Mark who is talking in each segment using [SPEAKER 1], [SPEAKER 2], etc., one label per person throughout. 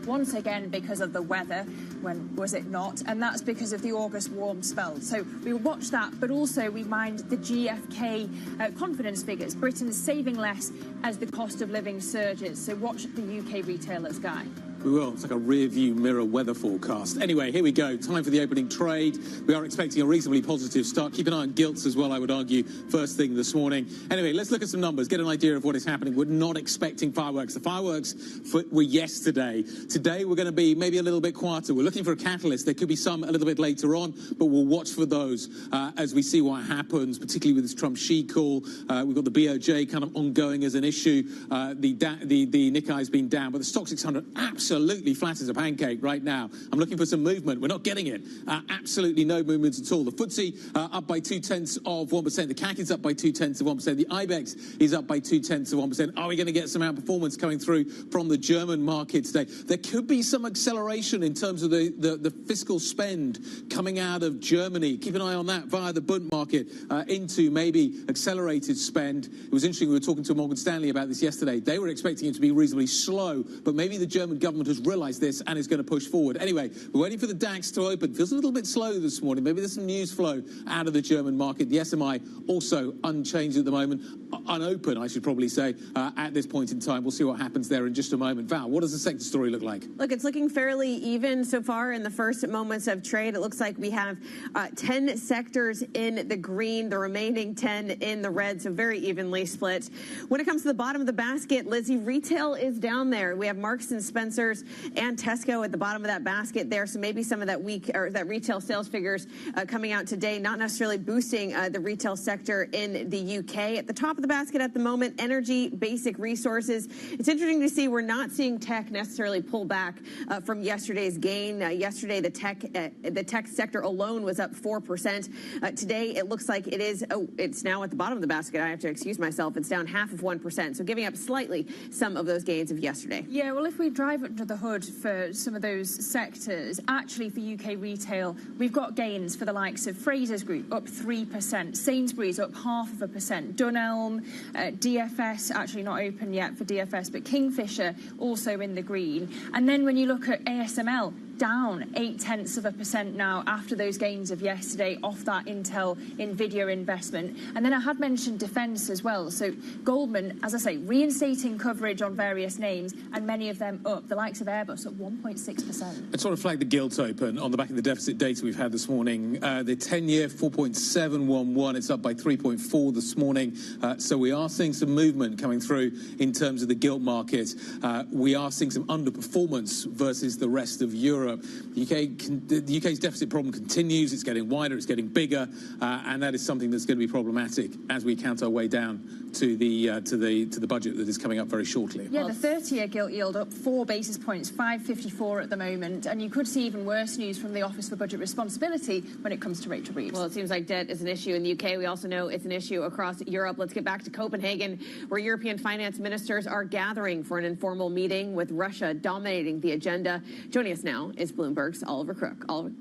[SPEAKER 1] Once again because of the weather, when was it not? And that's because of the August warm spell. So we watch that, but also we mind the GfK confidence figures. Britain's saving less as the cost of living surges. So watch the UK retailers, Guy.
[SPEAKER 2] We will. It's like a rear-view mirror weather forecast. Anyway, here we go. Time for the opening trade. We are expecting a reasonably positive start. Keep an eye on gilts as well, I would argue, first thing this morning. Anyway, let's look at some numbers, get an idea of what is happening. We're not expecting fireworks. The fireworks were yesterday. Today, we're going to be maybe a little bit quieter. We're looking for a catalyst. There could be some a little bit later on, but we'll watch for those as we see what happens, particularly with this Trump-Xi call. We've got the BOJ kind of ongoing as an issue. The Nikkei's been down, but the Stock 600 absolutely flat as a pancake right now. I'm looking for some movement. We're not getting it. Absolutely no movement at all. The FTSE up by 0.2%. The CAC is up by 0.2%. The IBEX is up by 0.2%. Are we going to get some outperformance coming through from the German market today? There could be some acceleration in terms of the fiscal spend coming out of Germany. Keep an eye on that via the Bund market into maybe accelerated spend. It was interesting. We were talking to Morgan Stanley about this yesterday. They were expecting it to be reasonably slow, but maybe the German government has realised this and is going to push forward. Anyway, we're waiting for the DAX to open. Feels a little bit slow this morning. Maybe there's some news flow out of the German market. The SMI also unchanged at the moment. Unopen, I should probably say, at this point in time. We'll see what happens there in just a moment. Val, what does the sector story look like?
[SPEAKER 3] Look, it's looking fairly even so far in the first moments of trade. It looks like we have 10 sectors in the green, the remaining 10 in the red, so very evenly split. When it comes to the bottom of the basket, Lizzie, retail is down there. We have Marks and Spencer's and Tesco at the bottom of that basket there. So maybe some of that weak or that retail sales figures coming out today, not necessarily boosting the retail sector in the UK. At the top of the basket at the moment, energy, basic resources. It's interesting to see we're not seeing tech necessarily pull back from yesterday's gain. Yesterday, the tech sector alone was up 4%. Today, it looks like it's now at the bottom of the basket. I have to excuse myself. It's down 0.5%. So giving up slightly some of those gains of yesterday.
[SPEAKER 1] Yeah, well, if we drive under the hood for some of those sectors, actually for UK retail, we've got gains for the likes of Fraser's Group up 3%, Sainsbury's up 0.5%, Dunelm, DFS actually not open yet for DFS, but Kingfisher also in the green. And then when you look at ASML, down 0.8% now after those gains of yesterday off that Intel Nvidia investment. And then I had mentioned defence as well. So Goldman, as I say, reinstating coverage on various names and many of them up. The likes of Airbus up 1.6%.
[SPEAKER 2] I sort of flagged the gilt open on the back of the deficit data we've had this morning. The 10-year 4.711. It's up by 3.4 this morning. So we are seeing some movement coming through in terms of the gilt market. We are seeing some underperformance versus the rest of Europe. The UK's deficit problem continues. It's getting wider, it's getting bigger, and that is something that's going to be problematic as we count our way down to the budget that is coming up very shortly.
[SPEAKER 1] Yeah, the 30-year gilt yield up 4 basis points, 5.54 at the moment, and you could see even worse news from the Office for Budget Responsibility when it comes to Rachel Reeves.
[SPEAKER 3] Well, it seems like debt is an issue in the UK. We also know it's an issue across Europe. Let's get back to Copenhagen, where European finance ministers are gathering for an informal meeting with Russia dominating the agenda. Joining us now is Bloomberg's Oliver Crook. Oliver.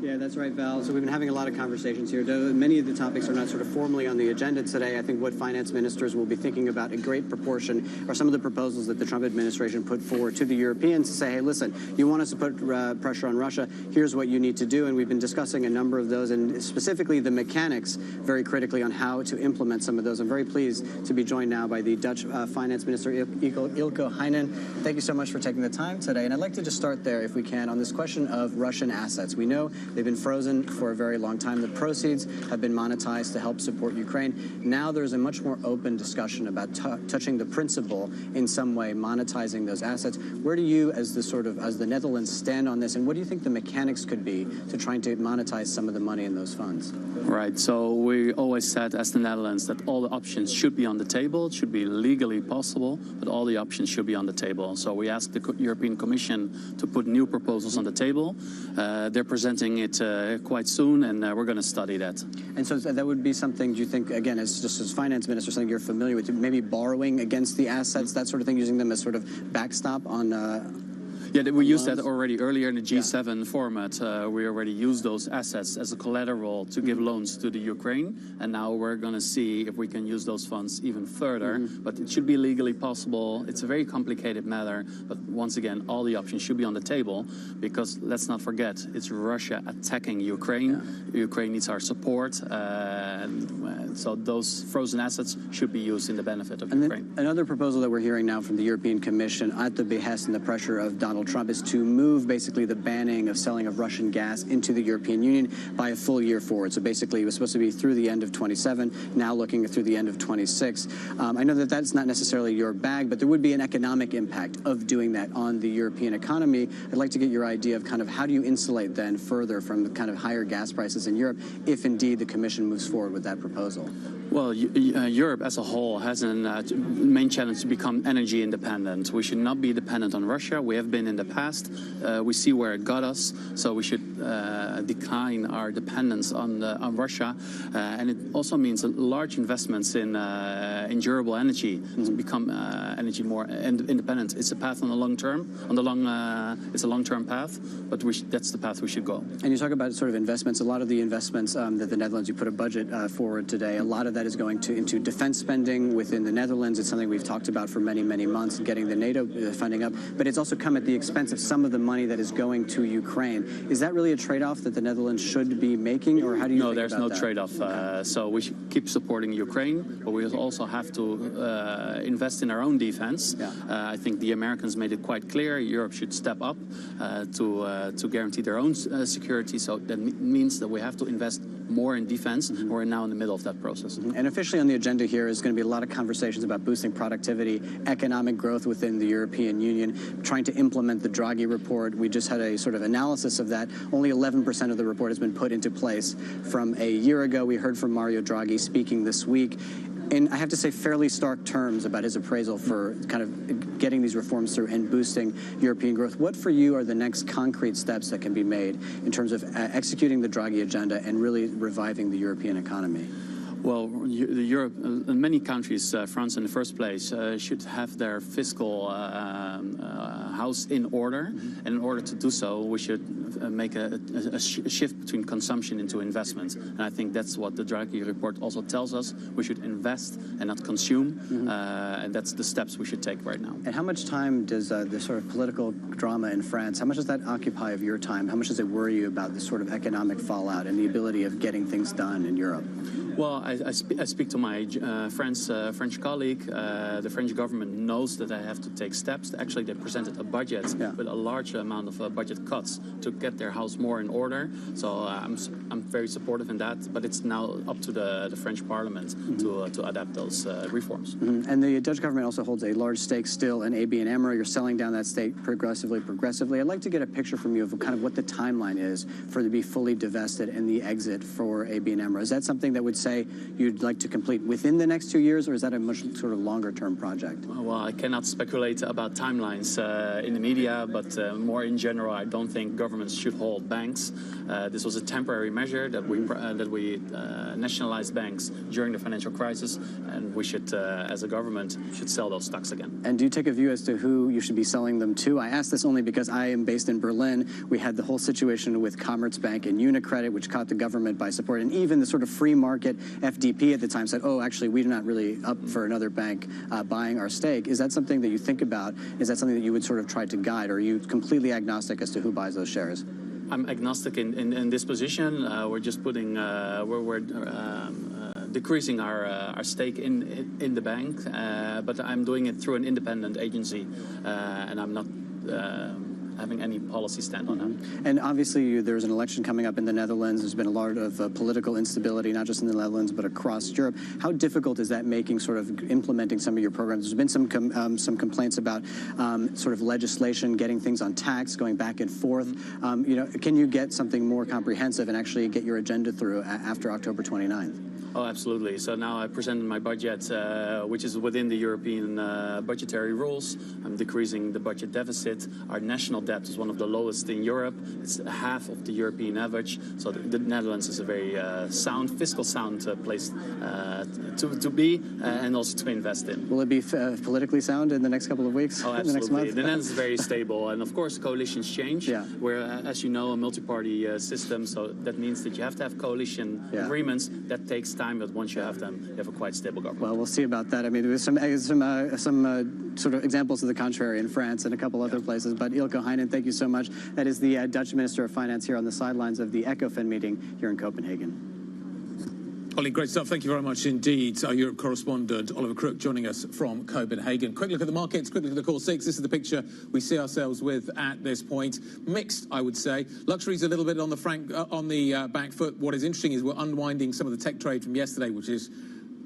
[SPEAKER 4] Yeah, that's right, Val. So we've been having a lot of conversations here. Though many of the topics are not sort of formally on the agenda today, I think what finance ministers will be thinking about, a great proportion, are some of the proposals that the Trump administration put forward to the Europeans to say, hey, listen, you want us to put pressure on Russia, here's what you need to do. And we've been discussing a number of those, and specifically the mechanics very critically on how to implement some of those. I'm very pleased to be joined now by the Dutch Finance Minister, Ilko Heinen. Thank you so much for taking the time today. And I'd like to just start there, if we can, on this question of Russian assets. We know they've been frozen for a very long time. The proceeds have been monetized to help support Ukraine. Now there's a much more open discussion about touching the principal in some way, monetizing those assets. Where do you, as the Netherlands, stand on this, and what do you think the mechanics could be to trying to monetize some of the money in those funds?
[SPEAKER 5] Right. So we always said, as the Netherlands, that all the options should be on the table. It should be legally possible, but all the options should be on the table. So we asked the European Commission to put new proposals on the table. They're presenting it quite soon, and we're going to study that. And
[SPEAKER 4] so that would be something, do you think, again, as finance minister, something you're familiar with, maybe borrowing against the assets, that sort of thing, using them as sort of backstop on...
[SPEAKER 5] Yeah, we used that already earlier in the G7 format. We already used those assets as a collateral to give loans to the Ukraine, and now we're going to see if we can use those funds even further. But it should be legally possible. It's a very complicated matter, but once again, all the options should be on the table, because let's not forget, it's Russia attacking Ukraine. Ukraine needs our support, so those frozen assets should be used in the benefit of Ukraine.
[SPEAKER 4] Another proposal that we're hearing now from the European Commission, at the behest and the pressure of Donald Trump, is to move basically the banning of selling of Russian gas into the European Union by a full year forward. So basically it was supposed to be through the end of 27, now looking through the end of 26. I know that that's not necessarily your bag, but there would be an economic impact of doing that on the European economy. I'd like to get your idea of kind of how do you insulate then further from the kind of higher gas prices in Europe if indeed the Commission moves forward with that proposal?
[SPEAKER 5] Well, Europe as a whole has a main challenge to become energy independent. We should not be dependent on Russia. We have been in the past. We see where it got us, so we should decline our dependence on Russia. And it also means large investments in durable energy to become energy more independent. It's a path on the long term. It's a long-term path, but that's the path we should go.
[SPEAKER 4] And you talk about sort of investments. A lot of the investments that the Netherlands, you put a budget forward today. A lot of that is going into defense spending within the Netherlands. It's something we've talked about for many, many months, getting the NATO funding up. But it's also come at the expense of some of the money that is going to Ukraine. Is that really a trade-off that the Netherlands should be making, or how do you think about that?
[SPEAKER 5] No, there's no trade-off. So we should keep supporting Ukraine, but we also have to invest in our own defense. I think the Americans made it quite clear Europe should step up to guarantee their own security. So that means that we have to invest more in defense. We're now in the middle of that process.
[SPEAKER 4] And officially on the agenda here is going to be a lot of conversations about boosting productivity, economic growth within the European Union, trying to implement the Draghi report. We just had a sort of analysis of that. Only 11% of the report has been put into place from a year ago. We heard from Mario Draghi speaking this week in, I have to say, fairly stark terms about his appraisal for kind of getting these reforms through and boosting European growth. What for you are the next concrete steps that can be made in terms of executing the Draghi agenda and really reviving the European economy?
[SPEAKER 5] Well, Europe, many countries, France in the first place, should have their fiscal house in order. And in order to do so, we should make a shift between consumption into investment. And I think that's what the Draghi report also tells us. We should invest and not consume. And that's the steps we should take right now.
[SPEAKER 4] And how much time does this sort of political drama in France, how much does that occupy of your time? How much does it worry you about this sort of economic fallout and the ability of getting things done in Europe?
[SPEAKER 5] Well, I speak to my French colleague. The French government knows that they have to take steps. Actually, they presented a budget with a large amount of budget cuts to get their house more in order. So I'm very supportive in that. But it's now up to the French Parliament to adapt those reforms.
[SPEAKER 4] And the Dutch government also holds a large stake still in ABN AMRO. You're selling down that stake progressively. I'd like to get a picture from you of kind of what the timeline is for it to be fully divested and the exit for ABN AMRO. Is that something that would say you'd like to complete within the next 2 years, or is that a much sort of longer-term project?
[SPEAKER 5] Well, I cannot speculate about timelines in the media, but more in general, I don't think governments should hold banks. This was a temporary measure that we nationalized banks during the financial crisis, and we should, as a government, should sell those stocks again.
[SPEAKER 4] And do you take a view as to who you should be selling them to? I ask this only because I am based in Berlin. We had the whole situation with Commerzbank and Unicredit, which caught the government by support, and even the sort of free market FDP at the time said, oh, actually, we're not really up for another bank buying our stake. Is that something that you think about? Is that something that you would sort of try to guide, or are you completely agnostic as to who buys those shares?
[SPEAKER 5] I'm agnostic in this position. We're just putting, decreasing our stake in the bank, but I'm doing it through an independent agency, and I'm not having any policy stand on that.
[SPEAKER 4] And obviously, there's an election coming up in the Netherlands. There's been a lot of political instability, not just in the Netherlands, but across Europe. How difficult is that making sort of implementing some of your programs? There's been some complaints about sort of legislation, getting things on tax, going back and forth. You know, can you get something more comprehensive and actually get your agenda through after October 29th?
[SPEAKER 5] Oh, absolutely. So now I presented my budget, which is within the European budgetary rules. I'm decreasing the budget deficit. Our national debt is one of the lowest in Europe. It's half of the European average. So the Netherlands is a very fiscal sound place to be and also to invest in.
[SPEAKER 4] Will it be politically sound in the next couple of weeks?
[SPEAKER 5] Oh, absolutely.
[SPEAKER 4] The next month?
[SPEAKER 5] The Netherlands is very stable. And of course, coalitions change.
[SPEAKER 4] Yeah.
[SPEAKER 5] We're, as you know, a multi-party system. So that means that you have to have coalition agreements. That takes time, but once you have them, you have a quite stable government.
[SPEAKER 4] Well, we'll see about that. I mean, there's some sort of examples of the contrary in France and a couple other places. But Ilko Heinen, thank you so much. That is the Dutch Minister of Finance here on the sidelines of the ECOFIN meeting here in Copenhagen.
[SPEAKER 2] Ollie, great stuff. Thank you very much indeed. Our Europe correspondent, Oliver Crook, joining us from Copenhagen. Quick look at the markets, quick look at the core six. This is the picture we see ourselves with at this point. Mixed, I would say. Luxury's a little bit on the back foot. What is interesting is we're unwinding some of the tech trade from yesterday, which is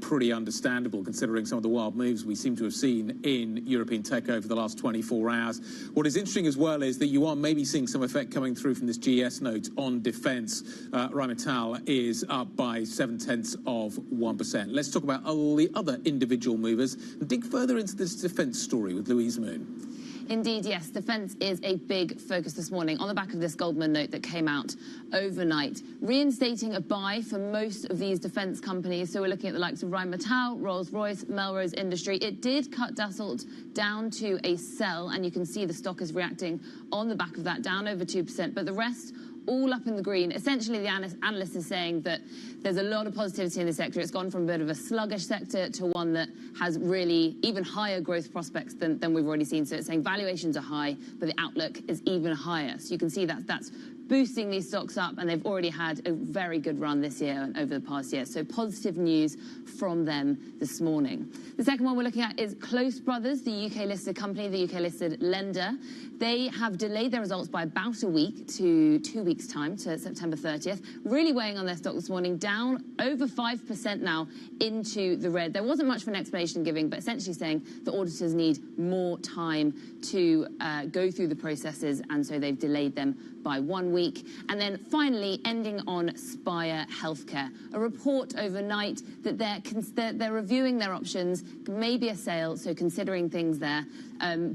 [SPEAKER 2] pretty understandable considering some of the wild moves we seem to have seen in European tech over the last 24 hours. What is interesting as well is that you are maybe seeing some effect coming through from this GS note on defence. Rheinmetall is up by 0.7%. Let's talk about all the other individual movers and dig further into this defence story with Louise Moon.
[SPEAKER 6] Indeed, yes. Defence is a big focus this morning on the back of this Goldman note that came out overnight, reinstating a buy for most of these defence companies. So we're looking at the likes of Rheinmetall, Rolls-Royce, Melrose Industry. It did cut Dassault down to a sell, and you can see the stock is reacting on the back of that, down over 2%. But the rest all up in the green. Essentially, the analyst is saying that there's a lot of positivity in the sector. It's gone from a bit of a sluggish sector to one that has really even higher growth prospects than we've already seen. So it's saying valuations are high, but the outlook is even higher. So you can see that that's boosting these stocks up, and they've already had a very good run this year and over the past year. So positive news from them this morning. The second one we're looking at is Close Brothers, the UK-listed company, the UK-listed lender. They have delayed their results by about a week to 2 weeks' time, to September 30th, really weighing on their stock this morning, down over 5% now into the red. There wasn't much of an explanation giving, but essentially saying the auditors need more time to go through the processes, and so they've delayed them by 1 week. And then finally, ending on Spire Healthcare. A report overnight that they're reviewing their options, maybe a sale, so considering things there,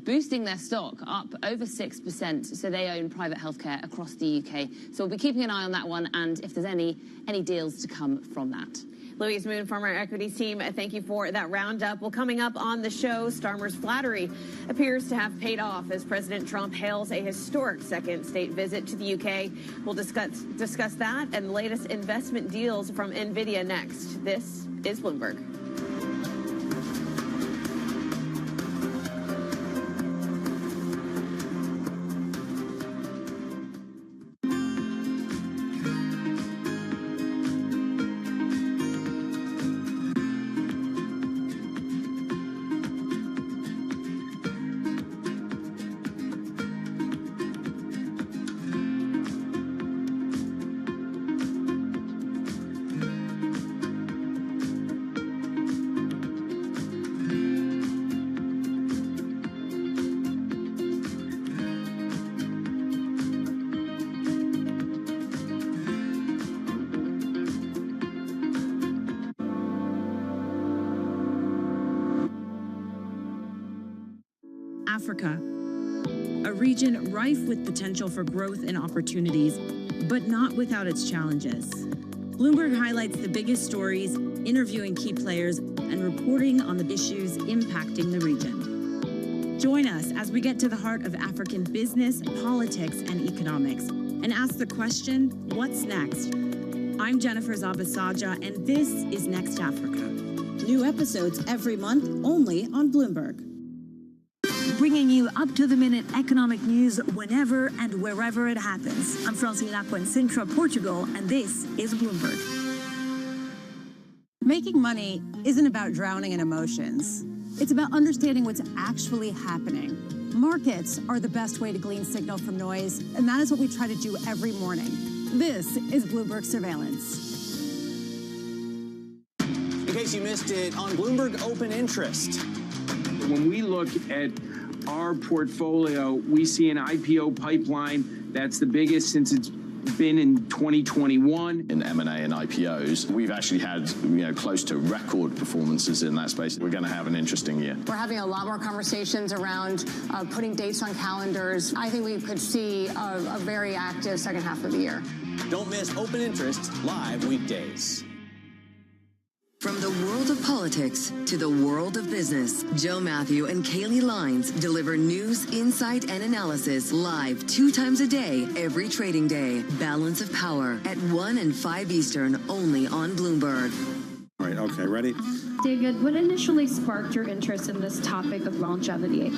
[SPEAKER 6] boosting their stock up over 6%. So they own private healthcare across the UK. So we'll be keeping an eye on that one, and if there's any deals to come from that.
[SPEAKER 3] Louise Moon from our equities team, thank you for that roundup. Well, coming up on the show, Starmer's flattery appears to have paid off as President Trump hails a historic second state visit to the UK. We'll discuss that and the latest investment deals from NVIDIA next. This is Bloomberg.
[SPEAKER 7] Africa, a region rife with potential for growth and opportunities, but not without its challenges. Bloomberg highlights the biggest stories, interviewing key players, and reporting on the issues impacting the region. Join us as we get to the heart of African business, politics, and economics, and ask the question, what's next? I'm Jennifer Zabasaja, and this is Next Africa.
[SPEAKER 8] New episodes every month, only on Bloomberg.
[SPEAKER 9] Bringing you up-to-the-minute economic news whenever and wherever it happens. I'm Francine Lacqua in Sintra, Portugal, and this is Bloomberg.
[SPEAKER 10] Making money isn't about drowning in emotions. It's about understanding what's actually happening. Markets are the best way to glean signal from noise, and that is what we try to do every morning. This is Bloomberg Surveillance.
[SPEAKER 11] In case you missed it, on Bloomberg Open Interest.
[SPEAKER 12] When we look at our portfolio, we see an IPO pipeline that's the biggest since it's been in 2021.
[SPEAKER 13] In M&A and IPOs, we've actually had close to record performances in that space. We're going to have an interesting year.
[SPEAKER 14] We're having a lot more conversations around putting dates on calendars. I think we could see a very active second half of the year.
[SPEAKER 11] Don't miss Open Interest live weekdays.
[SPEAKER 15] From the world of politics to the world of business, Joe Matthew and Kaylee Lines deliver news, insight, and analysis live 2 times a day, every trading day. Balance of Power at 1 and 5 Eastern, only on Bloomberg.
[SPEAKER 16] All right, okay, ready?
[SPEAKER 17] David, what initially sparked your interest in this topic of longevity?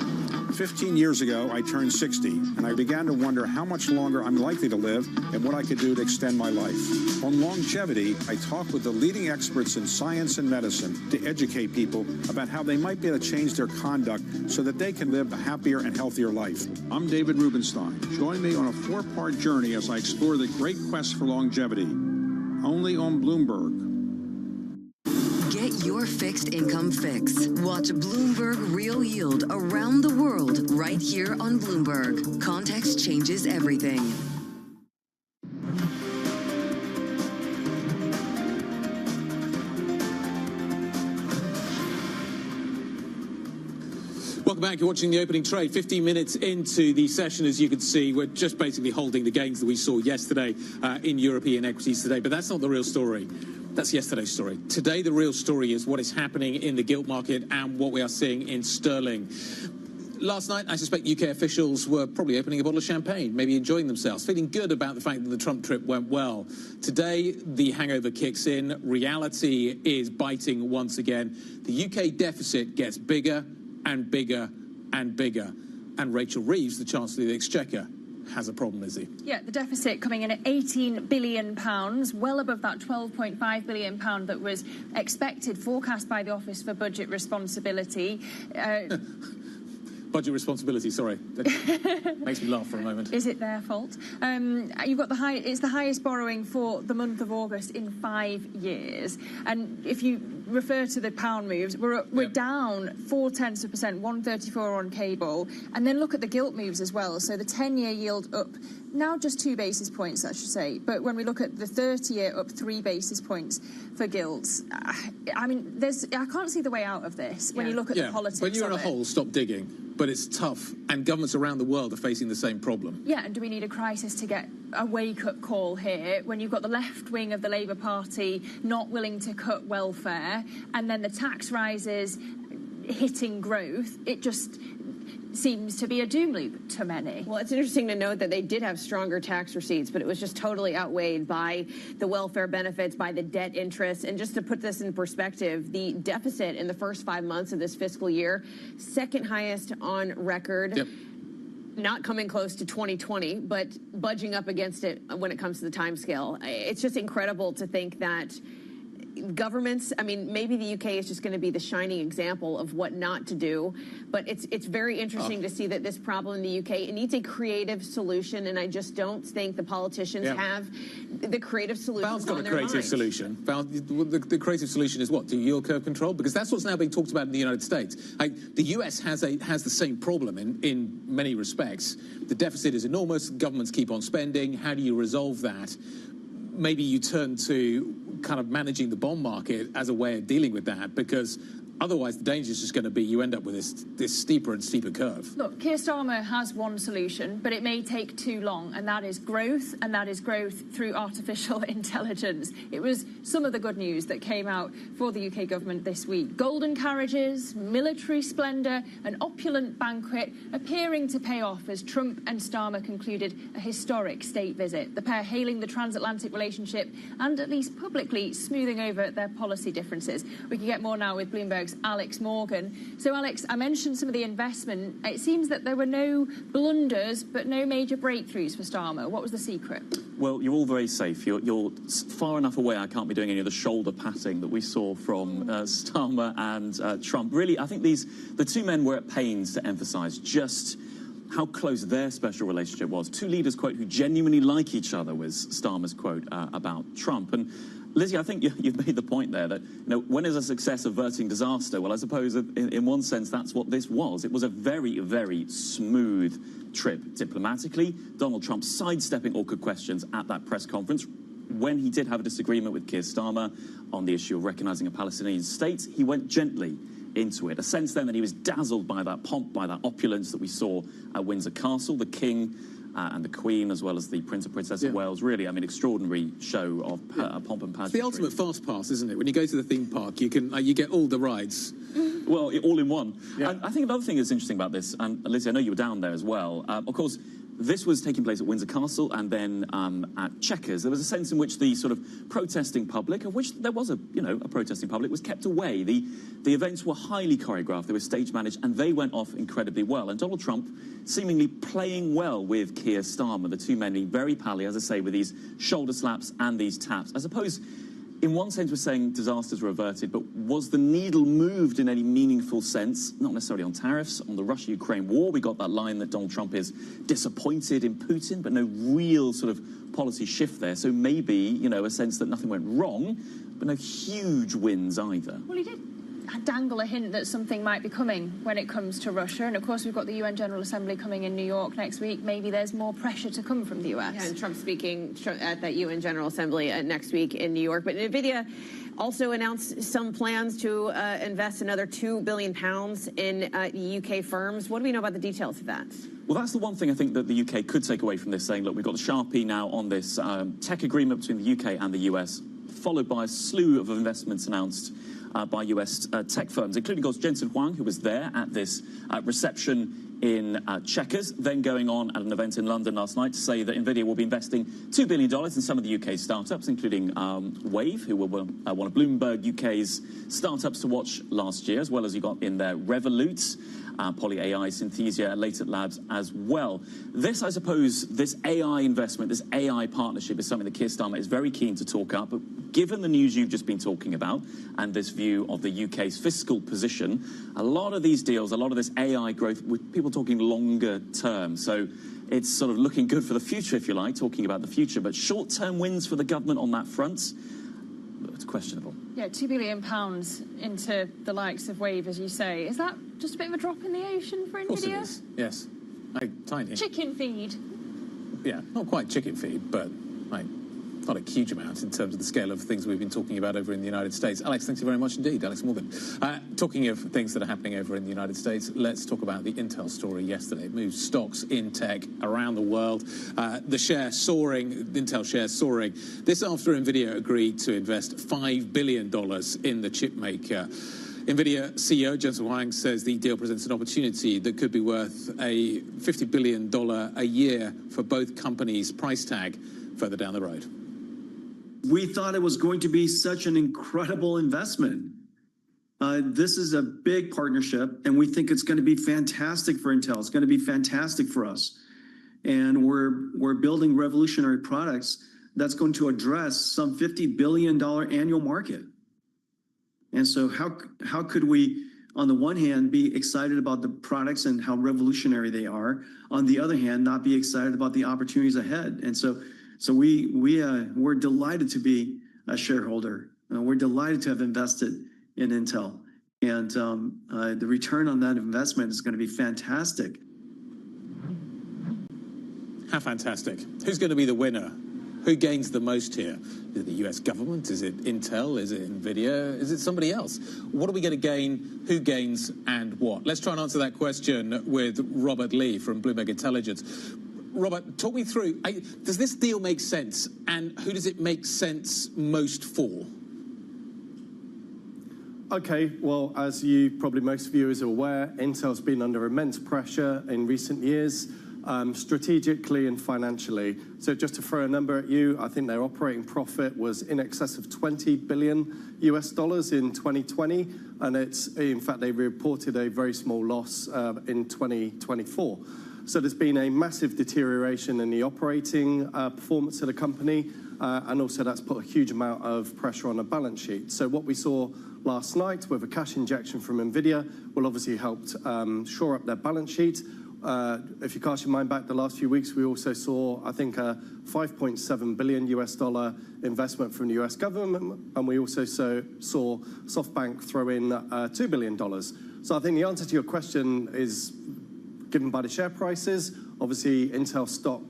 [SPEAKER 16] 15 years ago, I turned 60, and I began to wonder how much longer I'm likely to live and what I could do to extend my life. On longevity, I talked with the leading experts in science and medicine to educate people about how they might be able to change their conduct so that they can live a happier and healthier life. I'm David Rubenstein. Join me on a 4-part journey as I explore the great quest for longevity. Only on Bloomberg.
[SPEAKER 15] Get your fixed income fix. Watch Bloomberg Real Yield around the world right here on Bloomberg. Context changes everything.
[SPEAKER 2] Welcome back. You're watching the opening trade. 15 minutes into the session, as you can see, we're just basically holding the gains that we saw yesterday in European equities today. But that's not the real story. That's yesterday's story. Today, the real story is what is happening in the gilt market and what we are seeing in sterling. Last night, I suspect UK officials were probably opening a bottle of champagne, maybe enjoying themselves, feeling good about the fact that the Trump trip went well. Today, the hangover kicks in. Reality is biting once again. The UK deficit gets bigger and bigger and bigger. And Rachel Reeves, the Chancellor of the Exchequer, has a problem, Lizzie.
[SPEAKER 1] Yeah, the deficit coming in at £18 billion, well above that £12.5 billion that was expected, forecast by the Office for Budget Responsibility.
[SPEAKER 2] Budget responsibility, sorry. That makes me laugh for a moment.
[SPEAKER 1] Is it their fault? You've got it's the highest borrowing for the month of August in 5 years. And if you refer to the pound moves, we're down 0.4%, 134 on cable. And then look at the gilt moves as well. So the 10-year yield up now just 2 basis points, I should say. But when we look at the 30-year up 3 basis points for gilts, I mean, I can't see the way out of this when you look at the politics of it.
[SPEAKER 2] When you're in a hole, stop digging. But it's tough, and governments around the world are facing the same problem.
[SPEAKER 1] Yeah, and do we need a crisis to get a wake-up call here when you've got the left wing of the Labour Party not willing to cut welfare, and then the tax rises hitting growth? It just seems to be a doom loop to many.
[SPEAKER 3] Well, it's interesting to note that they did have stronger tax receipts, but it was just totally outweighed by the welfare benefits, by the debt interest. And just to put this in perspective, the deficit in the first 5 months of this fiscal year, second highest on record.
[SPEAKER 2] Yep.
[SPEAKER 3] Not coming close to 2020, but budging up against it when it comes to the time scale. It's just incredible to think that governments, I mean, maybe the UK is just going to be the shining example of what not to do, but it's very interesting to see that this problem in the UK, it needs a creative solution, and I just don't think the politicians have the creative solutions on their mind.
[SPEAKER 2] Solution. Val, the creative solution is what? Do yield curve control? Because that's what's now being talked about in the United States. The US has the same problem in many respects. The deficit is enormous. Governments keep on spending. How do you resolve that? Maybe you turn to kind of managing the bond market as a way of dealing with that, because Otherwise, the danger is just going to be you end up with this steeper and steeper curve.
[SPEAKER 1] Look, Keir Starmer has one solution, but it may take too long, and that is growth, and that is growth through artificial intelligence. It was some of the good news that came out for the UK government this week. Golden carriages, military splendour, an opulent banquet appearing to pay off as Trump and Starmer concluded a historic state visit. The pair hailing the transatlantic relationship and, at least publicly, smoothing over their policy differences. We can get more now with Bloomberg's Alex Morgan. So, Alex, I mentioned some of the investment. It seems that there were no blunders, but no major breakthroughs for Starmer. What was the secret?
[SPEAKER 18] Well, you're all very safe. You're far enough away I can't be doing any of the shoulder patting that we saw from Starmer and Trump. Really, I think the two men were at pains to emphasise just how close their special relationship was. Two leaders, quote, who genuinely like each other, was Starmer's quote about Trump. And Lizzie, I think you've made the point there that, when is a success averting disaster? Well, I suppose in one sense that's what this was. It was a very, very smooth trip diplomatically. Donald Trump sidestepping awkward questions at that press conference. When he did have a disagreement with Keir Starmer on the issue of recognising a Palestinian state, he went gently into it. A sense then that he was dazzled by that pomp, by that opulence that we saw at Windsor Castle. The King and the Queen, as well as the Prince and Princess of Wales. Really, I mean, extraordinary show of pomp and pageantry.
[SPEAKER 2] It's the ultimate fast pass, isn't it? When you go to the theme park, you get all the rides.
[SPEAKER 18] Well, all in one. Yeah. And I think another thing that's interesting about this, and Lizzie, I know you were down there as well. Of course, this was taking place at Windsor Castle and then at Chequers. There was a sense in which the sort of protesting public, of which there was a protesting public, was kept away. The events were highly choreographed, they were stage managed, and they went off incredibly well. And Donald Trump seemingly playing well with Keir Starmer, the two men being very pally, as I say, with these shoulder slaps and these taps. I suppose, in one sense, we're saying disasters were averted, but was the needle moved in any meaningful sense? Not necessarily on tariffs, on the Russia-Ukraine war. We got that line that Donald Trump is disappointed in Putin, but no real sort of policy shift there. So maybe, a sense that nothing went wrong, but no huge wins either.
[SPEAKER 1] Well, he did dangle a hint that something might be coming when it comes to Russia. And, of course, we've got the UN General Assembly coming in New York next week. Maybe there's more pressure to come from the US.
[SPEAKER 3] Yeah, and Trump speaking at that UN General Assembly next week in New York. But NVIDIA also announced some plans to invest another £2 billion in UK firms. What do we know about the details of that?
[SPEAKER 18] Well, that's the one thing I think that the UK could take away from this, saying, look, we've got the Sharpie now on this tech agreement between the UK and the US, followed by a slew of investments announced by US tech firms, including, of course, Jensen Huang, who was there at this reception in Chequers, then going on at an event in London last night to say that NVIDIA will be investing $2 billion in some of the UK startups, including Wave, who were one of Bloomberg UK's startups to watch last year, as well as you got in there Revolut, Poly AI, Synthesia, Latent Labs as well. This, I suppose, this AI investment, this AI partnership is something that Keir Starmer is very keen to talk up. But given the news you've just been talking about and this view of the UK's fiscal position, a lot of these deals, a lot of this AI growth, with people talking longer term. So it's sort of looking good for the future, if you like, talking about the future. But short-term wins for the government on that front, it's questionable.
[SPEAKER 1] Yeah, £2 billion into the likes of Wave, as you say. Is that just a bit of a drop in the ocean for NVIDIA?
[SPEAKER 2] Of course it is. Yes. Tiny.
[SPEAKER 1] Chicken feed.
[SPEAKER 2] Yeah, not quite chicken feed, but not a huge amount in terms of the scale of things we've been talking about over in the United States. Alex, thanks you very much indeed. Alex Morgan. Talking of things that are happening over in the United States, let's talk about the Intel story yesterday. It moved stocks in tech around the world. The share soaring, Intel shares soaring. This after NVIDIA agreed to invest $5 billion in the chip maker. NVIDIA CEO Jensen Huang says the deal presents an opportunity that could be worth a $50 billion a year for both companies' price tag further down the road.
[SPEAKER 19] We thought it was going to be such an incredible investment. This is a big partnership, and we think it's going to be fantastic for Intel. It's going to be fantastic for us. And we're building revolutionary products that's going to address some $50 billion annual market. And so how could we, on the one hand, be excited about the products and how revolutionary they are, on the other hand, not be excited about the opportunities ahead? And so we're delighted to be a shareholder. We're delighted to have invested in Intel. And the return on that investment is going to be fantastic.
[SPEAKER 2] How fantastic. Who's going to be the winner Who gains the most here? Is it the US government? Is it Intel? Is it NVIDIA? Is it somebody else? What are we going to gain? Who gains and what? Let's try and answer that question with Robert Lee from Bloomberg Intelligence. Robert, talk me through, does this deal make sense? And who does it make sense most for?
[SPEAKER 20] Okay, well, as you probably most viewers are aware, Intel's been under immense pressure in recent years, strategically and financially. So just to throw a number at you, I think their operating profit was in excess of $20 billion US in 2020, and in fact, they reported a very small loss in 2024. So there's been a massive deterioration in the operating performance of the company, and also that's put a huge amount of pressure on the balance sheet. So what we saw last night with a cash injection from NVIDIA will obviously help shore up their balance sheet. If you cast your mind back the last few weeks, we also saw, I think, a $5.7 billion investment from the US government, and we also saw SoftBank throw in $2 billion. So I think the answer to your question is given by the share prices. Obviously, Intel stock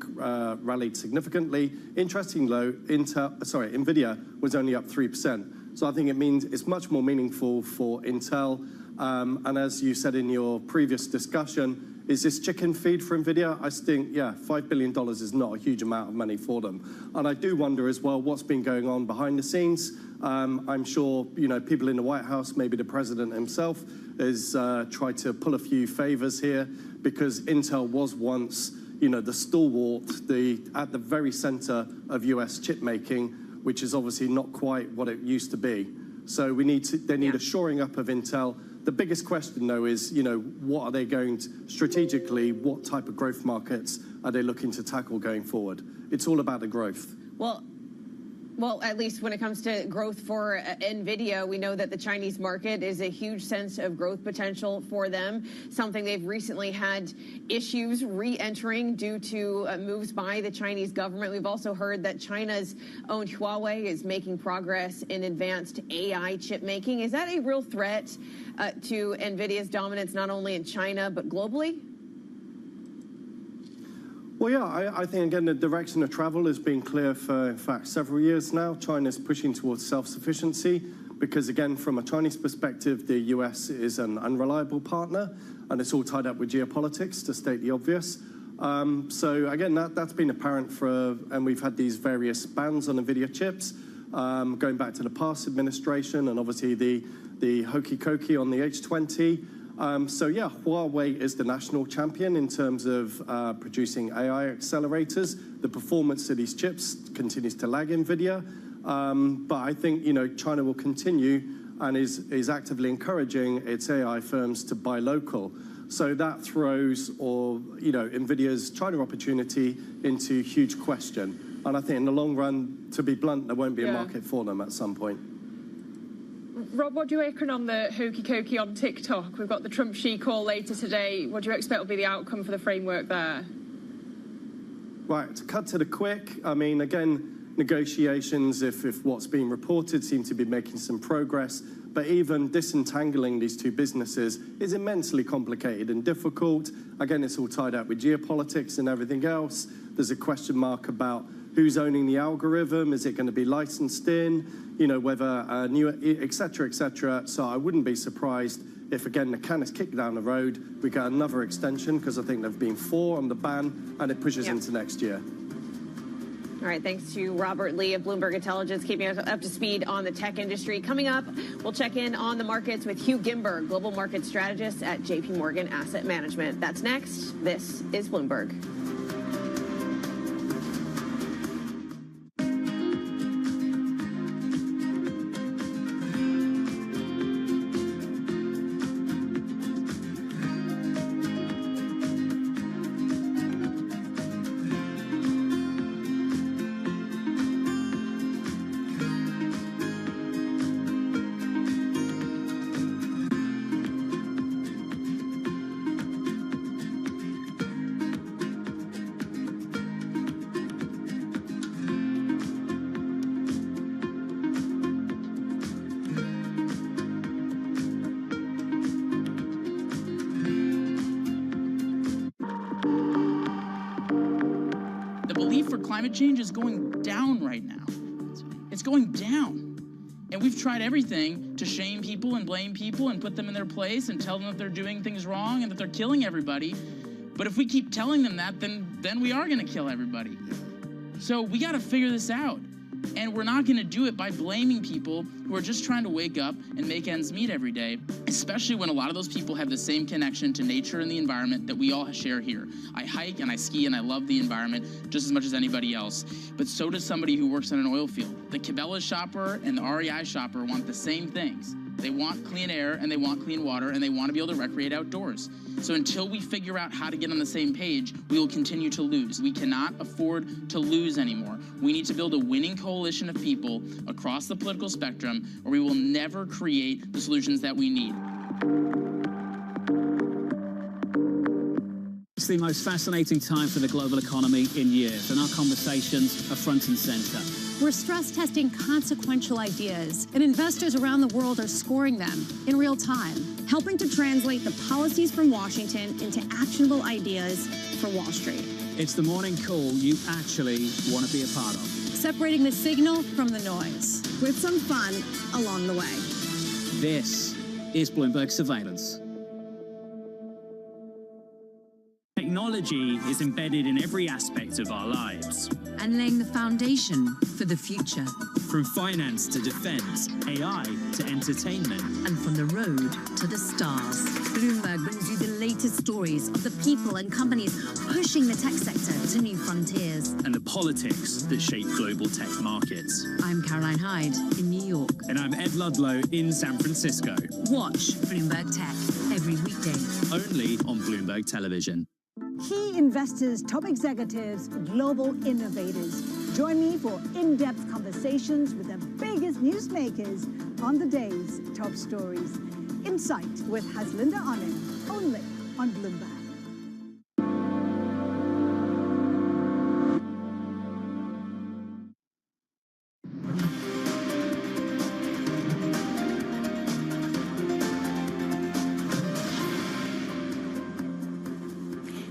[SPEAKER 20] rallied significantly. Interesting though, NVIDIA was only up 3%. So I think it means it's much more meaningful for Intel. And as you said in your previous discussion, is this chicken feed for NVIDIA? I think, yeah, $5 billion is not a huge amount of money for them. And I do wonder as well what's been going on behind the scenes. I'm sure, people in the White House, maybe the president himself, has tried to pull a few favors here because Intel was once, the stalwart, at the very center of US chip making, which is obviously not quite what it used to be. So they need a shoring up of Intel. The biggest question, though, is, what are they going to, strategically, what type of growth markets are they looking to tackle going forward? It's all about the growth.
[SPEAKER 3] Well, at least when it comes to growth for NVIDIA, we know that the Chinese market is a huge sense of growth potential for them, something they've recently had issues re-entering due to moves by the Chinese government. We've also heard that China's own Huawei is making progress in advanced AI chip making. Is that a real threat to NVIDIA's dominance not only in China but globally?
[SPEAKER 20] Well, yeah, I think, again, the direction of travel has been clear for, in fact, several years now. China's pushing towards self-sufficiency because, again, from a Chinese perspective, the US is an unreliable partner, and it's all tied up with geopolitics, to state the obvious. So, again, that's been apparent and we've had these various bans on NVIDIA chips, going back to the past administration, and obviously the hokey cokey on the H20. So yeah, Huawei is the national champion in terms of producing AI accelerators. The performance of these chips continues to lag NVIDIA. But I think, China will continue and is actively encouraging its AI firms to buy local. So that throws, NVIDIA's China opportunity into huge question. And I think in the long run, to be blunt, there won't be a market for them at some point.
[SPEAKER 1] Rob, what do you reckon on the hokey cokey on TikTok? We've got the Trump-Xi call later today. What do you expect will be the outcome for the framework there?
[SPEAKER 20] Right, to cut to the quick, I mean, again, negotiations, if what's being reported, seem to be making some progress. But even disentangling these two businesses is immensely complicated and difficult. Again, it's all tied up with geopolitics and everything else. There's a question mark about who's owning the algorithm. Is it going to be licensed in? Whether new, et cetera, et cetera. So I wouldn't be surprised if, again, the can is kicked down the road. We get another extension because I think there have been 4 on the ban, and it pushes into next year.
[SPEAKER 3] All right, thanks to Robert Lee of Bloomberg Intelligence, keeping us up to speed on the tech industry. Coming up, we'll check in on the markets with Hugh Gimberg, Global Market Strategist at JP Morgan Asset Management. That's next. This is Bloomberg.
[SPEAKER 21] The belief for climate change is going down right now. It's going down. And we've tried everything to shame people and blame people and put them in their place and tell them that they're doing things wrong and that they're killing everybody. But if we keep telling them that, then we are going to kill everybody. So we got to figure this out. And we're not going to do it by blaming people who are just trying to wake up and make ends meet every day, especially when a lot of those people have the same connection to nature and the environment that we all share here. I hike and I ski and I love the environment just as much as anybody else, but so does somebody who works in an oil field. The Cabela's shopper and the REI shopper want the same things. They want clean air and they want clean water and they want to be able to recreate outdoors. So until we figure out how to get on the same page, we will continue to lose. We cannot afford to lose anymore. We need to build a winning coalition of people across the political spectrum, or we will never create the solutions that we need.
[SPEAKER 22] It's the most fascinating time for the global economy in years, and our conversations are front and center.
[SPEAKER 10] We're stress testing consequential ideas, and investors around the world are scoring them in real time,
[SPEAKER 8] helping to translate the policies from Washington into actionable ideas for Wall Street.
[SPEAKER 22] It's the morning call you actually want to be a part of.
[SPEAKER 10] Separating the signal from the noise,
[SPEAKER 8] with some fun along the way.
[SPEAKER 22] This is Bloomberg Surveillance. Technology is embedded in every aspect of our lives.
[SPEAKER 23] And laying the foundation for the future.
[SPEAKER 22] From finance to defense, AI to entertainment.
[SPEAKER 23] And from the road to the stars. Bloomberg brings you the latest stories of the people and companies pushing the tech sector to new frontiers.
[SPEAKER 22] And the politics that shape global tech markets.
[SPEAKER 23] I'm Caroline Hyde in New York.
[SPEAKER 22] And I'm Ed Ludlow in San Francisco.
[SPEAKER 23] Watch Bloomberg Tech every weekday.
[SPEAKER 22] Only on Bloomberg Television.
[SPEAKER 24] Key investors, top executives, global innovators. Join me for in-depth conversations with the biggest newsmakers on the day's top stories. Insight with Haslinda Onen, only on Bloomberg.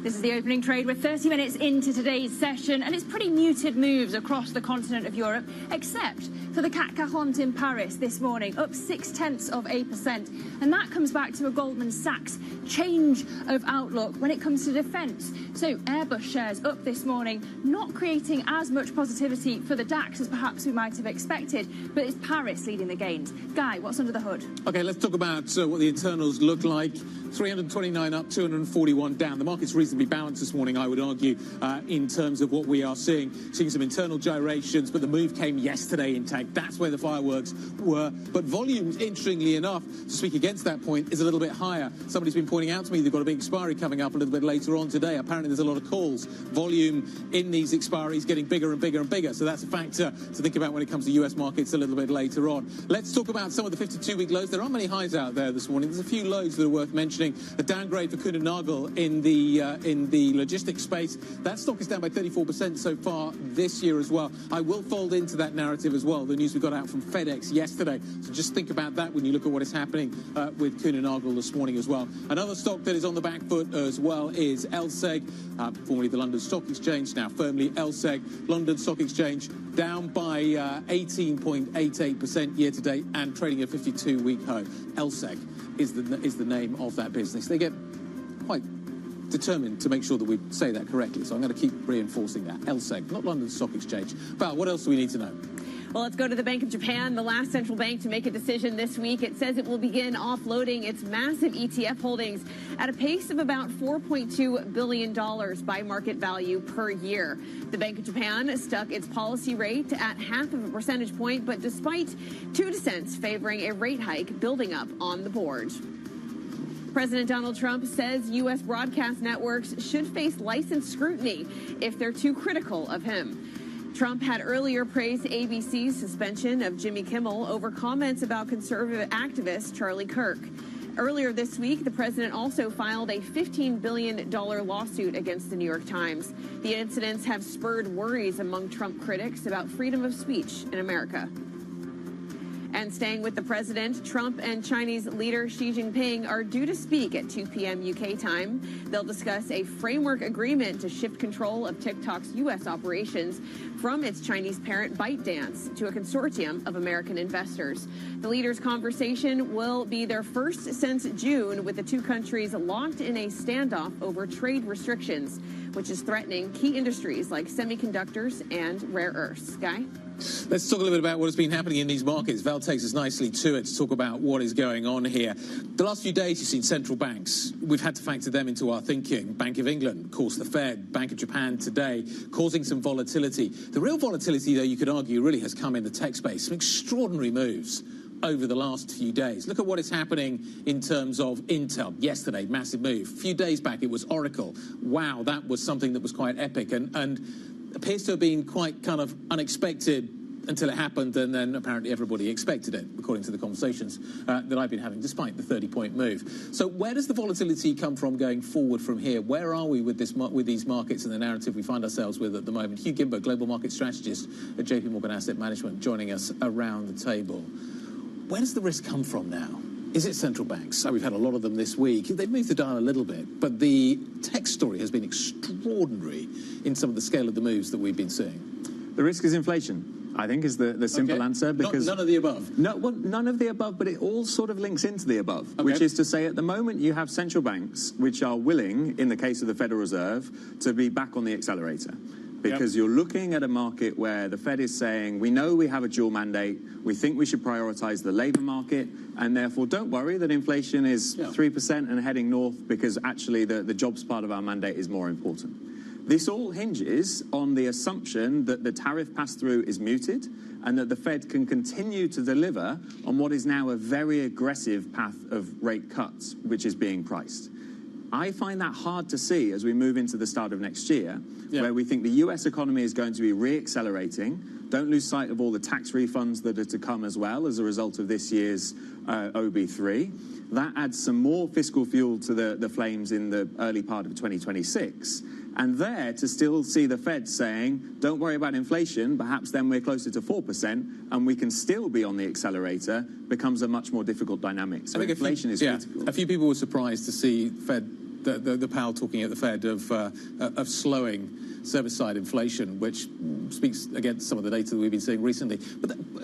[SPEAKER 1] This is the opening trade. We're 30 minutes into today's session, and it's pretty muted moves across the continent of Europe, except for the CAC 40 in Paris this morning, up 0.6%. And that comes back to a Goldman Sachs change of outlook when it comes to defence. So Airbus shares up this morning, not creating as much positivity for the DAX as perhaps we might have expected, but it's Paris leading the gains. Guy, what's under the hood?
[SPEAKER 2] OK, let's talk about what the internals look like. 329 up, 241 down. The market's reasonably balanced this morning, I would argue, in terms of what we are seeing some internal gyrations, but the move came yesterday in tech. That's where the fireworks were. But volumes, interestingly enough, to speak against that point, is a little bit higher. Somebody's been pointing out to me they've got a big expiry coming up a little bit later on today. Apparently there's a lot of calls. Volume in these expiries getting bigger and bigger and bigger. So that's a factor to think about when it comes to US markets a little bit later on. Let's talk about some of the 52-week lows. There aren't many highs out there this morning. There's a few lows that are worth mentioning. A downgrade for Kuehne Nagel in the logistics space. That stock is down by 34% so far this year as well. I will fold into that narrative as well, the news we got out from FedEx yesterday. So just think about that when you look at what is happening with Kuehne Nagel this morning as well. Another stock that is on the back foot as well is LSEG, formerly the London Stock Exchange, now firmly LSEG. London Stock Exchange down by 18.88% year to date and trading a 52-week high. LSEG is the name of that business. They get quite determined to make sure that we say that correctly, so I'm going to keep reinforcing that. LSEG, not London Stock Exchange. Val, what else do we need to know?
[SPEAKER 3] Well, let's go to the Bank of Japan, the last central bank to make a decision this week. It says it will begin offloading its massive ETF holdings at a pace of about $4.2 billion by market value per year. The Bank of Japan stuck its policy rate at 0.5 percentage point, but despite 2 dissents favoring a rate hike building up on the board. President Donald Trump says U.S. broadcast networks should face license scrutiny if they're too critical of him. Trump had earlier praised ABC's suspension of Jimmy Kimmel over comments about conservative activist Charlie Kirk. Earlier this week, the president also filed a $15 billion lawsuit against the New York Times. The incidents have spurred worries among Trump critics about freedom of speech in America. And staying with the president, Trump and Chinese leader Xi Jinping are due to speak at 2 p.m. UK time. They'll discuss a framework agreement to shift control of TikTok's U.S. operations from its Chinese parent ByteDance to a consortium of American investors. The leaders' conversation will be their first since June, with the two countries locked in a standoff over trade restrictions, which is threatening key industries like semiconductors and rare earths. Guy?
[SPEAKER 2] Let's talk a little bit about what has been happening in these markets. Val takes us nicely to it to talk about what is going on here. The last few days, you've seen central banks. We've had to factor them into our thinking. Bank of England, of course, the Fed, Bank of Japan today, causing some volatility. The real volatility, though, you could argue, really has come in the tech space. Some extraordinary moves over the last few days. Look at what is happening in terms of Intel. Yesterday, massive move. A few days back, it was Oracle. Wow, that was something that was quite epic and appears to have been quite kind of unexpected until it happened, and then apparently everybody expected it, according to the conversations that I've been having, despite the 30-point move. So where does the volatility come from going forward from here? Where are we with these markets and the narrative we find ourselves with at the moment? Hugh Gimber, Global Market Strategist at JP Morgan Asset Management, joining us around the table. Where does the risk come from now? Is it central banks? So we've had a lot of them this week. They've moved the dial a little bit, but the tech story has been extraordinary in some of the scale of the moves that we've been seeing.
[SPEAKER 4] The risk is inflation, I think, is the simple answer. Because
[SPEAKER 2] none of the above?
[SPEAKER 4] No, well, none of the above, but it all sort of links into the above, which is to say at the moment you have central banks which are willing, in the case of the Federal Reserve, to be back on the accelerator. Because you're looking at a market where the Fed is saying, we know we have a dual mandate, we think we should prioritize the labor market, and therefore don't worry that inflation is 3% and heading north, because actually the jobs part of our mandate is more important. This all hinges on the assumption that the tariff pass-through is muted and that the Fed can continue to deliver on what is now a very aggressive path of rate cuts, which is being priced. I find that hard to see as we move into the start of next year, where we think the US economy is going to be re-accelerating. Don't lose sight of all the tax refunds that are to come as well as a result of this year's OB3. That adds some more fiscal fuel to the flames in the early part of 2026. And there to still see the Fed saying, don't worry about inflation, perhaps then we're closer to 4%, and we can still be on the accelerator, becomes a much more difficult dynamic. So inflation is critical.
[SPEAKER 2] A few people were surprised to see the Powell talking at the Fed of slowing service-side inflation, which speaks against some of the data that we've been seeing recently.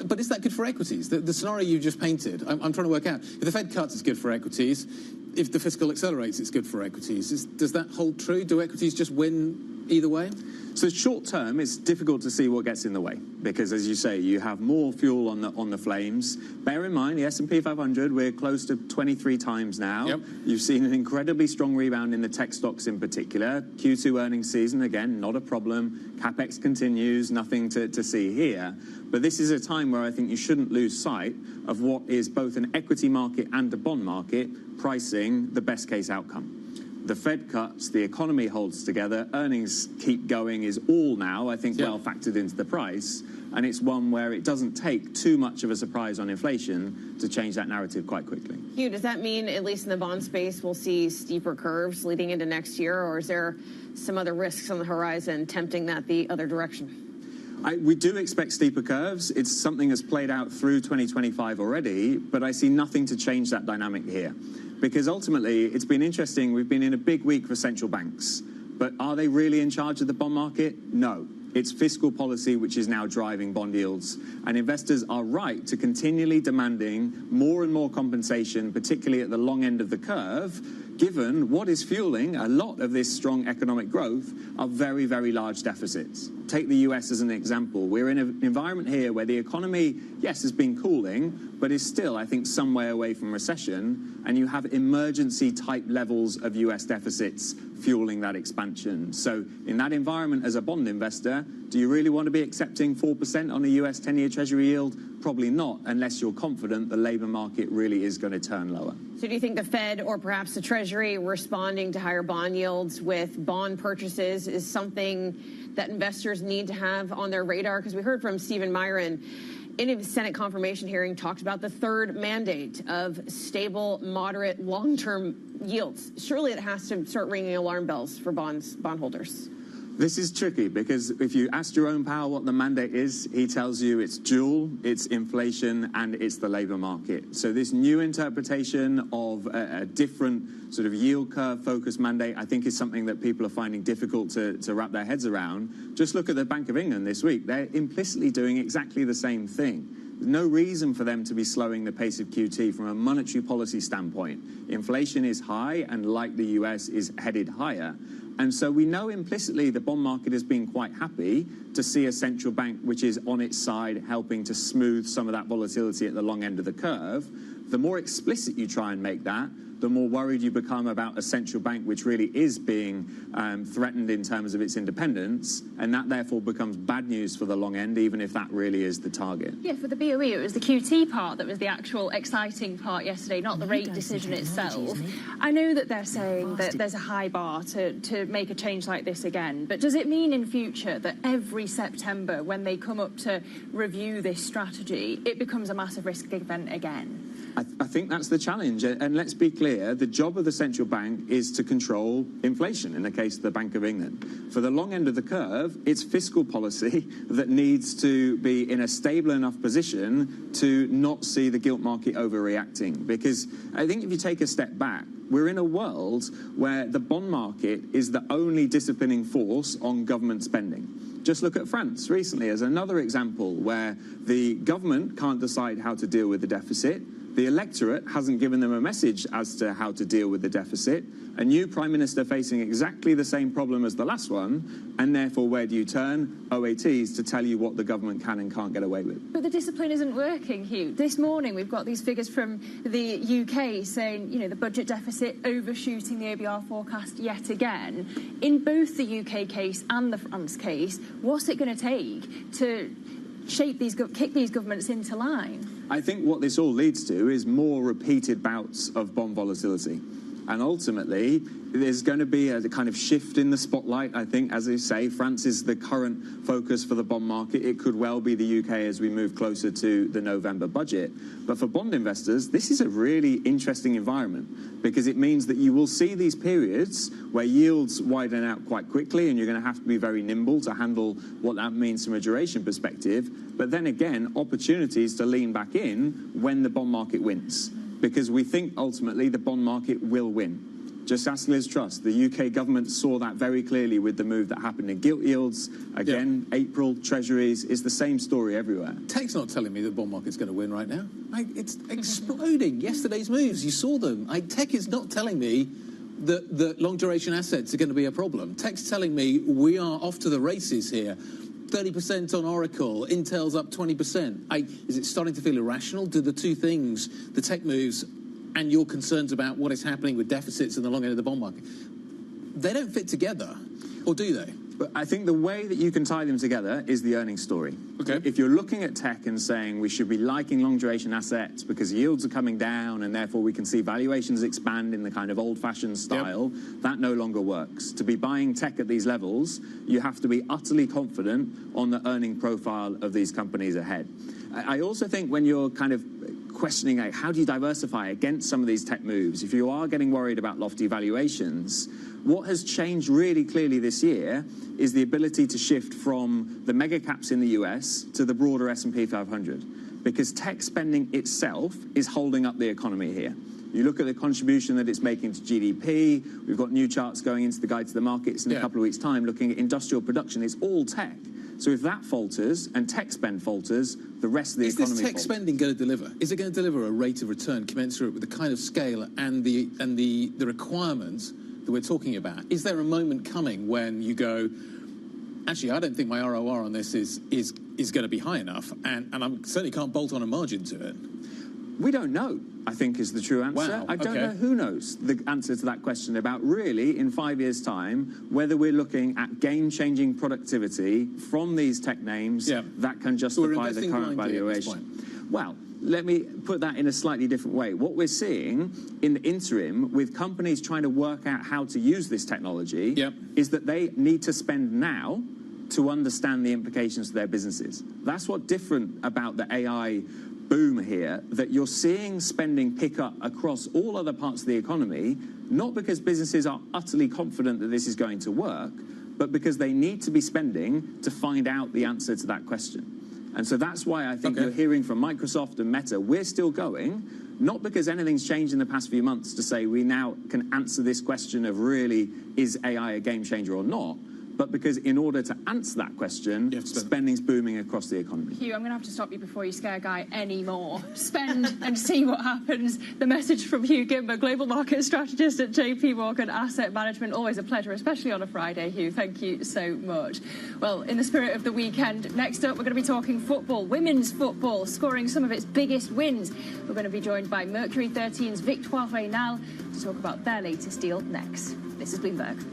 [SPEAKER 2] But is that good for equities? The scenario you just painted, I'm trying to work out. If the Fed cuts, it's good for equities. If the fiscal accelerates, it's good for equities. Does that hold true? Do equities just win either way?
[SPEAKER 4] So short term, it's difficult to see what gets in the way because, as you say, you have more fuel on the flames. Bear in mind, the S&P 500, we're close to 23 times now. You've seen an incredibly strong rebound in the tech stocks in particular. Q2 earnings season, again, not a problem. CapEx continues, nothing to see here. But this is a time where I think you shouldn't lose sight of what is both an equity market and a bond market pricing the best case outcome. The Fed cuts, the economy holds together, earnings keep going is all now, I think, well factored into the price. And it's one where it doesn't take too much of a surprise on inflation to change that narrative quite quickly.
[SPEAKER 3] Hugh, does that mean, at least in the bond space, we'll see steeper curves leading into next year? Or is there some other risks on the horizon tempting that the other direction?
[SPEAKER 4] We do expect steeper curves. It's something that's played out through 2025 already, but I see nothing to change that dynamic here. Because ultimately, it's been interesting. We've been in a big week for central banks. But are they really in charge of the bond market? No. It's fiscal policy which is now driving bond yields. And investors are right to continually demanding more and more compensation, particularly at the long end of the curve, given what is fueling a lot of this strong economic growth are very, very large deficits. Take the US as an example. We're in an environment here where the economy, yes, has been cooling, but is still, I think, some way away from recession, and you have emergency-type levels of US deficits fueling that expansion. So in that environment, as a bond investor, do you really want to be accepting 4% on a US 10-year Treasury yield? Probably not, unless you're confident the labor market really is going to turn lower.
[SPEAKER 3] So do you think the Fed or perhaps the Treasury responding to higher bond yields with bond purchases is something that investors need to have on their radar? Because we heard from Stephen Myron in a Senate confirmation hearing, talked about the third mandate of stable, moderate, long-term yields. Surely it has to start ringing alarm bells for bondholders.
[SPEAKER 4] This is tricky because if you ask Jerome Powell what the mandate is, he tells you it's dual, it's inflation, and it's the labour market. So this new interpretation of a different sort of yield curve focused mandate, I think, is something that people are finding difficult to wrap their heads around. Just look at the Bank of England this week. They're implicitly doing exactly the same thing. There's no reason for them to be slowing the pace of QT from a monetary policy standpoint. Inflation is high and, like the US, is headed higher. And so we know implicitly the bond market has been quite happy to see a central bank which is on its side helping to smooth some of that volatility at the long end of the curve. The more explicit you try and make that, the more worried you become about a central bank which really is being threatened in terms of its independence, and that therefore becomes bad news for the long end, even if that really is the target.
[SPEAKER 1] Yeah, for the BOE, it was the QT part that was the actual exciting part yesterday, not the rate decision itself. I know that they're saying that there's a high bar to make a change like this again, but does it mean in future that every September, when they come up to review this strategy, it becomes a massive risk event again?
[SPEAKER 4] I think that's the challenge. And let's be clear, the job of the central bank is to control inflation, in the case of the Bank of England. For the long end of the curve, it's fiscal policy that needs to be in a stable enough position to not see the gilt market overreacting. Because I think if you take a step back, we're in a world where the bond market is the only disciplining force on government spending. Just look at France recently as another example where the government can't decide how to deal with the deficit. The electorate hasn't given them a message as to how to deal with the deficit. A new prime minister facing exactly the same problem as the last one, and therefore where do you turn? OATs to tell you what the government can and can't get away with.
[SPEAKER 1] But the discipline isn't working, Hugh. This morning we've got these figures from the UK saying, you know, the budget deficit overshooting the OBR forecast yet again. In both the UK case and the France case, what's it going to take to kick these governments into line?
[SPEAKER 4] I think what this all leads to is more repeated bouts of bond volatility. And ultimately, there's going to be a kind of shift in the spotlight, I think. As you say, France is the current focus for the bond market. It could well be the UK as we move closer to the November budget. But for bond investors, this is a really interesting environment because it means that you will see these periods where yields widen out quite quickly and you're going to have to be very nimble to handle what that means from a duration perspective. But then again, opportunities to lean back in when the bond market wins. Because we think ultimately the bond market will win. Just ask Liz Truss. The UK government saw that very clearly with the move that happened in gilt yields. Again, April, treasuries, is the same story everywhere.
[SPEAKER 2] Tech's not telling me the bond market's going to win right now. It's exploding. Yesterday's moves, you saw them. Tech is not telling me that long duration assets are going to be a problem. Tech's telling me we are off to the races here. 30% on Oracle, Intel's up 20%. Is it starting to feel irrational? Do the two things, the tech moves and your concerns about what is happening with deficits in the long end of the bond market, they don't fit together, or do they?
[SPEAKER 4] But I think the way that you can tie them together is the earnings story.
[SPEAKER 2] Okay.
[SPEAKER 4] If you're looking at tech and saying we should be liking long duration assets because yields are coming down and therefore we can see valuations expand in the kind of old-fashioned style, that no longer works. To be buying tech at these levels, you have to be utterly confident on the earning profile of these companies ahead. I also think when you're kind of questioning how do you diversify against some of these tech moves, if you are getting worried about lofty valuations, what has changed really clearly this year is the ability to shift from the mega caps in the US to the broader S&P 500, because tech spending itself is holding up the economy here. You look at the contribution that it's making to GDP. We've got new charts going into the Guide to the Markets in a couple of weeks' time looking at industrial production. It's all tech. So if that falters and tech spend falters, the rest of the economy falters.
[SPEAKER 2] Is this tech spending going to deliver? Is it going to deliver a rate of return commensurate with the kind of scale and the requirements that we're talking about? Is there a moment coming when you go, actually, I don't think my ROR on this is going to be high enough, and I certainly can't bolt on a margin to it?
[SPEAKER 4] We don't know, I think, is the true answer.
[SPEAKER 2] Wow,
[SPEAKER 4] I don't know who knows the answer to that question about really, in 5 years' time, whether we're looking at game-changing productivity from these tech names that can justify the current valuation. Well, let me put that in a slightly different way. What we're seeing in the interim with companies trying to work out how to use this technology is that they need to spend now to understand the implications to their businesses. That's what's different about the AI boom here, that you're seeing spending pick up across all other parts of the economy, not because businesses are utterly confident that this is going to work, but because they need to be spending to find out the answer to that question. And so that's why I think you're hearing from Microsoft and Meta, we're still going, not because anything's changed in the past few months to say we now can answer this question of really, is AI a game changer or not? But because in order to answer that question, spending's booming across the economy.
[SPEAKER 1] Hugh, I'm going to have to stop you before you scare Guy anymore. Spend and see what happens. The message from Hugh Gimber, Global Market Strategist at JP Morgan Asset Management. Always a pleasure, especially on a Friday, Hugh. Thank you so much. Well, in the spirit of the weekend, next up, we're going to be talking football, women's football, scoring some of its biggest wins. We're going to be joined by Mercury 13's Victoire Reynal to talk about their latest deal next. This is Bloomberg.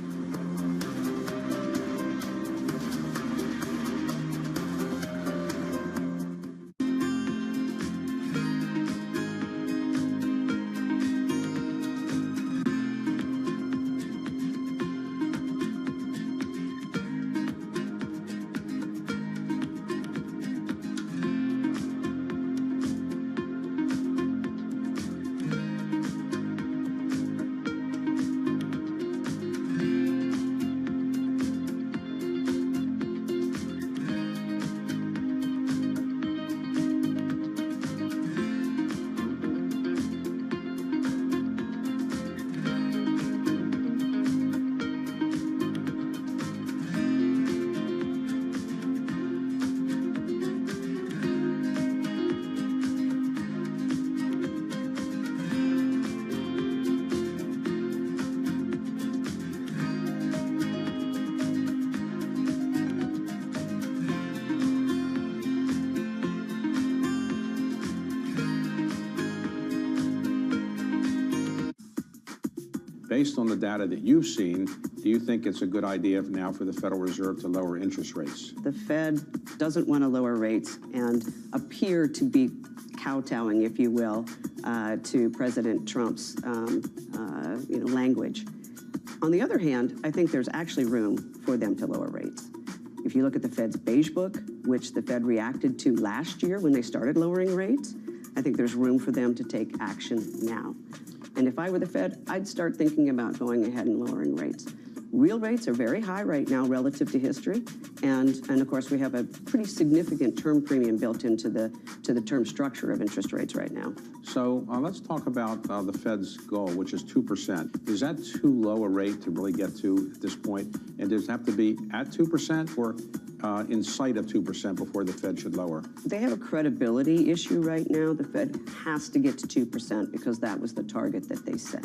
[SPEAKER 16] Based on the data that you've seen, do you think it's a good idea now for the Federal Reserve to lower interest rates?
[SPEAKER 5] The Fed doesn't want to lower rates and appear to be kowtowing, if you will, to President Trump's language. On the other hand, I think there's actually room for them to lower rates. If you look at the Fed's beige book, which the Fed reacted to last year when they started lowering rates, I think there's room for them to take action now. And if I were the Fed, I'd start thinking about going ahead and lowering rates. Real rates are very high right now relative to history, and of course we have a pretty significant term premium built into the term structure of interest rates right now.
[SPEAKER 16] So let's talk about the Fed's goal, which is 2%. Is that too low a rate to really get to at this point? And does it have to be at 2% or in sight of 2% before the Fed should lower?
[SPEAKER 5] They have a credibility issue right now. The Fed has to get to 2% because that was the target that they set.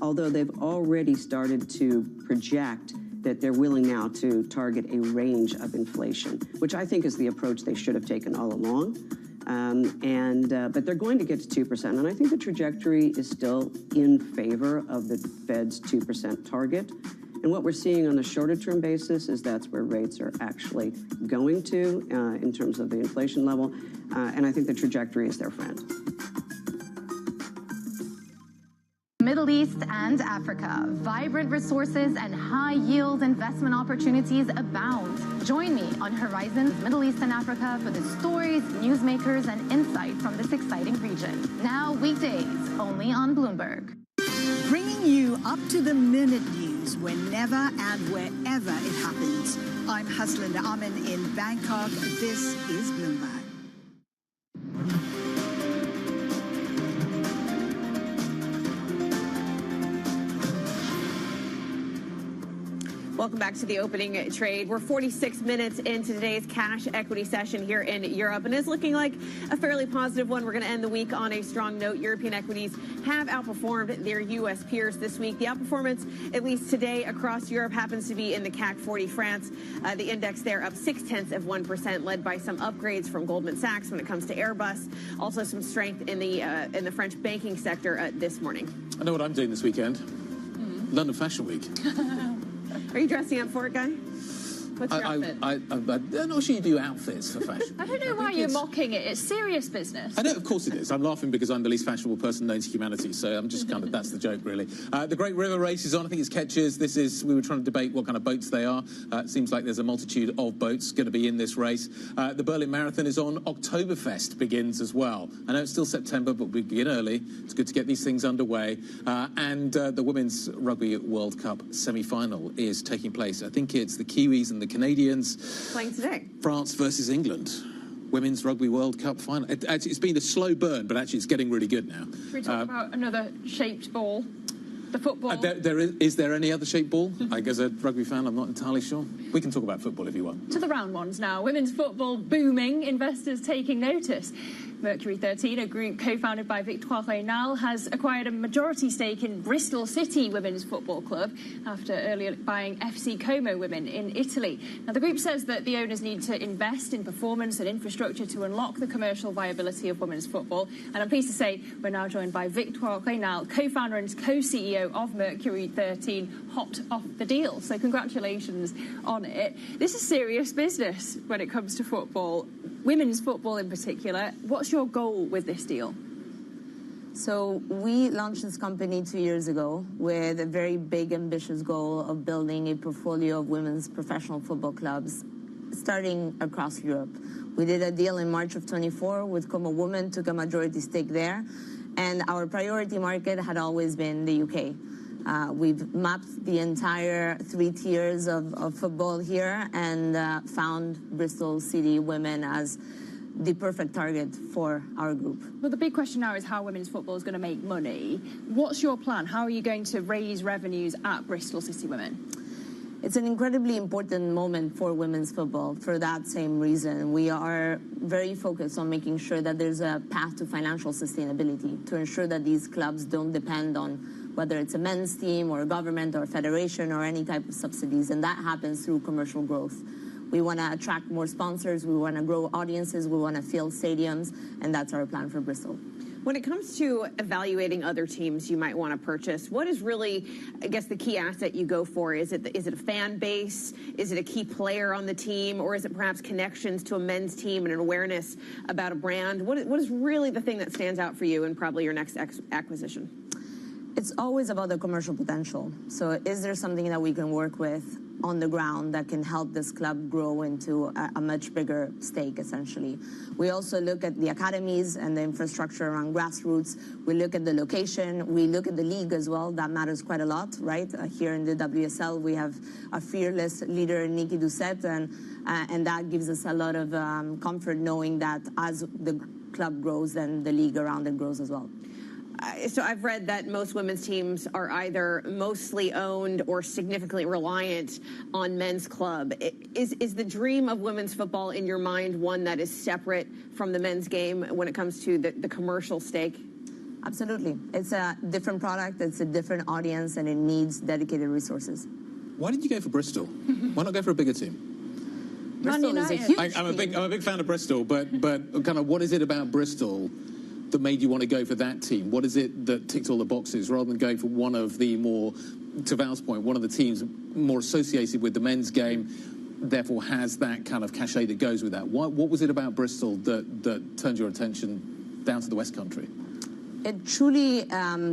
[SPEAKER 5] Although they've already started to project that they're willing now to target a range of inflation, which I think is the approach they should have taken all along. But they're going to get to 2%, and I think the trajectory is still in favor of the Fed's 2% target. And what we're seeing on a shorter-term basis is that's where rates are actually going to in terms of the inflation level, and I think the trajectory is their friend.
[SPEAKER 6] Middle East and Africa, vibrant resources and high-yield investment opportunities abound. Join me on Horizons Middle East and Africa for the stories, newsmakers, and insight from this exciting region. Now weekdays, only on Bloomberg.
[SPEAKER 24] Bringing you up-to-the-minute news whenever and wherever it happens. I'm Haslinda Amin in Bangkok. This is Bloomberg.
[SPEAKER 3] Welcome back to the opening trade. We're 46 minutes into today's cash equity session here in Europe, and it's looking like a fairly positive one. We're going to end the week on a strong note. European equities have outperformed their U.S. peers this week. The outperformance, at least today, across Europe happens to be in the CAC 40 France. The index there up 0.6%, led by some upgrades from Goldman Sachs when it comes to Airbus. Also some strength in the French banking sector this morning.
[SPEAKER 2] I know what I'm doing this weekend. London Fashion Week.
[SPEAKER 3] Are you dressing up for it, Guy?
[SPEAKER 1] What's your outfit?
[SPEAKER 2] I'm not sure you do outfits for fashion.
[SPEAKER 1] I don't know why you're mocking it. It's serious business.
[SPEAKER 2] I know, of course it is. I'm laughing because I'm the least fashionable person known to humanity, so I'm just kind of, that's the joke, really. The Great River Race is on. I think it's Ketches. We were trying to debate what kind of boats they are. It seems like there's a multitude of boats going to be in this race. The Berlin Marathon is on. Oktoberfest begins as well. I know it's still September, but we begin early. It's good to get these things underway. And the Women's Rugby World Cup semi-final is taking place. I think it's the Kiwis and the Canadians
[SPEAKER 3] playing today.
[SPEAKER 2] France versus England. Women's Rugby World Cup final. It's been a slow burn, but actually it's getting really good now.
[SPEAKER 1] Should we talk about another shaped ball? The football.
[SPEAKER 2] Is there any other shaped ball? I guess a rugby fan, I'm not entirely sure. We can talk about football if you want.
[SPEAKER 1] To the round ones now. Women's football booming, investors taking notice. Mercury 13, a group co-founded by Victoire Reynal, has acquired a majority stake in Bristol City Women's Football Club after earlier buying FC Como Women in Italy. Now, the group says that the owners need to invest in performance and infrastructure to unlock the commercial viability of women's football. And I'm pleased to say we're now joined by Victoire Reynal, co-founder and co-CEO of Mercury 13, hot off the deal. So congratulations on it. This is serious business when it comes to football, women's football in particular. What's your goal with this deal?
[SPEAKER 7] So we launched this company 2 years ago with a very big, ambitious goal of building a portfolio of women's professional football clubs starting across Europe. We did a deal in March of 24 with Como Women, took a majority stake there, and our priority market had always been the UK. We've mapped the entire 3 tiers of football here and found Bristol City Women as the perfect target for our group.
[SPEAKER 1] Well, the big question now is how women's football is going to make money. What's your plan? How are you going to raise revenues at Bristol City Women?
[SPEAKER 7] It's an incredibly important moment for women's football for that same reason. We are very focused on making sure that there's a path to financial sustainability, to ensure that these clubs don't depend on whether it's a men's team or a government or a federation or any type of subsidies, and that happens through commercial growth. We want to attract more sponsors, we want to grow audiences, we want to fill stadiums, and that's our plan for Bristol.
[SPEAKER 3] When it comes to evaluating other teams you might want to purchase, what is really, I guess, the key asset you go for? Is it a fan base? Is it a key player on the team? Or is it perhaps connections to a men's team and an awareness about a brand? What is really the thing that stands out for you in probably your next acquisition?
[SPEAKER 7] It's always about the commercial potential. So is there something that we can work with on the ground that can help this club grow into a much bigger stake, essentially? We also look at the academies and the infrastructure around grassroots. We look at the location. We look at the league as well. That matters quite a lot, right? Here in the WSL, we have a fearless leader, Nikki Doucette, and that gives us a lot of comfort knowing that as the club grows, then the league around it grows as well.
[SPEAKER 3] So I've read that most women's teams are either mostly owned or significantly reliant on men's club. Is the dream of women's football in your mind one that is separate from the men's game when it comes to the commercial stake?
[SPEAKER 7] Absolutely. It's a different product, it's a different audience, and it needs dedicated resources.
[SPEAKER 2] Why did you go for Bristol? Why not go for a bigger team?
[SPEAKER 7] Bristol is a huge team.
[SPEAKER 2] I'm a big fan of Bristol, but kind of what is it about Bristol that made you want to go for that team? What is it that ticked all the boxes rather than going for one of the more, to Val's point, one of the teams more associated with the men's game, therefore has that kind of cachet that goes with that? What was it about Bristol that turned your attention down to the West Country?
[SPEAKER 7] It truly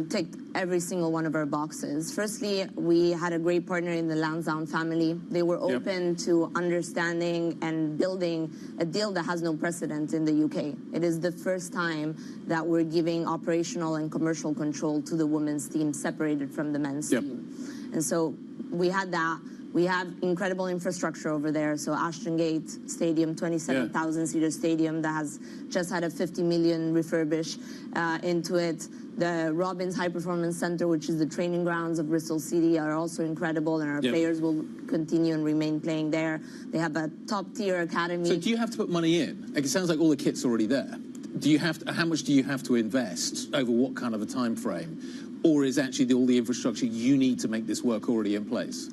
[SPEAKER 7] ticked every single one of our boxes. Firstly, we had a great partner in the Lansdowne family. They were open to understanding and building a deal that has no precedent in the UK. It is the first time that we're giving operational and commercial control to the women's team separated from the men's team. And so we had that. We have incredible infrastructure over there. So Ashton Gate Stadium, 27,000-seater stadium that has just had a 50 million refurbish into it. The Robbins High Performance Center, which is the training grounds of Bristol City, are also incredible, and our players will continue and remain playing there. They have a top-tier academy.
[SPEAKER 2] So do you have to put money in? Like, it sounds like all the kit's already there. Do you have to, how much do you have to invest over what kind of a time frame? Or is actually all the infrastructure you need to make this work already in place?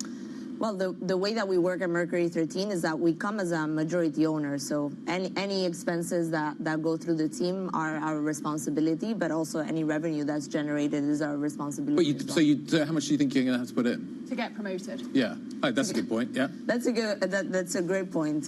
[SPEAKER 7] Well, the way that we work at Mercury 13 is that we come as a majority owner, so any expenses that go through the team are our responsibility, but also any revenue that's generated is our responsibility.
[SPEAKER 2] But so how much do you think you're going to have to put in?
[SPEAKER 1] To get promoted.
[SPEAKER 2] Yeah, that's a good point. Yeah,
[SPEAKER 7] that's a great point.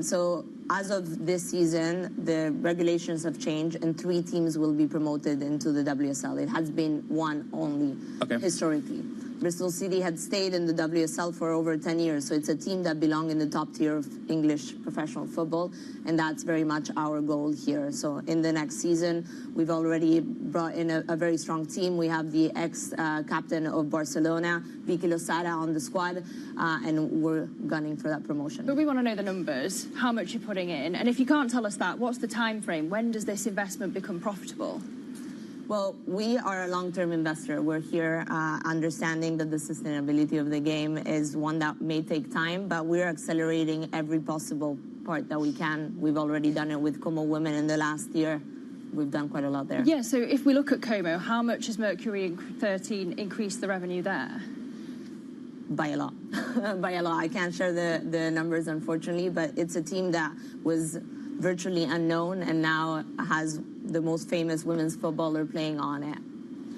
[SPEAKER 7] So as of this season, the regulations have changed, and 3 teams will be promoted into the WSL. It has been 1 only historically. Bristol City had stayed in the WSL for over 10 years, so it's a team that belongs in the top tier of English professional football, and that's very much our goal here. So in the next season, we've already brought in a very strong team. We have the ex-captain of Barcelona, Vicky Losada, on the squad, and we're gunning for that promotion.
[SPEAKER 1] But we want to know the numbers, how much you're putting in, and if you can't tell us that, what's the time frame? When does this investment become profitable?
[SPEAKER 7] Well, we are a long-term investor. We're here understanding that the sustainability of the game is one that may take time, but we're accelerating every possible part that we can. We've already done it with Como Women in the last year. We've done quite a lot there.
[SPEAKER 1] Yeah, so if we look at Como, how much has Mercury 13 increased the revenue there?
[SPEAKER 7] By a lot. By a lot. I can't share the numbers, unfortunately, but it's a team that was virtually unknown and now has the most famous women's footballer playing on it.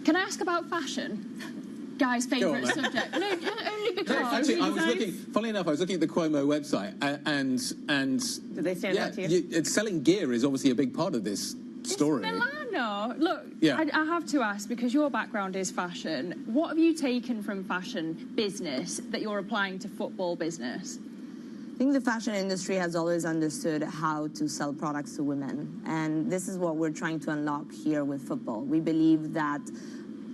[SPEAKER 1] Can I ask about fashion? Guy's favourite subject. No, only because...
[SPEAKER 2] No, actually, I was looking, funnily enough, I was looking at the Cuomo website, and
[SPEAKER 3] do they stand out to you?
[SPEAKER 2] Selling gear is obviously a big part of this story.
[SPEAKER 1] It's Milano. Look,
[SPEAKER 2] yeah.
[SPEAKER 1] I have to ask, because your background is fashion, what have you taken from fashion business that you're applying to football business?
[SPEAKER 7] I think the fashion industry has always understood how to sell products to women, and this is what we're trying to unlock here with football. We believe that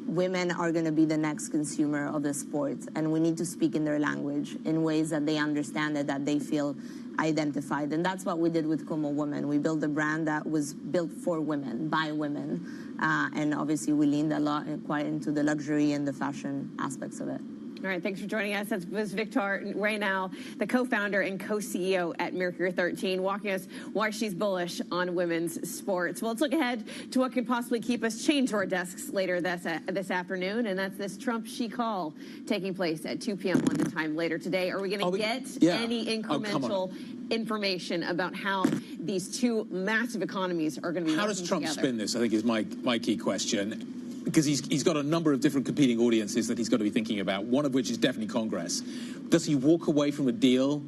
[SPEAKER 7] women are going to be the next consumer of the sport, and we need to speak in their language in ways that they understand it, that they feel identified. And that's what we did with Como Women. We built a brand that was built for women, by women, and obviously we leaned a lot quite into the luxury and the fashion aspects of it.
[SPEAKER 3] All right, thanks for joining us. That was Victoire Reynal, the co-founder and co-CEO at Mercury 13, walking us why she's bullish on women's sports. Well, let's look ahead to what could possibly keep us chained to our desks later this afternoon, and that's this Trump she call taking place at 2 p.m. London time later today. Are we going to get any incremental information about how these 2 massive economies are going to be working together?
[SPEAKER 2] How does Trump spin this, I think, is my key question. Because he's got a number of different competing audiences that he's got to be thinking about, one of which is definitely Congress. Does he walk away from a deal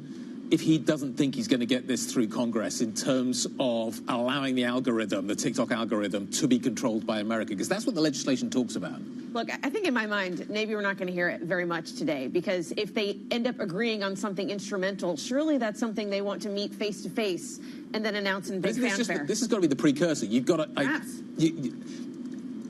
[SPEAKER 2] if he doesn't think he's going to get this through Congress in terms of allowing the algorithm, the TikTok algorithm, to be controlled by America? Because that's what the legislation talks about.
[SPEAKER 3] Look, I think in my mind, maybe we're not going to hear it very much today, because if they end up agreeing on something instrumental, surely that's something they want to meet face-to-face and then announce in big fanfare.
[SPEAKER 2] This has got to be the precursor. You've got to...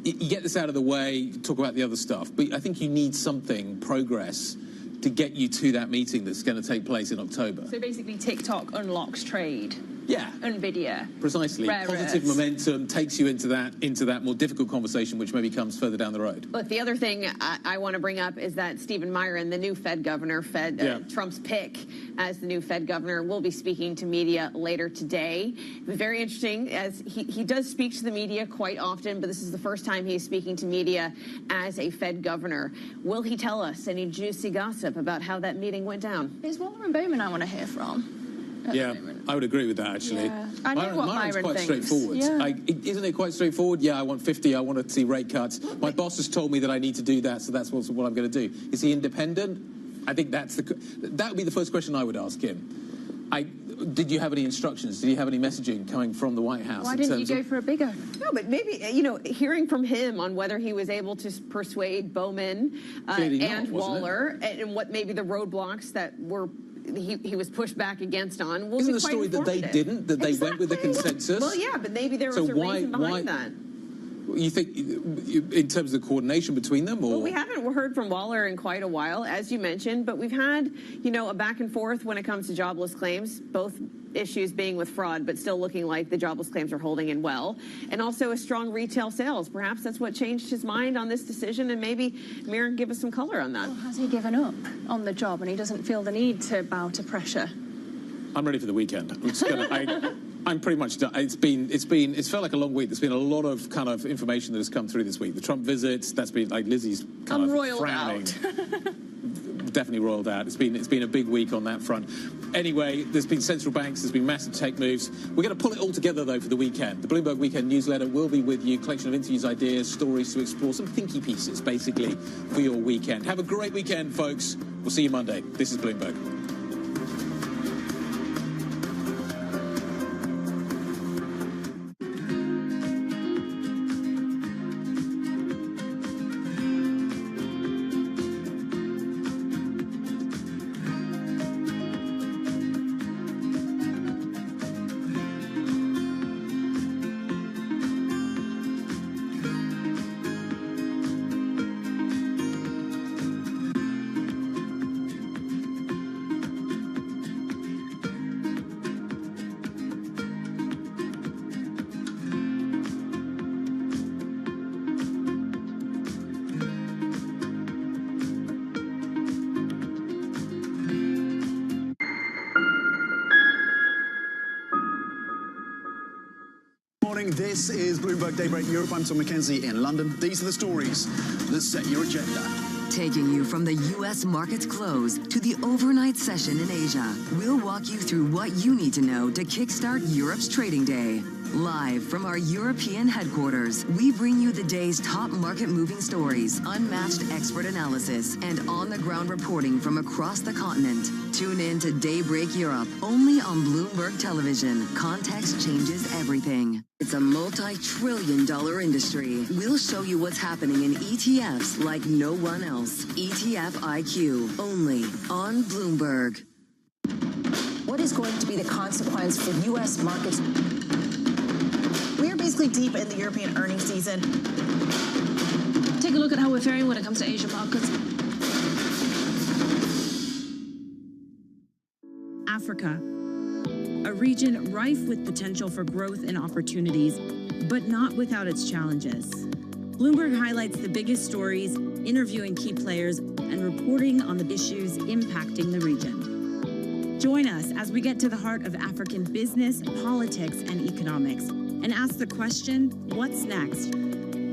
[SPEAKER 2] You get this out of the way, talk about the other stuff, but I think you need something, progress, to get you to that meeting that's going to take place in October.
[SPEAKER 1] So basically TikTok unlocks trade.
[SPEAKER 2] Yeah.
[SPEAKER 1] NVIDIA.
[SPEAKER 2] Precisely. Positive momentum takes you into that more difficult conversation, which maybe comes further down the road.
[SPEAKER 3] Look, the other thing I want to bring up is that Stephen Myron, the new Fed governor, Trump's pick as the new Fed governor, will be speaking to media later today. Very interesting, as he does speak to the media quite often, but this is the first time he's speaking to media as a Fed governor. Will he tell us any juicy gossip about how that meeting went down?
[SPEAKER 1] It's Waller and Bowman I want to hear from.
[SPEAKER 2] Yeah, I would agree with that, actually.
[SPEAKER 1] Yeah. I know what
[SPEAKER 2] Myron's
[SPEAKER 1] Myron
[SPEAKER 2] quite
[SPEAKER 1] thinks.
[SPEAKER 2] straightforward.
[SPEAKER 1] Yeah.
[SPEAKER 2] Isn't it quite straightforward? Yeah, I want 50, I want to see rate cuts. My boss has told me that I need to do that, so that's what I'm going to do. Is he independent? I think that would be the first question I would ask him. Did you have any instructions? Did you have any messaging coming from the White House?
[SPEAKER 1] Why didn't you go for a bigger?
[SPEAKER 3] No, but maybe, hearing from him on whether he was able to persuade Bowman and Waller and what maybe the roadblocks that were he was pushed back against on.
[SPEAKER 2] Isn't the story that they didn't, that they went with the consensus?
[SPEAKER 3] Well, yeah, but maybe there was a reason behind that.
[SPEAKER 2] You think, in terms of the coordination between them, or?
[SPEAKER 3] Well, we haven't heard from Waller in quite a while, as you mentioned, but we've had, a back and forth when it comes to jobless claims, both issues being with fraud, but still looking like the jobless claims are holding in well, and also a strong retail sales. Perhaps that's what changed his mind on this decision, and maybe Myron give us some color on that.
[SPEAKER 1] Well, has he given up on the job and he doesn't feel the need to bow to pressure?
[SPEAKER 2] I'm ready for the weekend. I'm pretty much done. It's felt like a long week. There's been a lot of kind of information that has come through this week. The Trump visits, that's been like Lizzie's kind of frowning. definitely roiled out. It's been a big week on that front. Anyway, there's been central banks, there's been massive tech moves. We're going to pull it all together, though, for the weekend. The Bloomberg Weekend newsletter will be with you, collection of interviews, ideas, stories to explore, some thinky pieces, basically, for your weekend. Have a great weekend, folks. We'll see you Monday. This is Bloomberg.
[SPEAKER 11] This is Bloomberg Daybreak Europe. I'm Tom McKenzie in London. These are the stories that set your agenda.
[SPEAKER 15] Taking you from the U.S. market's close to the overnight session in Asia, we'll walk you through what you need to know to kickstart Europe's trading day. Live from our European headquarters, we bring you the day's top market-moving stories, unmatched expert analysis, and on-the-ground reporting from across the continent. Tune in to Daybreak Europe, only on Bloomberg Television. Context changes everything. It's a multi-trillion-dollar industry. We'll show you what's happening in ETFs like no one else. ETF IQ, only on Bloomberg.
[SPEAKER 9] What is going to be the consequence for U.S. markets? We are basically deep in the European earnings season.
[SPEAKER 17] Take a look at how we're faring when it comes to Asian markets.
[SPEAKER 12] Africa, a region rife with potential for growth and opportunities, but not without its challenges. Bloomberg highlights the biggest stories, interviewing key players, and reporting on the issues impacting the region. Join us as we get to the heart of African business, politics, and economics, and ask the question, what's next?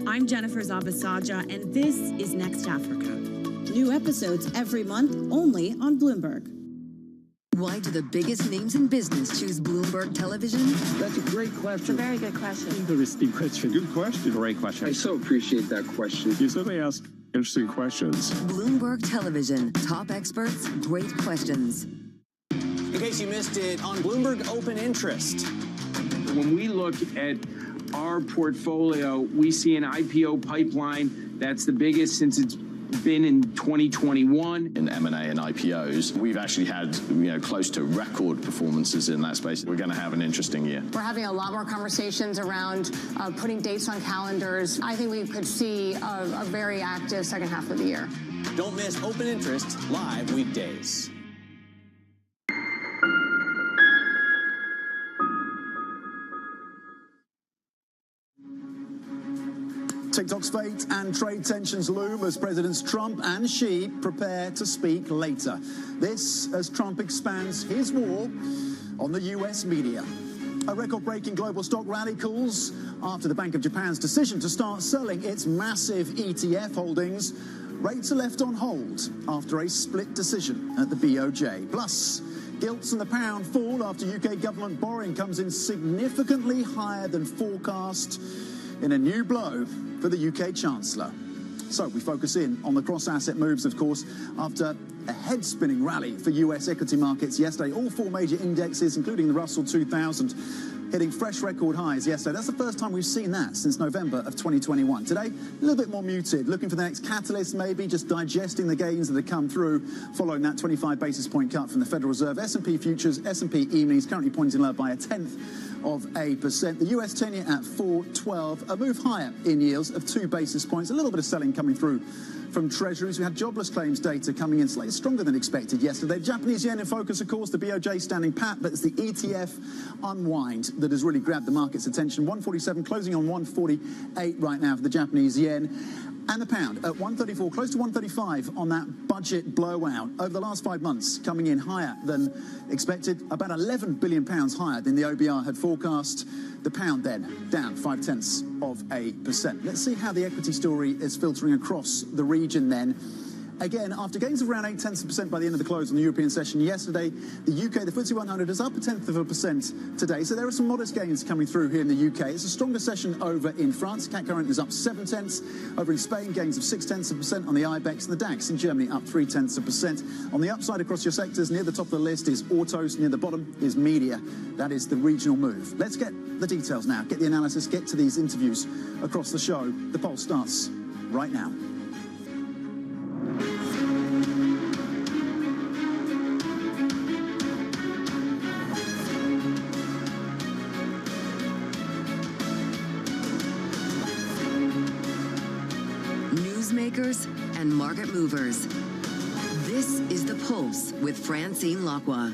[SPEAKER 12] I'm Jennifer Zabasaja, and this is Next Africa.
[SPEAKER 10] New episodes every month, only on Bloomberg.
[SPEAKER 15] Why do the biggest names in business choose Bloomberg Television?
[SPEAKER 13] That's a great question.
[SPEAKER 9] It's a very good question.
[SPEAKER 13] Interesting question. Good question. Great question. I so appreciate that question. You certainly ask interesting questions.
[SPEAKER 15] Bloomberg Television. Top experts, great questions.
[SPEAKER 11] In case you missed it, on Bloomberg Open Interest.
[SPEAKER 14] When we look at our portfolio, we see an IPO pipeline that's the biggest since it's been in 2021.
[SPEAKER 25] In M&A and IPOs, we've actually had close to record performances in that space. We're going to have an interesting year.
[SPEAKER 26] We're having a lot more conversations around putting dates on calendars. I think we could see a very active second half of the year.
[SPEAKER 11] Don't miss Open Interest live weekdays.
[SPEAKER 27] TikTok's fate and trade tensions loom as Presidents Trump and Xi prepare to speak later. This as Trump expands his war on the US media. A record-breaking global stock rally cools after the Bank of Japan's decision to start selling its massive ETF holdings. Rates are left on hold after a split decision at the BOJ. Plus, gilts and the pound fall after UK government borrowing comes in significantly higher than forecast in a new blow for the UK Chancellor. So we focus in on the cross-asset moves, of course, after a head-spinning rally for US equity markets yesterday. All four major indexes, including the Russell 2000, hitting fresh record highs yesterday. That's the first time we've seen that since November of 2021. Today, a little bit more muted, looking for the next catalyst, maybe just digesting the gains that have come through following that 25 basis point cut from the Federal Reserve. S&P futures, S&P E-minis currently pointing lower by 0.1%. The US 10-year at 4.12, a move higher in yields of 2 basis points. A little bit of selling coming through from Treasuries. We had jobless claims data coming in slightly stronger than expected yesterday. Japanese yen in focus, of course, the BOJ standing pat, but it's the ETF unwind that has really grabbed the market's attention. 147 closing on 148 right now for the Japanese yen. And the pound at 134, close to 135 on that budget blowout. Over the last 5 months, coming in higher than expected, about £11 billion higher than the OBR had forecast. The pound then down 0.5%. Let's see how the equity story is filtering across the region then. again, after gains of around 0.8% by the end of the close on the European session yesterday, the UK, the FTSE 100, is up 0.1% today. So there are some modest gains coming through here in the UK. It's a stronger session over in France. CAC current is up 0.7. Over in Spain, gains of 0.6% on the IBEX, and the DAX in Germany up 0.3%. On the upside across your sectors, near the top of the list is autos, near the bottom is media. That is the regional move. Let's get the details now, get the analysis, get to these interviews across the show. The poll starts right now.
[SPEAKER 15] Newsmakers and market movers. This is The Pulse with Francine Lacqua.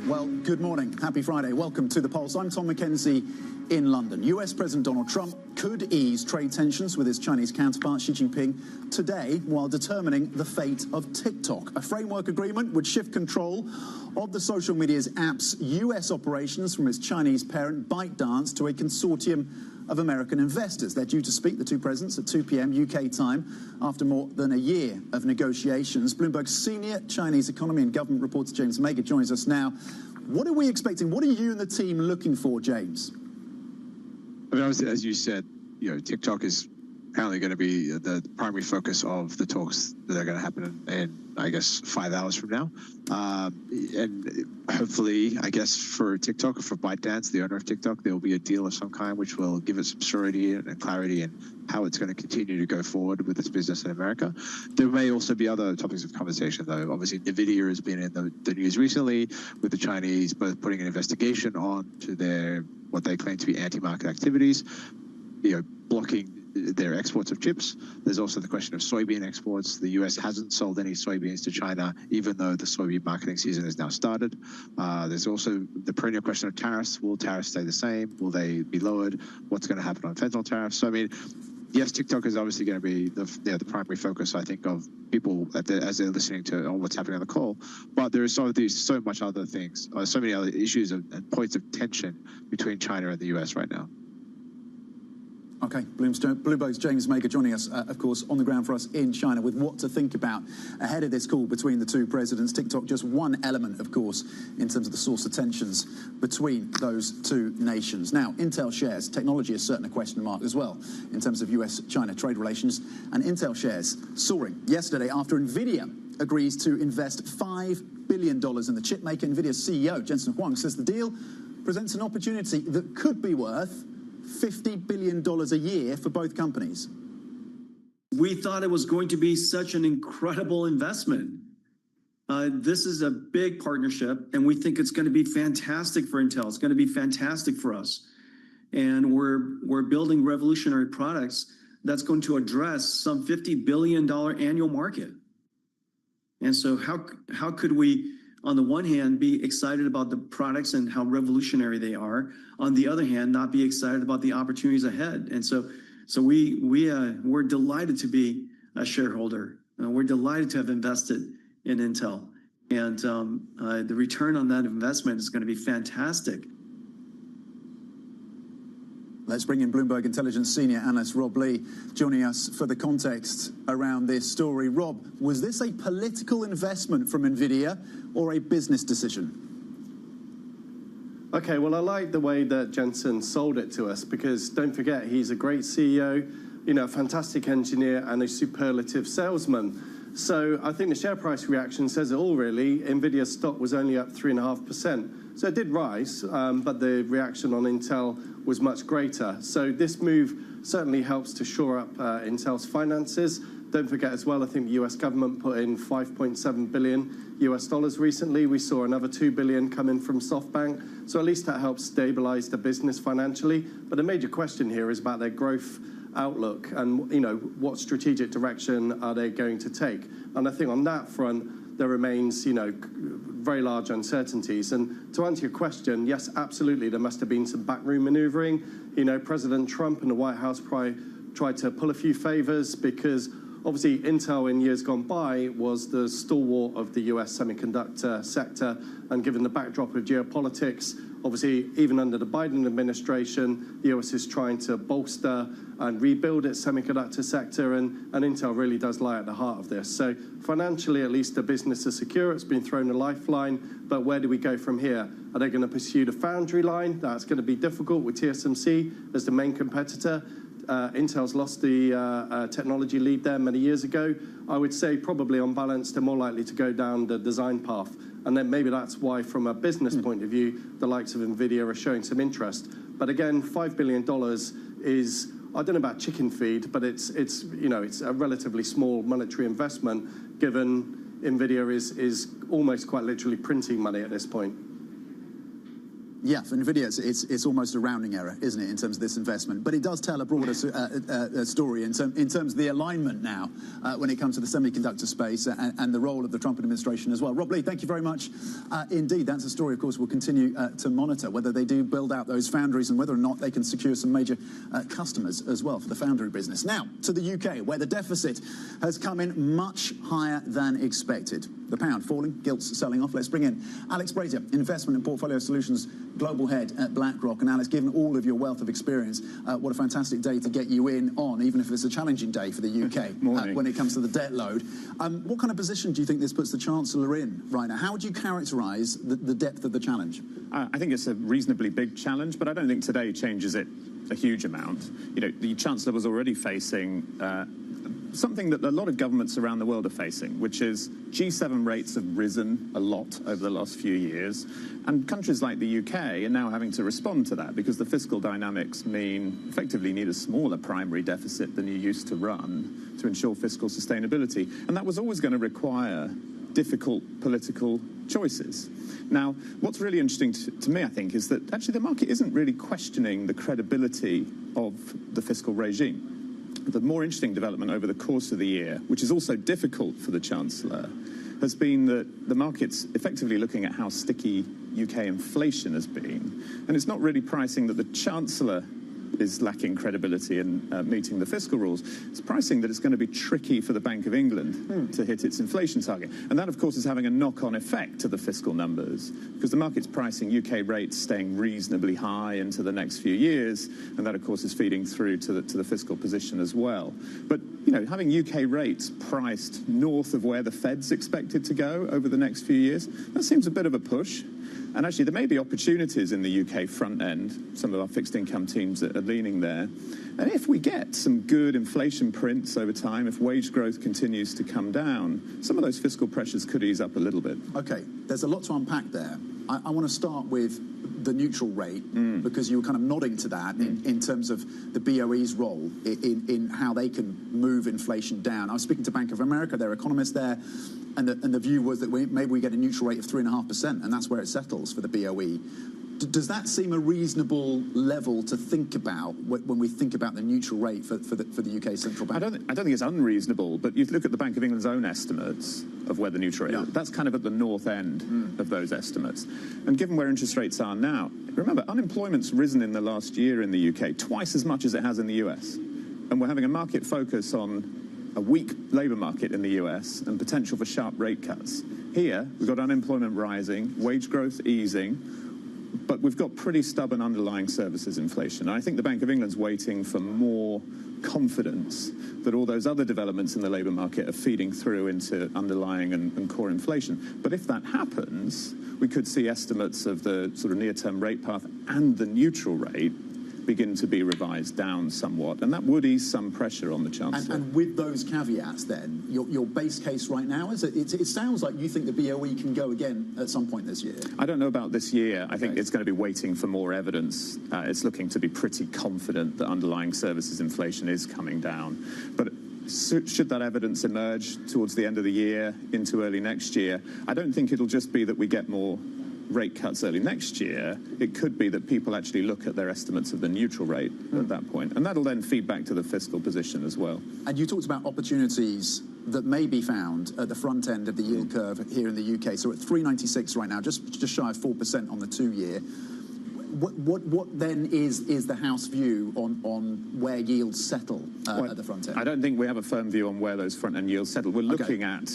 [SPEAKER 27] Well, good morning. Happy Friday. Welcome to The Pulse. I'm Tom Mackenzie in London. US President Donald Trump could ease trade tensions with his Chinese counterpart Xi Jinping today while determining the fate of TikTok. A framework agreement would shift control of the social media's app's US operations from its Chinese parent ByteDance to a consortium of American investors. They're due to speak, the two presidents, at 2 p.m. UK time after more than a year of negotiations. Bloomberg's senior Chinese economy and government reporter James Mager joins us now. What are we expecting? What are you and the team looking for, James?
[SPEAKER 8] I mean, as you said, TikTok is apparently going to be the primary focus of the talks that are going to happen in I guess, 5 hours from now. And hopefully, I guess, for TikTok, for ByteDance, the owner of TikTok, there will be a deal of some kind which will give it some surety and clarity and how it's going to continue to go forward with its business in America. There may also be other topics of conversation, though. Obviously, NVIDIA has been in the news recently with the Chinese both putting an investigation on to their what they claim to be anti-market activities, blocking their exports of chips. There's also the question of soybean exports. The U.S. hasn't sold any soybeans to China, even though the soybean marketing season has now started. There's also the perennial question of tariffs. Will tariffs stay the same? Will they be lowered? What's going to happen on fentanyl tariffs? So, I mean, yes, TikTok is obviously going to be the primary focus, I think, of people as they're listening to what's happening on the call. But there is so much other things, so many other issues and points of tension between China and the U.S. right now.
[SPEAKER 27] Okay, Bloomberg's James Mager joining us, of course, on the ground for us in China with what to think about ahead of this call between the two presidents. TikTok just one element, of course, in terms of the source of tensions between those two nations. Now, Intel shares, technology is certainly a question mark as well in terms of US-China trade relations, and Intel shares soaring yesterday after NVIDIA agrees to invest $5 billion in the chip maker. NVIDIA's CEO, Jensen Huang, says the deal presents an opportunity that could be worth $50 billion a year for both companies.
[SPEAKER 18] We thought it was going to be such an incredible investment. This is a big partnership, and we think it's going to be fantastic for Intel. It's going to be fantastic for us. And we're building revolutionary products that's going to address some $50 billion annual market. And so how could we, on the one hand, be excited about the products and how revolutionary they are, on the other hand, not be excited about the opportunities ahead? And so we're delighted to be a shareholder. We're delighted to have invested in Intel. And the return on that investment is going to be fantastic.
[SPEAKER 27] Let's bring in Bloomberg Intelligence senior analyst Rob Lee joining us for the context around this story. Rob, was this a political investment from NVIDIA or a business decision?
[SPEAKER 19] Okay, well, I like the way that Jensen sold it to us, because don't forget, he's a great CEO, a fantastic engineer and a superlative salesman. So I think the share price reaction says it all, really. NVIDIA's stock was only up 3.5%. So it did rise, but the reaction on Intel was much greater. So this move certainly helps to shore up Intel's finances. Don't forget as well, I think the US government put in $5.7 billion recently. We saw another $2 billion come in from SoftBank. So at least that helps stabilize the business financially. But the major question here is about their growth outlook and, what strategic direction are they going to take? And I think on that front, there remains, very large uncertainties. And to answer your question, yes, absolutely, there must have been some backroom maneuvering. President Trump and the White House tried to pull a few favors, because obviously Intel in years gone by was the stalwart of the US semiconductor sector. And given the backdrop of geopolitics, Obviously, even under the Biden administration, the US is trying to bolster and rebuild its semiconductor sector, and Intel really does lie at the heart of this. So financially, at least the business is secure. It's been thrown a lifeline, but where do we go from here? Are they going to pursue the foundry line? That's going to be difficult with TSMC as the main competitor. Intel's lost the technology lead there many years ago. I would say probably on balance, they're more likely to go down the design path. And then maybe that's why, from a business point of view, the likes of NVIDIA are showing some interest. But again, $5 billion is, I don't know about chicken feed, but it's a relatively small monetary investment, given NVIDIA is almost quite literally printing money at this point.
[SPEAKER 27] Yeah, for NVIDIA, it's almost a rounding error, isn't it, in terms of this investment? But it does tell a broader story in terms of the alignment now when it comes to the semiconductor space and the role of the Trump administration as well. Rob Lee, thank you very much. Indeed, that's a story, of course, we'll continue to monitor, whether they do build out those foundries and whether or not they can secure some major customers as well for the foundry business. Now, to the UK, where the deficit has come in much higher than expected. The pound falling, gilts selling off. Let's bring in Alex Brazier, Investment and Portfolio Solutions Global Head at BlackRock. And Alex, given all of your wealth of experience, what a fantastic day to get you in on, even if it's a challenging day for the UK when it comes to the debt load. What kind of position do you think this puts the Chancellor in right now? How would you characterise the depth of the challenge?
[SPEAKER 4] I think it's a reasonably big challenge, but I don't think today changes it a huge amount. You know, the Chancellor was already facing something that a lot of governments around the world are facing, which is G7 rates have risen a lot over the last few years, and countries like the UK are now having to respond to that because the fiscal dynamics mean effectively need a smaller primary deficit than you used to run to ensure fiscal sustainability. And that was always going to require difficult political choices. Now, what's really interesting to me, I think, is that actually the market isn't really questioning the credibility of the fiscal regime. The more interesting development over the course of the year, which is also difficult for the Chancellor, has been that the market's effectively looking at how sticky UK inflation has been. And it's not really pricing that the Chancellor is lacking credibility in meeting the fiscal rules. It's pricing that it's going to be tricky for the Bank of England to hit its inflation target. And that, of course, is having a knock-on effect to the fiscal numbers because the market's pricing UK rates staying reasonably high into the next few years. And that, of course, is feeding through to the fiscal position as well. But, you know, having UK rates priced north of where the Fed's expected to go over the next few years, that seems a bit of a push. And actually, there may be opportunities in the UK front end. Some of our fixed income teams are leaning there. And if we get some good inflation prints over time, if wage growth continues to come down, some of those fiscal pressures could ease up a little bit.
[SPEAKER 27] OK, there's a lot to unpack there. I want to start with the neutral rate, because you were kind of nodding to that in terms of the BOE's role in how they can move inflation down. I was speaking to Bank of America, their economist there, and the view was that maybe we get a neutral rate of 3.5%, and that's where it settles for the BOE. Does that seem a reasonable level to think about when we think about the neutral rate for the UK central bank?
[SPEAKER 4] I don't think it's unreasonable, but you look at the Bank of England's own estimates of where the neutral rate is. That's kind of at the north end of those estimates. And given where interest rates are now, remember, unemployment's risen in the last year in the UK twice as much as it has in the US. And we're having a market focus on a weak labour market in the US and potential for sharp rate cuts. Here, we've got unemployment rising, wage growth easing, but we've got pretty stubborn underlying services inflation. And I think the Bank of England's waiting for more confidence that all those other developments in the labour market are feeding through into underlying and core inflation. But if that happens, we could see estimates of the sort of near-term rate path and the neutral rate begin to be revised down somewhat, and that would ease some pressure on the Chancellor.
[SPEAKER 27] And with those caveats then, your base case right now is it sounds like you think the BOE can go again at some point this year.
[SPEAKER 4] I don't know about this year. I think it's going to be waiting for more evidence. It's looking to be pretty confident that underlying services inflation is coming down. But should that evidence emerge towards the end of the year into early next year, I don't think it'll just be that we get more rate cuts early next year. It could be that people actually look at their estimates of the neutral rate at that point, and that'll then feed back to the fiscal position as well.
[SPEAKER 27] And you talked about opportunities that may be found at the front end of the yield curve here in the UK. So at 3.96 right now, just shy of 4% on the 2-year. What then is the House view on where yields settle at the front end?
[SPEAKER 4] I don't think we have a firm view on where those front end yields settle. We're looking at,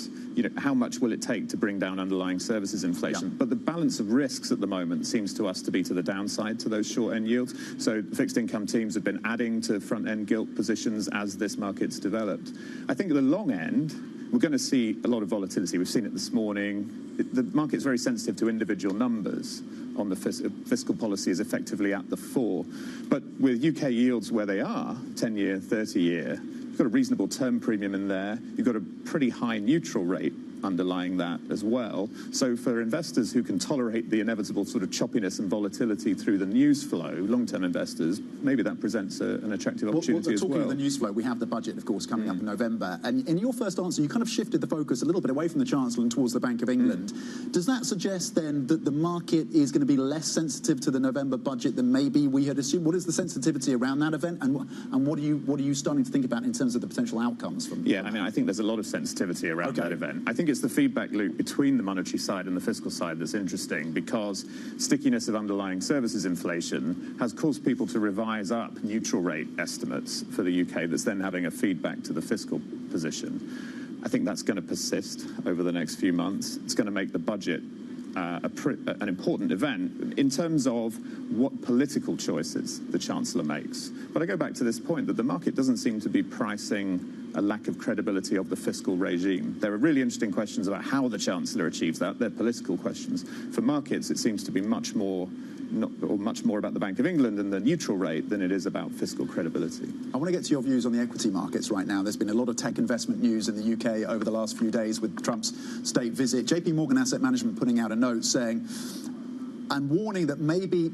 [SPEAKER 4] how much will it take to bring down underlying services inflation? Yeah. But the balance of risks at the moment seems to us to be to the downside to those short end yields. So fixed income teams have been adding to front end gilt positions as this market's developed. I think at the long end, we're going to see a lot of volatility. We've seen it this morning. The market's very sensitive to individual numbers on the fiscal policy is effectively at the fore. But with UK yields where they are, 10-year, 30-year, you've got a reasonable term premium in there. You've got a pretty high neutral rate underlying that as well. So for investors who can tolerate the inevitable sort of choppiness and volatility through the news flow, long-term investors, maybe that presents an attractive opportunity as well.
[SPEAKER 27] Talking of the news flow, we have the budget, of course, coming up in November. And in your first answer, you kind of shifted the focus a little bit away from the Chancellor and towards the Bank of England. Does that suggest then that the market is going to be less sensitive to the November budget than maybe we had assumed? What is the sensitivity around that event? And what are you starting to think about in terms of the potential outcomes from
[SPEAKER 4] Yeah, I mean, I think there's a lot of sensitivity around that event. I think it's the feedback loop between the monetary side and the fiscal side that's interesting, because stickiness of underlying services inflation has caused people to revise up neutral rate estimates for the UK that's then having a feedback to the fiscal position. I think that's going to persist over the next few months. It's going to make the budget an important event in terms of what political choices the Chancellor makes. But I go back to this point that the market doesn't seem to be pricing a lack of credibility of the fiscal regime. There are really interesting questions about how the Chancellor achieves that. They're political questions. For markets, it seems to be much more about the Bank of England and the neutral rate than it is about fiscal credibility.
[SPEAKER 27] I want to get to your views on the equity markets right now. There's been a lot of tech investment news in the UK over the last few days with Trump's state visit. JP Morgan Asset Management putting out a note saying, and warning that maybe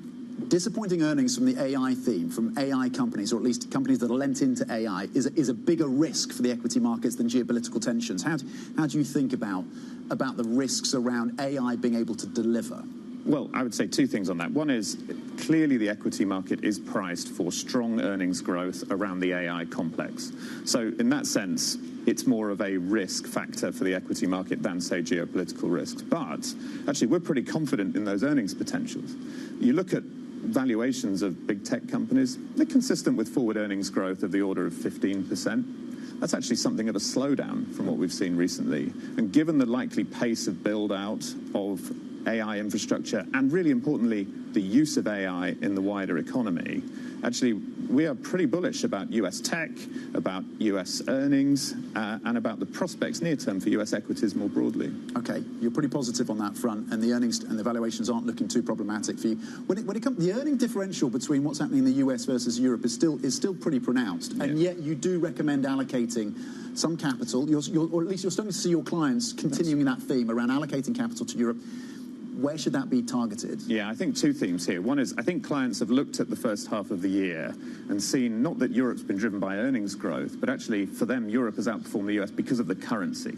[SPEAKER 27] disappointing earnings from the AI theme, from AI companies, or at least companies that are lent into AI, is a bigger risk for the equity markets than geopolitical tensions. How do you think about the risks around AI being able to deliver?
[SPEAKER 4] Well, I would say two things on that. One is, clearly the equity market is priced for strong earnings growth around the AI complex. So in that sense, it's more of a risk factor for the equity market than, say, geopolitical risks. But actually, we're pretty confident in those earnings potentials. You look at valuations of big tech companies, they're consistent with forward earnings growth of the order of 15%. That's actually something of a slowdown from what we've seen recently. And given the likely pace of build-out of AI infrastructure, and really importantly, the use of AI in the wider economy, actually, we are pretty bullish about US tech, about US earnings, and about the prospects near term for US equities more broadly.
[SPEAKER 27] Okay, you're pretty positive on that front, and the earnings and the valuations aren't looking too problematic for you. When it comes, the earning differential between what's happening in the US versus Europe is still pretty pronounced, and yet you do recommend allocating some capital, or at least you're starting to see your clients continuing that theme around allocating capital to Europe. Where should that be targeted?
[SPEAKER 4] Yeah, I think two themes here. One is, I think clients have looked at the first half of the year and seen not that Europe's been driven by earnings growth, but actually for them, Europe has outperformed the US because of the currency.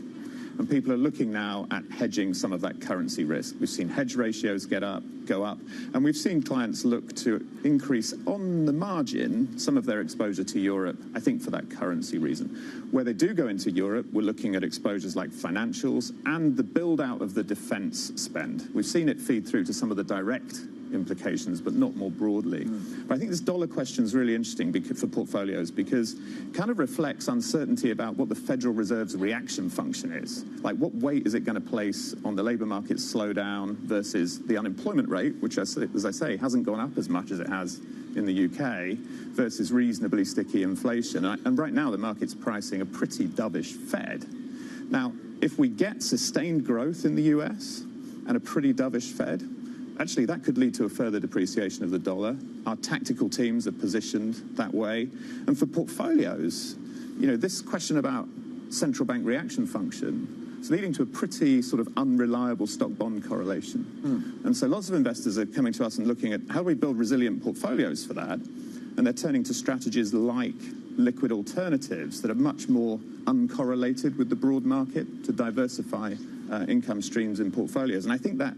[SPEAKER 4] And people are looking now at hedging some of that currency risk. We've seen hedge ratios go up, and we've seen clients look to increase on the margin some of their exposure to Europe, I think for that currency reason. Where they do go into Europe, we're looking at exposures like financials and the build-out of the defence spend. We've seen it feed through to some of the direct implications, but not more broadly. But I think this dollar question is really interesting for portfolios, because it kind of reflects uncertainty about what the Federal Reserve's reaction function is. Like, what weight is it going to place on the labour market slowdown versus the unemployment rate, which, as I say, hasn't gone up as much as it has in the UK, versus reasonably sticky inflation. And right now, the market's pricing a pretty dovish Fed. Now, if we get sustained growth in the US and a pretty dovish Fed, actually, that could lead to a further depreciation of the dollar. Our tactical teams are positioned that way. And for portfolios, this question about central bank reaction function is leading to a pretty sort of unreliable stock-bond correlation. And so lots of investors are coming to us and looking at how do we build resilient portfolios for that? And they're turning to strategies like liquid alternatives that are much more uncorrelated with the broad market to diversify income streams in portfolios. And I think that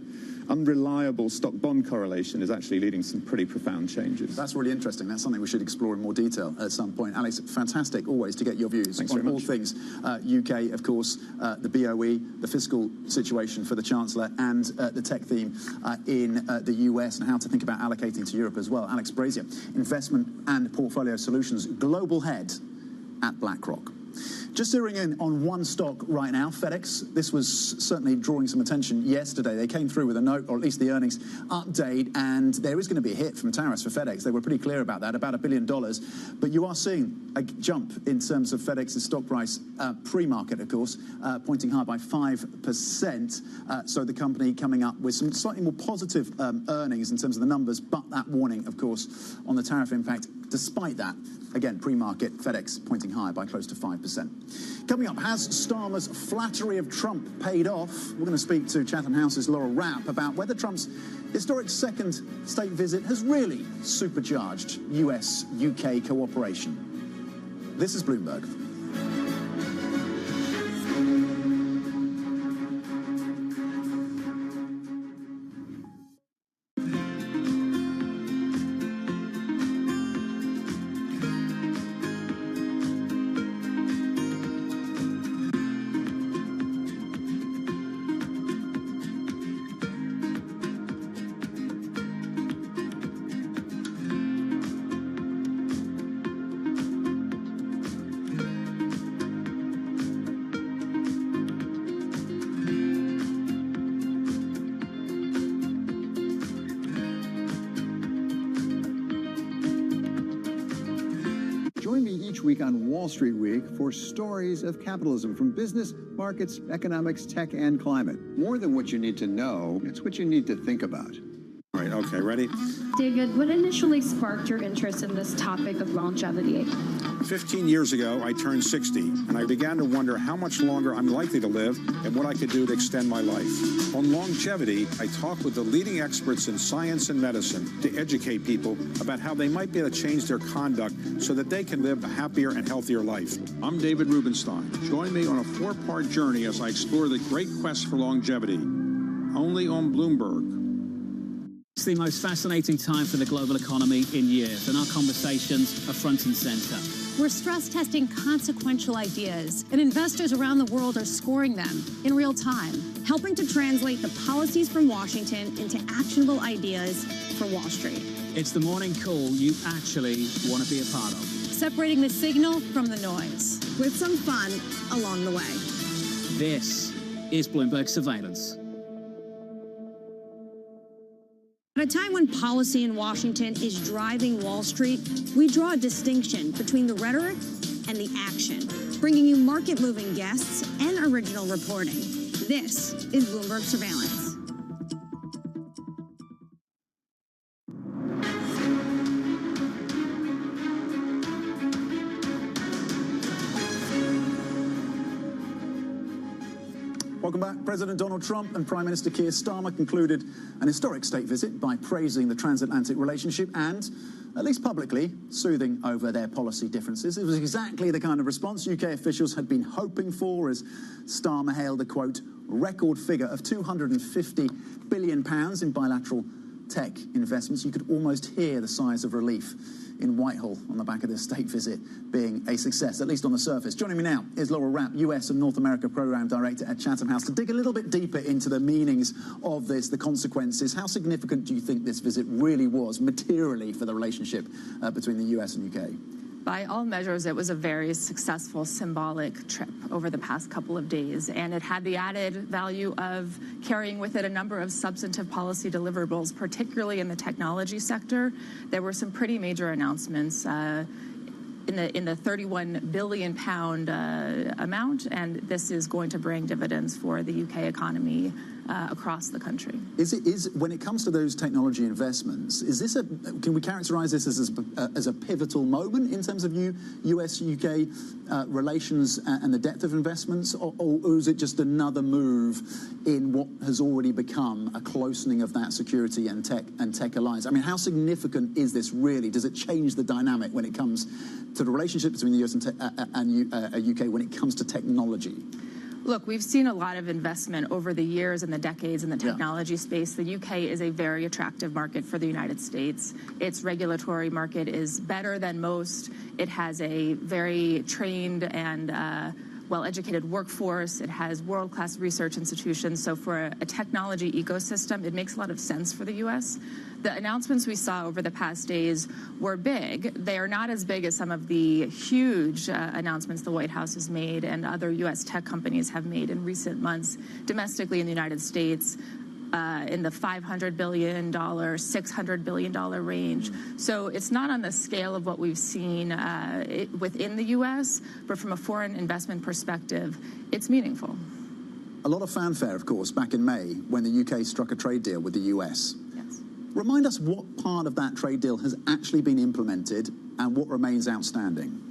[SPEAKER 4] unreliable stock-bond correlation is actually leading to some pretty profound changes.
[SPEAKER 27] That's really interesting. That's something we should explore in more detail at some point. Alex, fantastic always to get your views on all things UK, of course, the BOE, the fiscal situation for the Chancellor, and the tech theme in the US, and how to think about allocating to Europe as well. Alex Brazier, Investment and Portfolio Solutions Global Head at BlackRock. Just zeroing in on one stock right now, FedEx. This was certainly drawing some attention yesterday. They came through with a note, or at least the earnings update, and there is going to be a hit from tariffs for FedEx. They were pretty clear about that, about $1 billion. But you are seeing a jump in terms of FedEx's stock price pre-market, of course, pointing high by 5%. So the company coming up with some slightly more positive earnings in terms of the numbers, but that warning, of course, on the tariff impact. Despite that, again, pre-market, FedEx pointing higher by close to 5%. Coming up, has Starmer's flattery of Trump paid off? We're going to speak to Chatham House's Laura Rapp about whether Trump's historic second state visit has really supercharged US-UK cooperation. This is Bloomberg.
[SPEAKER 5] Join me each week on Wall Street Week for stories of capitalism from business, markets, economics, tech, and climate. More than what you need to know, it's what you need to think about.
[SPEAKER 13] All right, okay, ready?
[SPEAKER 17] David, what initially sparked your interest in this topic of longevity?
[SPEAKER 13] 15 years ago, I turned 60, and I began to wonder how much longer I'm likely to live and what I could do to extend my life. On longevity, I talked with the leading experts in science and medicine to educate people about how they might be able to change their conduct so that they can live a happier and healthier life.
[SPEAKER 6] I'm David Rubenstein. Join me on a 4-part journey as I explore the great quest for longevity, only on Bloomberg.
[SPEAKER 16] It's the most fascinating time for the global economy in years, and our conversations are front and center.
[SPEAKER 10] We're stress testing consequential ideas, and investors around the world are scoring them in real time,
[SPEAKER 3] helping to translate the policies from Washington into actionable ideas for Wall Street.
[SPEAKER 16] It's the morning call you actually want to be a part of.
[SPEAKER 10] Separating the signal from the noise,
[SPEAKER 3] with some fun along the way.
[SPEAKER 16] This is Bloomberg Surveillance.
[SPEAKER 3] At a time when policy in Washington is driving Wall Street, we draw a distinction between the rhetoric and the action, bringing you market-moving guests and original reporting. This is Bloomberg Surveillance.
[SPEAKER 27] Welcome back. President Donald Trump and Prime Minister Keir Starmer concluded an historic state visit by praising the transatlantic relationship and, at least publicly, soothing over their policy differences. It was exactly the kind of response UK officials had been hoping for as Starmer hailed a, quote, record figure of £250 billion in bilateral tech investments. You could almost hear the sighs of relief in Whitehall on the back of this state visit being a success, at least on the surface. Joining me now is Laura Rapp, US and North America Program Director at Chatham House, to dig a little bit deeper into the meanings of this, the consequences. How significant do you think this visit really was materially for the relationship between the US and UK?
[SPEAKER 20] By all measures, it was a very successful symbolic trip over the past couple of days, and it had the added value of carrying with it a number of substantive policy deliverables, particularly in the technology sector. There were some pretty major announcements in the £31 billion amount, and this is going to bring dividends for the UK economy across the country.
[SPEAKER 27] When it comes to those technology investments, can we characterize this as a pivotal moment in terms of US-UK relations and the depth of investments, or is it just another move in what has already become a closening of that security and tech alliance? I mean, how significant is this really? Does it change the dynamic when it comes to the relationship between the US and UK when it comes to technology?
[SPEAKER 20] Look, we've seen a lot of investment over the years and the decades in the technology space. The UK is a very attractive market for the United States. Its regulatory market is better than most. It has a very trained and well-educated workforce. It has world-class research institutions. So for a technology ecosystem, it makes a lot of sense for the U.S. The announcements we saw over the past days were big. They are not as big as some of the huge announcements the White House has made and other U.S. tech companies have made in recent months domestically in the United States. In the $500 billion, $600 billion range. So it's not on the scale of what we've seen within the U.S., but from a foreign investment perspective, it's meaningful.
[SPEAKER 27] A lot of fanfare, of course, back in May when the UK struck a trade deal with the US.
[SPEAKER 20] Yes.
[SPEAKER 27] Remind us what part of that trade deal has actually been implemented and what remains outstanding.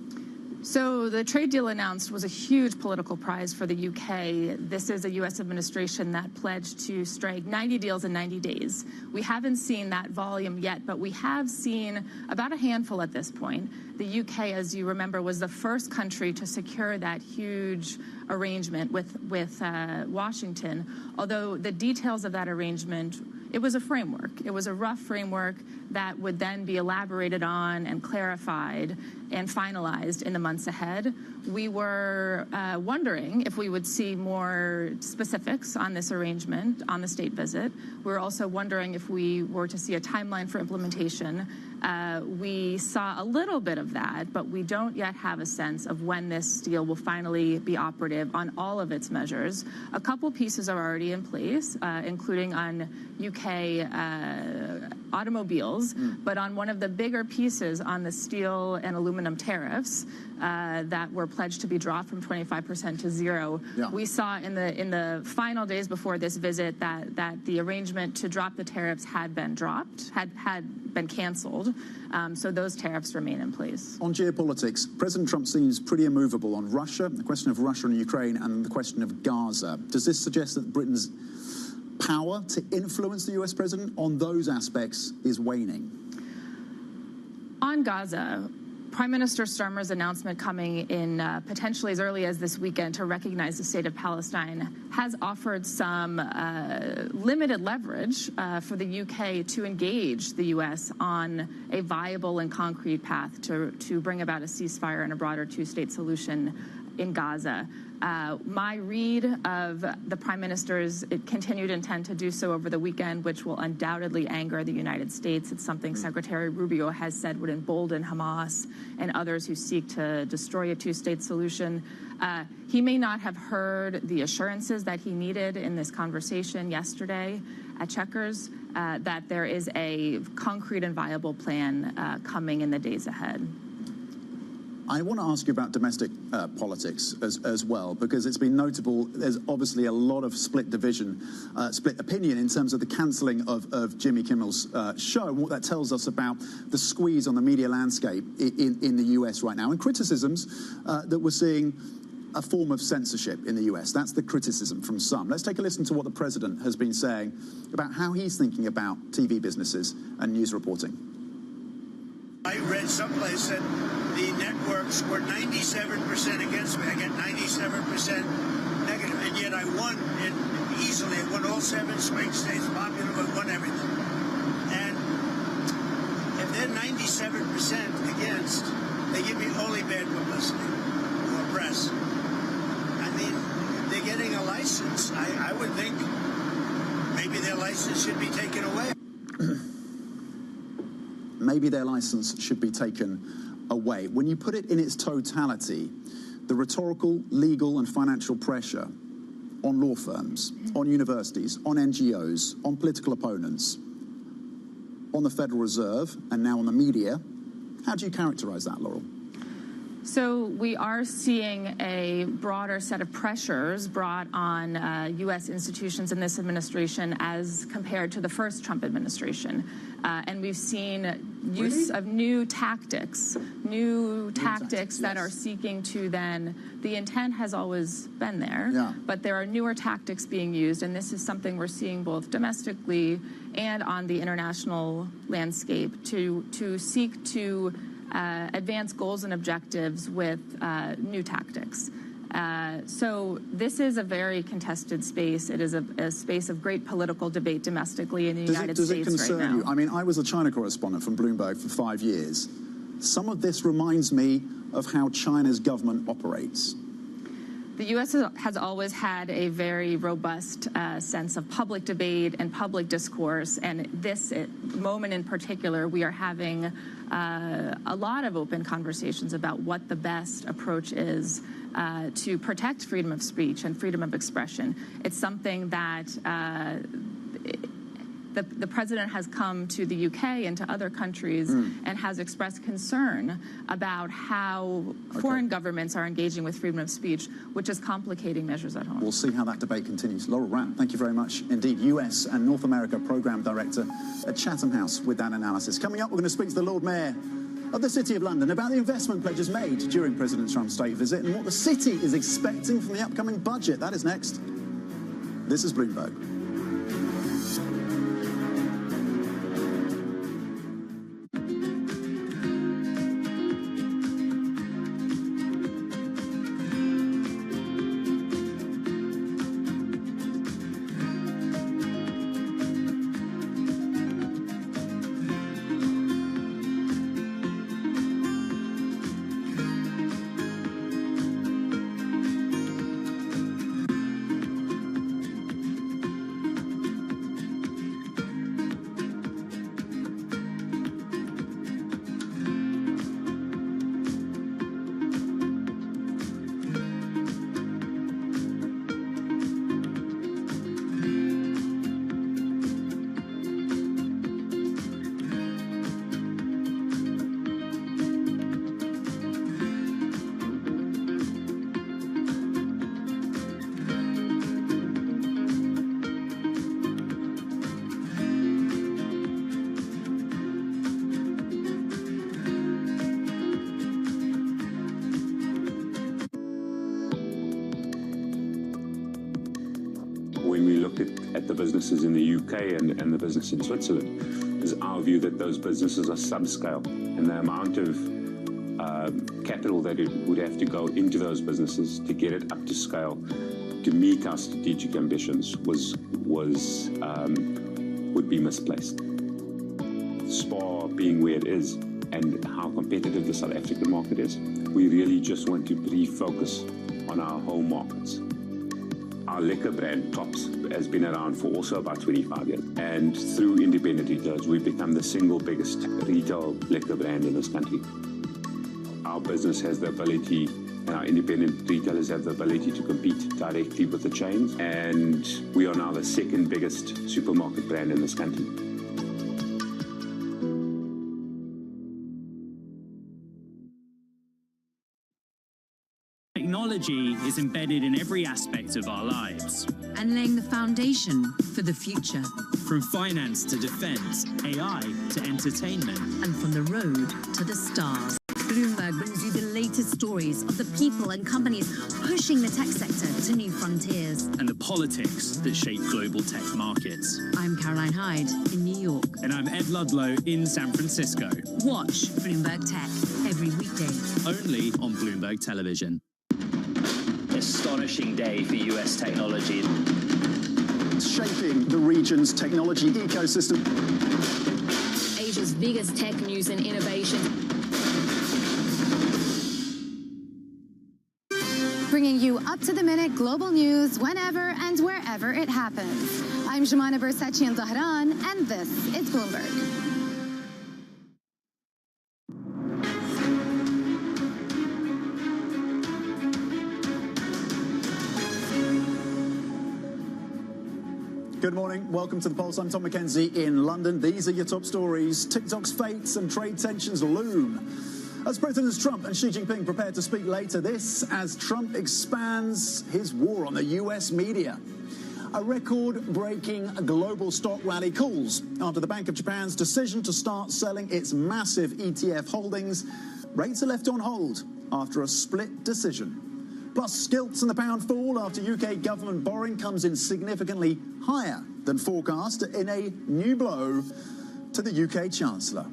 [SPEAKER 20] So the trade deal announced was a huge political prize for the UK. This is a U.S. administration that pledged to strike 90 deals in 90 days. We haven't seen that volume yet, but we have seen about a handful at this point. The UK, as you remember, was the first country to secure that huge arrangement with Washington, although the details of that arrangement, it was a framework. It was a rough framework that would then be elaborated on and clarified and finalized in the months ahead. We were wondering if we would see more specifics on this arrangement on the state visit. We were also wondering if we were to see a timeline for implementation. We saw a little bit of that, but we don't yet have a sense of when this deal will finally be operative on all of its measures. A couple pieces are already in place, including on UK automobiles, but on one of the bigger pieces on the steel and aluminum tariffs that were pledged to be dropped from 25% to zero. Yeah. We saw in the final days before this visit that the arrangement to drop the tariffs had been dropped, had been canceled. So those tariffs remain in place.
[SPEAKER 27] On geopolitics, President Trump seems pretty immovable on Russia, the question of Russia and Ukraine, and the question of Gaza. Does this suggest that Britain's power to influence the US president on those aspects is waning?
[SPEAKER 20] On Gaza, Prime Minister Starmer's announcement coming in potentially as early as this weekend to recognize the state of Palestine has offered some limited leverage for the UK to engage the US on a viable and concrete path to bring about a ceasefire and a broader two-state solution in Gaza. My read of the Prime Minister's continued intent to do so over the weekend, which will undoubtedly anger the United States. It's something Secretary Rubio has said would embolden Hamas and others who seek to destroy a two-state solution. He may not have heard the assurances that he needed in this conversation yesterday at Chequers, that there is a concrete and viable plan coming in the days ahead.
[SPEAKER 27] I want to ask you about domestic politics as well, because it's been notable. There's obviously a lot of split opinion in terms of the cancelling of Jimmy Kimmel's show, and what that tells us about the squeeze on the media landscape in the US right now, and criticisms that we're seeing a form of censorship in the US. That's the criticism from some. Let's take a listen to what the president has been saying about how he's thinking about TV businesses and news reporting.
[SPEAKER 1] I read someplace that the networks were 97% against me. I get 97% negative, and yet I won it easily. I won all 7 swing states, popular, but won everything. And if they're 97% against, they give me only bad publicity or press. I mean, they're getting a license. I would think maybe their license should be taken away.
[SPEAKER 27] Maybe their license should be taken away. When you put it in its totality, the rhetorical, legal and financial pressure on law firms, on universities, on NGOs, on political opponents, on the Federal Reserve and now on the media, how do you characterize that, Laurel?
[SPEAKER 20] So we are seeing a broader set of pressures brought on U.S. institutions in this administration as compared to the first Trump administration. And we've seen use of new tactics that are seeking to then, the intent has always been there, but there are newer tactics being used, and this is something we're seeing both domestically and on the international landscape to seek to advance goals and objectives with new tactics. So this is a very contested space. It is a space of great political debate domestically in the United States right now.
[SPEAKER 27] Does it concern you? I mean, I was a China correspondent from Bloomberg for 5 years. Some of this reminds me of how China's government operates.
[SPEAKER 20] The U.S. has always had a very robust sense of public debate and public discourse, and this moment in particular, we are having a lot of open conversations about what the best approach is to protect freedom of speech and freedom of expression. It's something that the president has come to the UK and to other countries and has expressed concern about how foreign governments are engaging with freedom of speech, which is complicating measures at home.
[SPEAKER 27] We'll see how that debate continues. Laurel Rapp, thank you very much indeed. US and North America Programme Director at Chatham House with that analysis. Coming up, we're going to speak to the Lord Mayor of the City of London about the investment pledges made during President Trump's state visit and what the city is expecting from the upcoming budget. That is next. This is Bloomberg.
[SPEAKER 2] When we look at the businesses in the UK and the business in Switzerland, is our view that those businesses are subscale, and the amount of capital that it would have to go into those businesses to get it up to scale to meet our strategic ambitions would be misplaced. SPAR being where it is and how competitive the South African market is, we really just want to refocus on our home markets. Our liquor brand, Tops, has been around for also about 25 years. And through independent retailers, we've become the single biggest retail liquor brand in this country. Our business has the ability, and our independent retailers have the ability to compete directly with the chains. And we are now the second biggest supermarket brand in this country.
[SPEAKER 7] Technology is embedded in every aspect of our lives.
[SPEAKER 12] And laying the foundation for the future.
[SPEAKER 7] From finance to defense, AI to entertainment.
[SPEAKER 12] And from the road to the stars. Bloomberg brings you the latest stories of the people and companies pushing the tech sector to new frontiers.
[SPEAKER 7] And the politics that shape global tech markets.
[SPEAKER 12] I'm Caroline Hyde in New York.
[SPEAKER 7] And I'm Ed Ludlow in San Francisco.
[SPEAKER 12] Watch Bloomberg Tech every weekday.
[SPEAKER 7] Only on Bloomberg Television.
[SPEAKER 21] Astonishing day for US technology.
[SPEAKER 27] Shaping the region's technology ecosystem.
[SPEAKER 22] Asia's biggest tech news and innovation.
[SPEAKER 26] Bringing you up-to-the-minute global news whenever and wherever it happens. I'm Jemana Bersachi in Tehran, and this is Bloomberg.
[SPEAKER 27] Good morning. Welcome to The Pulse. I'm Tom McKenzie in London. These are your top stories. TikTok's fates and trade tensions loom as Presidents Trump and Xi Jinping prepare to speak later. This as Trump expands his war on the US media. A record-breaking global stock rally cools after the Bank of Japan's decision to start selling its massive ETF holdings. Rates are left on hold after a split decision. Plus, gilts and the pound fall after UK government borrowing comes in significantly higher than forecast in a new blow to the UK Chancellor.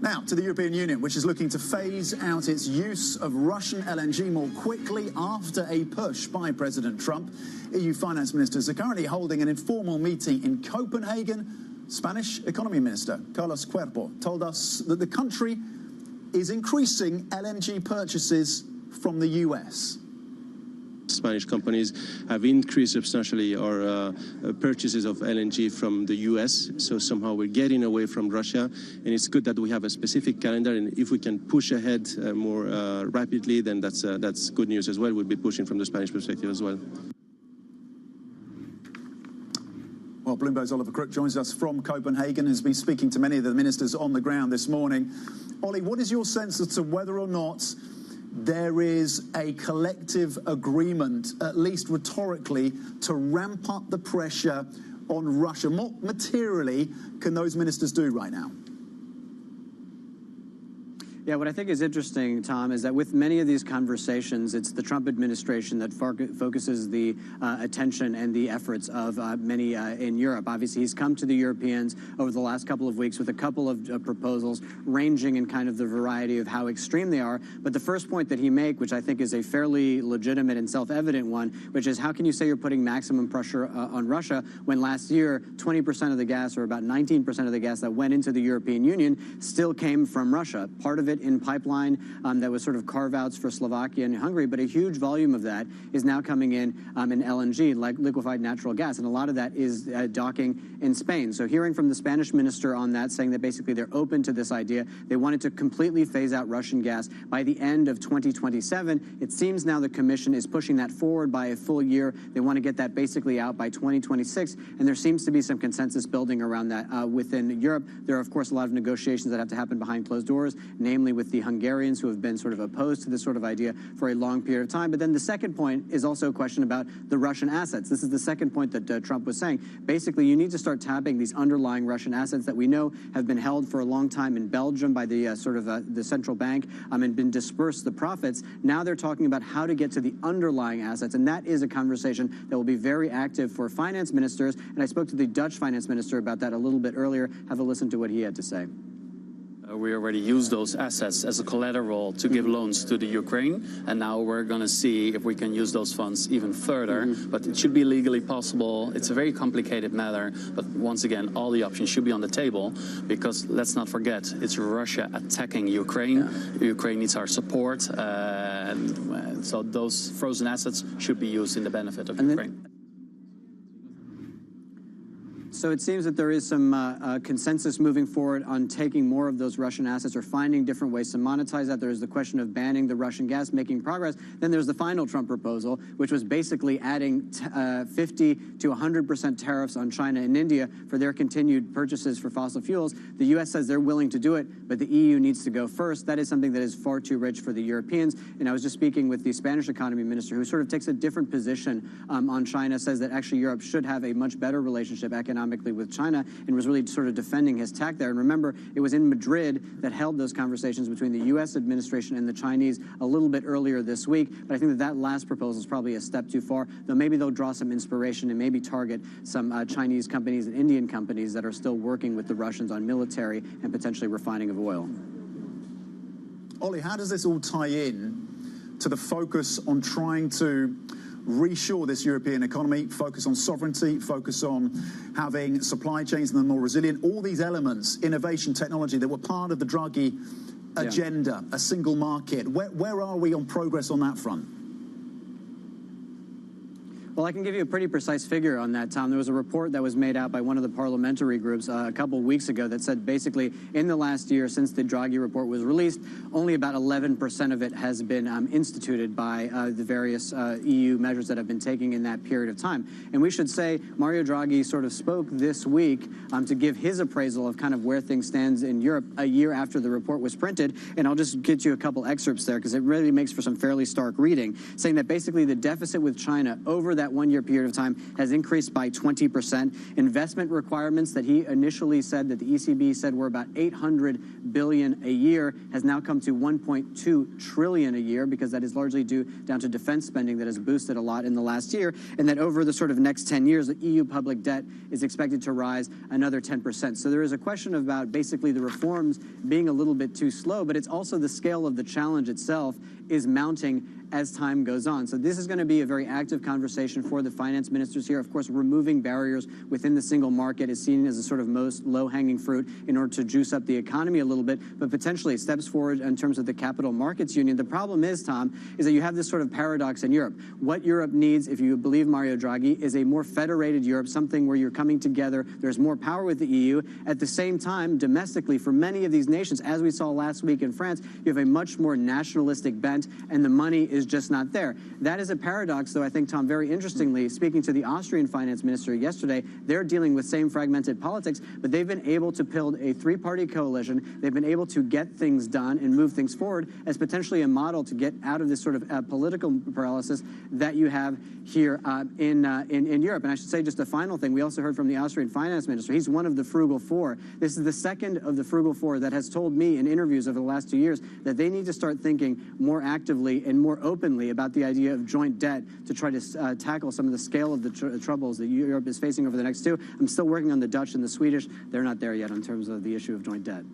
[SPEAKER 27] Now, to the European Union, which is looking to phase out its use of Russian LNG more quickly after a push by President Trump. EU finance ministers are currently holding an informal meeting in Copenhagen. Spanish Economy Minister Carlos Cuerpo told us that the country is increasing LNG purchases from the US.
[SPEAKER 9] Spanish companies have increased substantially our purchases of LNG from the US. So somehow we're getting away from Russia, and it's good that we have a specific calendar. And if we can push ahead more rapidly, then that's good news as well. We'll be pushing from the Spanish perspective as well.
[SPEAKER 27] Well, Bloomberg's Oliver Crook joins us from Copenhagen, has been speaking to many of the ministers on the ground this morning. Ollie, what is your sense as to whether or not there is a collective agreement, at least rhetorically, to ramp up the pressure on Russia? What materially can those ministers do right now?
[SPEAKER 11] Yeah, what I think is interesting, Tom, is that with many of these conversations, it's the Trump administration that focuses the attention and the efforts of many in Europe. Obviously, he's come to the Europeans over the last couple of weeks with a couple of proposals ranging in kind of the variety of how extreme they are. But the first point that he makes, which I think is a fairly legitimate and self-evident one, which is how can you say you're putting maximum pressure on Russia when last year 20% of the gas, or about 19% of the gas that went into the European Union still came from Russia. Part of it in pipeline that was sort of carve-outs for Slovakia and Hungary, but a huge volume of that is now coming in LNG, like liquefied natural gas, and a lot of that is docking in Spain. So hearing from the Spanish minister on that, saying that basically they're open to this idea, they wanted to completely phase out Russian gas by the end of 2027. It seems now the Commission is pushing that forward by a full year. They want to get that basically out by 2026, and there seems to be some consensus building around that within Europe. There are, of course, a lot of negotiations that have to happen behind closed doors, namely with the Hungarians, who have been sort of opposed to this sort of idea for a long period of time. But then the second point is also a question about the Russian assets. This is the second point that Trump was saying. Basically, you need to start tapping these underlying Russian assets that we know have been held for a long time in Belgium by the the central bank and been dispersed the profits. Now they're talking about how to get to the underlying assets, and that is a conversation that will be very active for finance ministers. And I spoke to the Dutch finance minister about that a little bit earlier. Have a listen to what he had to say.
[SPEAKER 14] We already used those assets as a collateral to give loans to the Ukraine, and now we're going to see if we can use those funds even further. But it should be legally possible. It's a very complicated matter, but once again, all the options should be on the table, because let's not forget, it's Russia attacking Ukraine. Ukraine needs our support, so those frozen assets should be used in the benefit of Ukraine.
[SPEAKER 11] So it seems that there is some consensus moving forward on taking more of those Russian assets or finding different ways to monetize that. There's the question of banning the Russian gas, making progress. Then there's the final Trump proposal, which was basically adding 50 to 100% tariffs on China and India for their continued purchases for fossil fuels. The U.S. says they're willing to do it, but the EU needs to go first. That is something that is far too rich for the Europeans. And I was just speaking with the Spanish economy minister, who sort of takes a different position on China, says that actually Europe should have a much better relationship economically with China, and was really sort of defending his tack there. And remember, it was in Madrid that held those conversations between the U.S. administration and the Chinese a little bit earlier this week. But I think that last proposal is probably a step too far, though maybe they'll draw some inspiration and maybe target some Chinese companies and Indian companies that are still working with the Russians on military and potentially refining of oil.
[SPEAKER 27] Ollie, how does this all tie in to the focus on trying to reshore this European economy, focus on sovereignty, focus on having supply chains that are more resilient, all these elements, innovation, technology, that were part of the Draghi agenda, a single market? Where are we on progress on that front?
[SPEAKER 11] Well, I can give you a pretty precise figure on that, Tom. There was a report that was made out by one of the parliamentary groups a couple of weeks ago that said basically in the last year since the Draghi report was released, only about 11% of it has been instituted by the various EU measures that have been taken in that period of time. And we should say Mario Draghi sort of spoke this week to give his appraisal of kind of where things stand in Europe a year after the report was printed. And I'll just get you a couple excerpts there because it really makes for some fairly stark reading, saying that basically the deficit with China over that that 1 year period of time has increased by 20%. Investment requirements that he initially said that the ECB said were about $800 billion a year has now come to $1.2 trillion a year, because that is largely due down to defense spending that has boosted a lot in the last year, and that over the sort of next 10 years, the EU public debt is expected to rise another 10%. So there is a question about basically the reforms being a little bit too slow, but it's also the scale of the challenge itself is mounting as time goes on. So this is going to be a very active conversation for the finance ministers here. Of course, removing barriers within the single market is seen as a sort of most low-hanging fruit in order to juice up the economy a little bit, but potentially steps forward in terms of the capital markets union. The problem is, Tom, is that you have this sort of paradox in Europe. What Europe needs, if you believe Mario Draghi, is a more federated Europe, something where you're coming together, there's more power with the EU. At the same time, domestically, for many of these nations, as we saw last week in France, you have a much more nationalistic bent, and the money is just not there. That is a paradox, though. I think, Tom, very interestingly, speaking to the Austrian finance minister yesterday, they're dealing with same fragmented politics, but they've been able to build a three-party coalition. They've been able to get things done and move things forward as potentially a model to get out of this sort of political paralysis that you have here in Europe. And I should say just a final thing. We also heard from the Austrian finance minister. He's one of the frugal four. This is the second of the frugal four that has told me in interviews over the last 2 years that they need to start thinking more actively and more openly about the idea of joint debt to try to tackle some of the scale of the troubles that Europe is facing over the next two. I'm still working on the Dutch and the Swedish. They're not there yet in terms of the issue of joint debt.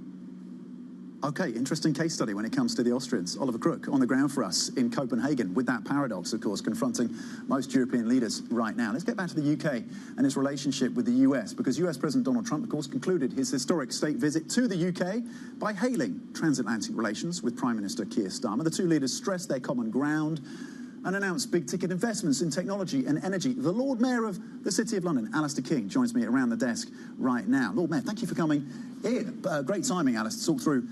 [SPEAKER 27] Okay, interesting case study when it comes to the Austrians. Oliver Crook on the ground for us in Copenhagen with that paradox, of course, confronting most European leaders right now. Let's get back to the UK and its relationship with the US, because US President Donald Trump, of course, concluded his historic state visit to the UK by hailing transatlantic relations with Prime Minister Keir Starmer. The two leaders stressed their common ground and announced big-ticket investments in technology and energy. The Lord Mayor of the City of London, Alistair King, joins me around the desk right now. Lord Mayor, thank you for coming in. Great timing, Alice, to talk through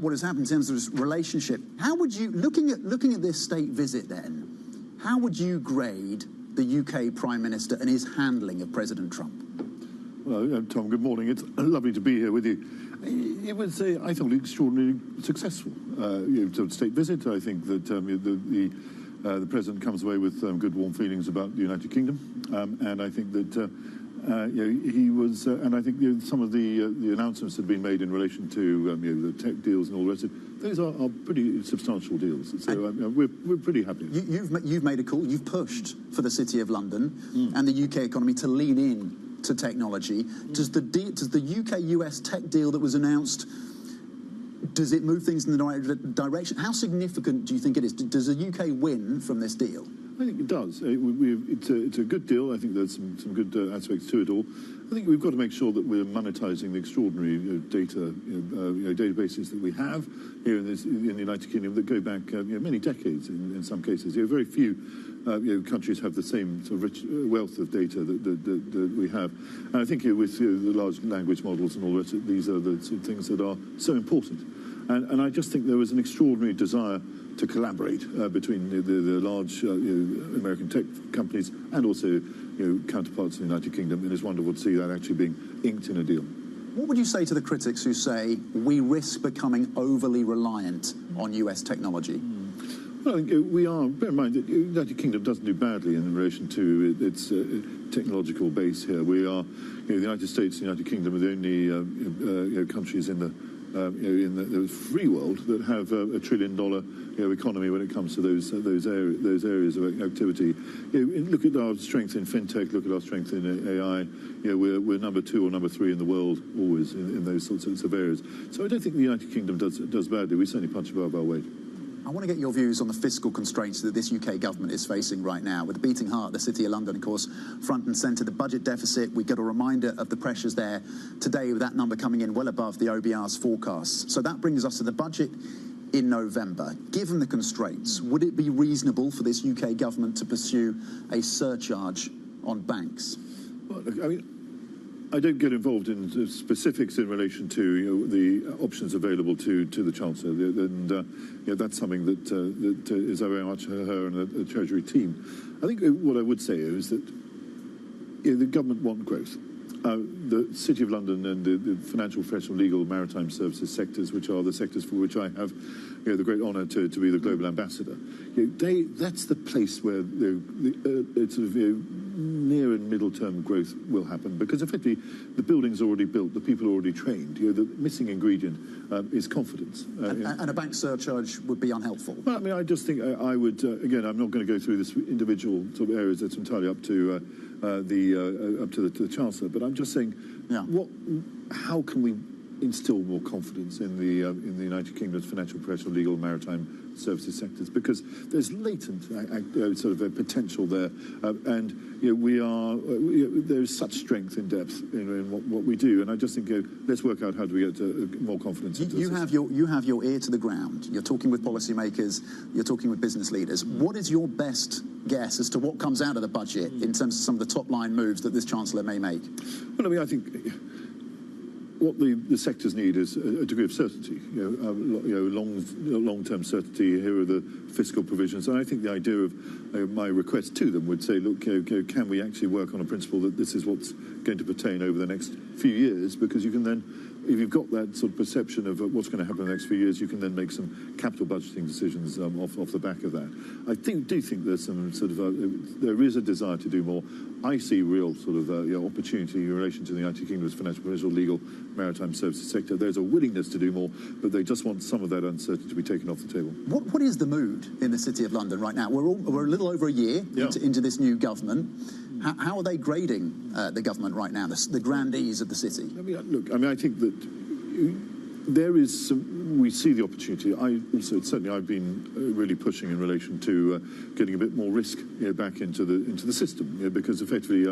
[SPEAKER 27] what has happened in terms of this relationship. How would you, looking at this state visit then, how would you grade the UK Prime Minister and his handling of President Trump?
[SPEAKER 8] Well, Tom, good morning. It's lovely to be here with you. It was, I thought, extraordinarily successful state visit. I think that the president comes away with good, warm feelings about the United Kingdom, and I think that he was, and I think some of the announcements that have been made in relation to the tech deals and all the rest of it, those are pretty substantial deals. So we're pretty happy.
[SPEAKER 27] You've made a call. You've pushed for the City of London and the UK economy to lean in to technology. Does the UK-US tech deal that was announced, does it move things in the right direction? How significant do you think it is? Does the UK win from this deal?
[SPEAKER 8] I think it does. It's a good deal. I think there's some good aspects to it all. I think we've got to make sure that we're monetizing the extraordinary databases that we have here in the United Kingdom that go back many decades in some cases. Very few countries have the same sort of rich wealth of data that we have. And I think with the large language models and all that, these are the sort of things that are so important. And I just think there was an extraordinary desire to collaborate between the large American tech companies and also counterparts in the United Kingdom, and it's wonderful to see that actually being inked in a deal.
[SPEAKER 27] What would you say to the critics who say we risk becoming overly reliant on US technology?
[SPEAKER 8] Well, I think we are. Bear in mind that the United Kingdom doesn't do badly in relation to its technological base here. We are, the United States and the United Kingdom are the only countries in the free world that have a $1 trillion economy when it comes to those areas of activity. Look at our strength in fintech. Look at our strength in AI. We're number 2 or number 3 in the world always in those sorts of areas. So I don't think the United Kingdom does badly. We certainly punch above our weight.
[SPEAKER 27] I want to get your views on the fiscal constraints that this UK government is facing right now. With a beating heart, the City of London, of course, front and centre. The budget deficit, we get a reminder of the pressures there today, with that number coming in well above the OBR's forecasts. So that brings us to the budget in November. Given the constraints, would it be reasonable for this UK government to pursue a surcharge on banks?
[SPEAKER 8] Well, look, I mean, I don't get involved in the specifics in relation to the options available to the Chancellor, and that's something that is very much her and the Treasury team. I think what I would say is that the government want growth, The City of London and the financial, professional, legal, maritime services sectors, which are the sectors for which I have the great honour to be the global ambassador, that's the place where it's sort of near and middle term growth will happen, because effectively the building's already built, the people are already trained. The missing ingredient is confidence.
[SPEAKER 27] And a bank surcharge would be unhelpful.
[SPEAKER 8] Well, I mean, I just think I would. Again, I'm not going to go through this individual sort of areas. That's entirely up to the Chancellor. But I'm just saying, how can we instill more confidence in the United Kingdom's financial, professional, legal, maritime services sectors, because there's latent sort of a potential there, and there's such strength in depth in what we do, and I just think let's work out how do we get more confidence.
[SPEAKER 27] You have your ear to the ground. You're talking with policymakers. You're talking with business leaders. What is your best guess as to what comes out of the budget in terms of some of the top line moves that this Chancellor may make?
[SPEAKER 8] Well, I mean, I think what the sectors need is a degree of certainty, long-term certainty. Here are the fiscal provisions, and I think the idea of my request to them would say, look, can we actually work on a principle that this is what's going to pertain over the next few years? Because you can then, if you've got that sort of perception of what's going to happen in the next few years, you can then make some capital budgeting decisions off the back of that. I do think there's some sort of there is a desire to do more. I see real sort of opportunity in relation to the United Kingdom's financial, professional, legal, maritime services sector. There's a willingness to do more, but they just want some of that uncertainty to be taken off the table.
[SPEAKER 27] What is the mood in the City of London right now? We're a little over a year into this new government. How are they grading the government right now, the grandees of the city?
[SPEAKER 8] I think that there is we see the opportunity. I've been really pushing in relation to getting a bit more risk back into the system, because effectively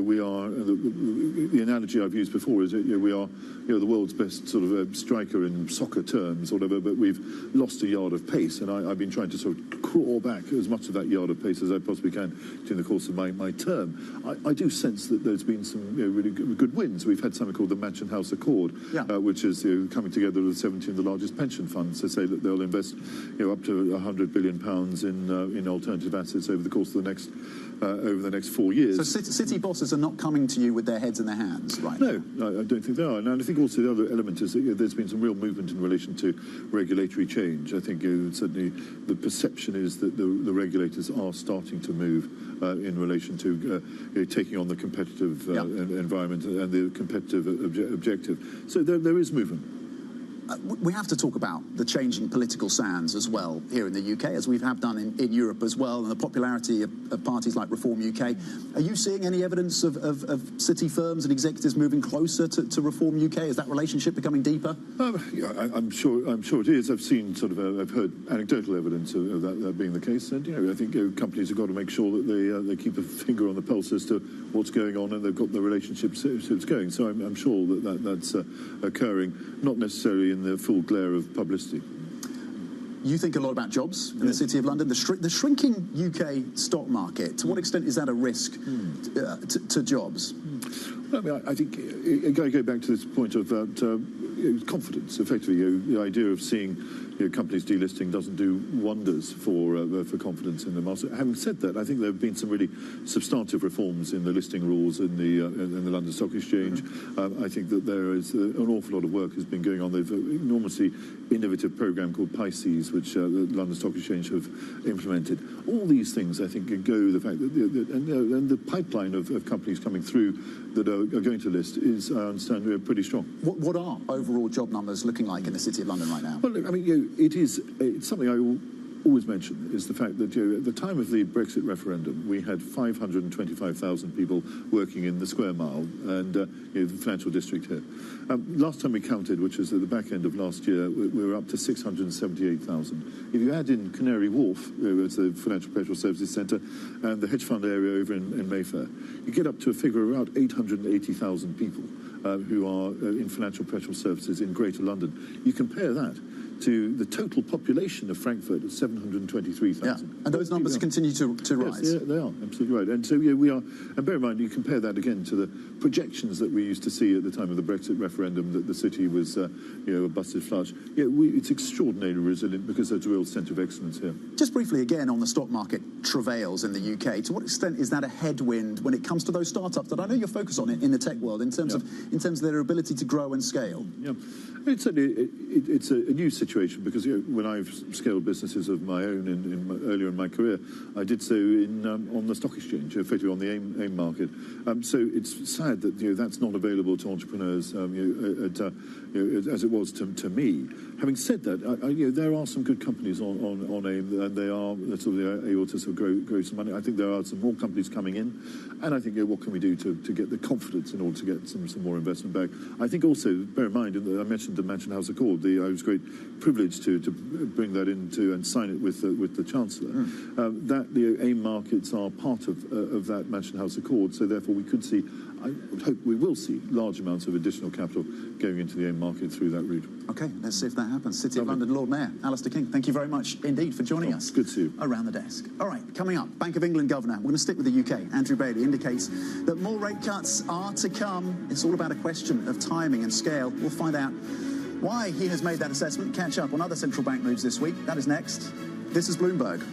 [SPEAKER 8] we are the analogy I've used before is we are the world's best sort of striker in soccer terms or whatever, but we've lost a yard of pace, and I've been trying to sort of crawl back as much of that yard of pace as I possibly can during the course of my term. I do sense that there's been some really good wins. We've had something called the Mansion House Accord, which is coming together with 17 of the largest pension funds to say that they'll invest up to £100 billion in alternative assets over the course of the next 4 years.
[SPEAKER 27] So city bosses are not coming to you with their heads in their hands right now?
[SPEAKER 8] No, I don't think they are. And I think also the other element is that there's been some real movement in relation to regulatory change. I think certainly the perception is that the regulators are starting to move in relation to taking on the competitive environment and the competitive objective. So there is movement.
[SPEAKER 27] We have to talk about the changing political sands as well here in the UK, as we have done in Europe as well, and the popularity of parties like Reform UK. Are you seeing any evidence of city firms and executives moving closer to Reform UK? Is that relationship becoming deeper?
[SPEAKER 8] I'm sure it is. I've seen I've heard anecdotal evidence of that being the case, and I think companies have got to make sure that they keep a finger on the pulse as to what's going on, and they've got the relationships going. So I'm sure that's occurring, not necessarily in the full glare of publicity.
[SPEAKER 27] You think a lot about jobs in the City of London. The shrinking UK stock market, to what extent is that a risk to jobs?
[SPEAKER 8] Well, I think I go back to this point of confidence. Effectively, the idea of seeing companies delisting doesn't do wonders for confidence in the market. Having said that, I think there have been some really substantive reforms in the listing rules in the London Stock Exchange. I think that there is an awful lot of work has been going on. They've an enormously innovative program called Pisces, which the London Stock Exchange have implemented. All these things, I think, go the fact that and the pipeline of companies coming through that are going to list is, I understand, pretty strong.
[SPEAKER 27] What are overall job numbers looking like in the City of London right now?
[SPEAKER 8] Well, I mean, it's something I will always mention is the fact that at the time of the Brexit referendum, we had 525,000 people working in the square mile and the financial district here. Last time we counted, which was at the back end of last year, we were up to 678,000. If you add in Canary Wharf, it's the Financial Professional Services Centre, and the hedge fund area over in Mayfair, you get up to a figure of around 880,000 people who are in financial professional services in Greater London. You compare that to the total population of Frankfurt of 723,000.
[SPEAKER 27] Yeah. And those numbers continue to rise.
[SPEAKER 8] Yes, they are absolutely right. And so we are. And bear in mind, you compare that again to the projections that we used to see at the time of the Brexit referendum that the city was, a busted flush. It's extraordinarily resilient because there's a real centre of excellence here.
[SPEAKER 27] Just briefly again on the stock market travails in the UK. To what extent is that a headwind when it comes to those startups that I know you're focused on in the tech world in terms of their ability to grow and scale?
[SPEAKER 8] Yeah, it's a new situation because when I've scaled businesses of my own earlier in my career, I did so on the stock exchange, effectively on the AIM market. So it's sad that that's not available to entrepreneurs as it was to me. Having said that, there are some good companies on AIM, and they are able to sort of grow some money. I think there are some more companies coming in, and I think what can we do to get the confidence in order to get some more investment back. I think also, bear in mind, I mentioned the Mansion House Accord. I was great privileged to bring that into and sign it with the Chancellor. That the AIM markets are part of that Mansion House Accord, so therefore we could see, I would hope we will see, large amounts of additional capital going into the AIM market through that route.
[SPEAKER 27] Okay, let's see if that happens. City of London Lord Mayor Alistair King, thank you very much indeed for joining us.
[SPEAKER 8] Good to see you.
[SPEAKER 27] Around the desk. All right, coming up, Bank of England Governor. We're going to stick with the UK. Andrew Bailey indicates that more rate cuts are to come. It's all about a question of timing and scale. We'll find out why he has made that assessment. Catch up on other central bank moves this week. That is next. This is Bloomberg.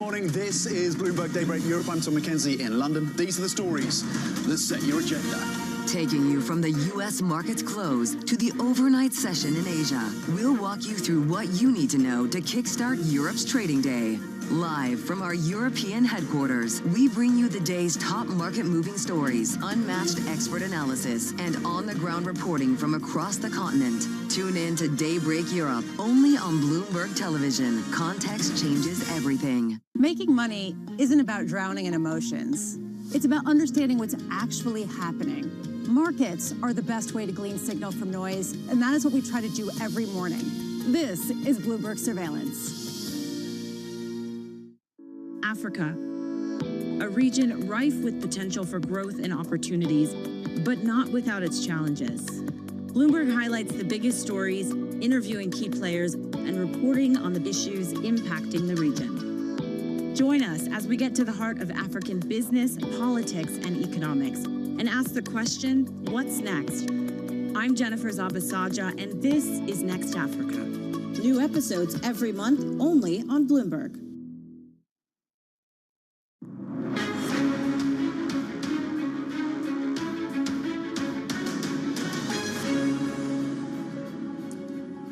[SPEAKER 27] Morning, this is Bloomberg Daybreak Europe. I'm Tom McKenzie in London. These are the stories that set your agenda.
[SPEAKER 4] Taking you from the U.S. market's close to the overnight session in Asia, we'll walk you through what you need to know to kickstart Europe's trading day. Live from our European headquarters, we bring you the day's top market-moving stories, unmatched expert analysis, and on-the-ground reporting from across the continent. Tune in to Daybreak Europe, only on Bloomberg Television. Context changes everything.
[SPEAKER 10] Making money isn't about drowning in emotions. It's about understanding what's actually happening. Markets are the best way to glean signal from noise, and that is what we try to do every morning. This is Bloomberg Surveillance.
[SPEAKER 15] Africa, a region rife with potential for growth and opportunities, but not without its challenges. Bloomberg highlights the biggest stories, interviewing key players, and reporting on the issues impacting the region. Join us as we get to the heart of African business, politics, and economics, and ask the question, what's next? I'm Jennifer Zabasaja, and this is Next Africa.
[SPEAKER 10] New episodes every month, only on Bloomberg.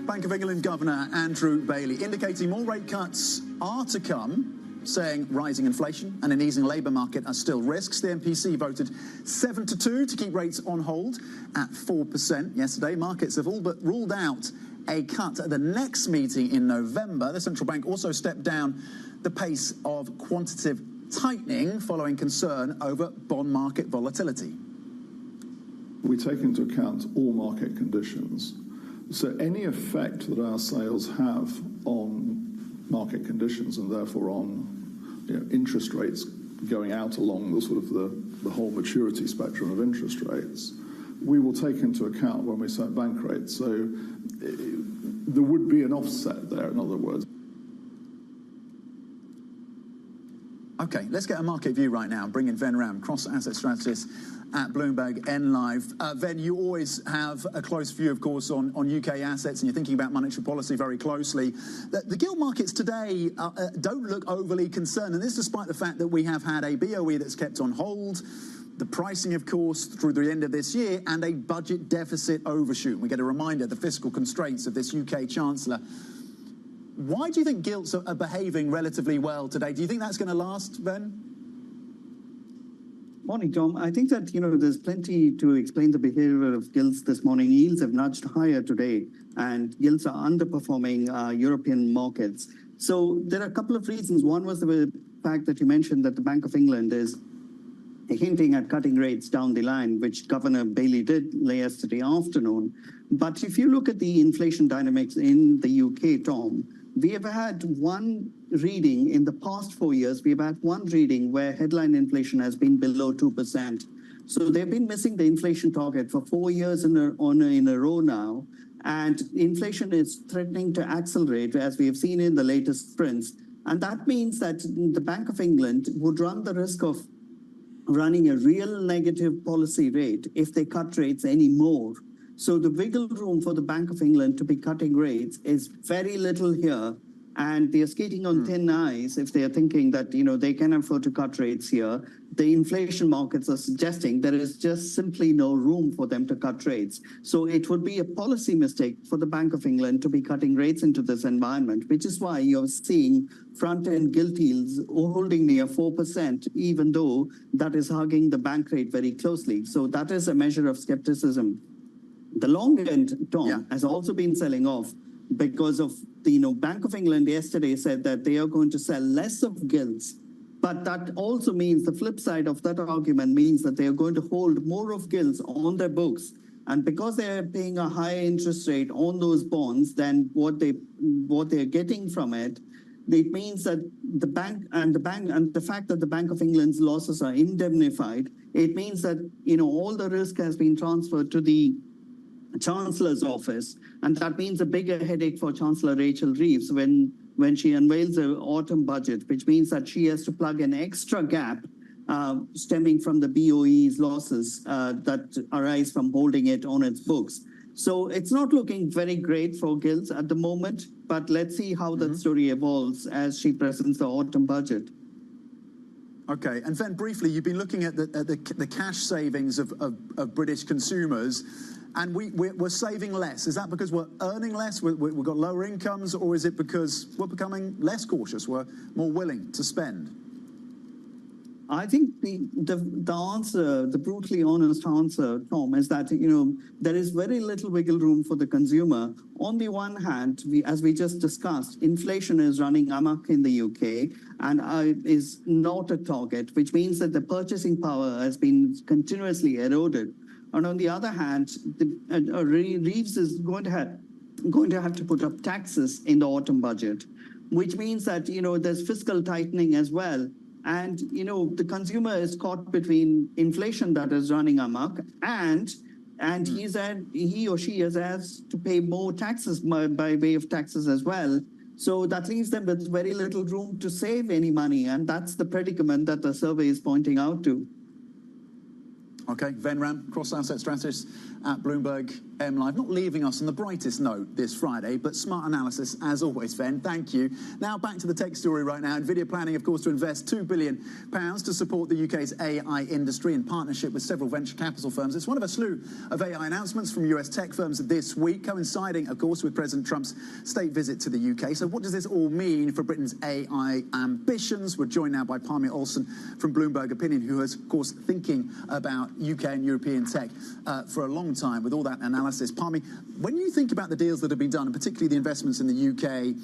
[SPEAKER 27] Bank of England Governor Andrew Bailey indicating more rate cuts are to come, saying rising inflation and an easing labour market are still risks. The MPC voted 7-2 to keep rates on hold at 4% yesterday. Markets have all but ruled out a cut at the next meeting in November. The central bank also stepped down the pace of quantitative tightening following concern over bond market volatility.
[SPEAKER 18] We take into account all market conditions. So any effect that our sales have on market conditions and therefore on interest rates going out along the sort of the whole maturity spectrum of interest rates, we will take into account when we set bank rates. So there would be an offset there, in other words.
[SPEAKER 27] Okay, let's get a market view right now and bring in Ven Ram, cross-asset strategist at Bloomberg N Live. Ven, you always have a close view, of course, on UK assets, and you're thinking about monetary policy very closely. The gilt markets today don't look overly concerned, and this despite the fact that we have had a BOE that's kept on hold, the pricing, of course, through the end of this year, and a budget deficit overshoot. We get a reminder, the fiscal constraints of this UK Chancellor. Why do you think gilts are behaving relatively well today? Do you think that's going to last, Ben?
[SPEAKER 5] Morning, Tom. I think that, there's plenty to explain the behavior of gilts this morning. Yields have nudged higher today, and gilts are underperforming European markets. So there are a couple of reasons. One was the fact that you mentioned that the Bank of England is hinting at cutting rates down the line, which Governor Bailey did yesterday afternoon. But if you look at the inflation dynamics in the UK, Tom, we have had one reading in the past 4 years. We've had one reading where headline inflation has been below 2%. So they've been missing the inflation target for 4 years in a row now. And inflation is threatening to accelerate, as we have seen in the latest prints. And that means that the Bank of England would run the risk of running a real negative policy rate if they cut rates anymore. So the wiggle room for the Bank of England to be cutting rates is very little here. And they are skating on thin ice if they are thinking that, they can afford to cut rates here. The inflation markets are suggesting there is just simply no room for them to cut rates. So it would be a policy mistake for the Bank of England to be cutting rates into this environment, which is why you're seeing front-end gilt yields holding near 4%, even though that is hugging the bank rate very closely. So that is a measure of skepticism. The long end, Tom, has also been selling off because of the Bank of England yesterday said that they are going to sell less of gilts. But that also means the flip side of that argument means that they are going to hold more of gilts on their books. And because they are paying a higher interest rate on those bonds than what they're getting from it, it means that the fact that the Bank of England's losses are indemnified, it means that all the risk has been transferred to the Chancellor's office, and that means a bigger headache for Chancellor Rachel Reeves when she unveils her autumn budget, which means that she has to plug an extra gap stemming from the BOE's losses that arise from holding it on its books. So it's not looking very great for gilts at the moment, but let's see how that story evolves as she presents the autumn budget.
[SPEAKER 27] Okay, and then briefly, you've been looking at the cash savings of British consumers, and we're saving less. Is that because we're earning less, we've got lower incomes, or is it because we're becoming less cautious, we're more willing to spend?
[SPEAKER 5] I think the answer, the brutally honest answer, Tom, is that, there is very little wiggle room for the consumer. On the one hand, as we just discussed, inflation is running amok in the UK and is not a target, which means that the purchasing power has been continuously eroded. And on the other hand, Reeves is going to have to put up taxes in the autumn budget, which means that, there's fiscal tightening as well. And, the consumer is caught between inflation that is running amok and he or she has asked to pay more taxes by way of taxes as well. So that leaves them with very little room to save any money. And that's the predicament that the survey is pointing out to.
[SPEAKER 27] Okay, Ven Ram, cross-asset strategist at Bloomberg M Live, not leaving us on the brightest note this Friday, but smart analysis as always, Ven. Thank you. Now back to the tech story right now. NVIDIA planning, of course, to invest £2 billion to support the UK's AI industry in partnership with several venture capital firms. It's one of a slew of AI announcements from US tech firms this week, coinciding, of course, with President Trump's state visit to the UK. So what does this all mean for Britain's AI ambitions? We're joined now by Parmi Olsen from Bloomberg Opinion, who is, of course, thinking about UK and European tech for a long time with all that analysis. Parmi, when you think about the deals that have been done, and particularly the investments in the UK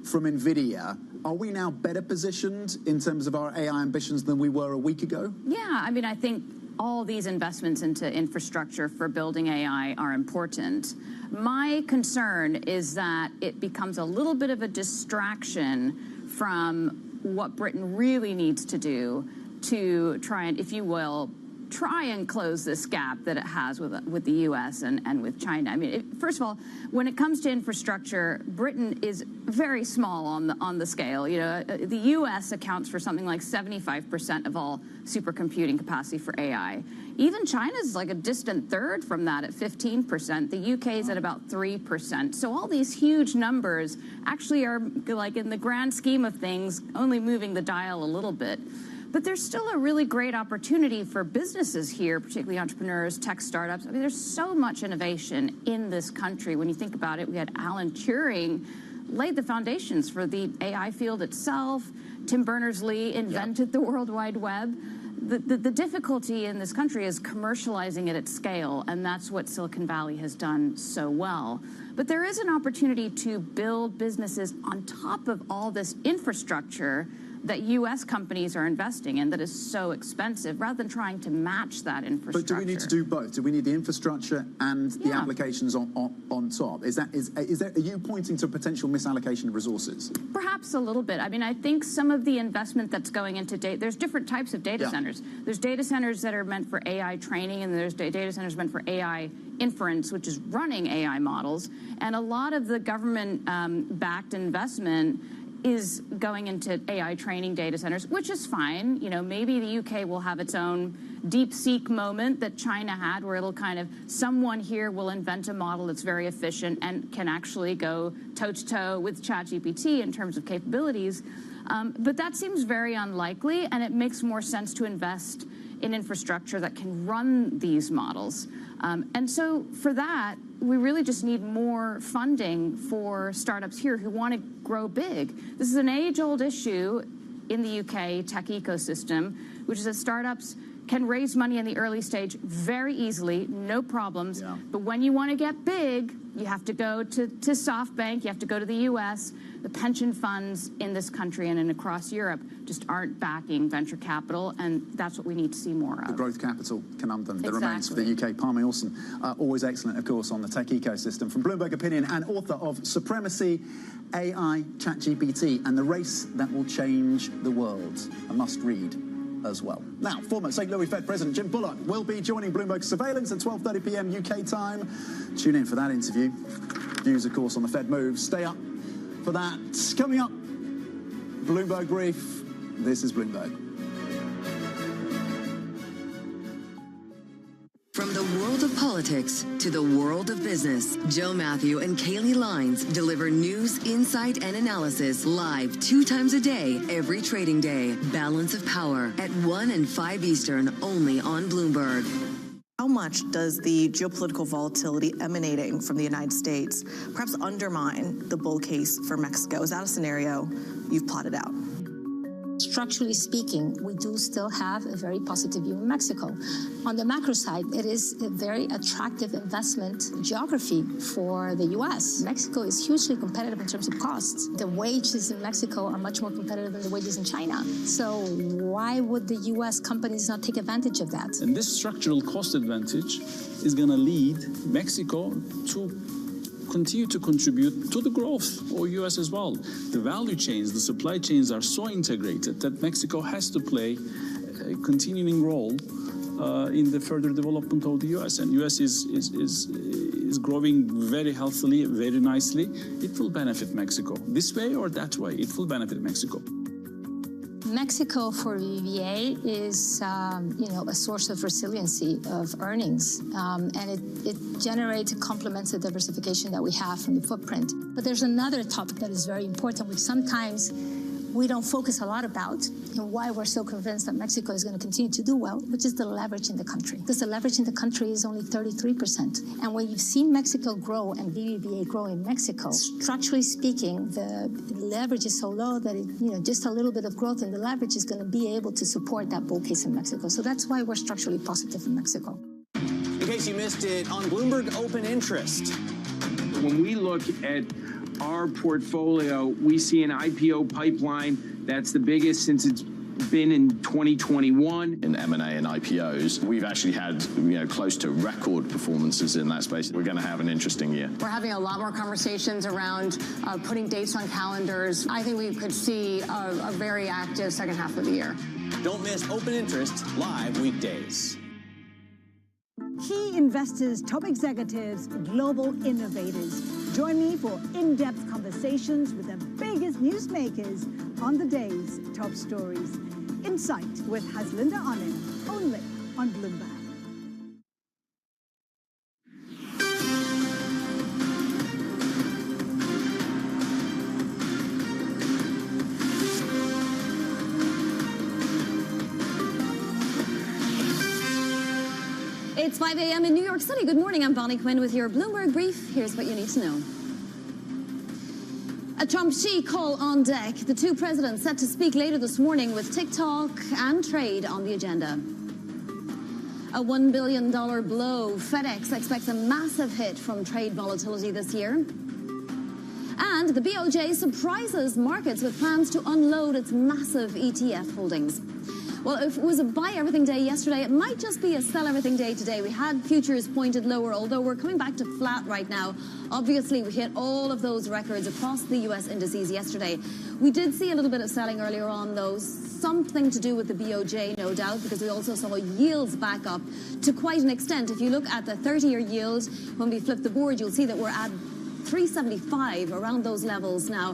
[SPEAKER 27] from NVIDIA, are we now better positioned in terms of our AI ambitions than we were a week ago?
[SPEAKER 13] Yeah, I mean, I think all these investments into infrastructure for building AI are important. My concern is that it becomes a little bit of a distraction from what Britain really needs to do to try and, if you will, try and close this gap that it has with the U.S. and with China. I mean, first of all, when it comes to infrastructure, Britain is very small on the scale. The U.S. accounts for something like 75% of all supercomputing capacity for AI. Even China is like a distant third from that at 15%. The UK is at about 3%. So all these huge numbers actually are, like, in the grand scheme of things, only moving the dial a little bit. But there's still a really great opportunity for businesses here, particularly entrepreneurs, tech startups. I mean, there's so much innovation in this country. When you think about it, we had Alan Turing laid the foundations for the AI field itself. Tim Berners-Lee invented the World Wide Web. The difficulty in this country is commercializing it at scale, and that's what Silicon Valley has done so well. But there is an opportunity to build businesses on top of all this infrastructure that U.S. companies are investing in that is so expensive, rather than trying to match that infrastructure.
[SPEAKER 27] But do we need to do both? Do we need the infrastructure and the applications on top? Are you pointing to potential misallocation of resources?
[SPEAKER 13] Perhaps a little bit. I mean, I think some of the investment that's going into data, there's different types of data centers. There's data centers that are meant for AI training, and there's data centers meant for AI inference, which is running AI models. And a lot of the government-backed investment is going into AI training data centers, which is fine. You know, maybe the UK will have its own DeepSeek moment that China had, where it'll kind of, someone here will invent a model that's very efficient and can actually go toe-to-toe with ChatGPT in terms of capabilities. But that seems very unlikely, and it makes more sense to invest in infrastructure that can run these models. And so for that, we really just need more funding for startups here who want to grow big. This is an age-old issue in the UK tech ecosystem, which is that startups can raise money in the early stage very easily, no problems. But when you want to get big, you have to go to SoftBank, you have to go to the US. The pension funds in this country and across Europe just aren't backing venture capital, and that's what we need to see more of.
[SPEAKER 27] The growth capital conundrum that remains for the UK. Palmy Olsen, always excellent, of course, on the tech ecosystem. From Bloomberg Opinion and author of Supremacy, AI, ChatGPT, and the Race That Will Change the World. A must-read as well. Now, former St. Louis Fed President Jim Bullock will be joining Bloomberg Surveillance at 12:30 p.m. UK time. Tune in for that interview. Views, of course, on the Fed moves. Stay up for that. Coming up, Bloomberg Brief. This is Bloomberg.
[SPEAKER 4] From the world of politics to the world of business, Joe Matthew and Kaylee Lines deliver news, insight, and analysis live 2 times a day, every trading day. Balance of Power at 1 and 5 Eastern, only on Bloomberg.
[SPEAKER 6] How much does the geopolitical volatility emanating from the United States perhaps undermine the bull case for Mexico? Is that a scenario you've plotted out?
[SPEAKER 16] Structurally speaking, we do still have a very positive view in Mexico. On the macro side, it is a very attractive investment geography for the U.S. Mexico is hugely competitive in terms of costs. The wages in Mexico are much more competitive than the wages in China. So why would the U.S. companies not take advantage of that?
[SPEAKER 17] And this structural cost advantage is going to lead Mexico to continue to contribute to the growth of U.S. as well. The value chains, the supply chains are so integrated that Mexico has to play a continuing role in the further development of the U.S. And U.S. is growing very healthily, very nicely. It will benefit Mexico. This way or that way, it will benefit Mexico.
[SPEAKER 16] Mexico for BBVA is, a source of resiliency of earnings, and it generates and complements the diversification that we have from the footprint. But there's another topic that is very important, which sometimes we don't focus a lot about, and why we're so convinced that Mexico is going to continue to do well, which is the leverage in the country. Because the leverage in the country is only 33%. And when you've seen Mexico grow and BBVA grow in Mexico, structurally speaking, the leverage is so low that just a little bit of growth in the leverage is going to be able to support that bull case in Mexico. So that's why we're structurally positive in Mexico.
[SPEAKER 19] In case you missed it, on Bloomberg Open Interest.
[SPEAKER 23] When we look at our portfolio, we see an IPO pipeline that's the biggest since it's been in 2021.
[SPEAKER 24] In M&A and IPOs, we've actually had close to record performances in that space. We're going to have an interesting year.
[SPEAKER 25] We're having a lot more conversations around putting dates on calendars. I think we could see a very active second half of the year.
[SPEAKER 19] Don't miss Open Interest live weekdays.
[SPEAKER 28] Key investors, top executives, global innovators. Join me for in-depth conversations with the biggest newsmakers on the day's top stories. Insight with Haslinda Onim, only on Bloomberg.
[SPEAKER 1] It's 5 a.m. in New York City. Good morning. I'm Bonnie Quinn with your Bloomberg Brief. Here's what you need to know. A Trump-Xi call on deck. The two presidents set to speak later this morning with TikTok and trade on the agenda. A $1 billion blow. FedEx expects a massive hit from trade volatility this year. And the BOJ surprises markets with plans to unload its massive ETF holdings. Well, if it was a buy everything day yesterday, it might just be a sell everything day today. We had futures pointed lower, although we're coming back to flat right now. Obviously, we hit all of those records across the U.S. indices yesterday. We did see a little bit of selling earlier on, though, something to do with the BOJ, no doubt, because we also saw yields back up to quite an extent. If you look at the 30-year yield, when we flip the board, you'll see that we're at 375, around those levels now,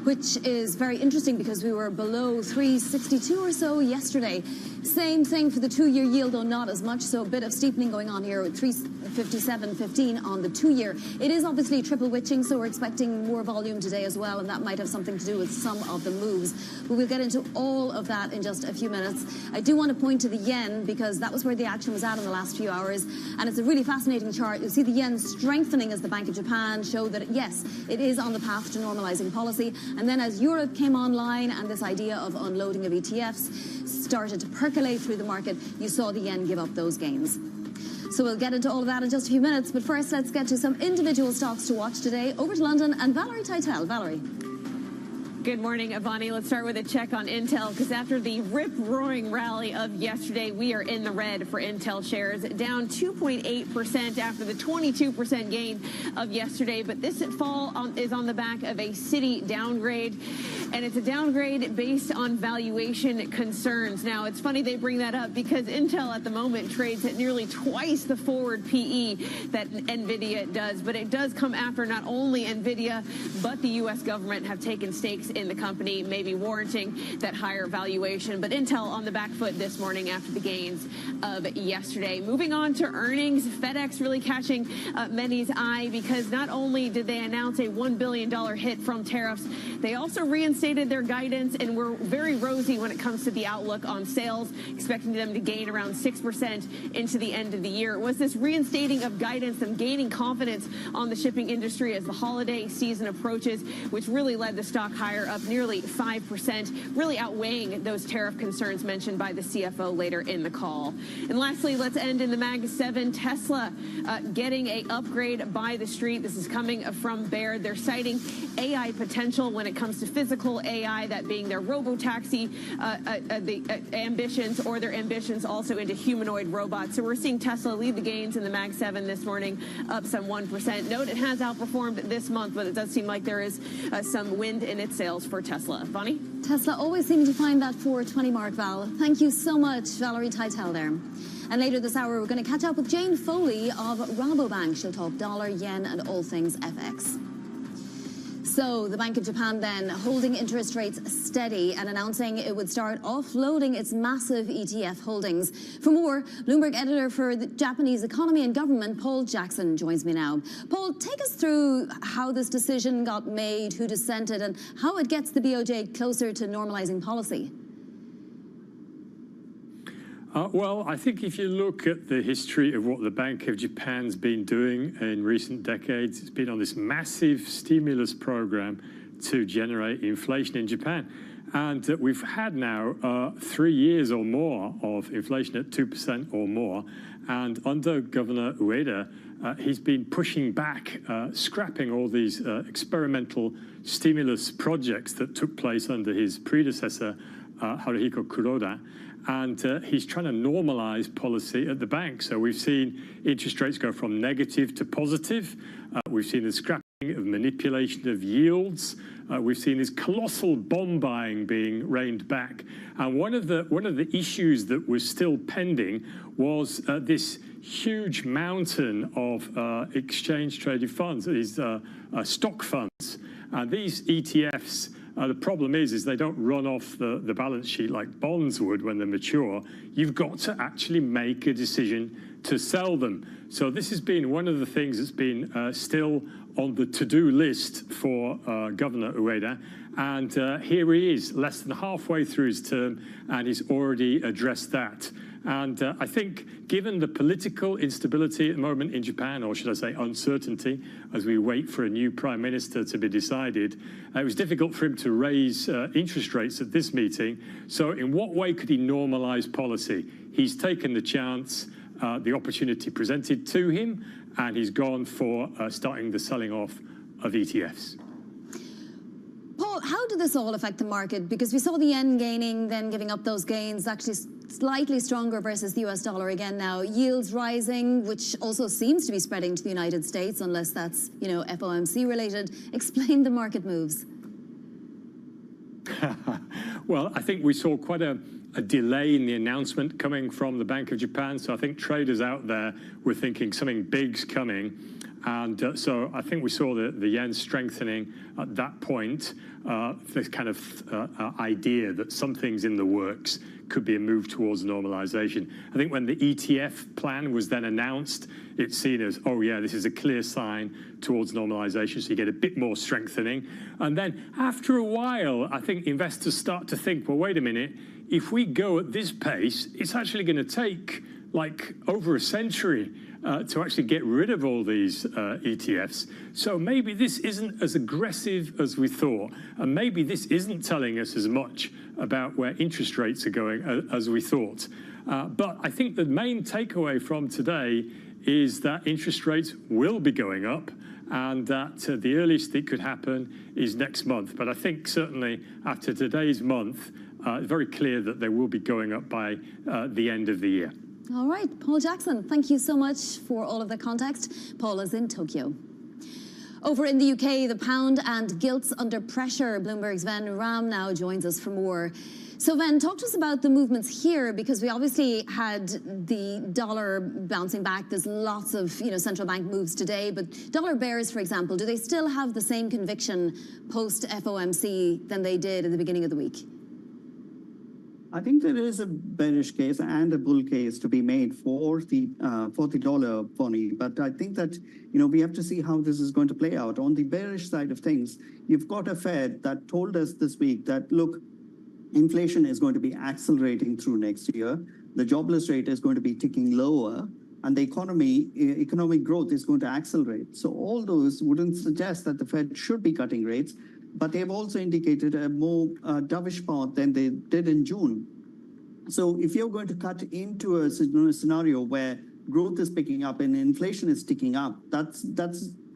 [SPEAKER 1] which is very interesting because we were below 362 or so yesterday. Same thing for the two-year yield, though not as much, so a bit of steepening going on here with 357.15 on the two-year. It is obviously triple witching, so we're expecting more volume today as well, and that might have something to do with some of the moves. But we'll get into all of that in just a few minutes. I do want to point to the yen because that was where the action was at in the last few hours, and it's a really fascinating chart. You'll see the yen strengthening as the Bank of Japan showed that, yes, it is on the path to normalizing policy. And then as Europe came online and this idea of unloading of ETFs started to percolate through the market, you saw the yen give up those gains. So we'll get into all of that in just a few minutes. But first, let's get to some individual stocks to watch today. Over to London and Valerie Teitel. Valerie.
[SPEAKER 2] Good morning, Avani. Let's start with a check on Intel, because after the rip-roaring rally of yesterday, we are in the red for Intel shares, down 2.8% after the 22% gain of yesterday. But this fall is on the back of a Citi downgrade, and it's a downgrade based on valuation concerns. Now, it's funny they bring that up because Intel at the moment trades at nearly twice the forward PE that NVIDIA does, but it does come after not only NVIDIA, but the U.S. government have taken stakes in the company, maybe warranting that higher valuation. But Intel on the back foot this morning after the gains of yesterday. Moving on to earnings, FedEx really catching many's eye because not only did they announce a $1 billion hit from tariffs, they also reinstated their guidance and were very rosy when it comes to the outlook on sales, expecting them to gain around 6% into the end of the year. It was this reinstating of guidance and gaining confidence on the shipping industry as the holiday season approaches, which really led the stock higher, up nearly 5%, really outweighing those tariff concerns mentioned by the CFO later in the call. And lastly, let's end in the Mag 7. Tesla getting a upgrade by the street. This is coming from Baird. They're citing AI potential when it comes to physical AI, that being their robotaxi ambitions, or their ambitions also into humanoid robots. So we're seeing Tesla lead the gains in the Mag 7 this morning, up some 1%. Note it has outperformed this month, but it does seem like there is some wind in its sails for Tesla. Bonnie?
[SPEAKER 1] Tesla always seems to find that 420 mark, Val. Thank you so much, Valerie Teitel there. And later this hour, we're going to catch up with Jane Foley of Rabobank. She'll talk dollar, yen, and all things FX. So the Bank of Japan then holding interest rates steady and announcing it would start offloading its massive ETF holdings. For more, Bloomberg editor for the Japanese economy and government, Paul Jackson, joins me now. Paul, take us through how this decision got made, who dissented, and how it gets the BOJ closer to normalizing policy.
[SPEAKER 3] Well, I think if you look at the history of what the Bank of Japan's been doing in recent decades, it's been on this massive stimulus program to generate inflation in Japan. And we've had now 3 years or more of inflation at 2% or more. And under Governor Ueda, he's been pushing back, scrapping all these experimental stimulus projects that took place under his predecessor, Haruhiko Kuroda. And he's trying to normalize policy at the bank. So we've seen interest rates go from negative to positive. We've seen the scrapping of manipulation of yields. We've seen this colossal bond buying being reined back. And one of the issues that was still pending was this huge mountain of exchange-traded funds, these stock funds. These ETFs, the problem is they don't run off the balance sheet like bonds would when they mature. You've got to actually make a decision to sell them. So this has been one of the things that's been still on the to-do list for Governor Ueda. And here he is, less than halfway through his term, and he's already addressed that. And I think given the political instability at the moment in Japan, or should I say uncertainty, as we wait for a new prime minister to be decided, it was difficult for him to raise interest rates at this meeting. So in what way could he normalize policy? He's taken the chance, the opportunity presented to him, and he's gone for starting the selling off of ETFs.
[SPEAKER 1] Paul, how did this all affect the market? Because we saw the yen gaining, then giving up those gains, actually slightly stronger versus the US dollar again now. Yields rising, which also seems to be spreading to the United States, unless that's, you know, FOMC related. Explain the market moves.
[SPEAKER 3] Well, I think we saw quite a delay in the announcement coming from the Bank of Japan. So I think traders out there were thinking something big's coming. And so I think we saw the yen strengthening at that point, this kind of idea that something's in the works could be a move towards normalization. I think when the ETF plan was then announced, it's seen as, oh yeah, this is a clear sign towards normalization, so you get a bit more strengthening. And then after a while, I think investors start to think, well, wait a minute, if we go at this pace, it's actually going to take like over a century to actually get rid of all these ETFs. So maybe this isn't as aggressive as we thought, and maybe this isn't telling us as much about where interest rates are going as we thought. But I think the main takeaway from today is that interest rates will be going up, and that the earliest it could happen is next month. But I think certainly after today's month, it's very clear that they will be going up by the end of the year.
[SPEAKER 1] All right, Paul Jackson, thank you so much for all of the context. Paul is in Tokyo. Over in the UK, the pound and gilts under pressure. Bloomberg's Ven Ram now joins us for more. So Ven, talk to us about the movements here, because we obviously had the dollar bouncing back. There's lots of central bank moves today, but dollar bears, for example, do they still have the same conviction post FOMC than they did at the beginning of the week?
[SPEAKER 5] I think there is a bearish case and a bull case to be made for the dollar, Bonnie. But I think that we have to see how this is going to play out. On the bearish side of things, you've got a Fed that told us this week that, look, inflation is going to be accelerating through next year. The jobless rate is going to be ticking lower, and the economic growth is going to accelerate. So all those wouldn't suggest that the Fed should be cutting rates. But they've also indicated a more dovish path than they did in June. So if you're going to cut into a scenario where growth is picking up and inflation is ticking up, that's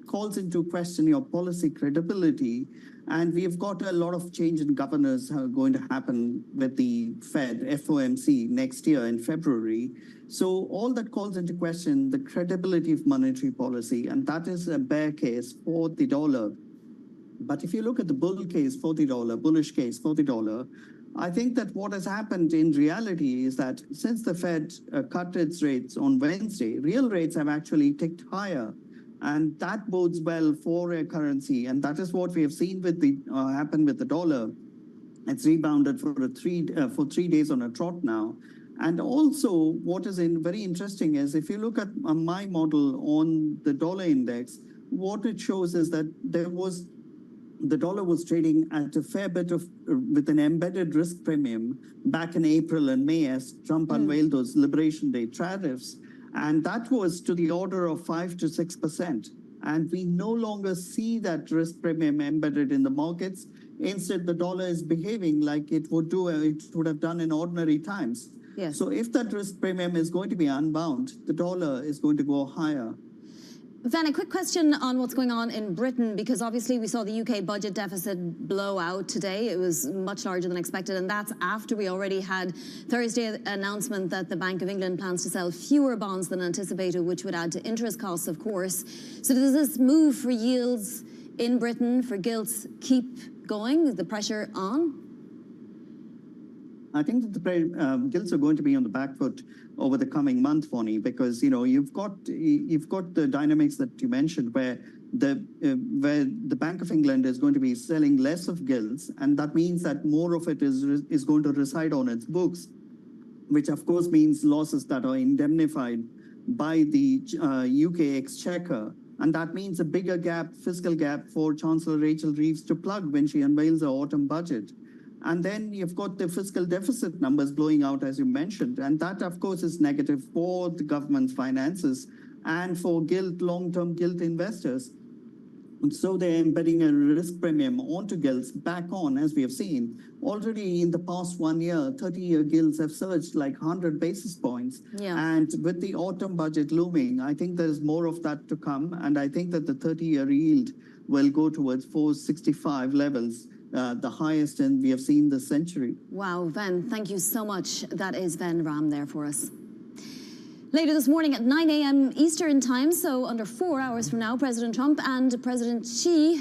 [SPEAKER 5] calls into question your policy credibility. And we've got a lot of change in governors going to happen with the Fed, FOMC, next year in February. So all that calls into question the credibility of monetary policy, and that is a bear case for the dollar. But if you look at the bull case for the dollar, bullish case for the dollar, I think that what has happened in reality is that since the Fed cut its rates on Wednesday, real rates have actually ticked higher. And that bodes well for a currency. And that is what we have seen with the happen with the dollar. It's rebounded for 3 days on a trot now. And also what is very interesting is if you look at my model on the dollar index, what it shows is that the dollar was trading at a fair bit with an embedded risk premium back in April and May as Trump unveiled those Liberation Day tariffs. And that was to the order of 5 to 6%. And we no longer see that risk premium embedded in the markets. Instead, the dollar is behaving like it would have done in ordinary times.
[SPEAKER 1] Yes.
[SPEAKER 5] So if that risk premium is going to be unbound, the dollar is going to go higher.
[SPEAKER 1] Van, a quick question on what's going on in Britain, because obviously we saw the UK budget deficit blow out today. It was much larger than expected, and that's after we already had Thursday announcement that the Bank of England plans to sell fewer bonds than anticipated, which would add to interest costs, of course. So does this move for yields in Britain, for gilts, keep going? Is the pressure on?
[SPEAKER 5] I think that the gilts are going to be on the back foot over the coming month, Bonnie, because you've got the dynamics that you mentioned, where the Bank of England is going to be selling less of gilts, and that means that more of it is going to reside on its books, which of course means losses that are indemnified by the UK Exchequer, and that means a bigger fiscal gap for Chancellor Rachel Reeves to plug when she unveils her autumn budget. And then you've got the fiscal deficit numbers blowing out, as you mentioned. And that, of course, is negative for the government's finances and for long-term gilt investors. And so they're embedding a risk premium onto gilts back on, as we have seen. Already in the past 1 year, 30-year gilts have surged like 100 basis points.
[SPEAKER 1] Yeah.
[SPEAKER 5] And with the autumn budget looming, I think there's more of that to come. And I think that the 30-year yield will go towards 465 levels, the highest we have seen this century.
[SPEAKER 1] Wow, Ven, thank you so much. That is Ven Ram there for us. Later this morning at 9 a.m. Eastern Time, so under 4 hours from now, President Trump and President Xi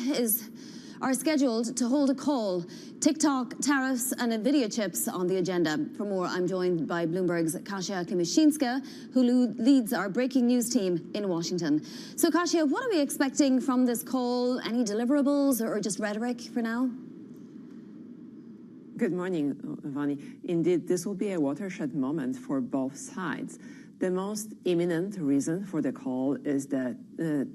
[SPEAKER 1] are scheduled to hold a call. TikTok, tariffs, and NVIDIA chips on the agenda. For more, I'm joined by Bloomberg's Kasia Kimishinska, who leads our breaking news team in Washington. So, Kasia, what are we expecting from this call? Any deliverables or just rhetoric for now?
[SPEAKER 7] Good morning, Vani. Indeed, this will be a watershed moment for both sides. The most imminent reason for the call is the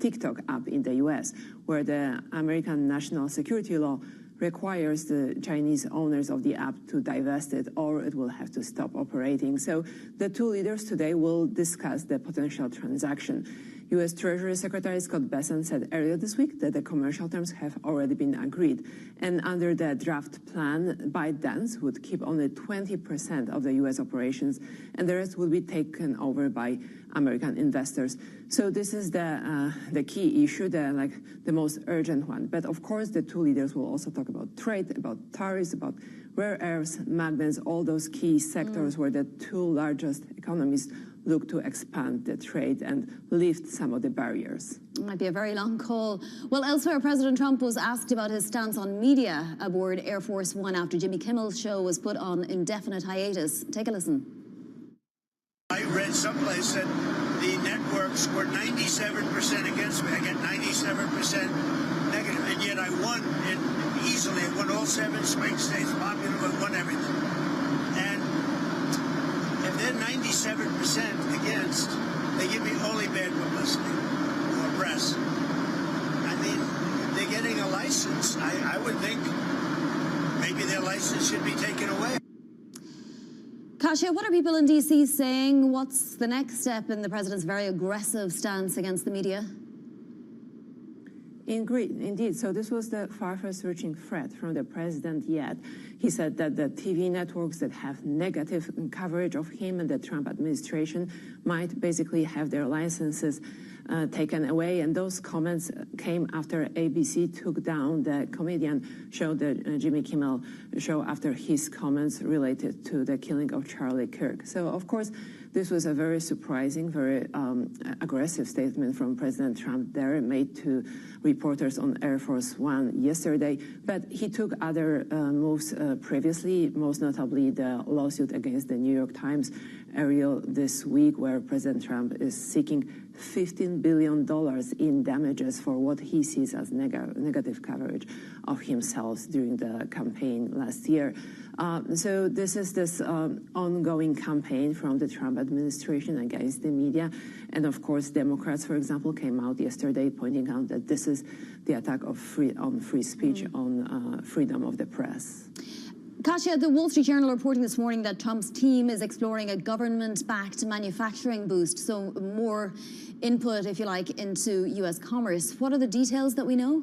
[SPEAKER 7] TikTok app in the US, where the American national security law requires the Chinese owners of the app to divest it, or it will have to stop operating. So the two leaders today will discuss the potential transaction. U.S. Treasury Secretary Scott Bessent said earlier this week that the commercial terms have already been agreed. And under the draft plan, ByteDance would keep only 20% of the U.S. operations, and the rest will be taken over by American investors. So this is the key issue, the most urgent one. But of course, the two leaders will also talk about trade, about tariffs, about rare earths, magnets, all those key sectors where the two largest economies look to expand the trade and lift some of the barriers.
[SPEAKER 1] It might be a very long call. Well, elsewhere, President Trump was asked about his stance on media aboard Air Force One after Jimmy Kimmel's show was put on indefinite hiatus. Take a listen.
[SPEAKER 9] I read someplace that the networks were 97% against me. I get 97% negative, and yet I won it easily. I won all 7 swing states, popular, I won everything. And if they're 97% against, they give me only bad publicity or press. I mean, they're getting a license. I would think maybe their license should be taken away.
[SPEAKER 1] Kasia, what are people in D.C. saying? What's the next step in the president's very aggressive stance against the media?
[SPEAKER 7] Indeed. So this was the farthest-reaching threat from the president yet. He said that the TV networks that have negative coverage of him and the Trump administration might basically have their licenses taken away. And those comments came after ABC took down the comedian show, the Jimmy Kimmel show, after his comments related to the killing of Charlie Kirk. So, of course, this was a very surprising, very aggressive statement from President Trump there, made to reporters on Air Force One yesterday. But he took other moves previously, most notably the lawsuit against the New York Times earlier this week, where President Trump is seeking $15 billion in damages for what he sees as negative coverage of himself during the campaign last year. So this is this ongoing campaign from the Trump administration against the media. And of course, Democrats, for example, came out yesterday pointing out that this is the attack on free speech, on freedom of the press.
[SPEAKER 1] Kasia, the Wall Street Journal reporting this morning that Trump's team is exploring a government-backed manufacturing boost, so more input, if you like, into U.S. commerce. What are the details that we know?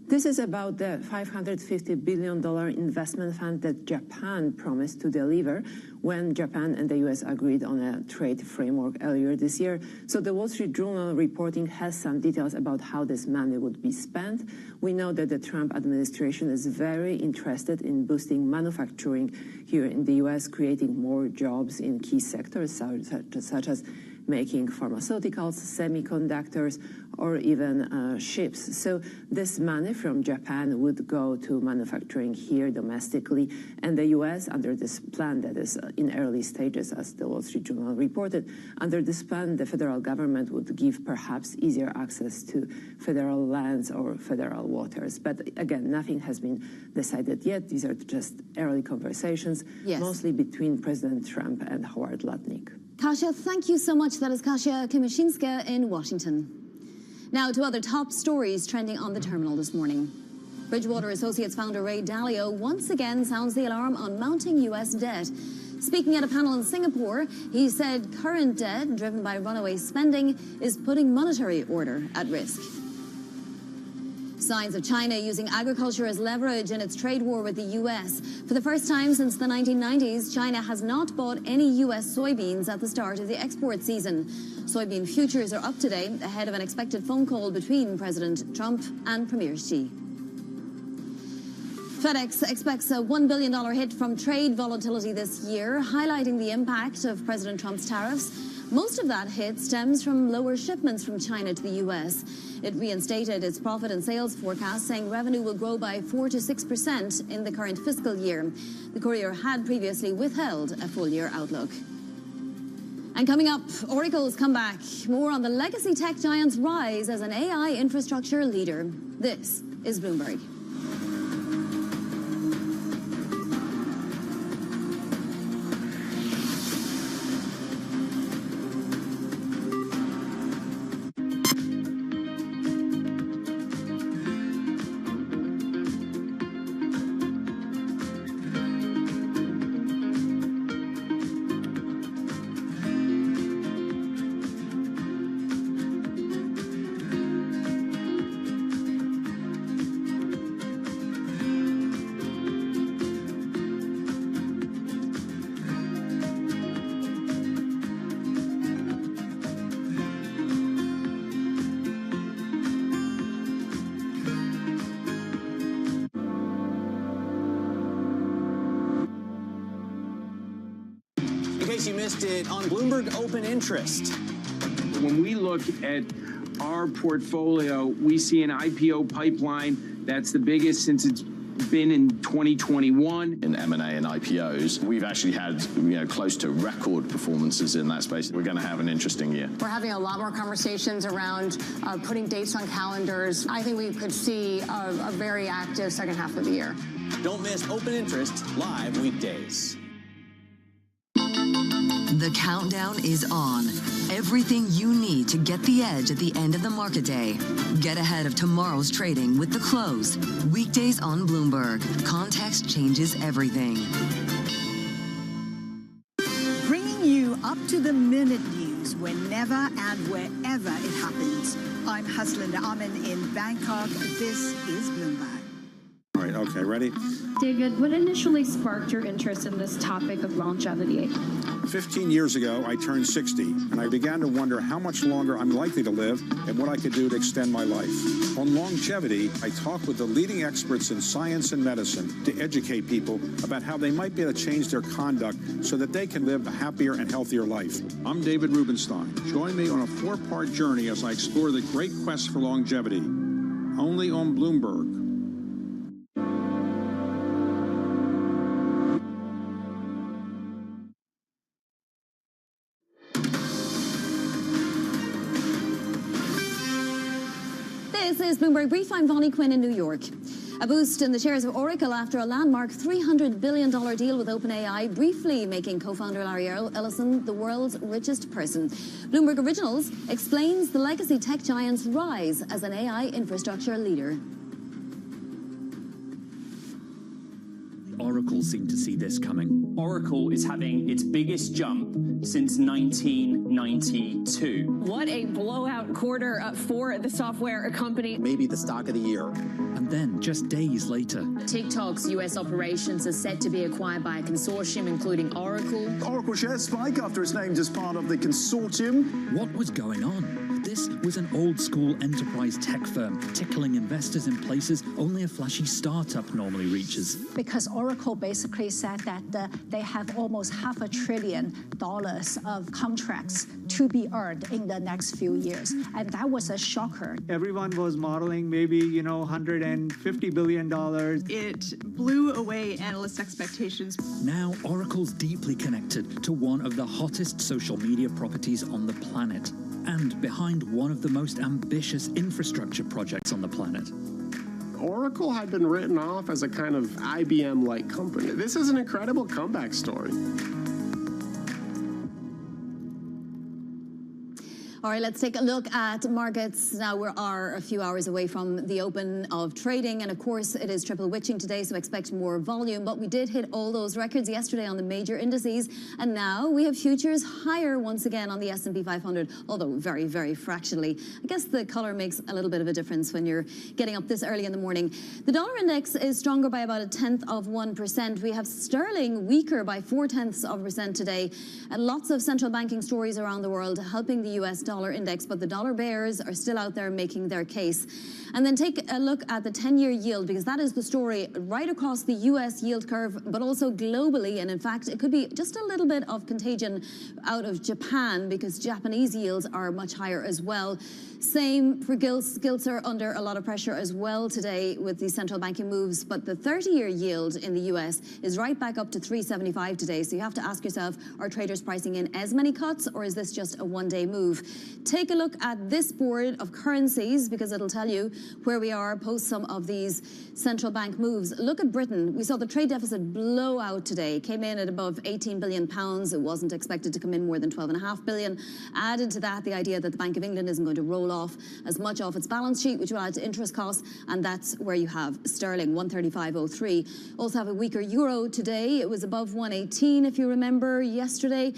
[SPEAKER 7] This is about the $550 billion investment fund that Japan promised to deliver when Japan and the U.S. agreed on a trade framework earlier this year. So the Wall Street Journal reporting has some details about how this money would be spent. We know that the Trump administration is very interested in boosting manufacturing here in the U.S., creating more jobs in key sectors such as making pharmaceuticals, semiconductors, or even ships. So this money from Japan would go to manufacturing here domestically. And the U.S., under this plan that is in early stages, as the Wall Street Journal reported, under this plan, the federal government would give perhaps easier access to federal lands or federal waters. But again, nothing has been decided yet. These are just early conversations, mostly between President Trump and Howard Lutnick.
[SPEAKER 1] Kasia, thank you so much. That is Kasia Kimishinska in Washington. Now to other top stories trending on the terminal this morning. Bridgewater Associates founder Ray Dalio once again sounds the alarm on mounting U.S. debt. Speaking at a panel in Singapore, he said current debt, driven by runaway spending, is putting monetary order at risk. Signs of China using agriculture as leverage in its trade war with the U.S. For the first time since the 1990s, China has not bought any U.S. soybeans at the start of the export season. Soybean futures are up today, ahead of an expected phone call between President Trump and Premier Xi. FedEx expects a $1 billion hit from trade volatility this year, highlighting the impact of President Trump's tariffs. Most of that hit stems from lower shipments from China to the U.S. It reinstated its profit and sales forecast, saying revenue will grow by 4 to 6% in the current fiscal year. The courier had previously withheld a full-year outlook. And coming up, Oracle's comeback. More on the legacy tech giant's rise as an AI infrastructure leader. This is Bloomberg.
[SPEAKER 19] You missed it on Bloomberg Open Interest.
[SPEAKER 23] When we look at our portfolio, we see an IPO pipeline that's the biggest since it's been in 2021.
[SPEAKER 24] In M&A and IPOs, we've actually had close to record performances in that space. We're going to have an interesting year.
[SPEAKER 25] We're having a lot more conversations around putting dates on calendars. I think we could see a very active second half of the year.
[SPEAKER 19] Don't miss Open Interest live weekdays.
[SPEAKER 4] The countdown is on. Everything you need to get the edge at the end of the market day. Get ahead of tomorrow's trading with The Close. Weekdays on Bloomberg. Context changes everything.
[SPEAKER 28] Bringing you up-to-the-minute news whenever and wherever it happens. I'm Haslinda Amin in Bangkok. This is Bloomberg.
[SPEAKER 8] All right, okay, ready?
[SPEAKER 11] David, what initially sparked your interest in this topic of longevity?
[SPEAKER 8] 15 years ago, I turned 60, and I began to wonder how much longer I'm likely to live and what I could do to extend my life. On longevity, I talk with the leading experts in science and medicine to educate people about how they might be able to change their conduct so that they can live a happier and healthier life. I'm David Rubenstein. Join me on a 4-part journey as I explore the great quest for longevity. Only on Bloomberg.
[SPEAKER 1] This is Bloomberg Brief. I'm Vonnie Quinn in New York. A boost in the shares of Oracle after a landmark $300 billion deal with OpenAI, briefly making co-founder Larry Ellison the world's richest person. Bloomberg Originals explains the legacy tech giant's rise as an AI infrastructure leader.
[SPEAKER 12] Oracle seemed to see this coming. Oracle is having its biggest jump since 1992.
[SPEAKER 2] What a blowout quarter for the software company.
[SPEAKER 19] Maybe the stock of the year.
[SPEAKER 12] And then, just days later,
[SPEAKER 14] TikTok's U.S. operations are set to be acquired by a consortium including Oracle.
[SPEAKER 27] Oracle shares spike after it's named as part of the consortium.
[SPEAKER 12] What was going on? This was an old-school enterprise tech firm, tickling investors in places only a flashy startup normally reaches.
[SPEAKER 16] Because Oracle basically said that they have almost $500 billion of contracts to be earned in the next few years. And that was a shocker.
[SPEAKER 20] Everyone was modeling maybe, $150 billion.
[SPEAKER 21] It blew away analyst expectations.
[SPEAKER 12] Now, Oracle's deeply connected to one of the hottest social media properties on the planet, and behind one of the most ambitious infrastructure projects on the planet.
[SPEAKER 22] Oracle had been written off as a kind of IBM-like company. This is an incredible comeback story.
[SPEAKER 1] All right, let's take a look at markets. Now we are a few hours away from the open of trading, and of course it is triple witching today, so expect more volume. But we did hit all those records yesterday on the major indices, and now we have futures higher once again on the S&P 500, although very, very fractionally. I guess the color makes a little bit of a difference when you're getting up this early in the morning. The dollar index is stronger by about 0.1%. We have sterling weaker by 0.4% today, and lots of central banking stories around the world helping the US dollar index, but the dollar bears are still out there making their case. And then take a look at the 10-year yield, because that is the story right across the US yield curve, but also globally. And in fact, it could be just a little bit of contagion out of Japan, because Japanese yields are much higher as well. Same for gilts. Gilts are under a lot of pressure as well today with the central banking moves, but the 30-year yield in the US is right back up to 3.75 today. So you have to ask yourself, are traders pricing in as many cuts, or is this just a one-day move? Take a look at this board of currencies, because it'll tell you where we are post some of these central bank moves. Look at Britain. We saw the trade deficit blow out today. Came in at above 18 billion pounds. It wasn't expected to come in more than 12.5 billion. Added to that, the idea that the Bank of England isn't going to roll off as much off its balance sheet, which will add to interest costs, and that's where you have sterling 135.03. Also have a weaker euro today. It was above 118 if you remember yesterday.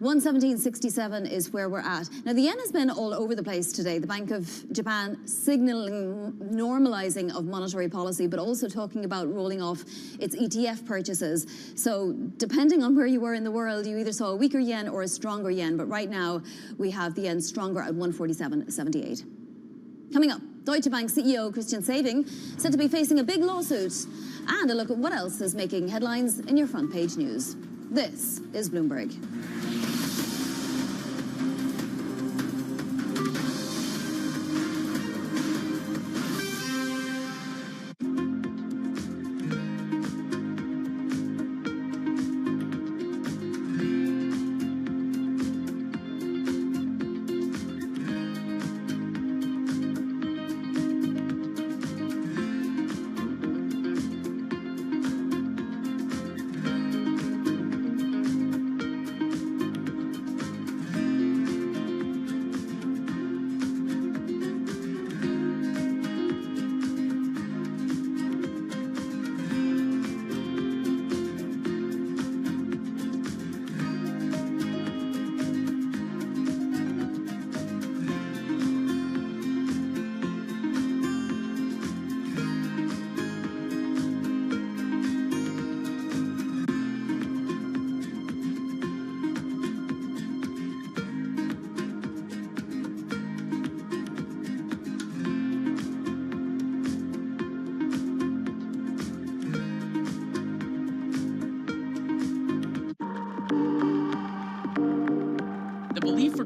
[SPEAKER 1] 117.67 is where we're at. Now, the yen has been all over the place today. The Bank of Japan signaling normalizing of monetary policy, but also talking about rolling off its ETF purchases. So depending on where you were in the world, you either saw a weaker yen or a stronger yen. But right now, we have the yen stronger at 147.78. Coming up, Deutsche Bank CEO Christian Sewing said to be facing a big lawsuit. And a look at what else is making headlines in your front page news. This is Bloomberg.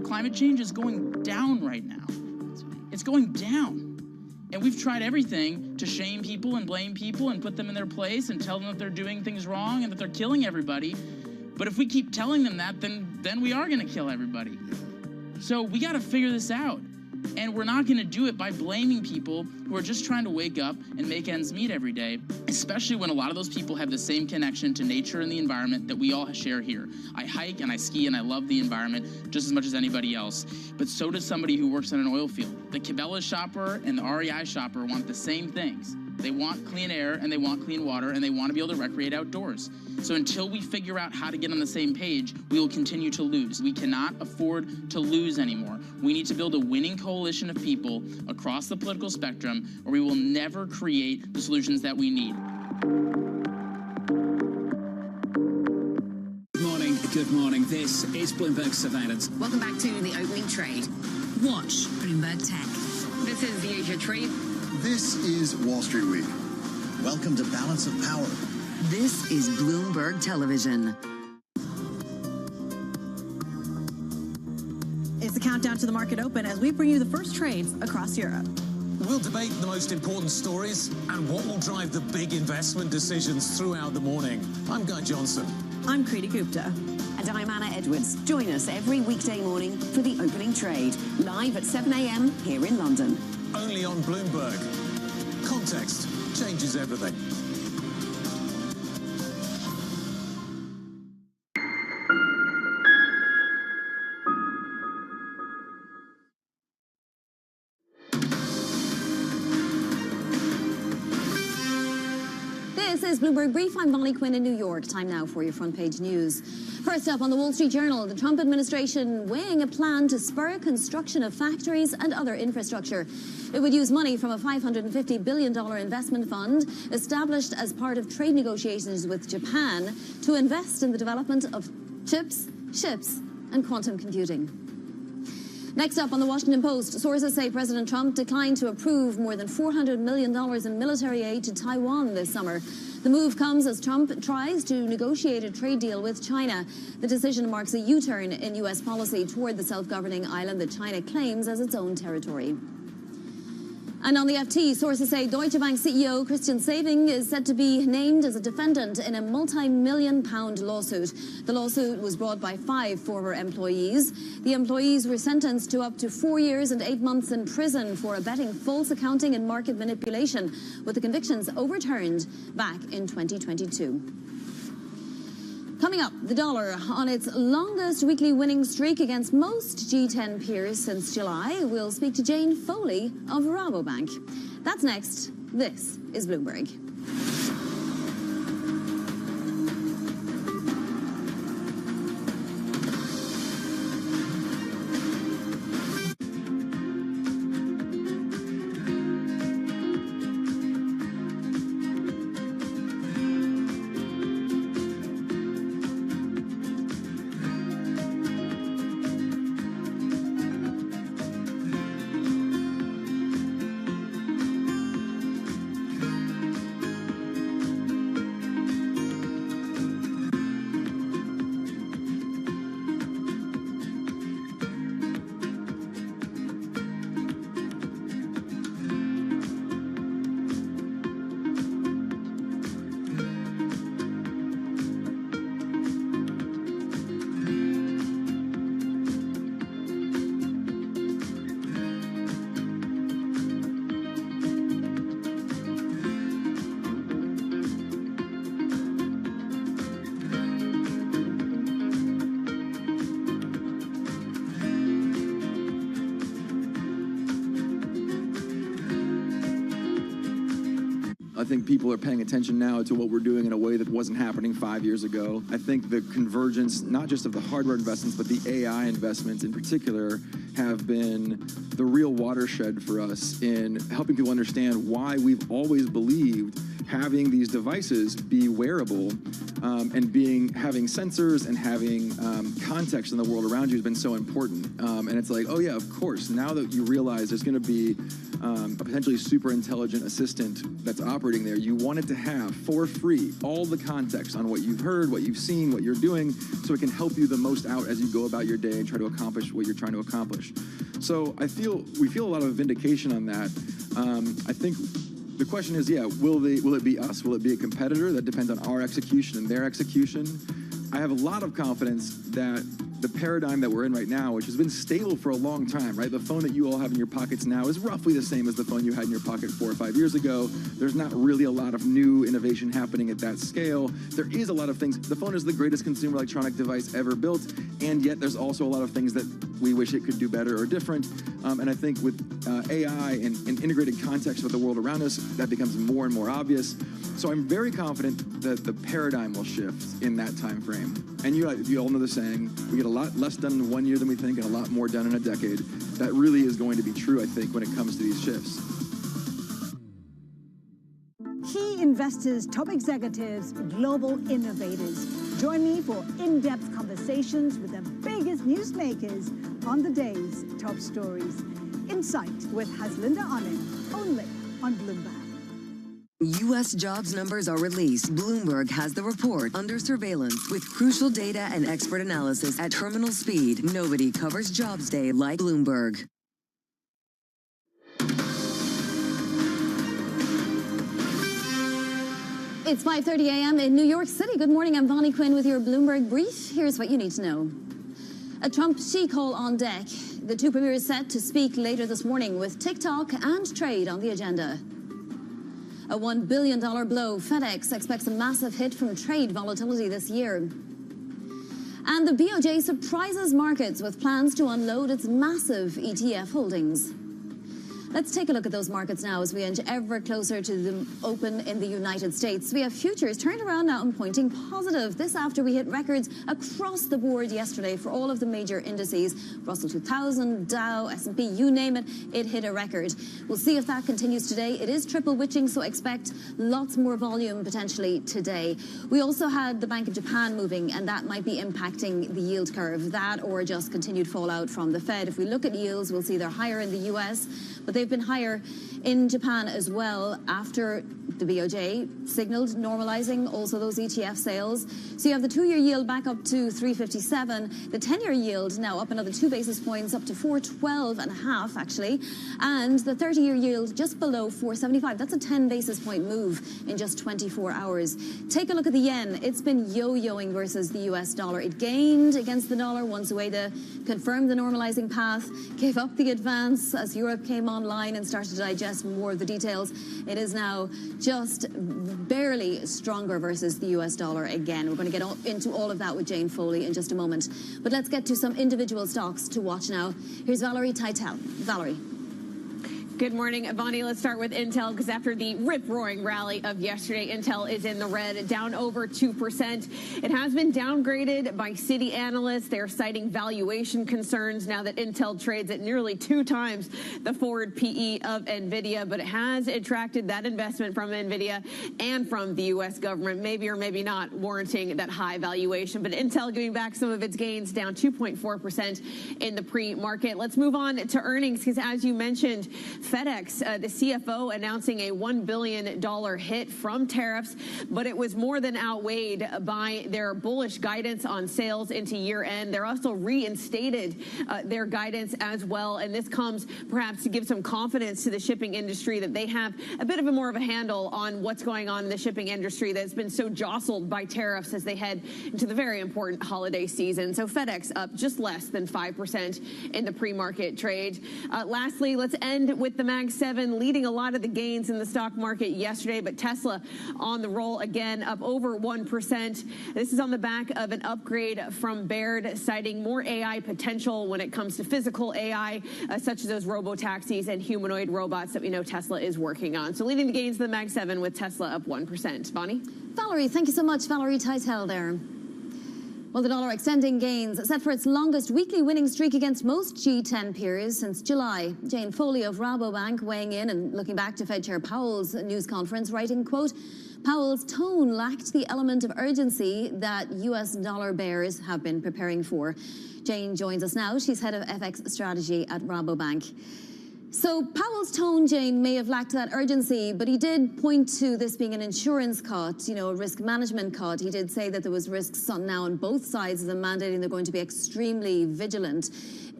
[SPEAKER 3] Climate change is going down right now. It's going down. And we've tried everything to shame people and blame people and put them in their place and tell them that they're doing things wrong and that they're killing everybody. But if we keep telling them that, then we are going to kill everybody. So we got to figure this out. And we're not going to do it by blaming people who are just trying to wake up and make ends meet every day, especially when a lot of those people have the same connection to nature and the environment that we all share here. I hike and I ski and I love the environment just as much as anybody else, but so does somebody who works in an oil field. The Cabela's shopper and the REI shopper want the same things. They want clean air and they want clean water and they want to be able to recreate outdoors. So until we figure out how to get on the same page, we will continue to lose. We cannot afford to lose anymore. We need to build a winning coalition of people across the political spectrum, or we will never create the solutions that we need.
[SPEAKER 6] Good morning. This is Bloomberg Surveillance.
[SPEAKER 10] Welcome back to the opening trade. Watch Bloomberg Tech. This is the Asia Trade.
[SPEAKER 13] This is Wall Street Week. Welcome to Balance of Power.
[SPEAKER 4] This is Bloomberg Television.
[SPEAKER 21] It's the countdown to the market open as we bring you the first trades across Europe.
[SPEAKER 15] We'll debate the most important stories and what will drive the big investment decisions throughout the morning. I'm Guy Johnson.
[SPEAKER 21] I'm Kriti Gupta.
[SPEAKER 10] And I'm Anna Edwards. Join us every weekday morning for the opening trade, live at 7 a.m. here in London.
[SPEAKER 15] Only on Bloomberg. Context changes everything.
[SPEAKER 1] Here's Bloomberg Brief. I'm Bonnie Quinn in New York. Time now for your front page news. First up on the Wall Street Journal, the Trump administration weighing a plan to spur construction of factories and other infrastructure. It would use money from a $550 billion investment fund established as part of trade negotiations with Japan to invest in the development of chips, ships, and quantum computing. Next up on the Washington Post, sources say President Trump declined to approve more than $400 million in military aid to Taiwan this summer. The move comes as Trump tries to negotiate a trade deal with China. The decision marks a U-turn in U.S. policy toward the self-governing island that China claims as its own territory. And on the FT, sources say Deutsche Bank CEO Christian Sewing is said to be named as a defendant in a multi-million-pound lawsuit. The lawsuit was brought by 5 former employees. The employees were sentenced to up to 4 years and 8 months in prison for abetting false accounting and market manipulation, with the convictions overturned back in 2022. Coming up, the dollar on its longest weekly winning streak against most G10 peers since July. We'll speak to Jane Foley of Rabobank. That's next. This is Bloomberg.
[SPEAKER 5] I think people are paying attention now to what we're doing in a way that wasn't happening 5 years ago. I think the convergence, not just of the hardware investments, but the AI investments in particular, have been the real watershed for us in helping people understand why we've always believed having these devices be wearable and having sensors and having context in the world around you has been so important. And it's like, oh yeah, of course, now that you realize there's going to be a potentially super intelligent assistant that's operating there, you want it to have, for free, all the context on what you've heard, what you've seen, what you're doing, so it can help you the most out as you go about your day and try to accomplish what you're trying to accomplish. So we feel a lot of vindication on that. I think the question is, yeah, will it be us? Will it be a competitor? That depends on our execution and their execution. I have a lot of confidence that the paradigm that we're in right now, which has been stable for a long time, right? The phone that you all have in your pockets now is roughly the same as the phone you had in your pocket 4 or 5 years ago. There's not really a lot of new innovation happening at that scale. There is a lot of things. The phone is the greatest consumer electronic device ever built, and yet there's also a lot of things that we wish it could do better or different. And I think with AI and integrated context with the world around us, that becomes more and more obvious. So I'm very confident that the paradigm will shift in that time frame. And you all know the saying, we get a lot less done in 1 year than we think and a lot more done in a decade. That really is going to be true, I think, when it comes to these shifts.
[SPEAKER 28] Key investors, top executives, global innovators. Join me for in-depth conversations with the biggest newsmakers on the day's top stories. Insight with Haslinda Onim, only on Bloomberg.
[SPEAKER 4] U.S. jobs numbers are released. Bloomberg has the report under surveillance with crucial data and expert analysis at terminal speed. Nobody covers Jobs Day like Bloomberg.
[SPEAKER 1] It's 5:30 a.m. in New York City. Good morning, I'm Bonnie Quinn with your Bloomberg Brief. Here's what you need to know. A Trump chic call on deck. The two premiers set to speak later this morning with TikTok and trade on the agenda. A $1 billion blow. FedEx expects a massive hit from trade volatility this year. And the BOJ surprises markets with plans to unload its massive ETF holdings. Let's take a look at those markets now as we inch ever closer to the open in the United States. We have futures turned around now and pointing positive. This after we hit records across the board yesterday for all of the major indices. Russell 2000, Dow, S&P, you name it, it hit a record. We'll see if that continues today. It is triple witching, so expect lots more volume potentially today. We also had the Bank of Japan moving, and that might be impacting the yield curve. That or just continued fallout from the Fed. If we look at yields, we'll see they're higher in the US, but they've been higher in Japan as well after the BOJ signaled normalizing also those ETF sales. So you have the 2-year yield back up to 357, the 10-year yield now up another 2 basis points up to 412.5 actually, and the 30-year yield just below 475. That's a 10 basis point move in just 24 hours. Take a look at the yen. It's been yo-yoing versus the US dollar. It gained against the dollar once Ueda confirmed the normalizing path, gave up the advance as Europe came online and started to digest more of the details. It is now just barely stronger versus the US dollar again. We're going to get into all of that with Jane Foley in just a moment. But let's get to some individual stocks to watch now. Here's Valerie Titel. Valerie.
[SPEAKER 2] Good morning, Ivani. Let's start with Intel, because after the rip-roaring rally of yesterday, Intel is in the red, down over 2%. It has been downgraded by Citi analysts. They're citing valuation concerns now that Intel trades at nearly 2 times the forward PE of NVIDIA, but it has attracted that investment from NVIDIA and from the U.S. government, maybe or maybe not warranting that high valuation. But Intel giving back some of its gains, down 2.4% in the pre-market. Let's move on to earnings, because as you mentioned, FedEx, the CFO, announcing a $1 billion hit from tariffs, but it was more than outweighed by their bullish guidance on sales into year end. They're also reinstated their guidance as well, and this comes perhaps to give some confidence to the shipping industry that they have a bit of a more of a handle on what's going on in the shipping industry that's been so jostled by tariffs as they head into the very important holiday season. So FedEx up just less than 5% in the pre-market trade. Lastly, let's end with the Mag 7 leading a lot of the gains in the stock market yesterday, but Tesla on the roll again, up over 1%. This is on the back of an upgrade from Baird, citing more AI potential when it comes to physical AI, such as those robo-taxis and humanoid robots that we know Tesla is working on. So leading the gains of the Mag 7 with Tesla up 1%. Bonnie?
[SPEAKER 1] Valerie, thank you so much. Valerie Titel there. Well, the dollar extending gains, set for its longest weekly winning streak against most G10 peers since July. Jane Foley of Rabobank weighing in and looking back to Fed Chair Powell's news conference, writing, quote, Powell's tone lacked the element of urgency that US dollar bears have been preparing for. Jane joins us now. She's head of FX strategy at Rabobank. So Powell's tone, Jane, may have lacked that urgency, but he did point to this being an insurance cut, a risk management cut. He did say that there was risks now on both sides of the mandate and they're going to be extremely vigilant.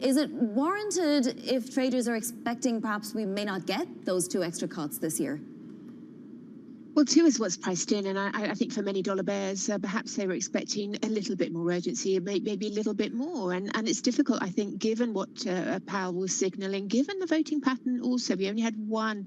[SPEAKER 1] Is it warranted if traders are expecting perhaps we may not get those 2 extra cuts this year?
[SPEAKER 7] Well, 2 is what's priced in, and I think for many dollar bears, perhaps they were expecting a little bit more urgency, maybe a little bit more. And it's difficult, I think, given what Powell was signalling, given the voting pattern also. We only had 1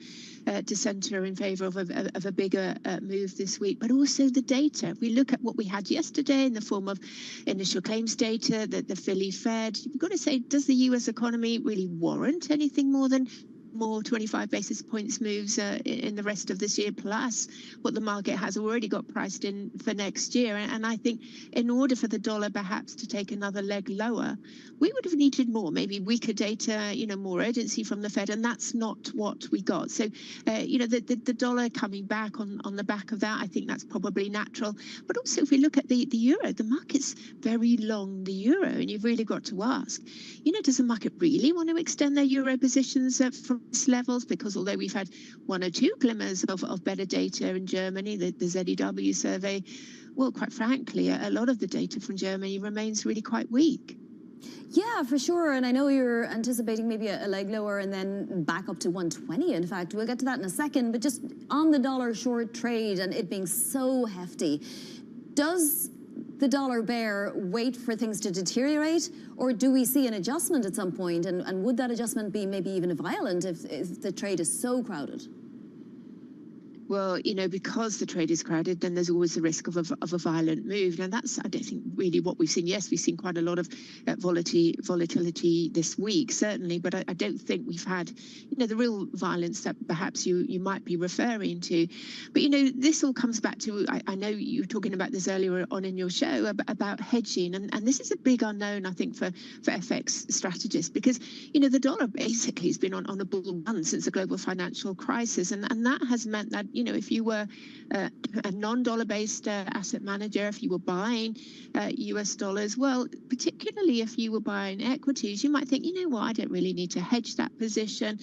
[SPEAKER 7] dissenter in favour of a bigger move this week, but also the data. We look at what we had yesterday in the form of initial claims data, the Philly Fed. You've got to say, does the US economy really warrant anything more than more 25 basis points moves in the rest of this year, plus what the market has already got priced in for next year? And I think in order for the dollar perhaps to take another leg lower, we would have needed more, maybe weaker data, more urgency from the Fed, and that's not what we got. So, the dollar coming back on the back of that, I think that's probably natural. But also if we look at the euro, the market's very long the euro, and you've really got to ask, does the market really want to extend their euro positions from levels? Because although we've had 1 or 2 glimmers of better data in Germany, the ZEW survey, well, quite frankly, a lot of the data from Germany remains really quite weak.
[SPEAKER 1] Yeah, for sure. And I know you're anticipating maybe a leg lower and then back up to 120. In fact, we'll get to that in a second. But just on the dollar short trade and it being so hefty, does the dollar bear wait for things to deteriorate, or do we see an adjustment at some point? And would that adjustment be maybe even violent if the trade is so crowded?
[SPEAKER 7] well, because the trade is crowded, then there's always the risk of a violent move. Now, that's, I don't think, really what we've seen. Yes, we've seen quite a lot of volatility this week, certainly, but I don't think we've had, the real violence that perhaps you might be referring to. But, this all comes back to, I know you were talking about this earlier on in your show about hedging, and this is a big unknown, I think, for FX strategists, because, the dollar basically has been on a bull run since the global financial crisis, and that has meant that, if you were a non-dollar based asset manager, if you were buying US dollars, well, particularly if you were buying equities, you might think, I don't really need to hedge that position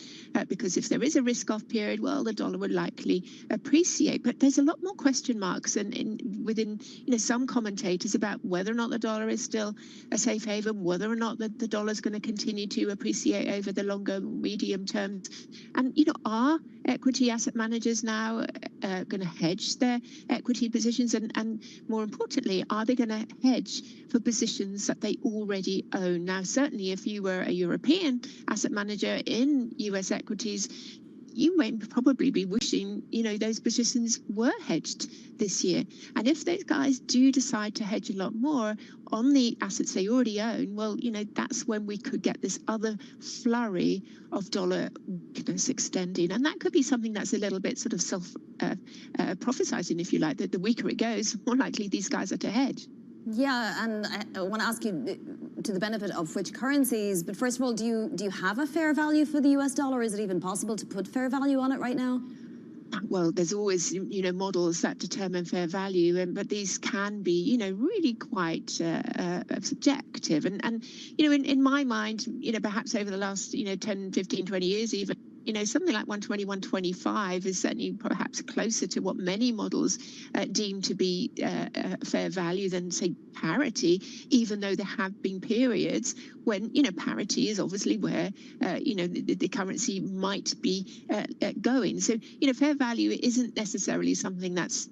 [SPEAKER 7] because if there is a risk-off period, well, the dollar would likely appreciate. But there's a lot more question marks within some commentators about whether or not the dollar is still a safe haven, whether or not the dollar is going to continue to appreciate over the longer, medium terms. And, are equity asset managers now going to hedge their equity positions? And more importantly, are they going to hedge for positions that they already own? Now, certainly if you were a European asset manager in US equities, you might probably be wishing, those positions were hedged this year. And if those guys do decide to hedge a lot more on the assets they already own, well, that's when we could get this other flurry of dollar weakness extending. And that could be something that's a little bit sort of self-prophesizing, if you like, that the weaker it goes, more likely these guys are to hedge.
[SPEAKER 1] Yeah, and I want to ask you to the benefit of which currencies, but first of all, do you have a fair value for the US dollar? Is it even possible to put fair value on it right now?
[SPEAKER 7] Well, there's always, models that determine fair value, but these can be, really quite subjective. And in my mind, perhaps over the last, 10, 15, 20 years even, something like 120, 125 is certainly perhaps closer to what many models deem to be fair value than, say, parity, even though there have been periods when, parity is obviously where, the currency might be going. So, fair value isn't necessarily something that's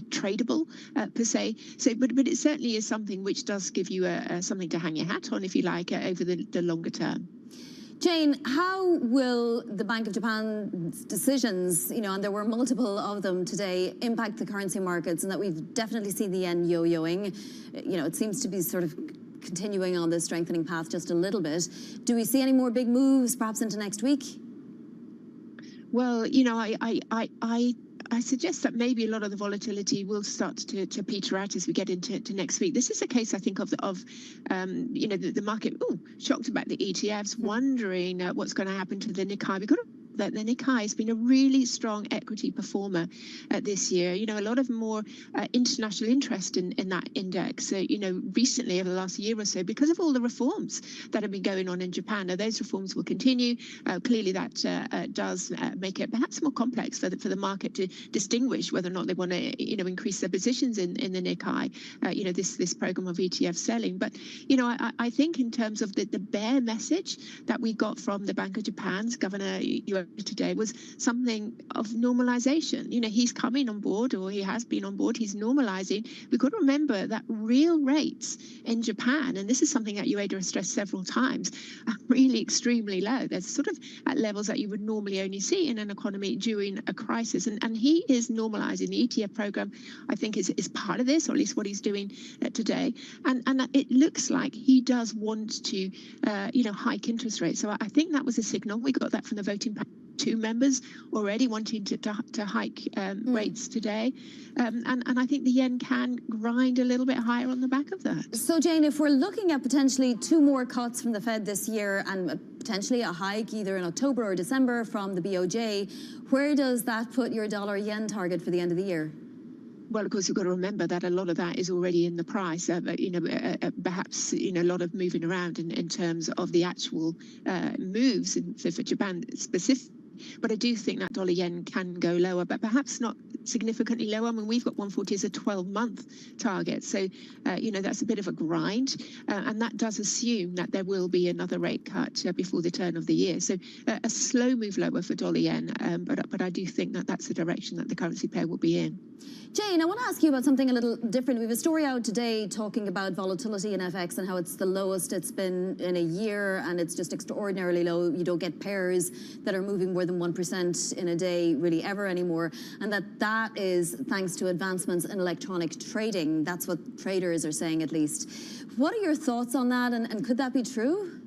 [SPEAKER 7] tradable per se. So, but it certainly is something which does give you something to hang your hat on, if you like, over the longer term.
[SPEAKER 1] Jane, how will the Bank of Japan's decisions, and there were multiple of them today, impact the currency markets, and that we've definitely seen the yen yo-yoing? It seems to be sort of continuing on this strengthening path just a little bit. Do we see any more big moves perhaps into next week?
[SPEAKER 7] Well, I suggest that maybe a lot of the volatility will start to peter out as we get into next week. This is a case, I think, of the market shocked about the ETFs, wondering what's going to happen to the Nikkei. We've got to that the Nikkei has been a really strong equity performer this year. A lot of more international interest in that index. Recently over the last year or so, because of all the reforms that have been going on in Japan. Now, those reforms will continue. Clearly, that does make it perhaps more complex for the market to distinguish whether or not they want to, increase their positions in the Nikkei. This program of ETF selling. But I think in terms of the bear message that we got from the Bank of Japan's Governor today was something of normalization. He's coming on board, or he has been on board. He's normalizing. We've got to remember that real rates in Japan, and this is something that UADA has stressed several times, are really extremely low. They're sort of at levels that you would normally only see in an economy during a crisis. And he is normalizing. The ETF program, I think, is part of this, or at least what he's doing today. And it looks like he does want to, hike interest rates. So I think that was a signal. We got that from the voting panel. 2 members already wanting to hike rates today. And I think the yen can grind a little bit higher on the back of that.
[SPEAKER 1] So, Jane, if we're looking at potentially 2 more cuts from the Fed this year and potentially a hike either in October or December from the BOJ, where does that put your dollar-yen target for the end of the year?
[SPEAKER 7] Well, of course, you've got to remember that a lot of that is already in the price. Perhaps a lot of moving around in terms of the actual moves for Japan specifically. But I do think that dollar yen can go lower, but perhaps not significantly lower. I mean, we've got 140 as a 12-month target. So, that's a bit of a grind. And that does assume that there will be another rate cut before the turn of the year. So a slow move lower for dollar yen. But I do think that that's the direction that the currency pair will be in.
[SPEAKER 1] Jane, I want to ask you about something a little different. We have a story out today talking about volatility in FX and how it's the lowest it's been in a year, and it's just extraordinarily low. You don't get pairs that are moving more more than 1% in a day really ever anymore, and that is thanks to advancements in electronic trading. That's what traders are saying, at least. What are your thoughts on that, and could that be true?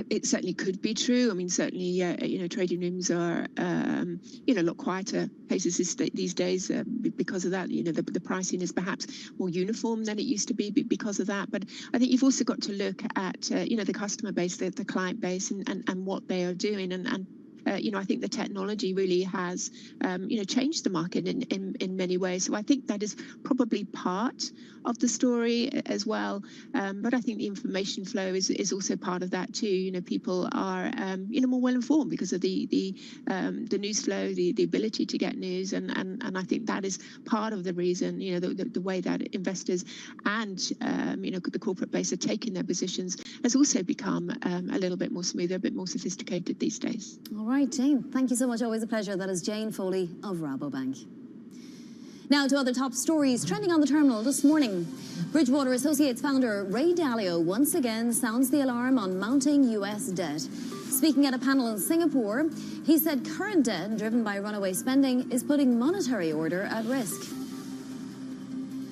[SPEAKER 7] It certainly could be true. I mean, certainly, you know, trading rooms are, you know, a lot quieter places these days because of that. You know, the pricing is perhaps more uniform than it used to be because of that. But I think you've also got to look at, you know, the customer base, the client base, and what they are doing. And you know, I think the technology really has, you know, changed the market in many ways. So I think that is probably part of the story as well. But I think the information flow is also part of that too. You know, people are, you know, more well informed because of the news flow, the ability to get news, and I think that is part of the reason. You know, the way that investors and you know, the corporate base are taking their positions has also become a little bit more smoother, a bit more sophisticated these days.
[SPEAKER 1] All right, Jane, thank you so much. Always a pleasure. That is Jane Foley of Rabobank. Now to other top stories trending on the terminal this morning. Bridgewater Associates founder Ray Dalio once again sounds the alarm on mounting US debt. Speaking at a panel in Singapore, he said current debt driven by runaway spending is putting monetary order at risk.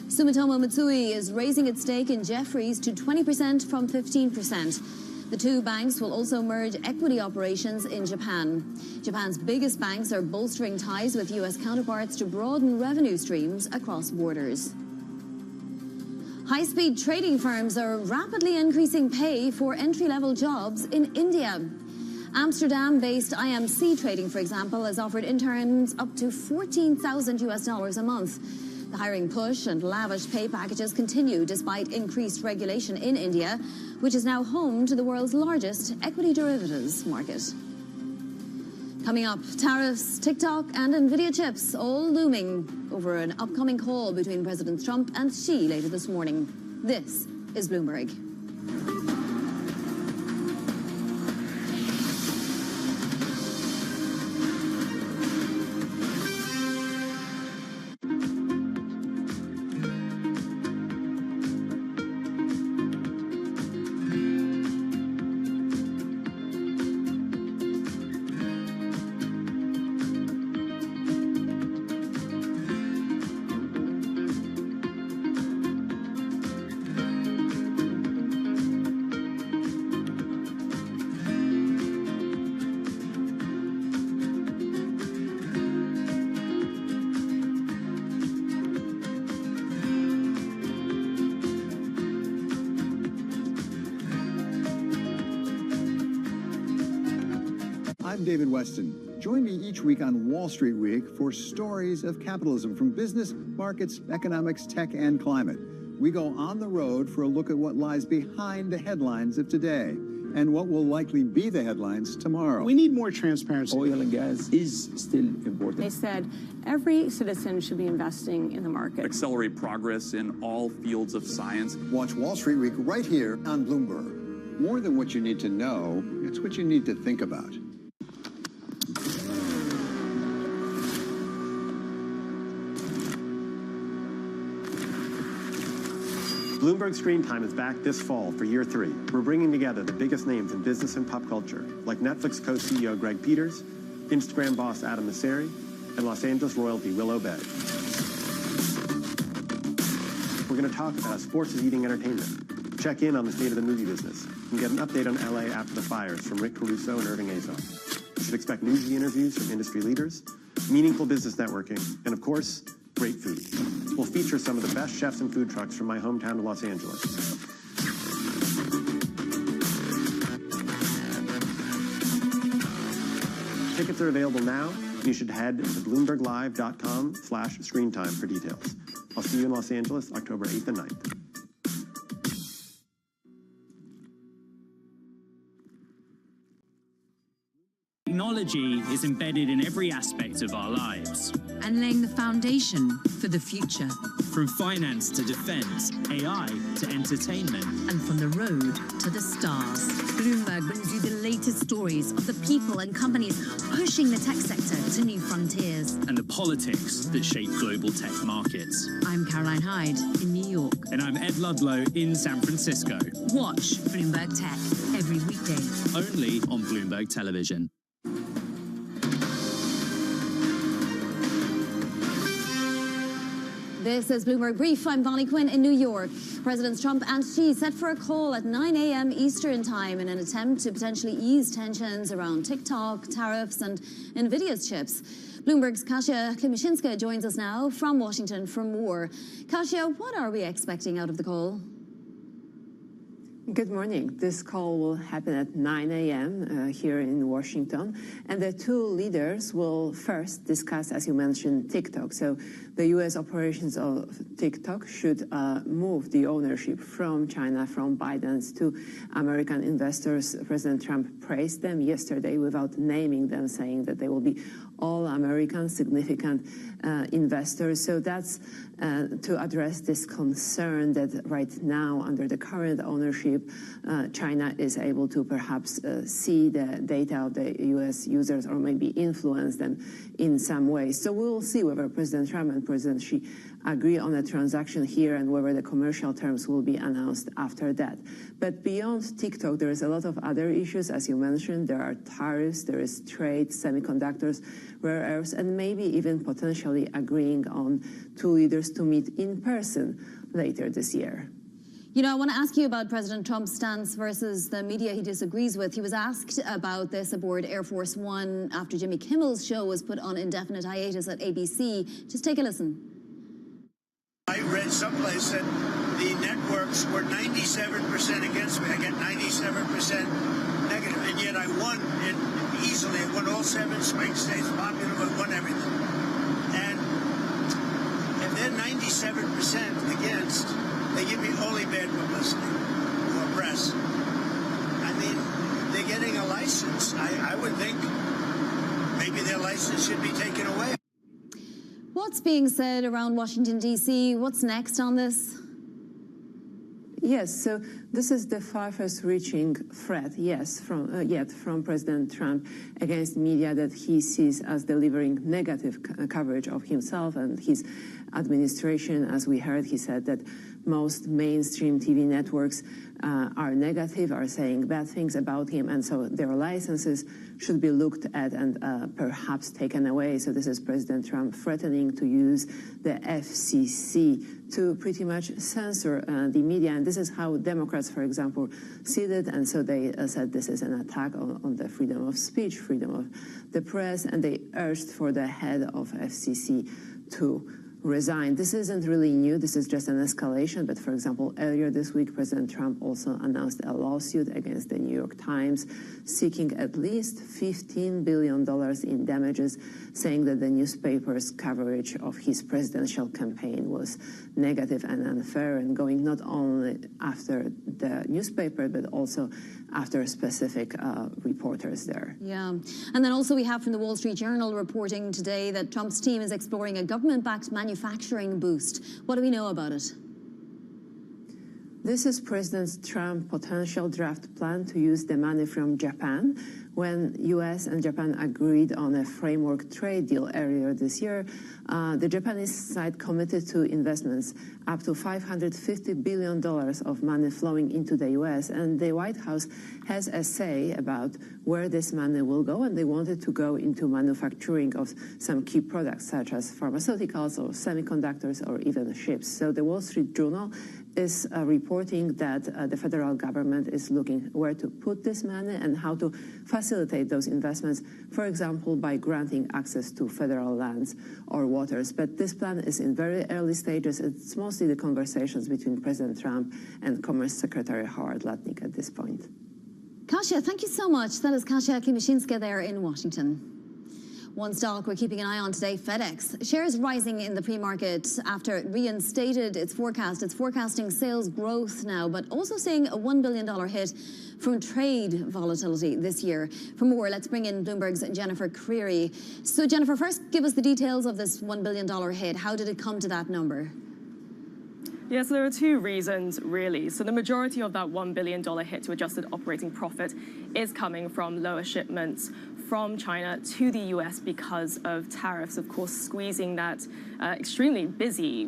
[SPEAKER 1] Sumitomo Mitsui is raising its stake in Jefferies to 20% from 15%. The two banks will also merge equity operations in Japan. Japan's biggest banks are bolstering ties with US counterparts to broaden revenue streams across borders. High-speed trading firms are rapidly increasing pay for entry-level jobs in India. Amsterdam-based IMC Trading, for example, has offered interns up to $14,000 a month. The hiring push and lavish pay packages continue despite increased regulation in India, which is now home to the world's largest equity derivatives market. Coming up, tariffs, TikTok and Nvidia chips all looming over an upcoming call between President Trump and Xi later this morning. This is Bloomberg.
[SPEAKER 9] I'm David Weston. Join me each week on Wall Street Week for stories of capitalism from business, markets, economics, tech, and climate. We go on the road for a look at what lies behind the headlines of today and what will likely be the headlines tomorrow.
[SPEAKER 11] We need more transparency.
[SPEAKER 17] Oil and gas is still important.
[SPEAKER 18] They said every citizen should be investing in the market.
[SPEAKER 23] Accelerate progress in all fields of science.
[SPEAKER 9] Watch Wall Street Week right here on Bloomberg. More than what you need to know, it's what you need to think about.
[SPEAKER 24] Bloomberg Screen Time is back this fall for year 3. We're bringing together the biggest names in business and pop culture, like Netflix co-CEO Greg Peters, Instagram boss Adam Mosseri, and Los Angeles royalty Will Obey. We're going to talk about how sports is eating entertainment, check in on the state of the movie business, and get an update on LA after the fires from Rick Caruso and Irving Azoff. You should expect newsy interviews from industry leaders, meaningful business networking, and of course, great food. We'll feature some of the best chefs and food trucks from my hometown of Los Angeles. Tickets are available now, and you should head to bloomberglive.com/screentime for details. I'll see you in Los Angeles, October 8th and 9th.
[SPEAKER 25] Technology is embedded in every aspect of our lives.
[SPEAKER 26] And laying the foundation for the future.
[SPEAKER 25] From finance to defense, AI to entertainment.
[SPEAKER 26] And from the road to the stars. Bloomberg brings you the latest stories of the people and companies pushing the tech sector to new frontiers.
[SPEAKER 25] And the politics that shape global tech markets.
[SPEAKER 26] I'm Caroline Hyde in New York.
[SPEAKER 25] And I'm Ed Ludlow in San Francisco.
[SPEAKER 26] Watch Bloomberg Tech every weekday.
[SPEAKER 25] Only on Bloomberg Television.
[SPEAKER 1] This is Bloomberg Brief. I'm Bonnie Quinn in New York. Presidents Trump and Xi set for a call at 9 a.m. Eastern Time in an attempt to potentially ease tensions around TikTok, tariffs and Nvidia's chips. Bloomberg's Kasia Klimashinska joins us now from Washington for more. Kasia, what are we expecting out of the call?
[SPEAKER 8] Good morning. This call will happen at 9 a.m. Here in Washington. And the two leaders will first discuss, as you mentioned, TikTok. So the U.S. operations of TikTok should move the ownership from China, from Biden's to American investors. President Trump praised them yesterday without naming them, saying that they will be all American significant investors. So that's to address this concern that right now, under the current ownership, China is able to perhaps see the data of the U.S. users or maybe influence them in some way. So we will see whether President Trump and President Xi agree on a transaction here and whether the commercial terms will be announced after that. But beyond TikTok, there is a lot of other issues. As you mentioned, there are tariffs, there is trade, semiconductors, rare earths, and maybe even potentially agreeing on two leaders to meet in person later this year.
[SPEAKER 1] You know, I want to ask you about President Trump's stance versus the media he disagrees with. He was asked about this aboard Air Force One after Jimmy Kimmel's show was put on indefinite hiatus at ABC. Just take a listen.
[SPEAKER 11] I read someplace that the networks were 97% against me. I got 97% negative, and yet I won it easily. I won all 7 swing states, popular, but won everything. And if they're 97% against, they give me only bad publicity or press. I mean, they're getting a license. I would think maybe their license should be taken away.
[SPEAKER 1] What's being said around Washington, D.C.? What's next on this?
[SPEAKER 8] Yes, so this is the farthest reaching threat, yes, from President Trump against media that he sees as delivering negative coverage of himself and his administration. As we heard, he said that most mainstream TV networks are negative, are saying bad things about him, and so their licenses should be looked at and perhaps taken away. So this is President Trump threatening to use the FCC to pretty much censor the media. And this is how Democrats, for example, see it. And so they said this is an attack on the freedom of speech, freedom of the press, and they urged for the head of FCC to resign. This isn't really new. This is just an escalation. But for example, earlier this week, President Trump also announced a lawsuit against the New York Times seeking at least $15 billion in damages, saying that the newspaper's coverage of his presidential campaign was negative and unfair, and going not only after the newspaper, but also after specific reporters there.
[SPEAKER 1] Yeah. And then also we have from the Wall Street Journal reporting today that Trump's team is exploring a government-backed manufacturing boost. What do we know about it?
[SPEAKER 8] This is President Trump's potential draft plan to use the money from Japan. When U.S. and Japan agreed on a framework trade deal earlier this year, the Japanese side committed to investments up to $550 billion of money flowing into the U.S., and the White House has a say about where this money will go, and they wanted to go into manufacturing of some key products, such as pharmaceuticals or semiconductors or even ships. So the Wall Street Journal is reporting that the federal government is looking where to put this money and how to facilitate those investments, for example, by granting access to federal lands or waters. But this plan is in very early stages. It's mostly the conversations between President Trump and Commerce Secretary Howard Lutnick at this point.
[SPEAKER 1] Kasia, thank you so much. That is Kasia Klimashinska there in Washington. One stock we're keeping an eye on today, FedEx. Shares rising in the pre-market after it reinstated its forecast. It's forecasting sales growth now, but also seeing a $1 billion hit from trade volatility this year. For more, let's bring in Bloomberg's Jennifer Creary. So, Jennifer, first give us the details of this $1 billion hit. How did it come to that number?
[SPEAKER 3] Yeah, so there are two reasons, really. So the majority of that $1 billion hit to adjusted operating profit is coming from lower shipments from China to the US because of tariffs, of course, squeezing that extremely busy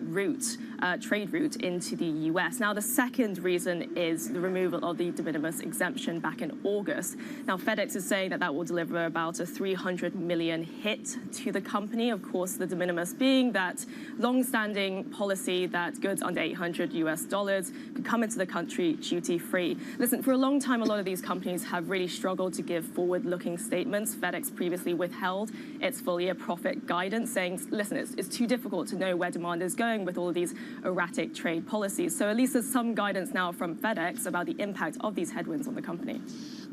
[SPEAKER 3] trade route into the US. Now, the second reason is the removal of the de minimis exemption back in August. Now, FedEx is saying that that will deliver about a $300 million hit to the company. Of course, the de minimis being that long-standing policy that goods under $800 could come into the country duty-free. Listen, for a long time, a lot of these companies have really struggled to give forward-looking statements. FedEx previously withheld its full-year profit guidance, saying, listen, it's too difficult to know where demand is going with all of these erratic trade policies. So at least there's some guidance now from FedEx about the impact of these headwinds on the company.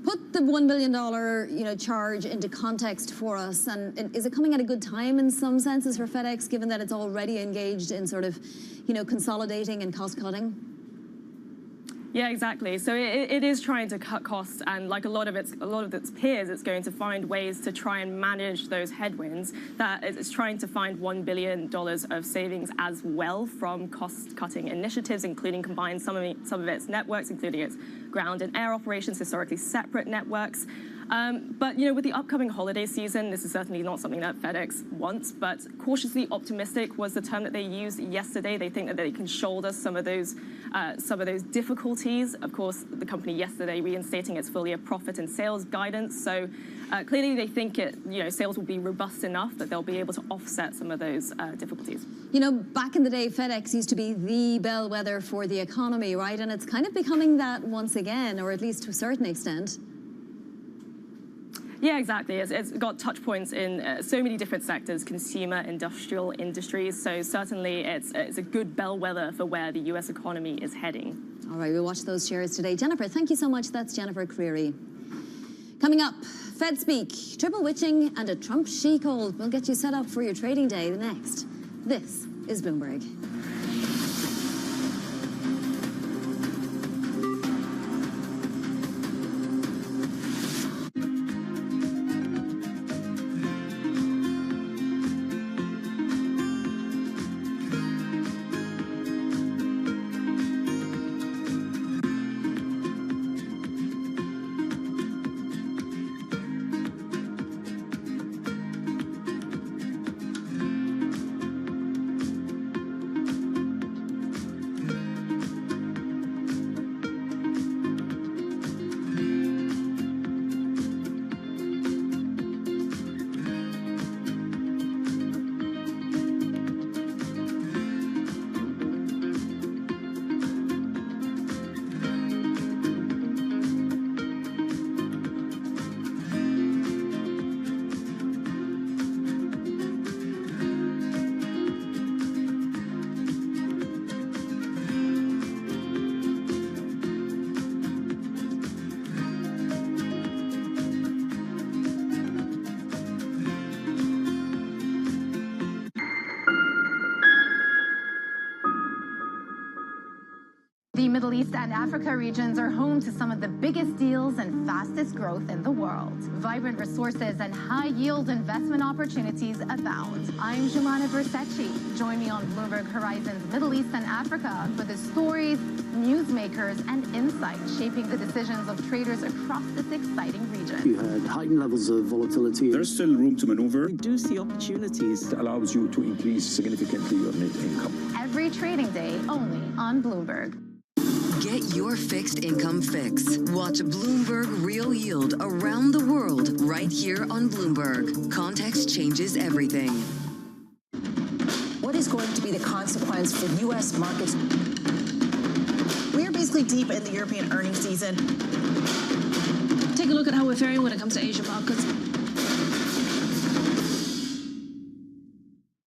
[SPEAKER 1] Put the $1 billion charge into context for us, and is it coming at a good time in some senses for FedEx, given that it's already engaged in sort of, consolidating and cost cutting?
[SPEAKER 3] Yeah, exactly. So it is trying to cut costs, and like a lot of its peers, it's going to find ways to try and manage those headwinds. That it's trying to find $1 billion of savings as well from cost-cutting initiatives, including combine some of its networks, including its ground and air operations, historically separate networks. But, with the upcoming holiday season, this is certainly not something that FedEx wants, but cautiously optimistic was the term that they used yesterday. They think that they can shoulder some of those difficulties. Of course, the company yesterday reinstating its full-year profit and sales guidance. So clearly they think sales will be robust enough that they'll be able to offset some of those difficulties.
[SPEAKER 1] Back in the day, FedEx used to be the bellwether for the economy, right? And it's kind of becoming that once again, or at least to a certain extent.
[SPEAKER 3] Yeah, exactly. It's got touch points in so many different sectors, consumer, industrial, industries. So certainly it's a good bellwether for where the US economy is heading.
[SPEAKER 1] All right, we'll watch those shares today. Jennifer, thank you so much. That's Jennifer Creary. Coming up, Fed speak, triple witching, and a Trump chic hold. We'll get you set up for your trading day next. This is Bloomberg.
[SPEAKER 12] The Middle East and Africa regions are home to some of the biggest deals and fastest growth in the world. Vibrant resources and high-yield investment opportunities abound. I'm Jumana Versace. Join me on Bloomberg Horizon's Middle East and Africa for the stories, newsmakers, and insights shaping the decisions of traders across this exciting region.
[SPEAKER 17] You had heightened levels of volatility.
[SPEAKER 14] There's still room to maneuver.
[SPEAKER 17] We do see opportunities.
[SPEAKER 14] It allows you to increase significantly your net income.
[SPEAKER 12] Every trading day, only on Bloomberg.
[SPEAKER 4] Get your fixed income fix. Watch Bloomberg Real Yield around the world right here on Bloomberg. Context changes everything.
[SPEAKER 16] What is going to be the consequence for U.S. markets? We are basically deep in the European earnings season.
[SPEAKER 19] Take a look at how we're faring when it comes to Asian markets.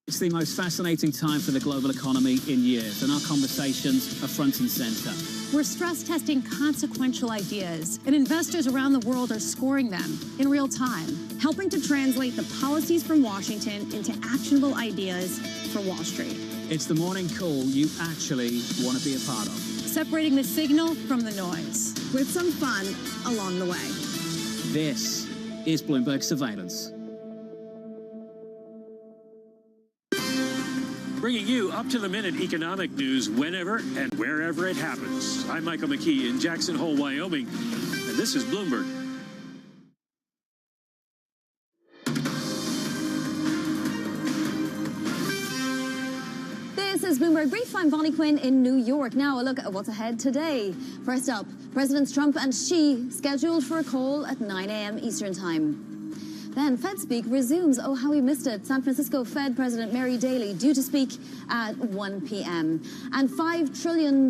[SPEAKER 25] It's the most fascinating time for the global economy in years, and our conversations are front and center.
[SPEAKER 26] We're stress testing consequential ideas, and investors around the world are scoring them in real time, helping to translate the policies from Washington into actionable ideas for Wall Street.
[SPEAKER 25] It's the morning call you actually want to be a part of.
[SPEAKER 26] Separating the signal from the noise, with some fun along the way.
[SPEAKER 25] This is Bloomberg Surveillance.
[SPEAKER 6] bringing you up-to-the-minute economic news whenever and wherever it happens. I'm Michael McKee in Jackson Hole, Wyoming, and this is Bloomberg.
[SPEAKER 1] This is Bloomberg Brief. I'm Bonnie Quinn in New York. Now a look at what's ahead today. First up, Presidents Trump and Xi scheduled for a call at 9 a.m. Eastern Time. Then Fed Speak resumes. Oh, how we missed it. San Francisco Fed President Mary Daly due to speak at 1 p.m. And $5 trillion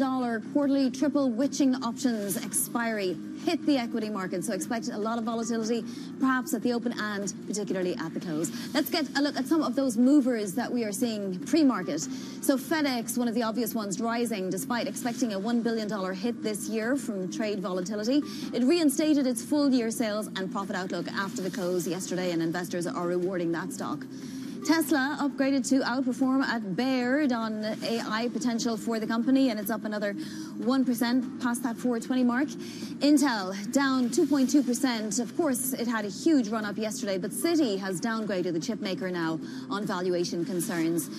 [SPEAKER 1] quarterly triple witching options expiry hit the equity market. So expect a lot of volatility, perhaps at the open and particularly at the close. Let's get a look at some of those movers that we are seeing pre-market. So FedEx, one of the obvious ones, rising despite expecting a $1 billion hit this year from trade volatility. It reinstated its full-year sales and profit outlook after the close yesterday, and investors are rewarding that stock. Tesla upgraded to outperform at Baird on AI potential for the company, and it's up another 1% past that 420 mark. Intel down 2.2%. Of course, it had a huge run up yesterday, but Citi has downgraded the chip maker now on valuation concerns.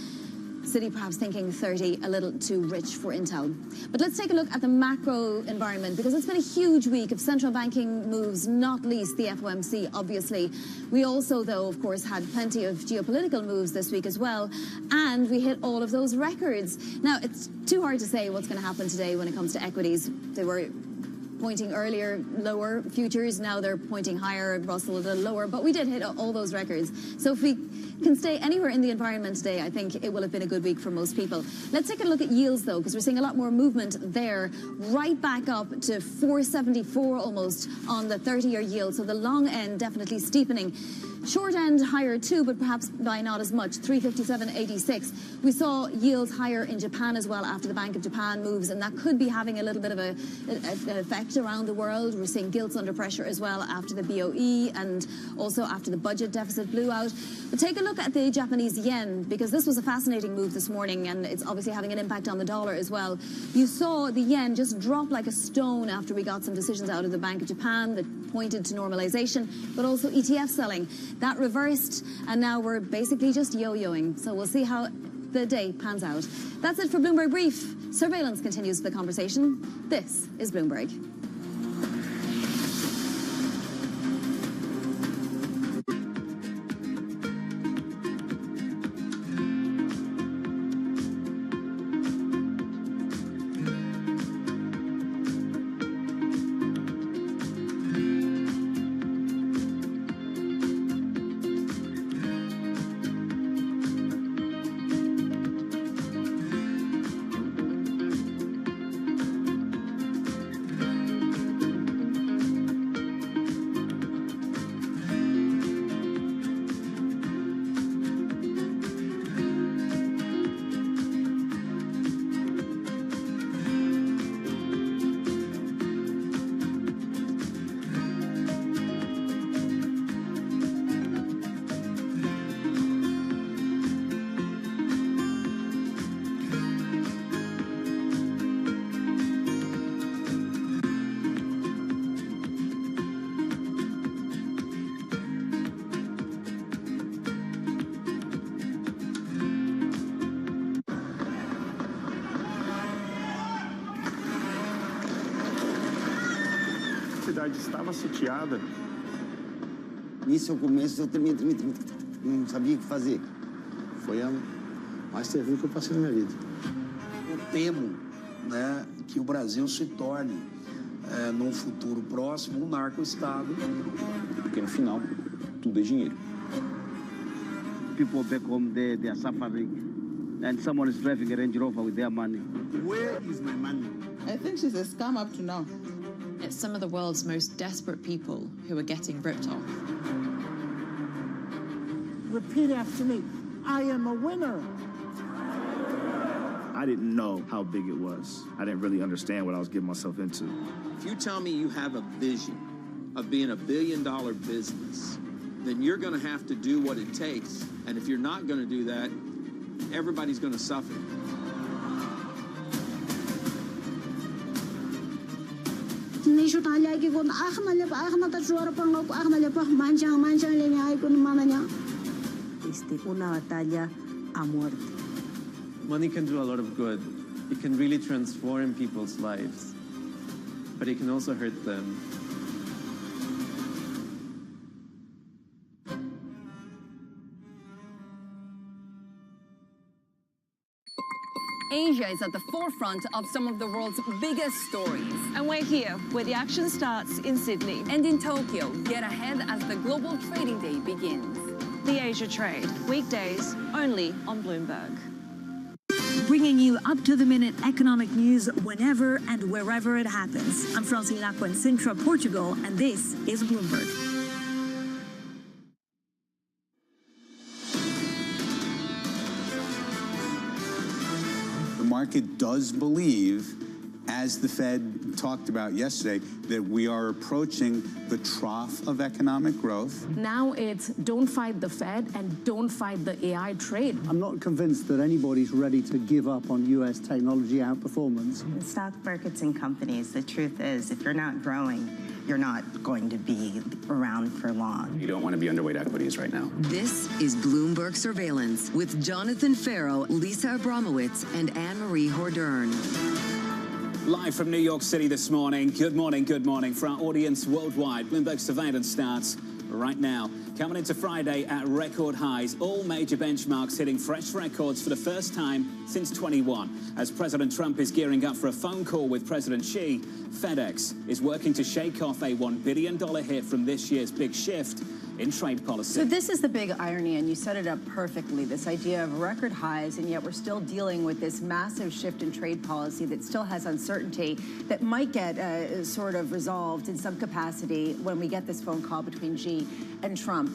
[SPEAKER 1] Citi perhaps thinking 30 a little too rich for Intel. But let's take a look at the macro environment, because it's been a huge week of central banking moves, not least the FOMC, obviously. We also, though, of course, had plenty of geopolitical moves this week as well, and we hit all of those records. Now, it's too hard to say what's going to happen today when it comes to equities. They were pointing earlier lower futures, now they're pointing higher, Russell a little lower, but we did hit all those records. So if we can stay anywhere in the environment today, I think it will have been a good week for most people. Let's take a look at yields though, because we're seeing a lot more movement there, right back up to 474 almost on the 30-year yield. So the long end definitely steepening. Short end higher too, but perhaps by not as much, 357.86. We saw yields higher in Japan as well after the Bank of Japan moves, and that could be having a little bit of an effect around the world. We're seeing gilts under pressure as well after the BOE and also after the budget deficit blew out. But take a look at the Japanese yen, because this was a fascinating move this morning, and it's obviously having an impact on the dollar as well. You saw the yen just drop like a stone after we got some decisions out of the Bank of Japan that pointed to normalization, but also ETF selling. That reversed, and now we're basically just yo-yoing. So we'll see how the day pans out. That's it for Bloomberg Brief. Surveillance continues the conversation. This is Bloomberg.
[SPEAKER 10] Estava sitiada.
[SPEAKER 13] Nisso eu começo, eu tremia, não sabia o que fazer.
[SPEAKER 10] Foi a mais terrível que eu passei na minha vida.
[SPEAKER 15] Eu temo, né, que o Brasil se torne, num futuro próximo, um narco-estado.
[SPEAKER 14] Porque no final, tudo é dinheiro.
[SPEAKER 20] People back home there, they are suffering, and someone is driving a Range Rover with their money.
[SPEAKER 15] Where is my money?
[SPEAKER 21] I think she's a scam up to now.
[SPEAKER 22] It's some of the world's most desperate people who are getting ripped off.
[SPEAKER 20] Repeat after me. I am a winner.
[SPEAKER 10] I didn't know how big it was. I didn't really understand what I was getting myself into.
[SPEAKER 27] If you tell me you have a vision of being $1 billion business, then you're going to have to do what it takes. And if you're not going to do that, everybody's going to suffer.
[SPEAKER 28] Una batalla a muerte.
[SPEAKER 2] Money can do a lot of good. It can really transform people's lives, but it can also hurt them.
[SPEAKER 5] Asia is at the forefront of some of the world's biggest stories.
[SPEAKER 19] And we're here, where the action starts in Sydney.
[SPEAKER 5] And in Tokyo, get ahead as the global trading day begins.
[SPEAKER 19] The Asia Trade, weekdays only on Bloomberg.
[SPEAKER 28] Bringing you up-to-the-minute economic news whenever and wherever it happens. I'm Francine Lacqua in Sintra, Portugal, and this is Bloomberg.
[SPEAKER 7] The market does believe, as the Fed talked about yesterday, that we are approaching the trough of economic growth.
[SPEAKER 9] Now it's don't fight the Fed and don't fight the AI trade.
[SPEAKER 11] I'm not convinced that anybody's ready to give up on U.S. technology outperformance.
[SPEAKER 18] In stock markets and companies, the truth is, if you're not growing, you're not going to be around for long.
[SPEAKER 14] You don't want to be underweight equities right now.
[SPEAKER 4] This is Bloomberg Surveillance with Jonathan Farrow, Lisa Abramowitz, and Anne-Marie Hordern.
[SPEAKER 25] Live from New York City this morning. Good morning for our audience worldwide. Bloomberg Surveillance starts right now. Coming into Friday at record highs, all major benchmarks hitting fresh records for the first time since 21. As President Trump is gearing up for a phone call with President Xi, FedEx is working to shake off a $1 billion hit from this year's big shift in trade policy.
[SPEAKER 23] So this is the big irony, and you set it up perfectly, this idea of record highs, and yet we're still dealing with this massive shift in trade policy that still has uncertainty that might get sort of resolved in some capacity when we get this phone call between Xi and Trump.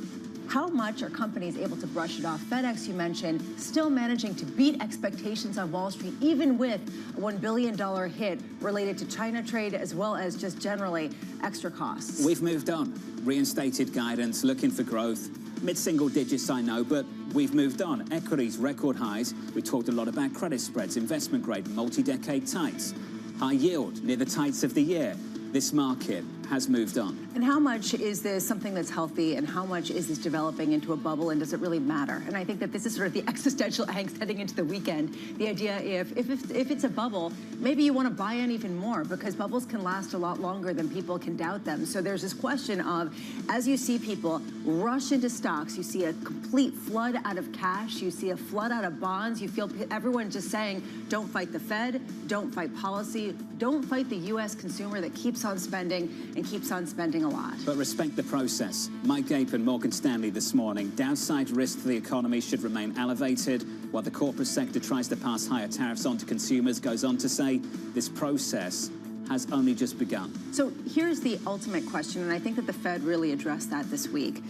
[SPEAKER 23] How much are companies able to brush it off? FedEx, you mentioned, still managing to beat expectations on Wall Street, even with a $1 billion hit related to China trade, as well as just generally extra costs.
[SPEAKER 25] We've moved on. Reinstated guidance, looking for growth. Mid-single digits, I know, but we've moved on. Equities, record highs. We talked a lot about credit spreads, investment grade, multi-decade tights. High yield, near the tights of the year. This market has moved on.
[SPEAKER 23] And how much is this something that's healthy, and how much is this developing into a bubble, and does it really matter? And I think that this is sort of the existential angst heading into the weekend. The idea if it's a bubble, maybe you want to buy in even more, because bubbles can last a lot longer than people can doubt them. So there's this question of, as you see people rush into stocks, you see a complete flood out of cash, you see a flood out of bonds, you feel everyone just saying, don't fight the Fed, don't fight policy, don't fight the U.S. consumer that keeps on spending and keeps on spending a lot.
[SPEAKER 25] But respect the process. Mike Gapen, Morgan Stanley this morning. Downside risk to the economy should remain elevated, while the corporate sector tries to pass higher tariffs on to consumers. Goes on to say this process has only just begun.
[SPEAKER 23] So here's the ultimate question, and I think that the Fed really addressed that this week.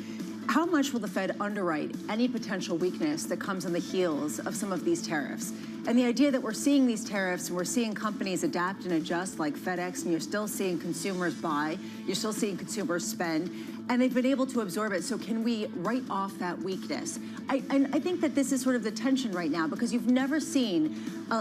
[SPEAKER 23] How much will the Fed underwrite any potential weakness that comes on the heels of some of these tariffs? And the idea that we're seeing these tariffs and we're seeing companies adapt and adjust like FedEx, and you're still seeing consumers buy, you're still seeing consumers spend, and they've been able to absorb it. So can we write off that weakness? I think that this is sort of the tension right now, because you've never seen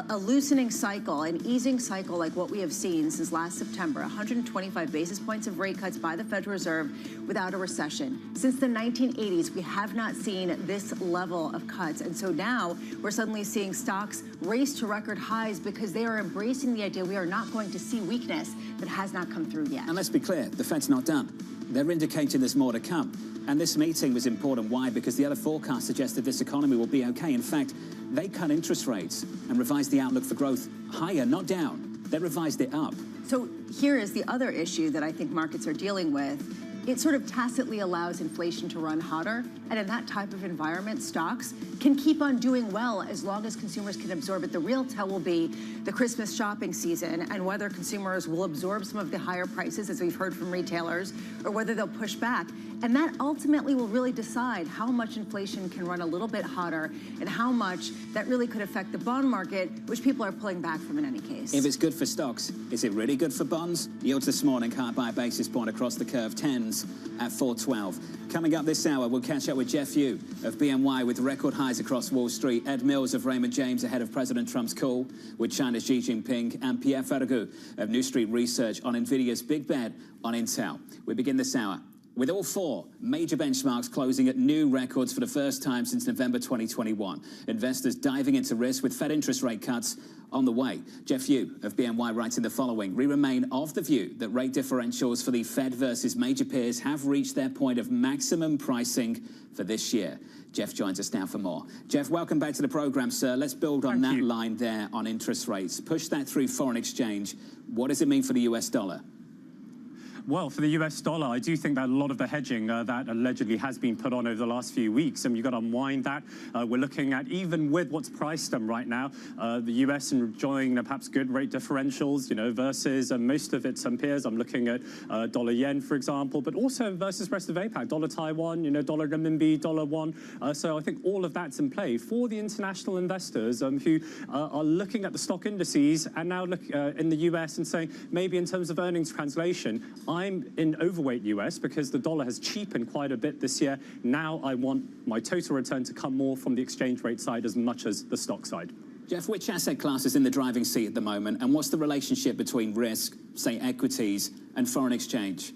[SPEAKER 23] a loosening cycle, an easing cycle like what we have seen since last September, 125 basis points of rate cuts by the Federal Reserve without a recession. Since the 1980s, we have not seen this level of cuts. And so now we're suddenly seeing stocks race to record highs because they are embracing the idea we are not going to see weakness that has not come through yet.
[SPEAKER 25] And let's be clear, the Fed's not done. They're indicating there's more to come. And this meeting was important. Why? Because the other forecasts suggested this economy will be okay. In fact, they cut interest rates and revised the outlook for growth higher, not down. They revised it up.
[SPEAKER 23] So here is the other issue that I think markets are dealing with. It sort of tacitly allows inflation to run hotter. And in that type of environment, stocks can keep on doing well as long as consumers can absorb it. The real tell will be the Christmas shopping season and whether consumers will absorb some of the higher prices, as we've heard from retailers, or whether they'll push back. And that ultimately will really decide how much inflation can run a little bit hotter and how much that really could affect the bond market, which people are pulling back from in any case.
[SPEAKER 25] If it's good for stocks, is it really good for bonds? Yields this morning higher by a basis point across the curve, 10s at 412. Coming up this hour, we'll catch up with Jeff Yu of BNY with record highs across Wall Street, Ed Mills of Raymond James ahead of President Trump's call with China's Xi Jinping, and Pierre Ferragu of New Street Research on NVIDIA's big bet on Intel. We begin this hour with all four major benchmarks closing at new records for the first time since November 2021. Investors diving into risk with Fed interest rate cuts on the way. Jeff Yu of BNY writing the following: we remain of the view that rate differentials for the Fed versus major peers have reached their point of maximum pricing for this year. Jeff joins us now for more. Jeff, welcome back to the program, sir. Let's build on that line there on interest rates. Push that through foreign exchange. What does it mean for the US dollar?
[SPEAKER 3] Well, for the US dollar, I do think that a lot of the hedging that allegedly has been put on over the last few weeks, and you've got to unwind that. We're looking at, even with what's priced right now, the US enjoying perhaps good rate differentials, versus most of its peers. I'm looking at dollar yen, for example, but also versus rest of APAC, dollar Taiwan, dollar renminbi, dollar won. So I think all of that's in play for the international investors who are looking at the stock indices and now look in the US and saying, maybe in terms of earnings translation, I'm in overweight US because the dollar has cheapened quite a bit this year. Now I want my total return to come more from the exchange rate side as much as the stock side.
[SPEAKER 25] Jeff, which asset class is in the driving seat at the moment, and what's the relationship between risk, say equities, and foreign exchange?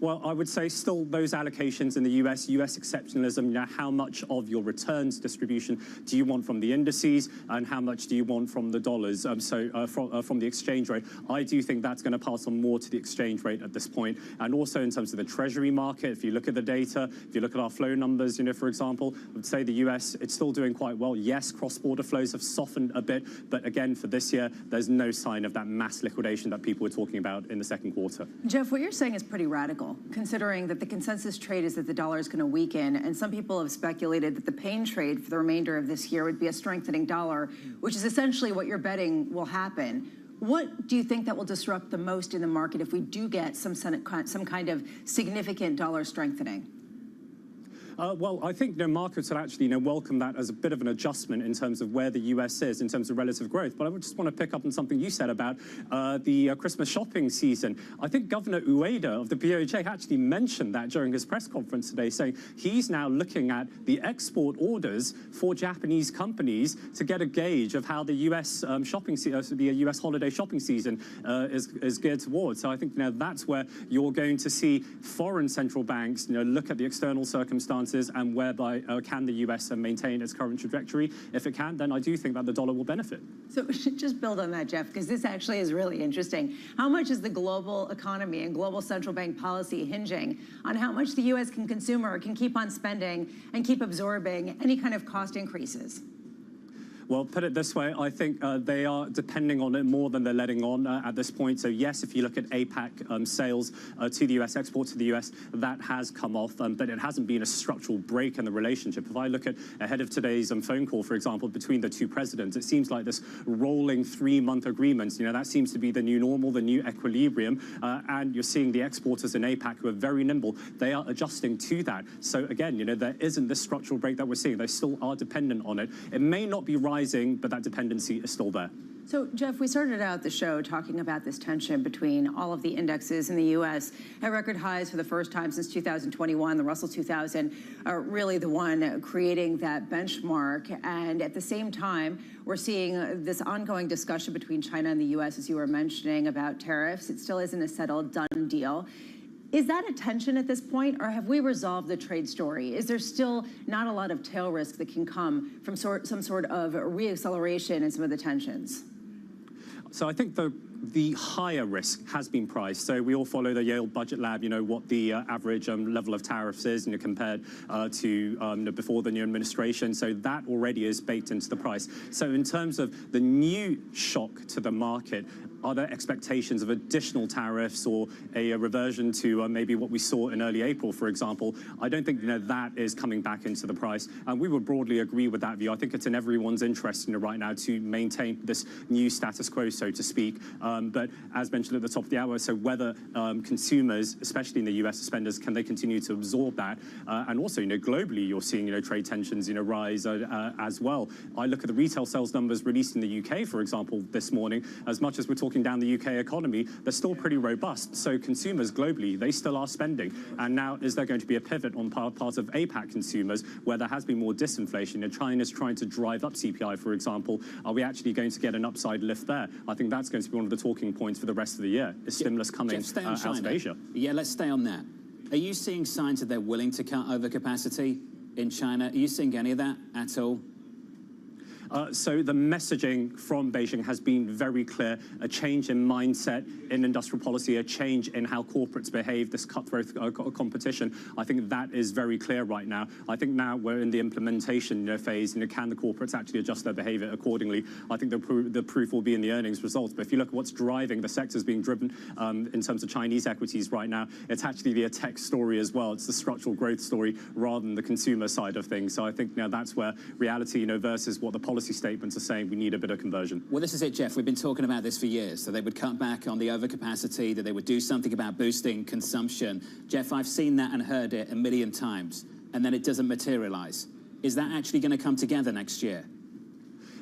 [SPEAKER 3] Well, I would say still those allocations in the US exceptionalism, how much of your returns distribution do you want from the indices and how much do you want from the dollars, from the exchange rate. I do think that's going to pass on more to the exchange rate at this point. And also in terms of the treasury market, if you look at the data, if you look at our flow numbers, for example, I would say the US, it's still doing quite well. Yes, cross-border flows have softened a bit, but again, for this year, there's no sign of that mass liquidation that people were talking about in the second quarter.
[SPEAKER 23] Jeff, what you're saying is pretty radical, considering that the consensus trade is that the dollar is going to weaken, and some people have speculated that the pain trade for the remainder of this year would be a strengthening dollar, which is essentially what you're betting will happen. What do you think that will disrupt the most in the market if we do get some kind of significant dollar strengthening?
[SPEAKER 3] Well, I think markets would actually welcome that as a bit of an adjustment in terms of where the US is in terms of relative growth. But I would just want to pick up on something you said about the Christmas shopping season. I think Governor Ueda of the BOJ actually mentioned that during his press conference today, saying he's now looking at the export orders for Japanese companies to get a gauge of how the US the US holiday shopping season is geared towards. So I think that's where you're going to see foreign central banks look at the external circumstances and whereby can the US maintain its current trajectory. If it can, then I do think that the dollar will benefit.
[SPEAKER 23] So just build on that, Jeff, because this actually is really interesting. How much is the global economy and global central bank policy hinging on how much the US can consume or can keep on spending and keep absorbing any kind of cost increases?
[SPEAKER 3] Well, put it this way, I think they are depending on it more than they're letting on at this point. So yes, if you look at APAC sales to the US, exports to the US, that has come off, but it hasn't been a structural break in the relationship. If I look at ahead of today's phone call, for example, between the two presidents, it seems like this rolling 3-month agreements, that seems to be the new normal, the new equilibrium, and you're seeing the exporters in APAC who are very nimble. They are adjusting to that. So again, there isn't this structural break that we're seeing. They still are dependent on it. It may not be rising, but that dependency is still there.
[SPEAKER 23] So, Jeff, we started out the show talking about this tension between all of the indexes in the U.S. at record highs for the first time since 2021. The Russell 2000 are really the one creating that benchmark. And at the same time, we're seeing this ongoing discussion between China and the U.S., as you were mentioning, about tariffs. It still isn't a settled, done deal. Is that a tension at this point, or have we resolved the trade story? Is there still not a lot of tail risk that can come from some sort of reacceleration in some of the tensions?
[SPEAKER 3] So I think the higher risk has been priced. So we all follow the Yale Budget Lab, what the average level of tariffs is, compared to before the new administration. So that already is baked into the price. So in terms of the new shock to the market, are there expectations of additional tariffs or a reversion to maybe what we saw in early April, for example? I don't think that is coming back into the price. And we would broadly agree with that view. I think it's in everyone's interest right now to maintain this new status quo, so to speak. But as mentioned at the top of the hour, so whether consumers, especially in the US spenders, can they continue to absorb that? And also, globally, you're seeing, trade tensions, rise as well. I look at the retail sales numbers released in the UK, for example, this morning. As much as we're talking down the UK economy, they're still pretty robust. So consumers globally, they still are spending. And now, is there going to be a pivot on part of APAC consumers where there has been more disinflation? China's trying to drive up CPI, for example. Are we actually going to get an upside lift there? I think that's going to be one of the talking points for the rest of the year. Is stimulus coming out of Asia?
[SPEAKER 25] Yeah, let's stay on that. Are you seeing signs that they're willing to cut overcapacity in China? Are you seeing any of that at all?
[SPEAKER 3] So the messaging from Beijing has been very clear, a change in mindset in industrial policy, a change in how corporates behave, this cutthroat competition. I think that is very clear right now. I think now we're in the implementation phase. Can the corporates actually adjust their behavior accordingly? I think the proof will be in the earnings results. But if you look at what's driving the sectors being driven in terms of Chinese equities right now, it's actually the tech story as well. It's the structural growth story rather than the consumer side of things. So I think now that's where reality, versus what the policy statements are saying, we need a bit of conversion.
[SPEAKER 25] Well, this is it, Jeff. We've been talking about this for years. So they would cut back on the overcapacity, that they would do something about boosting consumption. Jeff, I've seen that and heard it a million times, and then it doesn't materialize. Is that actually going to come together next year?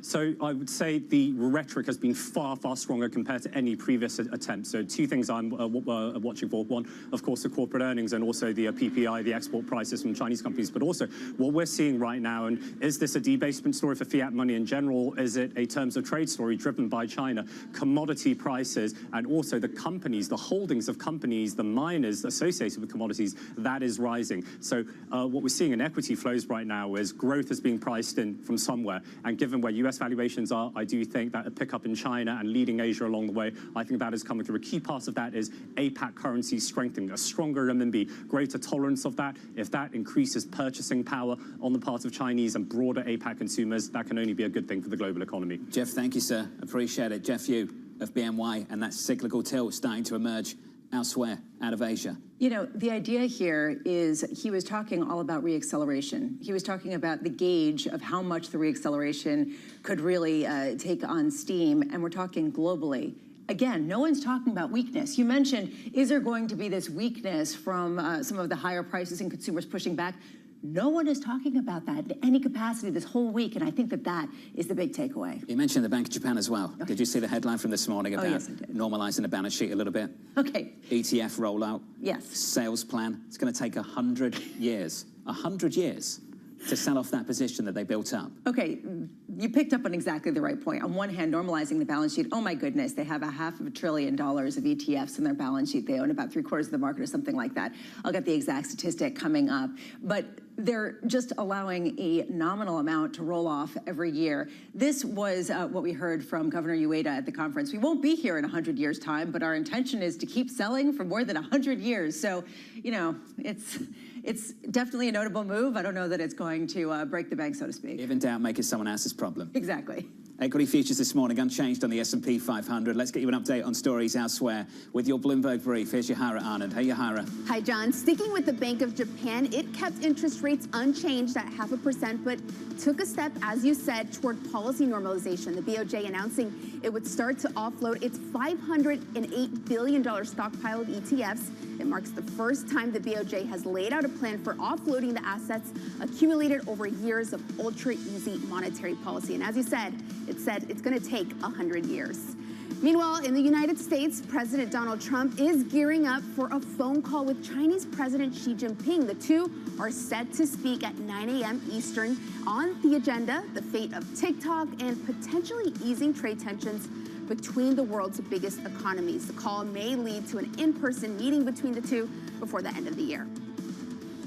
[SPEAKER 3] So I would say the rhetoric has been far, far stronger compared to any previous attempt. So two things I'm watching for. One, of course, the corporate earnings and also the PPI, the export prices from Chinese companies. But also what we're seeing right now, and is this a debasement story for fiat money in general? Is it a terms of trade story driven by China? Commodity prices and also the companies, the holdings of companies, the miners associated with commodities, that is rising. So what we're seeing in equity flows right now is growth is being priced in from somewhere. And given where US valuations are, I do think that a pickup in China and leading Asia along the way, I think that is coming through. A key part of that is APAC currency strengthening, a stronger renminbi, greater tolerance of that. If that increases purchasing power on the part of Chinese and broader APAC consumers, that can only be a good thing for the global economy.
[SPEAKER 25] Jeff, thank you, sir. Appreciate it. Jeff Yu of BNY, and that cyclical tilt starting to emerge elsewhere out of Asia.
[SPEAKER 23] The idea here is he was talking all about reacceleration. He was talking about the gauge of how much the reacceleration could really take on steam, and we're talking globally. Again, no one's talking about weakness. You mentioned, is there going to be this weakness from some of the higher prices and consumers pushing back? No one is talking about that in any capacity this whole week, and I think that that is the big takeaway.
[SPEAKER 25] You mentioned the Bank of Japan as well.
[SPEAKER 23] Okay.
[SPEAKER 25] Did you see the headline from this morning about
[SPEAKER 23] yes, I did.
[SPEAKER 25] normalizing the balance sheet a little bit?
[SPEAKER 23] Okay.
[SPEAKER 25] ETF rollout.
[SPEAKER 23] Yes.
[SPEAKER 25] Sales plan. It's going to take 100 years. 100 years to sell off that position that they built up.
[SPEAKER 23] Okay, you picked up on exactly the right point. On one hand, normalizing the balance sheet, oh my goodness, they have $500 billion of ETFs in their balance sheet. They own about 3/4 of the market or something like that. I'll get the exact statistic coming up. But they're just allowing a nominal amount to roll off every year. This was what we heard from Governor Ueda at the conference. We won't be here in 100 years' time, but our intention is to keep selling for more than 100 years. So, it's definitely a notable move. I don't know that it's going to break the bank, so to speak.
[SPEAKER 25] If in doubt, make it someone else's problem.
[SPEAKER 23] Exactly.
[SPEAKER 25] Equity futures this morning unchanged on the S&P 500. Let's get you an update on stories elsewhere with your Bloomberg brief. Here's Yohara Anand. Hey, Yohara.
[SPEAKER 1] Hi, John. Sticking with the Bank of Japan, it kept interest rates unchanged at 0.5%, but took a step, as you said, toward policy normalization. The BOJ announcing it would start to offload its $508 billion stockpile of ETFs. It marks the first time the BOJ has laid out a plan for offloading the assets accumulated over years of ultra-easy monetary policy. And as you said, it's going to take 100 years. Meanwhile, in the United States, President Donald Trump is gearing up for a phone call with Chinese President Xi Jinping. The two are set to speak at 9 a.m. Eastern. On the agenda, the fate of TikTok and potentially easing trade tensions between the world's biggest economies. The call may lead to an in-person meeting between the two before the end of the year.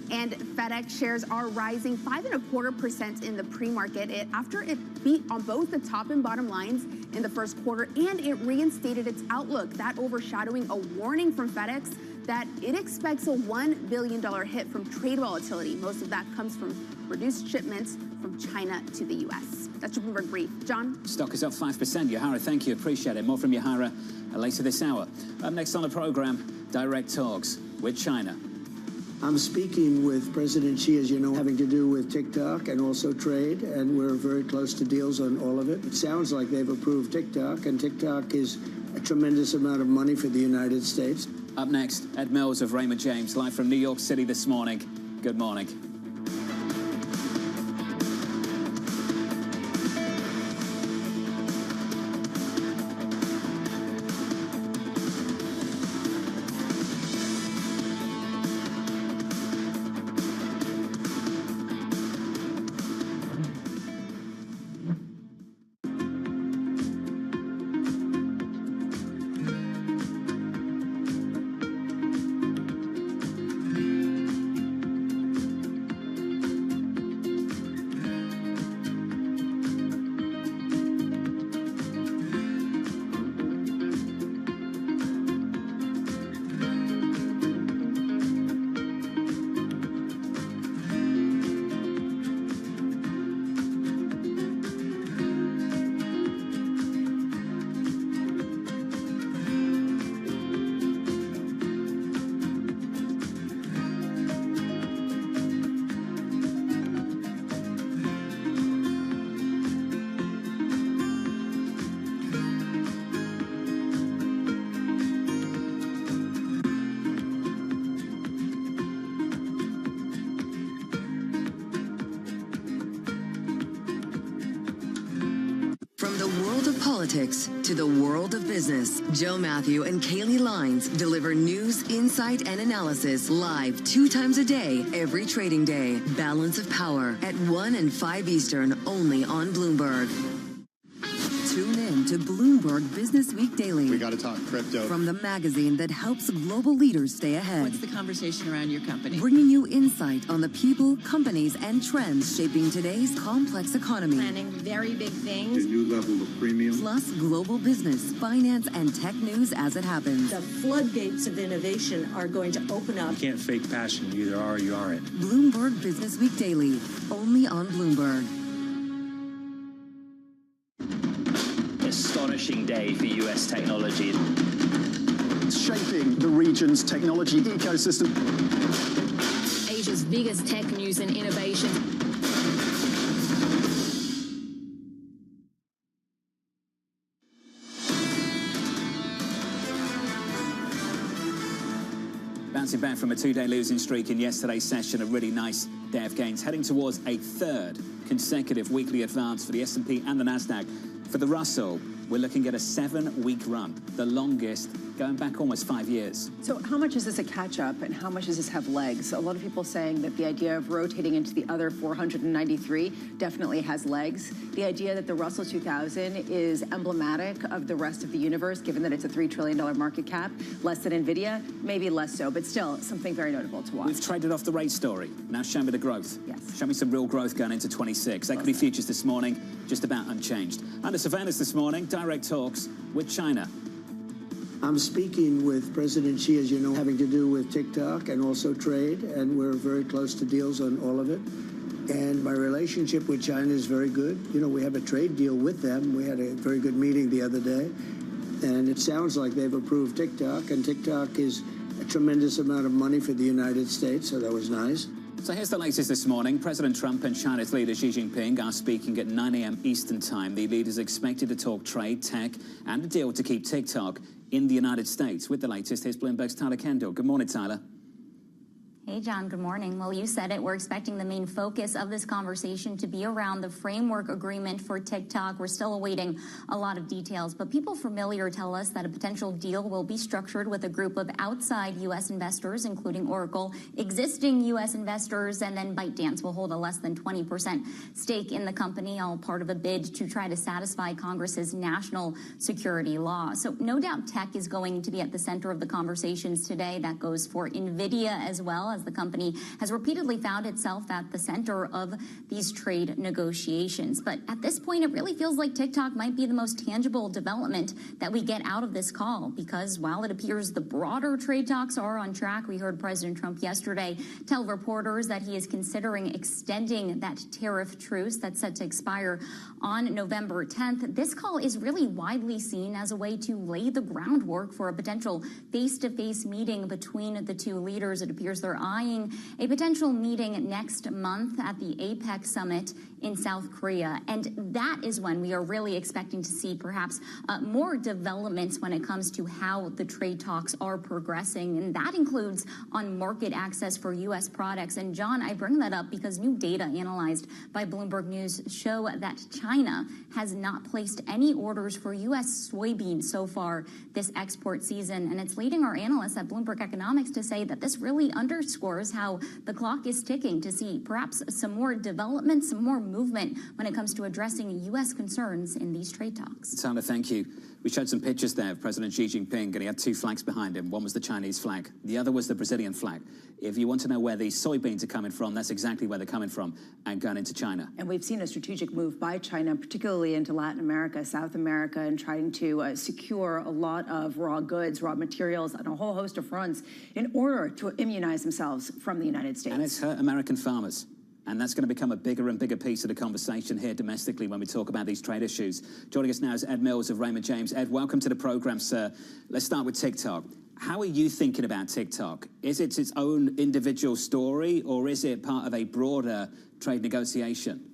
[SPEAKER 1] And FedEx shares are rising 5.25% in the pre-market after it beat on both the top and bottom lines in the first quarter, and it reinstated its outlook, that overshadowing a warning from FedEx that it expects a $1 billion hit from trade volatility. Most of that comes from reduced shipments from China to the U.S. That's your Bloomberg brief. John?
[SPEAKER 25] Stock is up 5%. Yohara, thank you. Appreciate it. More from Yohara later this hour. Up next on the program, direct talks with China.
[SPEAKER 6] I'm speaking with President Xi, as you know, having to do with TikTok and also trade, and we're very close to deals on all of it. It sounds like they've approved TikTok, and TikTok is a tremendous amount of money for the United States.
[SPEAKER 25] Up next, Ed Mills of Raymond James, live from New York City this morning. Good morning.
[SPEAKER 4] politics to the world of business, Joe Matthew and Kaylee Lines deliver news, insight, and analysis live 2 times a day, every trading day. Balance of Power at 1 and 5 Eastern, only on Bloomberg. Tune in to Bloomberg Business Week Daily.
[SPEAKER 8] We got to talk crypto.
[SPEAKER 4] From the magazine that helps global leaders stay ahead.
[SPEAKER 22] What's the conversation around your company?
[SPEAKER 4] Bringing you insight on the people, companies, and trends shaping today's complex economy.
[SPEAKER 12] Planning very big things.
[SPEAKER 8] A new level of premium.
[SPEAKER 4] Plus global business, finance, and tech news as it happens.
[SPEAKER 12] The floodgates of innovation are going to open up.
[SPEAKER 8] You can't fake passion. You either are or you aren't.
[SPEAKER 4] Bloomberg Business Week Daily, only on Bloomberg.
[SPEAKER 13] Astonishing day for US technology.
[SPEAKER 11] Shaping the region's technology ecosystem.
[SPEAKER 19] Asia's biggest tech news and innovation.
[SPEAKER 25] Bouncing back from a 2-day losing streak in yesterday's session, a really nice day of gains, heading towards a 3rd consecutive weekly advance for the S&P and the Nasdaq. For the Russell, we're looking at a 7-week run, the longest going back almost 5 years.
[SPEAKER 23] So how much is this a catch-up and how much does this have legs? A lot of people saying that the idea of rotating into the other 493 definitely has legs. The idea that the Russell 2000 is emblematic of the rest of the universe, given that it's a $3 trillion market cap, less than NVIDIA, maybe less so, but still something very notable to watch.
[SPEAKER 25] We've traded off the rate story. Now show me the growth.
[SPEAKER 23] Yes.
[SPEAKER 25] Show me some real growth going into 26. Equity futures this morning, just about unchanged. Under surveillance this morning, direct talks with China.
[SPEAKER 6] I'm speaking with President Xi, as you know, having to do with TikTok and also trade, and we're very close to deals on all of it. And my relationship with China is very good. You know, we have a trade deal with them. We had a very good meeting the other day, and it sounds like they've approved TikTok, and TikTok is a tremendous amount of money for the United States, so that was nice.
[SPEAKER 25] So here's the latest this morning. President Trump and China's leader Xi Jinping are speaking at 9 a.m. Eastern Time. The leaders expected to talk trade, tech, and a deal to keep TikTok in the United States. With the latest, here's Bloomberg's Tyler Kendall. Good morning, Tyler.
[SPEAKER 15] Hey, John, good morning. Well, you said it. We're expecting the main focus of this conversation to be around the framework agreement for TikTok. We're still awaiting a lot of details, but people familiar tell us that a potential deal will be structured with a group of outside U.S. investors, including Oracle, existing U.S. investors, and then ByteDance will hold a less than 20% stake in the company, all part of a bid to try to satisfy Congress's national security law. So no doubt tech is going to be at the center of the conversations today. That goes for NVIDIA as well, as the company has repeatedly found itself at the center of these trade negotiations. But at this point, it really feels like TikTok might be the most tangible development that we get out of this call, because while it appears the broader trade talks are on track, we heard President Trump yesterday tell reporters that he is considering extending that tariff truce that's set to expire on November 10th. This call is really widely seen as a way to lay the groundwork for a potential face-to-face meeting between the two leaders. It appears they're eyeing a potential meeting next month at the APEC summit in South Korea. And that is when we are really expecting to see perhaps more developments when it comes to how the trade talks are progressing. And that includes on market access for U.S. products. And John, I bring that up because new data analyzed by Bloomberg News show that China has not placed any orders for U.S. soybeans so far this export season. And it's leading our analysts at Bloomberg Economics to say that this really underscores how the clock is ticking to see perhaps some more development, some more movement when it comes to addressing U.S. concerns in these trade talks.
[SPEAKER 25] Tyler, thank you. We showed some pictures there of President Xi Jinping, and he had 2 flags behind him. One was the Chinese flag. The other was the Brazilian flag. If you want to know where these soybeans are coming from, that's exactly where they're coming from, and going into China.
[SPEAKER 23] And we've seen a strategic move by China, particularly into Latin America, South America, and trying to secure a lot of raw goods, raw materials, and a whole host of fronts in order to immunize themselves from the United States.
[SPEAKER 25] And it's hurt American farmers. And that's going to become a bigger and bigger piece of the conversation here domestically when we talk about these trade issues. Joining us now is Ed Mills of Raymond James. Ed, welcome to the program, sir. Let's start with TikTok. How are you thinking about TikTok? Is it its own individual story, or is it part of a broader trade negotiation?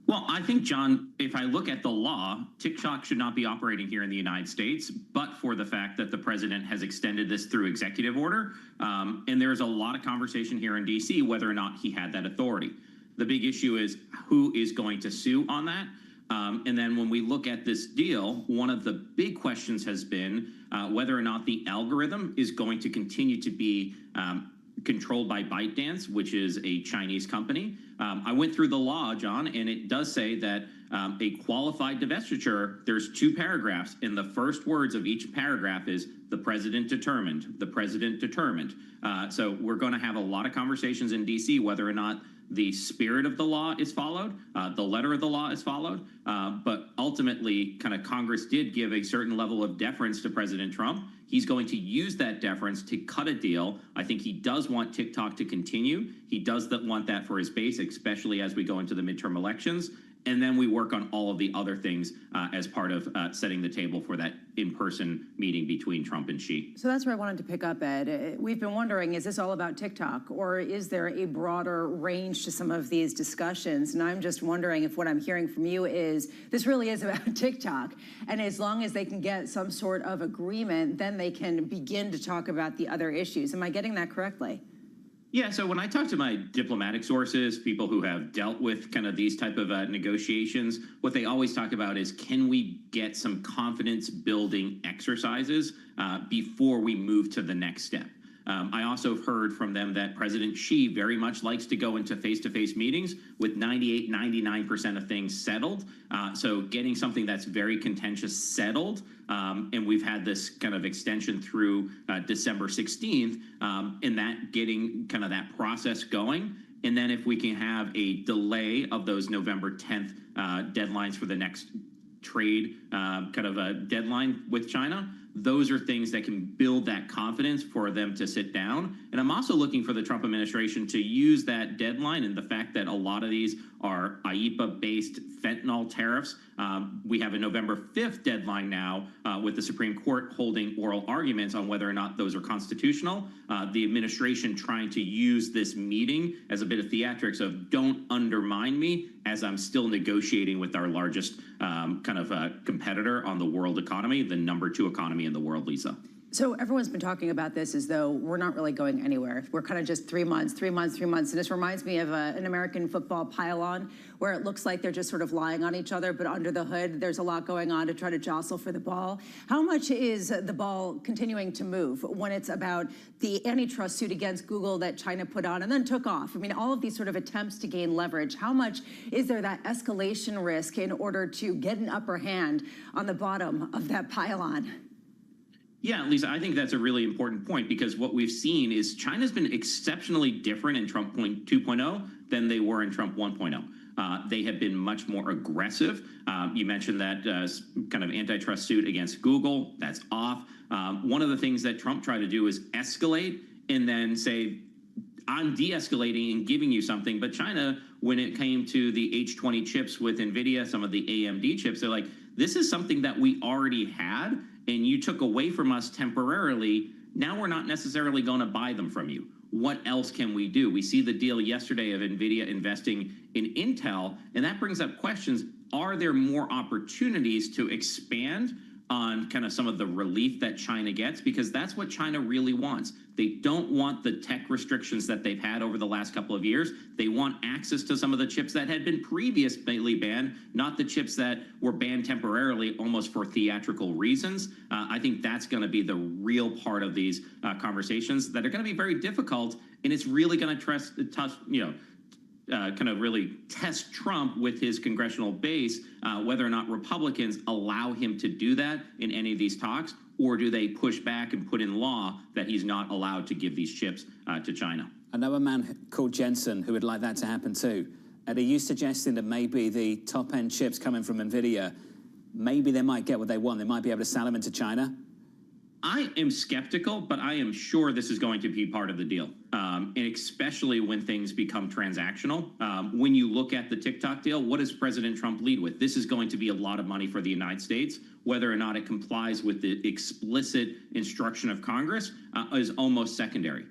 [SPEAKER 16] Well, I think, John, if I look at the law, TikTok should not be operating here in the United States, but for the fact that the president has extended this through executive order. And there's a lot of conversation here in D.C. whether or not he had that authority. The big issue is who is going to sue on that. And then when we look at this deal, one of the big questions has been whether or not the algorithm is going to continue to be controlled by ByteDance, which is a Chinese company. I went through the law, John, and it does say that a qualified divestiture, there's 2 paragraphs, and the first words of each paragraph is the president determined, the president determined. So we're going to have a lot of conversations in D.C. whether or not the spirit of the law is followed, the letter of the law is followed, but ultimately, kind of Congress did give a certain level of deference to President Trump. He's going to use that deference to cut a deal. I think he does want TikTok to continue. He does want that for his base, especially as we go into the midterm elections. And then we work on all of the other things as part of setting the table for that in-person meeting between Trump and Xi.
[SPEAKER 23] So that's where I wanted to pick up, Ed. We've been wondering, is this all about TikTok, or is there a broader range to some of these discussions? And I'm just wondering if what I'm hearing from you is this really is about TikTok. And as long as they can get some sort of agreement, then they can begin to talk about the other issues. Am I getting that correctly?
[SPEAKER 16] Yeah, so when I talk to my diplomatic sources, people who have dealt with kind of these type of negotiations, what they always talk about is, can we get some confidence building exercises before we move to the next step? I also heard from them that President Xi very much likes to go into face-to-face meetings with 98, 99% of things settled. So getting something that's very contentious settled, and we've had this kind of extension through December 16th, and that getting kind of that process going. And then if we can have a delay of those November 10th deadlines for the next trade kind of a deadline with China, those are things that can build that confidence for them to sit down. And I'm also looking for the Trump administration to use that deadline and the fact that a lot of these are IEEPA-based fentanyl tariffs. We have a November 5th deadline now with the Supreme Court holding oral arguments on whether or not those are constitutional. The administration trying to use this meeting as a bit of theatrics of don't undermine me as I'm still negotiating with our largest kind of competitor on the world economy, the number 2 economy in the world, Lisa.
[SPEAKER 23] So everyone's been talking about this as though we're not really going anywhere. We're kind of just 3 months, 3 months, 3 months. And this reminds me of an American football pile-on where it looks like they're just sort of lying on each other, but under the hood, there's a lot going on to try to jostle for the ball. How much is the ball continuing to move when it's about the antitrust suit against Google that China put on and then took off? I mean, all of these sort of attempts to gain leverage. How much is there that escalation risk in order to get an upper hand on the bottom of that pile-on?
[SPEAKER 16] Yeah, Lisa, I think that's a really important point because what we've seen is China's been exceptionally different in Trump 2.0 than they were in Trump 1.0. They have been much more aggressive. You mentioned that kind of antitrust suit against Google. That's off. One of the things that Trump tried to do is escalate and then say, I'm de-escalating and giving you something. But China, when it came to the H20 chips with NVIDIA, some of the AMD chips, they're like, this is something that we already had, and you took away from us temporarily. Now we're not necessarily going to buy them from you. What else can we do? We see the deal yesterday of NVIDIA investing in Intel, and that brings up questions. Are there more opportunities to expand on kind of some of the relief that China gets? Because that's what China really wants. They don't want the tech restrictions that they've had over the last couple of years. They want access to some of the chips that had been previously banned, not the chips that were banned temporarily almost for theatrical reasons. I think that's going to be the real part of these conversations that are going to be very difficult, and it's really going to kind of really test Trump with his congressional base, whether or not Republicans allow him to do that in any of these talks, or do they push back and put in law that he's not allowed to give these chips to China?
[SPEAKER 25] I know a man called Jensen who would like that to happen too. And are you suggesting that maybe the top-end chips coming from NVIDIA, maybe they might get what they want? They might be able to sell them into China?
[SPEAKER 16] I am skeptical, but I am sure this is going to be part of the deal, and especially when things become transactional. When you look at the TikTok deal, what does President Trump lead with? This is going to be a lot of money for the United States. Whether or not it complies with the explicit instruction of Congress is almost secondary.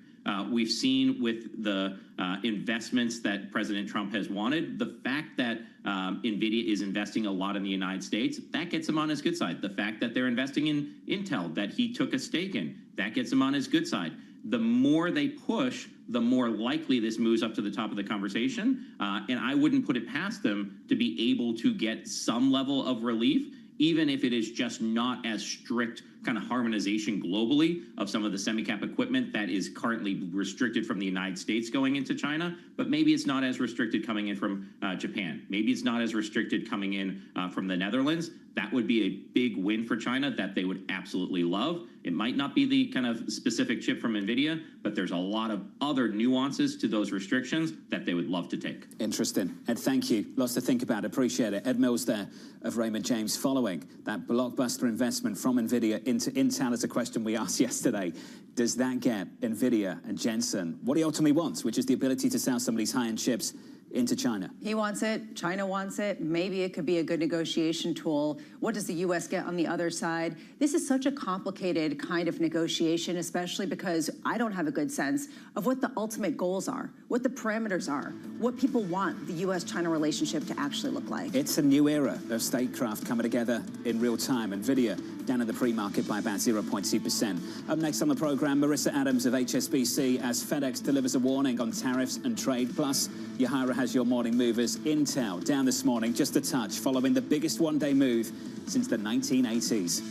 [SPEAKER 16] We've seen with the investments that President Trump has wanted, the fact that NVIDIA is investing a lot in the United States, that gets him on his good side. The fact that they're investing in Intel, that he took a stake in, that gets him on his good side. the more they push, the more likely this moves up to the top of the conversation. And I wouldn't put it past them to be able to get some level of relief, even if it is just not as strict kind of harmonization globally of some of the semi-cap equipment that is currently restricted from the United States going into China, but maybe it's not as restricted coming in from Japan. Maybe it's not as restricted coming in from the Netherlands. That would be a big win for China that they would absolutely love. It might not be the kind of specific chip from NVIDIA, but there's a lot of other nuances to those restrictions that they would love to take.
[SPEAKER 25] Interesting. Ed, thank you. Lots to think about. Appreciate it. Ed Mills there of Raymond James, following that blockbuster investment from NVIDIA into Intel is a question we asked yesterday. Does that get NVIDIA and Jensen what he ultimately wants, which is the ability to sell some of these high-end chips into China?
[SPEAKER 23] He wants it. China wants it. Maybe it could be a good negotiation tool. What does the U.S. get on the other side? This is such a complicated kind of negotiation, especially because I don't have a good sense of what the ultimate goals are, what the parameters are, what people want the U.S.-China relationship to actually look like.
[SPEAKER 25] It's a new era of statecraft coming together in real time. NVIDIA down in the pre-market by about 0.2%. Up next on the program, Marissa Adams of HSBC as FedEx delivers a warning on tariffs and trade. Plus, Yahara has your morning movers. Intel down this morning just a touch following the biggest one-day move since the 1980s.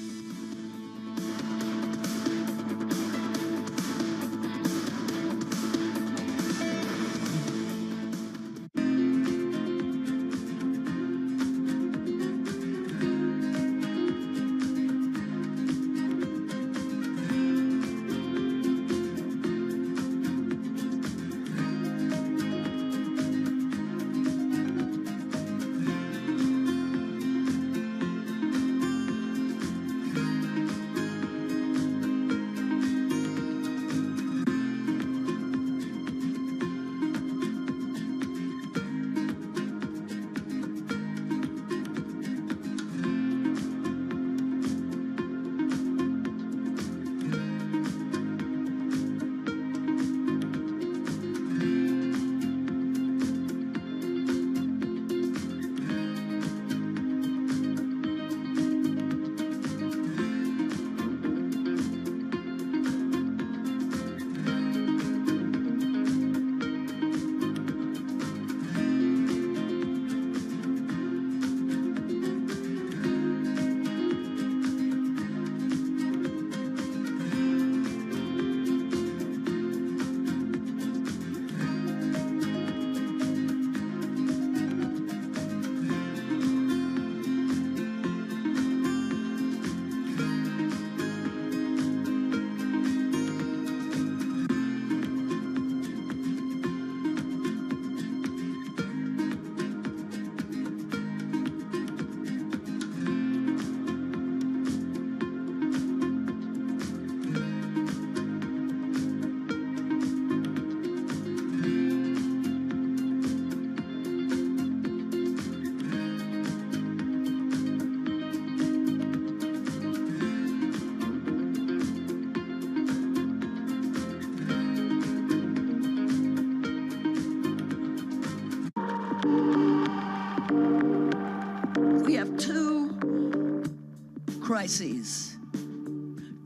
[SPEAKER 2] crises,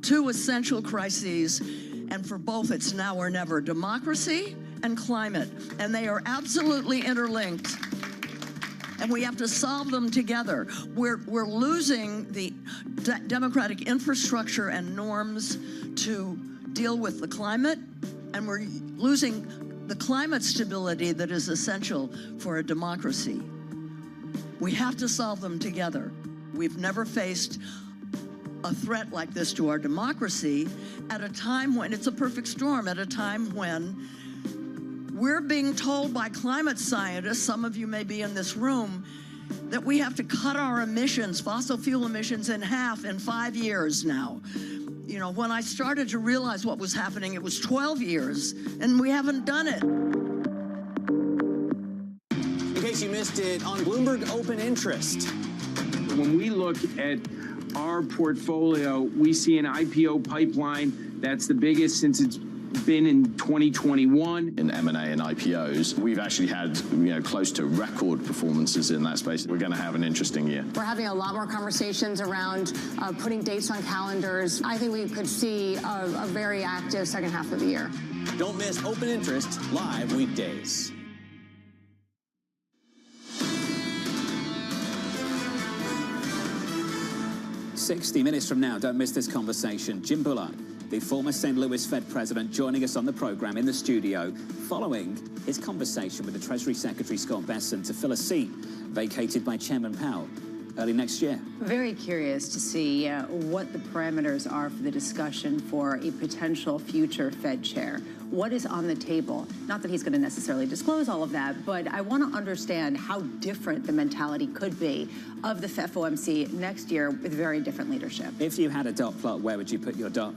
[SPEAKER 2] two essential crises, and for both it's now or never: democracy and climate, and they are absolutely interlinked. And we have to solve them together. We're losing the democratic infrastructure and norms to deal with the climate, and we're losing the climate stability that is essential for a democracy. We have to solve them together. We've never faced a threat like this to our democracy at a time when it's a perfect storm, at a time when we're being told by climate scientists, some of you may be in this room, that we have to cut our emissions, fossil fuel emissions, in half in 5 years now. You know, when I started to realize what was happening, it was 12 years, and we haven't done it.
[SPEAKER 10] In case you missed it, on Bloomberg Open Interest.
[SPEAKER 17] When we look at our portfolio, we see an IPO pipeline that's the biggest since it's been in 2021.
[SPEAKER 14] In M&A and IPOs, we've actually had close to record performances in that space. We're going to have an interesting year.
[SPEAKER 5] We're having a lot more conversations around putting dates on calendars. I think we could see a very active second half of the year.
[SPEAKER 10] Don't miss Open Interest live weekdays. "60 minutes from now, don't miss this conversation. Jim Bullard, the former St. Louis Fed president, joining us on the program in the studio following his conversation with the Treasury Secretary Scott Bessent to fill a seat vacated by Chairman Powell early next year.
[SPEAKER 23] Very curious to see what the parameters are for the discussion for a potential future Fed chair. What is on the table? Not that he's going to necessarily disclose all of that, but I want to understand how different the mentality could be of the FOMC next year with very different leadership.
[SPEAKER 25] If you had a dot plot, where would you put your dot?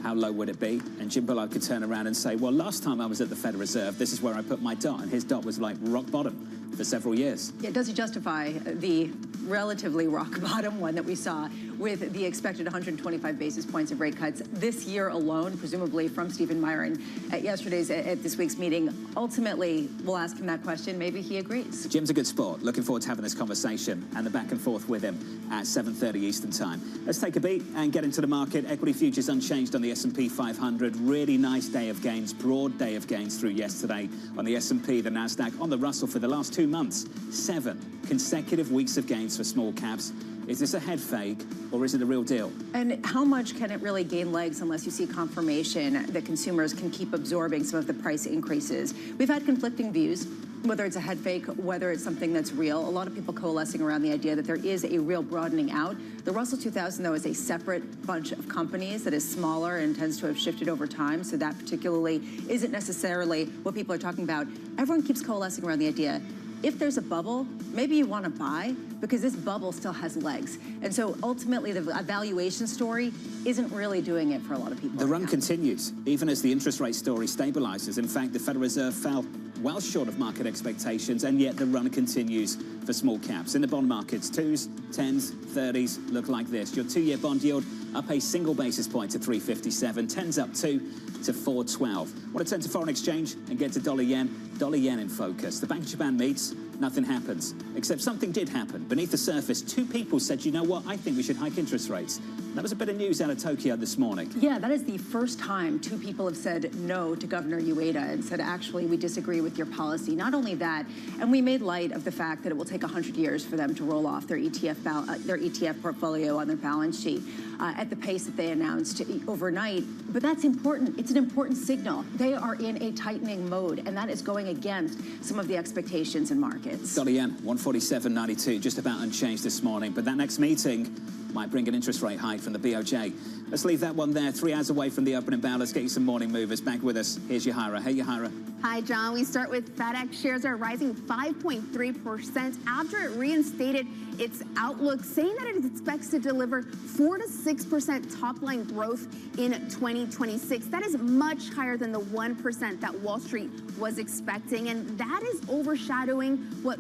[SPEAKER 25] How low would it be? And Jim Bullard could turn around and say, well, last time I was at the Federal Reserve, this is where I put my dot. And his dot was like rock bottom for several years.
[SPEAKER 23] Yeah, does he justify the relatively rock bottom one that we saw with the expected 125 basis points of rate cuts this year alone, presumably from Stephen Myron at this week's meeting? Ultimately, we'll ask him that question. Maybe he agrees.
[SPEAKER 25] Jim's a good sport. Looking forward to having this conversation and the back and forth with him at 7:30 Eastern Time. Let's take a beat and get into the market. Equity futures unchanged on the S&P 500. Really nice day of gains, broad day of gains through yesterday on the S&P, the Nasdaq, on the Russell for the last 2 months. 7 consecutive weeks of gains for small caps. Is this a head fake or is it a real deal?
[SPEAKER 23] And how much can it really gain legs unless you see confirmation that consumers can keep absorbing some of the price increases? We've had conflicting views, whether it's a head fake, whether it's something that's real. A lot of people coalescing around the idea that there is a real broadening out. The Russell 2000, though, is a separate bunch of companies that is smaller and tends to have shifted over time. So that particularly isn't necessarily what people are talking about. Everyone keeps coalescing around the idea, if there's a bubble, maybe you want to buy because this bubble still has legs. And so ultimately the valuation story isn't really doing it for a lot of people.
[SPEAKER 25] The run continues, even as the interest rate story stabilizes. In fact, the Federal Reserve fell well short of market expectations, and yet the run continues for small caps. In the bond markets, 2s, 10s, 30s look like this. Your 2-year bond yield up a single basis point to 357, 10s up 2 to 412. Want to turn to foreign exchange and get to dollar yen in focus. The Bank of Japan meets, nothing happens, except something did happen. Beneath the surface, 2 people said, you know what, I think we should hike interest rates. That was a bit of news out of Tokyo this morning.
[SPEAKER 23] Yeah, that is the first time 2 people have said no to Governor Ueda and said, actually, we disagree with your policy. Not only that, and we made light of the fact that it will take 100 years for them to roll off their ETF portfolio on their balance sheet at the pace that they announced overnight. But that's important. It's an important signal. They are in a tightening mode, and that is going against some of the expectations in markets.
[SPEAKER 25] Dollar yen, 147.92, just about unchanged this morning. But that next meeting might bring an interest rate hike from the BOJ. Let's leave that one there. 3 hours away from the opening bell. Let's get you some morning movers. Back with us. Here's Yahira. Hey, Yahira.
[SPEAKER 1] Hi, John. We start with FedEx. Shares are rising 5.3% after it reinstated its outlook, saying that it expects to deliver 4 to 6% top-line growth in 2026. That is much higher than the 1% that Wall Street was expecting, and that is overshadowing what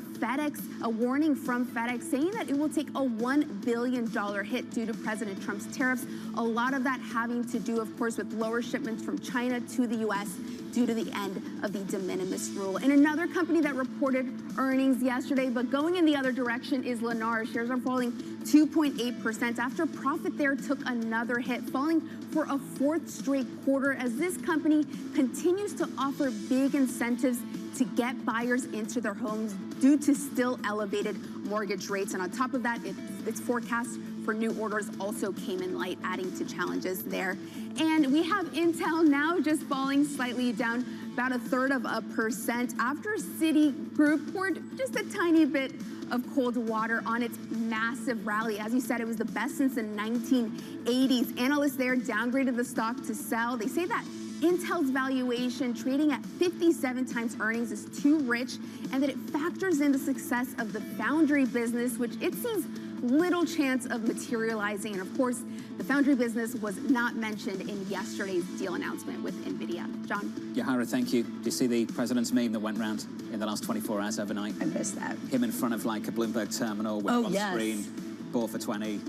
[SPEAKER 1] a warning from FedEx, saying that it will take a $1 billion hit due to President Trump's tariffs. A lot of that having to do, of course, with lower shipments from China to the U.S. due to the end of the de minimis rule. And another company that reported earnings yesterday, but going in the other direction, is Lennar. Shares are falling 2.8% after profit there took another hit, falling for a 4th straight quarter as this company continues to offer big incentives to get buyers into their homes due to still elevated mortgage rates. And on top of that, its forecast for new orders also came in light, adding to challenges there. And we have Intel now just falling slightly down about 1/3% after Citigroup poured just a tiny bit of cold water on its massive rally. As you said, it was the best since the 1980s. Analysts there downgraded the stock to sell. They say that Intel's valuation, trading at 57 times earnings, is too rich, and that it factors in the success of the foundry business, which it seems little chance of materializing. And of course, the foundry business was not mentioned in yesterday's deal announcement with NVIDIA. John?
[SPEAKER 25] Yahira, thank you. Did you see the president's meme that went round in the last 24 hours overnight?
[SPEAKER 23] I missed that.
[SPEAKER 25] Him in front of like a Bloomberg terminal with on screen, bought for 20.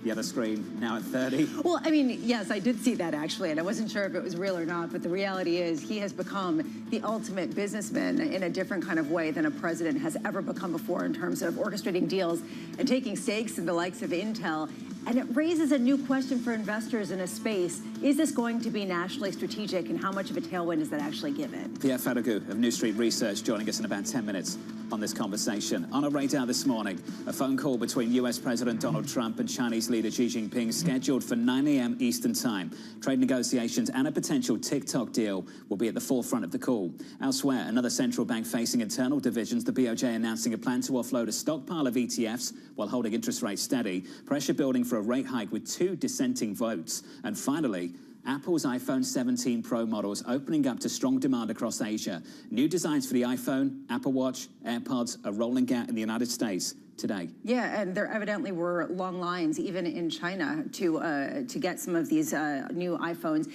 [SPEAKER 25] The other screen now at 30.
[SPEAKER 23] Well, I mean, yes, I did see that actually, and I wasn't sure if it was real or not, but the reality is he has become the ultimate businessman in a different kind of way than a president has ever become before in terms of orchestrating deals and taking stakes in the likes of Intel. And it raises a new question for investors in a space. Is this going to be nationally strategic, and how much of a tailwind does that actually give it?
[SPEAKER 25] Pierre Ferragu of New Street Research joining us in about 10 minutes on this conversation. On our radar this morning, a phone call between US President Donald Trump and Chinese leader Xi Jinping scheduled for 9 a.m. Eastern Time. Trade negotiations and a potential TikTok deal will be at the forefront of the call. Elsewhere, another central bank facing internal divisions, the BOJ announcing a plan to offload a stockpile of ETFs while holding interest rates steady. Pressure building for a rate hike with 2 dissenting votes. And finally, Apple's iPhone 17 Pro models opening up to strong demand across Asia. New designs for the iPhone, Apple Watch, AirPods are rolling out in the United States today.
[SPEAKER 23] Yeah, and there evidently were long lines even in China to get some of these new iPhones.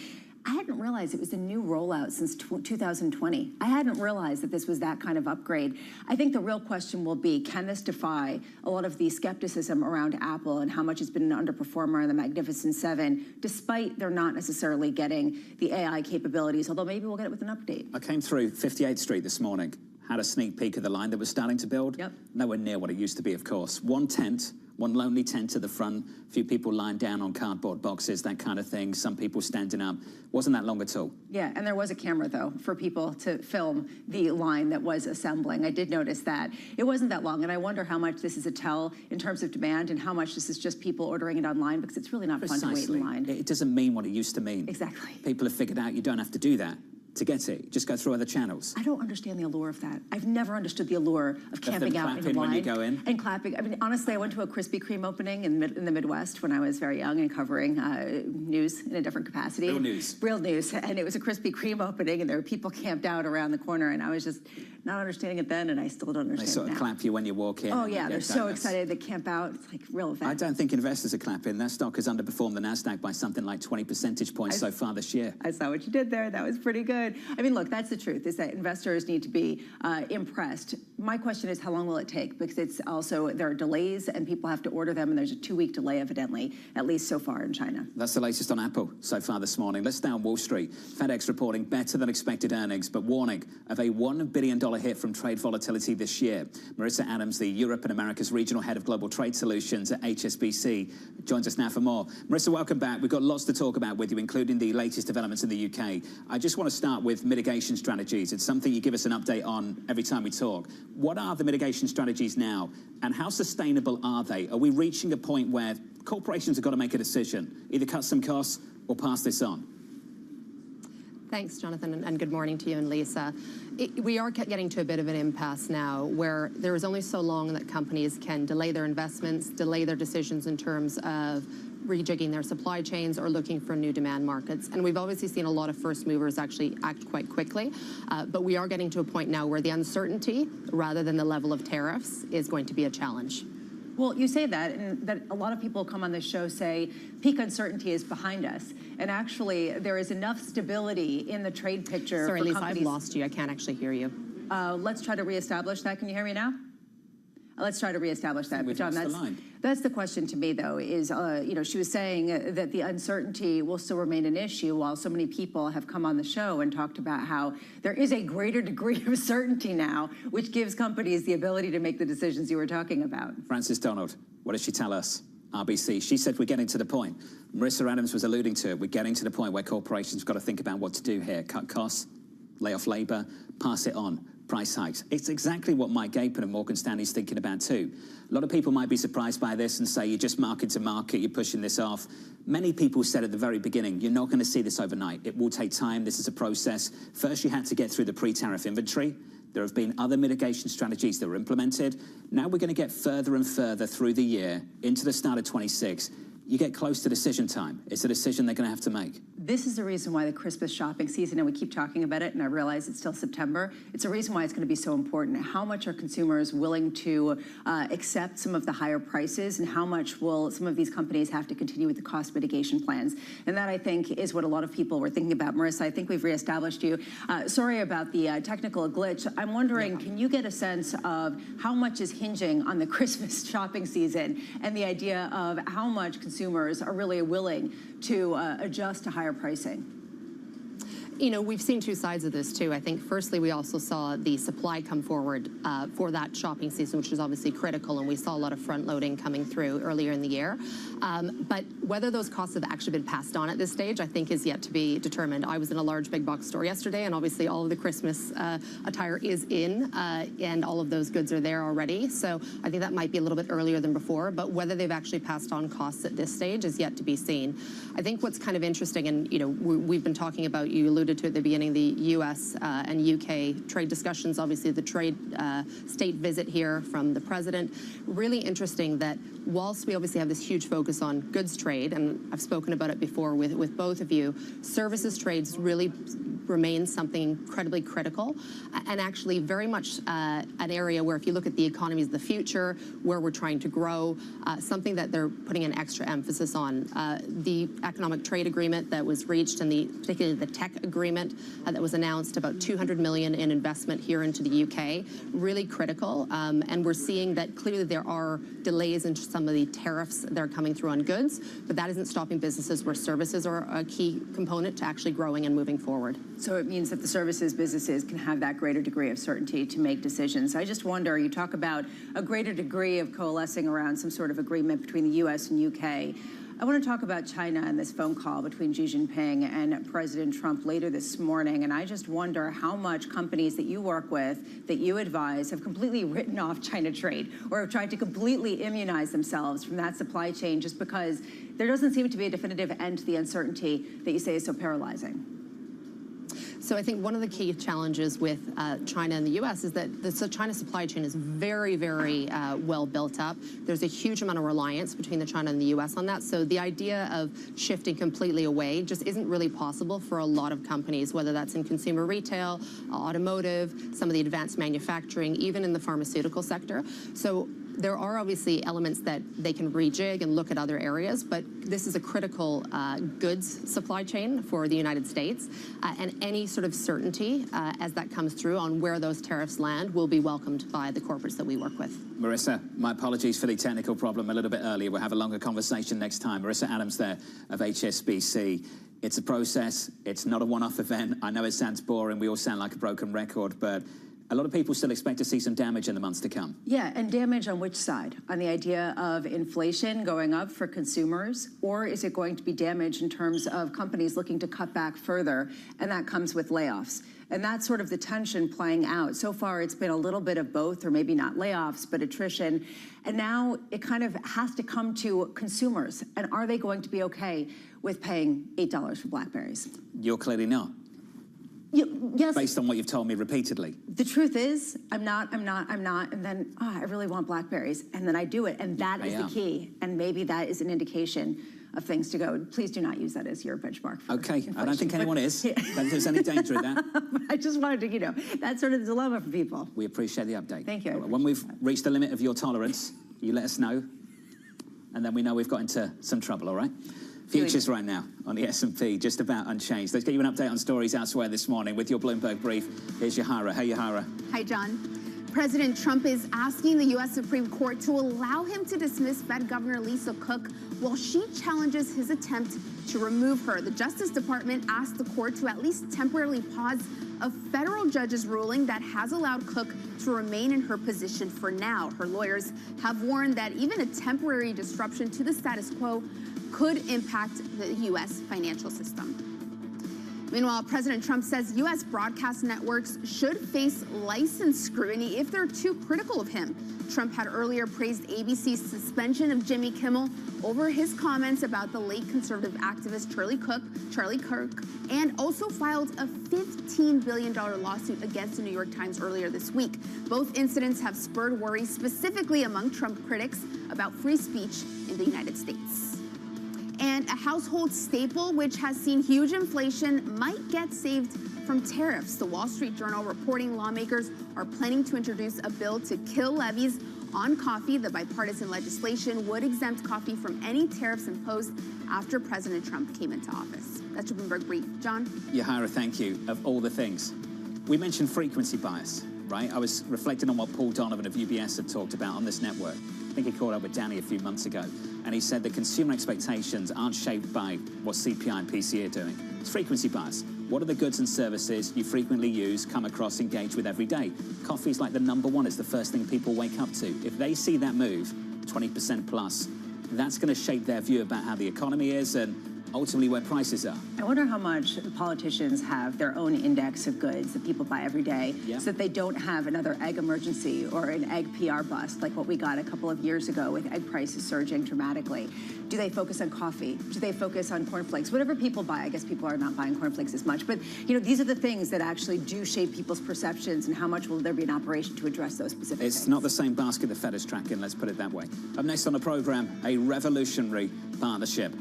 [SPEAKER 23] I hadn't realized it was a new rollout since 2020. I hadn't realized that this was that kind of upgrade. I think the real question will be, can this defy a lot of the skepticism around Apple and how much it's been an underperformer in the Magnificent Seven, despite they're not necessarily getting the AI capabilities, although maybe we'll get it with an update.
[SPEAKER 25] I came through 58th Street this morning, had a sneak peek of the line that was starting to build.
[SPEAKER 23] Yep.
[SPEAKER 25] Nowhere near what it used to be, of course. One tent, one lonely tent to the front, a few people lying down on cardboard boxes, that kind of thing, some people standing up. Wasn't that long at all.
[SPEAKER 23] Yeah, and there was a camera, though, for people to film the line that was assembling. I did notice that. It wasn't that long, and I wonder how much this is a tell in terms of demand and how much this is just people ordering it online, because it's really not fun to wait in line.
[SPEAKER 25] It doesn't mean what it used to mean.
[SPEAKER 23] Exactly.
[SPEAKER 25] People have figured out you don't have to do that to get it. Just go through other channels.
[SPEAKER 23] I don't understand the allure of that. I've never understood the allure of camping out in a line.
[SPEAKER 25] When you go in.
[SPEAKER 23] And clapping. I mean, honestly, I went to a Krispy Kreme opening in the Midwest when I was very young and covering news in a different capacity.
[SPEAKER 25] Real news.
[SPEAKER 23] Real news. And it was a Krispy Kreme opening, and there were people camped out around the corner, and I was just not understanding it then, and I still don't understand
[SPEAKER 25] They sort of
[SPEAKER 23] now.
[SPEAKER 25] clap you when you walk in.
[SPEAKER 23] Oh, yeah, they're so excited. They camp out. It's like real event.
[SPEAKER 25] I don't think investors are clapping. That stock has underperformed the NASDAQ by something like 20 percentage points so far this year.
[SPEAKER 23] I saw what you did there. That was pretty good. I mean, look, that's the truth, is that investors need to be impressed. My question is, how long will it take? Because it's also, there are delays, and people have to order them, and there's a 2-week delay, evidently, at least so far in China.
[SPEAKER 25] That's the latest on Apple so far this morning. Let's stay on Wall Street. FedEx reporting better than expected earnings, but warning of a $1 billion hit from trade volatility this year. Marissa Adams, the Europe and America's regional head of global trade solutions at HSBC, joins us now for more. Marissa, welcome back. We've got lots to talk about with you, including the latest developments in the UK. I just want to start with mitigation strategies. It's something you give us an update on every time we talk. What are the mitigation strategies now, and how sustainable are they? Are we reaching a point where corporations have got to make a decision, either cut some costs or pass this on?
[SPEAKER 7] Thanks, Jonathan, and good morning to you and Lisa. We are getting to a bit of an impasse now where there is only so long that companies can delay their investments, delay their decisions in terms of rejigging their supply chains or looking for new demand markets. And we've obviously seen a lot of first movers actually act quite quickly, but we are getting to a point now where the uncertainty, rather than the level of tariffs, is going to be a challenge.
[SPEAKER 23] Well, you say that, and that a lot of people come on this show say peak uncertainty is behind us. And actually, there is enough stability in the trade picture.
[SPEAKER 7] Sorry,
[SPEAKER 23] for
[SPEAKER 7] Lisa,
[SPEAKER 23] companies.
[SPEAKER 7] I've lost you. I can't actually hear you.
[SPEAKER 23] Let's try to reestablish that. Can you hear me now? Let's try to reestablish that. But John, that's the question to me, though, is, she was saying that the uncertainty will still remain an issue while so many people have come on the show and talked about how there is a greater degree of certainty now, which gives companies the ability to make the decisions you were talking about.
[SPEAKER 25] Frances Donald, what did she tell us? RBC, she said we're getting to the point. Marissa Adams was alluding to it. We're getting to the point where corporations have got to think about what to do here. Cut costs, lay off labor, pass it on. Price hikes. It's exactly what Mike Gapin and Morgan Stanley is thinking about too. A lot of people might be surprised by this and say, you're just market to market, you're pushing this off. Many people said at the very beginning, you're not going to see this overnight. It will take time. This is a process. First, you had to get through the pre-tariff inventory. There have been other mitigation strategies that were implemented. Now we're going to get further and further through the year into the start of 26. You get close to decision time. It's a decision they're going to have to make.
[SPEAKER 23] This is the reason why the Christmas shopping season, and we keep talking about it, and I realize it's still September, it's a reason why it's going to be so important. How much are consumers willing to accept some of the higher prices, and how much will some of these companies have to continue with the cost mitigation plans? And that, I think, is what a lot of people were thinking about. Marissa, I think we've reestablished you. Sorry about the technical glitch. I'm wondering, can you get a sense of how much is hinging on the Christmas shopping season and the idea of how much consumers consumers are really willing to adjust to higher pricing?
[SPEAKER 7] You know, we've seen two sides of this too. I think firstly, we also saw the supply come forward for that shopping season, which is obviously critical, and we saw a lot of front loading coming through earlier in the year. But whether those costs have actually been passed on at this stage, I think is yet to be determined. I was in a large big box store yesterday, and obviously all of the Christmas attire is in, and all of those goods are there already. So I think that might be a little bit earlier than before, but whether they've actually passed on costs at this stage is yet to be seen. I think what's kind of interesting, and you know, we've been talking about, you alluded to at the beginning, the U.S. And UK trade discussions, obviously the trade state visit here from the president. Really interesting that whilst we obviously have this huge focus on goods trade, and I've spoken about it before with both of you, services trades really remains something incredibly critical, and actually very much an area where if you look at the economies of the future, where we're trying to grow, something that they're putting an extra emphasis on. The economic trade agreement that was reached, and particularly the tech agreement that was announced, about 200 million in investment here into the UK, really critical. And we're seeing that clearly there are delays in some of the tariffs that are coming through on goods, but that isn't stopping businesses where services are a key component to actually growing and moving forward.
[SPEAKER 23] So it means that the services businesses can have that greater degree of certainty to make decisions. I just wonder, you talk about a greater degree of coalescing around some sort of agreement between the US and UK. I want to talk about China and this phone call between Xi Jinping and President Trump later this morning. And I just wonder how much companies that you work with, that you advise, have completely written off China trade or have tried to completely immunize themselves from that supply chain just because there doesn't seem to be a definitive end to the uncertainty that you say is so paralyzing.
[SPEAKER 7] So I think one of the key challenges with China and the U.S. is that the China supply chain is very, very well built up. There's a huge amount of reliance between the China and the U.S. on that. So the idea of shifting completely away just isn't really possible for a lot of companies, whether that's in consumer retail, automotive, some of the advanced manufacturing, even in the pharmaceutical sector. So there are obviously elements that they can rejig and look at other areas, but this is a critical goods supply chain for the United States, and any sort of certainty as that comes through on where those tariffs land will be welcomed by the corporates that we work with.
[SPEAKER 10] Marissa, my apologies for the technical problem a little bit earlier. We'll have a longer conversation next time. Marissa Adams there of HSBC. It's a process. It's not a one-off event. I know it sounds boring. We all sound like a broken record, but a lot of people still expect to see some damage in the months to come.
[SPEAKER 23] Yeah, and damage on which side? On the idea of inflation going up for consumers, or is it going to be damage in terms of companies looking to cut back further, and that comes with layoffs? And that's sort of the tension playing out. So far, it's been a little bit of both, or maybe not layoffs, but attrition. And now it kind of has to come to consumers. And are they going to be okay with paying $8 for BlackBerries?
[SPEAKER 10] You're clearly not.
[SPEAKER 23] Yes.
[SPEAKER 10] Based on what you've told me repeatedly.
[SPEAKER 23] The truth is, I'm not, and then, I really want BlackBerries, and then I do it, and that is the key. And maybe that is an indication of things to go. Please do not use that as your benchmark for inflation.
[SPEAKER 10] I don't think anyone is. Don't think there's any danger in that.
[SPEAKER 23] I just wanted to, that's sort of the dilemma for people.
[SPEAKER 10] We appreciate the update.
[SPEAKER 23] Thank you.
[SPEAKER 10] When we've reached the limit of your tolerance, you let us know, and then we know we've got into some trouble, all right? Futures right now on the S&P, just about unchanged. Let's get you an update on stories elsewhere this morning with your Bloomberg Brief. Here's Yahara. Hey, Yahara.
[SPEAKER 1] Hi, John. President Trump is asking the U.S. Supreme Court to allow him to dismiss Fed Governor Lisa Cook while she challenges his attempt to remove her. The Justice Department asked the court to at least temporarily pause a federal judge's ruling that has allowed Cook to remain in her position for now. Her lawyers have warned that even a temporary disruption to the status quo could impact the U.S. financial system. Meanwhile, President Trump says U.S. broadcast networks should face license scrutiny if they're too critical of him. Trump had earlier praised ABC's suspension of Jimmy Kimmel over his comments about the late conservative activist Charlie Kirk, and also filed a $15 billion lawsuit against the New York Times earlier this week. Both incidents have spurred worry, specifically among Trump critics, about free speech in the United States. And a household staple, which has seen huge inflation, might get saved from tariffs. The Wall Street Journal reporting lawmakers are planning to introduce a bill to kill levies on coffee. The bipartisan legislation would exempt coffee from any tariffs imposed after President Trump came into office. That's your Bloomberg Brief. John?
[SPEAKER 10] Yahara, thank you. Of all the things, we mentioned frequency bias, right? I was reflecting on what Paul Donovan of UBS had talked about on this network. I think he caught up with Danny a few months ago. and he said that consumer expectations aren't shaped by what CPI and PCE are doing. It's frequency bias. What are the goods and services you frequently use, come across, engage with every day? Coffee's like the #1. It's the first thing people wake up to. If they see that move, 20% plus, that's going to shape their view about how the economy is and ultimately where prices are.
[SPEAKER 23] I wonder how much politicians have their own index of goods that people buy every day so that they don't have another egg emergency or an egg PR bust like what we got a couple of years ago with egg prices surging dramatically. Do they focus on coffee? Do they focus on cornflakes? Whatever people buy, I guess people are not buying cornflakes as much, but you know, these are the things that actually do shape people's perceptions, and how much will there be an operation to address those specific things?
[SPEAKER 10] It's not the same basket the Fed is tracking, let's put it that way. Up next on the program, a revolutionary partnership.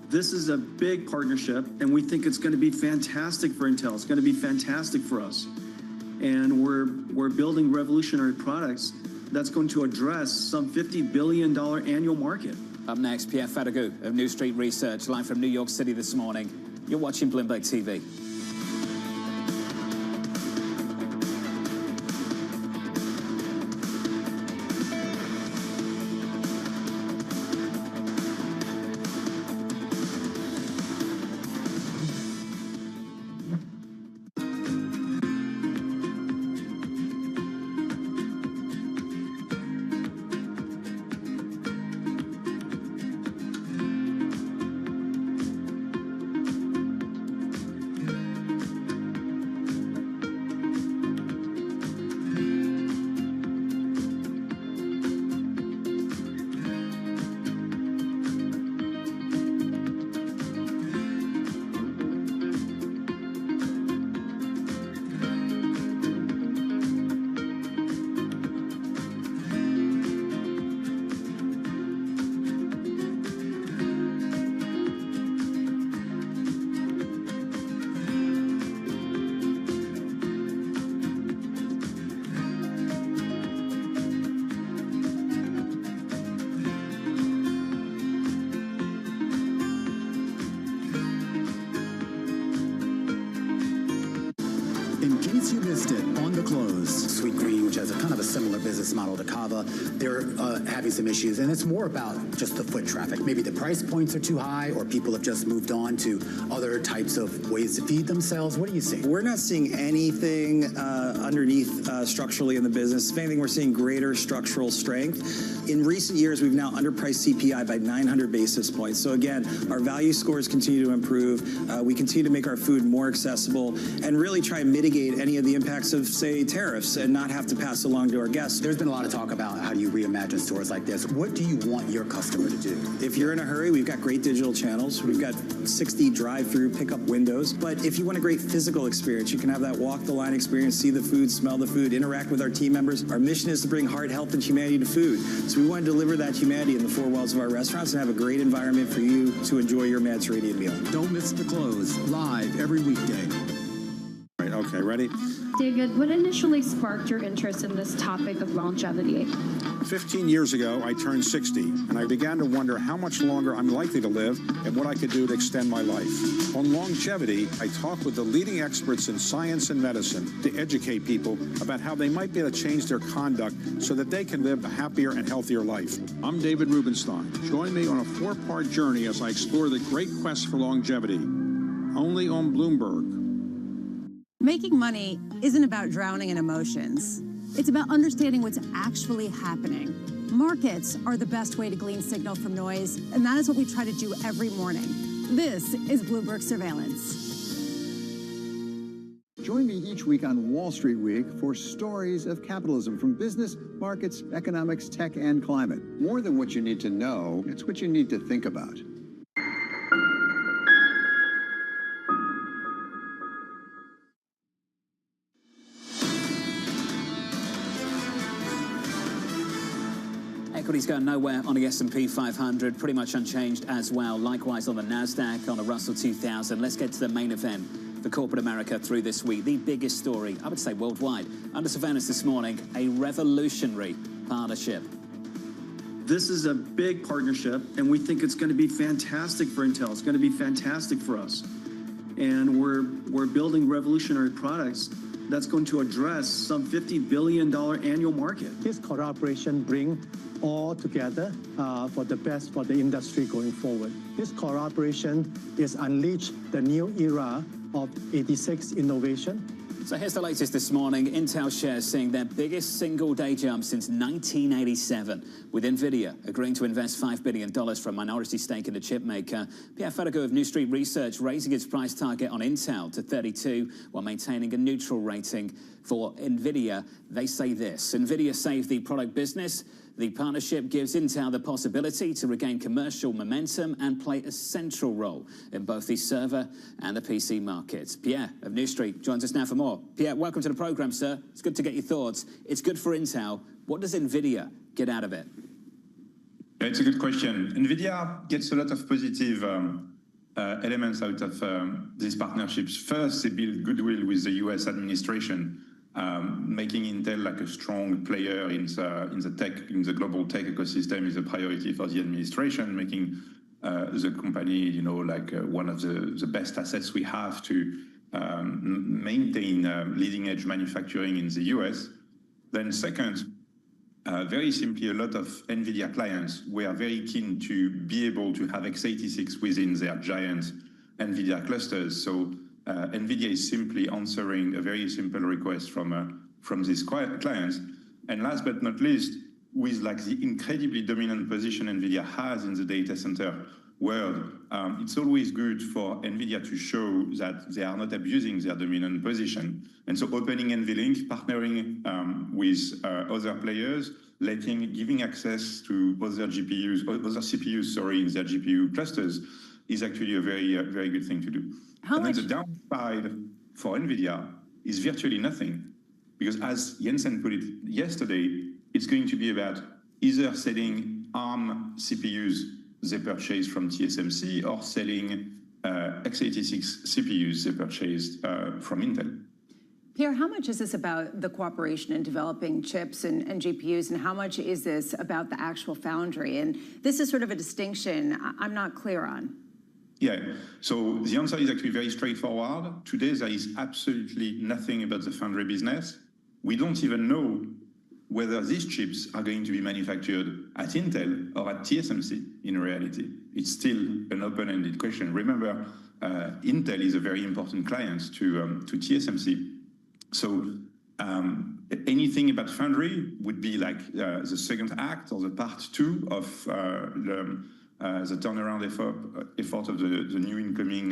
[SPEAKER 9] This is a big partnership, and we think it's going to be fantastic for Intel. It's going to be fantastic for us. And we're building revolutionary products that's going to address some $50 billion annual market.
[SPEAKER 10] Up next, Pierre Ferragu of New Street Research, live from New York City this morning. You're watching Bloomberg TV.
[SPEAKER 18] case you missed it, on the close.
[SPEAKER 20] Sweet Green, which has a kind of a similar business model to Kava, they're having some issues, and it's more about just the foot traffic. Maybe the price points are too high, or people have just moved on to other types of ways to feed themselves. What do you see?
[SPEAKER 21] We're not seeing anything underneath structurally in the business. If anything, we're seeing greater structural strength. In recent years, we've now underpriced CPI by 900 basis points. So again, our value scores continue to improve. We continue to make our food more accessible and really try and mitigate any of the impacts of, say, tariffs and not have to pass along to our guests.
[SPEAKER 20] There's been a lot of talk about how do you reimagine stores like this. What do you want your customer to do?
[SPEAKER 21] If you're in a hurry, we've got great digital channels. We've got 60 drive-through pickup windows. But if you want a great physical experience, you can have that walk-the-line experience, see the food, smell the food, interact with our team members. Our mission is to bring heart, health, and humanity to food. So we want to deliver that humanity in the four walls of our restaurants and have a great environment for you to enjoy your Mediterranean meal.
[SPEAKER 18] Don't miss The Close, live every weekday.
[SPEAKER 24] Right, okay, ready?
[SPEAKER 26] David, what initially sparked your interest in this topic of longevity?
[SPEAKER 24] 15 years ago, I turned 60, and I began to wonder how much longer I'm likely to live and what I could do to extend my life. On longevity, I talked with the leading experts in science and medicine to educate people about how they might be able to change their conduct so that they can live a happier and healthier life. I'm David Rubenstein. Join me on a 4-part journey as I explore the great quest for longevity, only on Bloomberg.
[SPEAKER 23] Making money isn't about drowning in emotions. It's about understanding what's actually happening. Markets are the best way to glean signal from noise, and that is what we try to do every morning. This is Bloomberg Surveillance.
[SPEAKER 11] Join me each week on Wall Street Week for stories of capitalism from business, markets, economics, tech, and climate.
[SPEAKER 27] More than what you need to know, it's what you need to think about.
[SPEAKER 10] Equities going nowhere on the S&P 500, pretty much unchanged as well. Likewise on the NASDAQ, on the Russell 2000. Let's get to the main event for corporate America through this week. The biggest story, I would say worldwide, under surveillance this morning, a revolutionary partnership.
[SPEAKER 9] This is a big partnership, and we think it's going to be fantastic for Intel. It's going to be fantastic for us. And we're building revolutionary products that's going to address some $50 billion annual market.
[SPEAKER 6] This cooperation brings
[SPEAKER 3] all together for the best for the industry going forward. This collaboration is unleash the new era of 86 innovation.
[SPEAKER 25] So here's the latest this morning. Intel shares seeing their biggest single-day jump since 1987, with NVIDIA agreeing to invest $5 billion for a minority stake in the chip maker. Pierre Ferragut of New Street Research raising its price target on Intel to 32 while maintaining a neutral rating for NVIDIA. They say this: NVIDIA saved the product business. The partnership gives Intel the possibility to regain commercial momentum and play a central role in both the server and the PC markets. Pierre of New Street joins us now for more. Pierre, welcome to the program, sir. It's good to get your thoughts. It's good for Intel. What does NVIDIA get out of it?
[SPEAKER 4] It's a good question. NVIDIA gets a lot of positive elements out of these partnerships. First, they build goodwill with the US administration, making Intel like a strong player in the global tech ecosystem is a priority for the administration, making the company, you know, like one of the best assets we have to maintain leading edge manufacturing in the US. Then second, very simply, a lot of NVIDIA clients were very keen to be able to have x86 within their giant NVIDIA clusters. So NVIDIA is simply answering a very simple request from these clients. And last but not least, with like the incredibly dominant position NVIDIA has in the data center world, it's always good for NVIDIA to show that they are not abusing their dominant position. And so opening NVLink, partnering with other players, giving access to other GPUs, other CPUs, sorry, in their GPU clusters is actually a very good thing to do. And then the downside for NVIDIA is virtually nothing, because as Jensen put it yesterday, it's going to be about either selling ARM CPUs they purchased from TSMC or selling x86 CPUs they purchased from Intel.
[SPEAKER 23] Pierre, how much is this about the cooperation in developing chips and GPUs, and how much is this about the actual foundry? And this is sort of a distinction I'm not clear on.
[SPEAKER 4] Yeah, so the answer is actually very straightforward. Today, there is absolutely nothing about the foundry business. We don't even know whether these chips are going to be manufactured at Intel or at TSMC in reality. It's still an open-ended question. Remember, Intel is a very important client to TSMC. So anything about foundry would be like the second act or the part two of the turnaround effort of the new incoming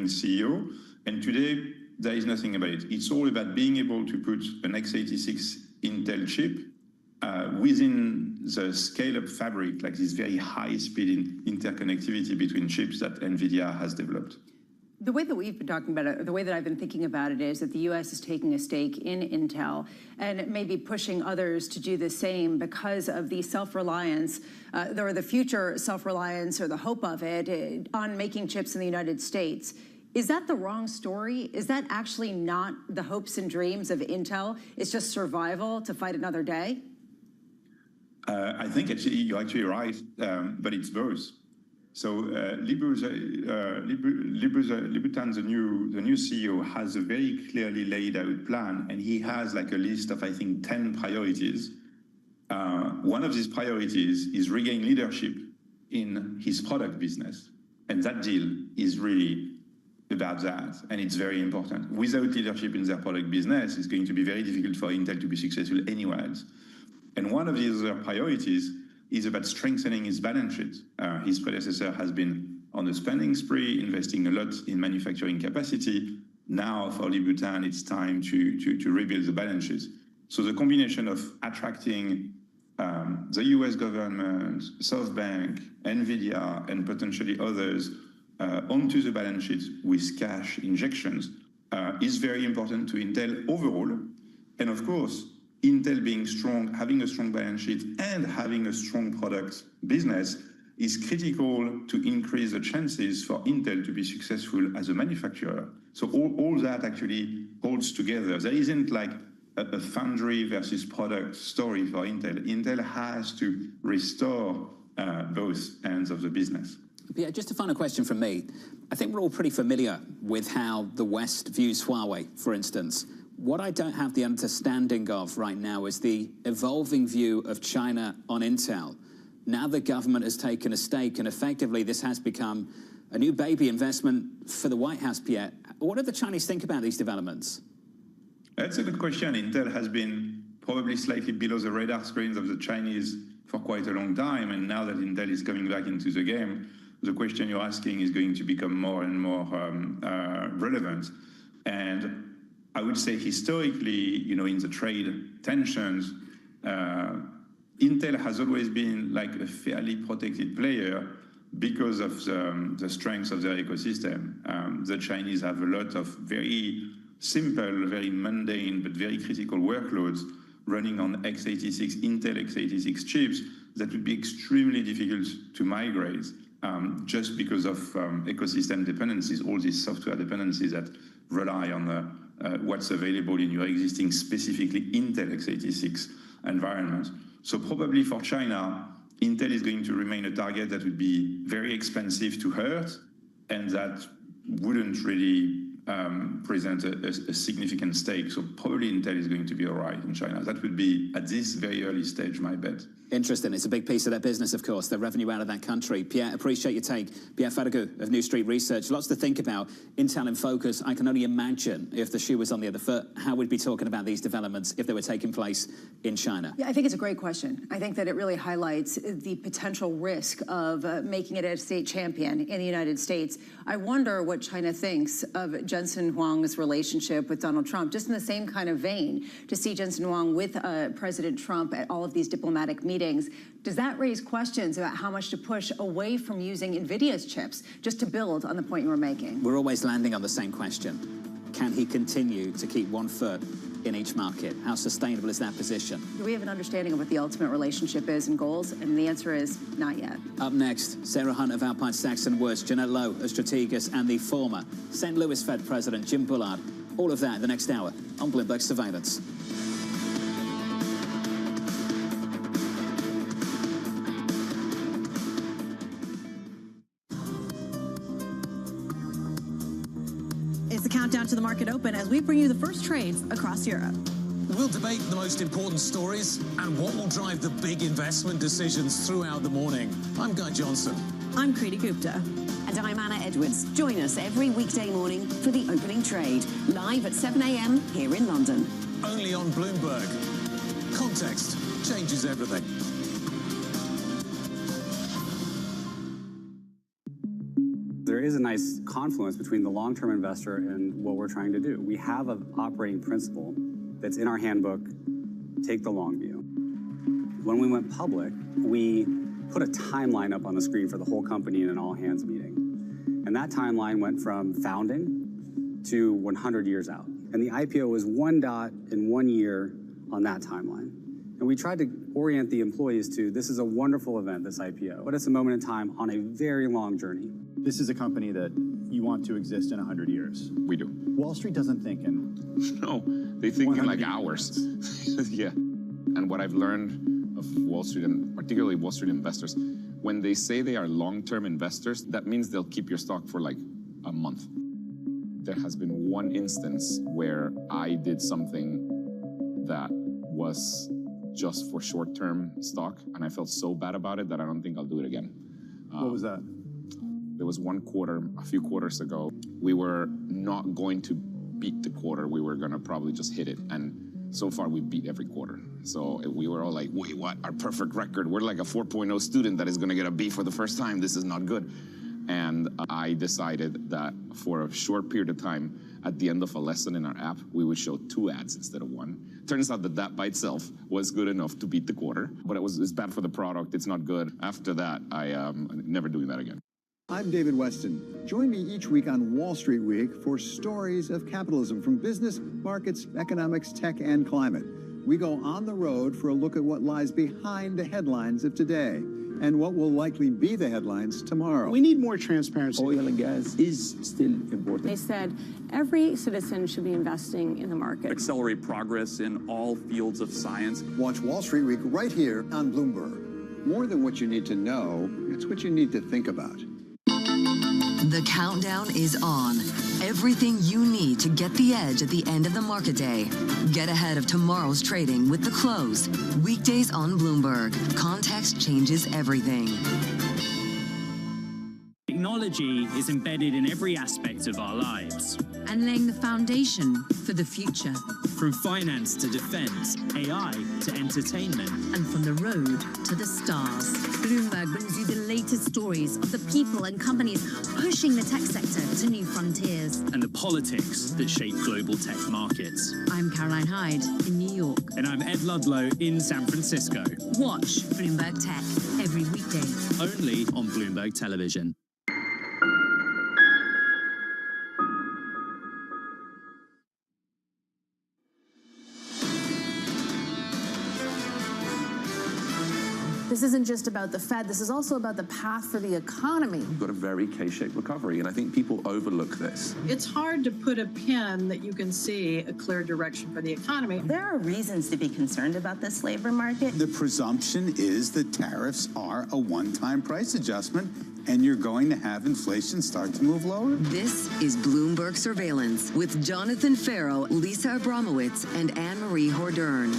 [SPEAKER 4] CEO. And today, there is nothing about it. It's all about being able to put an x86 Intel chip within the scale-up fabric, like this very high-speed interconnectivity between chips that NVIDIA has developed.
[SPEAKER 23] The way that we've been talking about it, the way that I've been thinking about it is that the U.S. is taking a stake in Intel and maybe pushing others to do the same because of the self-reliance, or the future self-reliance or the hope of it on making chips in the United States. Is that the wrong story? Is that actually not the hopes and dreams of Intel? It's just survival to fight another day?
[SPEAKER 4] I think you're actually right, but it's both. So Libutan, the new CEO, has a very clearly laid out plan, and he has like a list of, I think, 10 priorities. One of these priorities is regain leadership in his product business, and that deal is really about that, and it's very important. Without leadership in their product business, it's going to be very difficult for Intel to be successful anywhere else. And one of these other priorities is about strengthening his balance sheet. His predecessor has been on a spending spree, investing a lot in manufacturing capacity. Now, for Libutan, it's time to rebuild the balance sheet. So the combination of attracting the US government, SoftBank, NVIDIA, and potentially others onto the balance sheet with cash injections is very important to Intel overall. And of course, Intel being strong, having a strong balance sheet and having a strong product business is critical to increase the chances for Intel to be successful as a manufacturer. So all that actually holds together. There isn't like a foundry versus product story for Intel. Intel has to restore both ends of the business.
[SPEAKER 25] Yeah, just a final question from me. I think we're all pretty familiar with how the West views Huawei, for instance.
[SPEAKER 10] What I don't have the understanding of right now is the evolving view of China on Intel. Now the government has taken a stake, and effectively this has become a new baby investment for the White House, Pierre. What do the Chinese think about these developments?
[SPEAKER 4] That's a good question. Intel has been probably slightly below the radar screens of the Chinese for quite a long time, and now that Intel is coming back into the game, the question you're asking is going to become more and more relevant. And I would say historically, you know, in the trade tensions, Intel has always been like a fairly protected player because of the strength of their ecosystem. The Chinese have a lot of very simple, very mundane, but very critical workloads running on x86, Intel x86 chips that would be extremely difficult to migrate just because of ecosystem dependencies, all these software dependencies that rely on what's available in your existing, specifically Intel x86 environment. So probably for China, Intel is going to remain a target that would be very expensive to hurt, and that wouldn't really present a significant stake. So probably Intel is going to be all right in China. That would be, at this very early stage, my bet.
[SPEAKER 10] Interesting. It's a big piece of their business, of course, their revenue out of that country. Pierre, appreciate your take. Pierre Faragut of New Street Research. Lots to think about. Intel in focus. I can only imagine if the shoe was on the other foot, how we'd be talking about these developments if they were taking place in China.
[SPEAKER 23] Yeah, I think it's a great question. I think that it really highlights the potential risk of making it a state champion in the United States. I wonder what China thinks of Jensen Huang's relationship with Donald Trump, just in the same kind of vein, to see Jensen Huang with President Trump at all of these diplomatic meetings. Does that raise questions about how much to push away from using NVIDIA's chips, just to build on the point you were making?
[SPEAKER 10] We're always landing on the same question. Can he continue to keep one foot in each market? How sustainable is that position?
[SPEAKER 23] Do we have an understanding of what the ultimate relationship is and goals? And the answer is not yet.
[SPEAKER 10] Up next, Sarah Hunt of Alpine Saxon Woods, Jeanette Lowe of Strategas, and the former St. Louis Fed President Jim Bullard. All of that in the next hour on Bloomberg Surveillance.
[SPEAKER 8] It's the countdown to the market open as we bring you the first trades across Europe.
[SPEAKER 12] We'll debate the most important stories and what will drive the big investment decisions throughout the morning. I'm Guy Johnson.
[SPEAKER 8] I'm Kriti Gupta.
[SPEAKER 13] And I'm Anna Edwards. Join us every weekday morning for the opening trade, live at 7 a.m. here in London.
[SPEAKER 12] Only on Bloomberg. Context changes everything.
[SPEAKER 15] There is a nice confluence between the long-term investor and what we're trying to do. We have an operating principle that's in our handbook, take the long view. When we went public, we put a timeline up on the screen for the whole company in an all-hands meeting. And that timeline went from founding to 100 years out. And the IPO was one dot in 1 year on that timeline. And we tried to orient the employees to, this is a wonderful event, this IPO, but it's a moment in time on a very long journey.
[SPEAKER 16] This is a company that you want to exist in 100 years.
[SPEAKER 19] We do.
[SPEAKER 16] Wall Street doesn't think in...
[SPEAKER 19] No, they think in like hours. Yeah. And what I've learned of Wall Street, and particularly Wall Street investors, when they say they are long-term investors, that means they'll keep your stock for like a month. There has been one instance where I did something that was just for short-term stock, and I felt so bad about it that I don't think I'll do it again.
[SPEAKER 16] What was that?
[SPEAKER 19] There was one quarter, a few quarters ago, we were not going to beat the quarter. We were going to probably just hit it. And so far, we beat every quarter. So we were all like, wait, what? Our perfect record. We're like a 4.0 student that is going to get a B for the first time. This is not good. And I decided that for a short period of time, at the end of a lesson in our app, we would show 2 ads instead of 1. Turns out that by itself was good enough to beat the quarter, but it's bad for the product. It's not good. After that, I am never doing that again.
[SPEAKER 11] I'm David Weston. Join me each week on Wall Street Week for stories of capitalism from business, markets, economics, tech, and climate. We go on the road for a look at what lies behind the headlines of today and what will likely be the headlines tomorrow.
[SPEAKER 17] We need more transparency. Oil and gas is still important.
[SPEAKER 22] They said every citizen should be investing in the market.
[SPEAKER 28] Accelerate progress in all fields of science.
[SPEAKER 11] Watch Wall Street Week right here on Bloomberg.
[SPEAKER 27] More than what you need to know, it's what you need to think about.
[SPEAKER 29] The countdown is on.
[SPEAKER 1] Everything you need to get the edge at the end of the market day. Get ahead of tomorrow's trading with The Close. Weekdays on Bloomberg. Context changes everything.
[SPEAKER 2] Technology is embedded in every aspect of our lives.
[SPEAKER 5] And laying the foundation for the future.
[SPEAKER 2] From finance to defense, AI to entertainment.
[SPEAKER 5] And from the road to the stars. Bloomberg brings you the latest stories of the people and companies pushing the tech sector to new frontiers.
[SPEAKER 2] And the politics that shape global tech markets.
[SPEAKER 5] I'm Caroline Hyde in New York.
[SPEAKER 2] And I'm Ed Ludlow in San Francisco.
[SPEAKER 5] Watch Bloomberg Tech every weekday.
[SPEAKER 2] Only on Bloomberg Television.
[SPEAKER 7] This isn't just about the Fed. This is also about the path for the economy.
[SPEAKER 14] We've got a very K-shaped recovery, and I think people overlook this.
[SPEAKER 18] It's hard to put a pin that you can see a clear direction for the economy.
[SPEAKER 20] There are reasons to be concerned about this labor market.
[SPEAKER 21] The presumption is that tariffs are a one-time price adjustment, and you're going to have inflation start to move lower.
[SPEAKER 1] This is Bloomberg Surveillance with Jonathan Farrow, Lisa Abramowitz, and Anne-Marie Hordern.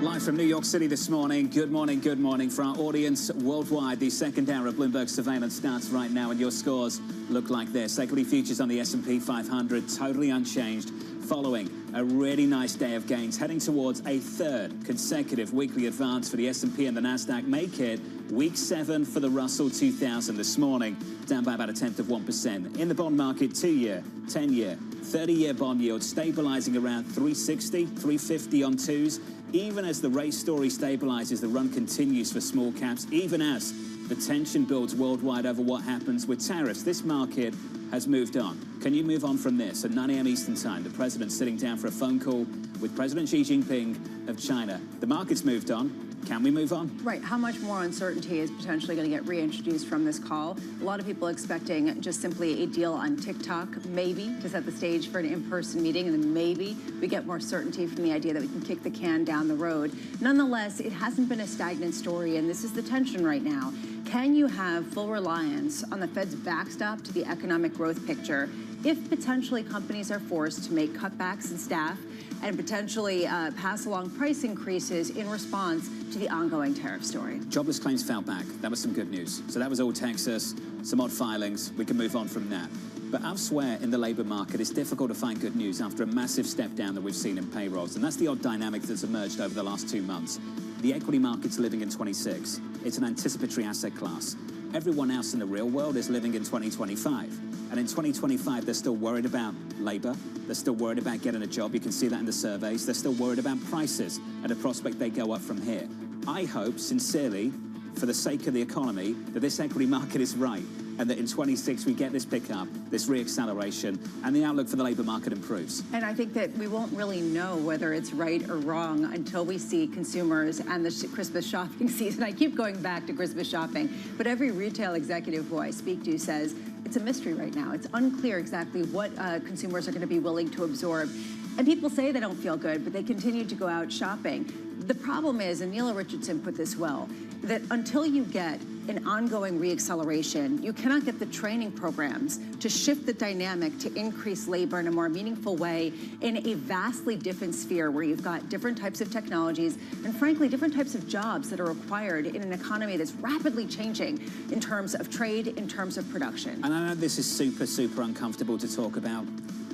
[SPEAKER 10] Live from New York City this morning. Good morning, good morning. For our audience worldwide, the second hour of Bloomberg Surveillance starts right now, and your scores look like this. Equity futures on the S&P 500 totally unchanged, following a really nice day of gains, heading towards a third consecutive weekly advance for the S&P and the Nasdaq. Make it week 7 for the Russell 2000 this morning, down by about 1/10%. In the bond market, 2-year, 10-year, 30-year bond yield stabilizing around 360, 350 on twos. Even as the race story stabilizes, the run continues for small caps, even as the tension builds worldwide over what happens with tariffs. This market has moved on. Can you move on from this? At 9 a.m. Eastern Time, the president's sitting down for a phone call with President Xi Jinping of China. The market's moved on. Can we move on?
[SPEAKER 23] Right. How much more uncertainty is potentially going to get reintroduced from this call? A lot of people expecting just simply a deal on TikTok, maybe, to set the stage for an in-person meeting, and then maybe we get more certainty from the idea that we can kick the can down the road. Nonetheless, it hasn't been a stagnant story, and this is the tension right now. Can you have full reliance on the Fed's backstop to the economic growth picture if potentially companies are forced to make cutbacks in staff and potentially pass along price increases in response to the ongoing tariff story?
[SPEAKER 10] Jobless claims fell back. That was some good news. So that was all Texas, some odd filings. We can move on from that. But elsewhere in the labor market, it's difficult to find good news after a massive step down that we've seen in payrolls. And that's the odd dynamic that's emerged over the last 2 months. The equity market's living in 26. It's an anticipatory asset class. Everyone else in the real world is living in 2025. And in 2025, they're still worried about labor. They're still worried about getting a job. You can see that in the surveys. They're still worried about prices and the prospect they go up from here. I hope, sincerely, for the sake of the economy, that this equity market is right and that in 26 we get this pickup, this reacceleration, and the outlook for the labor market improves.
[SPEAKER 23] And I think that we won't really know whether it's right or wrong until we see consumers and the Christmas shopping season. I keep going back to Christmas shopping, but every retail executive who I speak to says it's a mystery right now. It's unclear exactly what consumers are going to be willing to absorb. And people say they don't feel good, but they continue to go out shopping. The problem is, and Neela Richardson put this well, that until you get an ongoing reacceleration, you cannot get the training programs to shift the dynamic to increase labor in a more meaningful way in a vastly different sphere where you've got different types of technologies and, frankly, different types of jobs that are required in an economy that's rapidly changing in terms of trade, in terms of production.
[SPEAKER 10] And I know this is super, super uncomfortable to talk about,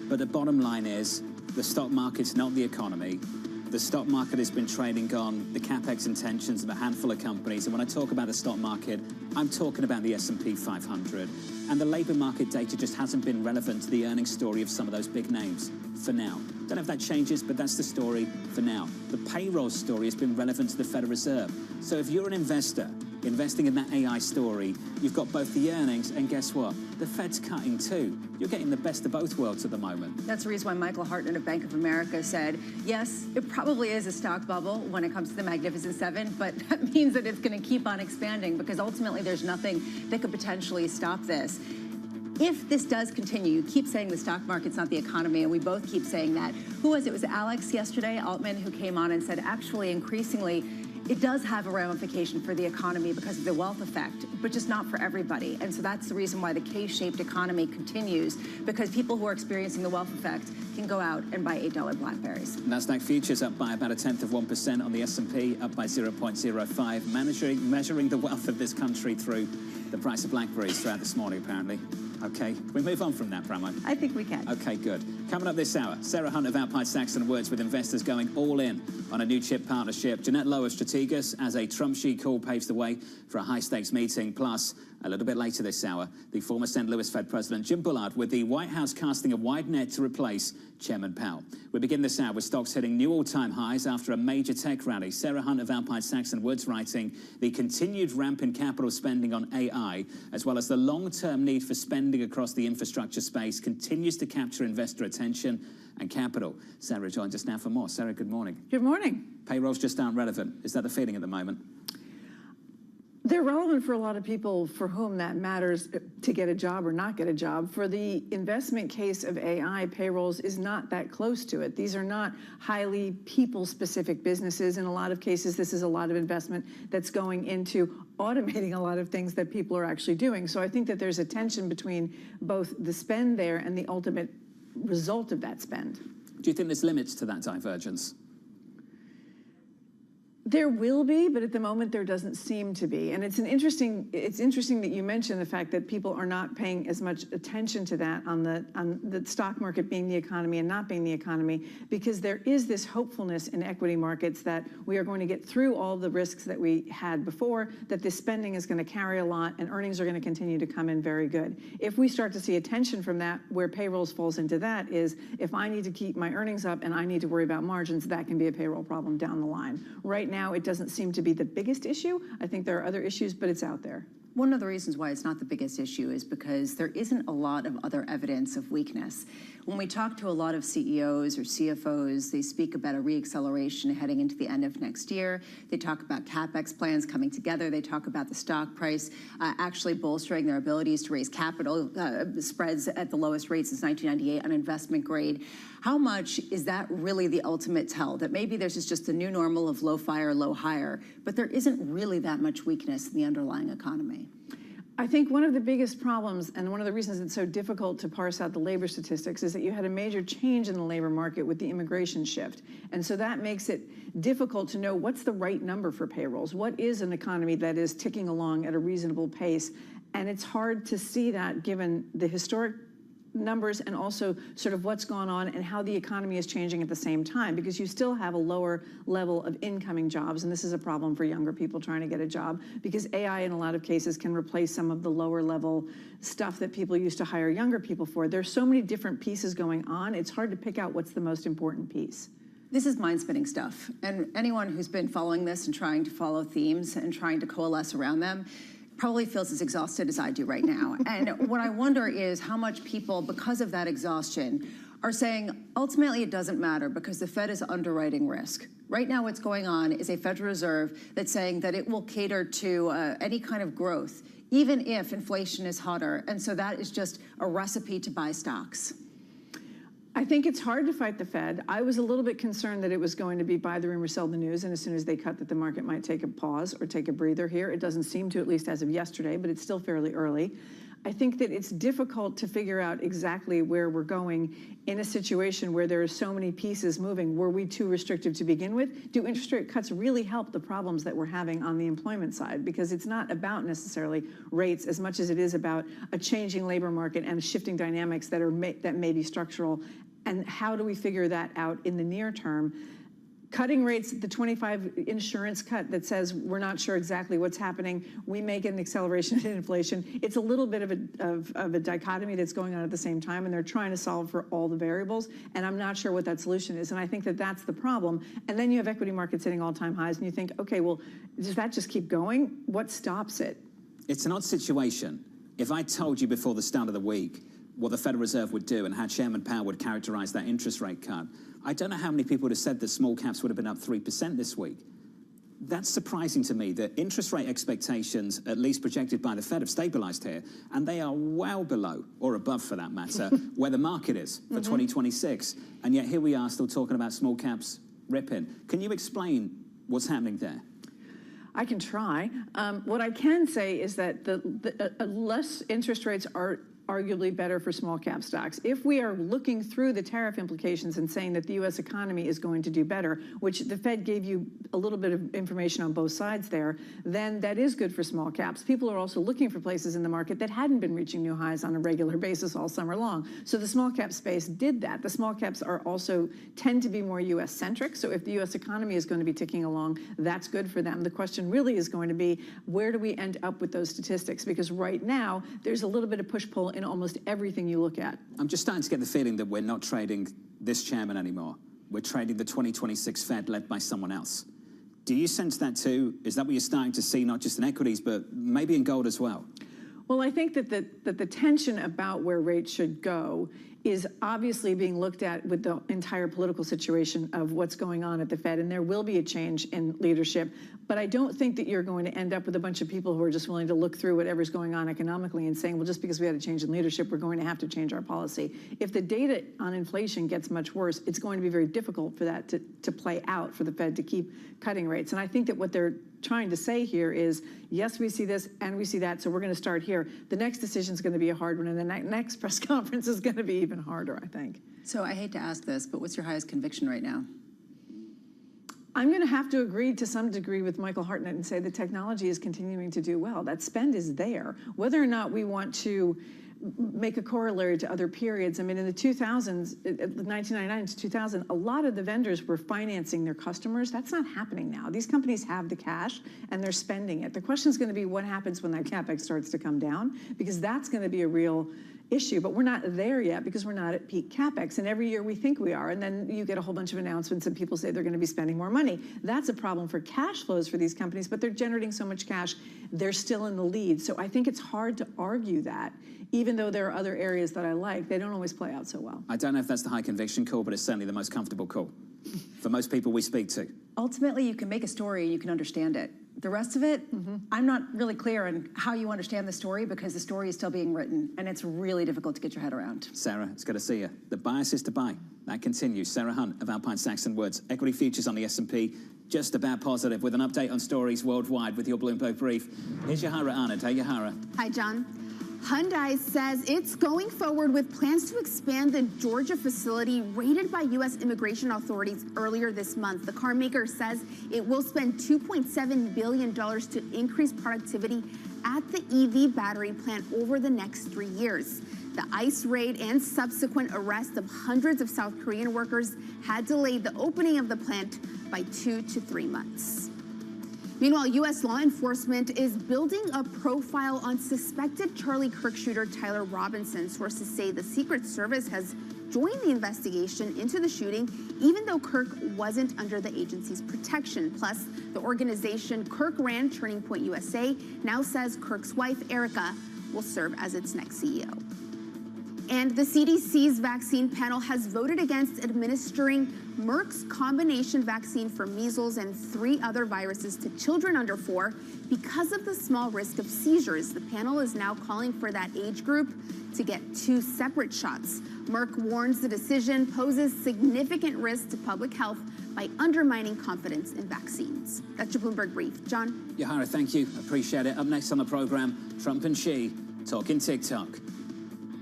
[SPEAKER 10] but the bottom line is the stock market's not the economy. The stock market has been trading on the capex intentions of a handful of companies. And when I talk about the stock market, I'm talking about the S&P 500. And the labor market data just hasn't been relevant to the earnings story of some of those big names for now. Don't know if that changes, but that's the story for now. The payroll story has been relevant to the Federal Reserve. So if you're an investor investing in that AI story, you've got both the earnings and guess what? The Fed's cutting too. You're getting the best of both worlds at the moment.
[SPEAKER 23] That's the reason why Michael Hartnett of Bank of America said, yes, it probably is a stock bubble when it comes to the Magnificent Seven, but that means that it's going to keep on expanding because ultimately there's nothing that could potentially stop this. If this does continue, you keep saying the stock market's not the economy, and we both keep saying that. Who was it? It was Alex yesterday, Altman, who came on and said, actually, increasingly, it does have a ramification for the economy because of the wealth effect, but just not for everybody. And so that's the reason why the K-shaped economy continues, because people who are experiencing the wealth effect can go out and buy $8 BlackBerries.
[SPEAKER 10] Nasdaq futures up by about 1/10% on the S&P, up by 0.05, measuring the wealth of this country through the price of BlackBerries throughout this morning, apparently. Okay, can we move on from that, Pramo?
[SPEAKER 23] I think we can.
[SPEAKER 10] Okay, good. Coming up this hour, Sarah Hunt of Alpine Saxon Woods with investors going all in on a new chip partnership. Jeanette Lowe of Strategas as a Trump sheet call paves the way for a high-stakes meeting. Plus, a little bit later this hour, the former St. Louis Fed President Jim Bullard with the White House casting a wide net to replace Chairman Powell. We begin this hour with stocks hitting new all-time highs after a major tech rally. Sarah Hunt of Alpine Saxon Woods writing the continued ramp in capital spending on AI, as well as the long-term need for spending across the infrastructure space, continues to capture investor attention and capital. Sarah joins us now for more. Sarah, good morning.
[SPEAKER 3] Good morning.
[SPEAKER 10] Payrolls just aren't relevant. Is that the feeling at the moment?
[SPEAKER 3] They're relevant for a lot of people for whom that matters to get a job or not get a job. For the investment case of AI, payrolls is not that close to it. These are not highly people-specific businesses. In a lot of cases, this is a lot of investment that's going into automating a lot of things that people are actually doing. So I think that there's a tension between both the spend there and the ultimate result of that spend.
[SPEAKER 10] Do you think there's limits to that divergence?
[SPEAKER 3] There will be, but at the moment there doesn't seem to be. And it's interesting that you mentioned the fact that people are not paying as much attention to that on the stock market being the economy and not being the economy, because there is this hopefulness in equity markets that we are going to get through all the risks that we had before, that this spending is going to carry a lot and earnings are going to continue to come in very good. If we start to see a tension from that, where payrolls falls into that is, if I need to keep my earnings up and I need to worry about margins, that can be a payroll problem down the line. Right now, it doesn't seem to be the biggest issue. I think there are other issues, but it's out there.
[SPEAKER 23] One of the reasons why it's not the biggest issue is because there isn't a lot of other evidence of weakness. When we talk to a lot of CEOs or CFOs, they speak about a reacceleration heading into the end of next year. They talk about CapEx plans coming together. They talk about the stock price actually bolstering their abilities to raise capital, spreads at the lowest rate since 1998 on investment grade. How much is that really the ultimate tell? That maybe there's just the new normal of low fire, low hire, but there isn't really that much weakness in the underlying economy.
[SPEAKER 3] I think one of the biggest problems, and one of the reasons it's so difficult to parse out the labor statistics, is that you had a major change in the labor market with the immigration shift. And so that makes it difficult to know what's the right number for payrolls. What is an economy that is ticking along at a reasonable pace? And it's hard to see that given the historic numbers and also sort of what's gone on and how the economy is changing at the same time, because you still have a lower level of incoming jobs, and this is a problem for younger people trying to get a job, because AI in a lot of cases can replace some of the lower level stuff that people used to hire younger people for. There's so many different pieces going on, it's hard to pick out what's the most important piece.
[SPEAKER 23] This is mind-spinning stuff, and anyone who's been following this and trying to follow themes and trying to coalesce around them probably feels as exhausted as I do right now. And what I wonder is how much people, because of that exhaustion, are saying, ultimately it doesn't matter because the Fed is underwriting risk. Right now what's going on is a Federal Reserve that's saying that it will cater to any kind of growth, even if inflation is hotter. And so that is just a recipe to buy stocks.
[SPEAKER 3] I think it's hard to fight the Fed. I was a little bit concerned that it was going to be buy the rumor, sell the news, and as soon as they cut that the market might take a pause or take a breather here. It doesn't seem to, at least as of yesterday, but it's still fairly early. I think that it's difficult to figure out exactly where we're going in a situation where there are so many pieces moving. Were we too restrictive to begin with? Do interest rate cuts really help the problems that we're having on the employment side? Because it's not about necessarily rates as much as it is about a changing labor market and shifting dynamics that may be structural. And how do we figure that out in the near term? Cutting rates, the 25 insurance cut that says we're not sure exactly what's happening, we may get an acceleration in inflation. It's a little bit of a dichotomy that's going on at the same time, and they're trying to solve for all the variables, and I'm not sure what that solution is, and I think that that's the problem. And then you have equity markets hitting all-time highs, and you think, okay, well, does that just keep going? What stops it?
[SPEAKER 10] It's an odd situation. If I told you before the start of the week what the Federal Reserve would do and how Chairman Powell would characterize that interest rate cut, I don't know how many people would have said that small caps would have been up 3% this week. That's surprising to me that interest rate expectations, at least projected by the Fed, have stabilized here, and they are well below, or above for that matter, where the market is for 2026. And yet here we are still talking about small caps ripping. Can you explain what's happening there?
[SPEAKER 3] I can try. What I can say is that less interest rates are arguably better for small cap stocks. If we are looking through the tariff implications and saying that the U.S. economy is going to do better, which the Fed gave you a little bit of information on both sides there, then that is good for small caps. People are also looking for places in the market that hadn't been reaching new highs on a regular basis all summer long. So the small cap space did that. The small caps are also tend to be more U.S. centric. So if the U.S. economy is going to be ticking along, that's good for them. The question really is going to be, where do we end up with those statistics? Because right now, there's a little bit of push-pull in almost everything you look at.
[SPEAKER 10] I'm just starting to get the feeling that we're not trading this chairman anymore. We're trading the 2026 Fed led by someone else. Do you sense that too? Is that what you're starting to see, not just in equities, but maybe in gold as well?
[SPEAKER 3] Well, I think that the tension about where rates should go is obviously being looked at with the entire political situation of what's going on at the Fed, and there will be a change in leadership. But I don't think that you're going to end up with a bunch of people who are just willing to look through whatever's going on economically and saying, well, just because we had a change in leadership, we're going to have to change our policy. If the data on inflation gets much worse, it's going to be very difficult for that to play out for the Fed to keep cutting rates. And I think that what they're trying to say here is, yes, we see this and we see that, so we're going to start here. The next decision is going to be a hard one, and the next press conference is going to be even harder, I think.
[SPEAKER 23] So I hate to ask this, but what's your highest conviction right now?
[SPEAKER 3] I'm going to have to agree to some degree with Michael Hartnett and say the technology is continuing to do well. That spend is there. Whether or not we want to make a corollary to other periods, I mean, in the 2000s, 1999 to 2000, a lot of the vendors were financing their customers. That's not happening now. These companies have the cash and they're spending it. The question is going to be what happens when that CapEx starts to come down, because that's going to be a real issue, but we're not there yet because we're not at peak CapEx, and every year we think we are, and then you get a whole bunch of announcements and people say they're going to be spending more money. That's a problem for cash flows for these companies, but they're generating so much cash, they're still in the lead. So I think it's hard to argue that, even though there are other areas that I like, they don't always play out so well.
[SPEAKER 10] I don't know if that's the high conviction call, but it's certainly the most comfortable call for most people we speak to.
[SPEAKER 23] Ultimately, you can make a story and you can understand it. The rest of it, I'm not really clear on how you understand the story, because the story is still being written and it's really difficult to get your head around.
[SPEAKER 10] Sarah, it's good to see you. The bias is to buy. That continues. Sarah Hunt of Alpine Saxon Woods. Equity futures on the S&P just about positive, with an update on stories worldwide with your Bloomberg brief. Here's Yahara Arnott. Hey, Yahara.
[SPEAKER 7] Hi, John. Hyundai says it's going forward with plans to expand the Georgia facility raided by U.S. immigration authorities earlier this month. The car maker says it will spend $2.7 billion to increase productivity at the EV battery plant over the next 3 years. The ICE raid and subsequent arrest of hundreds of South Korean workers had delayed the opening of the plant by 2 to 3 months. Meanwhile, U.S. law enforcement is building a profile on suspected Charlie Kirk shooter Tyler Robinson. Sources say the Secret Service has joined the investigation into the shooting, even though Kirk wasn't under the agency's protection. Plus, the organization Kirk ran, Turning Point USA, now says Kirk's wife, Erica, will serve as its next CEO. And the CDC's vaccine panel has voted against administering Merck's combination vaccine for measles and 3 other viruses to children under 4 because of the small risk of seizures. The panel is now calling for that age group to get 2 separate shots. Merck warns the decision poses significant risk to public health by undermining confidence in vaccines. That's your Bloomberg Brief. John?
[SPEAKER 10] Yahara, thank you. Appreciate it. Up next on the program, Trump and Xi talking TikTok.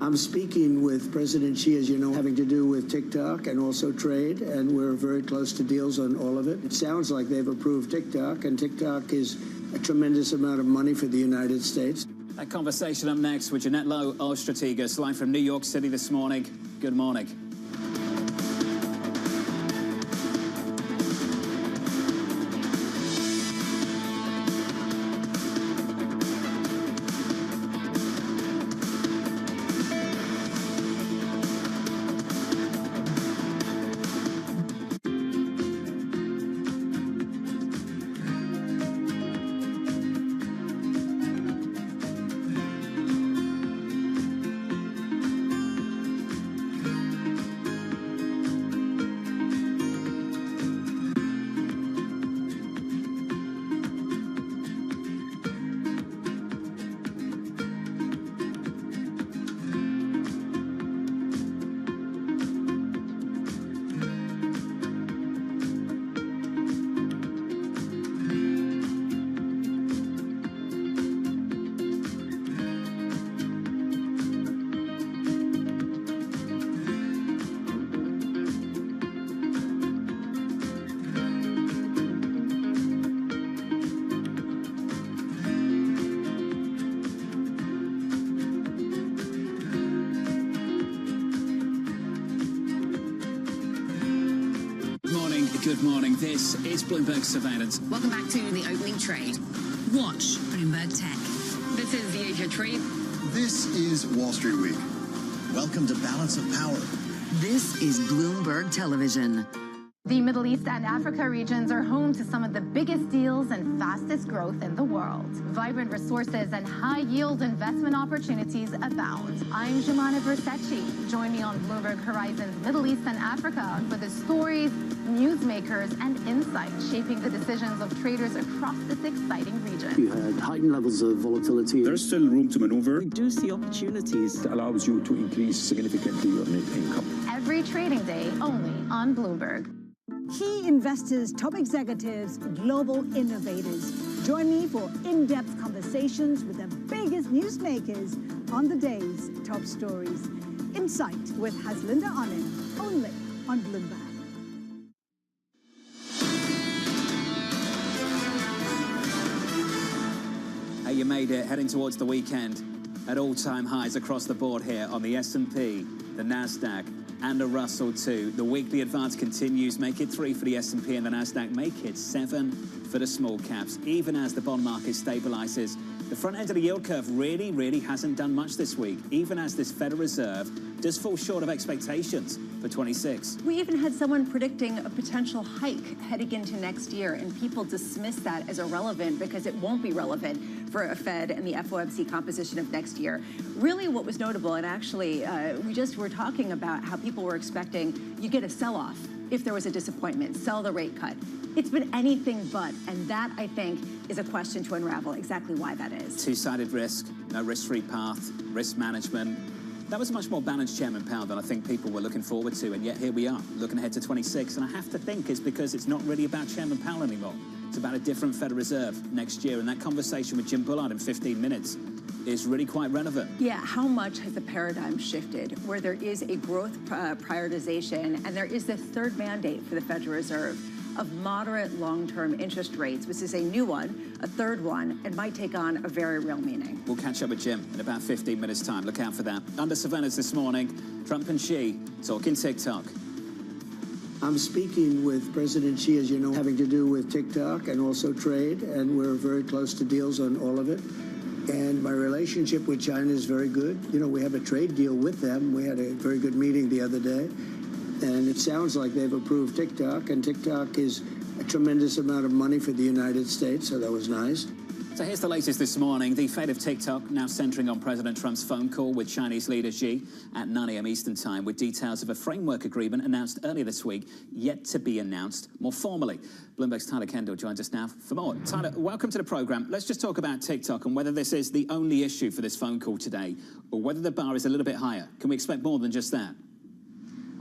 [SPEAKER 4] I'm speaking with President Xi, as you know, having to do with TikTok and also trade, and we're very close to deals on all of it. It sounds like they've approved TikTok, and TikTok is a tremendous amount of money for the United States.
[SPEAKER 10] That conversation up next with Jeanette Lowe of Strategas, live from New York City this morning. Good morning. Good morning. This is Bloomberg Surveillance.
[SPEAKER 5] Welcome back to the opening trade. Watch Bloomberg Tech. This is the Asia Trade.
[SPEAKER 11] This is Wall Street Week.
[SPEAKER 6] Welcome to Balance of Power.
[SPEAKER 1] This is Bloomberg Television.
[SPEAKER 7] The Middle East and Africa regions are home to some of the biggest deals and fastest growth in the world. Vibrant resources and high-yield investment opportunities abound. I'm Jemana Versace. Join me on Bloomberg Horizon's Middle East and Africa for the stories, newsmakers, and insights shaping the decisions of traders across this exciting region.
[SPEAKER 8] You had heightened levels of volatility.
[SPEAKER 28] There's still room to maneuver.
[SPEAKER 17] We do see opportunities. It allows you to increase significantly your net income.
[SPEAKER 7] Every trading day only on Bloomberg.
[SPEAKER 9] Key investors, top executives, global innovators. Join me for in-depth conversations with the biggest newsmakers on the day's top stories. Insight with Haslinda Onen, only on Bloomberg.
[SPEAKER 10] Hey, you made it, heading towards the weekend at all-time highs across the board here on the S&P, the Nasdaq, and the Russell too. The weekly advance continues. Make it 3 for the S&P and the Nasdaq. Make it 7 for the small caps. Even as the bond market stabilizes, the front end of the yield curve really hasn't done much this week, even as this Federal Reserve does fall short of expectations for 26.
[SPEAKER 23] We even had someone predicting a potential hike heading into next year, and people dismiss that as irrelevant because it won't be relevant for a Fed and the FOMC composition of next year. Really what was notable, and actually we just were talking about how people were expecting you get a sell-off if there was a disappointment, sell the rate cut. It's been anything but, and that, I think, is a question to unravel exactly why that is.
[SPEAKER 10] Two-sided risk, no risk-free path, risk management. That was a much more balanced Chairman Powell than I think people were looking forward to, and yet here we are, looking ahead to 26, and I have to think it's because it's not really about Chairman Powell anymore. It's about a different Federal Reserve next year, and that conversation with Jim Bullard in 15 minutes is really quite relevant.
[SPEAKER 23] Yeah, how much has the paradigm shifted where there is a growth prioritization and there is the third mandate for the Federal Reserve of moderate long-term interest rates, which is a new one, a third one, and might take on a very real meaning.
[SPEAKER 10] We'll catch up with Jim in about 15 minutes' time. Look out for that. Under surveillance this morning, Trump and Xi talking TikTok.
[SPEAKER 4] I'm speaking with President Xi, as you know, having to do with TikTok and also trade, and we're very close to deals on all of it. And my relationship with China is very good. You know, we have a trade deal with them. We had a very good meeting the other day. And it sounds like they've approved TikTok, and TikTok is a tremendous amount of money for the United States, so that was nice.
[SPEAKER 10] So here's the latest this morning. The fate of TikTok now centering on President Trump's phone call with Chinese leader Xi at 9 a.m. Eastern Time, with details of a framework agreement announced earlier this week, yet to be announced more formally. Bloomberg's Tyler Kendall joins us now for more. Tyler, welcome to the program. Let's just talk about TikTok and whether this is the only issue for this phone call today, or whether the bar is a little bit higher. Can we expect more than just that?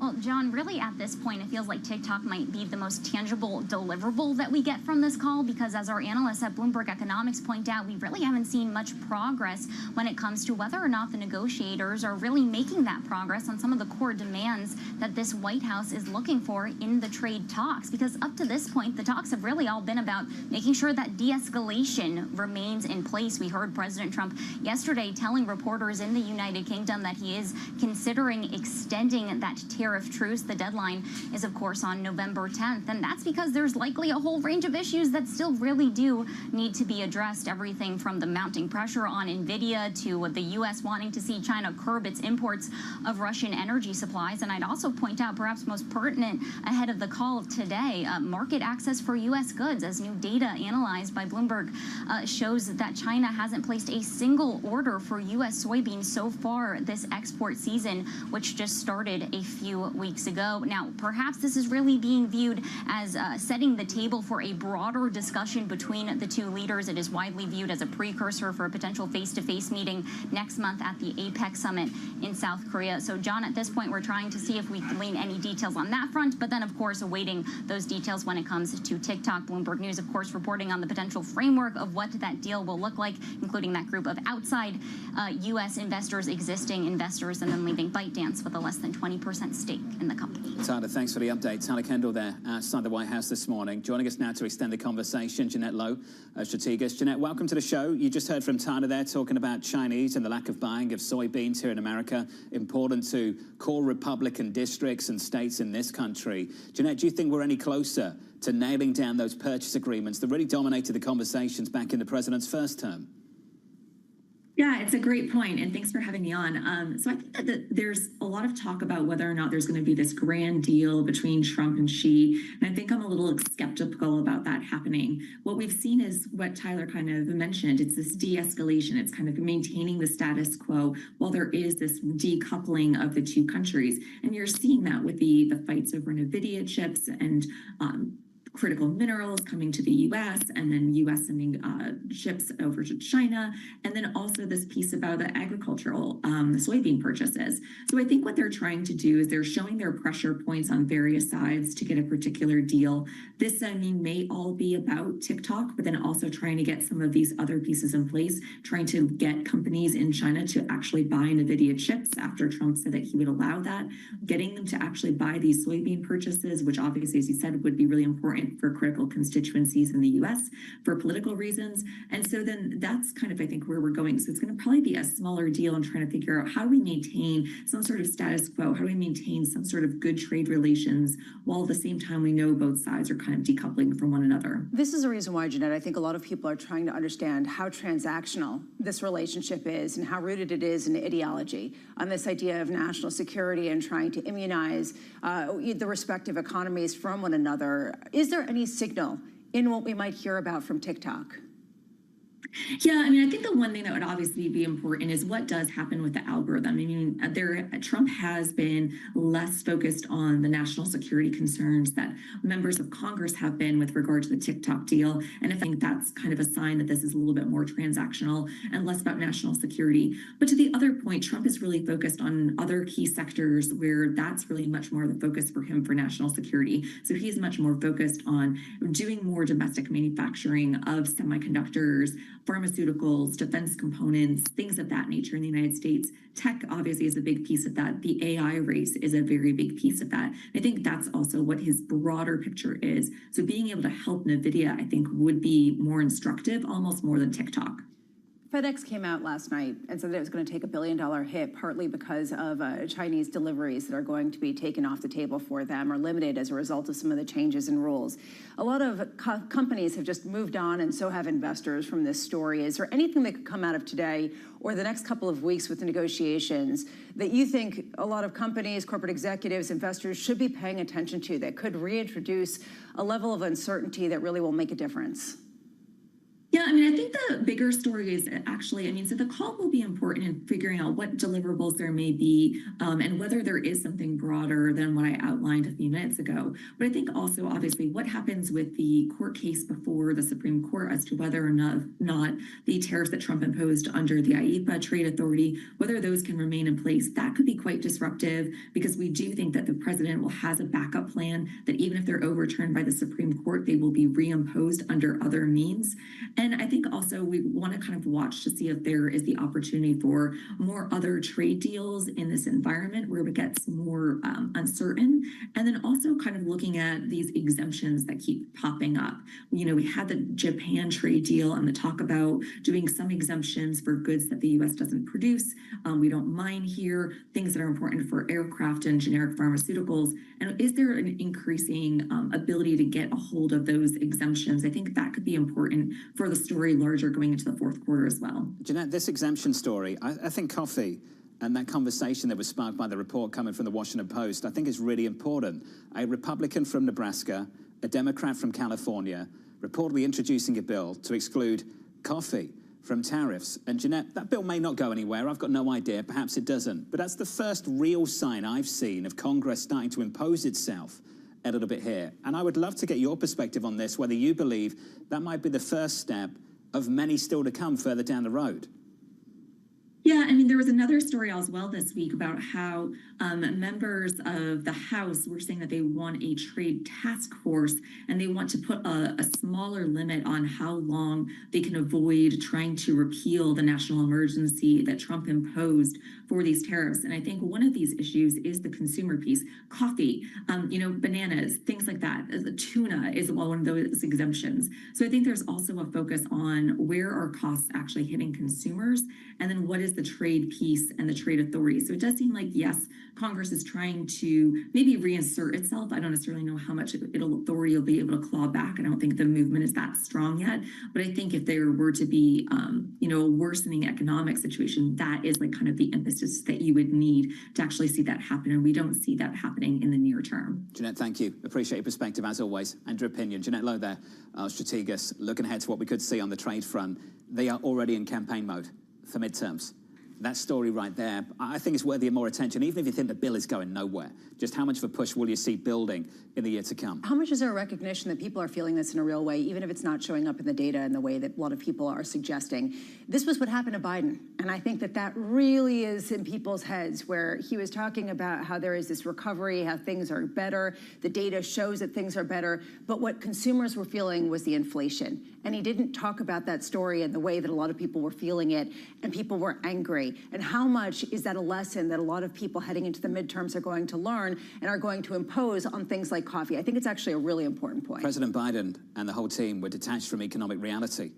[SPEAKER 12] Well, John, really at this point, it feels like TikTok might be the most tangible deliverable that we get from this call, because as our analysts at Bloomberg Economics point out, we really haven't seen much progress when it comes to whether or not the negotiators are really making that progress on some of the core demands that this White House is looking for in the trade talks. Because up to this point, the talks have really all been about making sure that de-escalation remains in place. We heard President Trump yesterday telling reporters in the United Kingdom that he is considering extending that tariff truce. The deadline is, of course, on November 10th, and that's because there's likely a whole range of issues that still really do need to be addressed. Everything from the mounting pressure on NVIDIA to the U.S. wanting to see China curb its imports of Russian energy supplies. And I'd also point out, perhaps most pertinent ahead of the call today, market access for U.S. goods, as new data analyzed by Bloomberg shows that China hasn't placed a single order for U.S. soybeans so far this export season, which just started a few weeks ago. Now, perhaps this is really being viewed as setting the table for a broader discussion between the two leaders. It is widely viewed as a precursor for a potential face-to-face meeting next month at the APEC summit in South Korea. So, John, at this point, we're trying to see if we can glean any details on that front, but then, of course, awaiting those details when it comes to TikTok. Bloomberg News, of course, reporting on the potential framework of what that deal will look like, including that group of outside U.S. investors, existing investors, and then leaving ByteDance with a less than 20% stake stake in the company.
[SPEAKER 10] Tyler, thanks for the update. Tyler Kendall there outside the White House this morning. Joining us now to extend the conversation, Jeanette Lowe, strategist. Jeanette, welcome to the show. You just heard from Tyler there talking about Chinese and the lack of buying of soybeans here in America, important to core Republican districts and states in this country. Jeanette, do you think we're any closer to nailing down those purchase agreements that really dominated the conversations back in the president's first term?
[SPEAKER 13] Yeah, it's a great point, and thanks for having me on. So I think that there's a lot of talk about whether or not there's going to be this grand deal between Trump and Xi, and I think I'm a little skeptical about that happening. What we've seen is what Tyler kind of mentioned. It's this de-escalation. It's kind of maintaining the status quo while there is this decoupling of the two countries. And you're seeing that with the fights over NVIDIA chips and critical minerals coming to the U.S. and then U.S. sending ships over to China, and then also this piece about the agricultural, the soybean purchases. So I think what they're trying to do is they're showing their pressure points on various sides to get a particular deal. This, I mean, may all be about TikTok, but then also trying to get some of these other pieces in place, trying to get companies in China to actually buy NVIDIA chips after Trump said that he would allow that, getting them to actually buy these soybean purchases, which obviously, as you said, would be really important for critical constituencies in the U.S. for political reasons. And so then that's kind of, I think, where we're going. So it's going to probably be a smaller deal and trying to figure out how do we maintain some sort of status quo? How do we maintain some sort of good trade relations while at the same time we know both sides are kind of decoupling from one another?
[SPEAKER 23] This is the reason why, Jeanette, I think a lot of people are trying to understand how transactional this relationship is and how rooted it is in ideology on this idea of national security and trying to immunize the respective economies from one another. Is there any signal in what we might hear about from TikTok?
[SPEAKER 13] Yeah, I mean, I think the one thing that would obviously be important is what does happen with the algorithm. I mean, Trump has been less focused on the national security concerns that members of Congress have been with regard to the TikTok deal. And I think that's kind of a sign that this is a little bit more transactional and less about national security. But to the other point, Trump is really focused on other key sectors where that's really much more the focus for him for national security. So he's much more focused on doing more domestic manufacturing of semiconductors, pharmaceuticals, defense components, things of that nature in the United States. Tech obviously is a big piece of that. The AI race is a very big piece of that. I think that's also what his broader picture is. So being able to help NVIDIA, I think, would be more instructive, almost more than TikTok.
[SPEAKER 23] FedEx came out last night and said that it was going to take $1 billion hit, partly because of Chinese deliveries that are going to be taken off the table for them or limited as a result of some of the changes in rules. A lot of companies have just moved on, and so have investors from this story. Is there anything that could come out of today or the next couple of weeks with the negotiations that you think a lot of companies, corporate executives, investors should be paying attention to that could reintroduce a level of uncertainty that really will make a difference?
[SPEAKER 13] Yeah, I mean, I think the bigger story is actually, I mean, so the call will be important in figuring out what deliverables there may be and whether there is something broader than what I outlined a few minutes ago. But I think also, obviously, what happens with the court case before the Supreme Court as to whether or not the tariffs that Trump imposed under the IEEPA trade authority, whether those can remain in place, that could be quite disruptive because we do think that the president has a backup plan that even if they're overturned by the Supreme Court, they will be reimposed under other means. And I think also we want to kind of watch to see if there is the opportunity for more other trade deals in this environment where it gets more uncertain. And then also kind of looking at these exemptions that keep popping up. You know, we had the Japan trade deal and the talk about doing some exemptions for goods that the U.S. doesn't produce. We don't mine here, things that are important for aircraft and generic pharmaceuticals. And is there an increasing ability to get a hold of those exemptions? I think that could be important for the story larger going into the fourth quarter as well.
[SPEAKER 10] Jeanette, this exemption story, I think coffee and that conversation that was sparked by the report coming from the Washington Post, I think is really important. A Republican from Nebraska, a Democrat from California, reportedly introducing a bill to exclude coffee from tariffs. And Jeanette, that bill may not go anywhere. I've got no idea. Perhaps it doesn't. But that's the first real sign I've seen of Congress starting to impose itself a little bit here. And I would love to get your perspective on this, whether you believe that might be the first step of many still to come further down the road.
[SPEAKER 13] Yeah, I mean, there was another story as well this week about how members of the House were saying that they want a trade task force and they want to put a smaller limit on how long they can avoid trying to repeal the national emergency that Trump imposed for these tariffs. And I think one of these issues is the consumer piece. Coffee, bananas, things like that. The tuna is one of those exemptions. So I think there's also a focus on where are costs actually hitting consumers, and then what is the trade piece and the trade authority. So it does seem like, yes, Congress is trying to maybe reinsert itself. I don't necessarily know how much authority will be able to claw back. I don't think the movement is that strong yet. But I think if there were to be, a worsening economic situation, that is like kind of the emphasis that you would need to actually see that happen. And we don't see that happening in the near term.
[SPEAKER 10] Jeanette, thank you. Appreciate your perspective as always and your opinion. Jeanette Lowe there, Strategas, looking ahead to what we could see on the trade front. They are already in campaign mode for midterms. That story right there, I think it's worthy of more attention, even if you think the bill is going nowhere. Just how much of a push will you see building in the year to come?
[SPEAKER 23] How much is there a recognition that people are feeling this in a real way, even if it's not showing up in the data in the way that a lot of people are suggesting? This was what happened to Biden, and I think that that really is in people's heads, where he was talking about how there is this recovery, how things are better, the data shows that things are better, but what consumers were feeling was the inflation. And he didn't talk about that story in the way that a lot of people were feeling it, and people were angry. And how much is that a lesson that a lot of people heading into the midterms are going to learn and are going to impose on things like coffee? I think it's actually a really important point.
[SPEAKER 10] President Biden and the whole team were detached from economic reality,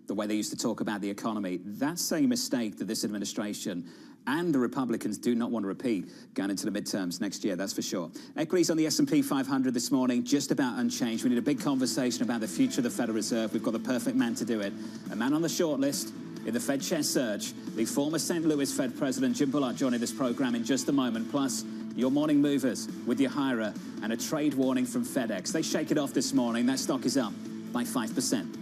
[SPEAKER 10] the way they used to talk about the economy. That's a mistake that this administration and the Republicans do not want to repeat going into the midterms next year, that's for sure. Equities on the S&P 500 this morning, just about unchanged. We need a big conversation about the future of the Federal Reserve. We've got the perfect man to do it. A man on the short list in the Fed chair search, the former St. Louis Fed President Jim Bullard joining this program in just a moment. Plus, your morning movers with your hirer and a trade warning from FedEx. They shake it off this morning. That stock is up by 5%.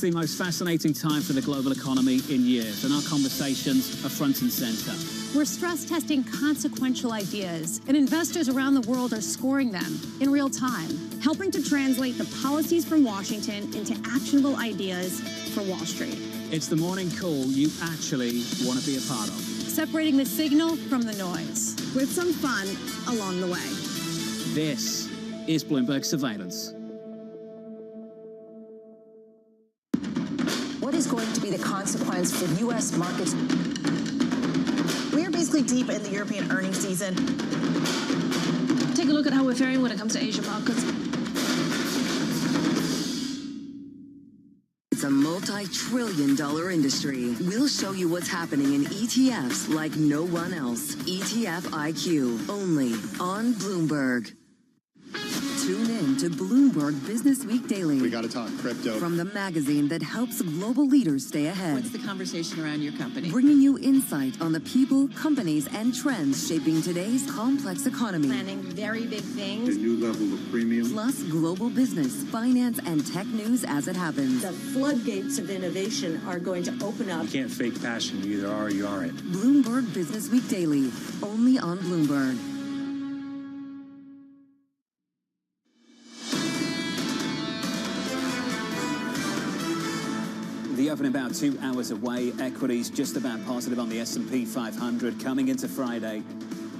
[SPEAKER 2] The most fascinating time for the global economy in years, and our conversations are front and center.
[SPEAKER 15] We're stress testing consequential ideas, and investors around the world are scoring them in real time, helping to translate the policies from Washington into actionable ideas for Wall Street.
[SPEAKER 2] It's the morning call you actually want to be a part of.
[SPEAKER 15] Separating the signal from the noise, with some fun along the way.
[SPEAKER 2] This is Bloomberg Surveillance.
[SPEAKER 1] What is
[SPEAKER 14] is going to be the consequence for U.S. markets?
[SPEAKER 16] We are basically deep in the European earnings season.
[SPEAKER 15] Take a look at how we're faring when it comes to Asian markets.
[SPEAKER 1] It's a multi-trillion-dollar industry. We'll show you what's happening in ETFs like no one else. ETF IQ, only on Bloomberg. Tune in to Bloomberg Business Week Daily.
[SPEAKER 19] We got to talk crypto.
[SPEAKER 1] From the magazine that helps global leaders stay ahead.
[SPEAKER 22] What's the conversation around your company?
[SPEAKER 1] Bringing you insight on the people, companies, and trends shaping today's complex economy.
[SPEAKER 22] Planning very big things.
[SPEAKER 19] A new level of premium.
[SPEAKER 1] Plus global business, finance, and tech news as it happens.
[SPEAKER 22] The floodgates of innovation are going to open up.
[SPEAKER 17] You can't fake passion. You either are or you aren't.
[SPEAKER 1] Bloomberg Business Week Daily, only on Bloomberg.
[SPEAKER 10] The open about 2 hours away. Equities just about positive on the S&P 500 coming into Friday.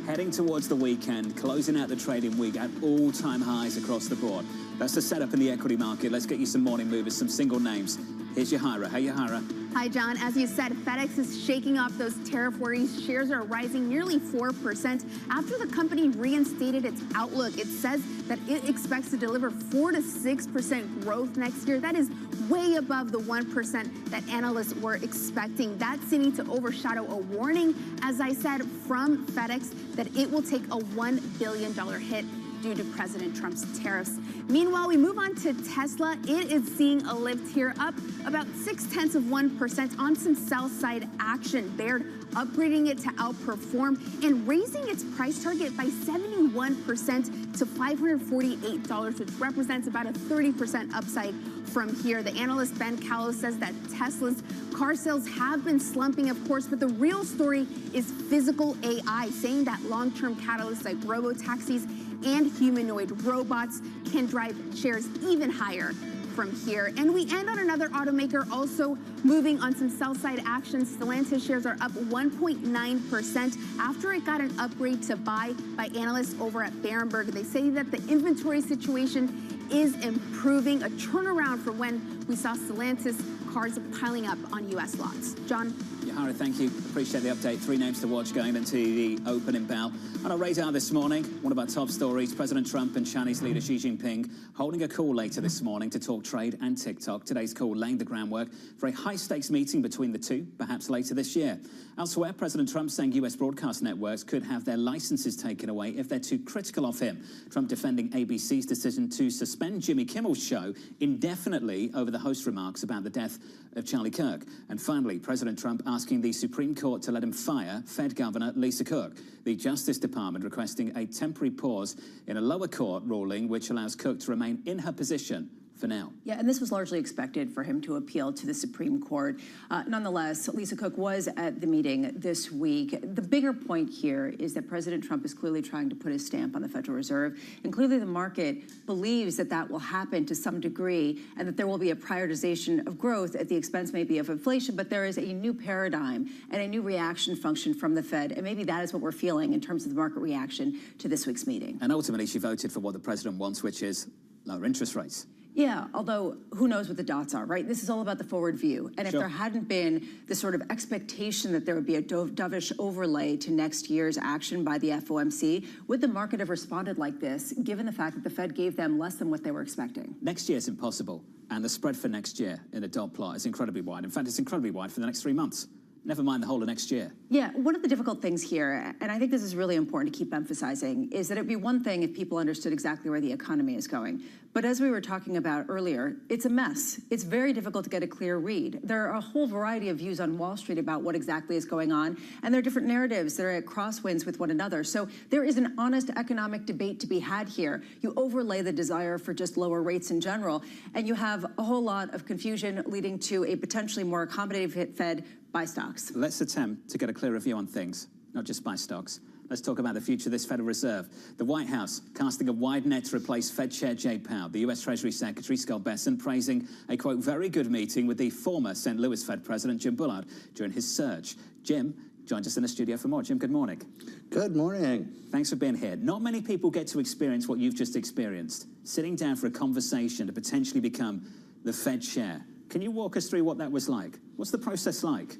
[SPEAKER 10] Heading towards the weekend, closing out the trading week at all-time highs across the board. That's the setup in the equity market. Let's get you some morning movers, some single names. Here's Yahira. Hey, Yahira.
[SPEAKER 7] Hi, John. As you said, FedEx is shaking off those tariff worries. Shares are rising nearly 4% after the company reinstated its outlook. It says that it expects to deliver 4 to 6% growth next year. That is way above the 1% that analysts were expecting. That's seeming to overshadow a warning, as I said, from FedEx that it will take a $1 billion hit due to President Trump's tariffs. Meanwhile, we move on to Tesla. It is seeing a lift here, up about 0.6% on some sell-side action. Baird upgrading it to outperform and raising its price target by 71% to $548, which represents about a 30% upside from here. The analyst Ben Callow says that Tesla's car sales have been slumping, of course, but the real story is physical AI, saying that long-term catalysts like robo-taxis and humanoid robots can drive shares even higher from here. And we end on another automaker also moving on some sell-side action. Stellantis shares are up 1.9% after it got an upgrade to buy by analysts over at Berenberg. They say that the inventory situation is improving, a turnaround from when we saw Stellantis cars piling up on U.S. lots. John?
[SPEAKER 10] Yahira, thank you. Appreciate the update. 3 names to watch going into the opening bell. On our radar this morning, one of our top stories, President Trump and Chinese leader Xi Jinping holding a call later this morning to talk trade and TikTok. Today's call laying the groundwork for a high-stakes meeting between the two, perhaps later this year. Elsewhere, President Trump saying U.S. broadcast networks could have their licenses taken away if they're too critical of him. Trump defending ABC's decision to suspend Jimmy Kimmel's show indefinitely over the host remarks about the death of Charlie Kirk. And finally, President Trump asking the Supreme Court to let him fire Fed Governor Lisa Cook. The Justice Department requesting a temporary pause in a lower court ruling which allows Cook to remain in her position for now.
[SPEAKER 23] Yeah, and this was largely expected for him to appeal to the Supreme Court. Nonetheless, Lisa Cook was at the meeting this week. The bigger point here is that President Trump is clearly trying to put his stamp on the Federal Reserve, and clearly the market believes that that will happen to some degree and that there will be a prioritization of growth at the expense maybe of inflation, but there is a new paradigm and a new reaction function from the Fed, and maybe that is what we're feeling in terms of the market reaction to this week's meeting.
[SPEAKER 10] And ultimately, she voted for what the president wants, which is lower interest rates.
[SPEAKER 23] Yeah, although who knows what the dots are, right? This is all about the forward view. And if
[SPEAKER 10] Sure.
[SPEAKER 23] there hadn't been the sort of expectation that there would be a dovish overlay to next year's action by the FOMC, would the market have responded like this, given the fact that the Fed gave them less than what they were expecting?
[SPEAKER 10] Next year is impossible, and the spread for next year in a dot plot is incredibly wide. In fact, it's incredibly wide for the next 3 months. Never mind the whole of next year.
[SPEAKER 23] Yeah, one of the difficult things here, and I think this is really important to keep emphasizing, is that it'd be one thing if people understood exactly where the economy is going. But as we were talking about earlier, it's a mess. It's very difficult to get a clear read. There are a whole variety of views on Wall Street about what exactly is going on, and there are different narratives that are at crosswinds with one another. So there is an honest economic debate to be had here. You overlay the desire for just lower rates in general, and you have a whole lot of confusion leading to a potentially more accommodative Fed. Buy stocks.
[SPEAKER 10] Let's attempt to get a clearer view on things, not just buy stocks. Let's talk about the future of this Federal Reserve. The White House casting a wide net to replace Fed Chair Jay Powell. The U.S. Treasury Secretary Scott Bessent praising a, quote, very good meeting with the former St. Louis Fed President Jim Bullard during his search. Jim joins us in the studio for more. Jim, good morning.
[SPEAKER 24] Good morning.
[SPEAKER 10] Thanks for being here. Not many people get to experience what you've just experienced, sitting down for a conversation to potentially become the Fed Chair. Can you walk us through what that was like? What's the process like?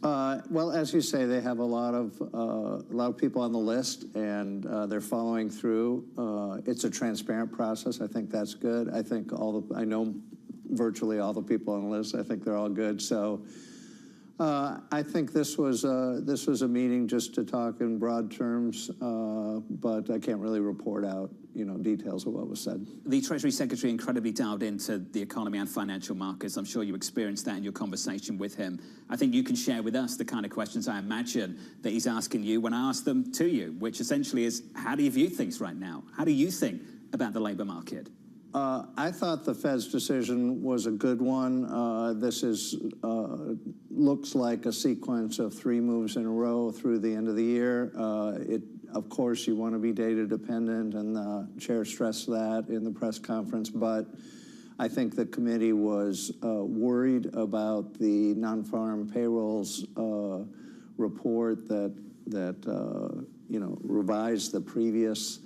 [SPEAKER 3] Well, as you say, they have a lot of people on the list, and they're following through. It's a transparent process. I think that's good. I think I know virtually all the people on the list. I think they're all good. So I think this was a meeting just to talk in broad terms, but I can't really report out details of what was said.
[SPEAKER 10] The Treasury Secretary incredibly dialed into the economy and financial markets. I'm sure you experienced that in your conversation with him. I think you can share with us the kind of questions I imagine that he's asking you when I ask them to you, which essentially is, how do you view things right now? How do you think about the labor market?
[SPEAKER 3] I thought the Fed's decision was a good one. This looks like a sequence of 3 moves in a row through the end of the year. Of course, you want to be data dependent, and the chair stressed that in the press conference, but I think the committee was worried about the non-farm payrolls report that revised the previous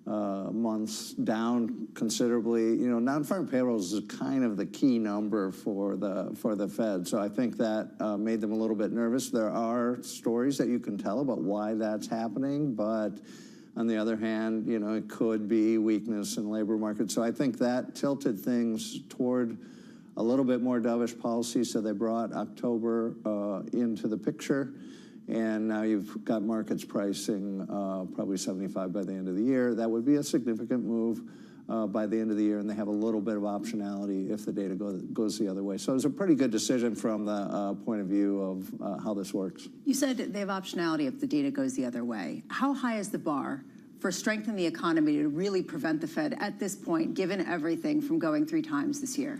[SPEAKER 3] months down considerably. Non-farm payrolls is kind of the key number for the Fed. So I think that made them a little bit nervous. There are stories that you can tell about why that's happening, but on the other hand, it could be weakness in labor markets. So I think that tilted things toward a little bit more dovish policy. So they brought October into the picture. And now you've got markets pricing probably 75 by the end of the year. That would be a significant move by the end of the year, and they have a little bit of optionality if the data goes the other way. So it's a pretty good decision from the point of view of how this works.
[SPEAKER 23] You said they have optionality if the data goes the other way. How high is the bar for strengthening the economy to really prevent the Fed at this point, given everything from going 3 times this year?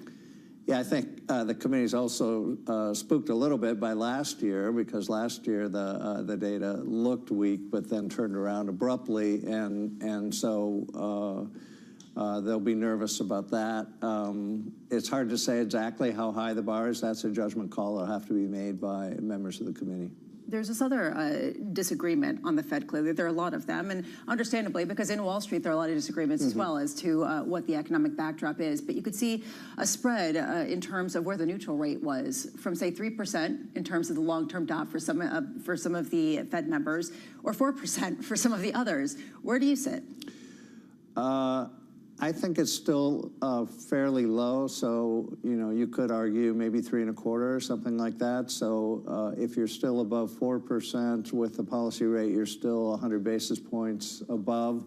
[SPEAKER 3] Yeah, I think the committee's also spooked a little bit by last year, because last year the data looked weak but then turned around abruptly, and so they'll be nervous about that. It's hard to say exactly how high the bar is. That's a judgment call that'll have to be made by members of the committee.
[SPEAKER 23] There's this other disagreement on the Fed, clearly. There are a lot of them, and understandably, because in Wall Street there are a lot of disagreements as well as to what the economic backdrop is. But you could see a spread in terms of where the neutral rate was, from, say, 3% in terms of the long-term dot for some of the Fed members, or 4% for some of the others. Where do you sit?
[SPEAKER 3] I think it's still fairly low, so you could argue maybe 3.25 or something like that. So if you're still above 4% with the policy rate, you're still 100 basis points above.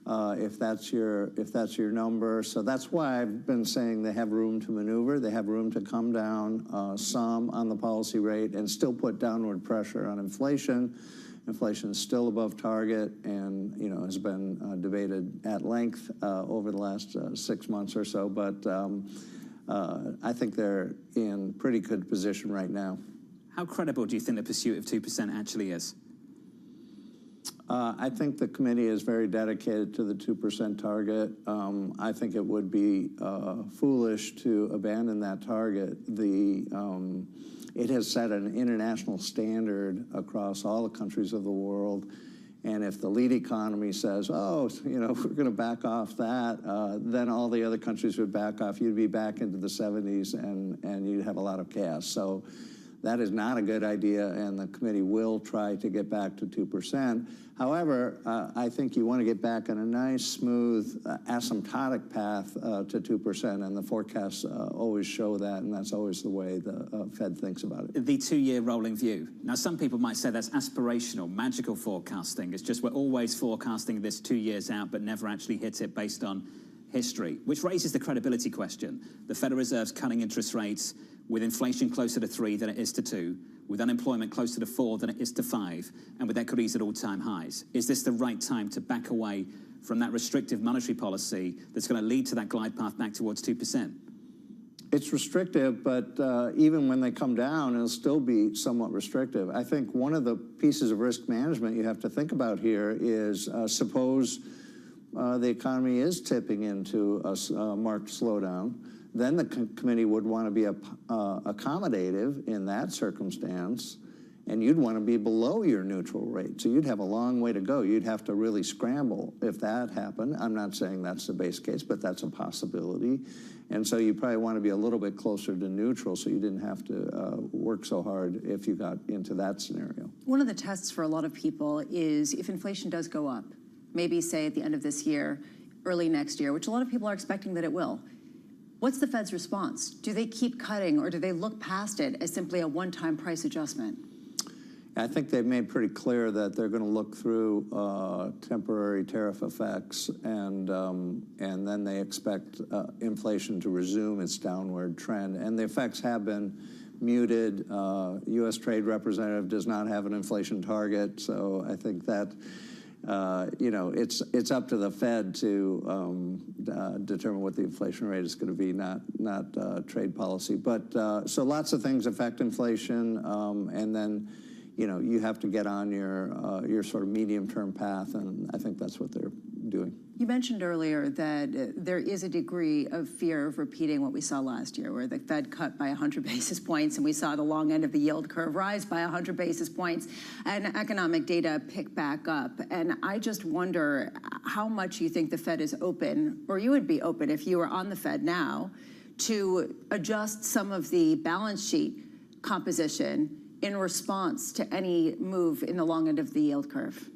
[SPEAKER 3] If that's your number, so that's why I've been saying they have room to maneuver. They have room to come down some on the policy rate and still put downward pressure on inflation. Inflation is still above target, and has been debated at length over the last 6 months or so. But I think they're in pretty good position right now.
[SPEAKER 10] How credible do you think the pursuit of 2% actually is?
[SPEAKER 3] I think the committee is very dedicated to the 2% target. I think it would be foolish to abandon that target. It has set an international standard across all the countries of the world. And if the lead economy says, we're going to back off that, then all the other countries would back off. You'd be back into the 70s, and you'd have a lot of chaos. So that is not a good idea, and the committee will try to get back to 2%. However, I think you want to get back on a nice, smooth, asymptotic path to 2%, and the forecasts always show that, and that's always the way the Fed thinks about it.
[SPEAKER 10] The 2-year rolling view. Now, some people might say that's aspirational, magical forecasting. It's just we're always forecasting this 2 years out, but never actually hit it based on history, which raises the credibility question. The Federal Reserve's cutting interest rates with inflation closer to 3 than it is to 2, with unemployment closer to 4 than it is to 5, and with equities at all-time highs. Is this the right time to back away from that restrictive monetary policy that's going to lead to that glide path back towards 2%?
[SPEAKER 3] It's restrictive, but even when they come down, it'll still be somewhat restrictive. I think one of the pieces of risk management you have to think about here is suppose the economy is tipping into a marked slowdown. Then the committee would want to be accommodative in that circumstance and you'd want to be below your neutral rate. So you'd have a long way to go. You'd have to really scramble if that happened. I'm not saying that's the base case, but that's a possibility. And so you probably want to be a little bit closer to neutral so you didn't have to work so hard if you got into that scenario.
[SPEAKER 23] One of the tests for a lot of people is if inflation does go up, maybe say at the end of this year, early next year, which a lot of people are expecting that it will. What's the Fed's response? Do they keep cutting, or do they look past it as simply a one-time price adjustment?
[SPEAKER 3] I think they've made pretty clear that they're going to look through temporary tariff effects, and then they expect inflation to resume its downward trend. And the effects have been muted. U.S. Trade Representative does not have an inflation target, so I think that it's up to the Fed to determine what the inflation rate is going to be, not trade policy. But so lots of things affect inflation, and then you have to get on your sort of medium-term path, and I think that's what they're doing.
[SPEAKER 23] You mentioned earlier that there is a degree of fear of repeating what we saw last year, where the Fed cut by 100 basis points, and we saw the long end of the yield curve rise by 100 basis points, and economic data pick back up. And I just wonder how much you think the Fed is open, or you would be open if you were on the Fed now, to adjust some of the balance sheet composition in response to any move in the long end of the yield curve.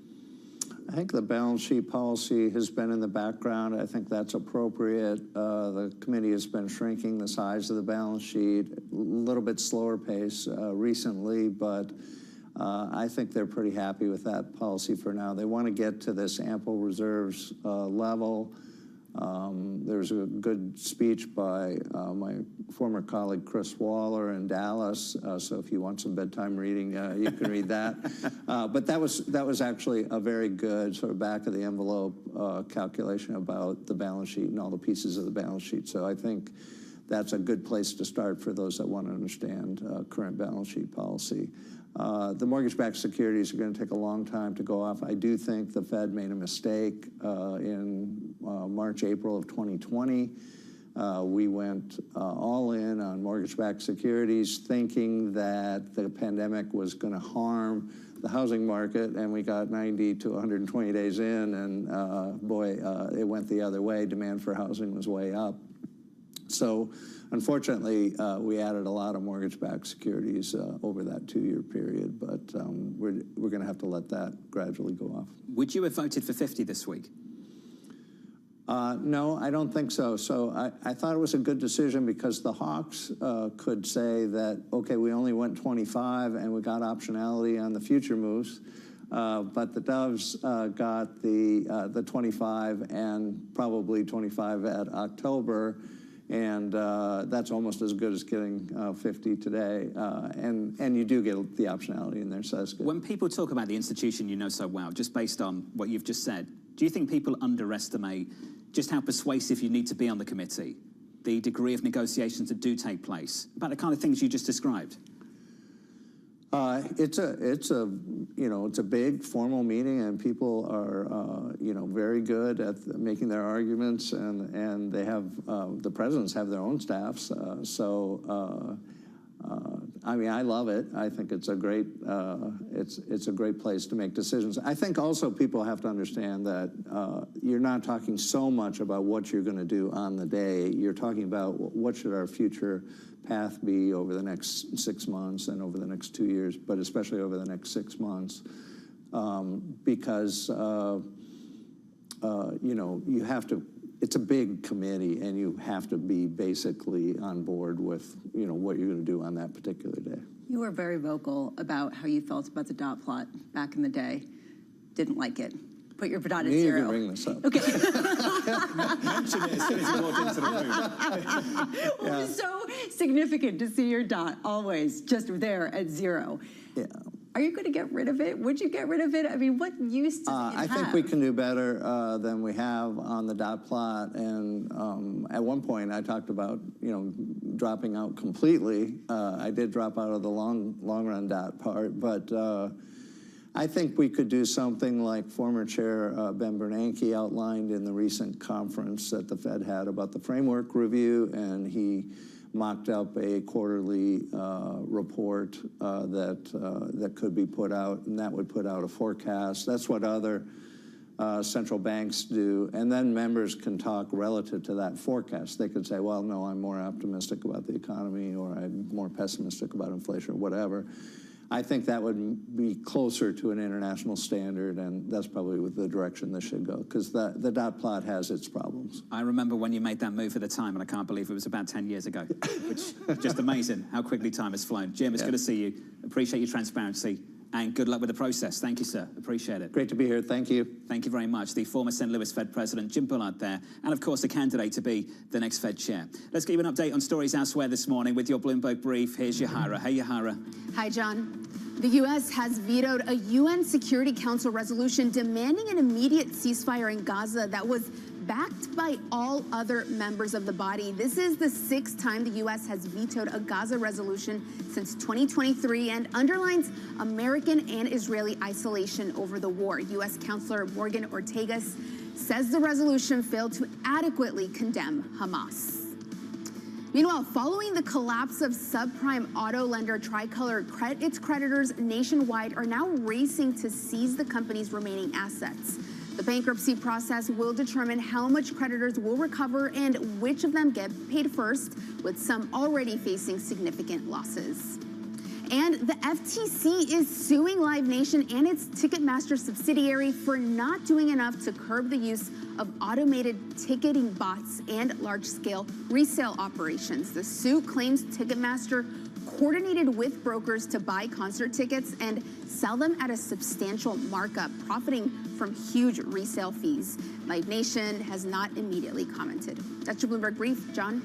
[SPEAKER 3] I think the balance sheet policy has been in the background. I think that's appropriate. The committee has been shrinking the size of the balance sheet, a little bit slower pace recently, but I think they're pretty happy with that policy for now. They want to get to this ample reserves level. There's a good speech by my former colleague Chris Waller in Dallas. So if you want some bedtime reading, you can read that. But that was actually a very good sort of back of the envelope calculation about the balance sheet and all the pieces of the balance sheet. So I think that's a good place to start for those that want to understand current balance sheet policy. The mortgage-backed securities are going to take a long time to go off. I do think the Fed made a mistake in March, April of 2020. We went all in on mortgage-backed securities, thinking that the pandemic was going to harm the housing market, and we got 90 to 120 days in, and boy, it went the other way. Demand for housing was way up. So unfortunately, we added a lot of mortgage-backed securities over that 2-year period, but we're going to have to let that gradually go off.
[SPEAKER 10] Would you have voted for 50 this week?
[SPEAKER 3] No, I don't think so. So I thought it was a good decision because the Hawks could say that, okay, we only went 25 and we got optionality on the future moves, but the Doves got the 25 and probably 25 at October. And that's almost as good as getting 50 today. And you do get the optionality in there, so that's good.
[SPEAKER 10] When people talk about the institution you know so well, just based on what you've just said, do you think people underestimate just how persuasive you need to be on the committee, the degree of negotiations that do take place, about the kind of things you just described?
[SPEAKER 3] It's a big formal meeting, and people are very good at making their arguments, and they have the presidents have their own staffs. I mean, I love it. I think it's a great it's a great place to make decisions. I think also people have to understand that you're not talking so much about what you're going to do on the day. You're talking about what should our future path be over the next 6 months and over the next 2 years, but especially over the next 6 months, because you have to. It's a big committee, and you have to be basically on board with what you're going to do on that particular day.
[SPEAKER 23] You were very vocal about how you felt about the dot plot back in the day. Didn't like it. Put your dot at zero.
[SPEAKER 3] You can bring this up.
[SPEAKER 23] Okay.
[SPEAKER 10] Mention it as soon as you walk into the room.
[SPEAKER 23] Well, it's so significant to see your dot always just there at zero.
[SPEAKER 3] Yeah.
[SPEAKER 23] Are you going to get rid of it? Would you get rid of it? I mean, what use does it have?
[SPEAKER 3] I think we can do better than we have on the dot plot. And at one point, I talked about dropping out completely. I did drop out of the long run dot part, but I think we could do something like former Chair Ben Bernanke outlined in the recent conference that the Fed had about the framework review, and he mocked up a quarterly report that could be put out, and that would put out a forecast. That's what other central banks do, and then members can talk relative to that forecast. They could say, well, no, I'm more optimistic about the economy, or I'm more pessimistic about inflation, or whatever. I think that would be closer to an international standard, and that's probably the direction this should go, because the dot plot has its problems.
[SPEAKER 10] I remember when you made that move at the time, and I can't believe it was about 10 years ago, which just amazing how quickly time has flown. Jim, it's good to see you. Appreciate your transparency. And good luck with the process. Thank you, sir. Appreciate it.
[SPEAKER 3] Great to be here. Thank you.
[SPEAKER 10] Thank you very much. The former St. Louis Fed President, Jim Bullard there, and of course, a candidate to be the next Fed chair. Let's give you an update on stories elsewhere this morning with your Bloomberg Brief. Here's Yahara. Hey, Yahara.
[SPEAKER 7] Hi, John. The U.S. has vetoed a UN Security Council resolution demanding an immediate ceasefire in Gaza that was backed by all other members of the body. This is the 6th time the U.S. has vetoed a Gaza resolution since 2023 and underlines American and Israeli isolation over the war. U.S. Counselor Morgan Ortagus says the resolution failed to adequately condemn Hamas. Meanwhile, following the collapse of subprime auto lender Tricolor, its creditors nationwide are now racing to seize the company's remaining assets. The bankruptcy process will determine how much creditors will recover and which of them get paid first, with some already facing significant losses. And the FTC is suing Live Nation and its Ticketmaster subsidiary for not doing enough to curb the use of automated ticketing bots and large-scale resale operations. The suit claims Ticketmaster coordinated with brokers to buy concert tickets and sell them at a substantial markup, profiting from huge resale fees. Live Nation has not immediately commented. That's your Bloomberg Brief. John?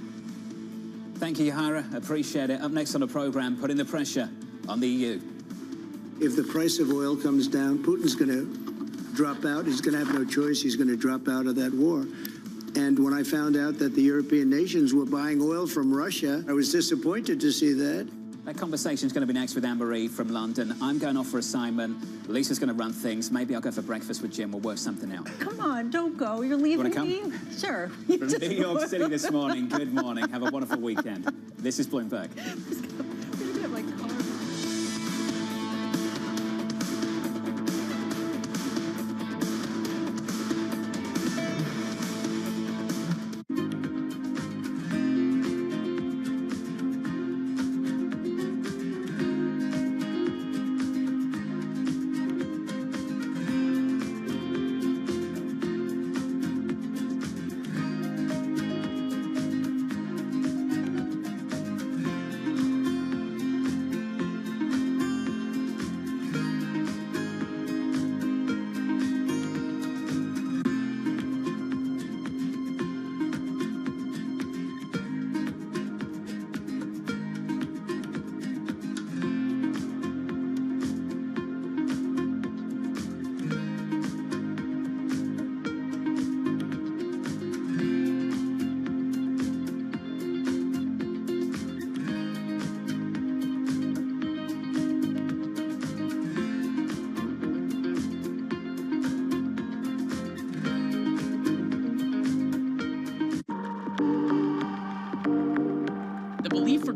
[SPEAKER 10] Thank you, Yahara. Appreciate it. Up next on the program, putting the pressure on the EU.
[SPEAKER 4] If the price of oil comes down, Putin's going to drop out. He's going to have no choice. He's going to drop out of that war. And when I found out that the European nations were buying oil from Russia, I was disappointed to see that.
[SPEAKER 10] That conversation is going to be next with Anne-Marie from London. I'm going off for a Simon. Lisa's going to run things. Maybe I'll go for breakfast with Jim. We'll work something out.
[SPEAKER 23] Come on, don't go. You're leaving
[SPEAKER 10] You wanna
[SPEAKER 23] me?
[SPEAKER 10] come?
[SPEAKER 23] Sure.
[SPEAKER 10] From New York City this morning, good morning. Have a wonderful weekend. This is Bloomberg.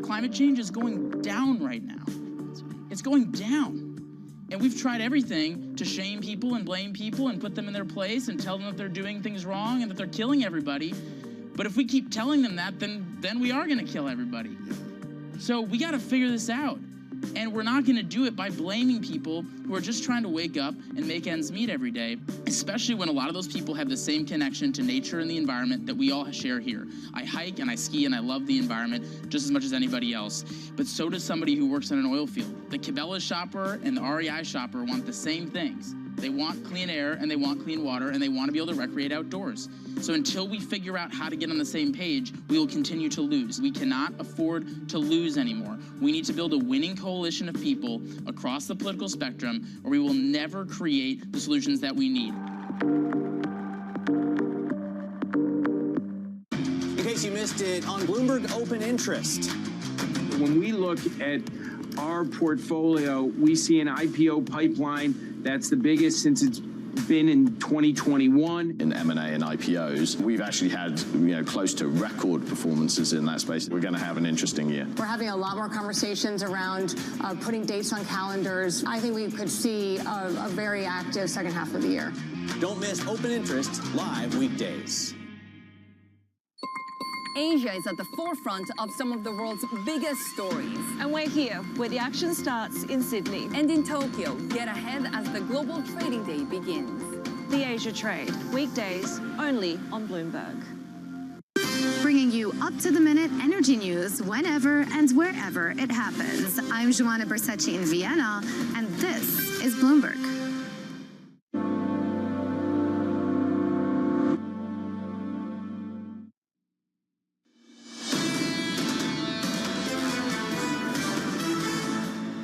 [SPEAKER 5] Climate change is going down right now. It's going down. And we've tried everything to shame people and blame people and put them in their place and tell them that they're doing things wrong and that they're killing everybody. But if we keep telling them that, then we are going to kill everybody. So we got to figure this out. And we're not going to do it by blaming people who are just trying to wake up and make ends meet every day, especially when a lot of those people have the same connection to nature and the environment that we all share here. I hike and I ski and I love the environment just as much as anybody else, but so does somebody who works in an oil field. The Cabela's shopper and the REI shopper want the same things. They want clean air and they want clean water and they want to be able to recreate outdoors. So until we figure out how to get on the same page, we will continue to lose. We cannot afford to lose anymore. We need to build a winning coalition of people across the political spectrum, or we will never create the solutions that we need.
[SPEAKER 18] In case you missed it, on Bloomberg Open Interest.
[SPEAKER 20] When we look at our portfolio, we see an IPO pipeline that's the biggest since it's been in 2021.
[SPEAKER 6] In M&A and IPOs, we've actually had close to record performances in that space. We're going to have an interesting year.
[SPEAKER 15] We're having a lot more conversations around putting dates on calendars. I think we could see a very active second half of the year.
[SPEAKER 18] Don't miss Open Interest live weekdays.
[SPEAKER 1] Asia is at the forefront of some of the world's biggest stories.
[SPEAKER 8] And we're here, where the action starts in Sydney.
[SPEAKER 1] And in Tokyo, get ahead as the global trading day begins.
[SPEAKER 8] The Asia Trade, weekdays only on Bloomberg.
[SPEAKER 7] Bringing you up-to-the-minute energy news whenever and wherever it happens. I'm Joanna Bersecci in Vienna, and this is Bloomberg.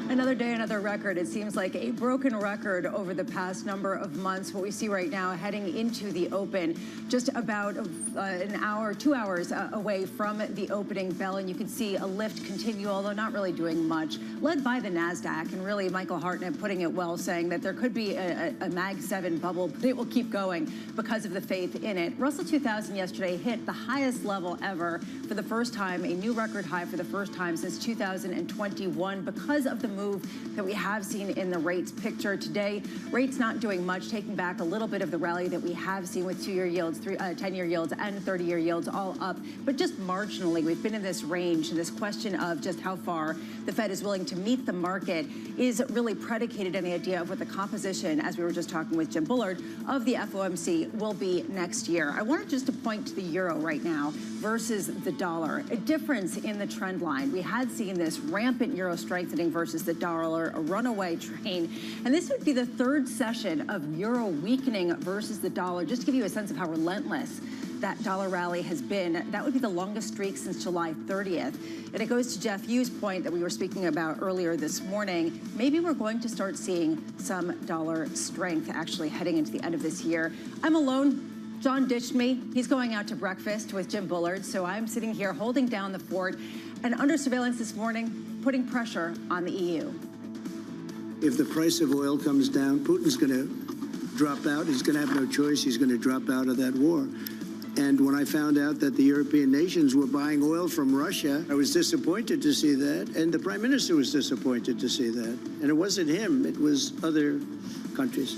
[SPEAKER 23] Another day, another record. It seems like a broken record over the past number of months. What we see right now heading into the open, just about an hour, 2 hours away from the opening bell. And you can see a lift continue, although not really doing much, led by the NASDAQ. And really, Michael Hartnett putting it well, saying that there could be a Mag 7 bubble, but it will keep going because of the faith in it. Russell 2000 yesterday hit the highest level ever for the first time, a new record high for the first time since 2021 because of the move that we have seen in the rates picture today. Rates not doing much, taking back a little bit of the rally that we have seen with 2-year yields, 10-year yields, and 30-year yields all up, but just marginally. We've been in this range. This question of just how far the Fed is willing to meet the market is really predicated on the idea of what the composition, as we were just talking with Jim Bullard, of the FOMC will be next year. I wanted just to point to the euro right now versus the dollar, a difference in the trend line. We had seen this rampant euro strengthening versus the dollar, a runaway train. And this would be the third session of euro weakening versus the dollar. Just to give you a sense of how relentless that dollar rally has been, that would be the longest streak since July 30th. And it goes to Jeff Yu's point that we were speaking about earlier this morning. Maybe we're going to start seeing some dollar strength actually heading into the end of this year. I'm alone. John ditched me. He's going out to breakfast with Jim Bullard. So I'm sitting here holding down the fort and under surveillance this morning, putting pressure on the EU.
[SPEAKER 4] If the price of oil comes down, Putin's going to drop out. He's going to have no choice. He's going to drop out of that war. And when I found out that the European nations were buying oil from Russia, I was disappointed to see that. And the Prime Minister was disappointed to see that. And it wasn't him. It was other countries.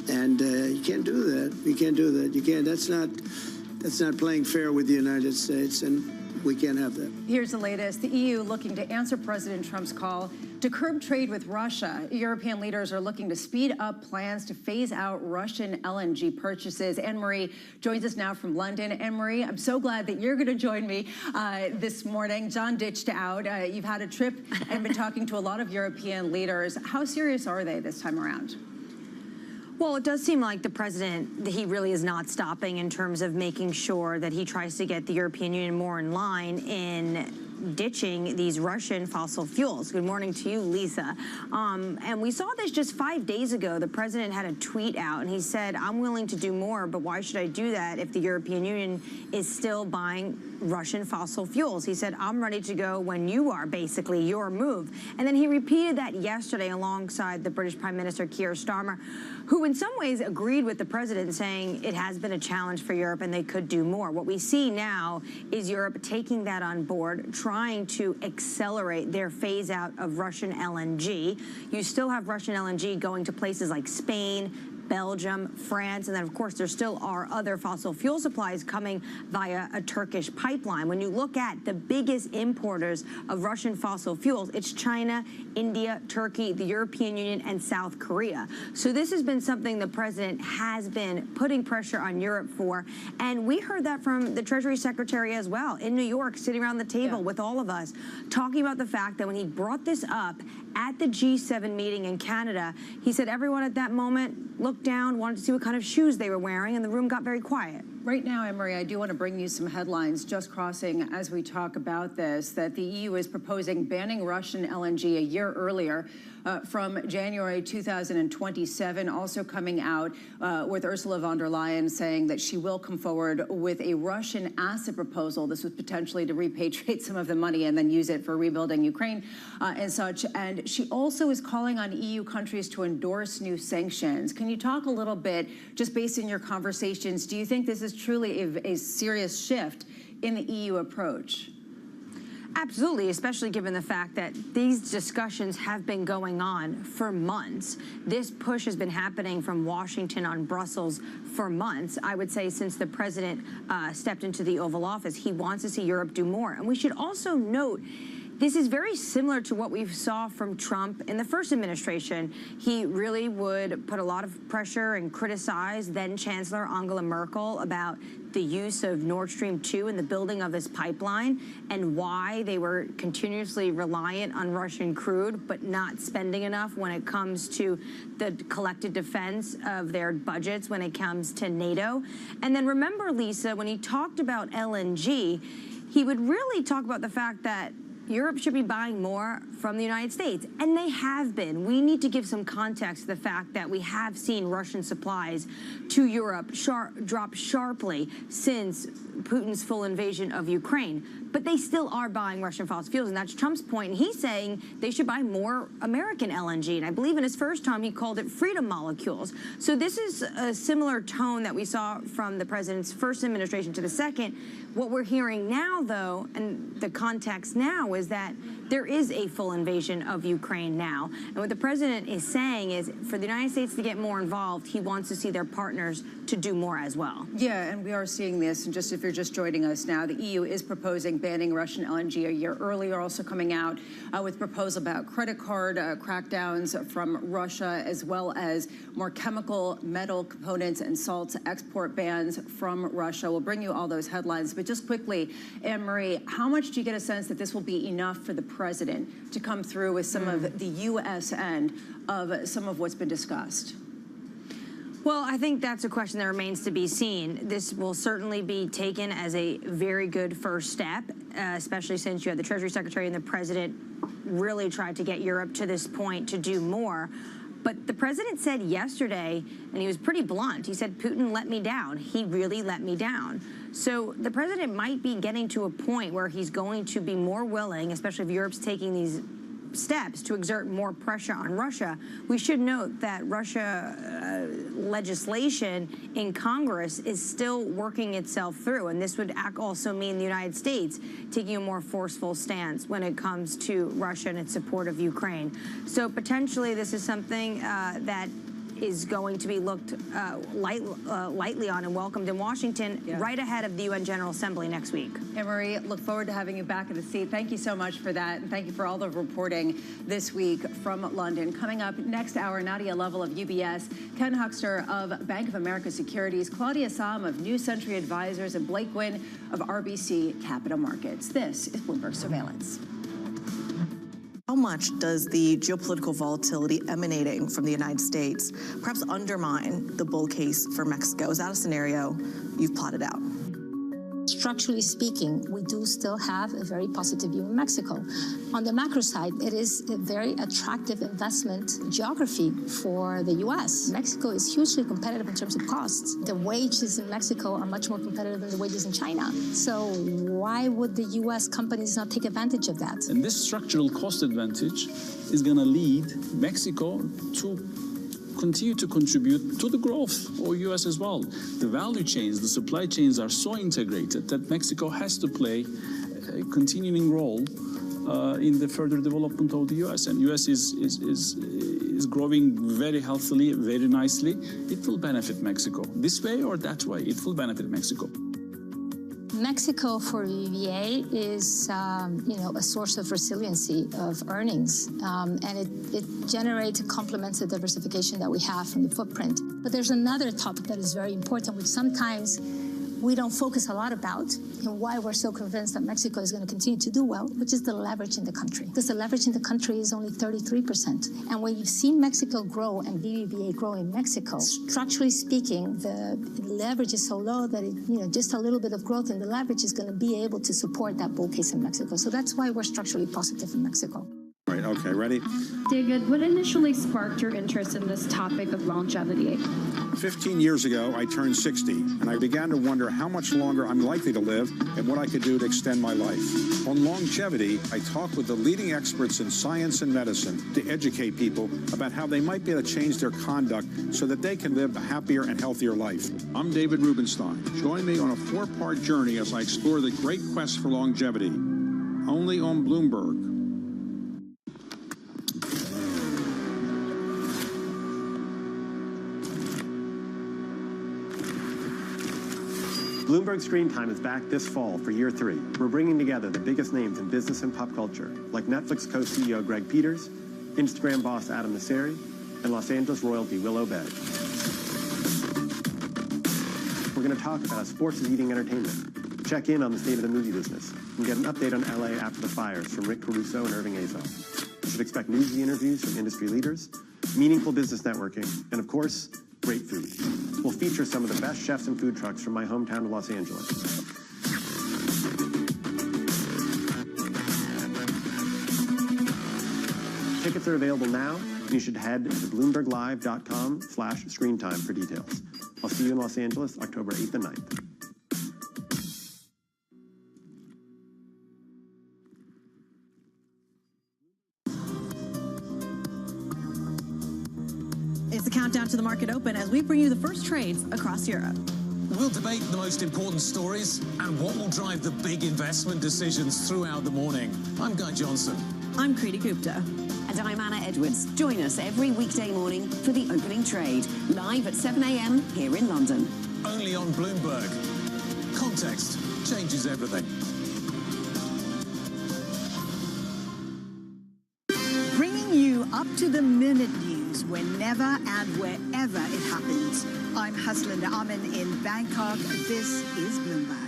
[SPEAKER 4] And you can't do that. You can't do that. You can't. That's not playing fair with the United States. And we can't have that.
[SPEAKER 23] Here's the latest. The EU looking to answer President Trump's call to curb trade with Russia. European leaders are looking to speed up plans to phase out Russian LNG purchases. Anne-Marie joins us now from London. Anne-Marie, I'm so glad that you're going to join me this morning. John ditched out. You've had a trip and been talking to a lot of European leaders. How serious are they this time around?
[SPEAKER 11] Well, it does seem like the president, he really is not stopping in terms of making sure that he tries to get the European Union more in line in ditching these Russian fossil fuels. Good morning to you, Lisa. And we saw this just 5 days ago. The president had a tweet out and he said, I'm willing to do more, but why should I do that if the European Union is still buying Russian fossil fuels? He said, I'm ready to go when you are, basically, your move. And then he repeated that yesterday alongside the British Prime Minister Keir Starmer, who in some ways agreed with the president, saying it has been a challenge for Europe and they could do more. What we see now is Europe taking that on board, trying to accelerate their phase out of Russian LNG. You still have Russian LNG going to places like Spain, Belgium, France, and then, of course, there still are other fossil fuel supplies coming via a Turkish pipeline. When you look at the biggest importers of Russian fossil fuels, it's China, India, Turkey, the European Union, and South Korea. So this has been something the president has been putting pressure on Europe for, and we heard that from the Treasury Secretary as well in New York, sitting around the table with all of us, talking about the fact that when he brought this up at the G7 meeting in Canada, he said everyone at that moment looked down, wanted to see what kind of shoes they were wearing, and the room got very quiet.
[SPEAKER 23] Right now, Anne-Marie, I do want to bring you some headlines just crossing as we talk about this, that the EU is proposing banning Russian LNG a year earlier from January 2027, also coming out with Ursula von der Leyen saying that she will come forward with a Russian asset proposal. This was potentially to repatriate some of the money and then use it for rebuilding Ukraine and such. And she also is calling on EU countries to endorse new sanctions. Can you talk talk a little bit, just based on your conversations, do you think this is truly a serious shift in the EU approach?
[SPEAKER 11] Absolutely, especially given the fact that these discussions have been going on for months. This push has been happening from Washington on Brussels for months. I would say since the president stepped into the Oval Office, he wants to see Europe do more. And we should also note, this is very similar to what we saw from Trump in the first administration. He really would put a lot of pressure and criticize then Chancellor Angela Merkel about the use of Nord Stream 2 and the building of this pipeline and why they were continuously reliant on Russian crude but not spending enough when it comes to the collective defense of their budgets when it comes to NATO. And then remember, Lisa, when he talked about LNG, he would really talk about the fact that Europe should be buying more from the United States, and they have been. We need to give some context to the fact that we have seen Russian supplies to Europe drop sharply since Putin's full invasion of Ukraine. But they still are buying Russian fossil fuels, and that's Trump's point. And he's saying they should buy more American LNG. And I believe in his first time, he called it freedom molecules. So this is a similar tone that we saw from the president's first administration to the second. What we're hearing now, though, and the context now, is that there is a full invasion of Ukraine now. And what the president is saying is for the United States to get more involved, he wants to see their partners to do more as well.
[SPEAKER 23] Yeah, and we are seeing this. And just if you're just joining us now, the EU is proposing banning Russian LNG a year earlier, also coming out with proposal about credit card crackdowns from Russia, as well as more chemical, metal components and salts export bans from Russia. We'll bring you all those headlines. But just quickly, Anne-Marie, how much do you get a sense that this will be enough for the president to come through with some of the U.S. end of some of what's been discussed?
[SPEAKER 11] Well, I think that's a question that remains to be seen. This will certainly be taken as a very good first step, especially since you had the Treasury Secretary and the president really tried to get Europe to this point to do more. But the president said yesterday, and he was pretty blunt, he said, Putin let me down. He really let me down. So the president might be getting to a point where he's going to be more willing, especially if Europe's taking these steps to exert more pressure on Russia. We should note that Russia legislation in Congress is still working itself through, and this would also mean the United States taking a more forceful stance when it comes to Russia and its support of Ukraine. So potentially this is something that is going to be looked lightly on and welcomed in Washington right ahead of the UN General Assembly next week.
[SPEAKER 23] Anne-Marie, look forward to having you back in the seat. Thank you so much for that, and thank you for all the reporting this week from London. Coming up next hour, Nadia Lovell of UBS, Ken Huckster of Bank of America Securities, Claudia Sam of New Century Advisors, and Blake Gwynn of RBC Capital Markets. This is Bloomberg Surveillance.
[SPEAKER 16] How much does the geopolitical volatility emanating from the United States perhaps undermine the bull case for Mexico? Is that a scenario you've plotted out?
[SPEAKER 9] Structurally speaking, we do still have a very positive view in Mexico. On the macro side, it is a very attractive investment geography for the U.S. Mexico is hugely competitive in terms of costs. The wages in Mexico are much more competitive than the wages in China. So why would the U.S. companies not take advantage of that?
[SPEAKER 12] And this structural cost advantage is going to lead Mexico to continue to contribute to the growth of U.S. as well. The value chains, the supply chains are so integrated that Mexico has to play a continuing role in the further development of the U.S. And U.S. is growing very healthily, very nicely. It will benefit Mexico. This way or that way, it will benefit Mexico.
[SPEAKER 9] Mexico for BBVA is, a source of resiliency of earnings, and it generates and complements the diversification that we have from the footprint. But there's another topic that is very important, which sometimes we don't focus a lot about, and why we're so convinced that Mexico is going to continue to do well, which is the leverage in the country. Because the leverage in the country is only 33%. And when you've seen Mexico grow and BBVA grow in Mexico, structurally speaking, the leverage is so low that just a little bit of growth in the leverage is going to be able to support that bull case in Mexico. So that's why we're structurally positive in Mexico.
[SPEAKER 19] Right.
[SPEAKER 2] right, okay, ready?
[SPEAKER 13] David, what initially sparked your interest in this topic of longevity?
[SPEAKER 2] 15 years ago, I turned 60, and I began to wonder how much longer I'm likely to live and what I could do to extend my life. On longevity, I talk with the leading experts in science and medicine to educate people about how they might be able to change their conduct so that they can live a happier and healthier life. I'm David Rubenstein. Join me on a 4-part journey as I explore the great quest for longevity. Only on Bloomberg.
[SPEAKER 21] Bloomberg Screen Time is back this fall for year 3. We're bringing together the biggest names in business and pop culture, like Netflix co-CEO Greg Peters, Instagram boss Adam Nasseri, and Los Angeles royalty Will Obey. We're going to talk about how sports is eating entertainment, check in on the state of the movie business, and get an update on LA after the fires from Rick Caruso and Irving Azoff. You should expect newsy interviews from industry leaders, meaningful business networking, and of course, great food. We'll feature some of the best chefs and food trucks from my hometown of Los Angeles. Tickets are available now, and you should head to bloomberglive.com/screentime for details. I'll see you in Los Angeles, October 8th and 9th.
[SPEAKER 24] It's the countdown to the market open as we bring you the first trades across Europe.
[SPEAKER 25] We'll debate the most important stories and what will drive the big investment decisions throughout the morning. I'm Guy Johnson.
[SPEAKER 24] I'm Kriti Gupta.
[SPEAKER 26] And I'm Anna Edwards. Join us every weekday morning for the opening trade, live at 7 a.m. here in London.
[SPEAKER 25] Only on Bloomberg. Context changes everything.
[SPEAKER 27] Bringing you up-to-the-minute news whenever and wherever it happens. I'm Haslinda Amin in Bangkok. This is Bloomberg.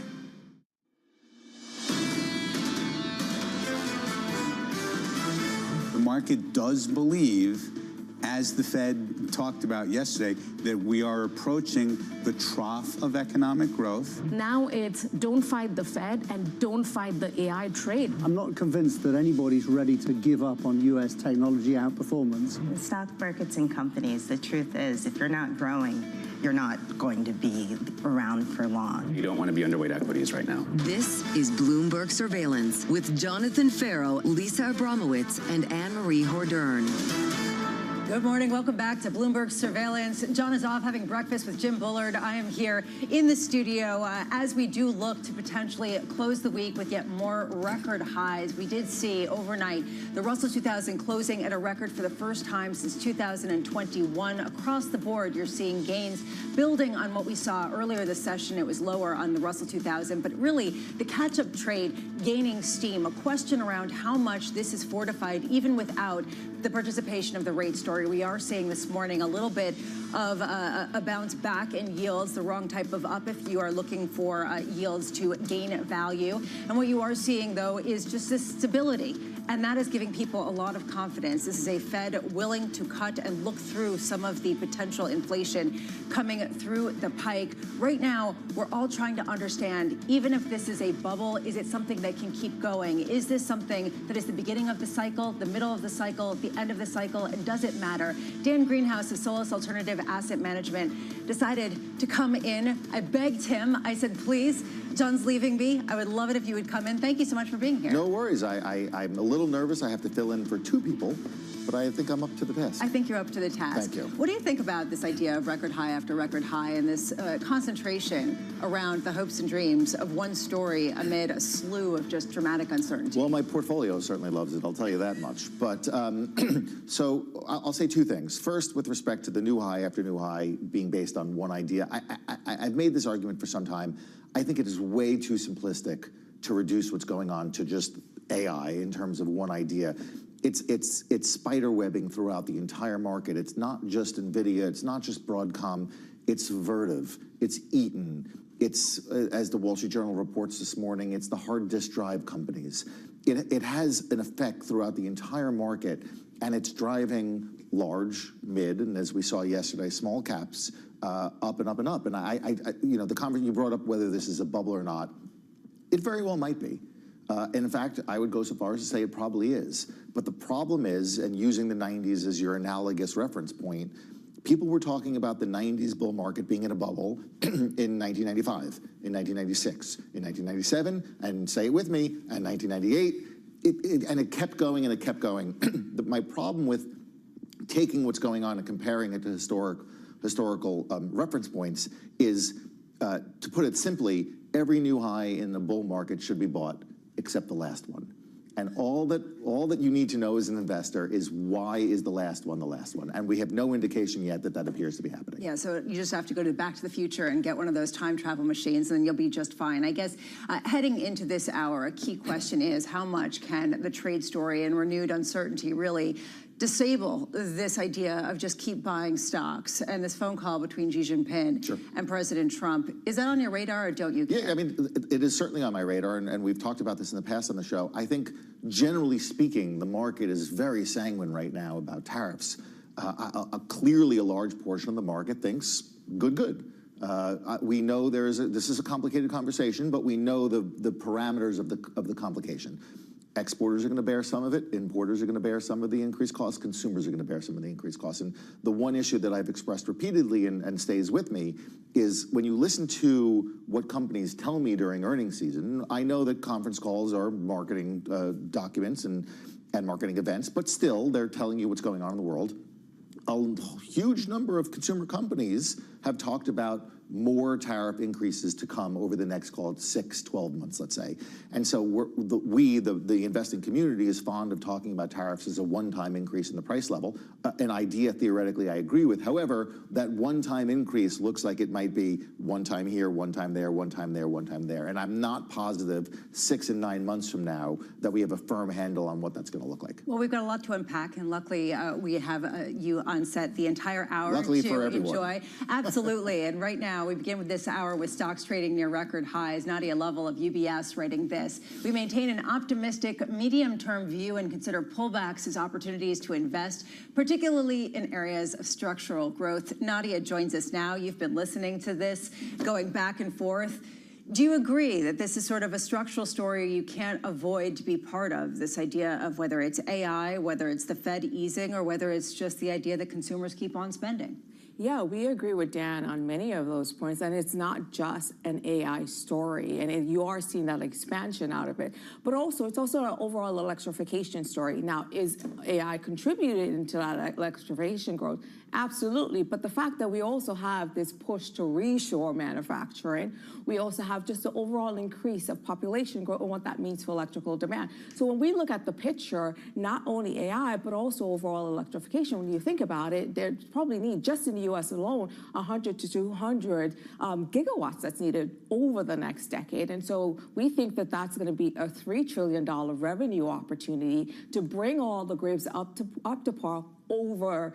[SPEAKER 28] The market does believe, as the Fed talked about yesterday, that we are approaching the trough of economic growth.
[SPEAKER 29] Now it's don't fight the Fed and don't fight the AI trade.
[SPEAKER 4] I'm not convinced that anybody's ready to give up on U.S. technology outperformance.
[SPEAKER 30] The stock markets and companies, the truth is, if you're not growing, you're not going to be around for long.
[SPEAKER 31] You don't want to be underweight equities right now.
[SPEAKER 1] This is Bloomberg Surveillance with Jonathan Farrow, Lisa Abramowitz, and Anne-Marie Hordern.
[SPEAKER 23] Good morning. Welcome back to Bloomberg Surveillance. John is off having breakfast with Jim Bullard. I am here in the studio as we do look to potentially close the week with yet more record highs. We did see overnight the Russell 2000 closing at a record for the first time since 2021. Across the board, you're seeing gains building on what we saw earlier this session. It was lower on the Russell 2000, but really the catch-up trade gaining steam. A question around how much this is fortified even without the participation of the rate story. We are seeing this morning a little bit of a bounce back in yields, the wrong type of up if you are looking for yields to gain value. And what you are seeing, though, is just this stability. And that is giving people a lot of confidence. This is a Fed willing to cut and look through some of the potential inflation coming through the pike. Right now, we're all trying to understand, even if this is a bubble, is it something that can keep going? Is this something that is the beginning of the cycle, the middle of the cycle, the end of the cycle, and does it matter? Dan Greenhouse of Solus Alternative Asset Management decided to come in. I begged him. I said, please, John's leaving me. I would love it if you would come in. Thank you so much for being here.
[SPEAKER 32] No worries. I'm a little nervous. I have to fill in for 2 people, but I think I'm up to the task.
[SPEAKER 23] I think you're up to the task.
[SPEAKER 32] Thank you.
[SPEAKER 23] What do you think about this idea of record high after record high and this concentration around the hopes and dreams of one story amid a slew of just dramatic uncertainty?
[SPEAKER 32] Well, my portfolio certainly loves it, I'll tell you that much. But so I'll say 2 things. First, with respect to the new high after new high being based on one idea, I've made this argument for some time. I think it is way too simplistic to reduce what's going on to just AI in terms of one idea. It's spider webbing throughout the entire market. It's not just NVIDIA, it's not just Broadcom, it's Vertiv, it's Eaton, it's, as the Wall Street Journal reports this morning, it's the hard disk drive companies. It has an effect throughout the entire market, and it's driving large, mid, and as we saw yesterday, small caps up and up and up. And you know, the comment you brought up, whether this is a bubble or not, it very well might be. And in fact, I would go so far as to say it probably is. But the problem is, and using the 90s as your analogous reference point, people were talking about the 90s bull market being in a bubble in 1995, in 1996, in 1997, and say it with me, and 1998, and it kept going and it kept going. My problem with taking what's going on and comparing it to historical reference points is, to put it simply, every new high in the bull market should be bought except the last one. And all that you need to know as an investor is, why is the last one the last one? And we have no indication yet that that appears to be happening.
[SPEAKER 23] Yeah, so you just have to go to Back to the Future and get one of those time travel machines, and then you'll be just fine. I guess heading into this hour, a key question is, how much can the trade story and renewed uncertainty really disable this idea of just keep buying stocks? And this phone call between Xi Jinping and President Trump, is that on your radar, or don't you care?
[SPEAKER 32] Yeah, I mean, it is certainly on my radar, and we've talked about this in the past on the show. I think, generally speaking, the market is very sanguine right now about tariffs. Clearly, a large portion of the market thinks good. We know this is a complicated conversation, but we know the parameters of the complication. Exporters are going to bear some of it. Importers are going to bear some of the increased costs. Consumers are going to bear some of the increased costs. And the one issue that I've expressed repeatedly and stays with me is, when you listen to what companies tell me during earnings season, I know that conference calls are marketing documents and marketing events, but still, they're telling you what's going on in the world. A huge number of consumer companies have talked about more tariff increases to come over the next, call it 6, 12 months, let's say. And so the investing community is fond of talking about tariffs as a one-time increase in the price level, an idea theoretically I agree with. However, that one-time increase looks like it might be one time here, one time there, one time there, one time there. And I'm not positive 6 and 9 months from now that we have a firm handle on what that's going to look like.
[SPEAKER 23] Well, we've got a lot to unpack, and luckily we have you on set the entire hour
[SPEAKER 32] luckily
[SPEAKER 23] to
[SPEAKER 32] for everyone.
[SPEAKER 23] Enjoy. Absolutely. And right now, we begin with this hour with stocks trading near record highs. Nadia Lovell of UBS writing this: we maintain an optimistic medium-term view and consider pullbacks as opportunities to invest, particularly in areas of structural growth. Nadia joins us now. You've been listening to this, going back and forth. Do you agree that this is sort of a structural story you can't avoid to be part of, this idea of whether it's AI, whether it's the Fed easing, or whether it's just the idea that consumers keep on spending?
[SPEAKER 29] Yeah, we agree with Dan on many of those points, and it's not just an AI story, and you are seeing that expansion out of it, but also it's also an overall electrification story. Now, is AI contributing to that electrification growth? Absolutely, but the fact that we also have this push to reshore manufacturing, we also have just the overall increase of population growth and what that means for electrical demand. So when we look at the picture, not only AI, but also overall electrification, when you think about it, there probably need, just in the US alone, 100 to 200 gigawatts that's needed over the next decade. And so we think that that's going to be a $3 trillion revenue opportunity to bring all the grids up to par over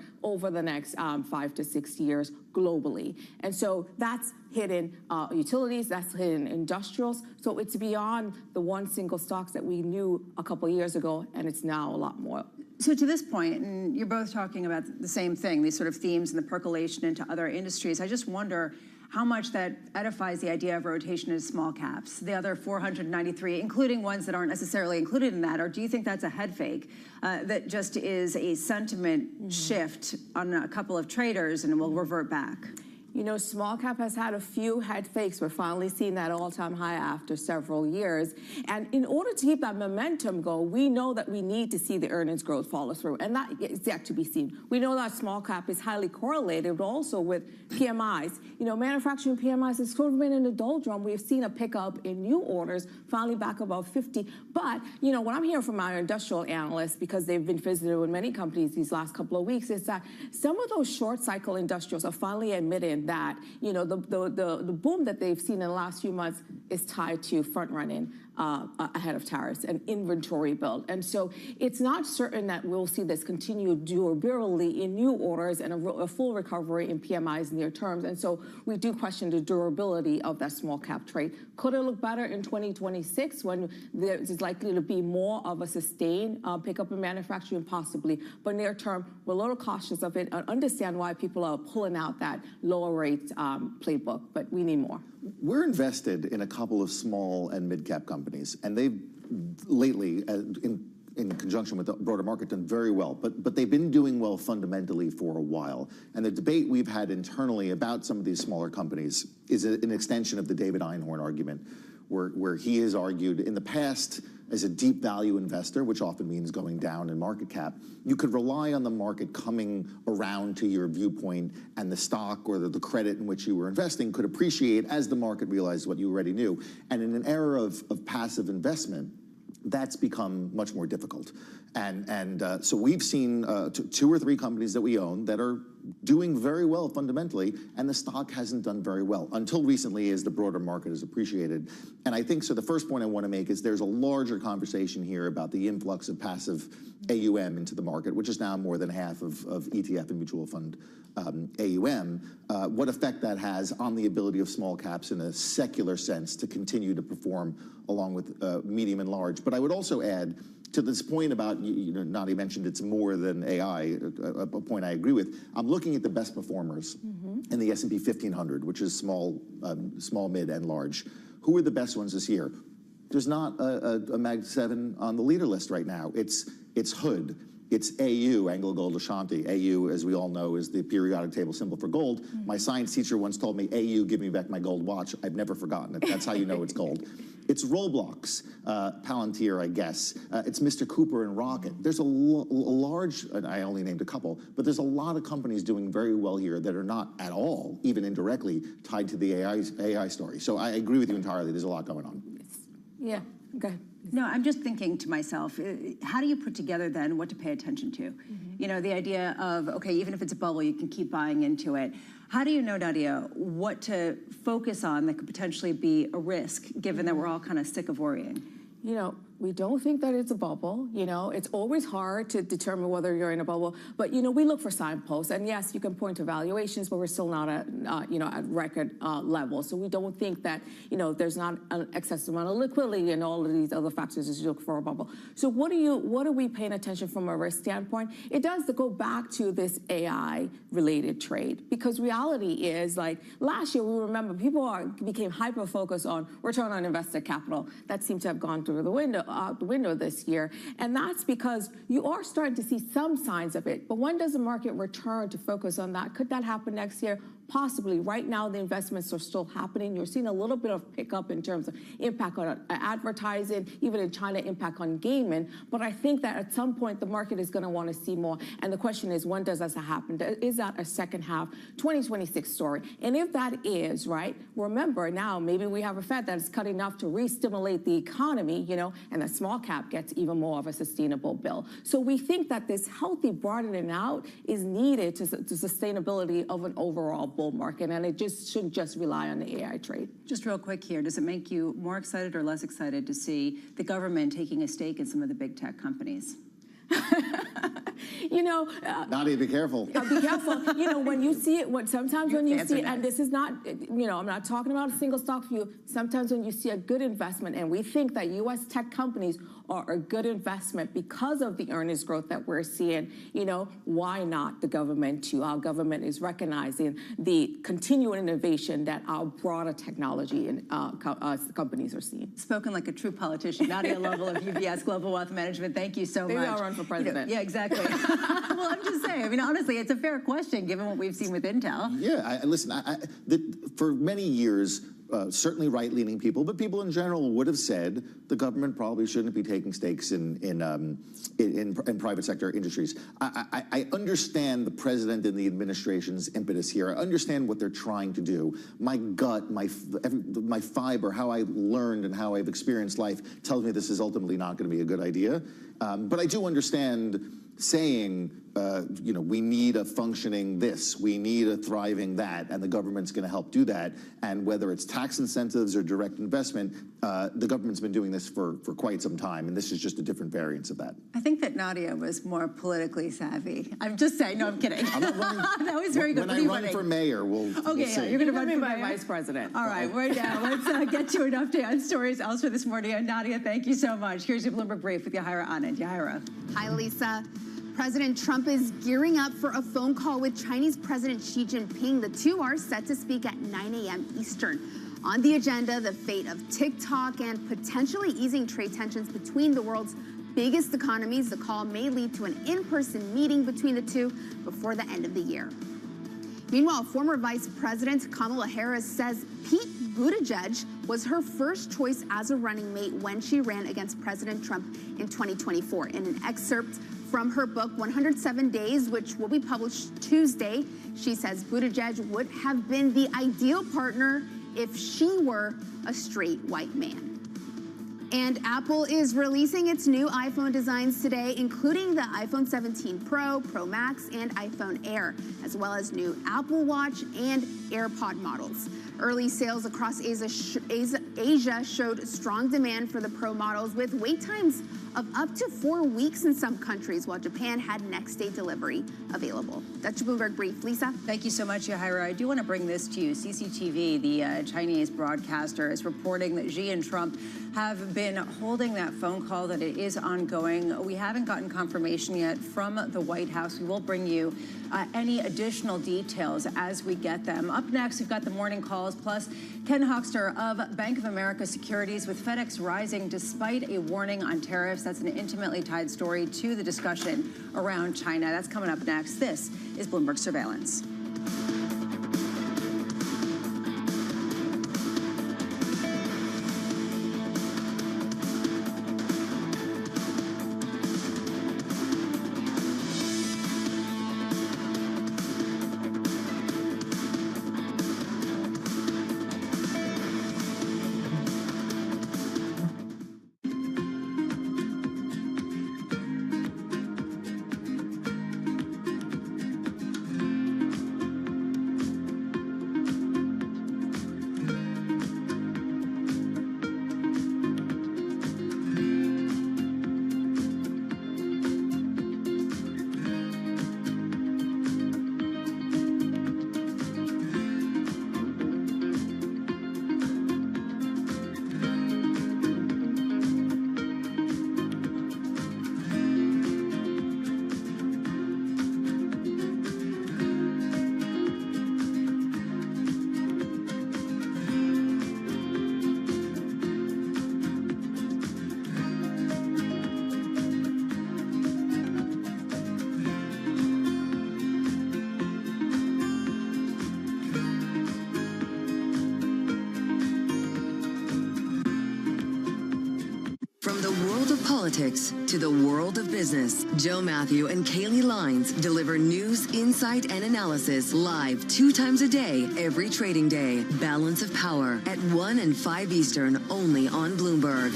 [SPEAKER 29] the next 5 to 6 years globally. And so that's hitting utilities, that's hitting industrials. So it's beyond the one single stocks that we knew a couple of years ago, and it's now a lot more.
[SPEAKER 23] So to this point, and you're both talking about the same thing, these sort of themes and the percolation into other industries, I just wonder how much that edifies the idea of rotation into small caps, the other 493, including ones that aren't necessarily included in that, or do you think that's a head fake that just is a sentiment shift on a couple of traders and will revert back?
[SPEAKER 29] You know, small cap has had a few head fakes. We're finally seeing that all-time high after several years. And in order to keep that momentum going, we know that we need to see the earnings growth follow through, and that is yet to be seen. We know that small cap is highly correlated also with PMIs. You know, manufacturing PMIs has sort of been in the doldrum. We've seen a pickup in new orders, finally back above 50. But, you know, what I'm hearing from our industrial analysts, because they've been visited with many companies these last couple of weeks, is that some of those short cycle industrials are finally admitting that, you know, the boom that they've seen in the last few months is tied to front running ahead of tariffs and inventory build. And so it's not certain that we'll see this continued durability in new orders and a full recovery in PMIs near terms. And so we do question the durability of that small cap trade. Could it look better in 2026 when there's likely to be more of a sustained pickup in manufacturing? Possibly. But near term, we're a little cautious of it and understand why people are pulling out that lower accelerate playbook, but we need more.
[SPEAKER 32] We're invested in a couple of small and mid-cap companies, and they've lately, in conjunction with the broader market, done very well. But they've been doing well fundamentally for a while. And the debate we've had internally about some of these smaller companies is an extension of the David Einhorn argument, where he has argued in the past, as a deep value investor, which often means going down in market cap, you could rely on the market coming around to your viewpoint, and the stock or the credit in which you were investing could appreciate as the market realized what you already knew. And in an era of passive investment, that's become much more difficult. So we've seen 2 or 3 companies that we own that are doing very well fundamentally, and the stock hasn't done very well until recently as the broader market has appreciated. And I think, so the first point I want to make is there's a larger conversation here about the influx of passive AUM into the market, which is now more than half of ETF and mutual fund AUM, what effect that has on the ability of small caps in a secular sense to continue to perform along with medium and large. But I would also add, to this point about, Nadia mentioned it's more than AI, a point I agree with. I'm looking at the best performers in the S&P 1500, which is small, mid, and large. Who are the best ones this year? There's not a Mag 7 on the leader list right now. It's HOOD. It's AU, Anglo Gold Ashanti. AU, as we all know, is the periodic table symbol for gold. My science teacher once told me, AU, give me back my gold watch. I've never forgotten it. That's how you know it's gold. It's Roblox, Palantir, I guess. It's Mr. Cooper and Rocket. There's a large, and I only named a couple, but there's a lot of companies doing very well here that are not at all, even indirectly, tied to the AI story. So I agree with you entirely. There's a lot going on.
[SPEAKER 29] Yeah, okay.
[SPEAKER 23] No, I'm just thinking to myself, how do you put together then what to pay attention to? You know, the idea of, okay, even if it's a bubble, you can keep buying into it. How do you know, Nadia, what to focus on that could potentially be a risk, given that we're all kind of sick of worrying?
[SPEAKER 29] You know, we don't think that it's a bubble. You know, it's always hard to determine whether you're in a bubble. But, you know, we look for signposts. And yes, you can point to valuations, but we're still not at, at record levels. So we don't think that, there's not an excessive amount of liquidity and all of these other factors as you look for a bubble. So what are we paying attention from a risk standpoint? It does go back to this AI-related trade. Because reality is, like, last year, we remember people became hyper-focused on return on invested capital. That seemed to have gone through out the window this year. And that's because you are starting to see some signs of it. But when does the market return to focus on that? Could that happen next year? Possibly. Right now, the investments are still happening. You're seeing a little bit of pickup in terms of impact on advertising, even in China, impact on gaming. But I think that at some point, the market is going to want to see more. And the question is, when does that happen? Is that a second half 2026 story? And if that is, right, remember now, maybe we have a Fed that is cut enough to re-stimulate the economy, and the small cap gets even more of a sustainable bill. So we think that this healthy broadening out is needed to sustainability of an overall bull market, and it just shouldn't just rely on the AI trade.
[SPEAKER 23] Just real quick here, does it make you more excited or less excited to see the government taking a stake in some of the big tech companies?
[SPEAKER 32] Nadia, be careful.
[SPEAKER 29] Be careful. When you see it, sometimes when you see it, and this is not, I'm not talking about a single stock view. Sometimes when you see a good investment, and we think that U.S. tech companies are a good investment because of the earnings growth that we're seeing, why not the government too? Our government is recognizing the continuing innovation that our broader technology and companies are seeing.
[SPEAKER 23] Spoken like a true politician. Nadia Lovell of UBS Global Wealth Management, thank you so much.
[SPEAKER 29] Maybe I'll run for president.
[SPEAKER 23] Yeah, exactly. Well, I'm just saying, honestly, it's a fair question given what we've seen with Intel.
[SPEAKER 32] Yeah, listen, for many years, certainly right-leaning people, but people in general would have said the government probably shouldn't be taking stakes in private sector industries. I understand the president and the administration's impetus here. I understand what they're trying to do. My gut, my fiber, how I learned and how I've experienced life tells me this is ultimately not going to be a good idea. But I do understand saying, we need a functioning this, we need a thriving that, and the government's going to help do that. And whether it's tax incentives or direct investment, the government's been doing this for quite some time, and this is just a different variance of that.
[SPEAKER 23] I think that Nadia was more politically savvy. I'm just saying, no, I'm kidding. I'm not running, that was very good.
[SPEAKER 32] When I run for mayor, we'll see.
[SPEAKER 23] You're going to run for
[SPEAKER 29] my vice president.
[SPEAKER 23] All right, right now, let's get to an update on stories elsewhere this morning. And Nadia, thank you so much. Here's your Bloomberg Brief with Yahira Anand. Yahira.
[SPEAKER 3] Hi, Lisa. President Trump is gearing up for a phone call with Chinese President Xi Jinping. The two are set to speak at 9 a.m. Eastern. On the agenda, the fate of TikTok and potentially easing trade tensions between the world's biggest economies. The call may lead to an in-person meeting between the two before the end of the year. Meanwhile, former Vice President Kamala Harris says Pete Buttigieg was her first choice as a running mate when she ran against President Trump in 2024. In an excerpt from her book, 107 Days, which will be published Tuesday, she says Buttigieg would have been the ideal partner if she were a straight white man. And Apple is releasing its new iPhone designs today, including the iPhone 17 Pro, Pro Max, and iPhone Air, as well as new Apple Watch and AirPod models. Early sales across Asia showed strong demand for the Pro models, with wait times of up to 4 weeks in some countries, while Japan had next-day delivery available. That's your Bloomberg Brief. Lisa?
[SPEAKER 23] Thank you so much, Yahira. I do want to bring this to you. CCTV, the Chinese broadcaster, is reporting that Xi and Trump have been holding that phone call, that it is ongoing. We haven't gotten confirmation yet from the White House. We will bring you any additional details as we get them. Up next, we've got the morning calls, plus Ken Hoexter of Bank of America Securities, with FedEx rising despite a warning on tariffs. That's an intimately tied story to the discussion around China. That's coming up next. This is Bloomberg Surveillance.
[SPEAKER 1] Politics to the world of business. Joe Matthew and Kaylee Lines deliver news, insight, and analysis live 2 times a day, every trading day. Balance of Power at 1 and 5 Eastern, only on Bloomberg.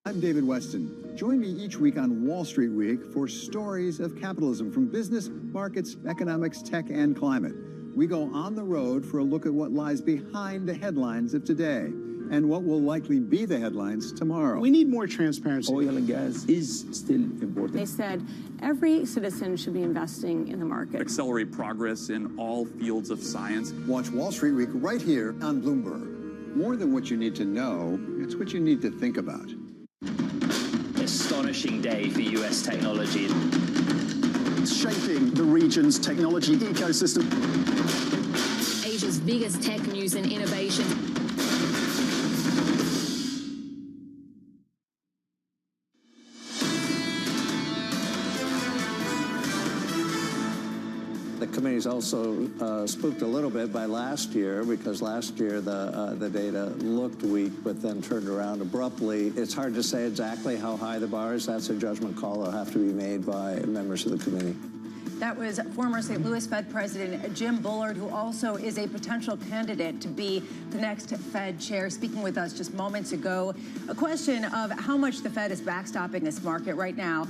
[SPEAKER 5] I'm David Weston. Join me each week on Wall Street Week for stories of capitalism from business, markets, economics, tech, and climate. We go on the road for a look at what lies behind the headlines of today and what will likely be the headlines tomorrow.
[SPEAKER 6] We need more transparency.
[SPEAKER 7] Oil and gas is still important.
[SPEAKER 8] They said every citizen should be investing in the market.
[SPEAKER 10] Accelerate progress in all fields of science.
[SPEAKER 5] Watch Wall Street Week right here on Bloomberg. More than what you need to know, it's what you need to think about.
[SPEAKER 14] Astonishing day for U.S. technology.
[SPEAKER 6] It's shaping the region's technology ecosystem.
[SPEAKER 15] Asia's biggest tech news and innovation.
[SPEAKER 17] The committee's also spooked a little bit by last year, because last year the data looked weak but then turned around abruptly. It's hard to say exactly how high the bar is. That's a judgment call that'll have to be made by members of the committee.
[SPEAKER 23] That was former St. Louis Fed President Jim Bullard, who also is a potential candidate to be the next Fed chair, speaking with us just moments ago. A question of how much the Fed is backstopping this market right now.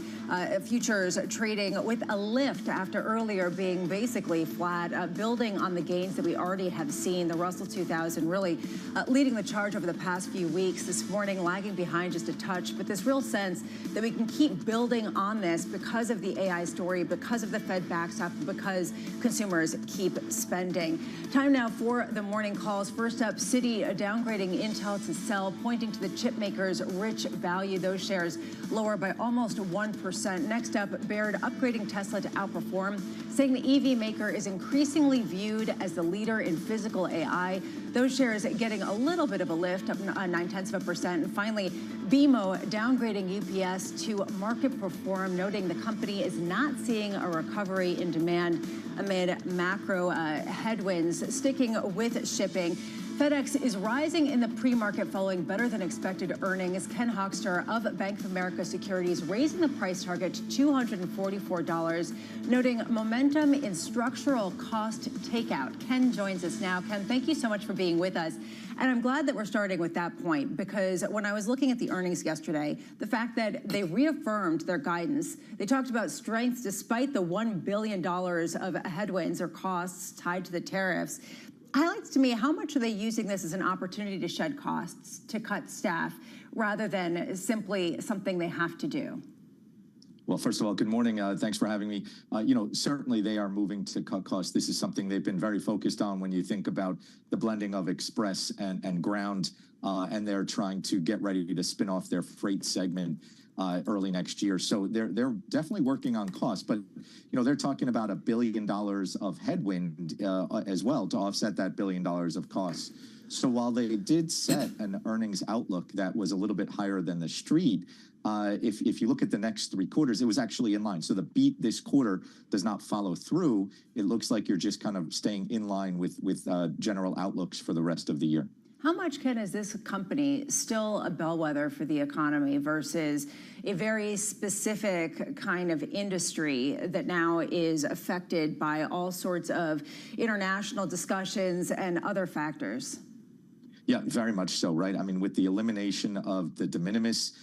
[SPEAKER 23] Futures trading with a lift after earlier being basically flat, building on the gains that we already have seen. The Russell 2000 really leading the charge over the past few weeks. This morning lagging behind just a touch, but this real sense that we can keep building on this because of the AI story, because of the Fed Fed backstop because consumers keep spending. Time now for the morning calls. First up, Citi downgrading Intel to sell, pointing to the chip maker's rich value. Those shares lower by almost 1%. Next up, Baird upgrading Tesla to outperform, saying the EV maker is increasingly viewed as the leader in physical AI. Those shares getting a little bit of a lift, up 0.9%. And finally, BMO downgrading UPS to market perform, noting the company is not seeing a recovery in demand amid macro headwinds. Sticking with shipping, FedEx is rising in the pre-market following better than expected earnings. Ken Hoexter of Bank of America Securities raising the price target to $244, noting momentum in structural cost takeout. Ken joins us now. Ken, thank you so much for being with us. And I'm glad that we're starting with that point, because when I was looking at the earnings yesterday, the fact that they reaffirmed their guidance, they talked about strength despite the $1 billion of headwinds or costs tied to the tariffs. Highlights to me, how much are they using this as an opportunity to shed costs, to cut staff, rather than simply something they have to do?
[SPEAKER 2] Well, first of all, good morning. Thanks for having me. Certainly they are moving to cut costs. This is something they've been very focused on when you think about the blending of Express and Ground, and they're trying to get ready to spin off their freight segment early next year. So they're definitely working on costs, but they're talking about $1 billion of headwind as well to offset that $1 billion of costs. So while they did set an earnings outlook that was a little bit higher than the street, if you look at the next 3 quarters, it was actually in line. So the beat this quarter does not follow through. It looks like you're just kind of staying in line with general outlooks for the rest of the year.
[SPEAKER 23] How much, Ken, is this company still a bellwether for the economy versus a very specific kind of industry that now is affected by all sorts of international discussions and other factors?
[SPEAKER 2] Yeah, very much so, right? I mean, with the elimination of the de minimis,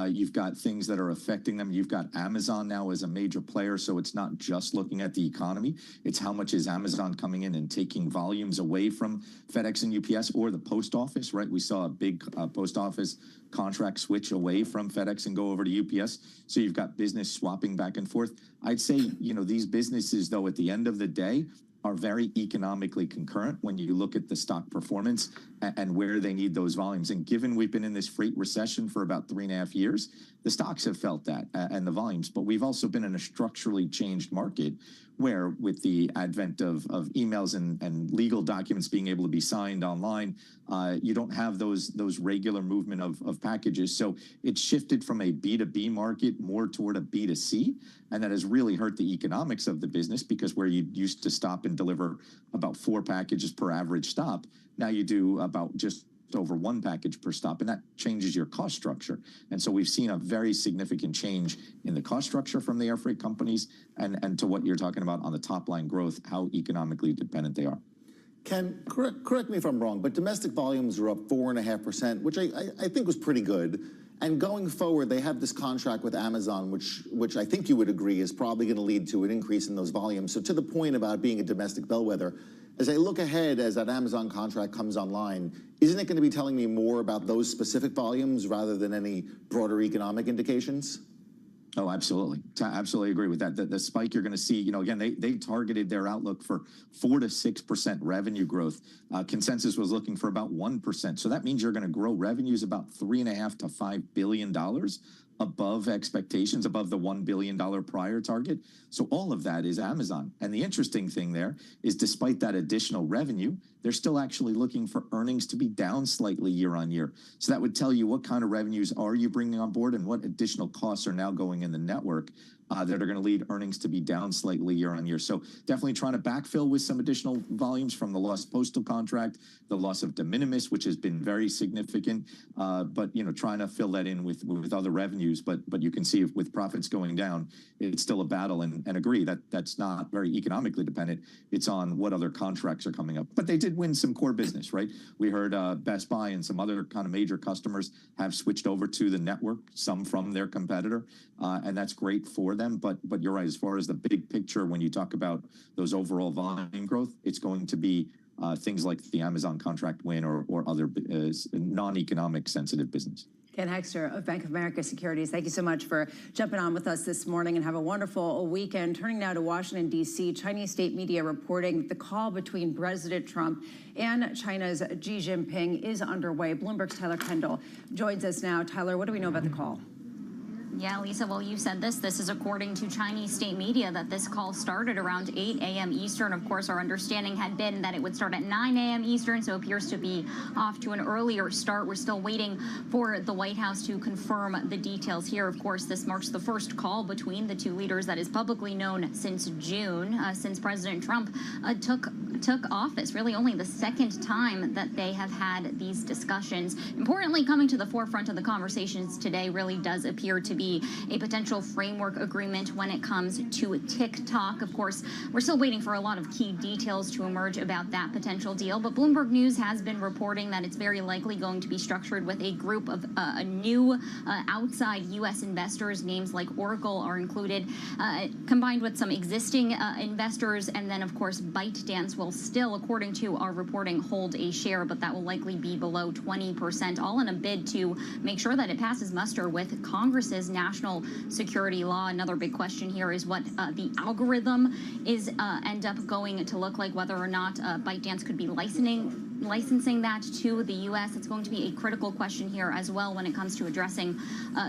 [SPEAKER 2] you've got things that are affecting them. You've got Amazon now as a major player, so it's not just looking at the economy. It's how much is Amazon coming in and taking volumes away from FedEx and UPS or the post office, right? We saw a big post office contract switch away from FedEx and go over to UPS. So you've got business swapping back and forth. I'd say, these businesses, though, at the end of the day, are very economically concurrent when you look at the stock performance and where they need those volumes. And given we've been in this freight recession for about 3.5 years, the stocks have felt that and the volumes. But we've also been in a structurally changed market where, with the advent of emails and legal documents being able to be signed online, you don't have those regular movement of packages. So it's shifted from a B2B market more toward a B2C. And that has really hurt the economics of the business, because where you used to stop and deliver about 4 packages per average stop, now you do about just over 1 package per stop, and that changes your cost structure. And so we've seen a very significant change in the cost structure from the air freight companies, and to what you're talking about on the top line growth, how economically dependent they are.
[SPEAKER 32] Ken, correct me if I'm wrong, but domestic volumes were up 4.5%, which I think was pretty good. And going forward, they have this contract with Amazon, which I think you would agree is probably going to lead to an increase in those volumes. So to the point about being a domestic bellwether, as I look ahead, as that Amazon contract comes online, isn't it going to be telling me more about those specific volumes rather than any broader economic indications?
[SPEAKER 2] Oh, absolutely. Absolutely agree with that. The spike you're going to see, again, they targeted their outlook for 4 to 6% revenue growth. Consensus was looking for about 1%. So that means you're going to grow revenues about $3.5 to $5 billion above expectations, above the $1 billion prior target. So all of that is Amazon. And the interesting thing there is, despite that additional revenue, they're still actually looking for earnings to be down slightly year on year. So that would tell you what kind of revenues are you bringing on board and what additional costs are now going in the network that are going to lead earnings to be down slightly year on year. So definitely trying to backfill with some additional volumes from the lost postal contract, the loss of de minimis, which has been very significant, but trying to fill that in with other revenues. But you can see with profits going down, it's still a battle, and agree that that's not very economically dependent. It's on what other contracts are coming up. But they did win some core business, right? We heard Best Buy and some other kind of major customers have switched over to the network, some from their competitor, and that's great for them. But you're right, as far as the big picture, when you talk about those overall volume growth, it's going to be things like the Amazon contract win or other non-economic sensitive business.
[SPEAKER 23] Ken Hexter of Bank of America Securities, thank you so much for jumping on with us this morning, and have a wonderful weekend. Turning now to Washington, D.C., Chinese state media reporting that the call between President Trump and China's Xi Jinping is underway. Bloomberg's Tyler Kendall joins us now. Tyler, what do we know about the call?
[SPEAKER 9] Yeah, Lisa, well, you said this. This is according to Chinese state media that this call started around 8 a.m. Eastern. Of course, our understanding had been that it would start at 9 a.m. Eastern, so it appears to be off to an earlier start. We're still waiting for the White House to confirm the details here. Of course, this marks the first call between the two leaders that is publicly known since June, since President Trump took office. Really only the second time that they have had these discussions. Importantly, coming to the forefront of the conversations today really does appear to be a potential framework agreement when it comes to TikTok. Of course, we're still waiting for a lot of key details to emerge about that potential deal, but Bloomberg News has been reporting that it's very likely going to be structured with a group of new outside U.S. investors. Names like Oracle are included, combined with some existing investors, and then, of course, ByteDance will still, according to our reporting, hold a share, but that will likely be below 20%, all in a bid to make sure that it passes muster with Congress's national security law. Another big question here is what the algorithm is end up going to look like, whether or not ByteDance could be licensing that to the U.S. It's going to be a critical question here as well when it comes to addressing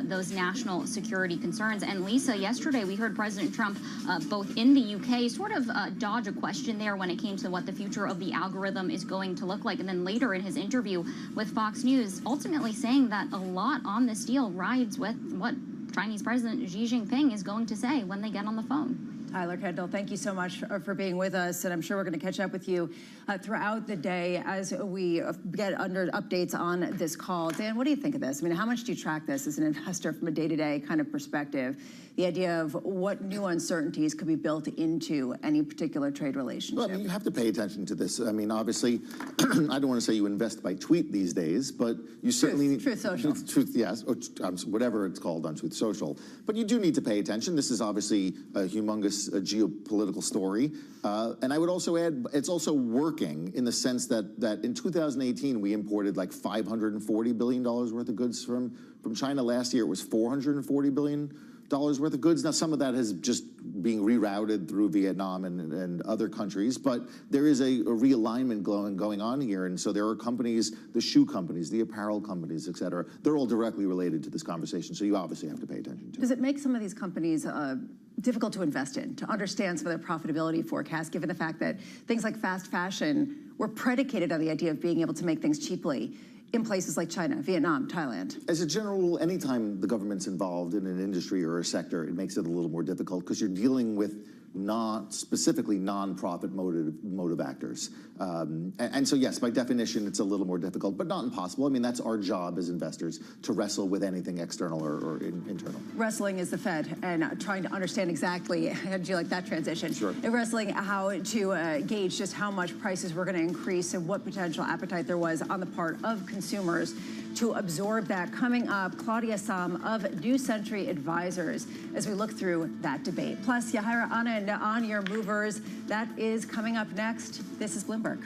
[SPEAKER 9] those national security concerns. And Lisa, yesterday we heard President Trump both in the U.K. sort of dodge a question there when it came to what the future of the algorithm is going to look like, and then later in his interview with Fox News, ultimately saying that a lot on this deal rides with what Chinese President Xi Jinping is going to say when they get on the phone.
[SPEAKER 23] Tyler Kendall, thank you so much for being with us, and I'm sure we're going to catch up with you throughout the day as we get under updates on this call. Dan, what do you think of this? I mean, how much do you track this as an investor from a day-to-day kind of perspective? The idea of what new uncertainties could be built into any particular trade relationship.
[SPEAKER 32] Well, I mean, you have to pay attention to this. I mean, obviously, I don't want to say you invest by tweet these days, but you certainly...
[SPEAKER 23] Truth Social.
[SPEAKER 32] Truth, yes, or whatever it's called on Truth Social. But you do need to pay attention. This is obviously a humongous geopolitical story. And I would also add, it's also working in the sense that in 2018, we imported like $540 billion worth of goods from China. Last year, it was $440 billion worth of goods. Now, some of that is just being rerouted through Vietnam and other countries, but there is a realignment going on here. And so there are companies, the shoe companies, the apparel companies, et cetera, they're all directly related to this conversation. So you obviously have to pay attention to it.
[SPEAKER 23] Does it make some of these companies difficult to invest in, to understand some of their profitability forecasts, given the fact that things like fast fashion were predicated on the idea of being able to make things cheaply in places like China, Vietnam, Thailand?
[SPEAKER 32] As a general rule, anytime the government's involved in an industry or a sector, it makes it a little more difficult because you're dealing with specifically non-profit motive actors. And so, yes, by definition, it's a little more difficult, but not impossible. I mean, that's our job as investors, to wrestle with anything external or internal.
[SPEAKER 23] Wrestling is the Fed, and trying to understand exactly, how did you like that transition?
[SPEAKER 32] Sure.
[SPEAKER 23] And wrestling how to gauge just how much prices were going to increase and what potential appetite there was on the part of consumers to absorb that. Coming up, Claudia Sam of New Century Advisors as we look through that debate. Plus, Yahira Anand on your movers. That is coming up next. This is Bloomberg.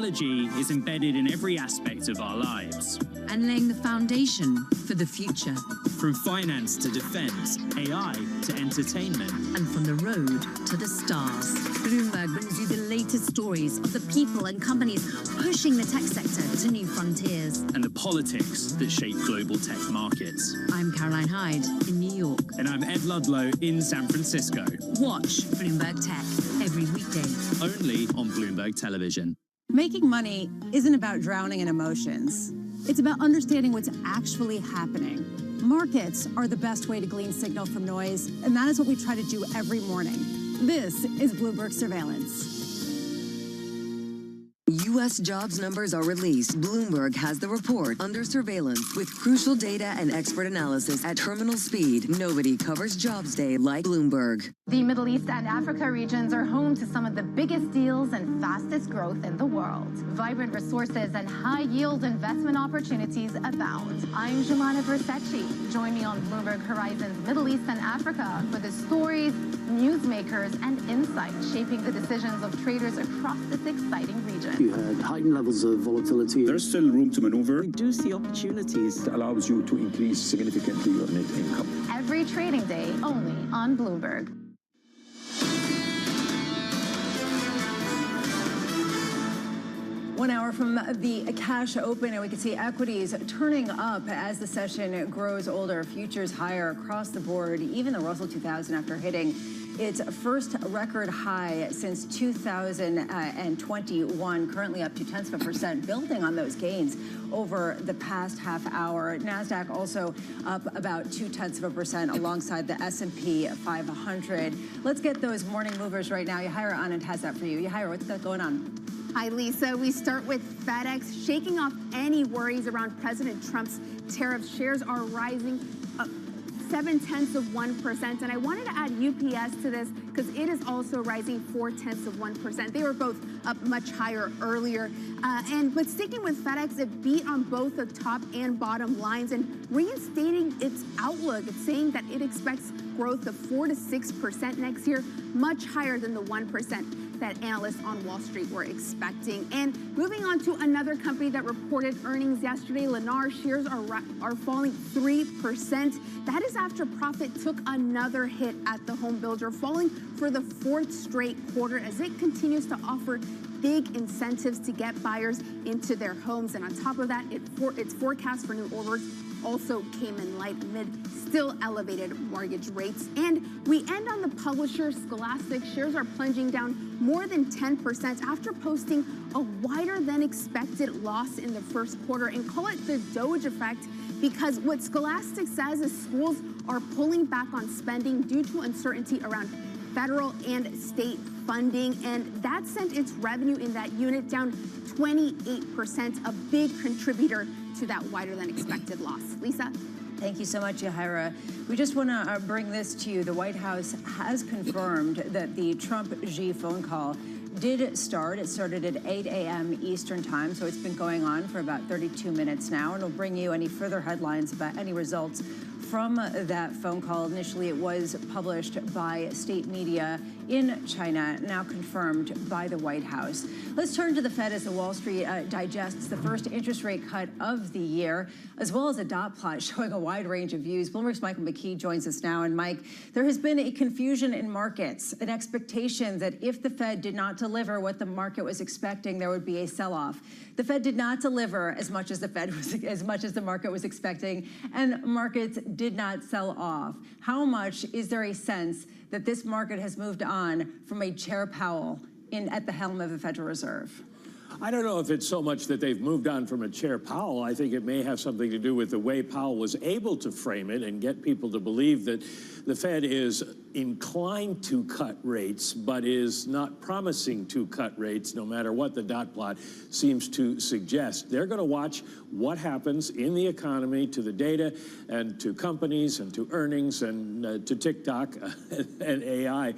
[SPEAKER 11] technology is embedded in every aspect of our lives.
[SPEAKER 12] And laying the foundation for the future.
[SPEAKER 11] From finance to defense, AI to entertainment.
[SPEAKER 12] And from the road to the stars. Bloomberg brings you the latest stories of the people and companies pushing the tech sector to new frontiers.
[SPEAKER 11] And the politics that shape global tech markets.
[SPEAKER 12] I'm Caroline Hyde in New York.
[SPEAKER 11] And I'm Ed Ludlow in San Francisco.
[SPEAKER 12] Watch Bloomberg Tech every weekday.
[SPEAKER 11] Only on Bloomberg Television.
[SPEAKER 23] Making money isn't about drowning in emotions. It's about understanding what's actually happening. Markets are the best way to glean signal from noise, and that is what we try to do every morning. This is Bloomberg Surveillance.
[SPEAKER 1] U.S. jobs numbers are released. Bloomberg has the report under surveillance with crucial data and expert analysis at terminal speed. Nobody covers Jobs Day like Bloomberg.
[SPEAKER 13] The Middle East and Africa regions are home to some of the biggest deals and fastest growth in the world. Vibrant resources and high-yield investment opportunities abound. I'm Jumana Versace. Join me on Bloomberg Horizon's Middle East and Africa for the stories, newsmakers, and insights shaping the decisions of traders across this exciting region.
[SPEAKER 16] You had heightened levels of volatility.
[SPEAKER 31] There's still room to maneuver.
[SPEAKER 7] We do see opportunities.
[SPEAKER 31] It allows you to increase significantly your net income.
[SPEAKER 13] Every trading day, only on Bloomberg.
[SPEAKER 23] One hour from the cash open, and we can see equities turning up as the session grows older. Futures higher across the board, even the Russell 2000 after hitting its first record high since 2021, currently up 0.2%, building on those gains over the past half hour. NASDAQ also up about 0.2% alongside the S&P 500. Let's get those morning movers right now. Yahira Anand has that for you. Yahira, what's going on?
[SPEAKER 3] Hi, Lisa. We start with FedEx shaking off any worries around President Trump's tariffs. Shares are rising up 0.7%. And I wanted to add UPS to this because it is also rising 0.4%. They were both up much higher earlier. But sticking with FedEx, it beat on both the top and bottom lines and reinstating its outlook. It's saying that it expects growth of 4 to 6% next year, much higher than the 1% that analysts on Wall Street were expecting. And moving on to another company that reported earnings yesterday, Lennar shares are falling 3%. That is after profit took another hit at the home builder, falling for the fourth straight quarter as it continues to offer big incentives to get buyers into their homes. And on top of that, its forecast for new orders also came in light amid still elevated mortgage rates. And we end on the publisher Scholastic. Shares are plunging down more than 10% after posting a wider than expected loss in the first quarter, and call it the Doge effect, because what Scholastic says is schools are pulling back on spending due to uncertainty around federal and state funding, and that sent its revenue in that unit down 28%, a big contributor to that wider than expected loss. Lisa?
[SPEAKER 23] Thank you so much, Yahira. We just want to bring this to you. The White House has confirmed that the Trump-Xi phone call did start. It started at 8 a.m. Eastern time, so it's been going on for about 32 minutes now, and we'll bring you any further headlines about any results from that phone call. Initially, it was published by state media in China, now confirmed by the White House. Let's turn to the Fed as the Wall Street digests the first interest rate cut of the year, as well as a dot plot showing a wide range of views. Bloomberg's Michael McKee joins us now. And Mike, there has been a confusion in markets, an expectation that if the Fed did not deliver what the market was expecting, there would be a sell-off. The Fed did not deliver as much as the market was expecting, and markets did not sell off. How much is there a sense that this market has moved on from a Chair Powell at the helm of the Federal Reserve?
[SPEAKER 18] I don't know if it's so much that they've moved on from a Chair Powell. I think it may have something to do with the way Powell was able to frame it and get people to believe that the Fed is inclined to cut rates, but is not promising to cut rates, no matter what the dot plot seems to suggest. They're going to watch what happens in the economy, to the data, and to companies, and to earnings, and to TikTok and AI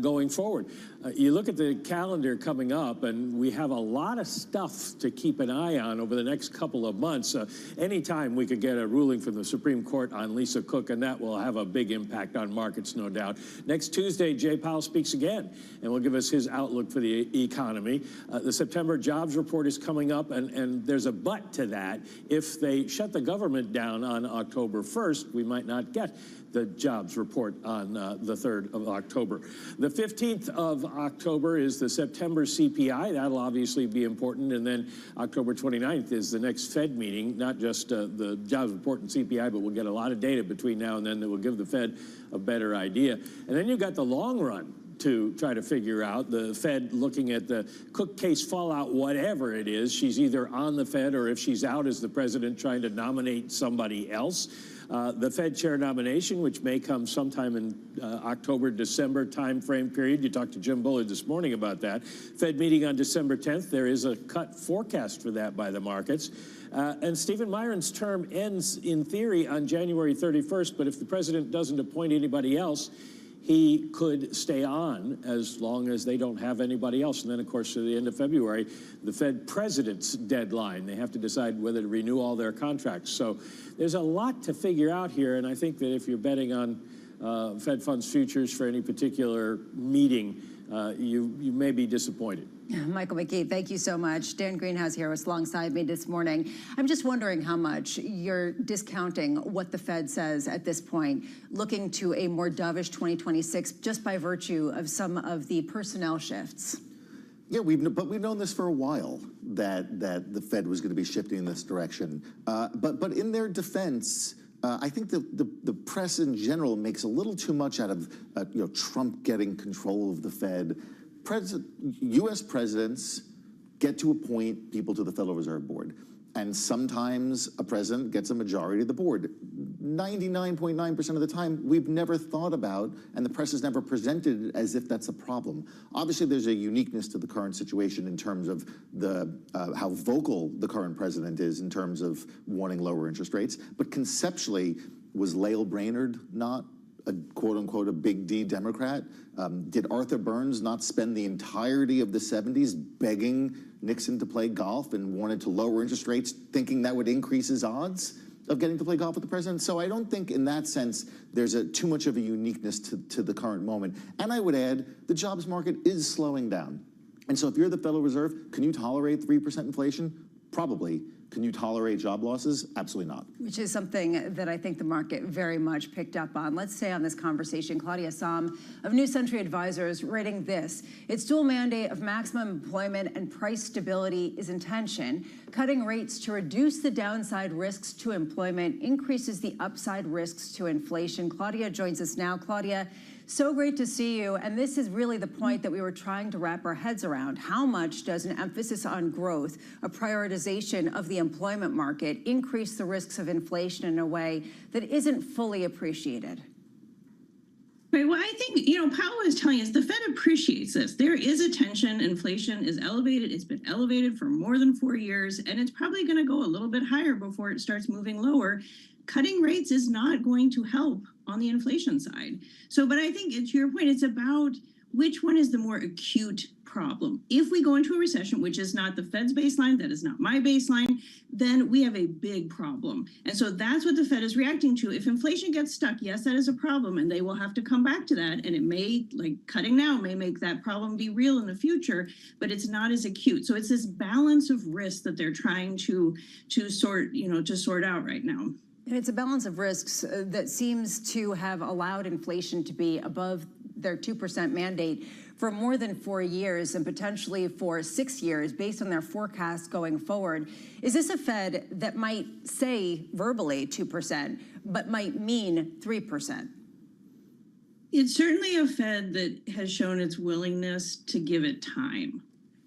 [SPEAKER 18] going forward. You look at the calendar coming up, and we have a lot of stuff to keep an eye on over the next couple of months. Anytime we could get a ruling from the Supreme Court on Lisa Cook, and that will have a big impact on markets, no slowing down. Next Tuesday, Jay Powell speaks again and will give us his outlook for the economy. The September jobs report is coming up, and there's a but to that. If they shut the government down on October 1st, we might not get the jobs report on the 3rd of October. The 15th of October is the September CPI. That'll obviously be important. And then October 29th is the next Fed meeting, not just the jobs report and CPI, but we'll get a lot of data between now and then that will give the Fed a better idea. And then you've got the long run to try to figure out. The Fed looking at the Cook case fallout, whatever it is. She's either on the Fed, or if she's out as the president, trying to nominate somebody else. The Fed chair nomination, which may come sometime in October, December timeframe period. You talked to Jim Bullard this morning about that. Fed meeting on December 10th. There is a cut forecast for that by the markets. And Stephen Myron's term ends, in theory, on January 31st. But if the president doesn't appoint anybody else, he could stay on as long as they don't have anybody else. And then, of course, at the end of February, the Fed president's deadline. They have to decide whether to renew all their contracts. So there's a lot to figure out here. And I think that if you're betting on Fed funds futures for any particular meeting, you may be disappointed.
[SPEAKER 23] Michael McKee, thank you so much. Dan Greenhouse here was alongside me this morning. I'm just wondering how much you're discounting what the Fed says at this point, looking to a more dovish 2026 just by virtue of some of the personnel shifts.
[SPEAKER 32] Yeah, but we've known this for a while, that the Fed was going to be shifting in this direction. But in their defense, I think the press in general makes a little too much out of Trump getting control of the Fed. U.S. presidents get to appoint people to the Federal Reserve Board, and sometimes a president gets a majority of the board. 99.9% of the time, we've never thought about, and the press has never presented it as if that's a problem. Obviously, there's a uniqueness to the current situation in terms of how vocal the current president is in terms of wanting lower interest rates. But conceptually, was Lael Brainerd not a quote-unquote a big D Democrat? Did Arthur Burns not spend the entirety of the 70s begging Nixon to play golf and wanted to lower interest rates, thinking that would increase his odds of getting to play golf with the president? So I don't think in that sense there's too much of a uniqueness to the current moment. And I would add, the jobs market is slowing down. And so if you're the Federal Reserve, can you tolerate 3% inflation? Probably. Can you tolerate job losses? Absolutely not.
[SPEAKER 23] Which is something that I think the market very much picked up on. Let's stay on this conversation. Claudia Sahm of New Century Advisors writing this: its dual mandate of maximum employment and price stability is intention. Cutting rates to reduce the downside risks to employment increases the upside risks to inflation. Claudia joins us now. Claudia, so great to see you. And this is really the point that we were trying to wrap our heads around. How much does an emphasis on growth, a prioritization of the employment market, increase the risks of inflation in a way that isn't fully appreciated?
[SPEAKER 4] Right. Well, I think, Powell is telling us the Fed appreciates this. There is a tension. Inflation is elevated. It's been elevated for more than 4 years, and it's probably going to go a little bit higher before it starts moving lower. Cutting rates is not going to help on the inflation side. But I think, to your point, it's about which one is the more acute problem. If we go into a recession, which is not the Fed's baseline, that is not my baseline, then we have a big problem. And so that's what the Fed is reacting to. If inflation gets stuck, yes, that is a problem, and they will have to come back to that. And it may, cutting now may make that problem be real in the future, but it's not as acute. So it's this balance of risk that they're trying to sort out right now.
[SPEAKER 23] And it's a balance of risks that seems to have allowed inflation to be above their 2% mandate for more than 4 years and potentially for 6 years based on their forecast going forward. Is this a Fed that might say verbally 2%, but might mean 3%?
[SPEAKER 4] It's certainly a Fed that has shown its willingness to give it time.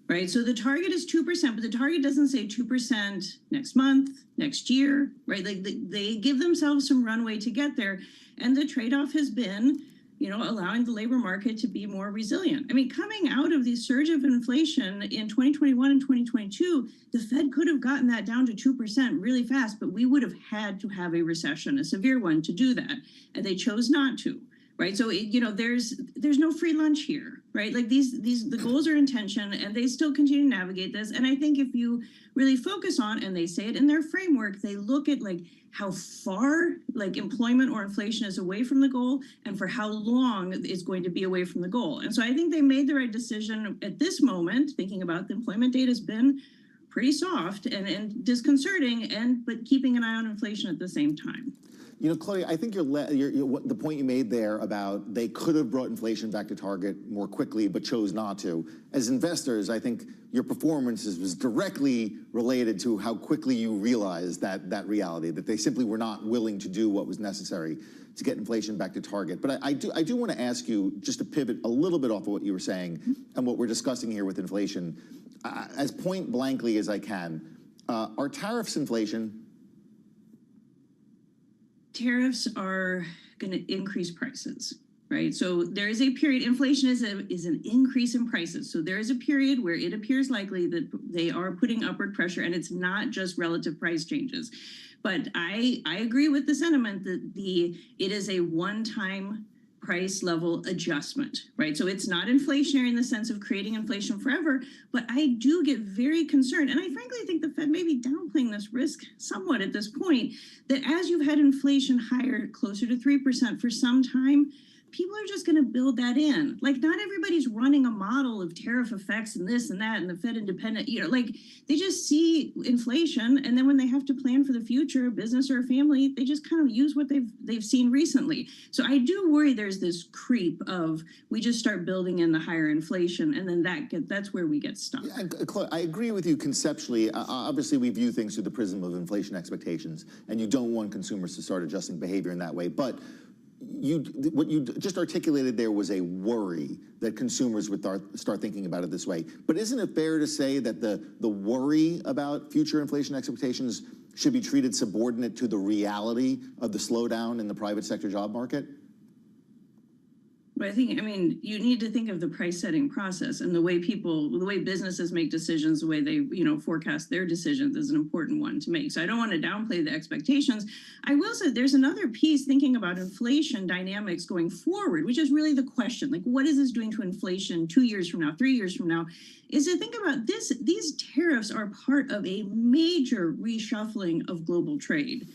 [SPEAKER 4] Right. So the target is 2%, but the target doesn't say 2% next month, next year. Right. They give themselves some runway to get there. And the trade-off has been, allowing the labor market to be more resilient. I mean, coming out of the surge of inflation in 2021 and 2022, the Fed could have gotten that down to 2% really fast, but we would have had to have a recession, a severe one, to do that. And they chose not to. Right. So, there's no free lunch here. right? Like the goals are in tension, and they still continue to navigate this. And I think if you really focus on, and they say it in their framework, they look at like how far like employment or inflation is away from the goal and for how long it's going to be away from the goal. And so I think they made the right decision at this moment, thinking about the employment data has been pretty soft and disconcerting, but keeping an eye on inflation at the same time.
[SPEAKER 32] You know, Claudia, I think the point you made there about they could have brought inflation back to target more quickly, but chose not to. As investors, I think your performance was directly related to how quickly you realized that reality, that they simply were not willing to do what was necessary to get inflation back to target. But I do want to ask you, just to pivot a little bit off of what you were saying and what we're discussing here with inflation, as point blankly as I can, are tariffs inflation?
[SPEAKER 4] Tariffs are going to increase prices, right? So there is a period, inflation is an increase in prices. So there is a period where it appears likely that they are putting upward pressure, and it's not just relative price changes. But I agree with the sentiment that it is a one-time price level adjustment, right? So it's not inflationary in the sense of creating inflation forever, but I do get very concerned, and I frankly think the Fed may be downplaying this risk somewhat at this point, that as you've had inflation higher, closer to 3% for some time, people are just going to build that in. Like, not everybody's running a model of tariff effects and this and that and the Fed independent, like they just see inflation, and then when they have to plan for the future, a business or a family, they just kind of use what they've seen recently. So I do worry there's this creep of we just start building in the higher inflation, and then that's where we get stuck.
[SPEAKER 32] Yeah, Claude, I agree with you conceptually. Obviously, we view things through the prism of inflation expectations, and you don't want consumers to start adjusting behavior in that way. But what you just articulated there was a worry that consumers would start thinking about it this way. But isn't it fair to say that the worry about future inflation expectations should be treated subordinate to the reality of the slowdown in the private sector job market?
[SPEAKER 4] But I mean, you need to think of the price setting process and the way businesses make decisions, the way they, forecast their decisions is an important one to make. So I don't want to downplay the expectations. I will say there's another piece thinking about inflation dynamics going forward, which is really the question, like, what is this doing to inflation 2 years from now, 3 years from now, is to think about this. These tariffs are part of a major reshuffling of global trade.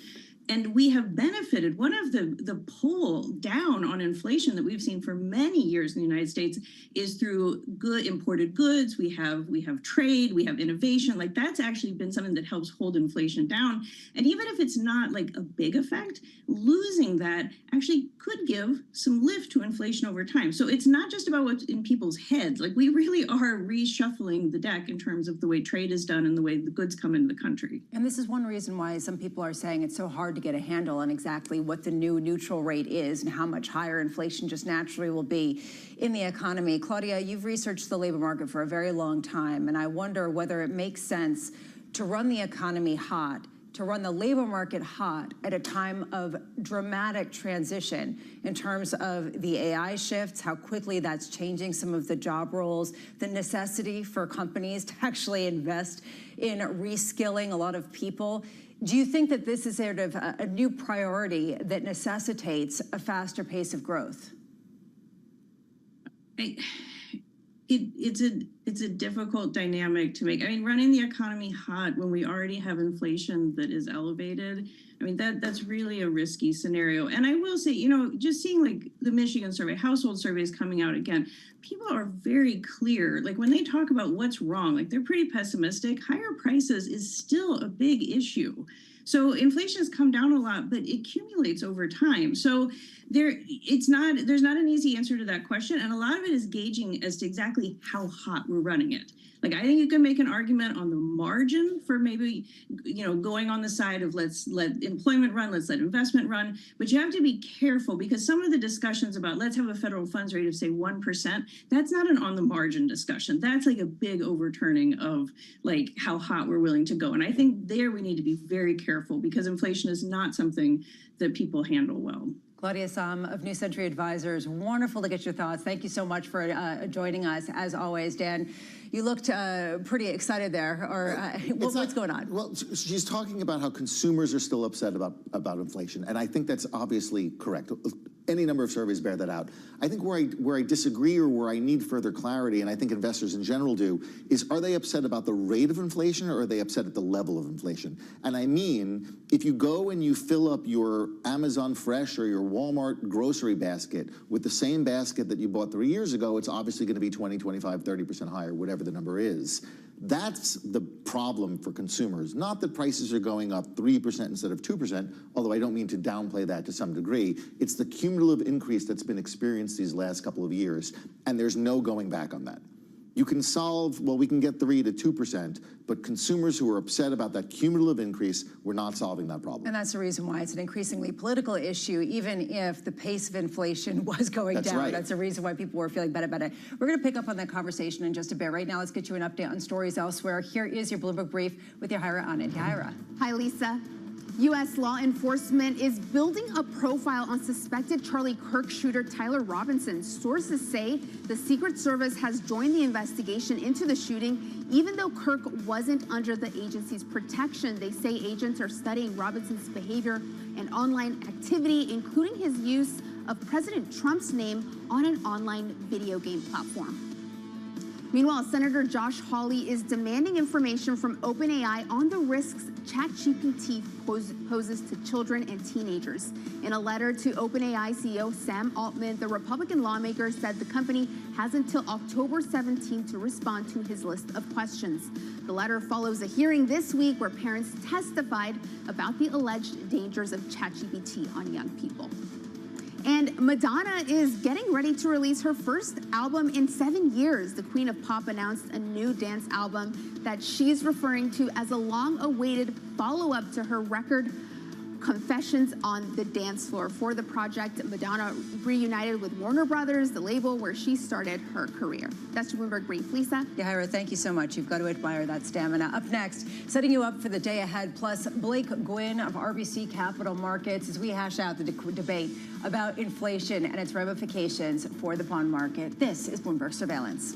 [SPEAKER 4] And we have benefited. One of the pull down on inflation that we've seen for many years in the United States is through imported goods. We have trade, we have innovation. Like, that's actually been something that helps hold inflation down. And even if it's not like a big effect, losing that actually could give some lift to inflation over time. So it's not just about what's in people's heads. Like, we really are reshuffling the deck in terms of the way trade is done and the way the goods come into the country.
[SPEAKER 23] And this is one reason why some people are saying it's so hard to get a handle on exactly what the new neutral rate is and how much higher inflation just naturally will be in the economy. Claudia, you've researched the labor market for a very long time, and I wonder whether it makes sense to run the economy hot, to run the labor market hot at a time of dramatic transition in terms of the AI shifts, how quickly that's changing some of the job roles, the necessity for companies to actually invest in reskilling a lot of people. Do you think that this is sort of a new priority that necessitates a faster pace of growth?
[SPEAKER 4] It's a difficult dynamic to make. I mean, running the economy hot when we already have inflation that is elevated, I mean, that's really a risky scenario. And I will say, just seeing like the Michigan survey, household surveys coming out again, people are very clear. Like, when they talk about what's wrong, like, they're pretty pessimistic. Higher prices is still a big issue. So inflation has come down a lot, but it accumulates over time. So there's not an easy answer to that question. And a lot of it is gauging as to exactly how hot we're running it. Like, I think you can make an argument on the margin for maybe, going on the side of let's let employment run, let's let investment run. But you have to be careful, because some of the discussions about let's have a federal funds rate of, say, 1%, that's not an on the margin discussion. That's like a big overturning of like how hot we're willing to go. And I think there we need to be very careful, because inflation is not something that people handle well.
[SPEAKER 23] Claudia Sahm of New Century Advisors, wonderful to get your thoughts. Thank you so much for joining us, as always. Dan, you looked pretty excited there. Or what's going on?
[SPEAKER 32] Well, she's talking about how consumers are still upset about inflation, and I think that's obviously correct. Any number of surveys bear that out. I think where I disagree or where I need further clarity, and I think investors in general do, is are they upset about the rate of inflation or are they upset at the level of inflation? And I mean, if you go and you fill up your Amazon Fresh or your Walmart grocery basket with the same basket that you bought 3 years ago, it's obviously going to be 20, 25, 30% higher, whatever the number is. That's the problem for consumers. Not that prices are going up 3% instead of 2%, although I don't mean to downplay that to some degree. It's the cumulative increase that's been experienced these last couple of years, and there's no going back on that. You can solve, well, we can get 3 to 2%, but consumers who are upset about that cumulative increase, we're not solving that problem.
[SPEAKER 23] And that's the reason why it's an increasingly political issue, even if the pace of inflation was going down.
[SPEAKER 32] Right.
[SPEAKER 23] That's the reason why people were feeling bad about it. We're going to pick up on that conversation in just a bit. Right now, let's get you an update on stories elsewhere. Here is your Bloomberg Brief with Yahira on it. Yahira.
[SPEAKER 3] Hi, Lisa. U.S. law enforcement is building a profile on suspected Charlie Kirk shooter Tyler Robinson. Sources say the Secret Service has joined the investigation into the shooting, even though Kirk wasn't under the agency's protection. They say agents are studying Robinson's behavior and online activity, including his use of President Trump's name on an online video game platform. Meanwhile, Senator Josh Hawley is demanding information from OpenAI on the risks ChatGPT poses to children and teenagers. In a letter to OpenAI CEO Sam Altman, the Republican lawmaker said the company has until October 17 to respond to his list of questions. The letter follows a hearing this week where parents testified about the alleged dangers of ChatGPT on young people. And Madonna is getting ready to release her first album in 7 years. The Queen of Pop announced a new dance album that she's referring to as a long-awaited follow-up to her record Confessions on the Dance Floor. For the project, Madonna reunited with Warner Brothers, the label where she started her career. That's your Bloomberg Brief. Lisa?
[SPEAKER 23] Yahira, thank you so much. You've got to admire that stamina. Up next, setting you up for the day ahead, plus Blake Gwynn of RBC Capital Markets as we hash out the debate about inflation and its ramifications for the bond market. This is Bloomberg Surveillance.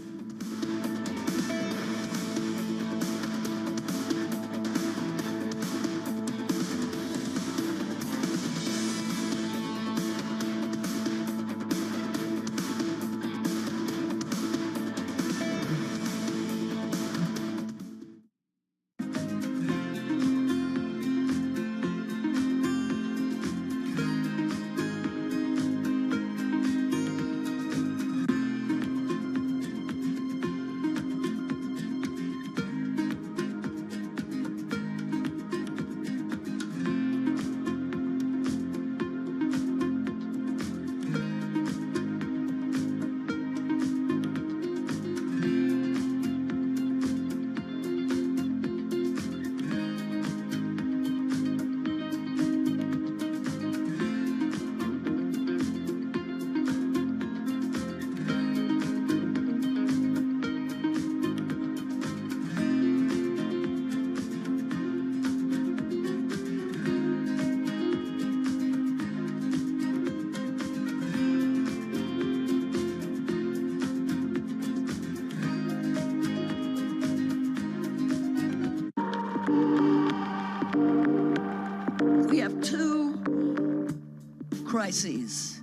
[SPEAKER 8] crises,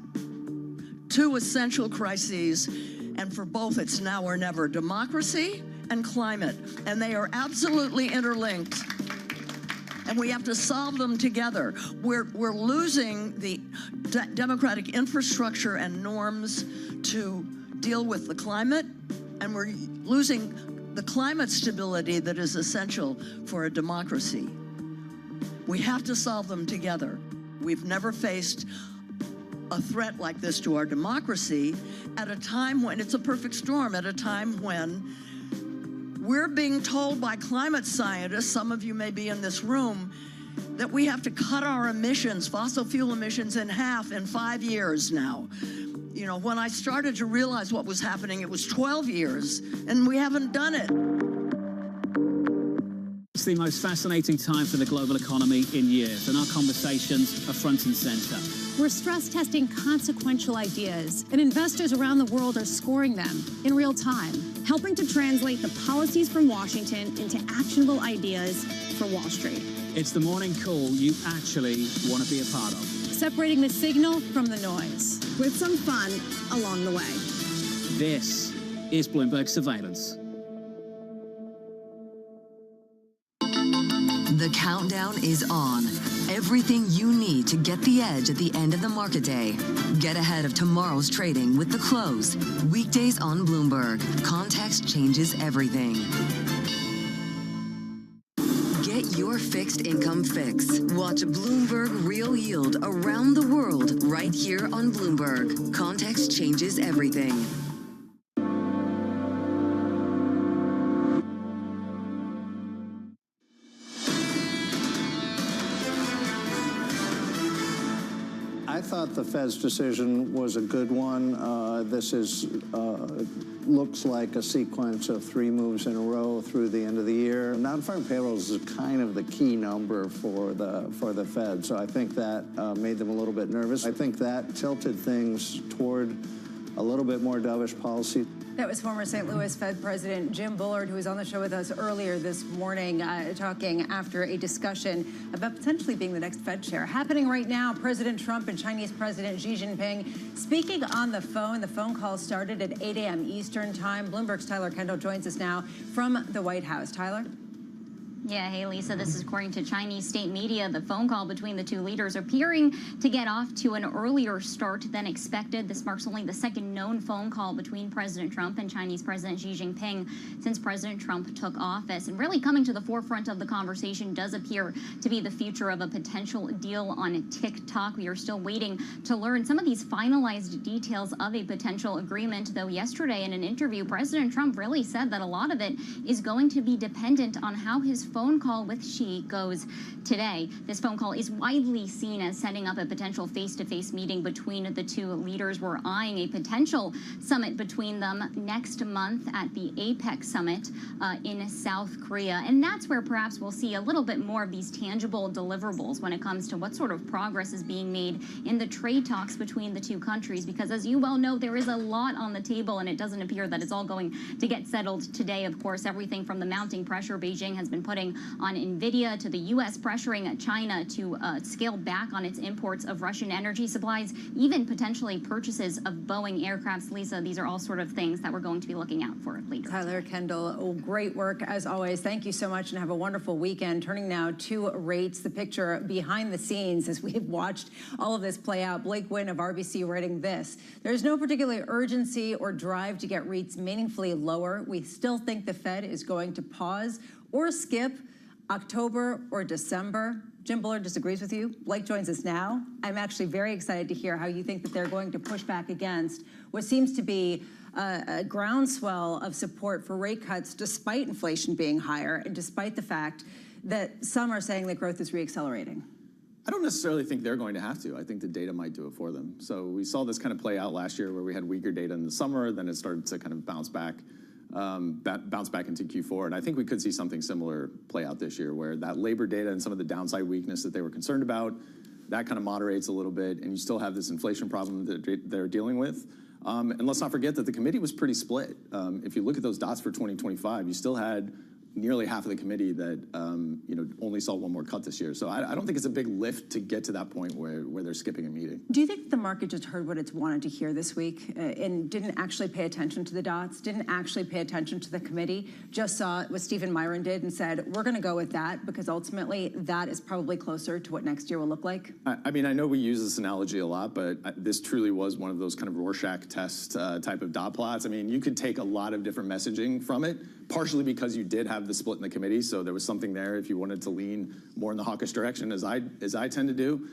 [SPEAKER 8] two essential crises, and for both it's now or never: democracy and climate, and they are absolutely interlinked. And we have to solve them together. We're losing the democratic infrastructure and norms to deal with the climate, and we're losing the climate stability that is essential for a democracy. We have to solve them together. We've never faced a threat like this to our democracy at a time when it's a perfect storm, at a time when we're being told by climate scientists, some of you may be in this room, that we have to cut our emissions, fossil fuel emissions, in half in 5 years now. You know, when I started to realize what was happening, it was 12 years, and we haven't done it.
[SPEAKER 11] It's the most fascinating time for the global economy in years, and our conversations are front and center.
[SPEAKER 12] We're stress testing consequential ideas, and investors around the world are scoring them in real time, helping to translate the policies from Washington into actionable ideas for Wall Street.
[SPEAKER 11] It's the morning call you actually want to be a part of.
[SPEAKER 12] separating the signal from the noise.
[SPEAKER 10] With some fun along the way.
[SPEAKER 11] This is Bloomberg Surveillance.
[SPEAKER 1] The countdown is on. Everything you need to get the edge at the end of the market day. Get ahead of tomorrow's trading with The Close. Weekdays on Bloomberg. Context changes everything. Get your fixed income fix. Watch Bloomberg Real Yield around the world right here on Bloomberg. Context changes everything.
[SPEAKER 17] I thought the Fed's decision was a good one. This is looks like a sequence of 3 moves in a row through the end of the year. Non-farm payrolls is kind of the key number for the Fed, so I think that made them a little bit nervous. I think that tilted things toward a little bit more dovish policy.
[SPEAKER 23] That was former St. Louis Fed President Jim Bullard, who was on the show with us earlier this morning, talking after a discussion about potentially being the next Fed chair. Happening right now, President Trump and Chinese President Xi Jinping speaking on the phone. The phone call started at 8 a.m. Eastern time. Bloomberg's Tyler Kendall joins us now from the White House. Tyler?
[SPEAKER 9] Yeah, hey, Lisa, this is according to Chinese state media. The phone call between the two leaders appearing to get off to an earlier start than expected. This marks only the second known phone call between President Trump and Chinese President Xi Jinping since President Trump took office. And really coming to the forefront of the conversation does appear to be the future of a potential deal on TikTok. We are still waiting to learn some of these finalized details of a potential agreement, though yesterday in an interview, President Trump really said that a lot of it is going to be dependent on how his phone call with Xi goes today. This phone call is widely seen as setting up a potential face-to-face meeting between the two leaders. We're eyeing a potential summit between them next month at the APEC summit in South Korea. And that's where perhaps we'll see a little bit more of these tangible deliverables when it comes to what sort of progress is being made in the trade talks between the two countries. Because as you well know, there is a lot on the table, and it doesn't appear that it's all going to get settled today. Of course, everything from the mounting pressure Beijing has been putting on NVIDIA to the U.S. pressuring China to scale back on its imports of Russian energy supplies, even potentially purchases of Boeing aircrafts. Lisa, these are all sort of things that we're going to be looking out for later.
[SPEAKER 23] Tyler Kendall, great work as always. Thank you so much and have a wonderful weekend. Turning now to rates, the picture behind the scenes as we've watched all of this play out. Blake Wynn of RBC writing this: there's no particular urgency or drive to get rates meaningfully lower. We still think the Fed is going to pause or skip October or December. Jim Bullard disagrees with you. Blake joins us now. I'm actually very excited to hear how you think that they're going to push back against what seems to be a groundswell of support for rate cuts despite inflation being higher and despite the fact that some are saying that growth is reaccelerating.
[SPEAKER 19] I don't necessarily think they're going to have to. I think the data might do it for them. So we saw this kind of play out last year where we had weaker data in the summer, then it started to kind of bounce back into Q4. And I think we could see something similar play out this year, where that labor data and some of the downside weakness that they were concerned about, that kind of moderates a little bit, and you still have this inflation problem that they're dealing with. And let's not forget that the committee was pretty split. If you look at those dots for 2025, you still had nearly half of the committee that only saw one more cut this year. So I don't think it's a big lift to get to that point where they're skipping a meeting.
[SPEAKER 23] Do you think the market just heard what it's wanted to hear this week and didn't actually pay attention to the dots, didn't actually pay attention to the committee, just saw what Stephen Myron did and said, we're going to go with that because ultimately that is probably closer to what next year will look like?
[SPEAKER 19] I mean, I know we use this analogy a lot, but this truly was one of those kind of Rorschach test type of dot plots. I mean, you could take a lot of different messaging from it, partially because you did have the split in the committee, so there was something there if you wanted to lean more in the hawkish direction, as I tend to do.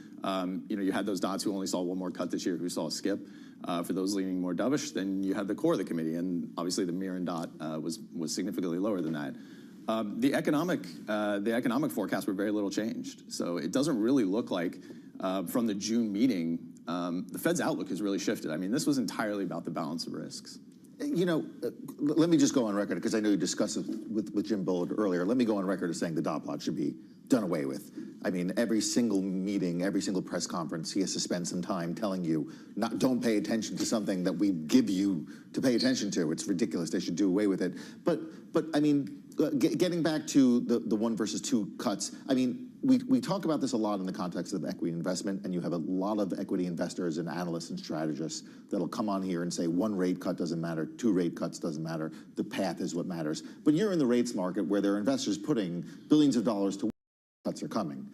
[SPEAKER 19] You had those dots who only saw one more cut this year, who saw a skip. For those leaning more dovish, then you had the core of the committee, and obviously the Mirren dot was significantly lower than that. The economic forecasts were very little changed, so it doesn't really look like from the June meeting the Fed's outlook has really shifted. I mean, this was entirely about the balance of risks.
[SPEAKER 32] Let me just go on record, because I know you discussed it with Jim Bullard earlier. Let me go on record as saying the dot plot should be done away with. I mean, every single meeting, every single press conference, he has to spend some time telling you, don't pay attention to something that we give you to pay attention to. It's ridiculous. They should do away with it. But I mean, getting back to the 1 versus 2 cuts, I mean, we talk about this a lot in the context of equity investment, and you have a lot of equity investors and analysts and strategists that'll come on here and say 1 rate cut doesn't matter, 2 rate cuts doesn't matter, the path is what matters. But you're in the rates market where there are investors putting billions of dollars to cuts are coming.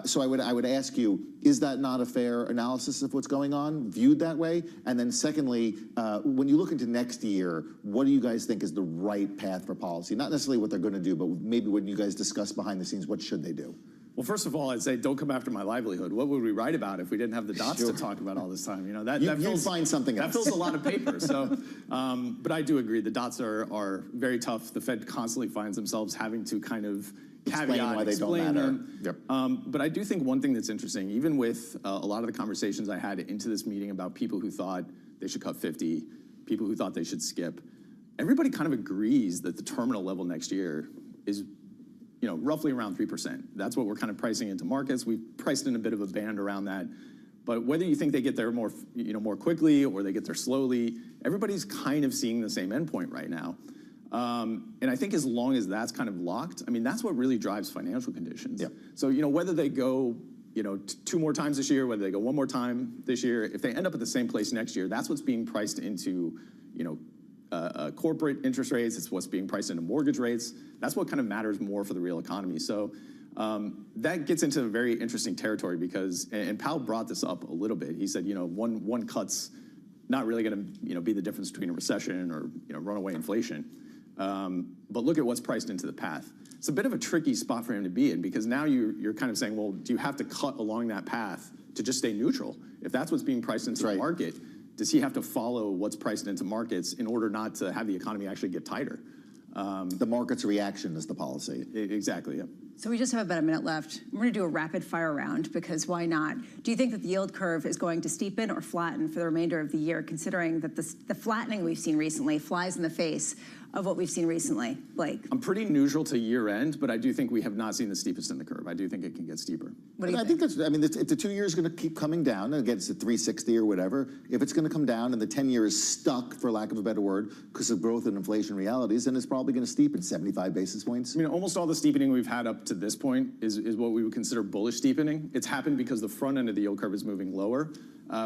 [SPEAKER 32] So I would ask you, is that not a fair analysis of what's going on, viewed that way? And then secondly, when you look into next year, what do you guys think is the right path for policy? Not necessarily what they're going to do, but maybe when you guys discuss behind the scenes, what should they do?
[SPEAKER 19] Well, first of all, I'd say don't come after my livelihood. What would we write about if we didn't have the dots to talk about all this time? You know, that fills,
[SPEAKER 32] find something else.
[SPEAKER 19] That fills a lot of paper. So, but I do agree. The dots are very tough. The Fed constantly finds themselves having to kind of
[SPEAKER 32] explain why they don't matter.
[SPEAKER 19] Them. Yep. But I do think one thing that's interesting, even with a lot of the conversations I had into this meeting about people who thought they should cut 50, people who thought they should skip, everybody kind of agrees that the terminal level next year is, you know, roughly around 3%. That's what we're kind of pricing into markets. We've priced in a bit of a band around that. But whether you think they get there more, more quickly or they get there slowly, everybody's kind of seeing the same endpoint right now. And I think as long as that's kind of locked, I mean, that's what really drives financial conditions. Yep. So, whether they go, 2 more times this year, whether they go 1 more time this year, if they end up at the same place next year, that's what's being priced into, corporate interest rates. It's what's being priced into mortgage rates. That's what kind of matters more for the real economy. So that gets into a very interesting territory because, and Powell brought this up a little bit. He said, one cut's not really going to, be the difference between a recession or, runaway inflation. But look at what's priced into the path. It's a bit of a tricky spot for him to be in because now you're kind of saying, well, do you have to cut along that path to just stay neutral? If that's what's being priced into the market, does he have to follow what's priced into markets in order not to have the economy actually get tighter?
[SPEAKER 32] The market's reaction is the policy.
[SPEAKER 19] Exactly, yeah.
[SPEAKER 23] So we just have about a minute left. We're going to do a rapid fire round because why not? Do you think that the yield curve is going to steepen or flatten for the remainder of the year, considering that the flattening we've seen recently flies in the face of what we've seen recently? Blake?
[SPEAKER 19] I'm pretty neutral to year end, but I do think we have not seen the steepest in the curve. I do think it can get steeper.
[SPEAKER 23] What do you think?
[SPEAKER 32] I think that's, I mean, if the 2 year is going to keep coming down, and again, it's at 360 or whatever, if it's going to come down and the 10 year is stuck, for lack of a better word, because of growth and inflation realities, then it's probably going to steepen 75 basis points.
[SPEAKER 19] I mean, almost all the steepening we've had up to this point is what we would consider bullish steepening. It's happened because the front end of the yield curve is moving lower,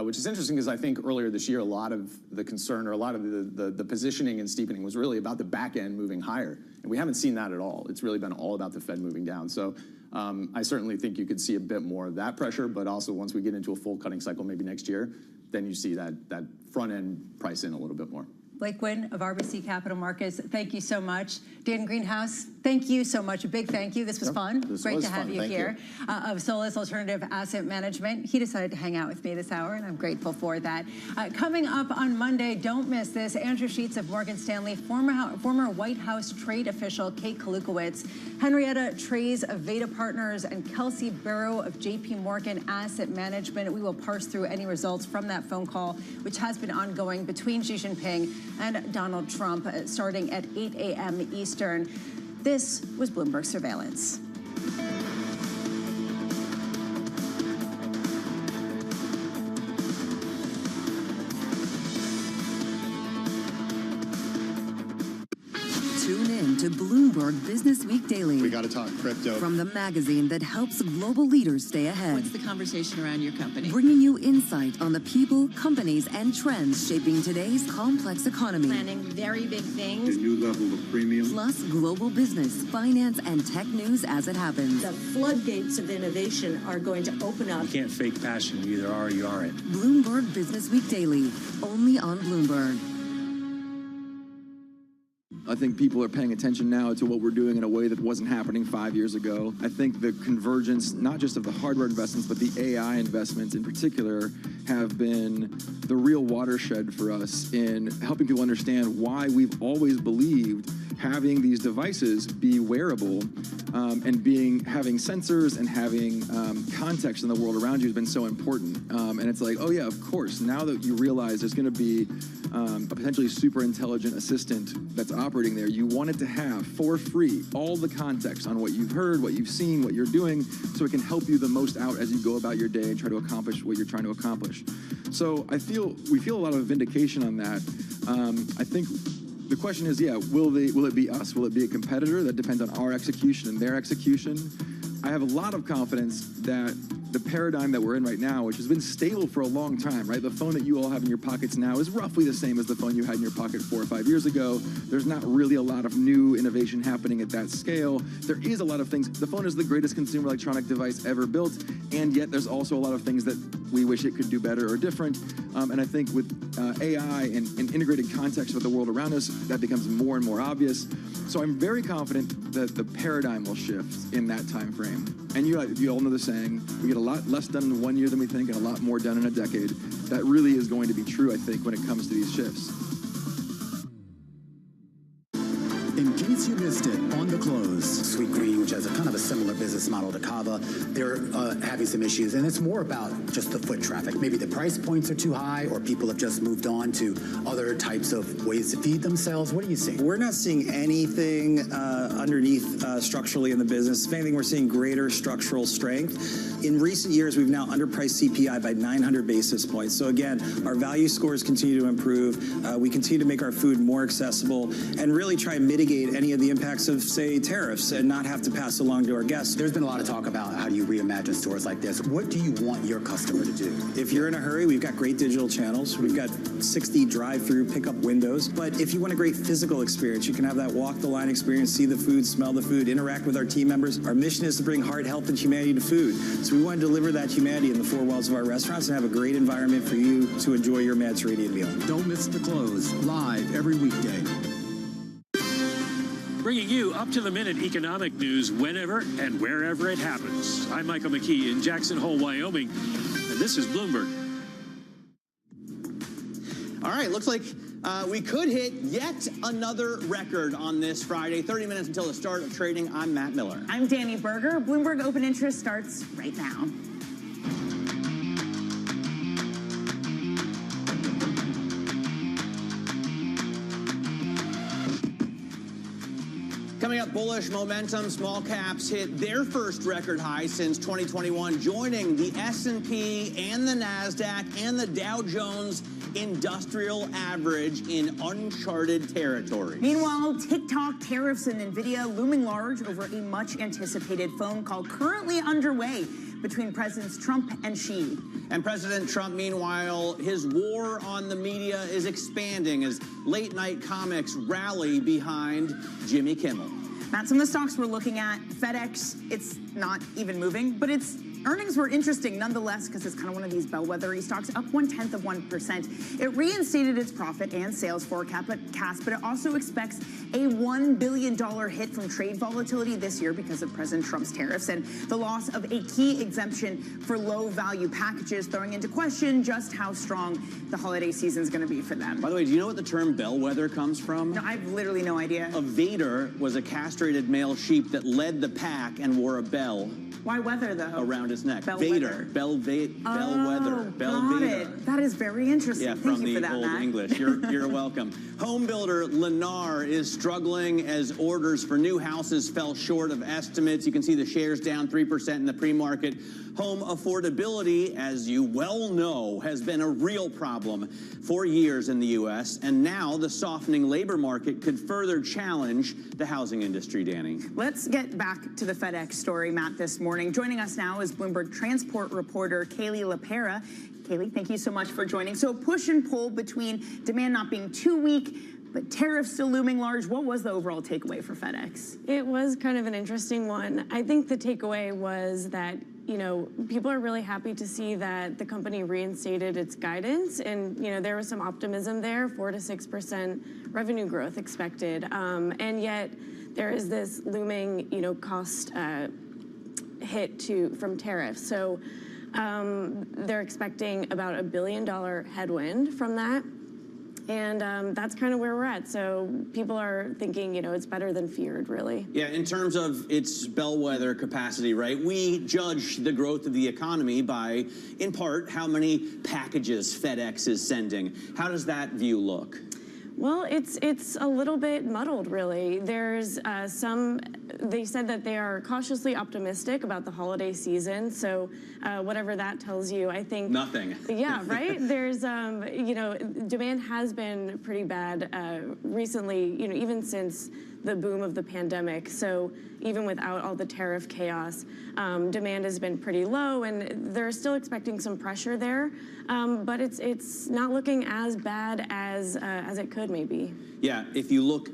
[SPEAKER 19] which is interesting because I think earlier this year, a lot of the concern or a lot of the positioning and steepening was really about the back end moving higher. And we haven't seen that at all. It's really been all about the Fed moving down. So I certainly think you could see a bit more of that pressure, but also once we get into a full cutting cycle, maybe next year, then you see that front end price in a little bit more.
[SPEAKER 23] Blake Wynn of RBC Capital Markets, thank you so much. Dan Greenhouse, thank you so much. A big thank you. This was fun. Great to have you here. Of Solus Alternative Asset Management. He decided to hang out with me this hour, and I'm grateful for that. Coming up on Monday, don't miss this. Andrew Sheets of Morgan Stanley, former White House trade official Kate Kalukowicz, Henrietta Trey's of Veda Partners, and Kelsey Barrow of JP Morgan Asset Management. We will parse through any results from that phone call, which has been ongoing between Xi Jinping and Donald Trump, starting at 8 a.m. Eastern. This was Bloomberg Surveillance.
[SPEAKER 1] Tune in to Bloomberg Business Week Daily.
[SPEAKER 5] We got to talk crypto.
[SPEAKER 1] From the magazine that helps global leaders stay ahead.
[SPEAKER 14] What's the conversation around your company?
[SPEAKER 1] Bringing you insight on the people, companies, and trends shaping today's complex economy.
[SPEAKER 14] Planning very big things.
[SPEAKER 5] A new level of premium.
[SPEAKER 1] Plus global business, finance, and tech news as it happens.
[SPEAKER 14] The floodgates of innovation are going to open up.
[SPEAKER 20] You can't fake passion. You either are or you aren't.
[SPEAKER 1] Bloomberg Business Week Daily, only on Bloomberg.
[SPEAKER 21] I think people are paying attention now to what we're doing in a way that wasn't happening 5 years ago. I think the convergence, not just of the hardware investments, but the AI investments in particular, have been the real watershed for us in helping people understand why we've always believed having these devices be wearable and having sensors and having context in the world around you has been so important. And it's like, oh yeah, of course, now that you realize there's going to be a potentially super intelligent assistant that's operating there, you want it to have, for free, all the context on what you've heard, what you've seen, what you're doing, so it can help you the most out as you go about your day and try to accomplish what you're trying to accomplish. So we feel a lot of vindication on that. I think the question is, will it be us? Will it be a competitor? That depends on our execution and their execution. I have a lot of confidence that the paradigm that we're in right now, which has been stable for a long time, right? The phone that you all have in your pockets now is roughly the same as the phone you had in your pocket 4 or 5 years ago. There's not really a lot of new innovation happening at that scale. There is a lot of things. The phone is the greatest consumer electronic device ever built, and yet there's also a lot of things that we wish it could do better or different. And I think with AI and integrated context with the world around us, that becomes more and more obvious. So I'm very confident that the paradigm will shift in that time frame. And you all know the saying, we get a lot less done in 1 year than we think and a lot more done in a decade. That really is going to be true, I think, when it comes to these shifts.
[SPEAKER 2] In case you missed it, on the close. Sweet Green, which has a kind of a similar business model to Kava, they're having some issues, and it's more about just the foot traffic. Maybe the price points are too high, or people have just moved on to other types of ways to feed themselves. What are you seeing?
[SPEAKER 6] We're not seeing anything underneath structurally in the business. If anything, we're seeing greater structural strength. In recent years, we've now underpriced CPI by 900 basis points. So again, our value scores continue to improve. We continue to make our food more accessible and really try and mitigate any of the impacts of, say, tariffs and not have to pass along to our guests.
[SPEAKER 2] There's been a lot of talk about how do you reimagine stores like this. What do you want your customer to do?
[SPEAKER 6] If you're in a hurry, we've got great digital channels. We've got 60 drive-through pickup windows. But if you want a great physical experience, you can have that walk-the-line experience, see the food, smell the food, interact with our team members. Our mission is to bring heart, health, and humanity to food. So we want to deliver that humanity in the four walls of our restaurants and have a great environment for you to enjoy your Mediterranean meal.
[SPEAKER 2] Don't miss The Close, live every weekday.
[SPEAKER 18] Bringing you up-to-the-minute economic news whenever and wherever it happens. I'm Michael McKee in Jackson Hole, Wyoming, and this is Bloomberg.
[SPEAKER 15] All right, looks like we could hit yet another record on this Friday. 30 minutes until the start of trading. I'm Matt Miller.
[SPEAKER 16] I'm Danny Berger. Bloomberg Open Interest starts right now.
[SPEAKER 15] Coming up, bullish momentum. Small caps hit their first record high since 2021, joining the S&P and the NASDAQ and the Dow Jones Industrial Average in uncharted territory.
[SPEAKER 16] Meanwhile, TikTok, tariffs, and NVIDIA looming large over a much-anticipated phone call currently underway between Presidents Trump and Xi.
[SPEAKER 15] And President Trump, meanwhile, his war on the media is expanding as late-night comics rally behind Jimmy Kimmel.
[SPEAKER 16] Matt, some of the stocks we're looking at, FedEx, it's not even moving, but its earnings were interesting nonetheless because it's kind of one of these bellwether-y stocks, up 0.1%. It reinstated its profit and sales forecast, but it also expects a $1 billion hit from trade volatility this year because of President Trump's tariffs and the loss of a key exemption for low-value packages, throwing into question just how strong the holiday season is going to be for them.
[SPEAKER 15] By the way, do you know what the term bellwether comes from?
[SPEAKER 16] No, I have literally no idea.
[SPEAKER 15] A Vader was a castrated male sheep that led the pack and wore a bell.
[SPEAKER 16] Why weather, though?
[SPEAKER 15] Around his neck.
[SPEAKER 16] Bellwether.
[SPEAKER 15] Vader. Bellwether.
[SPEAKER 16] Got it. That is very interesting.
[SPEAKER 15] Yeah,
[SPEAKER 16] Thank
[SPEAKER 15] from
[SPEAKER 16] you for
[SPEAKER 15] the
[SPEAKER 16] that,
[SPEAKER 15] Old
[SPEAKER 16] Matt.
[SPEAKER 15] English. You're welcome. Home builder Lennar is struggling as orders for new houses fell short of estimates. You can see the shares down 3% in the pre-market. Home affordability, as you well know, has been a real problem for years in the U.S., and now the softening labor market could further challenge the housing industry, Danny.
[SPEAKER 16] Let's get back to the FedEx story, Matt, this morning. Joining us now is Bloomberg transport reporter Kaylee LaPera. Kaylee, thank you so much for joining. So push and pull between demand not being too weak, but tariffs still looming large. What was the overall takeaway for FedEx?
[SPEAKER 22] It was kind of an interesting one. I think the takeaway was that, you know, people are really happy to see that the company reinstated its guidance, and, you know, there was some optimism there, 4 to 6% revenue growth expected. And yet there is this looming, you know, cost hit from tariffs. So they're expecting about $1 billion headwind from that. And that's kind of where we're at. So people are thinking, you know, it's better than feared, really.
[SPEAKER 15] Yeah, in terms of its bellwether capacity, right? We judge the growth of the economy by, in part, how many packages FedEx is sending. How does that view look?
[SPEAKER 22] Well, it's a little bit muddled, really. There's some they said that they are cautiously optimistic about the holiday season. So whatever that tells you, I think
[SPEAKER 15] nothing.
[SPEAKER 22] Yeah, right. There's you know, demand has been pretty bad recently. You know, even since the boom of the pandemic. So even without all the tariff chaos, demand has been pretty low, and they're still expecting some pressure there. But it's not looking as bad as it could maybe.
[SPEAKER 15] Yeah, if you look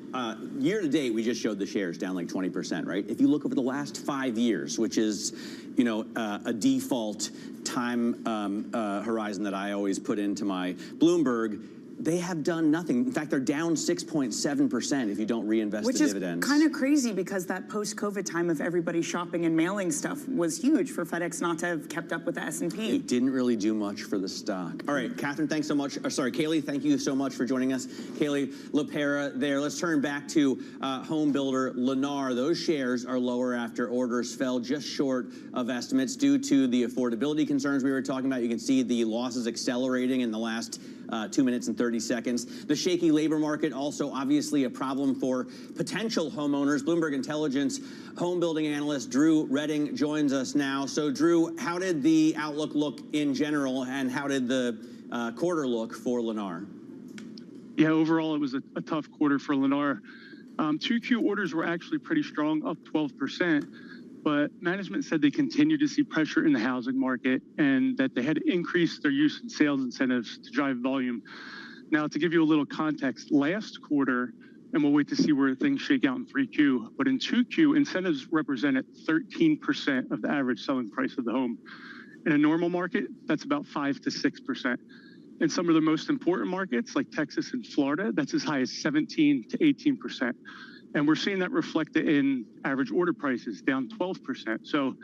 [SPEAKER 15] year to date, we just showed the shares down like 20%, right? If you look over the last 5 years, which is, you know, a default time horizon that I always put into my Bloomberg, they have done nothing. In fact, they're down 6.7% if you don't reinvest the dividends.
[SPEAKER 16] Which is kind of crazy because that post-COVID time of everybody shopping and mailing stuff was huge for FedEx not to have kept up with the S&P.
[SPEAKER 15] It didn't really do much for the stock. All right, Catherine, thanks so much. Sorry, Kaylee, thank you so much for joining us. Kaylee LaPera there. Let's turn back to home builder Lennar. Those shares are lower after orders fell just short of estimates due to the affordability concerns we were talking about. You can see the losses accelerating in the last 2 minutes and 30 seconds. The shaky labor market also obviously a problem for potential homeowners. Bloomberg Intelligence home building analyst Drew Redding joins us now. So Drew, how did the outlook look in general, and how did the quarter look for Lennar?
[SPEAKER 3] Yeah, overall it was a tough quarter for Lennar. 2Q orders were actually pretty strong, up 12%. But management said they continue to see pressure in the housing market and that they had increased their use in sales incentives to drive volume. Now, to give you a little context, last quarter, and we'll wait to see where things shake out in 3Q, but in 2Q, incentives represented 13% of the average selling price of the home. In a normal market, that's about 5 to 6%. In some of the most important markets, like Texas and Florida, that's as high as 17 to 18%. And we're seeing that reflected in average order prices, down 12%. So,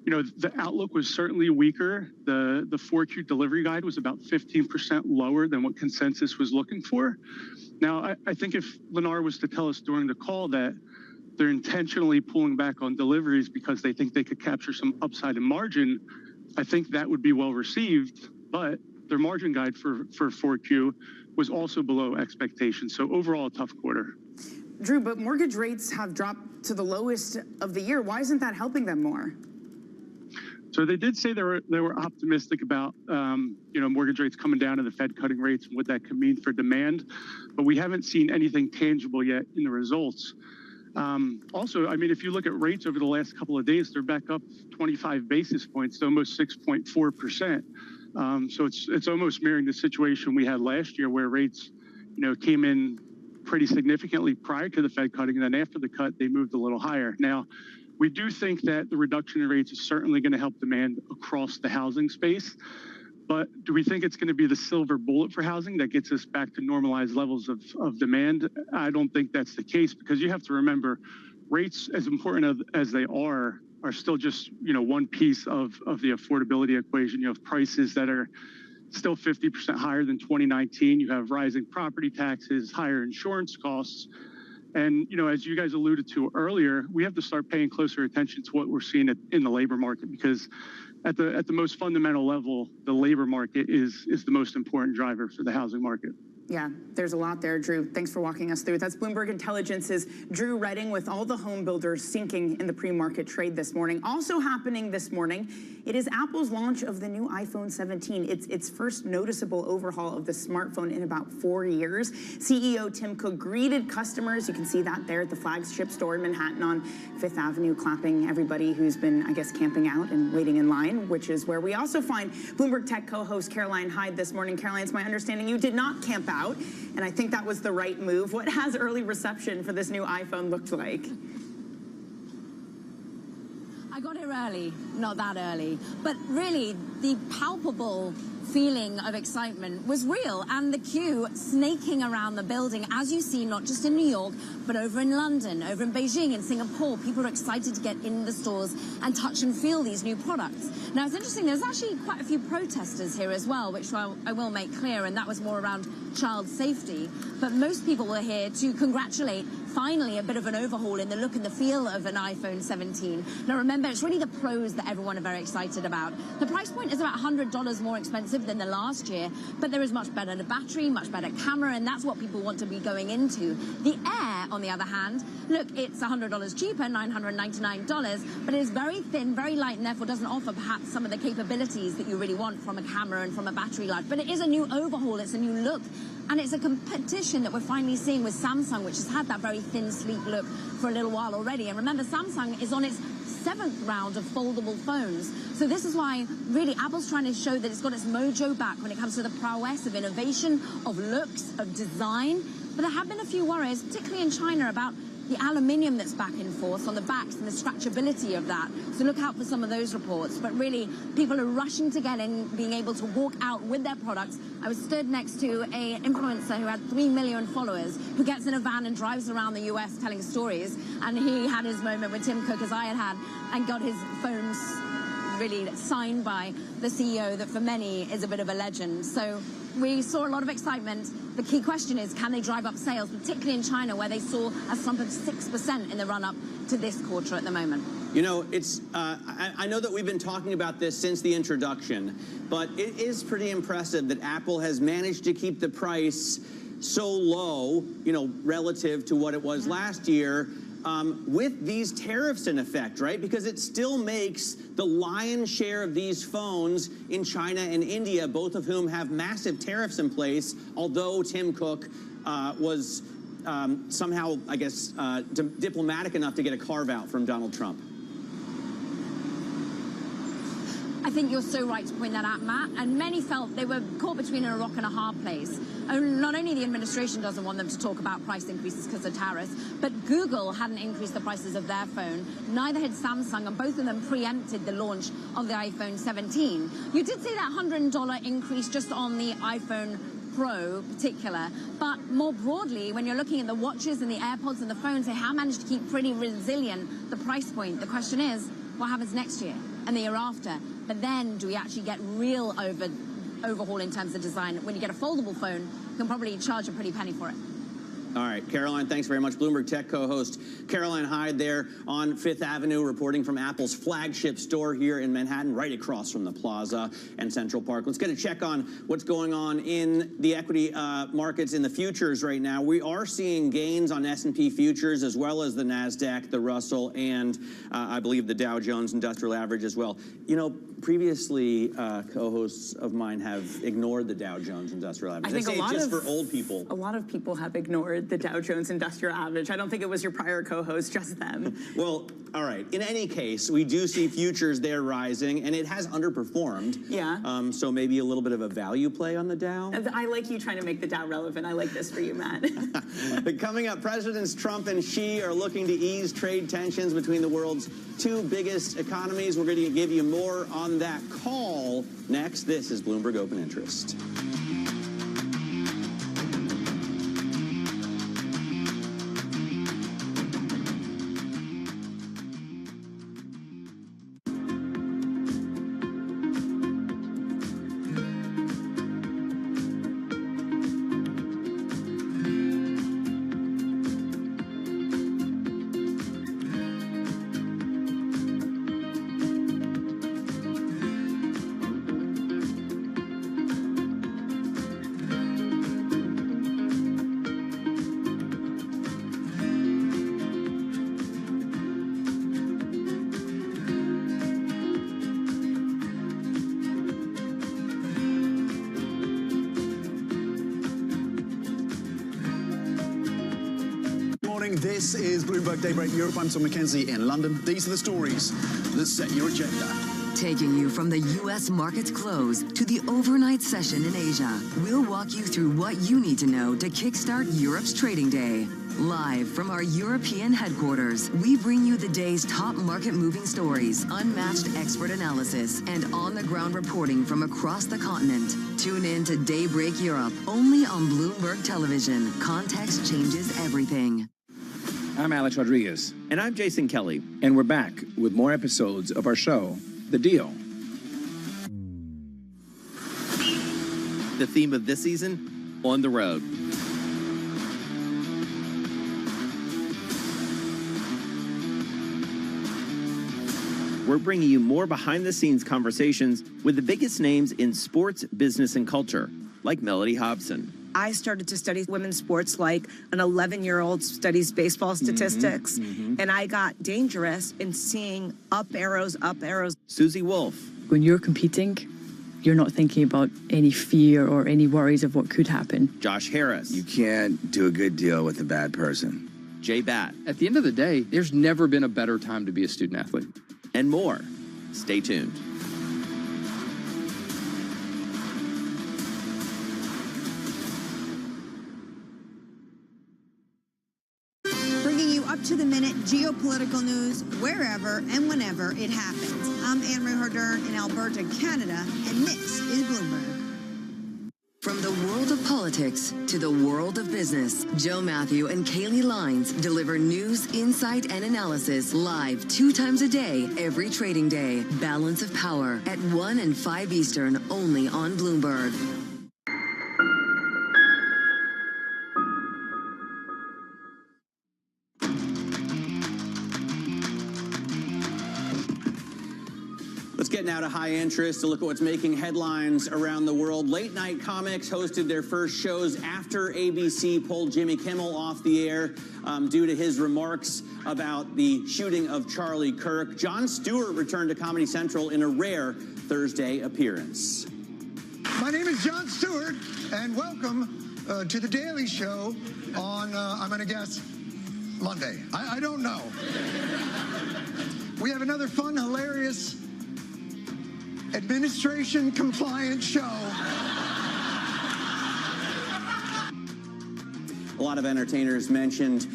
[SPEAKER 3] you know, the outlook was certainly weaker. The 4Q delivery guide was about 15% lower than what consensus was looking for. Now, I think if Lennar was to tell us during the call that they're intentionally pulling back on deliveries because they think they could capture some upside in margin, I think that would be well received. But their margin guide for 4Q was also below expectations. So overall, a tough quarter.
[SPEAKER 16] Drew, but mortgage rates have dropped to the lowest of the year. Why isn't that helping them more?
[SPEAKER 3] So they did say they were optimistic about you know, mortgage rates coming down and the Fed cutting rates and what that could mean for demand, but we haven't seen anything tangible yet in the results. Also, I mean, if you look at rates over the last couple of days, they're back up 25 basis points to almost 6.4%. So it's almost mirroring the situation we had last year, where rates, you know, came in pretty significantly prior to the Fed cutting, and then after the cut, they moved a little higher. Now, we do think that the reduction in rates is certainly going to help demand across the housing space, but do we think it's going to be the silver bullet for housing that gets us back to normalized levels of demand? I don't think that's the case, because you have to remember, rates, as important as they are still just, you know, one piece of the affordability equation. You have prices that are still 50% higher than 2019. You have rising property taxes, higher insurance costs. And, you know, as you guys alluded to earlier, we have to start paying closer attention to what we're seeing in the labor market, because at the most fundamental level, the labor market is the most important driver for the housing market.
[SPEAKER 16] Yeah, there's a lot there, Drew. Thanks for walking us through it. That's Bloomberg Intelligence's Drew Redding with all the home builders sinking in the pre-market trade this morning. Also happening this morning, it is Apple's launch of the new iPhone 17. It's its first noticeable overhaul of the smartphone in about 4 years. CEO Tim Cook greeted customers. You can see that there at the flagship store in Manhattan on Fifth Avenue, clapping everybody who's been, I guess, camping out and waiting in line, which is where we also find Bloomberg Tech co-host Caroline Hyde this morning. Caroline, it's my understanding you did not camp out, and I think that was the right move. What has early reception for this new iPhone looked like?
[SPEAKER 4] I got here early, not that early, but really the palpable feeling of excitement was real, and the queue snaking around the building, as you see, not just in New York, but over in London, over in Beijing and Singapore. People are excited to get in the stores and touch and feel these new products. Now, it's interesting, there's actually quite a few protesters here as well, which I will make clear, and that was more around child safety. But most people were here to congratulate, finally, a bit of an overhaul in the look and the feel of an iPhone 17. Now, remember, it's really the pros that everyone are very excited about. The price point is about $100 more expensive expensive than the last year, but there is much better battery, much better camera, and that's what people want to be going into. The Air, on the other hand, look, it's $100 cheaper, $999, but it is very thin, very light, and therefore doesn't offer perhaps some of the capabilities that you really want from a camera and from a battery life. But it is a new overhaul, it's a new look, and it's a competition that we're finally seeing with Samsung, which has had that very thin, sleek look for a little while already. And remember, Samsung is on its 7th round of foldable phones. So this is why, really, Apple's trying to show that it's got its mojo back when it comes to the prowess of innovation, of looks, of design. But there have been a few worries, particularly in China, about the aluminium that's back in force on the backs and the scratchability of that. So look out for some of those reports. But really, people are rushing to get in, being able to walk out with their products. I was stood next to an influencer who had 3 million followers, who gets in a van and drives around the US telling stories. And he had his moment with Tim Cook, as I had, and got his phones really signed by the CEO that for many is a bit of a legend. So we saw a lot of excitement. The key question is, can they drive up sales, particularly in China, where they saw a slump of 6% in the run-up to this quarter at the moment?
[SPEAKER 15] You know, it's I know that we've been talking about this since the introduction, but it is pretty impressive that Apple has managed to keep the price so low, you know, relative to what it was last year, with these tariffs in effect, right? Because it still makes the lion's share of these phones in China and India, both of whom have massive tariffs in place, although Tim Cook was somehow, I guess, diplomatic enough to get a carve-out from Donald Trump.
[SPEAKER 4] I think you're so right to point that out, Matt. And many felt they were caught between a rock and a hard place. Not only the administration doesn't want them to talk about price increases because of tariffs, but Google hadn't increased the prices of their phone. Neither had Samsung, and both of them preempted the launch of the iPhone 17. You did see that $100 increase just on the iPhone Pro particular, but more broadly, when you're looking at the watches and the AirPods and the phones, they have managed to keep pretty resilient the price point. The question is, what happens next year and the year after? But then, do we actually get real overhaul in terms of design? When you get a foldable phone, you can probably charge a pretty penny for it.
[SPEAKER 15] All right, Caroline, thanks very much. Bloomberg Tech co-host Caroline Hyde there on Fifth Avenue, reporting from Apple's flagship store here in Manhattan, right across from the Plaza and Central Park. Let's get a check on what's going on in the equity markets in the futures right now. We are seeing gains on S&P futures, as well as the NASDAQ, the Russell, and I believe the Dow Jones Industrial Average as well. You know, previously, co-hosts of mine have ignored the Dow Jones Industrial Average.
[SPEAKER 16] I think
[SPEAKER 15] for old people.
[SPEAKER 16] A lot of people have ignored the Dow Jones Industrial Average. I don't think it was your prior co-host, just them.
[SPEAKER 15] Well, all right. In any case, we do see futures there rising, and it has underperformed.
[SPEAKER 16] Yeah.
[SPEAKER 15] So maybe a little bit of a value play on the Dow.
[SPEAKER 16] I like you trying to make the Dow relevant. I like this for you, Matt.
[SPEAKER 15] Coming up, Presidents Trump and Xi are looking to ease trade tensions between the world's two biggest economies. We're going to give you more on that call next. This is Bloomberg Open Interest.
[SPEAKER 7] This is Bloomberg Daybreak Europe. I'm Tom McKenzie in London. These are the stories that set your agenda.
[SPEAKER 1] Taking you from the U.S. market's close to the overnight session in Asia, we'll walk you through what you need to know to kickstart Europe's trading day. Live from our European headquarters, we bring you the day's top market-moving stories, unmatched expert analysis, and on-the-ground reporting from across the continent. Tune in to Daybreak Europe, only on Bloomberg Television. Context changes everything.
[SPEAKER 8] I'm Alex Rodriguez.
[SPEAKER 12] And I'm Jason Kelly.
[SPEAKER 8] And we're back with more episodes of our show, The Deal.
[SPEAKER 12] The theme of this season, On the Road. we're bringing you more behind-the-scenes conversations with the biggest names in sports, business, and culture, like Melody Hobson.
[SPEAKER 10] I started to study women's sports like an 11-year-old studies baseball statistics, and I got dangerous in seeing up arrows.
[SPEAKER 12] Susie Wolf.
[SPEAKER 11] When you're competing, you're not thinking about any fear or any worries of what could happen.
[SPEAKER 12] Josh Harris.
[SPEAKER 13] You can't do a good deal with a bad person.
[SPEAKER 12] Jay Batt.
[SPEAKER 17] At the end of the day, there's never been a better time to be a student athlete.
[SPEAKER 12] And more. Stay tuned.
[SPEAKER 24] Bringing you up-to-the-minute geopolitical news wherever and whenever it happens. I'm Anne-Marie Hordern in Alberta, Canada, and this is Bloomberg.
[SPEAKER 1] From the world of politics to the world of business, Joe Matthew and Kaylee Lines deliver news, insight, and analysis live 2 times a day, every trading day. Balance of Power at 1 and 5 Eastern, only on Bloomberg.
[SPEAKER 15] Let's get now to high interest to look at what's making headlines around the world. Late Night Comics hosted their first shows after ABC pulled Jimmy Kimmel off the air due to his remarks about the shooting of Charlie Kirk. Jon Stewart returned to Comedy Central in a rare Thursday appearance.
[SPEAKER 25] My name is Jon Stewart, and welcome to The Daily Show on, I'm going to guess, Monday. I don't know. We have another fun, hilarious, administration compliant show.
[SPEAKER 15] A lot of entertainers mentioned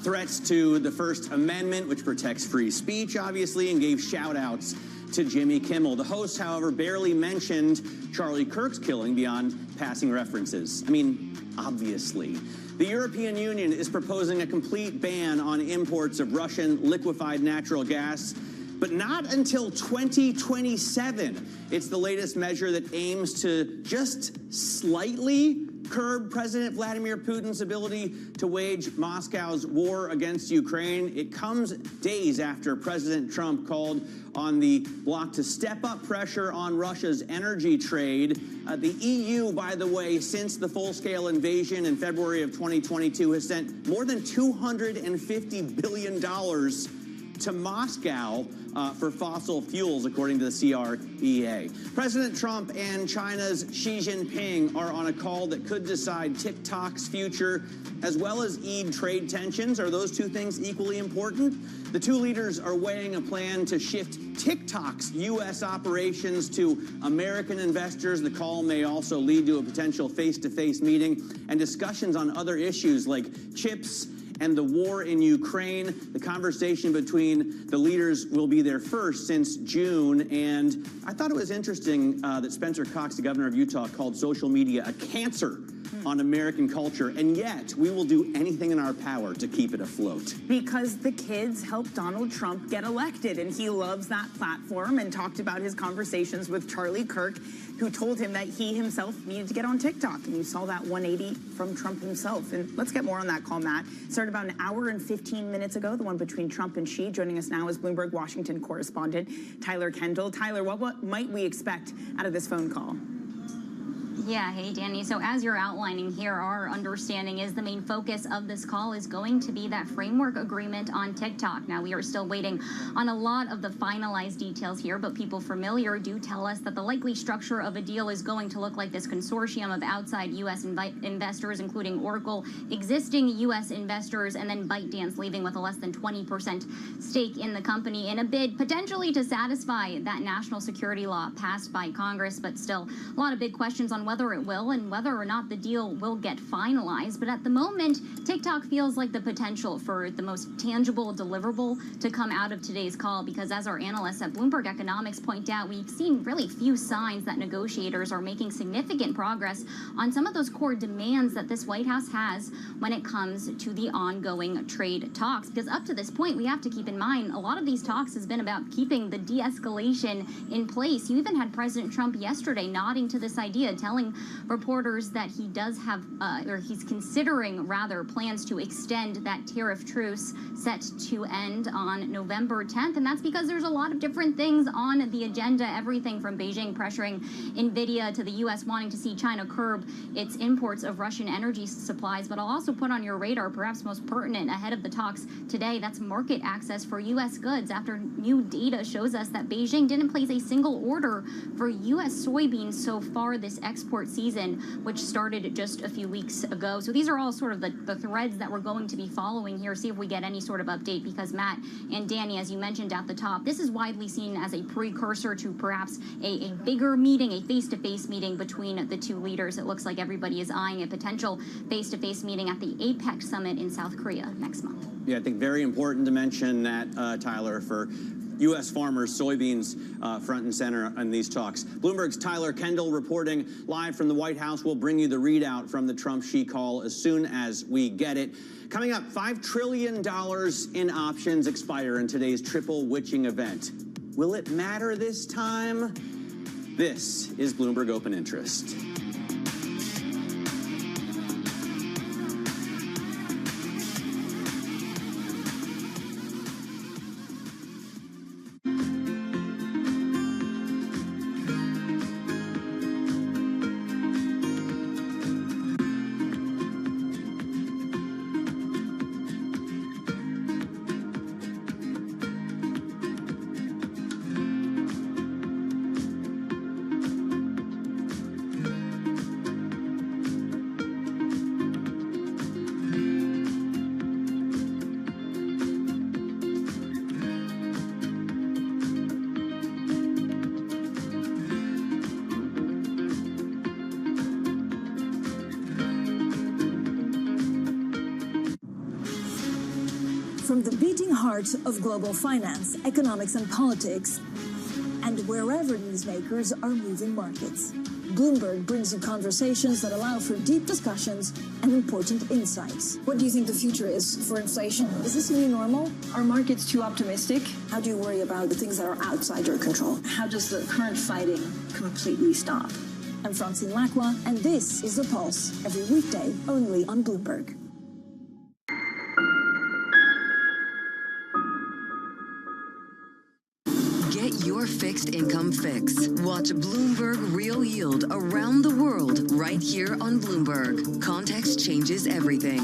[SPEAKER 15] threats to the First Amendment, which protects free speech, obviously, and gave shout-outs to Jimmy Kimmel. The host, however, barely mentioned Charlie Kirk's killing beyond passing references. I mean, obviously. The European Union is proposing a complete ban on imports of Russian liquefied natural gas, but not until 2027. It's the latest measure that aims to just slightly curb President Vladimir Putin's ability to wage Moscow's war against Ukraine. It comes days after President Trump called on the bloc to step up pressure on Russia's energy trade. The EU, by the way, since the full-scale invasion in February of 2022, has sent more than $250 billion to Moscow for fossil fuels, according to the CREA. President Trump and China's Xi Jinping are on a call that could decide TikTok's future, as well as ease trade tensions. Are those two things equally important? The two leaders are weighing a plan to shift TikTok's U.S. operations to American investors. The call may also lead to a potential face-to-face meeting and discussions on other issues like chips and the war in Ukraine. The conversation between the leaders will be their first since June. And I thought it was interesting that Spencer Cox, the governor of Utah, called social media a cancer on American culture. And yet we will do anything in our power to keep it afloat.
[SPEAKER 16] Because the kids helped Donald Trump get elected, and he loves that platform, and talked about his conversations with Charlie Kirk, who told him that he himself needed to get on TikTok. And you saw that 180 from Trump himself. And let's get more on that call, Matt. Started about an hour and 15 minutes ago, the one between Trump and Xi. Joining us now is Bloomberg Washington correspondent Tyler Kendall. Tyler, what might we expect out of this phone call?
[SPEAKER 9] Yeah, hey, Danny. So as you're outlining here, our understanding is the main focus of this call is going to be that framework agreement on TikTok. Now, we are still waiting on a lot of the finalized details here, but people familiar do tell us that the likely structure of a deal is going to look like this consortium of outside U.S. investors, including Oracle, existing U.S. investors, and then ByteDance leaving with a less than 20% stake in the company in a bid potentially to satisfy that national security law passed by Congress, but still a lot of big questions on whether it will and whether or not the deal will get finalized. But at the moment, TikTok feels like the potential for the most tangible deliverable to come out of today's call, because as our analysts at Bloomberg Economics point out, we've seen really few signs that negotiators are making significant progress on some of those core demands that this White House has when it comes to the ongoing trade talks. Because up to this point, we have to keep in mind, a lot of these talks has been about keeping the de-escalation in place. You even had President Trump yesterday nodding to this idea, telling telling reporters that he does have, or he's considering rather, plans to extend that tariff truce set to end on November 10th. And that's because there's a lot of different things on the agenda, everything from Beijing pressuring NVIDIA to the U.S. wanting to see China curb its imports of Russian energy supplies. But I'll also put on your radar, perhaps most pertinent ahead of the talks today, that's market access for U.S. goods after new data shows us that Beijing didn't place a single order for U.S. soybeans so far this export season, which started just a few weeks ago. So these are all sort of the threads that we're going to be following here, see if we get any sort of update, because Matt and Danny, as you mentioned at the top, this is widely seen as a precursor to perhaps a bigger meeting, a face-to-face meeting between the two leaders. It looks like everybody is eyeing a potential face-to-face meeting at the APEC summit in South Korea next month.
[SPEAKER 15] Yeah, I think very important to mention that, Tyler, for U.S. farmers, soybeans front and center in these talks. Bloomberg's Tyler Kendall reporting live from the White House. We'll bring you the readout from the Trump Xi call as soon as we get it. Coming up, $5 trillion in options expire in today's triple witching event. Will it matter this time? This is Bloomberg Open Interest.
[SPEAKER 5] From the beating heart of global finance, economics, and politics, and wherever newsmakers are moving markets, Bloomberg brings you conversations that allow for deep discussions and important insights. What do you think the future is for inflation? Is this a new normal? Are markets too optimistic? How do you worry about the things that are outside your control? How does the current fighting completely stop? I'm Francine Lacqua, and this is The Pulse, every weekday only on Bloomberg.
[SPEAKER 1] Get your fixed income fix. Watch Bloomberg Real Yield around the world right here on Bloomberg. Context changes everything.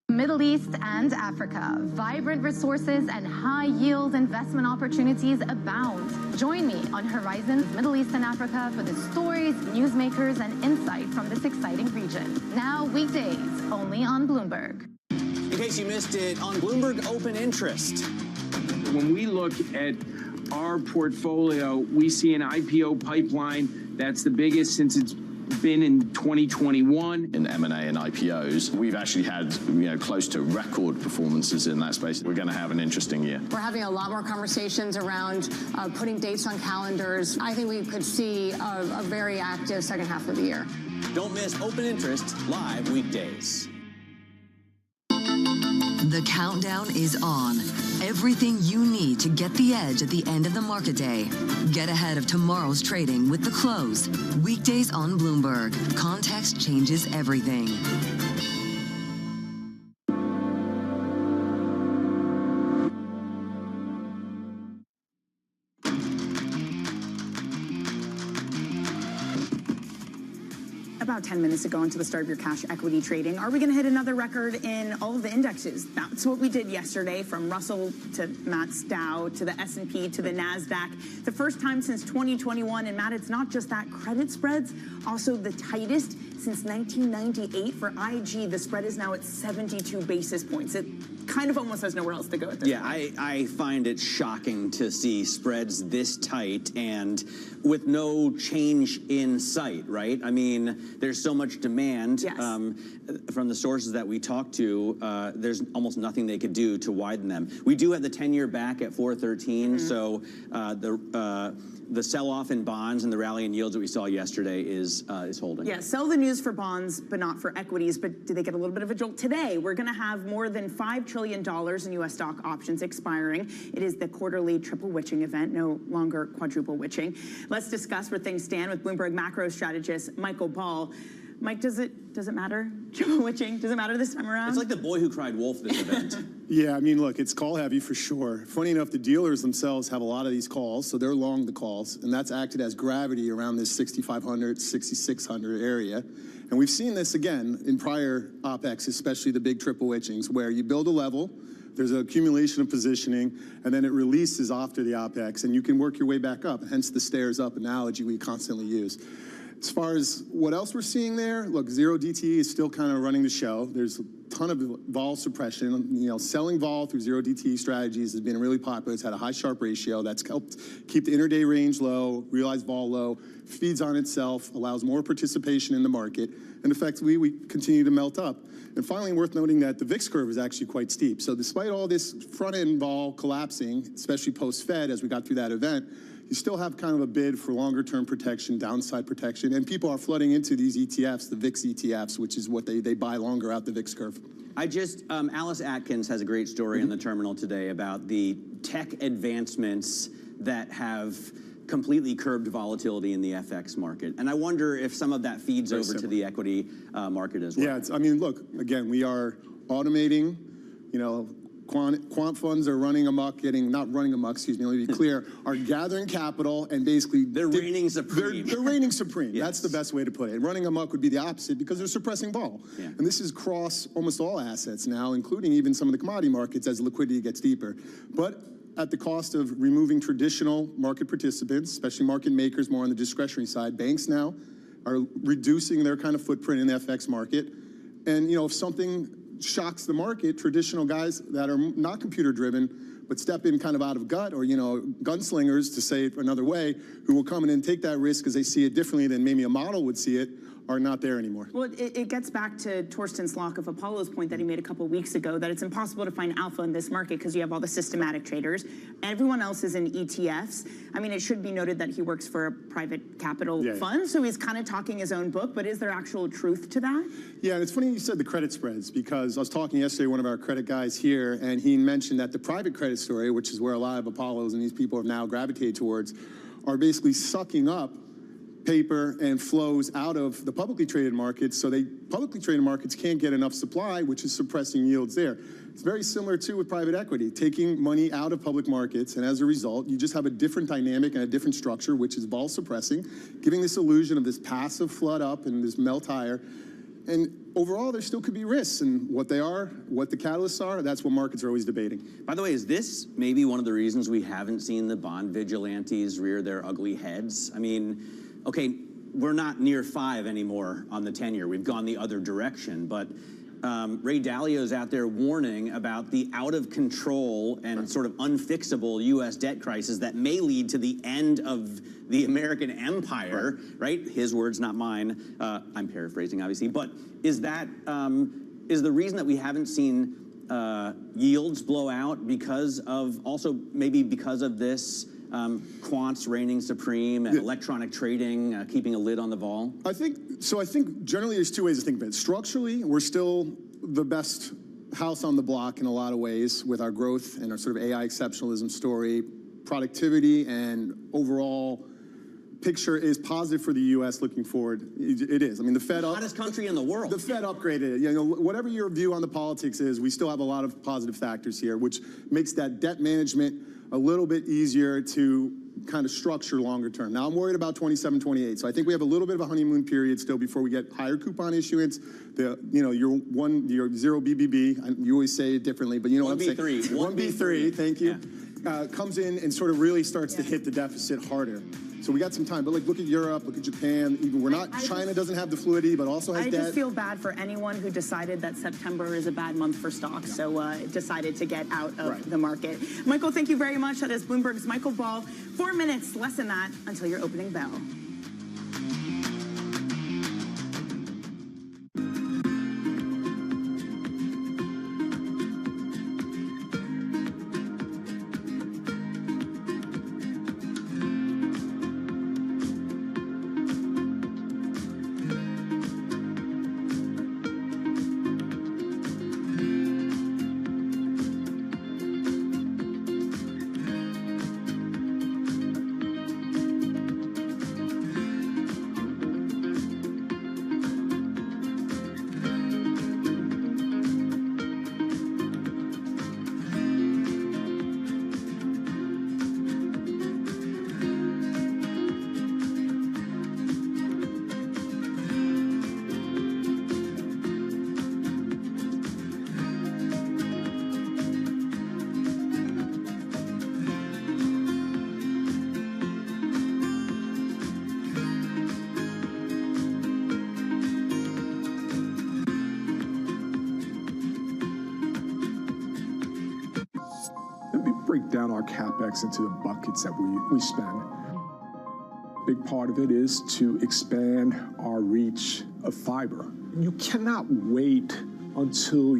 [SPEAKER 14] Middle East and Africa. Vibrant resources and high-yield investment opportunities abound. Join me on Horizons Middle East and Africa for the stories, newsmakers, and insight from this exciting region. Now weekdays, only on Bloomberg.
[SPEAKER 15] In case you missed it, on Bloomberg Open Interest.
[SPEAKER 8] When we look at our portfolio, we see an IPO pipeline that's the biggest since it's been in 2021.
[SPEAKER 19] In M&A and IPOs, we've actually had close to record performances in that space. We're going to have an interesting year.
[SPEAKER 20] We're having a lot more conversations around putting dates on calendars. I think we could see a very active second half of the year.
[SPEAKER 15] Don't miss Open Interest live weekdays.
[SPEAKER 1] The countdown is on. Everything you need to get the edge at the end of the market day. Get ahead of tomorrow's trading with The Close. Weekdays on Bloomberg. Context changes everything.
[SPEAKER 16] About 10 minutes ago into the start of your cash equity trading. Are we going to hit another record in all of the indexes? That's what we did yesterday, from Russell to Matt's Dow to the S&P to the NASDAQ. The first time since 2021. And Matt, it's not just that. Credit spreads, also the tightest since 1998. For IG, the spread is now at 72 basis points. It kind of almost has nowhere else to go at this point.
[SPEAKER 15] I find it shocking to see spreads this tight and with no change in sight, right? I mean, there's so much demand from the sources that we talk to. There's almost nothing they could do to widen them. We do have the 10-year back at 413, so the sell-off in bonds and the rally in yields that we saw yesterday is holding.
[SPEAKER 16] Yeah, sell the news for bonds, but not for equities. But do they get a little bit of a jolt today? We're going to have more than $5 trillion in U.S. stock options expiring. It is the quarterly triple witching event, no longer quadruple witching. Let's discuss where things stand with Bloomberg macro strategist Michael Ball. Mike, does it matter? Triple witching, does it matter this time around?
[SPEAKER 15] It's like the boy who cried wolf this event.
[SPEAKER 2] Yeah, I mean, look, it's call heavy for sure. Funny enough, the dealers themselves have a lot of these calls, so they're long the calls, and that's acted as gravity around this 6,500, 6,600 area. And we've seen this again in prior OPEX, especially the big triple witchings, where you build a level, there's an accumulation of positioning, and then it releases after the OPEX, and you can work your way back up, hence the stairs up analogy we constantly use. As far as what else we're seeing there, look, zero DTE is still kind of running the show. There's a ton of vol suppression. You know, selling vol through zero DTE strategies has been really popular. It's had a high Sharpe ratio. That's helped keep the intraday range low, realized vol low, feeds on itself, allows more participation in the market, and effectively we continue to melt up. And finally, worth noting that the VIX curve is actually quite steep. So despite all this front-end vol collapsing, especially post-Fed as we got through that event, you still have kind of a bid for longer-term protection, downside protection, and people are flooding into these ETFs, the VIX ETFs, which is what they buy longer out the VIX curve.
[SPEAKER 15] Alice Atkins has a great story in the terminal today about the tech advancements that have completely curbed volatility in the FX market. And I wonder if some of that feeds over to the equity market as well.
[SPEAKER 2] Yeah, I mean, look, again, we are automating, you know, quant funds are running amok, not running amok, excuse me, let me be clear, are gathering capital and basically...
[SPEAKER 15] They're reigning supreme.
[SPEAKER 2] They're reigning supreme. Yes. That's the best way to put it. Running amok would be the opposite because they're suppressing vol. Yeah. And this is across almost all assets now, including even some of the commodity markets as liquidity gets deeper. But at the cost of removing traditional market participants, especially market makers more on the discretionary side, banks now are reducing their kind of footprint in the FX market. And, you know, if something shocks the market, traditional guys that are not computer driven but step in kind of out of gut, or, you know, gunslingers, to say it another way, who will come in and take that risk because they see it differently than maybe a model would see it, are not there anymore.
[SPEAKER 16] Well, it gets back to Torsten Slok of Apollo's point that he made a couple weeks ago, that it's impossible to find alpha in this market because you have all the systematic traders. Everyone else is in ETFs. I mean, it should be noted that he works for a private capital fund, so he's kind of talking his own book, but is there actual truth to that?
[SPEAKER 2] Yeah, and it's funny you said the credit spreads, because I was talking yesterday to one of our credit guys here, and he mentioned that the private credit story, which is where a lot of Apollos and these people have now gravitated towards, are basically sucking up paper and flows out of the publicly traded markets, so publicly traded markets can't get enough supply, which is suppressing yields there. It's very similar too with private equity, taking money out of public markets, and as a result, you just have a different dynamic and a different structure, which is vol suppressing, giving this illusion of this passive flood up and this melt higher. And overall, there still could be risks, and what they are, what the catalysts are, that's what markets are always debating.
[SPEAKER 15] By the way, is this maybe one of the reasons we haven't seen the bond vigilantes rear their ugly heads? I mean, okay, we're not near 5 anymore on the 10-year. We've gone the other direction, but Ray Dalio's out there warning about the out-of-control and sort of unfixable U.S. debt crisis that may lead to the end of the American empire, right? His words, not mine. I'm paraphrasing, obviously. But is that is the reason that we haven't seen yields blow out because of, also maybe because of this quants reigning supreme and electronic trading, keeping a lid on the vol?
[SPEAKER 2] I think generally there's 2 ways to think of it. Structurally, we're still the best house on the block in a lot of ways with our growth and our sort of AI exceptionalism story. Productivity and overall picture is positive for the U.S. looking forward. It is. I mean, the Fed...
[SPEAKER 15] The hottest country in the world.
[SPEAKER 2] The Fed upgraded it. You know, whatever your view on the politics is, we still have a lot of positive factors here, which makes that debt management a little bit easier to kind of structure longer term. Now, I'm worried about 27, 28. So I think we have a little bit of a honeymoon period still before we get higher coupon issuance. Your zero BBB, you always say it differently, but you know what I'm saying. 1B3, thank you. Yeah. Comes in and sort of really starts to hit the deficit harder. So we got some time, but like look at Europe, look at Japan. Even China doesn't have the fluidity, but also has debt.
[SPEAKER 16] I just feel bad for anyone who decided that September is a bad month for stocks, so decided to get out of the market. Michael, thank you very much. That is Bloomberg's Michael Ball. 4 minutes, less than that, until your opening bell.
[SPEAKER 6] break down our CapEx into the buckets that we spend. Big part of it is to expand our reach of fiber. You cannot wait until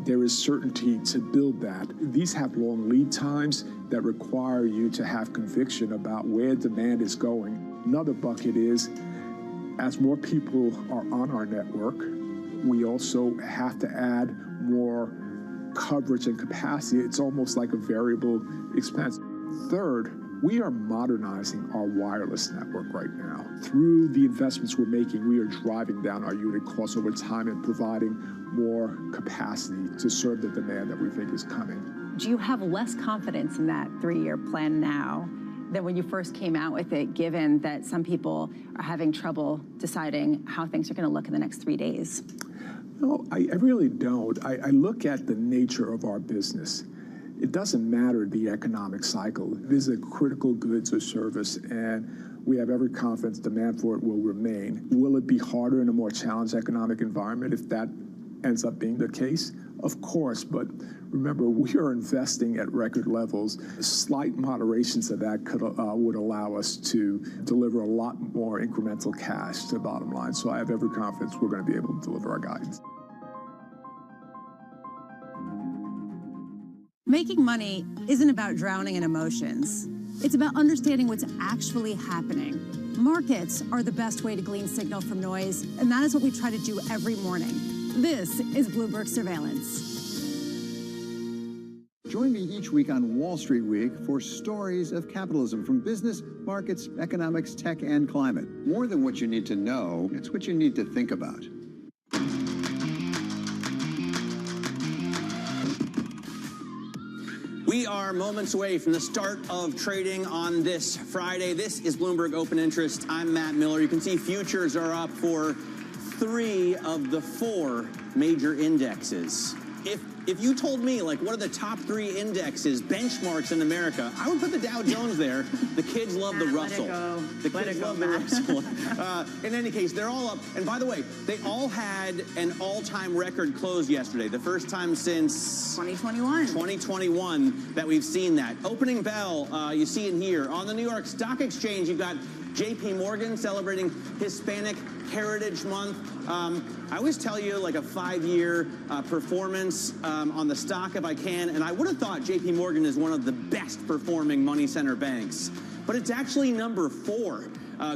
[SPEAKER 6] there is certainty to build that. These have long lead times that require you to have conviction about where demand is going. Another bucket is, as more people are on our network, we also have to add more coverage and capacity. It's almost like a variable expense. Third, we are modernizing our wireless network right now. Through the investments we're making, we are driving down our unit costs over time and providing more capacity to serve the demand that we think is coming.
[SPEAKER 18] Do you have less confidence in that 3-year plan now than when you first came out with it, given that some people are having trouble deciding how things are going to look in the next 3 days?
[SPEAKER 6] No, I really don't. I look at the nature of our business. It doesn't matter the economic cycle. This is a critical goods or service, and we have every confidence demand for it will remain. Will it be harder in a more challenged economic environment if that ends up being the case? Of course, but remember, we are investing at record levels. Slight moderations of that would allow us to deliver a lot more incremental cash to the bottom line. So I have every confidence we're going to be able to deliver our guidance.
[SPEAKER 21] Making money isn't about drowning in emotions. It's about understanding what's actually happening. Markets are the best way to glean signal from noise, and that is what we try to do every morning. This is Bloomberg Surveillance.
[SPEAKER 22] Join me each week on Wall Street Week for stories of capitalism from business, markets, economics, tech, and climate. More than what you need to know, it's what you need to think about.
[SPEAKER 15] We are moments away from the start of trading on this Friday. This is Bloomberg Open Interest. I'm Matt Miller. You can see futures are up for 3 of the 4 major indexes. If you told me, like, what are the top 3 indexes, benchmarks in America, I would put the Dow Jones there. The kids love the Russell. The kids love the Russell. In any case, they're all up. And by the way, they all had an all-time record close yesterday. The first time since 2021 that we've seen that. Opening bell, you see it here. On the New York Stock Exchange, you've got JP Morgan celebrating Hispanic Heritage Month. I always tell you, like, a 5-year performance on the stock if I can, and I would have thought JP Morgan is one of the best performing money center banks, but it's actually number 4.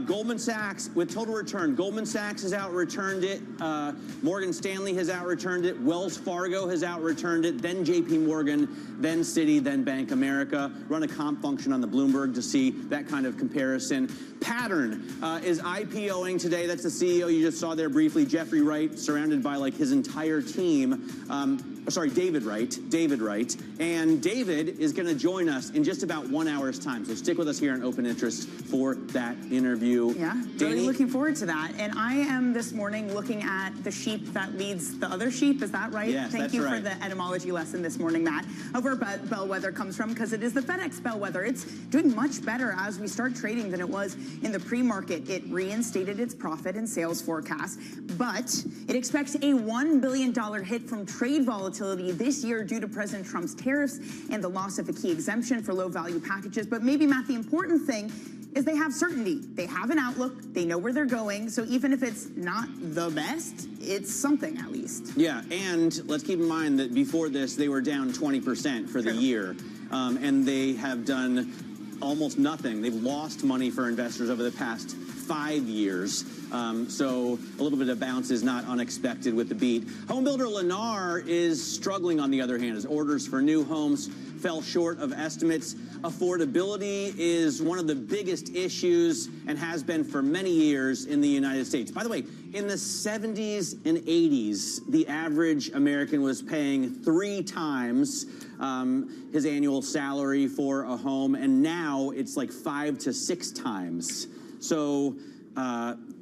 [SPEAKER 15] Goldman Sachs with total return. Goldman Sachs has out-returned it. Morgan Stanley has out-returned it. Wells Fargo has out-returned it. Then JP Morgan, then Citi, then Bank America. Run a comp function on the Bloomberg to see that kind of comparison. Pattern is IPOing today. That's the CEO you just saw there briefly, Jeffrey Wright, surrounded by, like, his entire team. David Wright. And David is going to join us in just about 1 hour's time. So stick with us here on Open Interest for that interview.
[SPEAKER 16] Yeah, really looking forward to that. And I am this morning looking at the sheep that leads the other sheep. Is that right?
[SPEAKER 15] Yes,
[SPEAKER 16] Thank you for the etymology lesson this morning, Matt, of where bellwether comes from, because it is the FedEx bellwether. It's doing much better as we start trading than it was in the pre-market. It reinstated its profit and sales forecast, but it expects a $1 billion hit from trade volatility this year due to President Trump's tariffs and the loss of a key exemption for low-value packages. But maybe, Matt, the important thing is they have certainty. They have an outlook. They know where they're going. So even if it's not the best, it's something at least.
[SPEAKER 15] Yeah, and let's keep in mind that before this, they were down 20% for the year. And they have done almost nothing. They've lost money for investors over the past 5 years. So a little bit of bounce is not unexpected with the beat. Homebuilder Lennar is struggling, on the other hand, as orders for new homes fell short of estimates. Affordability is one of the biggest issues and has been for many years in the United States. By the way, in the 70s and 80s, the average American was paying 3 times his annual salary for a home, and now it's like 5 to 6 times. So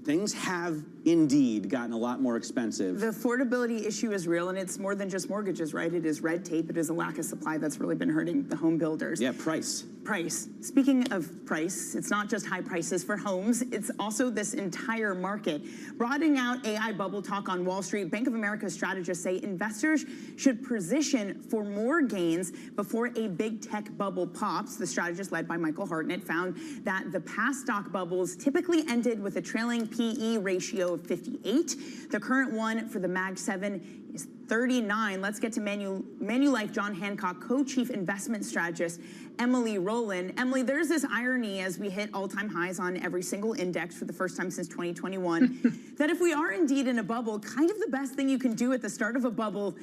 [SPEAKER 15] things have indeed gotten a lot more expensive.
[SPEAKER 16] The affordability issue is real, and it's more than just mortgages, right? It is red tape. It is a lack of supply that's really been hurting the home builders.
[SPEAKER 15] Yeah, price.
[SPEAKER 16] Price. Speaking of price, it's not just high prices for homes, it's also this entire market. Broadening out AI bubble talk on Wall Street, Bank of America strategists say investors should position for more gains before a big tech bubble pops. The strategist led by Michael Hartnett found that the past stock bubbles typically ended with a trailing PE ratio of 58. The current one for the Mag 7 is 39. Let's get to Manulife John Hancock co-chief investment strategist Emily Rowland. Emily, there's this irony as we hit all-time highs on every single index for the first time since 2021 that if we are indeed in a bubble, kind of the best thing you can do at the start of a bubble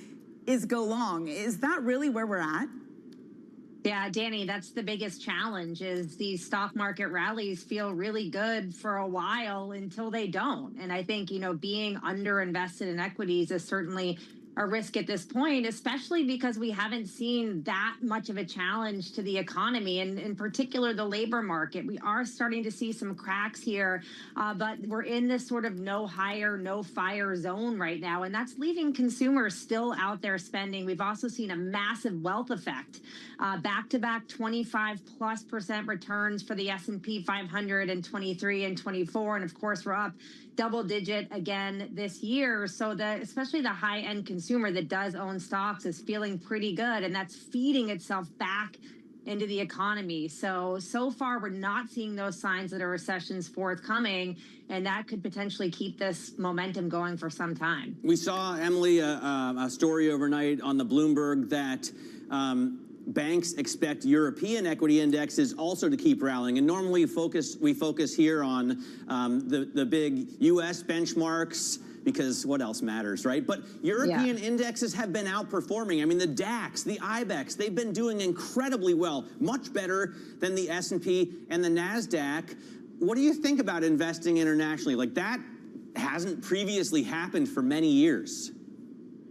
[SPEAKER 16] is go long. Is that really where we're at?
[SPEAKER 3] Yeah, Danny, that's the biggest challenge is these stock market rallies feel really good for a while until they don't. And I think, being underinvested in equities is certainly a risk at this point, especially because we haven't seen that much of a challenge to the economy and in particular the labor market. We are starting to see some cracks here, but we're in this sort of no hire, no fire zone right now, and that's leaving consumers still out there spending. We've also seen a massive wealth effect, back-to-back 25+% returns for the S&P 500 in 23 and 24, and of course we're up double-digit again this year. So especially the high-end consumer that does own stocks is feeling pretty good, and that's feeding itself back into the economy. So far, we're not seeing those signs that a recession's forthcoming, and that could potentially keep this momentum going for some time.
[SPEAKER 15] We saw, Emily, a story overnight on the Bloomberg that banks expect European equity indexes also to keep rallying. And normally we focus here on the big U.S. benchmarks because what else matters, right? But European indexes have been outperforming. I mean, the DAX, the IBEX, they've been doing incredibly well, much better than the S&P and the NASDAQ. What do you think about investing internationally? Like, that hasn't previously happened for many years.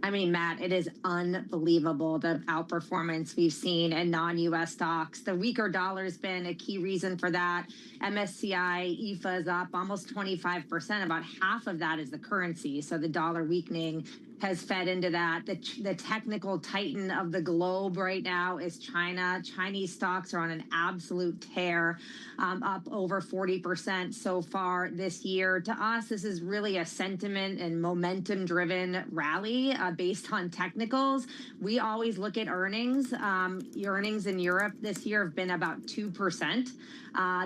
[SPEAKER 3] I mean, Matt, it is unbelievable the outperformance we've seen in non-U.S. stocks. The weaker dollar has been a key reason for that. MSCI EFA is up almost 25%. About half of that is the currency. So the dollar weakening has fed into that. The technical titan of the globe right now is China. Chinese stocks are on an absolute tear, up over 40% so far this year. To us, this is really a sentiment and momentum-driven rally based on technicals. We always look at earnings. Earnings in Europe this year have been about 2%.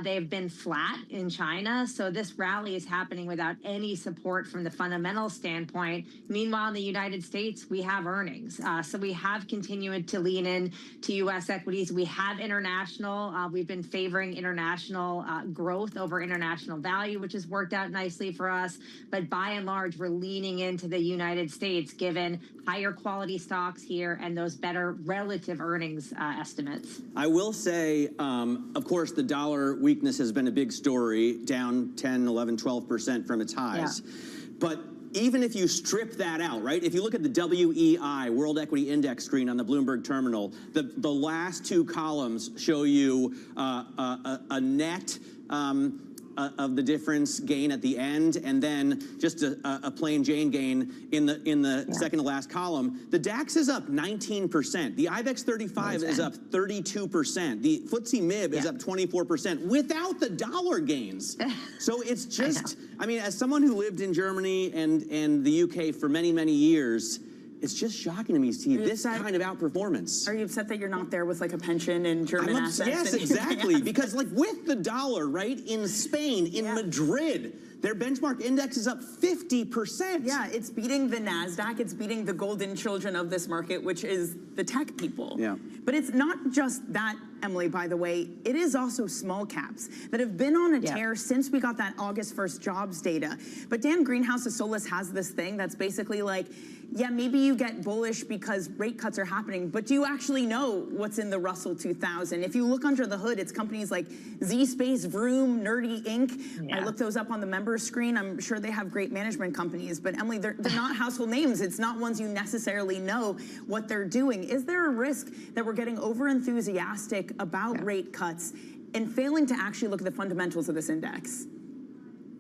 [SPEAKER 3] They've been flat in China. So this rally is happening without any support from the fundamental standpoint. Meanwhile, in the United States, we have earnings. So we have continued to lean in to U.S. equities. We have international. We've been favoring international growth over international value, which has worked out nicely for us. But by and large, we're leaning into the United States, given higher quality stocks here and those better relative earnings estimates.
[SPEAKER 15] I will say, of course, the dollar weakness has been a big story, down 10, 11, 12% from its highs. Yeah. But even if you strip that out, right? If you look at the WEI, World Equity Index screen on the Bloomberg terminal, the last two columns show you a net of the difference gain at the end, and then just a plain Jane gain in the second to last column. The DAX is up 19%. The IBEX 35 is up 32%. The FTSE MIB is up 24% without the dollar gains. So it's just, I mean, as someone who lived in Germany and the UK for many, many years, it's just shocking to me to see this kind of outperformance.
[SPEAKER 16] Are you upset that you're not there with like a pension and German assets?
[SPEAKER 15] Yes, exactly. Because like with the dollar, right, in Spain, in Madrid, their benchmark index is up 50%.
[SPEAKER 16] Yeah, it's beating the NASDAQ. It's beating the golden children of this market, which is the tech people. Yeah. But it's not just that, Emily, by the way. It is also small caps that have been on a tear since we got that August 1st jobs data. But Dan Greenhouse of Solus has this thing that's basically like, yeah, maybe you get bullish because rate cuts are happening, but do you actually know what's in the Russell 2000? If you look under the hood, it's companies like Zspace, Vroom, Nerdy Inc. I looked those up on the members screen. I'm sure they have great management companies, but Emily, they're not household names. It's not ones you necessarily know what they're doing. Is there a risk that we're getting over enthusiastic about rate cuts and failing to actually look at the fundamentals of this index?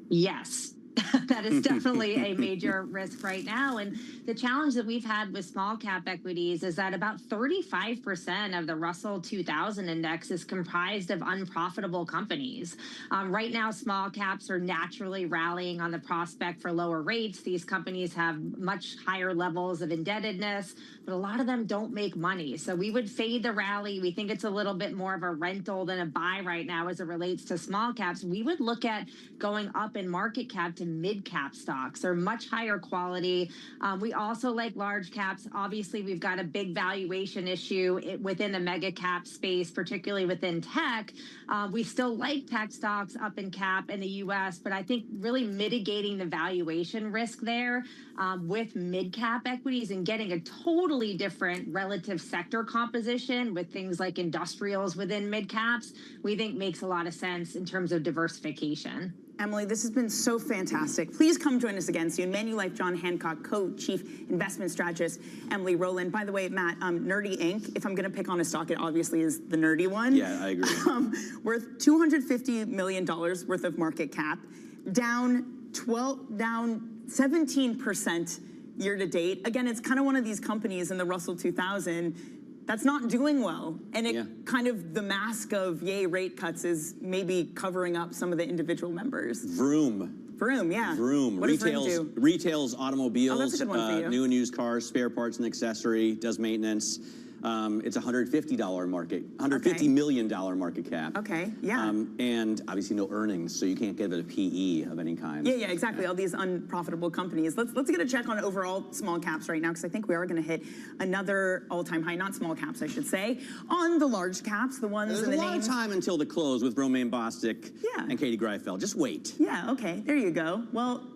[SPEAKER 3] Yes. That is definitely a major risk right now. And the challenge that we've had with small cap equities is that about 35% of the Russell 2000 index is comprised of unprofitable companies. Right now, small caps are naturally rallying on the prospect for lower rates. These companies have much higher levels of indebtedness, but a lot of them don't make money. So we would fade the rally. We think it's a little bit more of a rental than a buy right now as it relates to small caps. We would look at going up in market cap to mid cap stocks. They're much higher quality. We also like large caps. Obviously, we've got a big valuation issue within the mega cap space, particularly within tech. We still like tech stocks up in cap in the US, but I think really mitigating the valuation risk there with mid cap equities and getting a totally different relative sector composition with things like industrials within mid caps, we think makes a lot of sense in terms of diversification.
[SPEAKER 16] Emily, this has been so fantastic. Please come join us again soon. Manulife John Hancock, Co-Chief Investment Strategist, Emily Rowland. By the way, Matt, Nerdy Inc., if I'm going to pick on a stock, it obviously is the nerdy one.
[SPEAKER 15] Yeah, I agree.
[SPEAKER 16] Worth $250 million worth of market cap, down 17% year to date. Again, it's kind of one of these companies in the Russell 2000 that's not doing well. And it kind of, the mask of yay rate cuts is maybe covering up some of the individual members.
[SPEAKER 15] Vroom, yeah.
[SPEAKER 16] Vroom. What does Vroom do?
[SPEAKER 15] Retails automobiles,
[SPEAKER 16] that's a good one for you.
[SPEAKER 15] new and used cars, spare parts and accessory, does maintenance. It's a $150 million market cap.
[SPEAKER 16] Okay, yeah.
[SPEAKER 15] And obviously no earnings, so you can't give it a PE of any kind.
[SPEAKER 16] Yeah, exactly. All these unprofitable companies. Let's get a check on overall small caps right now, because I think we are going to hit another all-time high, not small caps, I should say, on the large caps, the ones
[SPEAKER 15] There's
[SPEAKER 16] in the
[SPEAKER 15] a lot of time until the close with Romaine Bostick and Katie Greifeld. Just wait.
[SPEAKER 16] Yeah, okay, there you go. Well,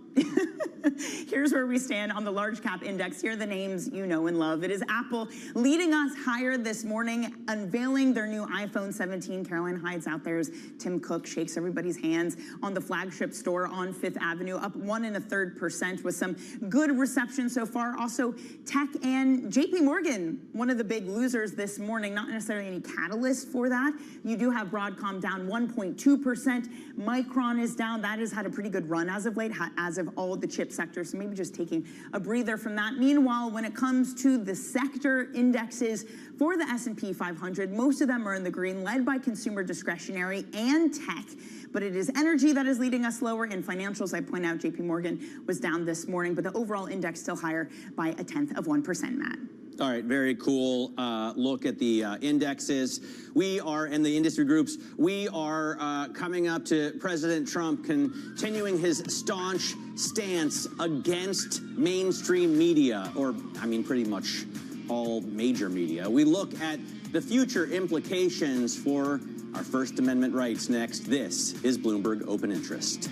[SPEAKER 16] here's where we stand on the large cap index. Here are the names you know and love. It is Apple leading us higher this morning, unveiling their new iPhone 17. Caroline Hyde's out there as Tim Cook shakes everybody's hands on the flagship store on Fifth Avenue, up 1 1/3% with some good reception so far. Also, tech and JP Morgan, one of the big losers this morning, not necessarily any catalyst for that. You do have Broadcom down 1.2%. Micron is down. That has had a pretty good run as of late, as of all the chip sector, so maybe just taking a breather from that. Meanwhile, when it comes to the sector indexes for the S&P 500, most of them are in the green, led by consumer discretionary and tech, but it is energy that is leading us lower. In financials, I point out JP Morgan was down this morning, but the overall index still higher by 0.1%, Matt.
[SPEAKER 15] All right, very cool look at the indexes. We are, in the industry groups, we are coming up to President Trump continuing his staunch stance against mainstream media, or, I mean, pretty much all major media. We look at the future implications for our First Amendment rights next. This is Bloomberg Open Interest.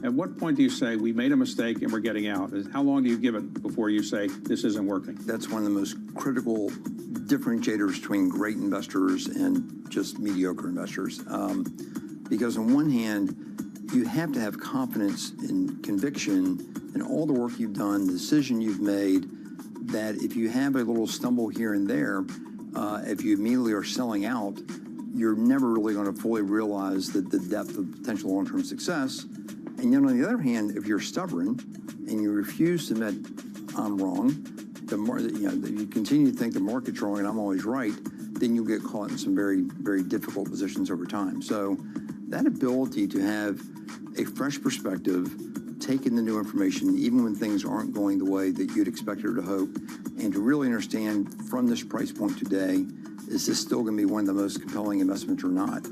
[SPEAKER 4] At what point do you say, we made a mistake and we're getting out? How long do you give it before you say, this isn't working?
[SPEAKER 7] That's one of the most critical differentiators between great investors and just mediocre investors. Because on one hand, you have to have confidence and conviction in all the work you've done, the decision you've made, that if you have a little stumble here and there, if you immediately are selling out, you're never really going to fully realize the depth of potential long-term success. And then on the other hand, if you're stubborn and you refuse to admit I'm wrong, you continue to think the market's wrong and I'm always right, then you'll get caught in some very, very difficult positions over time. So that ability to have a fresh perspective, take in the new information, even when things aren't going the way that you'd expect or to hope, and to really understand from this price point today, is this still going to be one of the most compelling investments or not?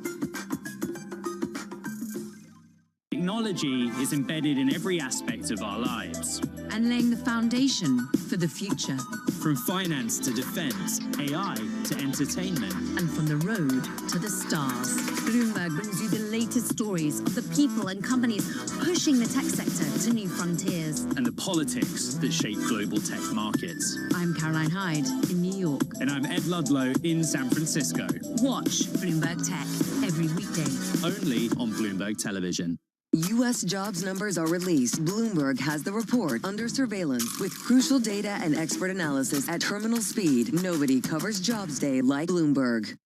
[SPEAKER 10] technology is embedded in every aspect of our lives.
[SPEAKER 11] And laying the foundation for the future.
[SPEAKER 10] From finance to defense, AI to entertainment.
[SPEAKER 11] And from the road to the stars. Bloomberg brings you the latest stories of the people and companies pushing the tech sector to new frontiers.
[SPEAKER 10] And the politics that shape global tech markets.
[SPEAKER 11] I'm Caroline Hyde in New York.
[SPEAKER 10] And I'm Ed Ludlow in San Francisco.
[SPEAKER 11] Watch Bloomberg Tech every weekday.
[SPEAKER 10] Only on Bloomberg Television.
[SPEAKER 1] U.S. jobs numbers are released. Bloomberg has the report under surveillance with crucial data and expert analysis at terminal speed. Nobody covers Jobs Day like Bloomberg.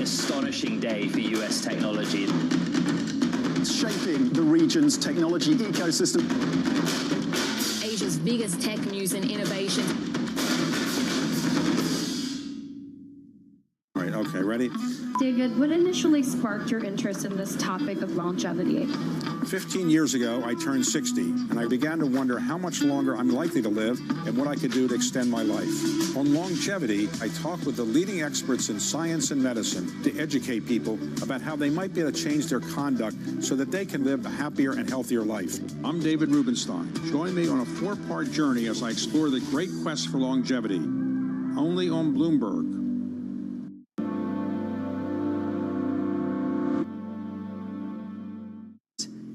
[SPEAKER 10] Astonishing day for U.S. technology.
[SPEAKER 13] It's shaping the region's technology ecosystem.
[SPEAKER 17] Asia's biggest tech news and innovation.
[SPEAKER 4] All right, okay, ready?
[SPEAKER 23] David, what initially sparked your interest in this topic of longevity?
[SPEAKER 4] 15 years ago, I turned 60, and I began to wonder how much longer I'm likely to live and what I could do to extend my life. On longevity, I talked with the leading experts in science and medicine to educate people about how they might be able to change their conduct so that they can live a happier and healthier life. I'm David Rubenstein. Join me on a 4-part journey as I explore the great quest for longevity. Only on Bloomberg.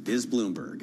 [SPEAKER 15] Is Bloomberg.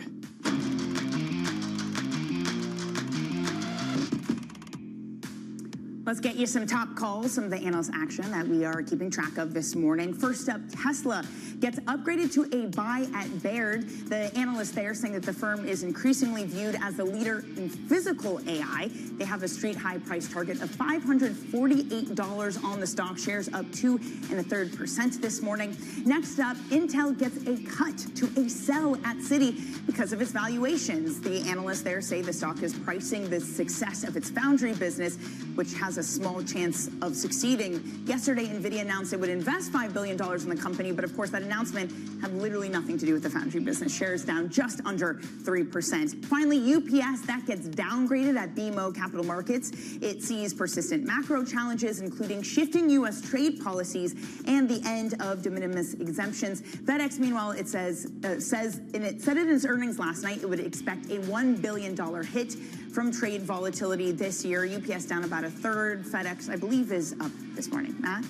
[SPEAKER 16] Let's get you some top calls, some of the analyst action that we are keeping track of this morning. First up, Tesla gets upgraded to a buy at Baird. The analyst there saying that the firm is increasingly viewed as the leader in physical AI. They have a street high price target of $548 on the stock. Shares up 2 1/3% this morning. Next up, Intel gets a cut to a sell at Citi because of its valuations. The analysts there say the stock is pricing the success of its foundry business, which has a small chance of succeeding. Yesterday, NVIDIA announced it would invest $5 billion in the company, but of course that announcement had literally nothing to do with the foundry business. Shares down just under 3%. Finally, UPS, that gets downgraded at BMO Capital Markets. It sees persistent macro challenges, including shifting U.S. trade policies and the end of de minimis exemptions. FedEx, meanwhile, it said in its earnings last night, it would expect a $1 billion hit from trade volatility this year. UPS down about 1/3. FedEx, I believe, is up this morning. Matt?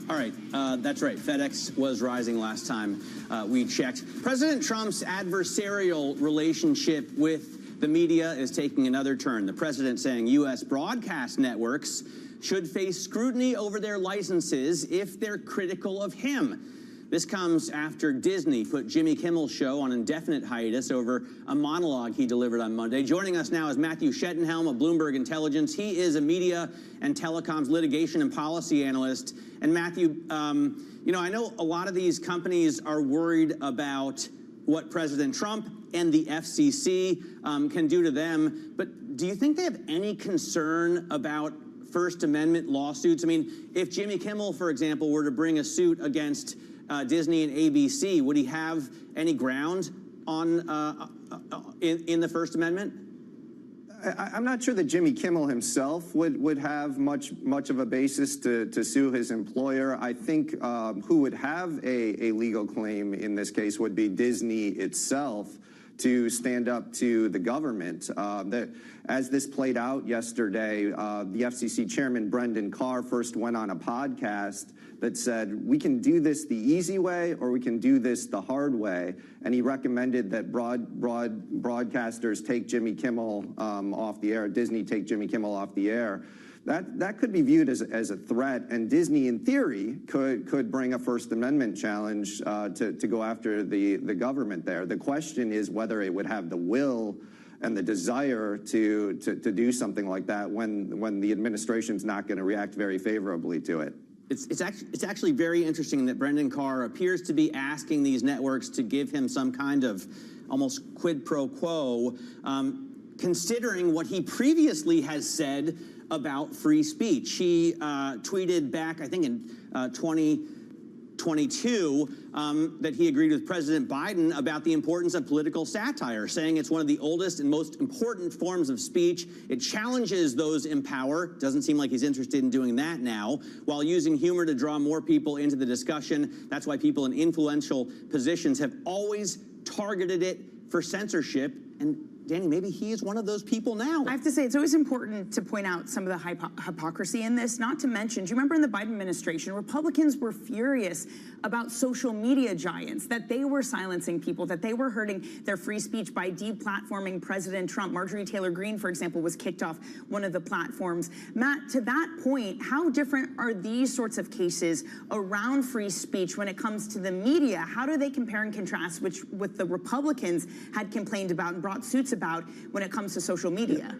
[SPEAKER 15] All right, that's right. FedEx was rising last time we checked. President Trump's adversarial relationship with the media is taking another turn. The president saying U.S. broadcast networks should face scrutiny over their licenses if they're critical of him. This comes after Disney put Jimmy Kimmel's show on indefinite hiatus over a monologue he delivered on Monday. Joining us now is Matthew Schettenhelm of Bloomberg Intelligence. He is a media and telecoms litigation and policy analyst. And Matthew, I know a lot of these companies are worried about what President Trump and the FCC can do to them. But do you think they have any concern about First Amendment lawsuits? I mean, if Jimmy Kimmel, for example, were to bring a suit against Disney and ABC, would he have any ground on in the First Amendment?
[SPEAKER 26] I'm not sure that Jimmy Kimmel himself would have much of a basis to sue his employer. I think who would have a legal claim in this case would be Disney itself to stand up to the government. As this played out yesterday, the FCC chairman Brendan Carr first went on a podcast that said, we can do this the easy way or we can do this the hard way. And he recommended that broadcasters take Jimmy Kimmel off the air, Disney take Jimmy Kimmel off the air. That could be viewed as a threat, and Disney, in theory, could bring a First Amendment challenge to go after the government there. The question is whether it would have the will and the desire to do something like that when the administration's not going to react very favorably to it.
[SPEAKER 15] It's actually very interesting that Brendan Carr appears to be asking these networks to give him some kind of almost quid pro quo, considering what he previously has said about free speech. He tweeted back, I think in 2022, that he agreed with President Biden about the importance of political satire, saying it's one of the oldest and most important forms of speech. It challenges those in power. Doesn't seem like he's interested in doing that now, while using humor to draw more people into the discussion. That's why people in influential positions have always targeted it for censorship. And Danny, maybe he is one of those people now.
[SPEAKER 16] I have to say, it's always important to point out some of the hypocrisy in this, not to mention, do you remember in the Biden administration, Republicans were furious about social media giants, that they were silencing people, that they were hurting their free speech by deplatforming President Trump. Marjorie Taylor Greene, for example, was kicked off one of the platforms. Matt, to that point, how different are these sorts of cases around free speech when it comes to the media? How do they compare and contrast with the Republicans had complained about and brought suits about when it comes to social media?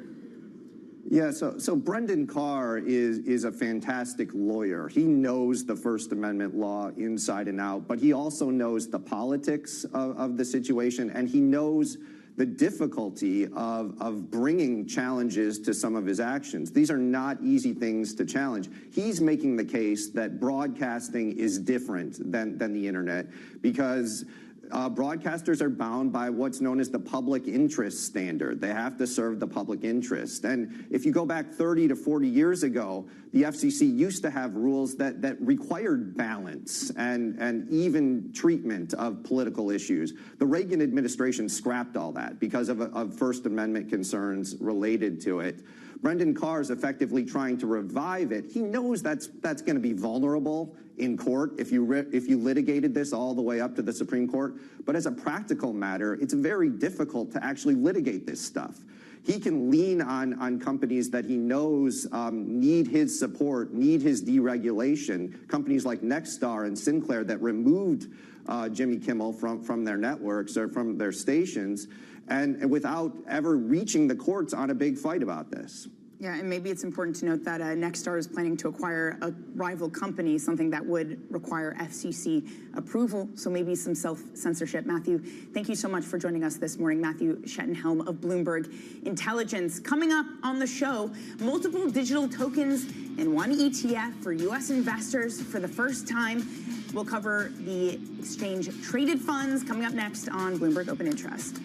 [SPEAKER 26] Yeah, so Brendan Carr is a fantastic lawyer. He knows the First Amendment law inside and out, but he also knows the politics of the situation, and he knows the difficulty of bringing challenges to some of his actions. These are not easy things to challenge. He's making the case that broadcasting is different than the internet because broadcasters are bound by what's known as the public interest standard. They have to serve the public interest. And if you go back 30 to 40 years ago, the FCC used to have rules that required balance and even treatment of political issues. The Reagan administration scrapped all that because of First Amendment concerns related to it. Brendan Carr is effectively trying to revive it. He knows that's going to be vulnerable in court if you litigated this all the way up to the Supreme Court. But as a practical matter, it's very difficult to actually litigate this stuff. He can lean on companies that he knows need his support, need his deregulation, companies like Nexstar and Sinclair that removed Jimmy Kimmel from their networks or from their stations, and without ever reaching the courts on a big fight about this.
[SPEAKER 16] Yeah, and maybe it's important to note that Nexstar is planning to acquire a rival company, something that would require FCC approval, so maybe some self-censorship. Matthew, thank you so much for joining us this morning. Matthew Schettenhelm of Bloomberg Intelligence. Coming up on the show, multiple digital tokens in one ETF for U.S. investors for the first time. We'll cover the exchange-traded funds coming up next on Bloomberg Open Interest.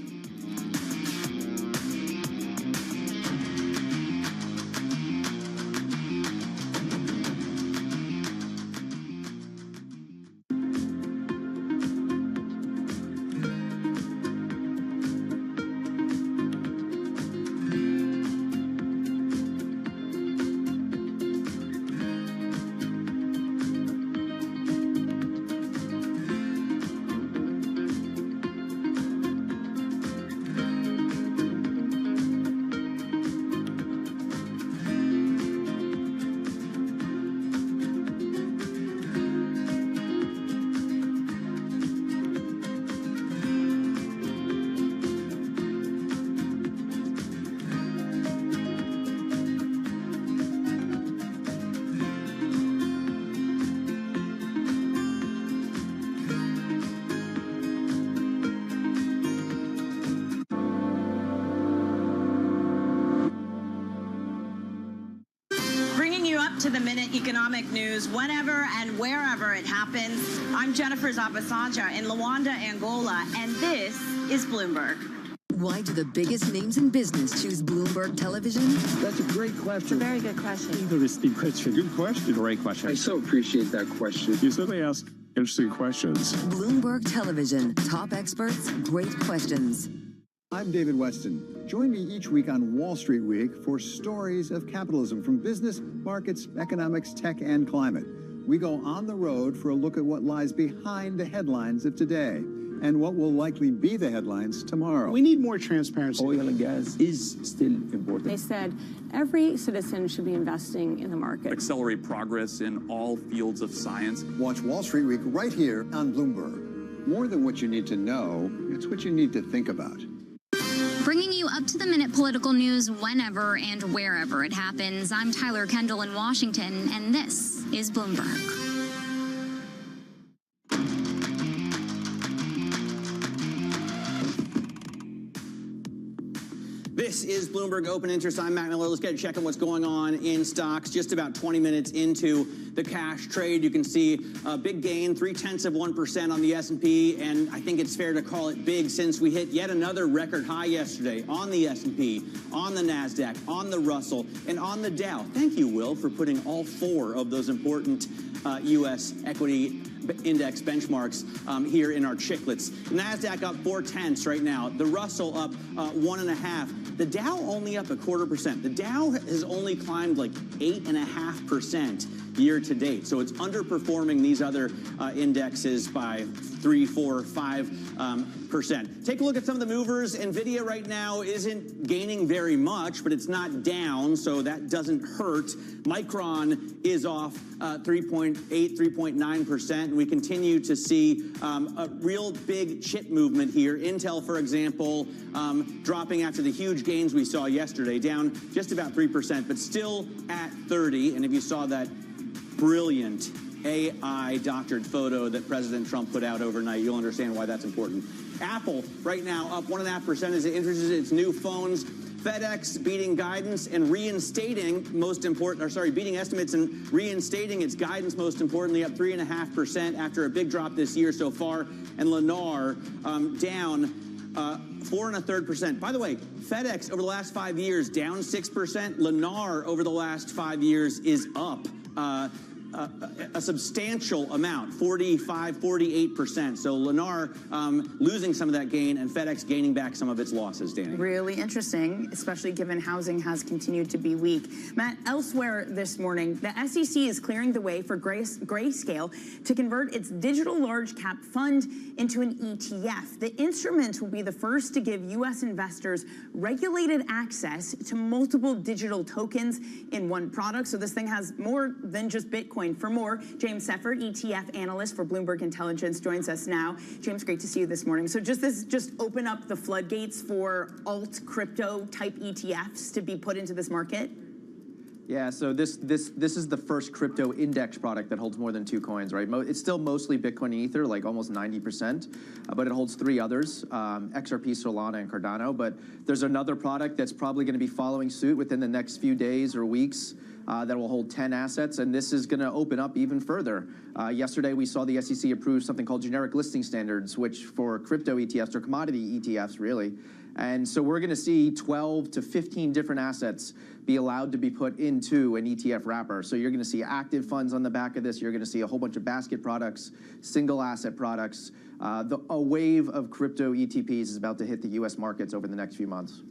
[SPEAKER 5] To the minute economic news whenever and wherever it happens. I'm Jennifer Zabasanja in Luanda, Angola, and this is Bloomberg.
[SPEAKER 1] Why do the biggest names in business choose Bloomberg Television?
[SPEAKER 9] That's a great question.
[SPEAKER 18] It's a very good question.
[SPEAKER 9] Interesting question.
[SPEAKER 12] Good question.
[SPEAKER 9] Great question.
[SPEAKER 12] I so appreciate that question.
[SPEAKER 9] You certainly ask interesting questions.
[SPEAKER 1] Bloomberg Television. Top experts, great questions.
[SPEAKER 22] I'm David Weston. Join me each week on Wall Street Week for stories of capitalism from business, markets, economics, tech, and climate. We go on the road for a look at what lies behind the headlines of today and what will likely be the headlines tomorrow.
[SPEAKER 12] We need more transparency. Oil and gas is still important.
[SPEAKER 23] They said every citizen should be investing in the market.
[SPEAKER 14] Accelerate progress in all fields of science.
[SPEAKER 22] Watch Wall Street Week right here on Bloomberg. More than what you need to know, it's what you need to think about.
[SPEAKER 24] Bringing you up-to-the-minute political news whenever and wherever it happens. I'm Tyler Kendall in Washington, and this is Bloomberg.
[SPEAKER 15] This is Bloomberg Open Interest. I'm Matt Miller. Let's get a check on what's going on in stocks. Just about 20 minutes into the cash trade, you can see a big gain, 0.3% on the S&P, and I think it's fair to call it big since we hit yet another record high yesterday on the S&P, on the NASDAQ, on the Russell, and on the Dow. Thank you, Will, for putting all four of those important U.S. equity index benchmarks here in our chicklets. The NASDAQ up 0.4 right now. The Russell up 1.5. The Dow only up 0.25%. The Dow has only climbed like 8.5% year to date. So it's underperforming these other indexes by 3, 4, 5%. Take a look at some of the movers. NVIDIA right now isn't gaining very much, but it's not down, so that doesn't hurt. Micron is off 3.8, 3.9%. We continue to see a real big chip movement here. Intel, for example, dropping after the huge gains we saw yesterday, down just about 3%, but still at 30. And if you saw that brilliant AI doctored photo that President Trump put out overnight, you'll understand why that's important. Apple right now up 1.5% as it introduces its new phones. FedEx beating guidance and reinstating beating estimates and reinstating its guidance, most importantly, up 3.5% after a big drop this year so far. And Lennar down 4.33%. By the way, FedEx over the last 5 years down 6%. Lennar over the last 5 years is up a substantial amount, 45, 48%. So Lennar losing some of that gain and FedEx gaining back some of its losses, Danny.
[SPEAKER 16] Really interesting, especially given housing has continued to be weak. Matt, elsewhere this morning, the SEC is clearing the way for Grayscale to convert its digital large cap fund into an ETF. The instrument will be the first to give U.S. investors regulated access to multiple digital tokens in one product. So this thing has more than just Bitcoin. For more, James Seffert, ETF analyst for Bloomberg Intelligence, joins us now. James, great to see you this morning. So just open up the floodgates for alt crypto type ETFs to be put into this market?
[SPEAKER 2] Yeah, so this is the first crypto index product that holds more than 2 coins, right? It's still mostly Bitcoin and Ether, like almost 90%, but it holds 3 others, XRP, Solana, and Cardano. But there's another product that's probably going to be following suit within the next few days or weeks that will hold 10 assets, and this is going to open up even further. Yesterday, we saw the SEC approve something called generic listing standards, which for crypto ETFs or commodity ETFs, really. And so we're going to see 12 to 15 different assets be allowed to be put into an ETF wrapper. So you're going to see active funds on the back of this. You're going to see a whole bunch of basket products, single asset products. A wave of crypto ETPs is about to hit the U.S. markets over the next few months.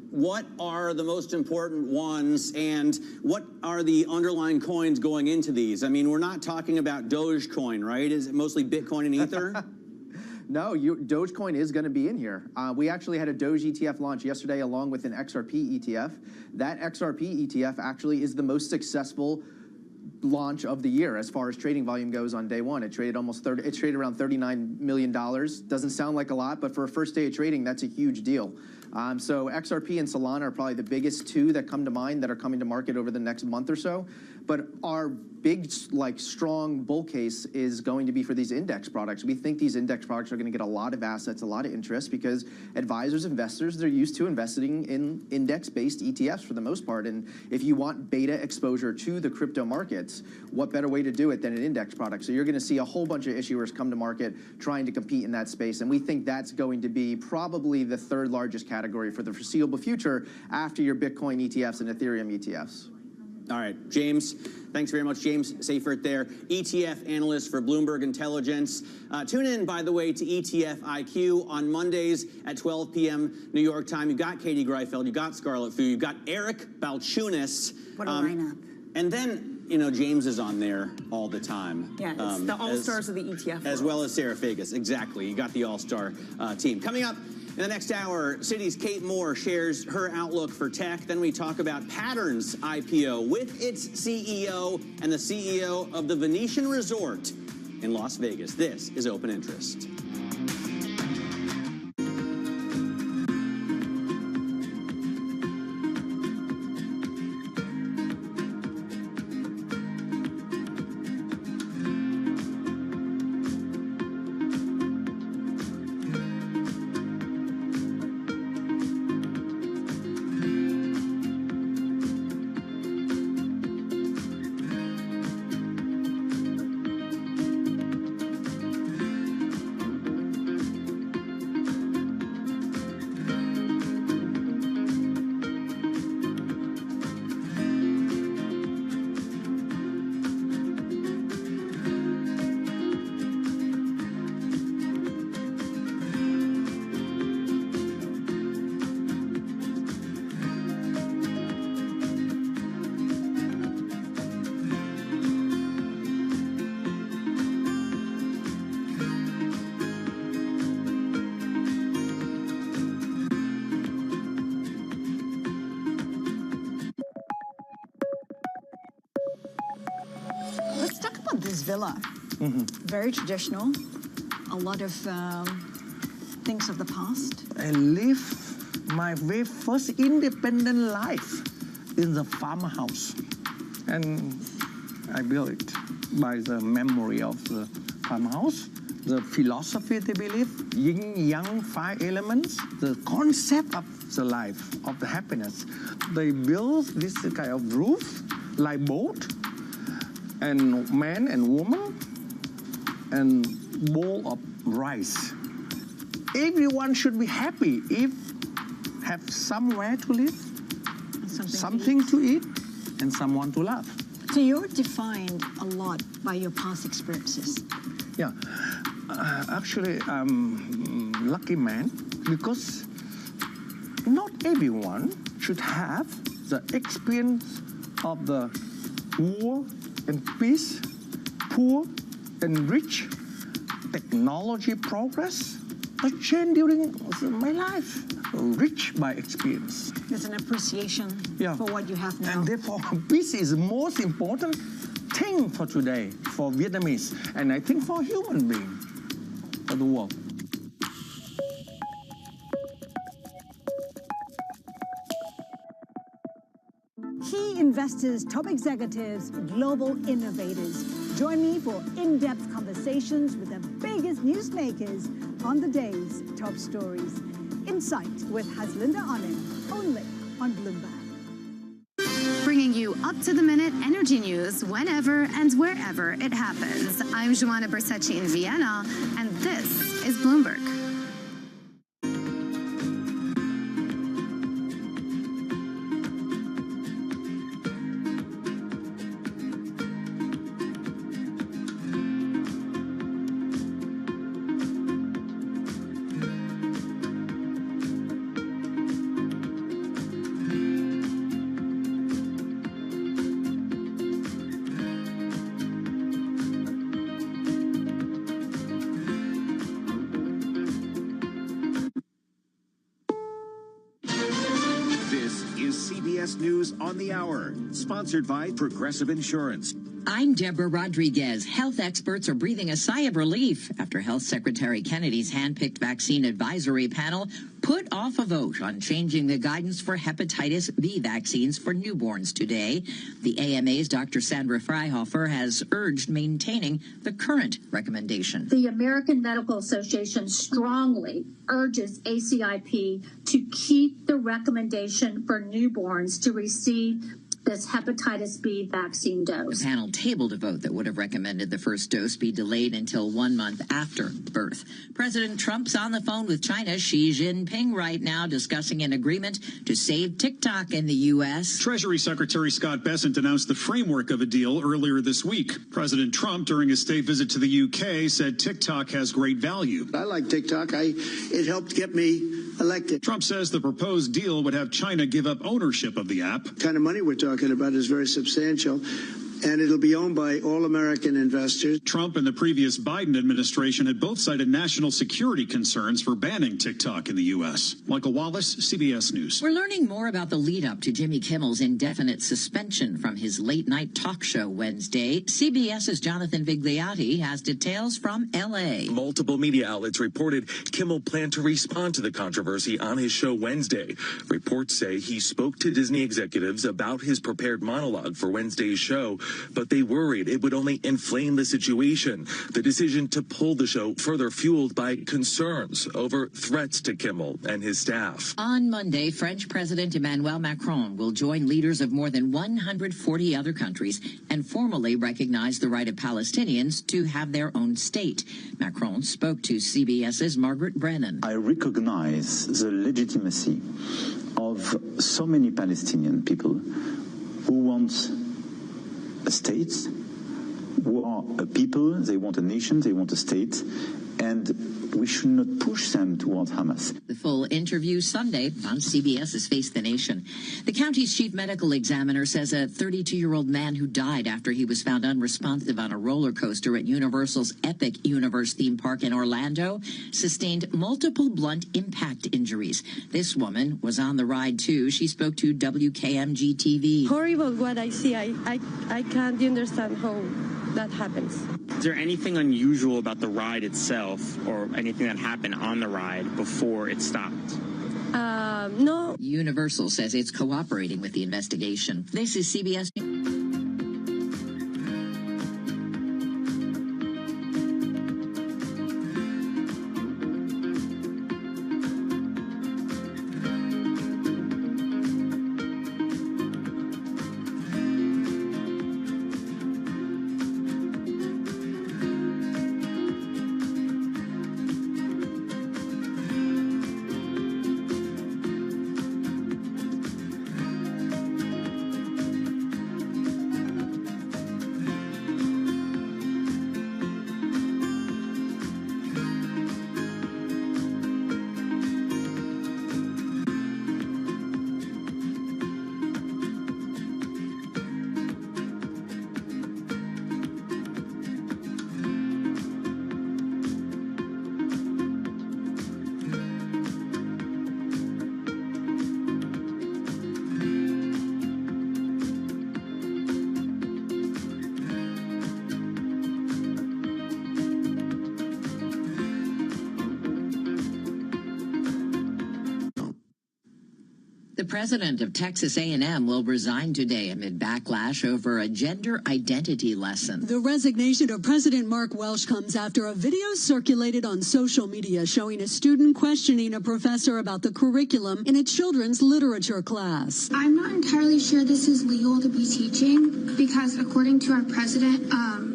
[SPEAKER 15] What are the most important ones, and what are the underlying coins going into these? I mean, we're not talking about Dogecoin, right? Is it mostly Bitcoin and Ether?
[SPEAKER 2] No, Dogecoin is going to be in here. We actually had a Doge ETF launch yesterday along with an XRP ETF. That XRP ETF actually is the most successful launch of the year as far as trading volume goes on day one. It traded it traded around $39 million. Doesn't sound like a lot, but for a first day of trading, that's a huge deal. So XRP and Solana are probably the biggest 2 that come to mind that are coming to market over the next month or so. But our big, strong bull case is going to be for these index products. We think these index products are going to get a lot of assets, a lot of interest, because advisors, investors, they're used to investing in index-based ETFs for the most part. And if you want beta exposure to the crypto markets, what better way to do it than an index product? So you're going to see a whole bunch of issuers come to market trying to compete in that space. And we think that's going to be probably the 3rd largest category for the foreseeable future after your Bitcoin ETFs and Ethereum ETFs.
[SPEAKER 15] All right, James, thanks very much. James Seyffert there, ETF analyst for Bloomberg Intelligence. Tune in, by the way, to ETF IQ on Mondays at 12 p.m. New York time. You've got Katie Greifeld, you've got Scarlett Fu, you've got Eric Balchunas.
[SPEAKER 16] What a lineup.
[SPEAKER 15] And then, James is on there all the time.
[SPEAKER 16] Yeah, it's the all-stars of the ETF
[SPEAKER 15] as well as Sarah Fagas. Exactly. You got the all-star team. Coming up in the next hour, Citi's Kate Moore shares her outlook for tech. Then we talk about Pattern's IPO with its CEO and the CEO of the Venetian Resort in Las Vegas. This is Open Interest.
[SPEAKER 6] this villa. Very traditional. A lot of things of the past.
[SPEAKER 8] I live my very first independent life in the farmhouse. And I built it by the memory of the farmhouse, the philosophy they believe, yin, yang, 5 elements, the concept of the life, of the happiness. They build this kind of roof, like boat, and man and woman, and bowl of rice. Everyone should be happy if have somewhere to live, something to eat, and someone to love.
[SPEAKER 6] So you're defined a lot by your past experiences.
[SPEAKER 8] Yeah, actually, I'm a lucky man because not everyone should have the experience of the war and peace, poor and rich, technology progress, a change during my life, rich by experience.
[SPEAKER 6] There's an appreciation for what you have now.
[SPEAKER 8] And therefore, peace is the most important thing for today, for Vietnamese, and I think for human being, for the world.
[SPEAKER 19] Key investors, top executives, global innovators. Join me for in-depth conversations with the biggest newsmakers on the day's top stories. Insight with Haslinda Onen, only on Bloomberg.
[SPEAKER 11] Bringing you up-to-the-minute energy news whenever and wherever it happens. I'm Joanna Bersecci in Vienna, and this is Bloomberg.
[SPEAKER 20] News on the Hour, sponsored by Progressive Insurance.
[SPEAKER 21] I'm Deborah Rodriguez. Health experts are breathing a sigh of relief after Health Secretary Kennedy's handpicked vaccine advisory panel put off a vote on changing the guidance for hepatitis B vaccines for newborns today. The AMA's Dr. Sandra Freihofer has urged maintaining the current recommendation.
[SPEAKER 25] The American Medical Association strongly urges ACIP to keep the recommendation for newborns to receive this hepatitis B vaccine dose.
[SPEAKER 21] The panel tabled a vote that would have recommended the first dose be delayed until 1 month after birth. President Trump's on the phone with China's Xi Jinping right now discussing an agreement to save TikTok in the U.S.
[SPEAKER 27] Treasury Secretary Scott Bessent announced the framework of a deal earlier this week. President Trump, during his state visit to the U.K., said TikTok has great value.
[SPEAKER 28] I like TikTok. It helped get me elected.
[SPEAKER 27] Trump says the proposed deal would have China give up ownership of the app.
[SPEAKER 28] The kind of money we're talking about is very substantial, and it'll be owned by all American investors.
[SPEAKER 27] Trump and the previous Biden administration had both cited national security concerns for banning TikTok in the U.S. Michael Wallace, CBS News.
[SPEAKER 21] We're learning more about the lead-up to Jimmy Kimmel's indefinite suspension from his late-night talk show Wednesday. CBS's Jonathan Vigliotti has details from L.A.
[SPEAKER 29] Multiple media outlets reported Kimmel planned to respond to the controversy on his show Wednesday. Reports say he spoke to Disney executives about his prepared monologue for Wednesday's show, but they worried it would only inflame the situation. The decision to pull the show further fueled by concerns over threats to Kimmel and his staff.
[SPEAKER 21] On Monday, French President Emmanuel Macron will join leaders of more than 140 other countries and formally recognize the right of Palestinians to have their own state. Macron spoke to CBS's Margaret Brennan.
[SPEAKER 30] I recognize the legitimacy of so many Palestinian people who want a state, who are a people, they want a nation, they want a state, and we should not push them towards Hamas.
[SPEAKER 21] The full interview Sunday on CBS's Face the Nation. The county's chief medical examiner says a 32-year-old man who died after he was found unresponsive on a roller coaster at Universal's Epic Universe theme park in Orlando sustained multiple blunt impact injuries. This woman was on the ride too. She spoke to WKMG TV.
[SPEAKER 31] Horrible what I see. I can't understand how
[SPEAKER 3] that happens.
[SPEAKER 4] Is there anything unusual about the ride itself or anything that happened on the ride before it stopped?
[SPEAKER 3] No.
[SPEAKER 21] Universal says it's cooperating with the investigation. This is CBS News. The president of Texas A&M will resign today amid backlash over a gender identity lesson.
[SPEAKER 5] The resignation of President Mark Welsh comes after a video circulated on social media showing a student questioning a professor about the curriculum in a children's literature class.
[SPEAKER 7] I'm not entirely sure this is legal to be teaching because according to our president,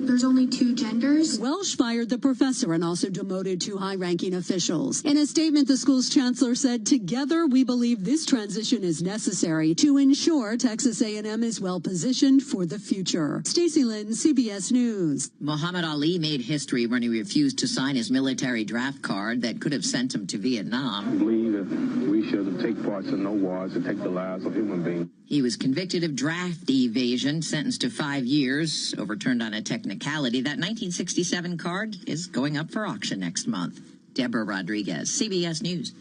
[SPEAKER 7] there's only 2 genders.
[SPEAKER 5] Welsh fired the professor and also demoted 2 high-ranking officials. In a statement, the school's chancellor said, "Together, we believe this transition is necessary to ensure Texas A&M is well-positioned for the future." Stacey Lynn, CBS News.
[SPEAKER 21] Muhammad Ali made history when he refused to sign his military draft card that could have sent him to Vietnam.
[SPEAKER 9] I believe that we should take part in no wars to take the lives of human beings.
[SPEAKER 21] He was convicted of draft evasion, sentenced to 5 years, overturned on a technicality. That 1967 card is going up for auction next month. Deborah Rodriguez, CBS News.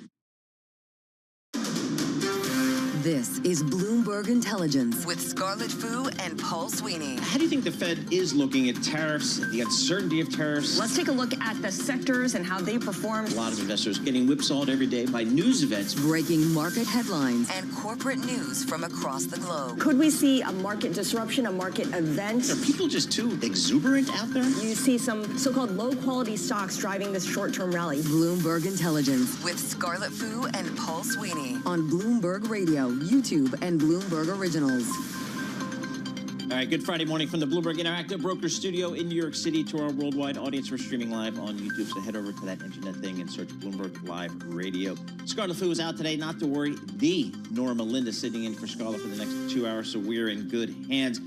[SPEAKER 1] This is Bloomberg Intelligence with Scarlett Fu and Paul Sweeney.
[SPEAKER 15] How do you think the Fed is looking at tariffs, the uncertainty of tariffs?
[SPEAKER 16] Let's take a look at the sectors and how they performed.
[SPEAKER 15] A lot of investors getting whipsawed every day by news events.
[SPEAKER 1] Breaking market headlines and corporate news from across the globe.
[SPEAKER 16] Could we see a market disruption, a market event?
[SPEAKER 15] Are people just too exuberant out there?
[SPEAKER 16] You see some so-called low-quality stocks driving this short-term rally.
[SPEAKER 1] Bloomberg Intelligence with Scarlett Fu and Paul Sweeney on Bloomberg Radio, YouTube, and Bloomberg Originals.
[SPEAKER 15] All right, good Friday morning from the Bloomberg Interactive Broker Studio in New York City to our worldwide audience. We're streaming live on YouTube, so head over to that internet thing and search Bloomberg Live Radio. Scarlett Fu is out today, not to worry. The Norma Linda sitting in for Scarlett for the next 2 hours, so we're in good hands.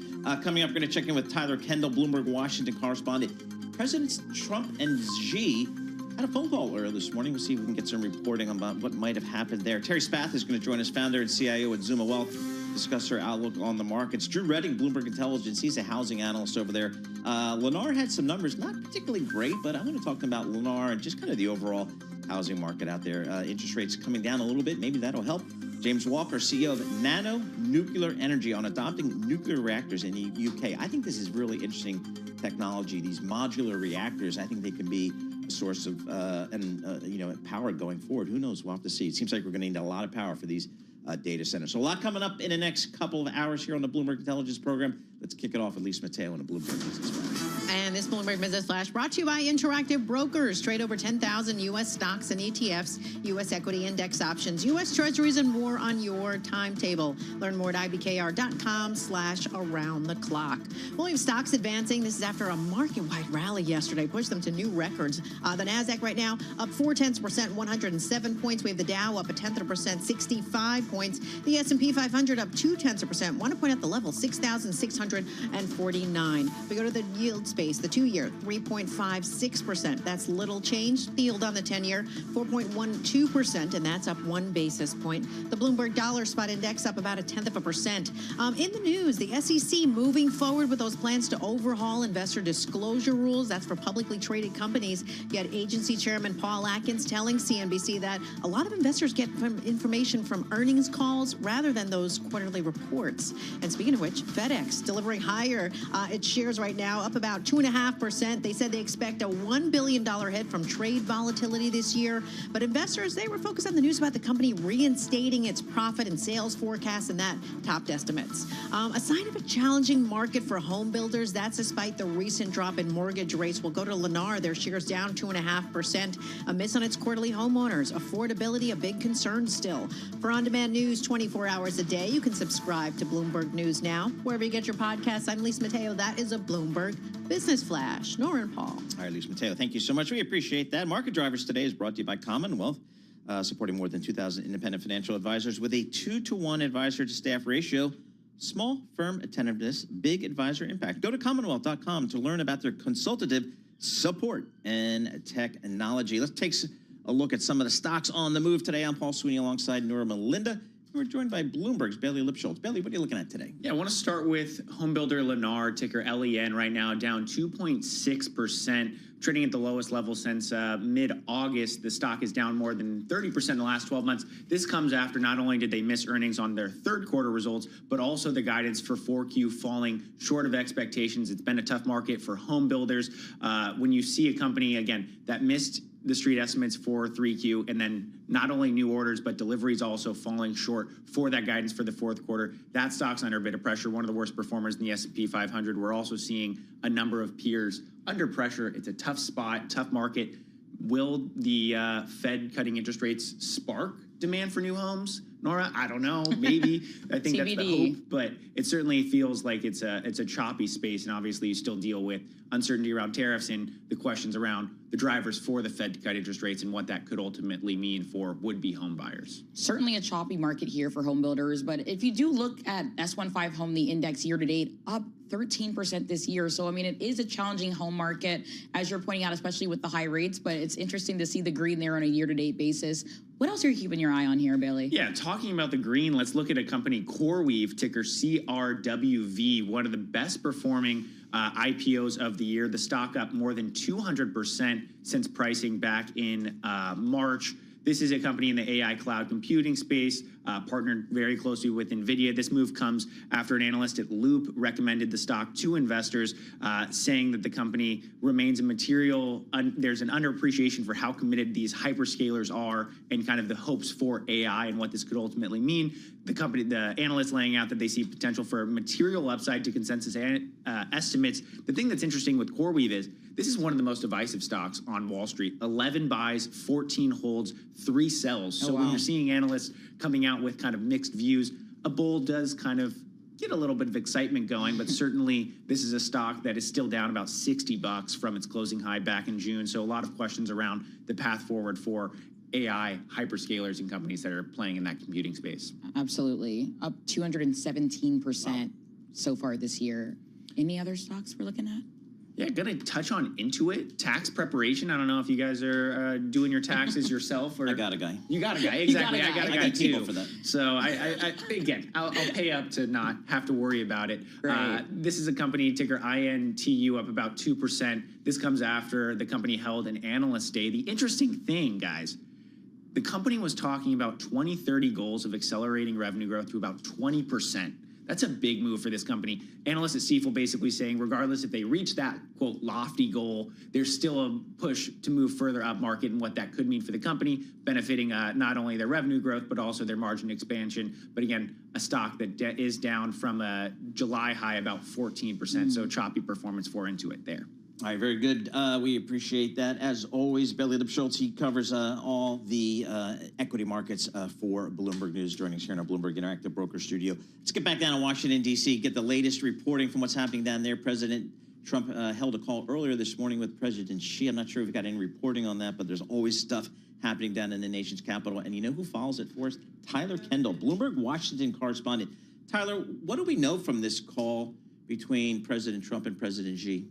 [SPEAKER 15] Coming up, we're going to check in with Tyler Kendall, Bloomberg Washington correspondent. Presidents Trump and Xi had a phone call earlier this morning. We'll see if we can get some reporting about what might have happened there. Terry Spath is going to join us, founder and CIO at Zuma Wealth, discuss her outlook on the markets. Drew Redding, Bloomberg Intelligence, he's a housing analyst over there. Lennar had some numbers, not particularly great, but I'm going to talk about Lennar and just kind of the overall housing market out there. Interest rates coming down a little bit. Maybe that'll help. James Walker, CEO of Nano Nuclear Energy, on adopting nuclear reactors in the UK. I think this is really interesting technology. These modular reactors, I think they can be a source of power going forward. Who knows? We'll have to see. It seems like we're going to need a lot of power for these data centers. So a lot coming up in the next couple of hours here on the Bloomberg Intelligence program. Let's kick it off with Lisa Mateo and a Bloomberg Business Flash.
[SPEAKER 10] And this Bloomberg Business Flash brought to you by Interactive Brokers. Trade over 10,000 U.S. stocks and ETFs, U.S. equity index options, U.S. Treasuries, and more on your timetable. Learn more at ibkr.com/around-the-clock. Well, we have stocks advancing. This is after a market-wide rally yesterday. Pushed them to new records. The NASDAQ right now up 0.4%, 107 points. We have the Dow up 0.1%, 65 points. The S&P 500 up 0.2%. Want to point out the level, 6,649. We go to the yield space, the 2-year, 3.56%. That's little change. The yield on the 10-year, 4.12%, and that's up 1 basis point. The Bloomberg Dollar Spot Index up about 0.1%. In the news, the SEC moving forward with those plans to overhaul investor disclosure rules. That's for publicly traded companies. Yet agency chairman Paul Atkins telling CNBC that a lot of investors get information from earnings calls rather than those quarterly reports. And speaking of which, FedEx still delivering higher. Its shares right now up about 2.5%. They said they expect a $1 billion hit from trade volatility this year. But investors, they were focused on the news about the company reinstating its profit and sales forecasts, and that topped estimates. A sign of a challenging market for home builders. That's despite the recent drop in mortgage rates. We'll go to Lennar. Their shares down 2.5%. A miss on its quarterly homeowners. Affordability, a big concern still. For on-demand news 24 hours a day, you can subscribe to Bloomberg News Now. Wherever you get your podcasts, I'm Lisa Mateo. That is a Bloomberg Business Flash. Nora and Paul.
[SPEAKER 2] All right, Lisa Mateo, thank you so much. We appreciate that. Market Drivers today is brought to you by Commonwealth, supporting more than 2,000 independent financial advisors with a 2-to-1 advisor-to-staff ratio. Small firm attentiveness, big advisor impact. Go to commonwealth.com to learn about their consultative support and technology. Let's take a look at some of the stocks on the move today. I'm Paul Sweeney alongside Nora Melinda. We're joined by Bloomberg's Bailey Lipschultz. Bailey, what are you looking at today?
[SPEAKER 4] Yeah, I want to start with homebuilder Lennar, ticker LEN, right now down 2.6%, trading at the lowest level since mid-August. The stock is down more than 30% in the last 12 months. This comes after not only did they miss earnings on their third quarter results, but also the guidance for 4Q falling short of expectations. It's been a tough market for home builders. When you see a company, again, that missed the street estimates for 3Q, and then not only new orders, but deliveries also falling short for that guidance for the fourth quarter. That stock's under a bit of pressure, one of the worst performers in the S&P 500. We're also seeing a number of peers under pressure. It's a tough spot, tough market. Will the Fed cutting interest rates spark demand for new homes? Nora, I don't know. Maybe. I think that's the hope, but it certainly feels like it's a choppy space, and obviously you still deal with uncertainty around tariffs and the questions around the drivers for the Fed to cut interest rates and what that could ultimately mean for would-be home buyers.
[SPEAKER 12] Certainly a choppy market here for home builders, but if you do look at S15 Home, the index year-to-date, up 13% this year. So, I mean, it is a challenging home market, as you're pointing out, especially with the high rates, but it's interesting to see the green there on a year-to-date basis. What else are you keeping your eye on here, Bailey?
[SPEAKER 4] Yeah, talking about the green, let's look at a company, CoreWeave, ticker CRWV, one of the best performing IPOs of the year. The stock up more than 200% since pricing back in March. This is a company in the AI cloud computing space, partnered very closely with NVIDIA. This move comes after an analyst at Loop recommended the stock to investors, saying that the company remains a material, there's an underappreciation for how committed these hyperscalers are and kind of the hopes for AI and what this could ultimately mean. The analyst laying out that they see potential for material upside to consensus estimates. The thing that's interesting with CoreWeave is this is one of the most divisive stocks on Wall Street. 11 buys, 14 holds, 3 sells. So when you're seeing analysts coming out with kind of mixed views, a bull does kind of get a little bit of excitement going, but certainly this is a stock that is still down about $60 from its closing high back in June. So a lot of questions around the path forward for AI hyperscalers and companies that are playing in that computing space.
[SPEAKER 12] Absolutely. Up 217% so far this year. Any other stocks we're looking at?
[SPEAKER 4] Yeah, gonna touch on Intuit, tax preparation. I don't know if you guys are doing your taxes yourself or...
[SPEAKER 2] I got a guy.
[SPEAKER 4] You got a guy, exactly.
[SPEAKER 12] I got a
[SPEAKER 4] guy too.
[SPEAKER 2] For that.
[SPEAKER 4] So again, I'll pay up to not have to worry about it.
[SPEAKER 12] Right.
[SPEAKER 4] This is a company, ticker INTU, up about 2%. This comes after the company held an analyst day. The interesting thing, guys, the company was talking about 2030 goals of accelerating revenue growth to about 20%. That's a big move for this company. Analysts at Stifel basically saying, regardless if they reach that, quote, lofty goal, there's still a push to move further up market and what that could mean for the company, benefiting not only their revenue growth, but also their margin expansion. But again, a stock that is down from a July high about 14%. So choppy performance for Intuit there.
[SPEAKER 2] All right, very good. We appreciate that. As always, Bailey Lipschultz, he covers all the equity markets for Bloomberg News, joining us here in our Bloomberg Interactive Broker Studio. Let's get back down to Washington, D.C., get the latest reporting from what's happening down there. President Trump held a call earlier this morning with President Xi. I'm not sure if we've got any reporting on that, but there's always stuff happening down in the nation's capital. And you know who follows it for us? Tyler Kendall, Bloomberg Washington correspondent. Tyler, what do we know from this call between President Trump and President Xi?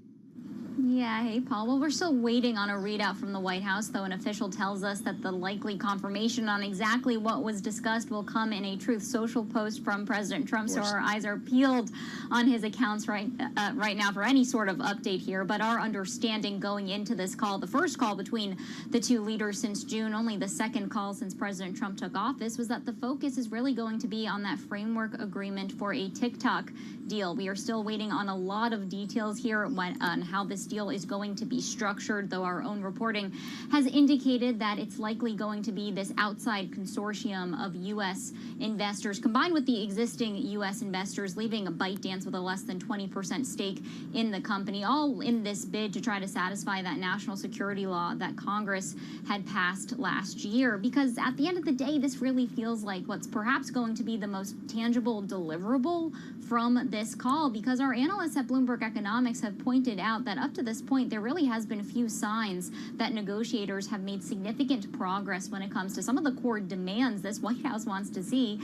[SPEAKER 6] Yeah, hey, Paul. Well, we're still waiting on a readout from the White House, though an official tells us that the likely confirmation on exactly what was discussed will come in a Truth Social post from President Trump. So our eyes are peeled on his accounts right now for any sort of update here. But our understanding going into this call, the first call between the two leaders since June, only the second call since President Trump took office, was that the focus is really going to be on that framework agreement for a TikTok deal. We are still waiting on a lot of details here on how this deal is going to be structured, though our own reporting has indicated that it's likely going to be this outside consortium of U.S. investors combined with the existing U.S. investors, leaving a ByteDance with a less than 20% stake in the company, all in this bid to try to satisfy that national security law that Congress had passed last year. Because at the end of the day, this really feels like what's perhaps going to be the most tangible deliverable from this call, because our analysts at Bloomberg Economics have pointed out that up to this point, there really has been few signs that negotiators have made significant progress when it comes to some of the core demands this White House wants to see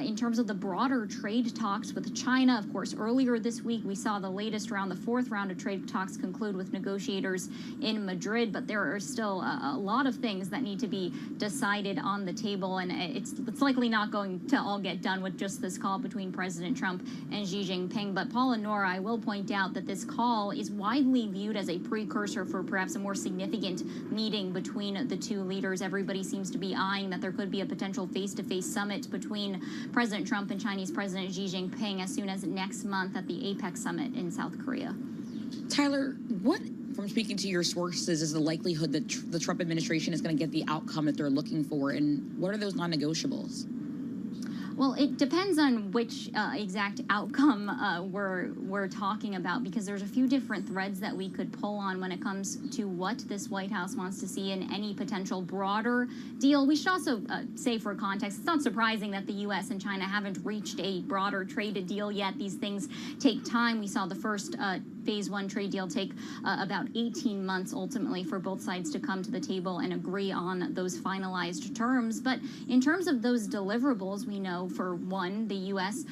[SPEAKER 6] in terms of the broader trade talks with China. Of course, earlier this week, we saw the latest round, the fourth round of trade talks conclude with negotiators in Madrid, but there are still a lot of things that need to be decided on the table, and it's likely not going to all get done with just this call between President Trump and Xi Jinping. But Paul and Nora, I will point out that this call is widely viewed as a precursor for perhaps a more significant meeting between the two leaders. Everybody seems to be eyeing that there could be a potential face-to-face summit between President Trump and Chinese President Xi Jinping as soon as next month at the APEC summit in South Korea.
[SPEAKER 12] Tyler, what, from speaking to your sources, is the likelihood that the Trump administration is going to get the outcome that they're looking for, and what are those non-negotiables?
[SPEAKER 6] Well, it depends on which exact outcome we're talking about, because there's a few different threads that we could pull on when it comes to what this White House wants to see in any potential broader deal. We should also say, for context, it's not surprising that the U.S. and China haven't reached a broader trade deal yet. These things take time. We saw the first phase one trade deal take about 18 months ultimately for both sides to come to the table and agree on those finalized terms. But in terms of those deliverables, we know, for one, the U.S.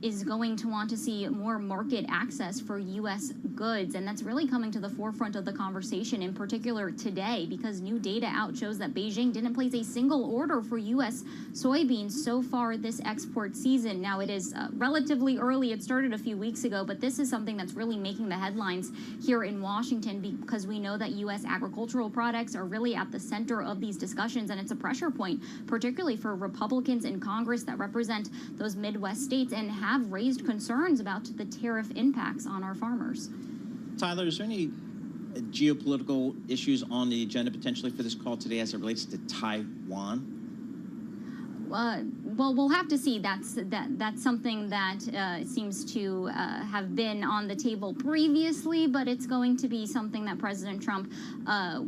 [SPEAKER 6] Is going to want to see more market access for U.S. goods, and that's really coming to the forefront of the conversation, in particular today, because new data out shows that Beijing didn't place a single order for U.S. soybeans so far this export season. Now, it is relatively early. It started a few weeks ago, but this is something that's really making the headlines here in Washington, because we know that U.S. agricultural products are really at the center of these discussions, and it's a pressure point, particularly for Republicans in Congress that represent those Midwest states and have raised concerns about the tariff impacts on our farmers.
[SPEAKER 2] Tyler, is there any geopolitical issues on the agenda potentially for this call today as it relates to Taiwan?
[SPEAKER 6] Well, we'll have to see. That's something that seems to have been on the table previously, but it's going to be something that President Trump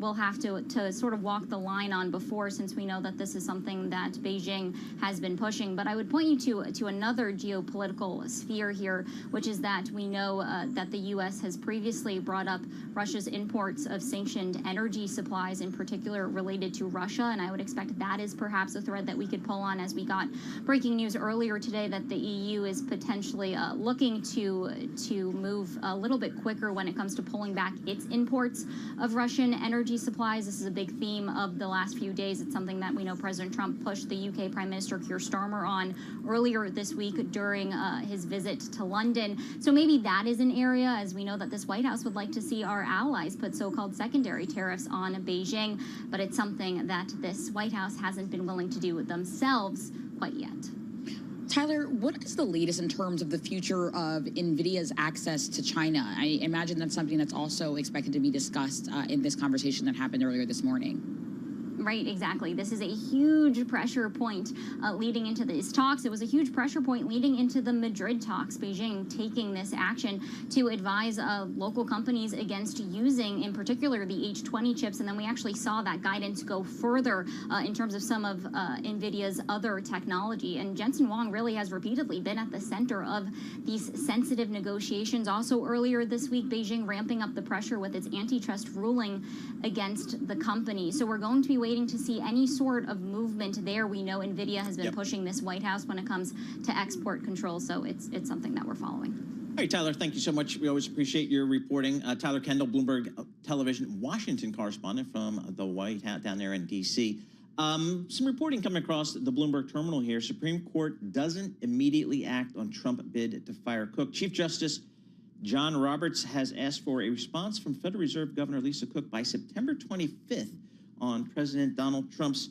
[SPEAKER 6] will have to sort of walk the line on before, since we know that this is something that Beijing has been pushing. But I would point you to another geopolitical sphere here, which is that we know that the U.S. has previously brought up Russia's imports of sanctioned energy supplies, in particular related to Russia, and I would expect that is perhaps a thread that we could pull on, as we got breaking news earlier today that the EU is potentially looking to move a little bit quicker when it comes to pulling back its imports of Russian energy supplies. This is a big theme of the last few days. It's something that we know President Trump pushed the UK Prime Minister Keir Starmer on earlier this week during his visit to London. So maybe that is an area, as we know that this White House would like to see our allies put so-called secondary tariffs on Beijing, but it's something that this White House hasn't been willing to do themselves quite yet.
[SPEAKER 12] Tyler, what is the latest in terms of the future of NVIDIA's access to China? I imagine that's something that's also expected to be discussed in this conversation that happened earlier this morning.
[SPEAKER 6] Right, exactly. This is a huge pressure point leading into these talks. It was a huge pressure point leading into the Madrid talks, Beijing taking this action to advise local companies against using, in particular, the H20 chips. And then we actually saw that guidance go further in terms of some of NVIDIA's other technology. And Jensen Huang really has repeatedly been at the center of these sensitive negotiations. Also, earlier this week, Beijing ramping up the pressure with its antitrust ruling against the company. So we're going to be waiting waiting to see any sort of movement there. We know NVIDIA has been pushing this White House when it comes to export control, so it's something that we're following.
[SPEAKER 2] All right, Tyler, thank you so much. We always appreciate your reporting. Tyler Kendall, Bloomberg Television Washington correspondent from the White House down there in D.C. Some reporting coming across the Bloomberg terminal here. Supreme Court doesn't immediately act on Trump bid to fire Cook. Chief Justice John Roberts has asked for a response from Federal Reserve Governor Lisa Cook by September 25th on President Donald Trump's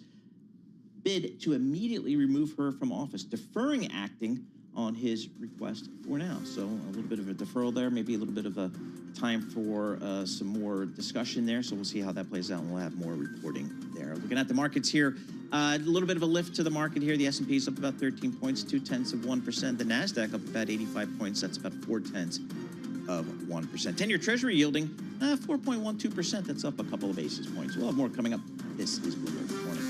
[SPEAKER 2] bid to immediately remove her from office, deferring acting on his request for now. So a little bit of a deferral there, maybe a little bit of a time for some more discussion there. So we'll see how that plays out, and we'll have more reporting there. Looking at the markets here, a little bit of a lift to the market here. The S&P is up about 13 points, 0.2%. The NASDAQ up about 85 points. That's about 0.4%. 10-year Treasury yielding 4.12%. That's up a couple of basis points. We'll have more coming up. This is Bloomberg This Morning.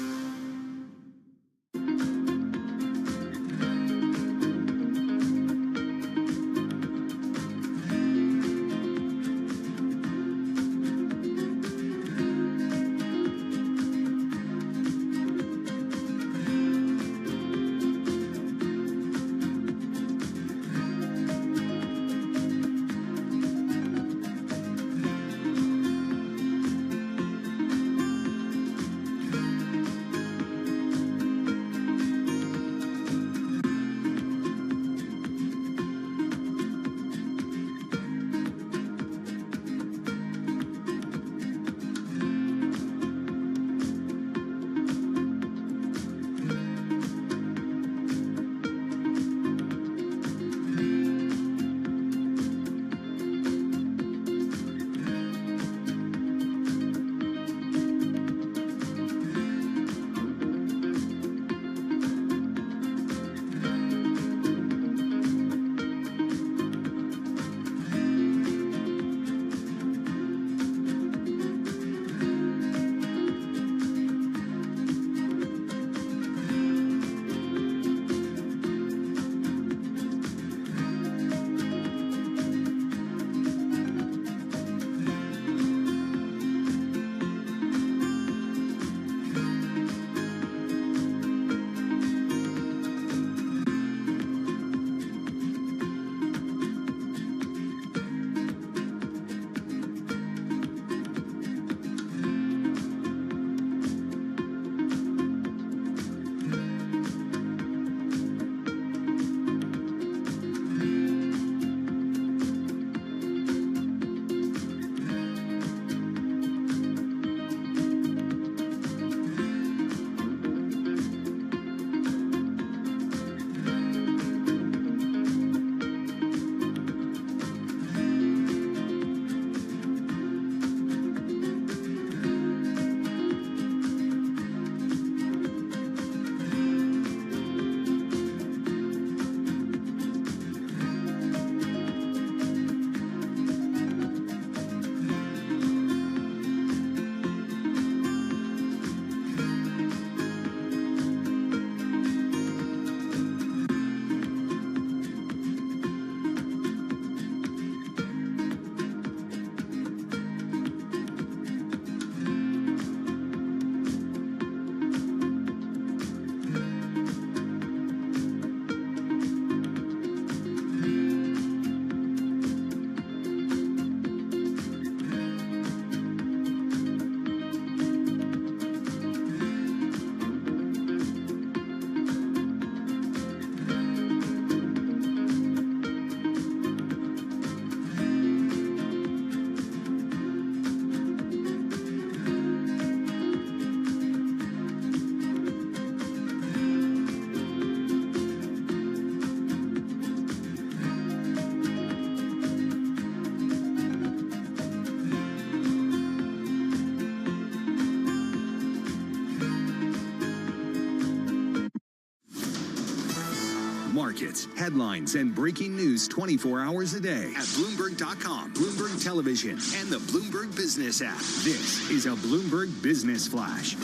[SPEAKER 20] Markets, headlines, and breaking news 24 hours a day at Bloomberg.com, Bloomberg Television, and the Bloomberg Business app. This is a Bloomberg Business Flash.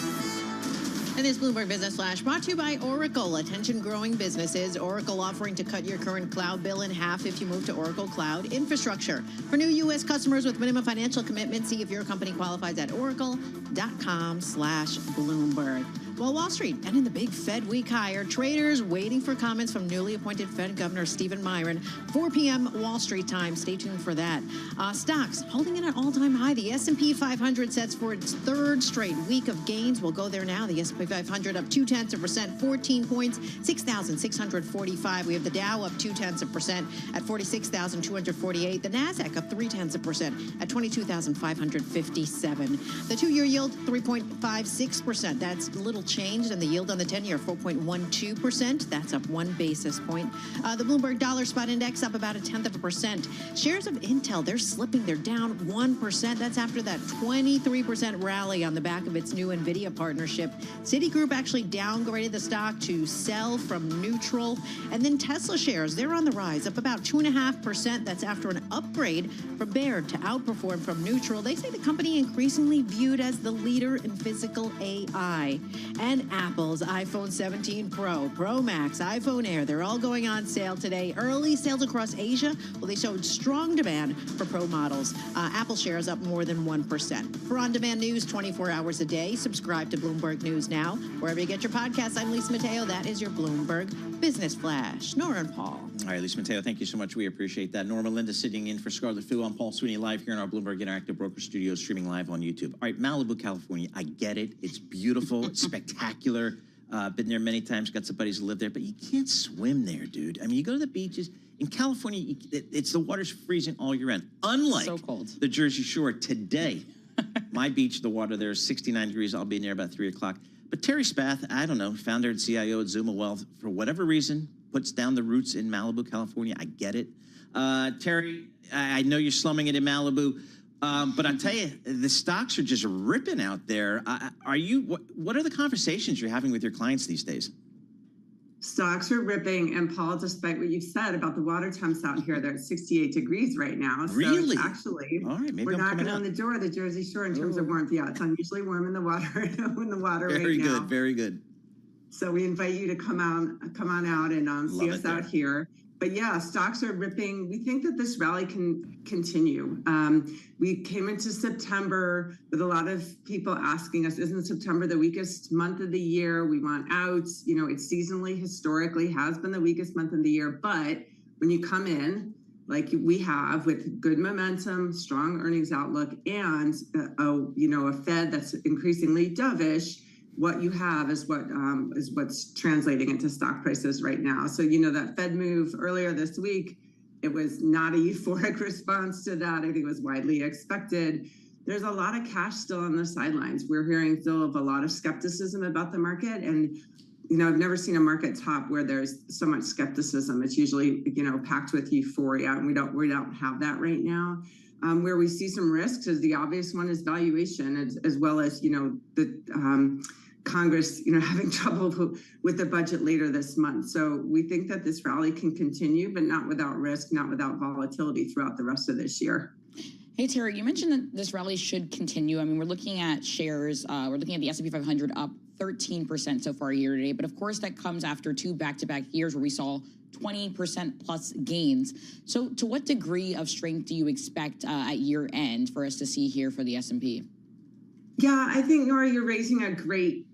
[SPEAKER 10] And this Bloomberg Business Flash brought to you by Oracle. Attention growing businesses. Oracle offering to cut your current cloud bill in half if you move to Oracle Cloud Infrastructure. For new U.S. customers with minimum financial commitment, see if your company qualifies at oracle.com/Bloomberg. Well, Wall Street ending the big Fed week higher. Traders waiting for comments from newly appointed Fed Governor Stephen Myron. 4 p.m. Wall Street time. Stay tuned for that. Stocks holding in an all-time high. The S&P 500 sets for its third straight week of gains. We'll go there now. The S&P 500 up 0.2%, 14 points, 6,645. We have the Dow up 0.2% at 46,248. The Nasdaq up 0.3% at 22,557. The 2-year yield 3.56%. That's little changed, and the yield on the 10-year 4.12%. That's up 1 basis point. The Bloomberg Dollar Spot Index up about 0.1%. Shares of Intel, they're slipping. They're down 1%. That's after that 23% rally on the back of its new NVIDIA partnership. Citigroup actually downgraded the stock to sell from neutral. And then Tesla shares, they're on the rise, up about 2.5%. That's after an upgrade from Baird to outperform from neutral. They say the company increasingly viewed as the leader in physical AI. And Apple's iPhone 17 Pro, Pro Max, iPhone Air, they're all going on sale today. Early sales across Asia, well, they showed strong demand for Pro models. Apple shares up more than 1%. For on-demand news 24 hours a day, subscribe to Bloomberg News Now. Wherever you get your podcasts, I'm Lisa Mateo. That is your Bloomberg Business Flash. Nora and Paul.
[SPEAKER 2] All right, Lisa Mateo, thank you so much. We appreciate that. Norma Linda sitting in for Scarlett Fu. I'm Paul Sweeney live here in our Bloomberg Interactive Broker Studios, streaming live on YouTube. All right, Malibu, California. I get it. It's beautiful. It's spectacular. Been there many times. Got some buddies who live there, but you can't swim there, dude. I mean, you go to the beaches. In California, it's the water's freezing all year round. Unlike
[SPEAKER 12] so cold.
[SPEAKER 2] The Jersey Shore today. My beach, the water there is 69 degrees. I'll be in there about 3 o'clock. But Terry Spath, I don't know, founder and CIO at Zuma Wealth, for whatever reason, puts down the roots in Malibu, California. I get it. Terry, I know you're slumming it in Malibu, but I tell you, the stocks are just ripping out there. What are the conversations you're having with your clients these days?
[SPEAKER 8] Stocks are ripping, and Paul, despite what you've said about the water temps out here, they're at 68 degrees right now. So
[SPEAKER 2] really?
[SPEAKER 8] Actually,
[SPEAKER 2] all right, maybe
[SPEAKER 8] we're
[SPEAKER 2] I'm
[SPEAKER 8] knocking on the door of the Jersey Shore in terms of warmth. Yeah, it's unusually warm in the water right now.
[SPEAKER 2] Very good, very good.
[SPEAKER 8] So we invite you to come on out and see us out here. But yeah, stocks are ripping. We think that this rally can continue. We came into September with a lot of people asking us, isn't September the weakest month of the year? We want out. You know, it's seasonally, historically, has been the weakest month of the year. But when you come in, like we have, with good momentum, strong earnings outlook, and a Fed that's increasingly dovish, what you have is what's translating into stock prices right now. So, that Fed move earlier this week, it was not a euphoric response to that. I think it was widely expected. There's a lot of cash still on the sidelines. We're hearing still of a lot of skepticism about the market. And, I've never seen a market top where there's so much skepticism. It's usually, packed with euphoria, and we don't have that right now. Where we see some risks is the obvious one is valuation, as well as, the Congress, having trouble with the budget later this month. So we think that this rally can continue, but not without risk, not without volatility throughout the rest of this year.
[SPEAKER 12] Hey, Terry, you mentioned that this rally should continue. I mean, we're looking at shares. We're looking at the S&P 500 up 13% so far year to date. But of course, that comes after 2 back-to-back years where we saw 20% plus gains. So to what degree of strength do you expect at year end for us to see here for the S&P?
[SPEAKER 8] Yeah, I think, Nora, you're raising a great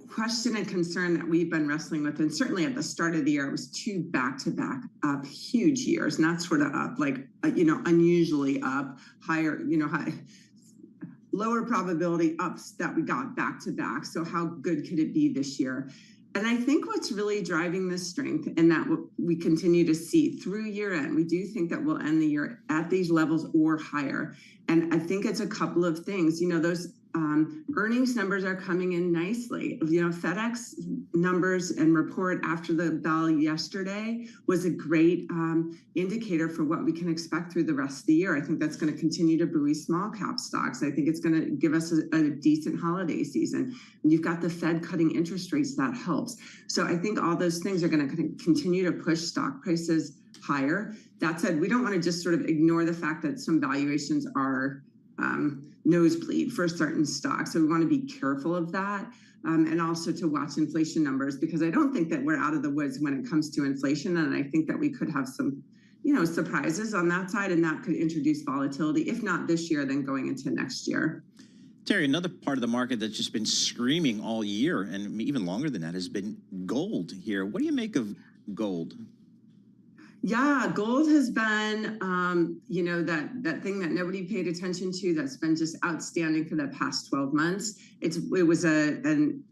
[SPEAKER 8] question and concern that we've been wrestling with. And certainly at the start of the year, it was 2 back-to-back up huge years, not sort of up, like, unusually up, higher, lower probability ups that we got back-to-back. So how good could it be this year? And I think what's really driving this strength, and that we continue to see through year end, we do think that we'll end the year at these levels or higher. And I think it's a couple of things. Those earnings numbers are coming in nicely. FedEx numbers and report after the bell yesterday was a great indicator for what we can expect through the rest of the year. I think that's going to continue to buoy small cap stocks. I think it's going to give us a decent holiday season. And you've got the Fed cutting interest rates, that helps. So I think all those things are going to continue to push stock prices higher. That said, we don't want to just sort of ignore the fact that some valuations are nosebleed for certain stocks. So we want to be careful of that. And also to watch inflation numbers, because I don't think that we're out of the woods when it comes to inflation. And I think that we could have some, surprises on that side, and that could introduce volatility, if not this year, then going into next year.
[SPEAKER 2] Terry, another part of the market that's just been screaming all year and even longer than that has been gold here. What do you make of gold?
[SPEAKER 8] Yeah, gold has been, that thing that nobody paid attention to that's been just outstanding for the past 12 months. It was an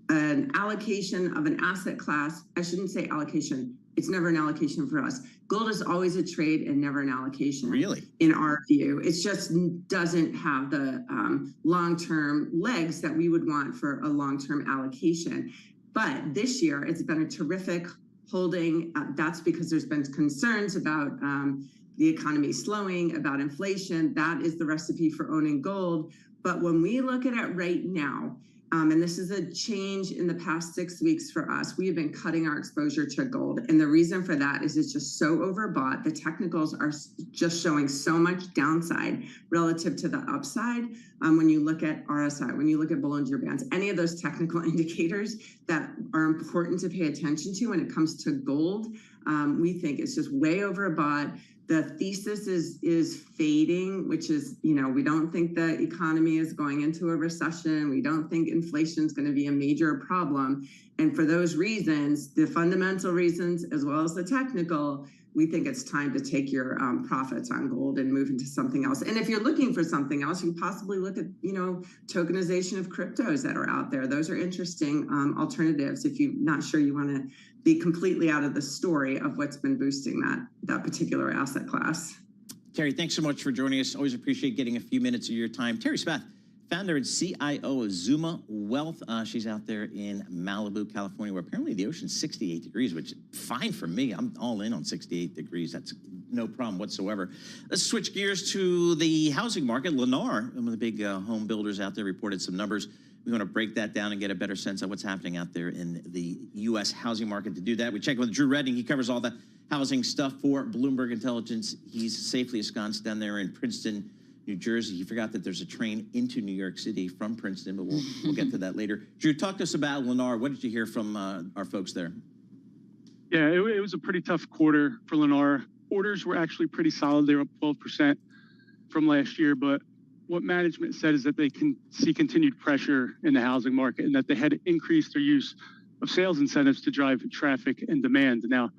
[SPEAKER 8] allocation of an asset class. I shouldn't say allocation. It's never an allocation for us. Gold is always a trade and never an allocation.
[SPEAKER 2] Really?
[SPEAKER 8] In our view. It just doesn't have the long-term legs that we would want for a long-term allocation. But this year, it's been a terrific holding. That's because there's been concerns about the economy slowing, about inflation. That is the recipe for owning gold. But when we look at it right now, and this is a change in the past 6 weeks for us, we have been cutting our exposure to gold. And the reason for that is it's just so overbought. The technicals are just showing so much downside relative to the upside. When you look at RSI, when you look at Bollinger Bands, any of those technical indicators that are important to pay attention to when it comes to gold, we think it's just way overbought. The thesis is fading, which is, we don't think the economy is going into a recession. We don't think inflation is going to be a major problem. And for those reasons, the fundamental reasons, as well as the technical, we think it's time to take your profits on gold and move into something else. And if you're looking for something else, you possibly look at, tokenization of cryptos that are out there. Those are interesting alternatives if you're not sure you want to be completely out of the story of what's been boosting that particular asset class.
[SPEAKER 2] Terry, thanks so much for joining us. Always appreciate getting a few minutes of your time. Terry Spath, founder and CIO of Zuma Wealth. She's out there in Malibu, California, where apparently the ocean's 68 degrees, which is fine for me. I'm all in on 68 degrees. That's no problem whatsoever. Let's switch gears to the housing market. Lennar, one of the big home builders out there, reported some numbers. We want to break that down and get a better sense of what's happening out there in the U.S. housing market. To do that, we check with Drew Redding. He covers all the housing stuff for Bloomberg Intelligence. He's safely ensconced down there in Princeton, New Jersey. He forgot that there's a train into New York City from Princeton, but we'll get to that later. Drew, talk to us about Lennar. What did you hear from our folks there?
[SPEAKER 11] Yeah, it was a pretty tough quarter for Lennar. Orders were actually pretty solid. They were up 12% from last year, but what management said is that they can see continued pressure in the housing market and that they had to increase their use of sales incentives to drive traffic and demand. Now,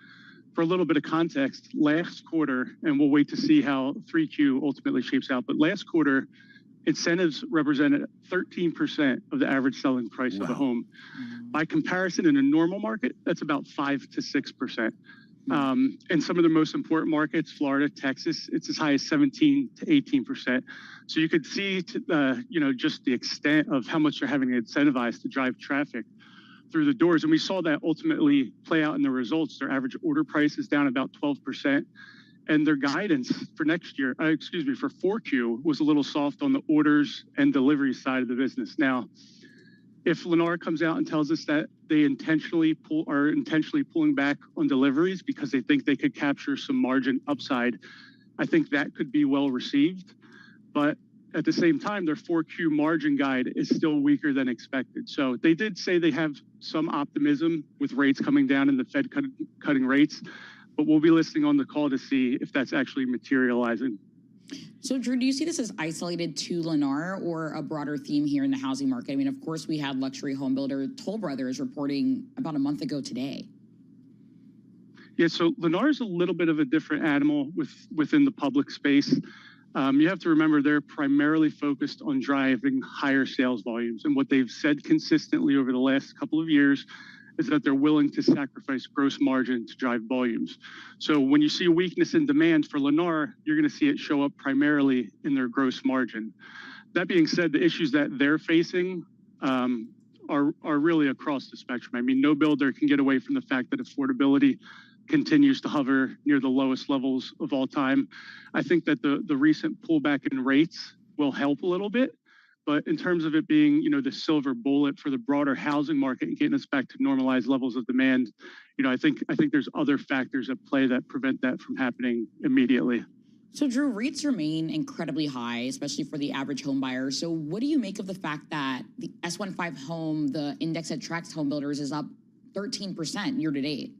[SPEAKER 11] for a little bit of context, last quarter, and we'll wait to see how 3Q ultimately shapes out, but last quarter, incentives represented 13% of the average selling price of a home. By comparison, in a normal market, that's about 5 to 6%. And some of the most important markets, Florida, Texas, it's as high as 17 to 18%. So you could see, just the extent of how much they're having to incentivize to drive traffic through the doors. And we saw that ultimately play out in the results. Their average order price is down about 12%. And their guidance for next year, for 4Q, was a little soft on the orders and delivery side of the business. Now, if Lennar comes out and tells us that they are intentionally pulling back on deliveries because they think they could capture some margin upside, I think that could be well received. But at the same time, their 4Q margin guide is still weaker than expected. So they did say they have some optimism with rates coming down and the Fed cutting rates, but we'll be listening on the call to see if that's actually materializing.
[SPEAKER 12] So, Drew, do you see this as isolated to Lennar or a broader theme here in the housing market? I mean, of course, we had luxury home builder Toll Brothers reporting about a month ago today.
[SPEAKER 11] Yeah, so Lennar is a little bit of a different animal within the public space. You have to remember they're primarily focused on driving higher sales volumes. And what they've said consistently over the last couple of years is that they're willing to sacrifice gross margin to drive volumes. So when you see a weakness in demand for Lennar, you're going to see it show up primarily in their gross margin. That being said, the issues that they're facing are really across the spectrum. I mean, no builder can get away from the fact that affordability continues to hover near the lowest levels of all time. I think that the recent pullback in rates will help a little bit. But in terms of it being, the silver bullet for the broader housing market and getting us back to normalized levels of demand, I think there's other factors at play that prevent that from happening immediately.
[SPEAKER 12] So, Drew, rates remain incredibly high, especially for the average home buyer. So what do you make of the fact that the S15 home, the index that tracks home builders, is up 13% year to date?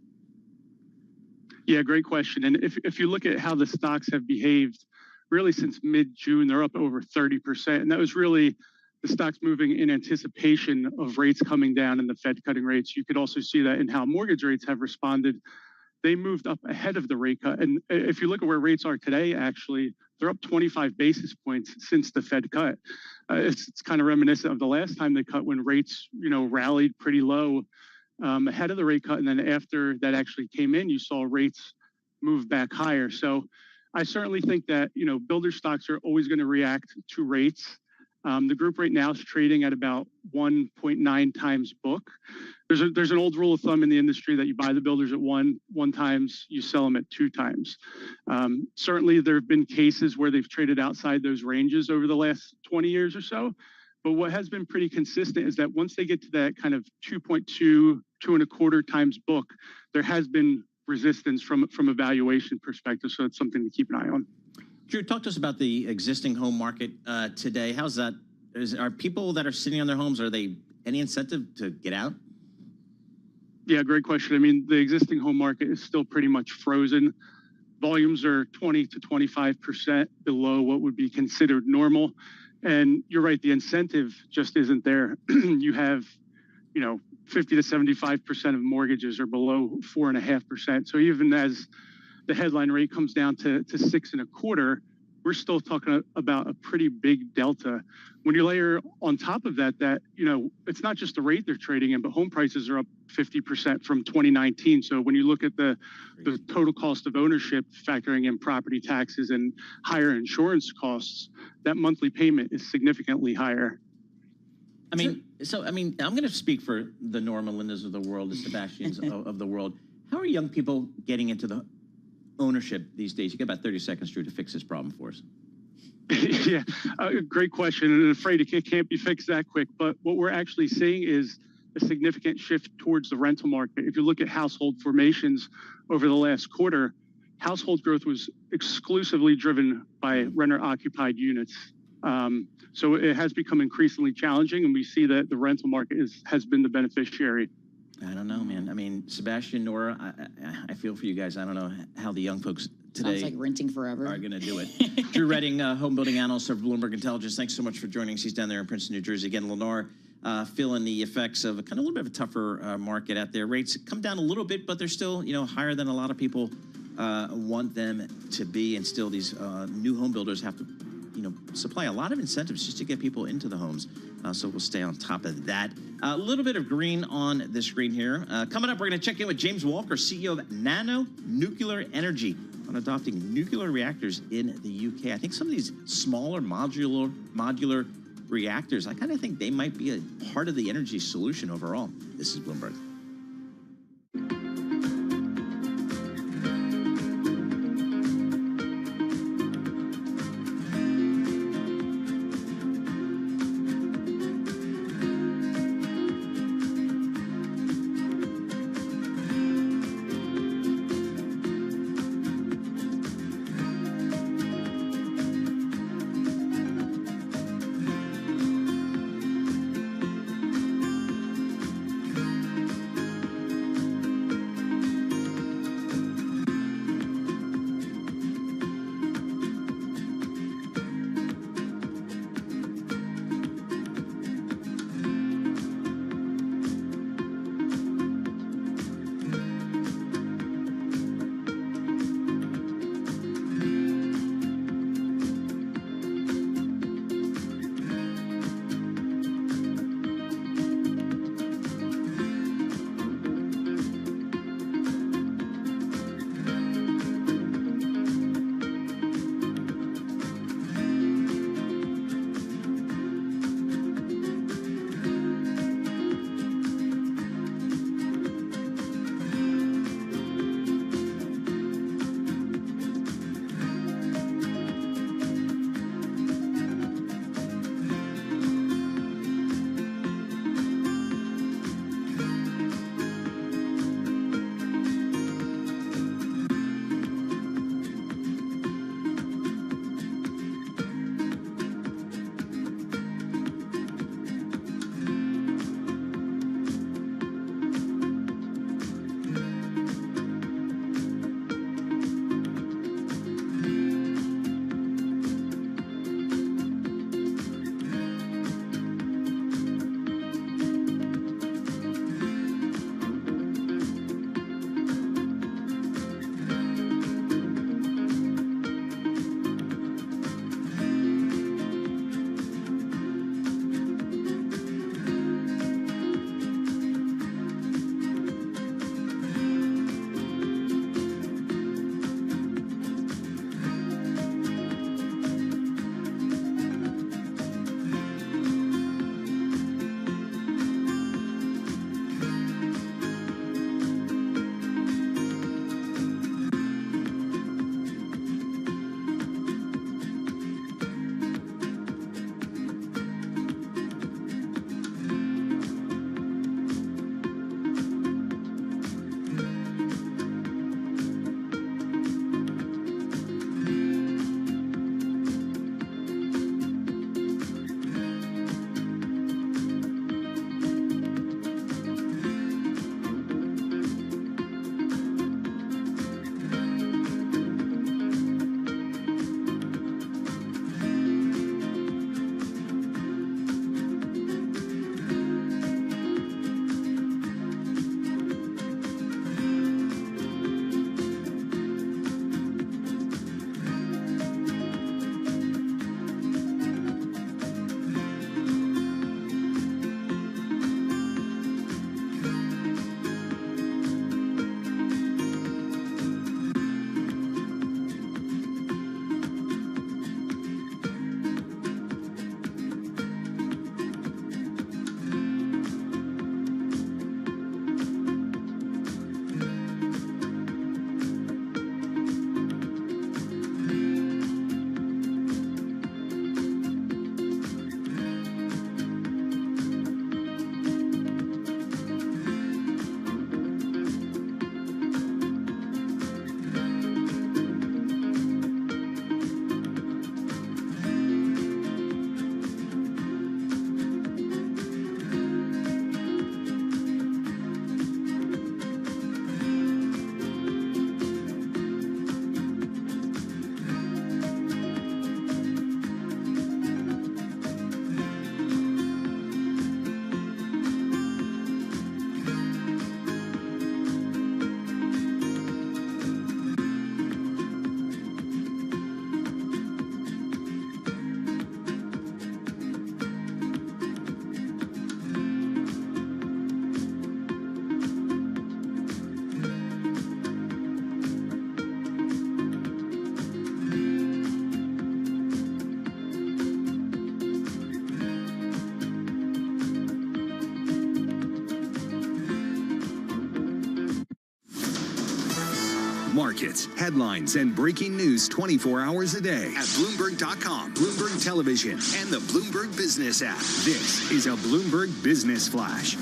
[SPEAKER 11] Yeah, great question. And if you look at how the stocks have behaved, really since mid-June, they're up over 30%. And that was really the stocks moving in anticipation of rates coming down and the Fed cutting rates. You could also see that in how mortgage rates have responded. They moved up ahead of the rate cut. And if you look at where rates are today, actually, they're up 25 basis points since the Fed cut. It's kind of reminiscent of the last time they cut when rates, rallied pretty low ahead of the rate cut. And then after that actually came in, you saw rates move back higher. So I certainly think that, builder stocks are always going to react to rates. The group right now is trading at about 1.9 times book. There's an old rule of thumb in the industry that you buy the builders at one times, you sell them at 2 times. Certainly, there have been cases where they've traded outside those ranges over the last 20 years or so. But what has been pretty consistent is that once they get to that kind of 2.2, 2.25 times book, there has been resistance from a valuation perspective. So it's something to keep an eye on.
[SPEAKER 2] Drew, talk to us about the existing home market today. How's that? Are people that are sitting on their homes, are they any incentive to get out?
[SPEAKER 11] Yeah, great question. I mean, the existing home market is still pretty much frozen. Volumes are 20 to 25% below what would be considered normal. And you're right, the incentive just isn't there. You have, 50 to 75% of mortgages are below 4.5%. So even as the headline rate comes down to 6.25%, we're still talking about a pretty big delta. When you layer on top of that, it's not just the rate they're trading in, but home prices are up 50% from 2019. So when you look at the total cost of ownership, factoring in property taxes and higher insurance costs, that monthly payment is significantly higher.
[SPEAKER 2] I'm going to speak for the Norma Lindas of the world, the Sebastians of the world. How are young people getting into the ownership these days? You got about 30 seconds, Drew, to fix this problem for us.
[SPEAKER 11] Yeah, great question. And I'm afraid it can't be fixed that quick. But what we're actually seeing is a significant shift towards the rental market. If you look at household formations over the last quarter, household growth was exclusively driven by renter-occupied units. So it has become increasingly challenging, and we see that the rental market has been the beneficiary.
[SPEAKER 2] I don't know, man. I mean, Sebastian, Nora, I feel for you guys. I don't know how the young folks today
[SPEAKER 12] sounds like renting forever
[SPEAKER 2] are going to do it. Drew Redding, home building analyst of Bloomberg Intelligence. Thanks so much for joining us. He's down there in Princeton, New Jersey. Again, Lenore, feeling the effects of a little bit of a tougher market out there. Rates come down a little bit, but they're still, higher than a lot of people want them to be. And still, these new home builders have to, supply a lot of incentives just to get people into the homes. So we'll stay on top of that. A little bit of green on the screen here. Coming up, we're going to check in with James Walker, CEO of Nano Nuclear Energy, on adopting nuclear reactors in the UK. I think some of these smaller modular reactors, I kind of think they might be a part of the energy solution overall. This is Bloomberg.
[SPEAKER 20] markets, headlines, and breaking news 24 hours a day at Bloomberg.com, Bloomberg Television, and the Bloomberg Business app. This is a Bloomberg Business Flash.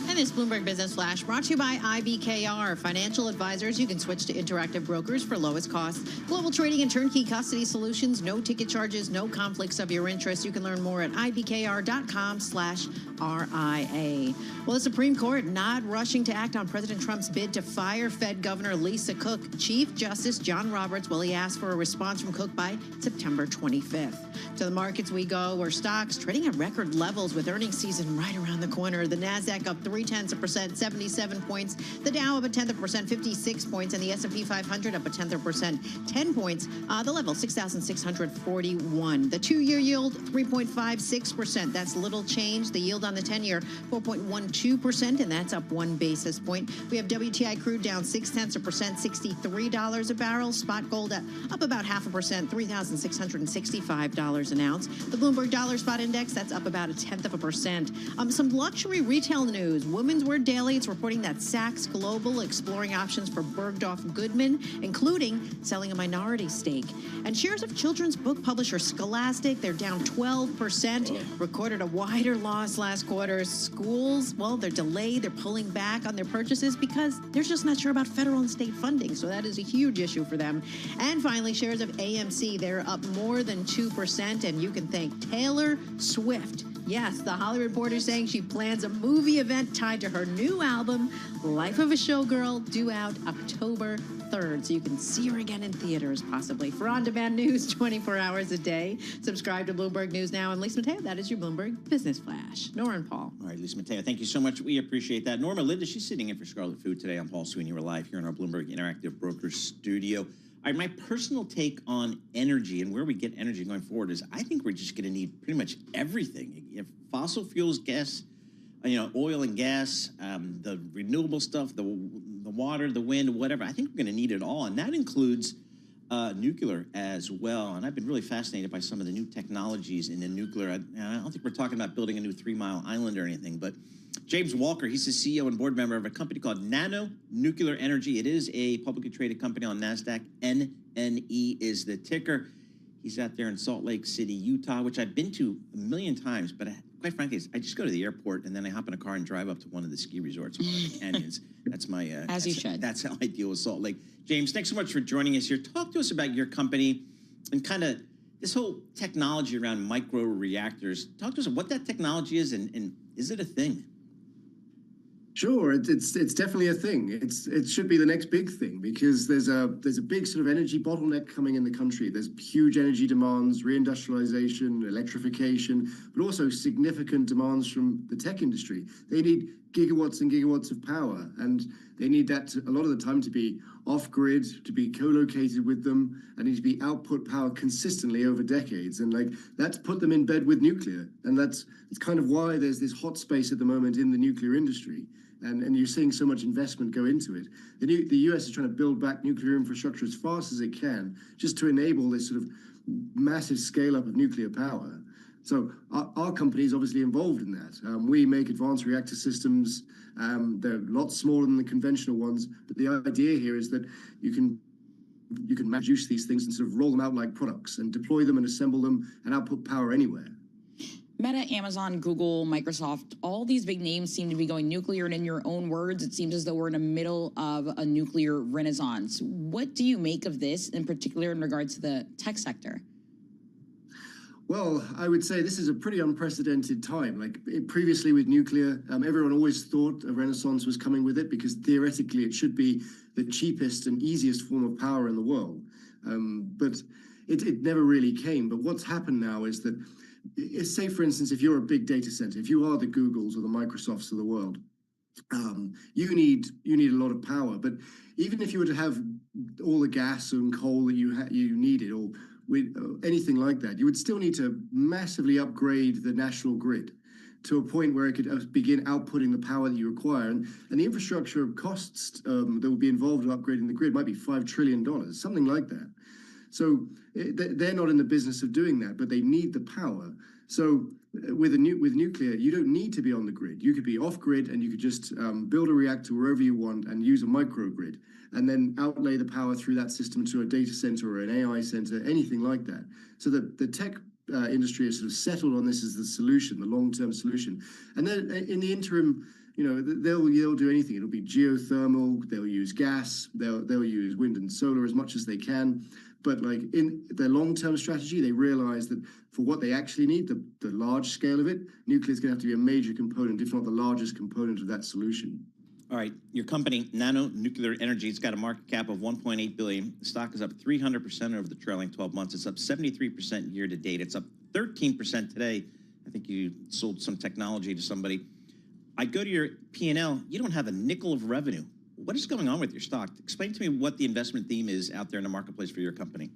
[SPEAKER 10] And this Bloomberg Business Flash brought to you by IBKR. Financial advisors, you can switch to Interactive Brokers for lowest costs. Global trading and turnkey custody solutions, no ticket charges, no conflicts of your interest. You can learn more at ibkr.com/RIA. Well, the Supreme Court not rushing to act on President Trump's bid to fire Fed Governor Lisa Cook. Chief Justice John Roberts, he asked for a response from Cook by September 25th. To the markets we go, where stocks trading at record levels with earnings season right around the corner. The NASDAQ up 0.3%, 77 points. The Dow up 0.1%, 56 points. And the S&P 500 up 0.1%, 10 points. The level, 6,641. The two-year yield, 3.56%. That's little change. The yield on the 10-year, 4.12%, and that's up 1 basis point. We have WTI crude down 0.6%, $63 a barrel. Spot gold up about 0.5%, $3,665 an ounce. The Bloomberg Dollar Spot Index, that's up about 0.1%. Some luxury retail news. Women's Wear Daily, it's reporting that Saks Global exploring options for Bergdorf Goodman, including selling a minority stake. And shares of children's book publisher Scholastic, they're down 12%, recorded a wider loss last quarter. Schools, they're delayed. They're pulling back on their purchases because they're just not sure about federal and state funding. So that is a huge issue for them. And finally, shares of AMC, they're up more than 2%. And you can thank Taylor Swift. Yes, the Hollywood Reporter saying she plans a movie event tied to her new album, Life of a Showgirl, due out October 3rd. So you can see her again in theaters, possibly. For on-demand news 24 hours a day, subscribe to Bloomberg News Now. And Lisa Mateo, that is your Bloomberg Business Flash. Nora and Paul.
[SPEAKER 2] All right, Lisa Mateo, thank you so much. We appreciate that. Norma Linda, she's sitting in for Scarlet Food today. I'm Paul Sweeney. We're live here in our Bloomberg Interactive Brokers studio. All right, my personal take on energy and where we get energy going forward is I think we're just going to need pretty much everything. If fossil fuels, gas, oil and gas, the renewable stuff, the water, the wind, whatever, I think we're going to need it all. And that includes nuclear as well. And I've been really fascinated by some of the new technologies in the nuclear. I don't think we're talking about building a new 3-mile island or anything, but James Walker, he's the CEO and board member of a company called Nano Nuclear Energy. It is a publicly traded company on NASDAQ. NNE is the ticker. He's out there in Salt Lake City, Utah, which I've been to a million times. But quite frankly, I just go to the airport and then I hop in a car and drive up to one of the ski resorts, one of the canyons. That's my
[SPEAKER 12] as you should.
[SPEAKER 2] That's how I deal with Salt Lake. James, thanks so much for joining us here. Talk to us about your company and kind of this whole technology around micro reactors. Talk to us about what that technology is and is it a thing?
[SPEAKER 13] Sure, it's definitely a thing. It should be the next big thing because there's a big sort of energy bottleneck coming in the country. There's huge energy demands, reindustrialization, electrification, but also significant demands from the tech industry. They need gigawatts and gigawatts of power, and they need that a lot of the time to be off-grid, to be co-located with them, and need to be output power consistently over decades. And that's put them in bed with nuclear, and it's kind of why there's this hot space at the moment in the nuclear industry. And you're seeing so much investment go into it. The U.S. is trying to build back nuclear infrastructure as fast as it can, just to enable this sort of massive scale-up of nuclear power. So our company is obviously involved in that. We make advanced reactor systems. They're a lot smaller than the conventional ones, but the idea here is that you can produce these things and sort of roll them out like products and deploy them and assemble them and output power anywhere.
[SPEAKER 12] Meta, Amazon, Google, Microsoft, all these big names seem to be going nuclear, and in your own words, it seems as though we're in the middle of a nuclear renaissance. What do you make of this, in particular in regards to the tech sector?
[SPEAKER 13] Well, I would say this is a pretty unprecedented time. Previously with nuclear, everyone always thought a renaissance was coming with it because theoretically it should be the cheapest and easiest form of power in the world. But it never really came. But what's happened now is that, say, for instance, if you're a big data center, if you are the Googles or the Microsofts of the world, you need a lot of power. But even if you were to have all the gas and coal that you needed, or anything like that, you would still need to massively upgrade the national grid to a point where it could begin outputting the power that you require. And the infrastructure costs that would be involved in upgrading the grid might be $5 trillion, something like that. So they're not in the business of doing that, but they need the power. So with nuclear, you don't need to be on the grid. You could be off grid, and you could just build a reactor wherever you want and use a microgrid, and then outlay the power through that system to a data center or an AI center, anything like that. So the tech industry has sort of settled on this as the solution, the long-term solution. And then in the interim, they'll do anything. It'll be geothermal. They'll use gas. They'll use wind and solar as much as they can. But like in their long-term strategy, they realize that for what they actually need, the large scale of it, nuclear is going to have to be a major component, if not the largest component of that solution.
[SPEAKER 2] All right, your company, Nano Nuclear Energy, it's got a market cap of $1.8 billion. The stock is up 300% over the trailing 12 months. It's up 73% year to date. It's up 13% today. I think you sold some technology to somebody. I go to your P&L. You don't have a nickel of revenue. What is going on with your stock? Explain to me what the investment theme is out there in the marketplace for your company.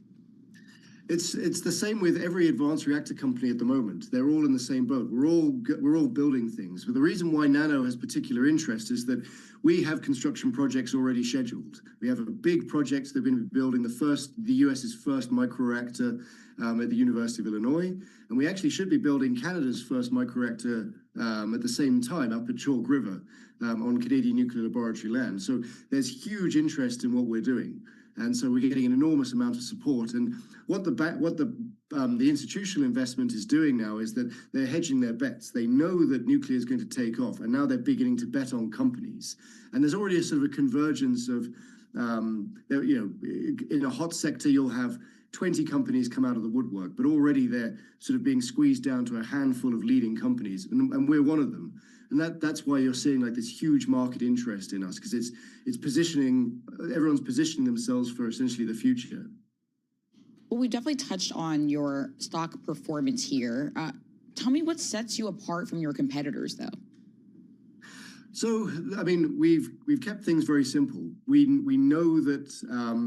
[SPEAKER 13] It's the same with every advanced reactor company at the moment. They're all in the same boat. We're all building things. But the reason why Nano has particular interest is that we have construction projects already scheduled. We have a big project that we're going to be building, the US's first microreactor at the University of Illinois, and we actually should be building Canada's first microreactor at the same time up at Chalk River on Canadian Nuclear Laboratory land. So there's huge interest in what we're doing. And so we're getting an enormous amount of support. And what the institutional investment is doing now is that they're hedging their bets. They know that nuclear is going to take off, and now they're beginning to bet on companies. And there's already a sort of a convergence of, in a hot sector, you'll have 20 companies come out of the woodwork, but already they're sort of being squeezed down to a handful of leading companies, and we're one of them. And that's why you're seeing like this huge market interest in us, because it's positioning, everyone's positioning themselves for essentially the future.
[SPEAKER 12] Well, we definitely touched on your stock performance here. Tell me what sets you apart from your competitors, though.
[SPEAKER 13] So, I mean, we've kept things very simple. We know that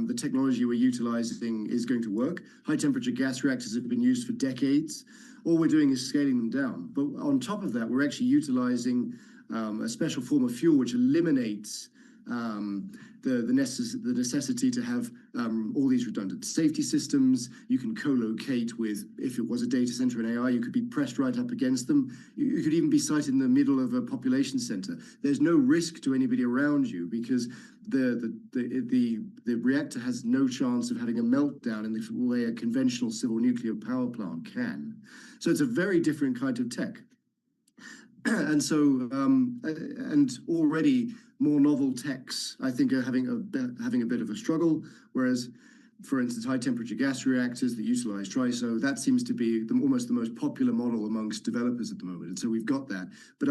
[SPEAKER 13] the technology we're utilizing is going to work. High temperature gas reactors have been used for decades. All we're doing is scaling them down. But on top of that, we're actually utilizing a special form of fuel which eliminates the necessity to have all these redundant safety systems. You can co-locate with, if it was a data center and AI, you could be pressed right up against them. You could even be sited in the middle of a population center. There's no risk to anybody around you because the reactor has no chance of having a meltdown in the way a conventional civil nuclear power plant can. So it's a very different kind of tech. And so, and already more novel techs, I think, are having a bit of a struggle. Whereas, for instance, high temperature gas reactors that utilize TRISO, that seems to be almost the most popular model amongst developers at the moment. And so we've got that. But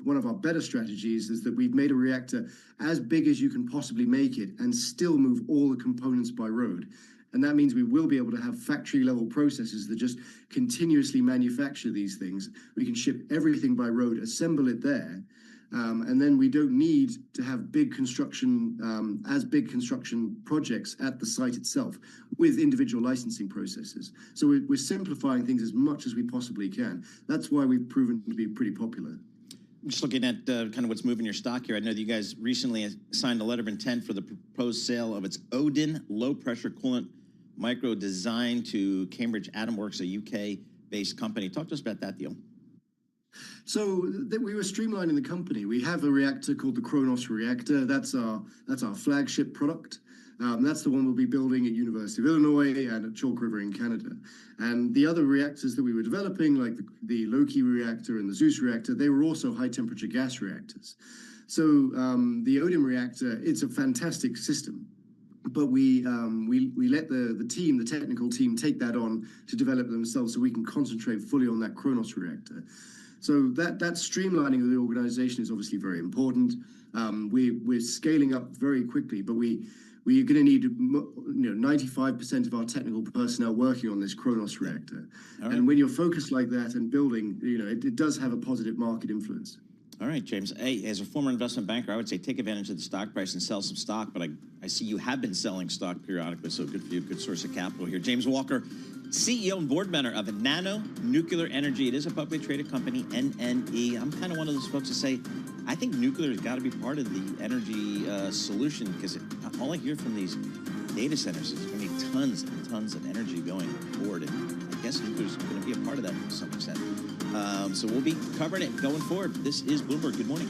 [SPEAKER 13] one of our better strategies is that we've made a reactor as big as you can possibly make it and still move all the components by road. And that means we will be able to have factory level processes that just continuously manufacture these things. We can ship everything by road, assemble it there. And then we don't need to have big construction projects at the site itself with individual licensing processes. So we're simplifying things as much as we possibly can. That's why we've proven to be pretty popular.
[SPEAKER 2] I'm just looking at kind of what's moving your stock here. I know that you guys recently signed a letter of intent for the proposed sale of its Odin low-pressure coolant micro design to Cambridge Atom Works, a UK-based company. Talk to us about that deal.
[SPEAKER 13] So we were streamlining the company. We have a reactor called the Kronos reactor. That's our flagship product. That's the one we'll be building at University of Illinois and at Chalk River in Canada. And the other reactors that we were developing, like the Loki reactor and the Zeus reactor, they were also high temperature gas reactors. So the Odin reactor, it's a fantastic system. But we let the technical team, take that on to develop themselves so we can concentrate fully on that Kronos reactor. So that streamlining of the organization is obviously very important. We're scaling up very quickly, but we're going to need 95% of our technical personnel working on this Kronos reactor. Right. And when you're focused like that and building, it does have a positive market influence.
[SPEAKER 2] All right, James. Hey, as a former investment banker, I would say take advantage of the stock price and sell some stock, but I see you have been selling stock periodically, so good for you, good source of capital here. James Walker, CEO and board member of Nano Nuclear Energy. It is a publicly traded company, NNE. I'm kind of one of those folks that say, I think nuclear has got to be part of the energy solution, because all I hear from these data centers. There's going to be tons and tons of energy going forward, and I guess nuclear is going to be a part of that to some extent. So we'll be covering it going forward. This is Bloomberg. Good morning.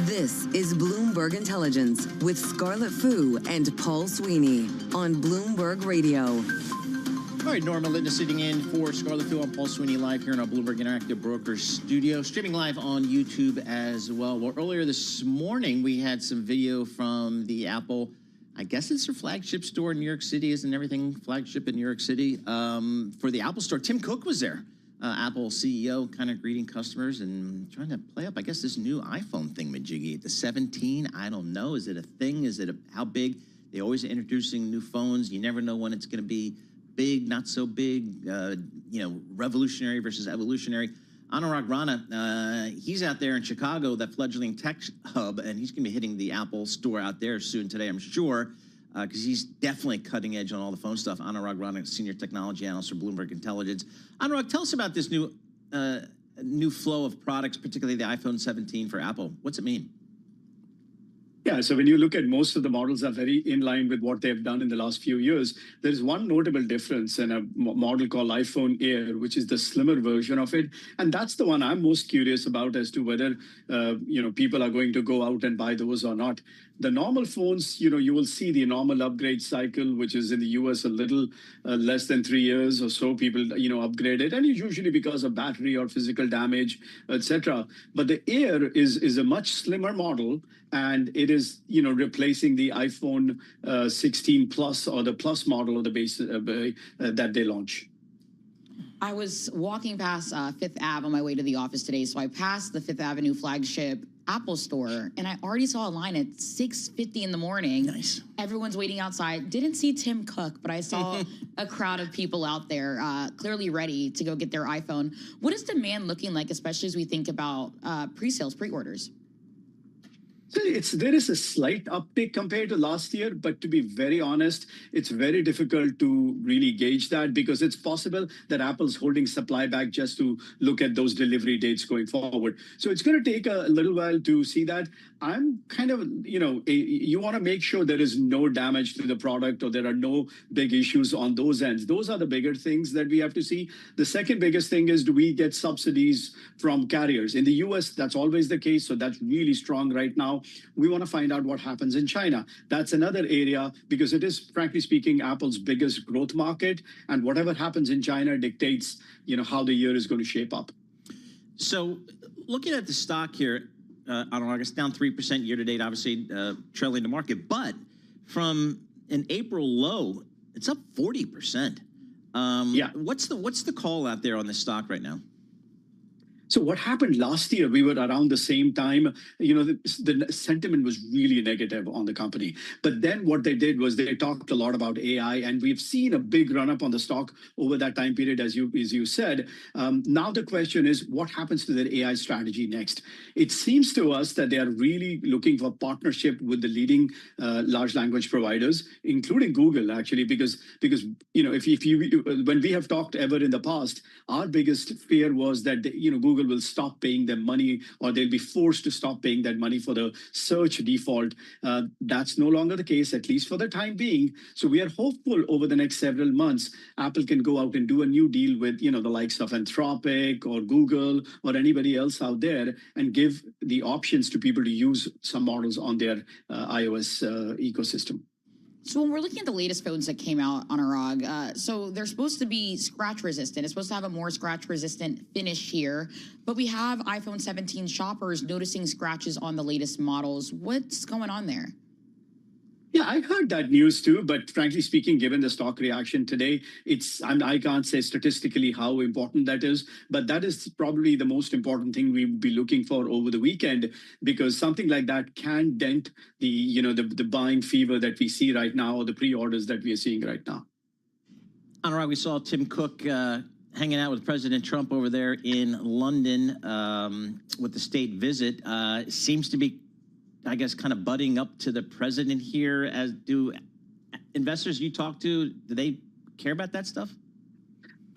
[SPEAKER 1] This is Bloomberg Intelligence with Scarlett Fu and Paul Sweeney on Bloomberg Radio.
[SPEAKER 2] All right, Norma Linda sitting in for Scarlett Fu and Paul Sweeney live here in our Bloomberg Interactive Brokers studio, streaming live on YouTube as well. Well, earlier this morning, we had some video from the Apple, I guess it's their flagship store in New York City, isn't everything flagship in New York City? For the Apple store, Tim Cook was there. Apple CEO kind of greeting customers and trying to play up, I guess, this new iPhone thingamajiggy. The 17, I don't know. Is it a thing? Is it how big? They're always introducing new phones. You never know when it's going to be big, not so big, revolutionary versus evolutionary. Anurag Rana, he's out there in Chicago, that fledgling tech hub, and he's going to be hitting the Apple store out there soon today, I'm sure, because he's definitely cutting edge on all the phone stuff. Anurag Rana, Senior Technology Analyst for Bloomberg Intelligence. Anurag, tell us about this new flow of products, particularly the iPhone 17 for Apple. What's it mean?
[SPEAKER 14] Yeah, so when you look at most of the models are very in line with what they've done in the last few years. There's one notable difference in a model called iPhone Air, which is the slimmer version of it. And that's the one I'm most curious about as to whether, people are going to go out and buy those or not. The normal phones, you will see the normal upgrade cycle, which is in the US a little less than 3 years or so. People, upgrade it, and it's usually because of battery or physical damage, etc. But the Air is a much slimmer model, and it is, replacing the iPhone 16 Plus or the Plus model of the base that they launch.
[SPEAKER 12] I was walking past Fifth Ave on my way to the office today, so I passed the Fifth Avenue flagship Apple Store, and I already saw a line at 6:50 in the morning.
[SPEAKER 2] Nice.
[SPEAKER 12] Everyone's waiting outside. Didn't see Tim Cook, but I saw a crowd of people out there clearly ready to go get their iPhone. What is demand looking like, especially as we think about pre-sales, pre-orders?
[SPEAKER 14] So there is a slight uptick compared to last year, but to be very honest, it's very difficult to really gauge that because it's possible that Apple's holding supply back just to look at those delivery dates going forward. So it's going to take a little while to see that. I'm kind of, you want to make sure there is no damage to the product or there are no big issues on those ends. Those are the bigger things that we have to see. The second biggest thing is, do we get subsidies from carriers? In the US, that's always the case. So that's really strong right now. We want to find out what happens in China. That's another area because it is, frankly speaking, Apple's biggest growth market. And whatever happens in China dictates, how the year is going to shape up.
[SPEAKER 2] So looking at the stock here, on August, down 3% year to date, obviously trailing the market. But from an April low, it's up 40%.
[SPEAKER 14] Yeah.
[SPEAKER 2] What's the call out there on the stock right now?
[SPEAKER 14] So what happened last year, we were around the same time, the sentiment was really negative on the company. But then what they did was they talked a lot about AI, and we've seen a big run up on the stock over that time period, as you said. Now the question is, what happens to their AI strategy next? It seems to us that they are really looking for partnership with the leading large language providers, including Google, actually, because when we have talked ever in the past, our biggest fear was that Google will stop paying them money, or they'll be forced to stop paying that money for the search default. That's no longer the case, at least for the time being. So we are hopeful over the next several months, Apple can go out and do a new deal with the likes of Anthropic or Google or anybody else out there and give the options to people to use some models on their iOS ecosystem.
[SPEAKER 12] So when we're looking at the latest phones that came out on Anurag, so they're supposed to be scratch resistant. It's supposed to have a more scratch resistant finish here, but we have iPhone 17 shoppers noticing scratches on the latest models. What's going on there?
[SPEAKER 14] Yeah, I heard that news too, but frankly speaking, given the stock reaction today, I can't say statistically how important that is, but that is probably the most important thing we'll be looking for over the weekend, because something like that can dent the buying fever that we see right now, or the pre-orders that we are seeing right now.
[SPEAKER 2] Anurag, we saw Tim Cook hanging out with President Trump over there in London with the state visit. Seems to be, I guess, kind of butting up to the president here. As do investors you talk to, do they care about that stuff?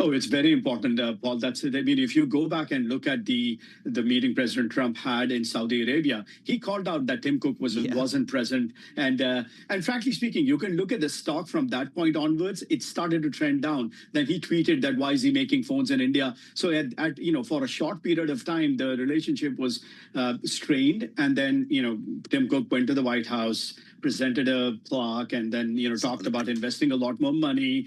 [SPEAKER 14] Oh, it's very important, Paul. That's it. I mean, if you go back and look at the meeting President Trump had in Saudi Arabia, he called out that Tim Cook wasn't present. And frankly speaking, you can look at the stock from that point onwards. It started to trend down. Then he tweeted that, why is he making phones in India? So for a short period of time, the relationship was strained. And then, Tim Cook went to the White House, presented a plaque, and then talked about investing a lot more money.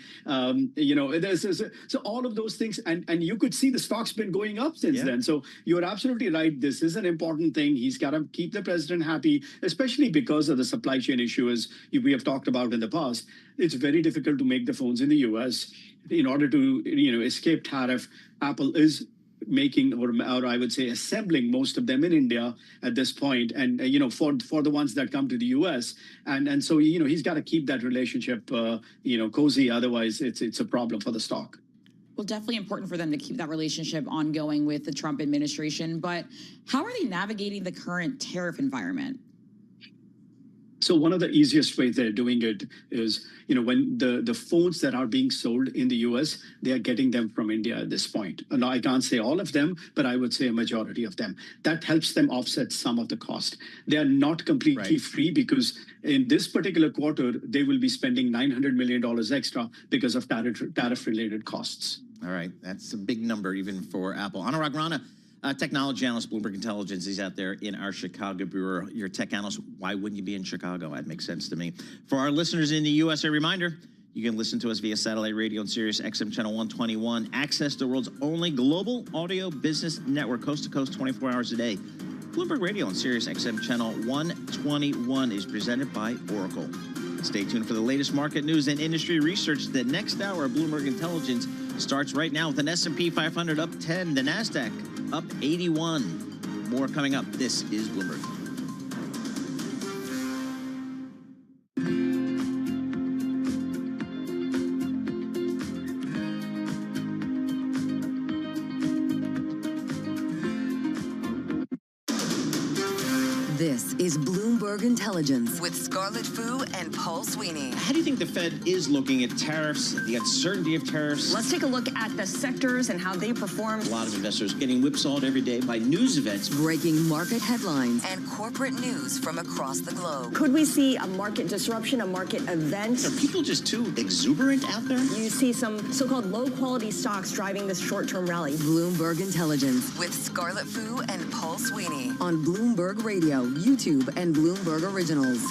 [SPEAKER 14] So all of those things, and you could see the stock's been going up since then. So you're absolutely right. This is an important thing. He's got to keep the president happy, especially because of the supply chain issues we have talked about in the past. It's very difficult to make the phones in the U.S. In order to escape tariff. Apple is making, or I would say assembling most of them in India at this point, and for the ones that come to the US, and so he's got to keep that relationship cozy, otherwise it's a problem for the stock.
[SPEAKER 12] Well, definitely important for them to keep that relationship ongoing with the Trump administration, but how are they navigating the current tariff environment?
[SPEAKER 14] So one of the easiest ways they're doing it is, when the phones that are being sold in the US, they are getting them from India at this point. Now, I can't say all of them, but I would say a majority of them. That helps them offset some of the cost. They are not completely free, because in this particular quarter, they will be spending $900 million extra because of tariff-related costs.
[SPEAKER 2] All right. That's a big number even for Apple. Anurag Rana, technology analyst, Bloomberg Intelligence. He's out there in our Chicago bureau. You're a tech analyst. Why wouldn't you be in Chicago? That makes sense to me. For our listeners in the U.S., a reminder, you can listen to us via satellite radio and Sirius XM Channel 121. Access the world's only global audio business network, coast to coast, 24 hours a day. Bloomberg Radio on Sirius XM Channel 121 is presented by Oracle. Stay tuned for the latest market news and industry research. The next hour of Bloomberg Intelligence starts right now with an S&P 500 up 10, the NASDAQ up 81. More coming up. This is Bloomberg.
[SPEAKER 1] This is Bloomberg Intelligence with Scarlett Fu and Paul Sweeney.
[SPEAKER 2] How do you think the Fed is looking at tariffs, the uncertainty of tariffs?
[SPEAKER 17] Let's take a look at the sectors and how they perform.
[SPEAKER 2] A lot of investors getting whipsawed every day by news events.
[SPEAKER 1] Breaking market headlines and corporate news from across the globe.
[SPEAKER 17] Could we see a market disruption, a market event?
[SPEAKER 2] Are people just too exuberant out there?
[SPEAKER 17] You see some so-called low-quality stocks driving this short-term rally.
[SPEAKER 1] Bloomberg Intelligence with Scarlett Fu and Paul Sweeney on Bloomberg Radio, YouTube, and Bloomberg Originals.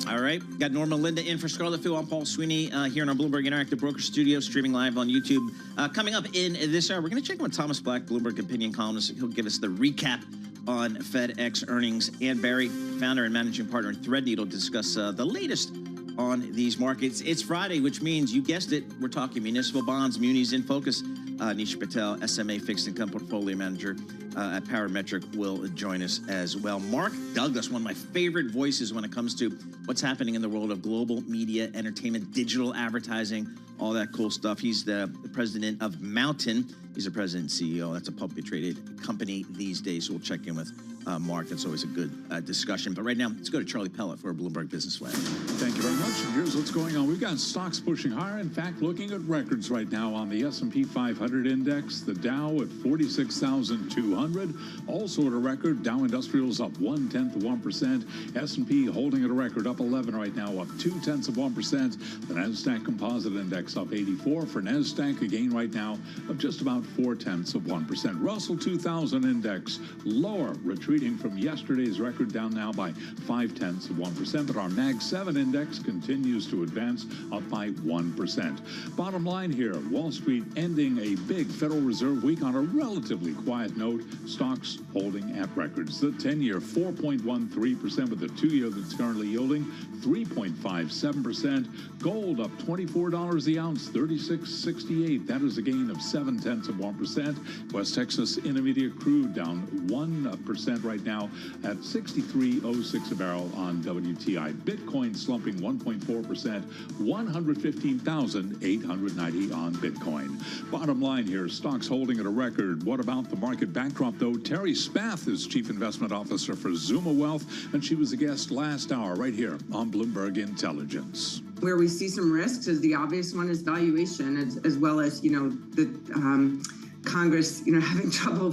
[SPEAKER 2] All right. Got Norma Linda in for Scarlett Fu. I'm Paul Sweeney here in our Bloomberg Interactive Broker Studio, streaming live on YouTube. Coming up in this hour, we're going to check in with Thomas Black, Bloomberg opinion columnist. He'll give us the recap on FedEx earnings, and Barry, founder and managing partner in Threadneedle, to discuss the latest on these markets. It's Friday, which means, you guessed it, we're talking municipal bonds, munis in focus. Nisha Patel, SMA fixed income portfolio manager at Parametric, will join us as well. Mark Douglas, one of my favorite voices when it comes to what's happening in the world of global media, entertainment, digital advertising, all that cool stuff. He's the president of Mountain. He's the president and CEO. That's a publicly traded company these days. So we'll check in with Mark. That's always a good discussion. But right now, let's go to Charlie Pellet for a Bloomberg Business Flash.
[SPEAKER 18] Thank you very much. And here's what's going on. We've got stocks pushing higher. In fact, looking at records right now on the S&P 500 index, the Dow at 46,200. Also at a record, Dow Industrials up 0.1%. S&P holding at a record, up 11 right now, up 0.2%. The Nasdaq Composite Index up 84. For Nasdaq, a gain right now of just about 0.4%. Russell 2000 Index lower, retreating from yesterday's record, down now by 0.5%. But our Mag 7 Index continues to advance, up by 1%. Bottom line here, Wall Street ending a big Federal Reserve week on a relatively quiet note. Stocks holding at records. The 10-year 4.13%, with the 2-year that's currently yielding 3.57%. Gold up $24 the ounce, 36.68. That is a gain of 0.7%. West Texas Intermediate crude down 1% right now at 63.06 a barrel on WTI. Bitcoin slumping 1.4%, 115,890 on Bitcoin. Bottom line here, stocks holding at a record. What about the market backdrop, though? Terry Spath is Chief Investment Officer for Zuma Wealth, and she was a guest last hour right here on Bloomberg Intelligence.
[SPEAKER 8] Where we see some risks is the obvious one is valuation, as well as, the Congress, having trouble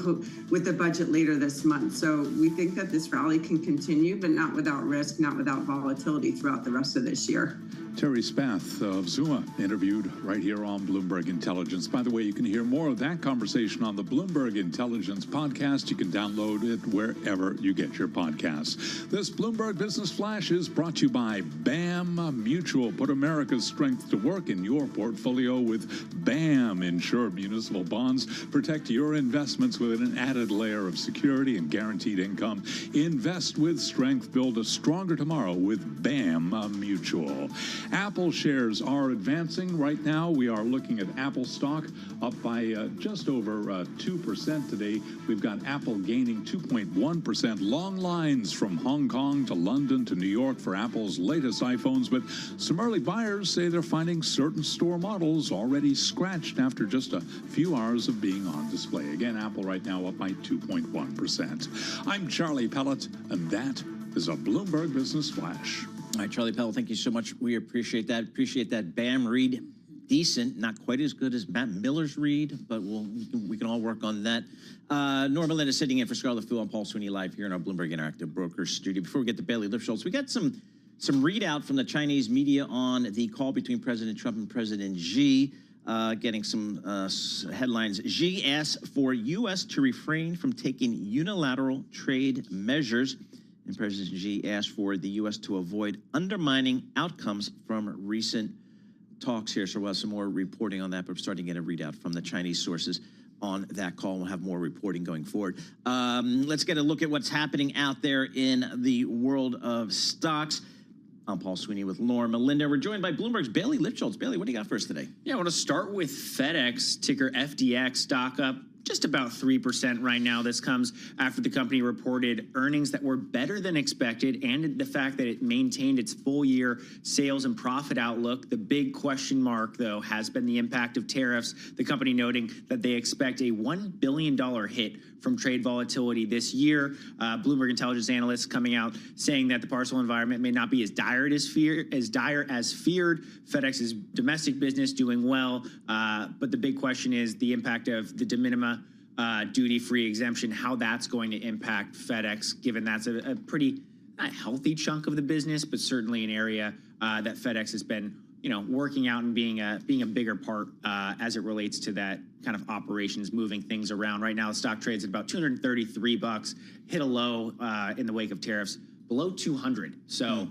[SPEAKER 8] with the budget later this month. So we think that this rally can continue, but not without risk, not without volatility throughout the rest of this year.
[SPEAKER 18] Terry Spath of Zuma interviewed right here on Bloomberg Intelligence. By the way, you can hear more of that conversation on the Bloomberg Intelligence podcast. You can download it wherever you get your podcasts. This Bloomberg Business Flash is brought to you by BAM Mutual. Put America's strength to work in your portfolio with BAM Insured Municipal Bonds. Protect your investments with an added layer of security and guaranteed income. Invest with strength. Build a stronger tomorrow with BAM Mutual. Apple shares are advancing right now. We are looking at Apple stock up by just over 2% today. We've got Apple gaining 2.1%. Long lines from Hong Kong to London to New York for Apple's latest iPhones, but some early buyers say they're finding certain store models already scratched after just a few hours of being on display. Again, Apple right now up by 2.1%. I'm Charlie Pellet, and that is a Bloomberg Business Flash.
[SPEAKER 2] All right, Charlie Pellet, thank you so much. We appreciate that. Appreciate that BAM read. Decent, not quite as good as Matt Miller's read, but we can all work on that. Norma Linda sitting in for Scarlett Fu. I'm Paul Sweeney live here in our Bloomberg Interactive Brokers studio. Before we get to Bailey Lipschultz, we got some readout from the Chinese media on the call between President Trump and President Xi. Getting some headlines. Xi asks for U.S. to refrain from taking unilateral trade measures. And President Xi asked for the U.S. to avoid undermining outcomes from recent talks here. So we'll have some more reporting on that, but we're starting to get a readout from the Chinese sources on that call. We'll have more reporting going forward. Let's get a look at what's happening out there in the world of stocks. I'm Paul Sweeney with Norma Linda. We're joined by Bloomberg's Bailey Lipschultz. Bailey, what do you got for us today?
[SPEAKER 4] Yeah, I want to start with FedEx, ticker FDX, stock up just about 3% right now. This comes after the company reported earnings that were better than expected and the fact that it maintained its full-year sales and profit outlook. The big question mark, though, has been the impact of tariffs, the company noting that they expect a $1 billion hit from trade volatility this year. Bloomberg intelligence analysts coming out saying that the parcel environment may not be as dire as feared. FedEx's domestic business doing well, but the big question is the impact of the de minimis duty-free exemption, how that's going to impact FedEx, given that's a pretty not healthy chunk of the business, but certainly an area that FedEx has been, working out and being a bigger part as it relates to that kind of operations, moving things around. Right now, the stock trades at about $233, hit a low in the wake of tariffs below 200. So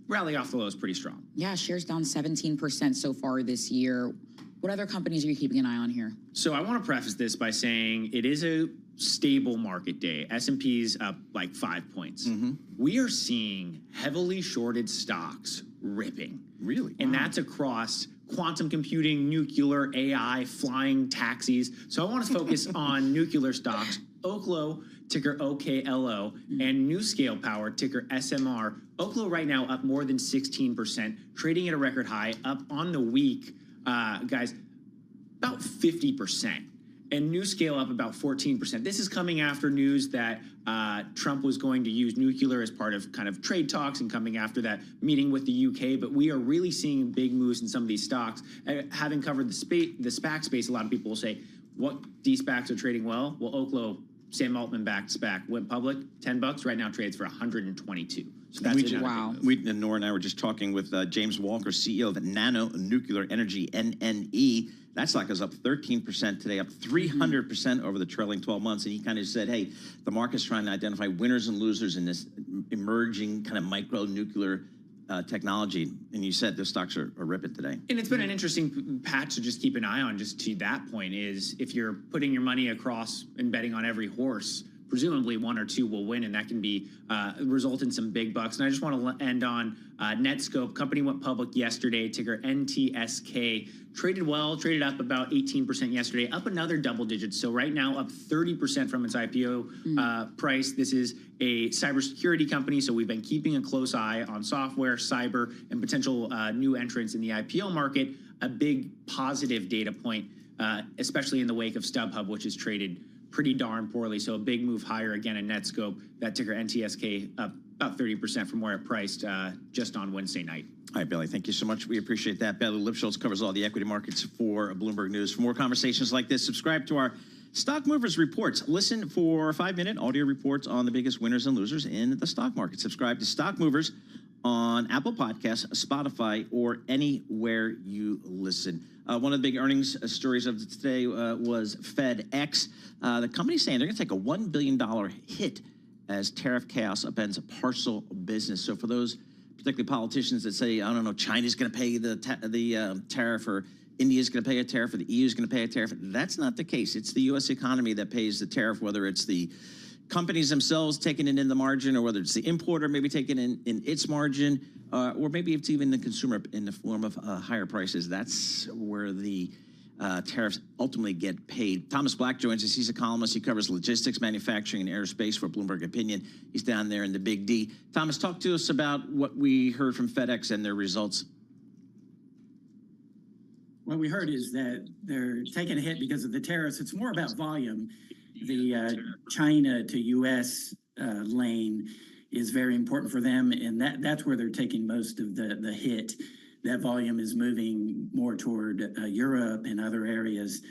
[SPEAKER 4] rally off the low is pretty strong.
[SPEAKER 12] Yeah, shares down 17% so far this year. What other companies are you keeping an eye on here?
[SPEAKER 4] So I want to preface this by saying it is a stable market day. S&P's up like 5 points. We are seeing heavily shorted stocks ripping.
[SPEAKER 2] Really?
[SPEAKER 4] And that's across quantum computing, nuclear, AI, flying taxis. So I want to focus on nuclear stocks. Oklo, ticker OKLO, and NuScale Power, ticker SMR. Oklo right now up more than 16%, trading at a record high, up on the week, guys, about 50%. And NuScale up about 14%. This is coming after news that Trump was going to use nuclear as part of kind of trade talks and coming after that meeting with the UK. But we are really seeing big moves in some of these stocks. Having covered the SPAC space, a lot of people will say, what D-SPACs are trading well? Well, Oklo, Sam Altman-backed SPAC, went public, $10. Right now trades for $122. So that's
[SPEAKER 2] wow. Nora and I were just talking with James Walker, CEO of Nano Nuclear Energy, NNE. That stock is up 13% today, up 300% over the trailing 12 months. And he kind of said, hey, the market's trying to identify winners and losers in this emerging kind of micro nuclear technology. And you said those stocks are ripping today.
[SPEAKER 4] And it's been an interesting patch to just keep an eye on. Just to that point is if you're putting your money across and betting on every horse, presumably one or two will win, and that can be result in some big bucks. And I just want to end on Netscope. Company went public yesterday, ticker NTSK. Traded well, traded up about 18% yesterday, up another double digits. So right now up 30% from its IPO price. This is a cybersecurity company, so we've been keeping a close eye on software, cyber, and potential new entrants in the IPO market. A big positive data point, especially in the wake of StubHub, which is traded pretty darn poorly. So a big move higher again in Netscope. That ticker NTSK up about 30% from where it priced just on Wednesday night.
[SPEAKER 2] All right, Billy, thank you so much. We appreciate that. Billy Lipschultz covers all the equity markets for Bloomberg News. For more conversations like this, subscribe to our Stock Movers Reports. Listen for 5-minute audio reports on the biggest winners and losers in the stock market. Subscribe to Stock Movers on Apple Podcasts, Spotify, or anywhere you listen. One of the big earnings stories of today was FedEx. The company saying they're going to take a $1 billion hit as tariff chaos upends parcel business. So for those particularly politicians that say, I don't know, China's going to pay the tariff, or India's going to pay a tariff, or the EU's going to pay a tariff, that's not the case. It's the U.S. economy that pays the tariff, whether it's the companies themselves taking it in the margin, or whether it's the importer maybe taking it in its margin, or maybe it's even the consumer in the form of higher prices. That's where the tariffs ultimately get paid. Thomas Black joins us. He's a columnist. He covers logistics, manufacturing, and aerospace for Bloomberg Opinion. He's down there in the Big D. Thomas, talk to us about what we heard from FedEx and their results.
[SPEAKER 19] What we heard is that they're taking a hit because of the tariffs. It's more about volume. The China to U.S. lane is very important for them, and that's where they're taking most of the hit. That volume is moving more toward Europe and other areas.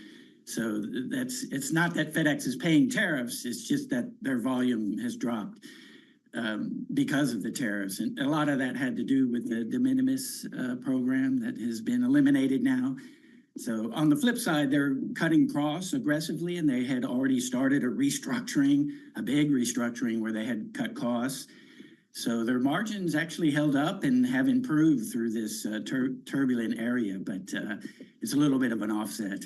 [SPEAKER 19] So it's not that FedEx is paying tariffs, it's just that their volume has dropped because of the tariffs. And a lot of that had to do with the de minimis program that has been eliminated now. So on the flip side, they're cutting costs aggressively, and they had already started a restructuring, a big restructuring where they had cut costs. So their margins actually held up and have improved through this turbulent area, but it's a little bit of an offset.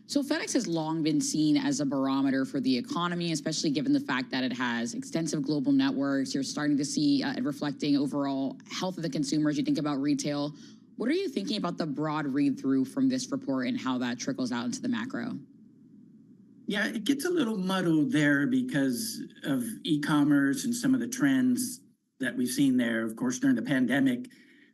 [SPEAKER 12] So FedEx has long been seen as a barometer for the economy, especially given the fact that it has extensive global networks. You're starting to see it reflecting overall health of the consumer as you think about retail. What are you thinking about the broad read-through from this report and how that trickles out into the macro?
[SPEAKER 19] Yeah, it gets a little muddled there because of e-commerce and some of the trends that we've seen there. Of course, during the pandemic,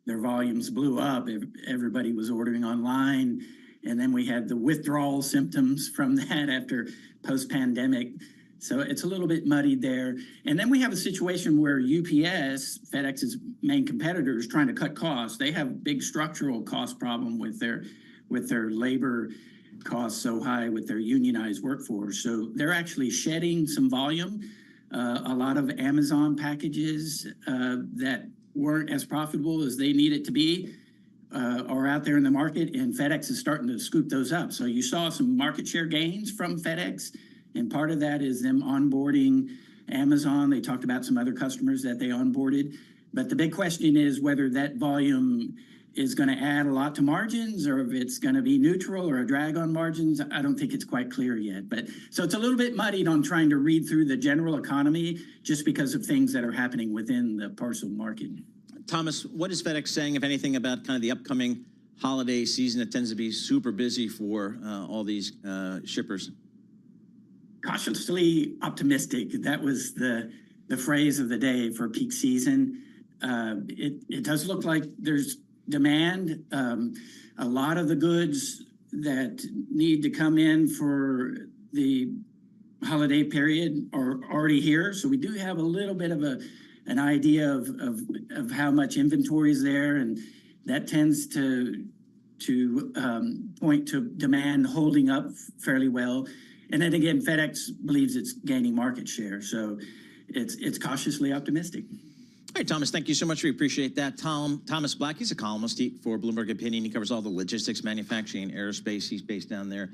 [SPEAKER 19] their volumes blew up. Everybody was ordering online. And then we had the withdrawal symptoms from that after post-pandemic. So it's a little bit muddied there. And then we have a situation where UPS, FedEx's main competitor, is trying to cut costs. They have a big structural cost problem with their labor costs so high with their unionized workforce. So they're actually shedding some volume. A lot of Amazon packages that weren't as profitable as they need it to be are out there in the market, and FedEx is starting to scoop those up. So you saw some market share gains from FedEx, and part of that is them onboarding Amazon. They talked about some other customers that they onboarded. But the big question is whether that volume is going to add a lot to margins or if it's going to be neutral or a drag on margins. I don't think it's quite clear yet. But so it's a little bit muddied on trying to read through the general economy just because of things that are happening within the parcel market.
[SPEAKER 2] Thomas, what is FedEx saying, if anything, about kind of the upcoming holiday season? It tends to be super busy for all these shippers.
[SPEAKER 19] Cautiously optimistic. That was the phrase of the day for peak season. It does look like there's demand. A lot of the goods that need to come in for the holiday period are already here. So we do have a little bit of an idea of how much inventory is there, and that tends to point to demand holding up fairly well. And then again, FedEx believes it's gaining market share, so it's cautiously optimistic.
[SPEAKER 2] All right, Thomas, thank you so much. We appreciate that. Thomas Black, he's a columnist for Bloomberg Opinion. He covers all the logistics, manufacturing, aerospace. He's based down there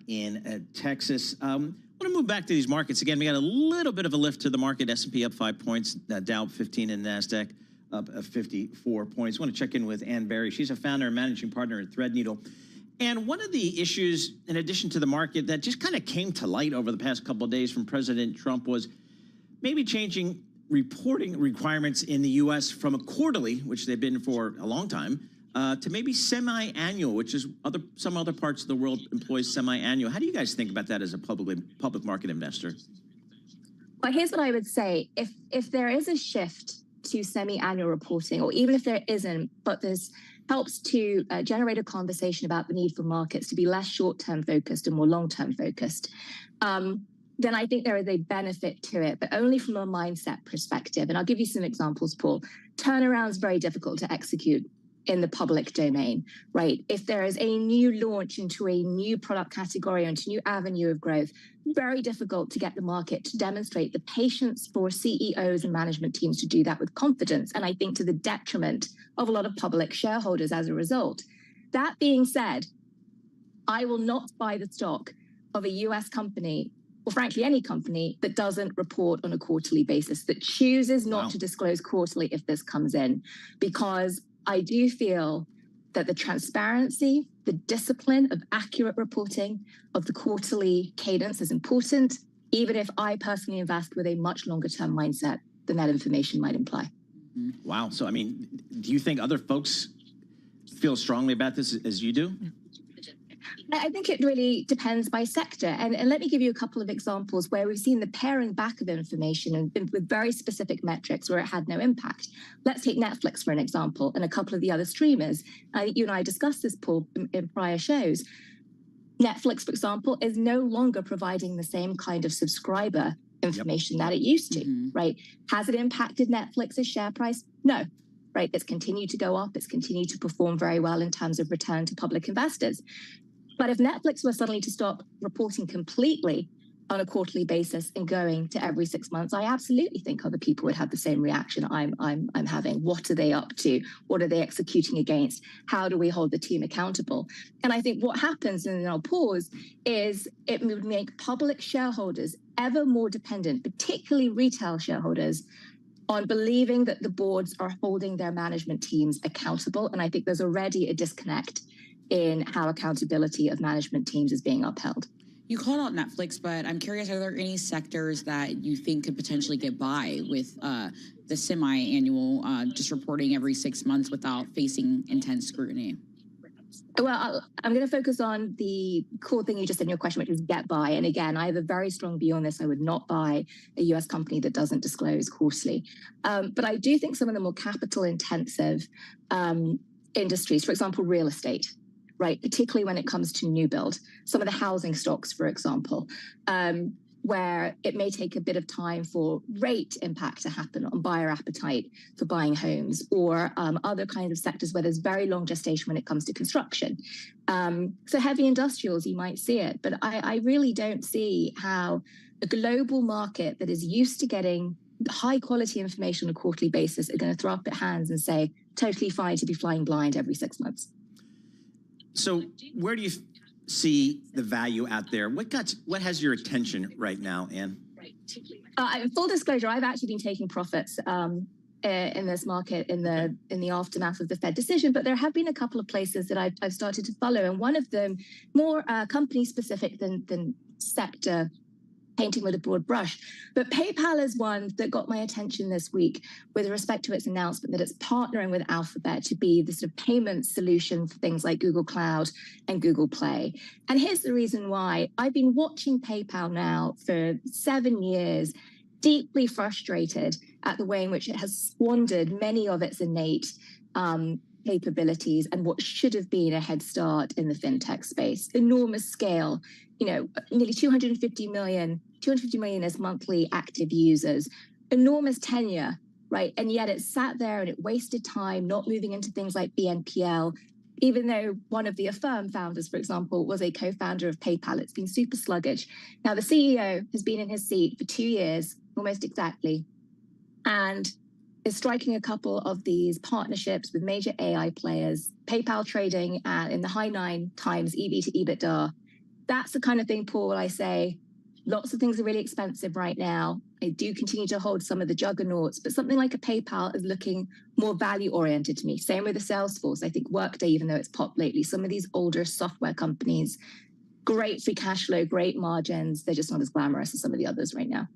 [SPEAKER 2] in Texas. I want to move back to these markets. Again, we got a little bit of a lift to the market. S&P up 5 points, Dow up 15, and NASDAQ up 54 points. I want to check in with Ann Berry. She's a founder and managing partner at Threadneedle. And one of the issues, in addition to the market, that just kind of came to light over the past couple of days from President Trump was maybe changing reporting requirements in the U.S. from a quarterly, which they've been for a long time, to maybe semi-annual, which is some other parts of the world employs semi-annual. How do you guys think about that as a public market investor?
[SPEAKER 3] Well, here's what I would say. If there is a shift to semi-annual reporting, or even if there isn't, but this helps to generate a conversation about the need for markets to be less short-term focused and more long-term focused, then I think there is a benefit to it, but only from a mindset perspective. And I'll give you some examples, Paul. Turnaround is very difficult to execute in the public domain, right? If there is a new launch into a new product category, into a new avenue of growth, very difficult to get the market to demonstrate the patience for CEOs and management teams to do that with confidence. And I think to the detriment of a lot of public shareholders as a result. That being said, I will not buy the stock of a US company, or frankly, any company that doesn't report on a quarterly basis, that chooses not to disclose quarterly if this comes in, because I do feel that the transparency, the discipline of accurate reporting of the quarterly cadence is important, even if I personally invest with a much longer term mindset than that information might imply.
[SPEAKER 2] Wow. So, I mean, do you think other folks feel strongly about this as you do?
[SPEAKER 3] I think it really depends by sector. And let me give you a couple of examples where we've seen the paring back of information and with very specific metrics where it had no impact. Let's take Netflix for an example, and a couple of the other streamers. I think you and I discussed this, Paul, in prior shows. Netflix, for example, is no longer providing the same kind of subscriber information that it used to, right? Has it impacted Netflix's share price? No. Right? It's continued to go up. It's continued to perform very well in terms of return to public investors. But if Netflix were suddenly to stop reporting completely on a quarterly basis and going to every 6 months, I absolutely think other people would have the same reaction I'm having. What are they up to? What are they executing against? How do we hold the team accountable? And I think what happens, and then I'll pause, is it would make public shareholders ever more dependent, particularly retail shareholders, on believing that the boards are holding their management teams accountable. And I think there's already a disconnect in how accountability of management teams is being upheld.
[SPEAKER 12] You called out Netflix, but I'm curious, are there any sectors that you think could potentially get by with the semi-annual just reporting every 6 months without facing intense scrutiny?
[SPEAKER 3] Well, I'm going to focus on the core thing you just said in your question, which is get buy. And again, I have a very strong view on this. I would not buy a US company that doesn't disclose quarterly. But I do think some of the more capital intensive industries, for example, real estate, right, particularly when it comes to new build, some of the housing stocks, for example, where it may take a bit of time for rate impact to happen on buyer appetite for buying homes, or other kinds of sectors where there's very long gestation when it comes to construction. So heavy industrials, you might see it, but I really don't see how a global market that is used to getting high quality information on a quarterly basis are going to throw up their hands and say, totally fine to be flying blind every 6 months.
[SPEAKER 2] So where do you see the value out there? What has your attention right now, Anne?
[SPEAKER 3] Full disclosure, I've actually been taking profits in this market in the aftermath of the Fed decision, but there have been a couple of places that I've started to follow, and one of them more company specific than sector, painting with a broad brush. But PayPal is one that got my attention this week with respect to its announcement that it's partnering with Alphabet to be the sort of payment solution for things like Google Cloud and Google Play. And here's the reason why. I've been watching PayPal now for 7 years, deeply frustrated at the way in which it has squandered many of its innate capabilities and what should have been a head start in the fintech space. Enormous scale, nearly 250 million as monthly active users, enormous tenure, right? And yet it sat there and it wasted time not moving into things like BNPL, even though one of the Affirm founders, for example, was a co-founder of PayPal. It's been super sluggish. Now, the CEO has been in his seat for 2 years, almost exactly, and is striking a couple of these partnerships with major AI players, PayPal trading in the high 9 times EV to EBITDA. That's the kind of thing, Paul, I say, lots of things are really expensive right now. I do continue to hold some of the juggernauts, but something like a PayPal is looking more value-oriented to me. Same with the Salesforce. I think Workday, even though it's popped lately, some of these older software companies, great free cash flow, great margins. They're just not as glamorous as some of the others right now.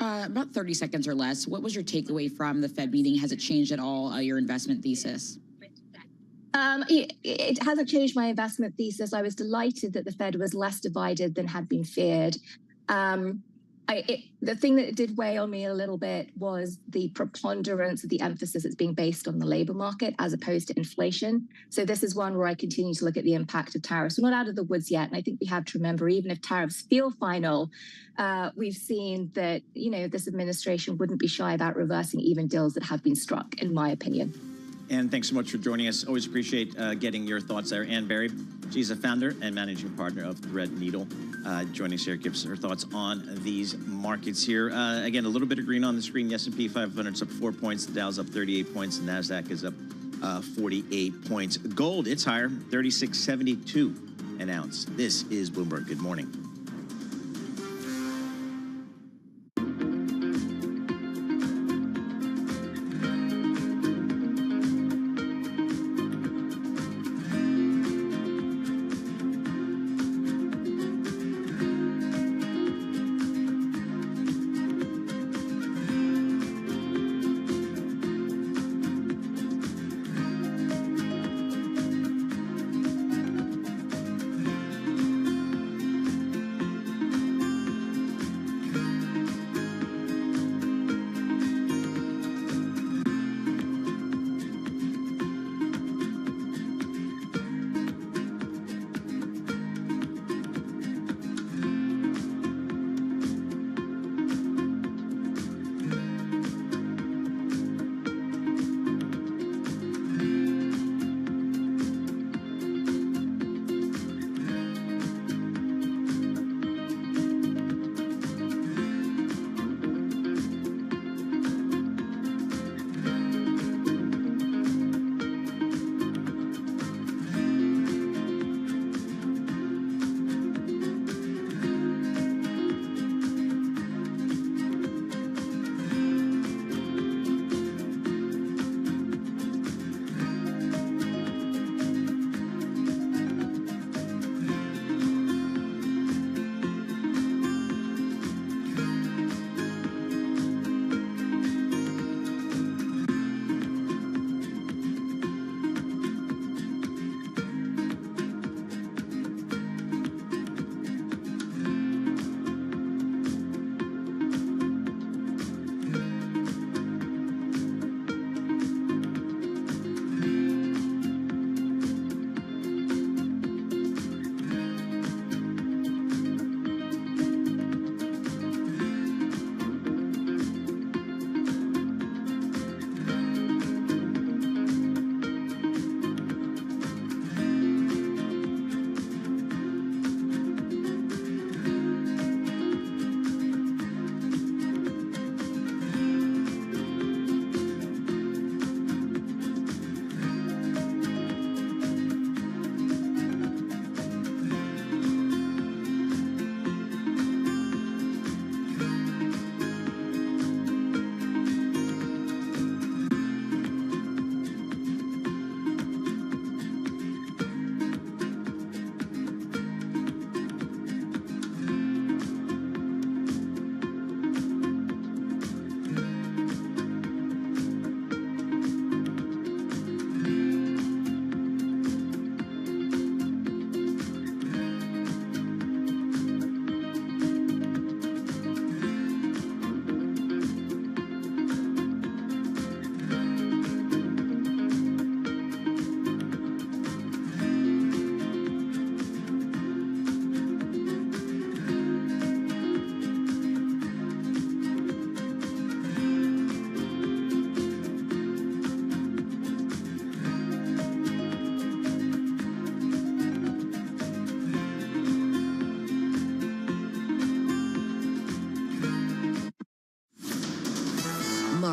[SPEAKER 12] About 30 seconds or less. What was your takeaway from the Fed meeting? Has it changed at all your investment thesis?
[SPEAKER 3] It hasn't changed my investment thesis. I was delighted that the Fed was less divided than had been feared. The thing that did weigh on me a little bit was the preponderance of the emphasis that's being based on the labor market as opposed to inflation. So this is one where I continue to look at the impact of tariffs. We're not out of the woods yet. And I think we have to remember, even if tariffs feel final, we've seen that, this administration wouldn't be shy about reversing even deals that have been struck, in my opinion.
[SPEAKER 2] And thanks so much for joining us. Always appreciate getting your thoughts there. Ann Berry, she's a founder and managing partner of Threadneedle. Joining us here, gives her thoughts on these markets here. Again, a little bit of green on the screen. The S&P 500's up 4 points. The Dow's up 38 points. The NASDAQ is up 48 points. Gold, it's higher, $36.72 an ounce. This is Bloomberg. Good morning.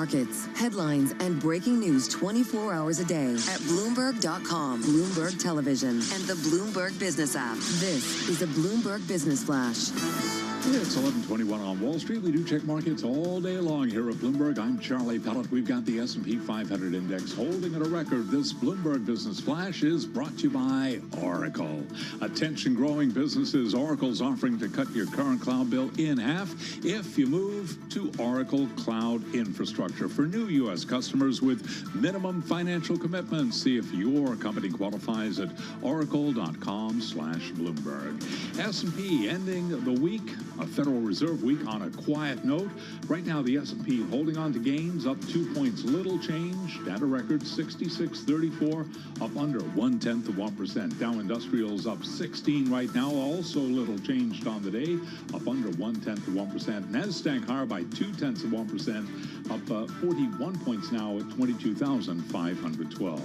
[SPEAKER 1] markets, headlines, and breaking news 24 hours a day at Bloomberg.com, Bloomberg Television, and the Bloomberg Business app. This is a Bloomberg Business Flash.
[SPEAKER 18] It's 11:21 on Wall Street. We do check markets all day long here at Bloomberg. I'm Charlie Pellet. We've got the S&P 500 index holding at a record. This Bloomberg Business Flash is brought to you by Oracle. Attention growing businesses. Oracle's offering to cut your current cloud bill in half if you move to Oracle Cloud Infrastructure. For new U.S. customers with minimum financial commitments, see if your company qualifies at oracle.com/Bloomberg. S&P ending the week, a Federal Reserve week, on a quiet note. Right now, the S&P holding on to gains, up 2 points, little change. At a record 66.34, up under 0.1%. Dow Industrials up 16 right now, also little changed on the day, up under 0.1%. Nasdaq higher by 0.2%, up 41 points now at 22,512.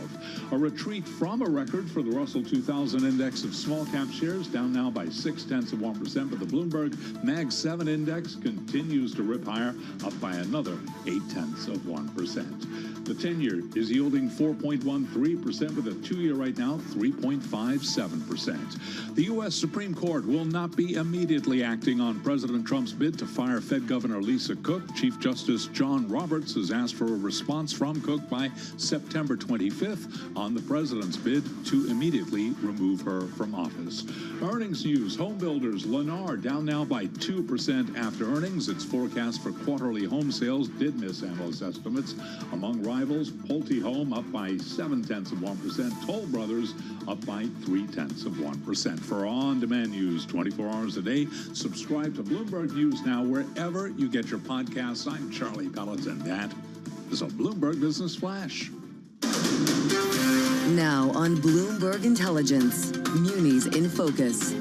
[SPEAKER 18] A retreat from a record for the Russell 2000 index of small cap shares, down now by 0.6%, but the Bloomberg Mag 7 index continues to rip higher, up by another 0.8%. The 10-year is yielding 4.13%, with a 2-year right now 3.57%. The U.S. Supreme Court will not be immediately acting on President Trump's bid to fire Fed Governor Lisa Cook. Chief Justice John Roberts has asked for a response from Cook by September 25th on the president's bid to immediately remove her from office. Earnings news. Home builders Lennar down now by 2% after earnings. Its forecast for quarterly home sales did miss analyst estimates. Among rivals, Pulte Home up by 0.7%. Toll Brothers up by 0.3%. For on-demand news 24 hours a day, subscribe to Bloomberg News Now wherever you get your podcasts. I'm Charlie Pellet, and that is a Bloomberg Business Flash.
[SPEAKER 1] Now on Bloomberg Intelligence, Munis in Focus.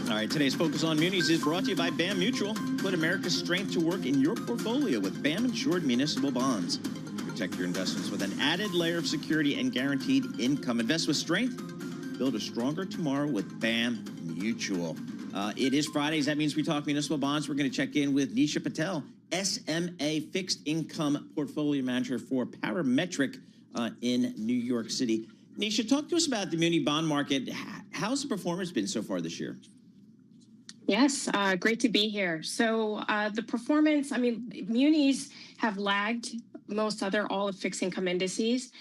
[SPEAKER 2] All right, today's Focus on Munis is brought to you by BAM Mutual. Put America's strength to work in your portfolio with BAM insured municipal bonds. Protect your investments with an added layer of security and guaranteed income. Invest with strength. Build a stronger tomorrow with BAM Mutual. It is Fridays. That means we talk municipal bonds. We're going to check in with Nisha Patel, SMA Fixed Income Portfolio Manager for Parametric in New York City. Nisha, talk to us about the muni bond market. How's the performance been so far this year?
[SPEAKER 7] Yes, great to be here. So the performance, I mean, munis have lagged most other all of fixed income indices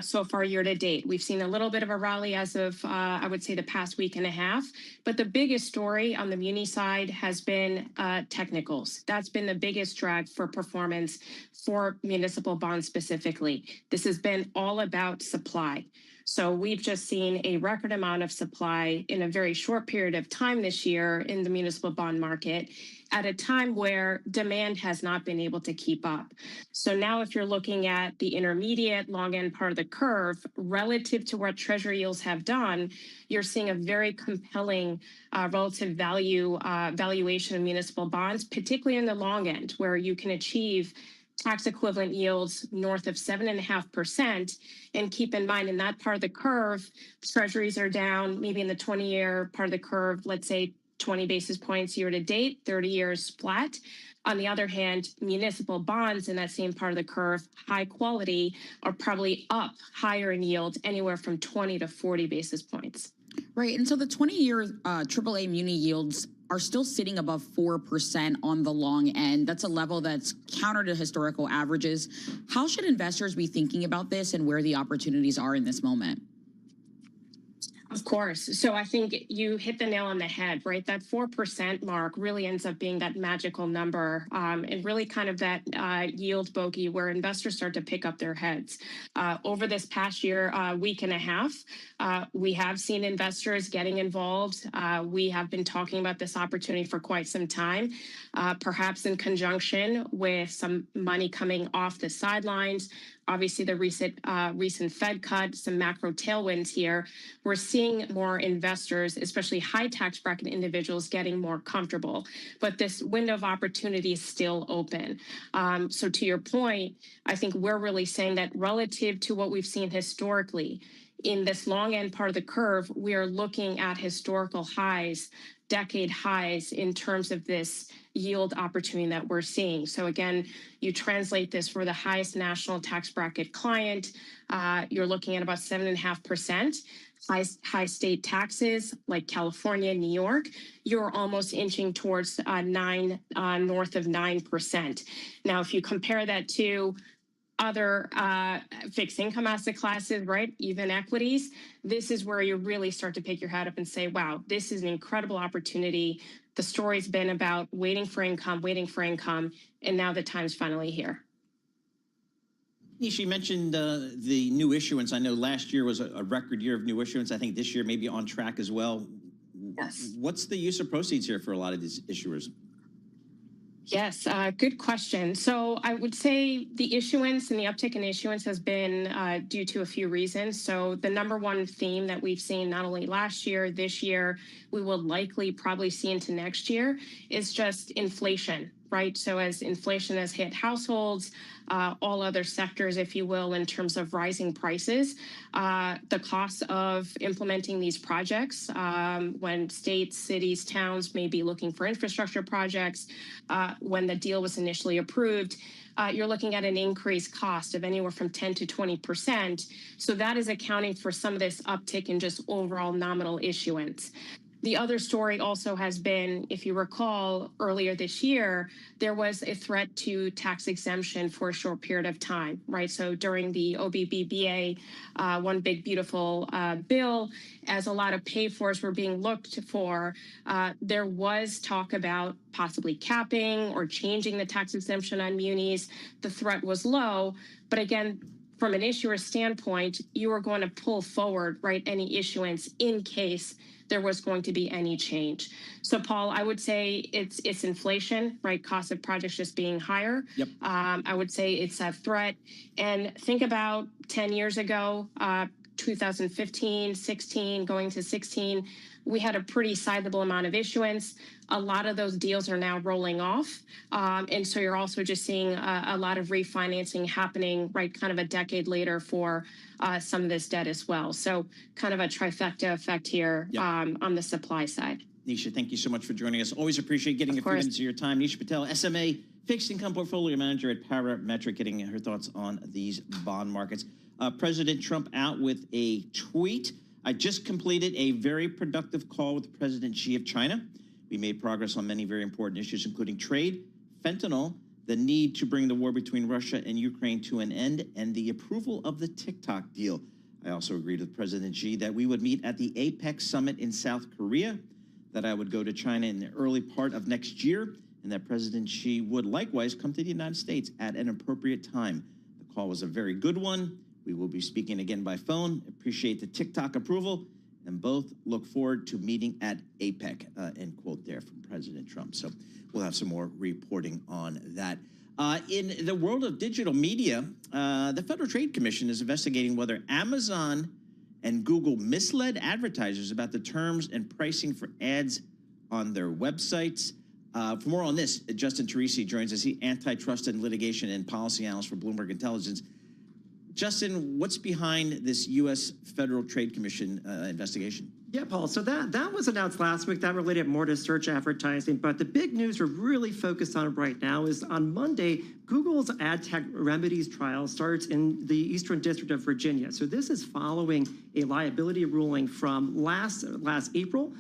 [SPEAKER 7] so far year to date. We've seen a little bit of a rally as of, I would say, the past week and a half. But the biggest story on the muni side has been technicals. That's been the biggest drag for performance for municipal bonds specifically. This has been all about supply. So we've just seen a record amount of supply in a very short period of time this year in the municipal bond market at a time where demand has not been able to keep up. So now if you're looking at the intermediate long end part of the curve relative to what treasury yields have done, you're seeing a very compelling relative valuation of municipal bonds, particularly in the long end, where you can achieve tax equivalent yields north of 7.5%. And keep in mind, in that part of the curve, treasuries are down, maybe in the 20-year part of the curve, let's say 20 basis points year to date, 30 years flat. On the other hand, municipal bonds in that same part of the curve, high quality, are probably up higher in yield, anywhere from 20 to 40 basis points.
[SPEAKER 12] Right. And so the 20-year AAA muni yields are still sitting above 4% on the long end. That's a level that's counter to historical averages. How should investors be thinking about this and where the opportunities are in this moment?
[SPEAKER 7] Of course. So I think you hit the nail on the head, right? That 4% mark really ends up being that magical number and really kind of that yield bogey where investors start to pick up their heads. Over this past year, week and a half, we have seen investors getting involved. We have been talking about this opportunity for quite some time, perhaps in conjunction with some money coming off the sidelines. Obviously, the recent Fed cut, some macro tailwinds here. We're seeing more investors, especially high tax bracket individuals, getting more comfortable. But this window of opportunity is still open. So to your point, I think we're really saying that relative to what we've seen historically, in this long end part of the curve, we are looking at historical highs, decade highs in terms of this yield opportunity that we're seeing. So again, you translate this for the highest national tax bracket client, you're looking at about 7.5%. High state taxes like California, New York, you're almost inching towards north of 9%. Now, if you compare that to other fixed income asset classes, right? Even equities, this is where you really start to pick your head up and say, wow, this is an incredible opportunity. The story's been about waiting for income, and now the time's finally here.
[SPEAKER 2] Nishi, you mentioned the new issuance. I know last year was a record year of new issuance. I think this year may be on track as well.
[SPEAKER 7] Yes.
[SPEAKER 2] What's the use of proceeds here for a lot of these issuers?
[SPEAKER 7] Yes, good question. So I would say the issuance and the uptick in issuance has been due to a few reasons. So the number one theme that we've seen not only last year, this year, we will likely probably see into next year is just inflation, right? So as inflation has hit households, all other sectors, if you will, in terms of rising prices, the cost of implementing these projects, when states, cities, towns may be looking for infrastructure projects, when the deal was initially approved, you're looking at an increased cost of anywhere from 10 to 20%. So that is accounting for some of this uptick in just overall nominal issuance. The other story also has been, if you recall, earlier this year, there was a threat to tax exemption for a short period of time, right? So during the OBBBA, one big beautiful bill, as a lot of pay-fors were being looked for, there was talk about possibly capping or changing the tax exemption on munis. The threat was low, but again, from an issuer standpoint, you are going to pull forward, right, any issuance in case there was going to be any change. So, Paul, I would say it's inflation, right? Cost of projects just being higher.
[SPEAKER 2] Yep.
[SPEAKER 7] I would say it's a threat. And think about 10 years ago, 2015, 16, going to 16, we had a pretty sizable amount of issuance. A lot of those deals are now rolling off. And so you're also just seeing a lot of refinancing happening, right, kind of a decade later for some of this debt as well. So kind of a trifecta effect here on the supply side.
[SPEAKER 2] Nisha, thank you so much for joining us. Always appreciate getting a few minutes of your time. Nisha Patel, SMA, Fixed Income Portfolio Manager at Parametric, getting her thoughts on these bond markets. President Trump out with a tweet. I just completed a very productive call with President Xi of China. We made progress on many very important issues, including trade, fentanyl, the need to bring the war between Russia and Ukraine to an end, and the approval of the TikTok deal. I also agreed with President Xi that we would meet at the APEC summit in South Korea, that I would go to China in the early part of next year, and that President Xi would likewise come to the United States at an appropriate time. The call was a very good one. We will be speaking again by phone. Appreciate the TikTok approval, and both look forward to meeting at APEC, end quote there from President Trump. So we'll have some more reporting on that. In the world of digital media, the Federal Trade Commission is investigating whether Amazon and Google misled advertisers about the terms and pricing for ads on their websites. For more on this, Justin Teresi joins us. He's antitrust and litigation and policy analyst for Bloomberg Intelligence. Justin, what's behind this U.S. Federal Trade Commission investigation?
[SPEAKER 5] Yeah, Paul. So that was announced last week. That related more to search advertising. But the big news we're really focused on right now is on Monday, Google's ad tech remedies trial starts in the Eastern District of Virginia. So this is following a liability ruling from last April.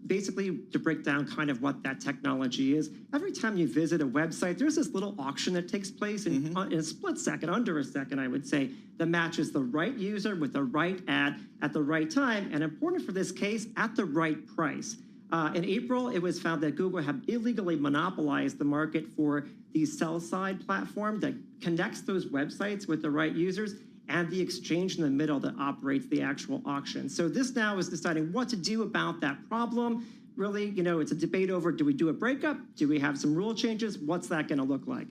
[SPEAKER 5] Basically, to break down kind of what that technology is, every time you visit a website, there's this little auction that takes place in a split second, under a second, I would say, that matches the right user with the right ad at the right time, and important for this case, at the right price. In April, it was found that Google had illegally monopolized the market for the sell-side platform that connects those websites with the right users and the exchange in the middle that operates the actual auction. So this now is deciding what to do about that problem. Really, you know, it's a debate over, do we do a breakup? Do we have some rule changes? What's that going to look like?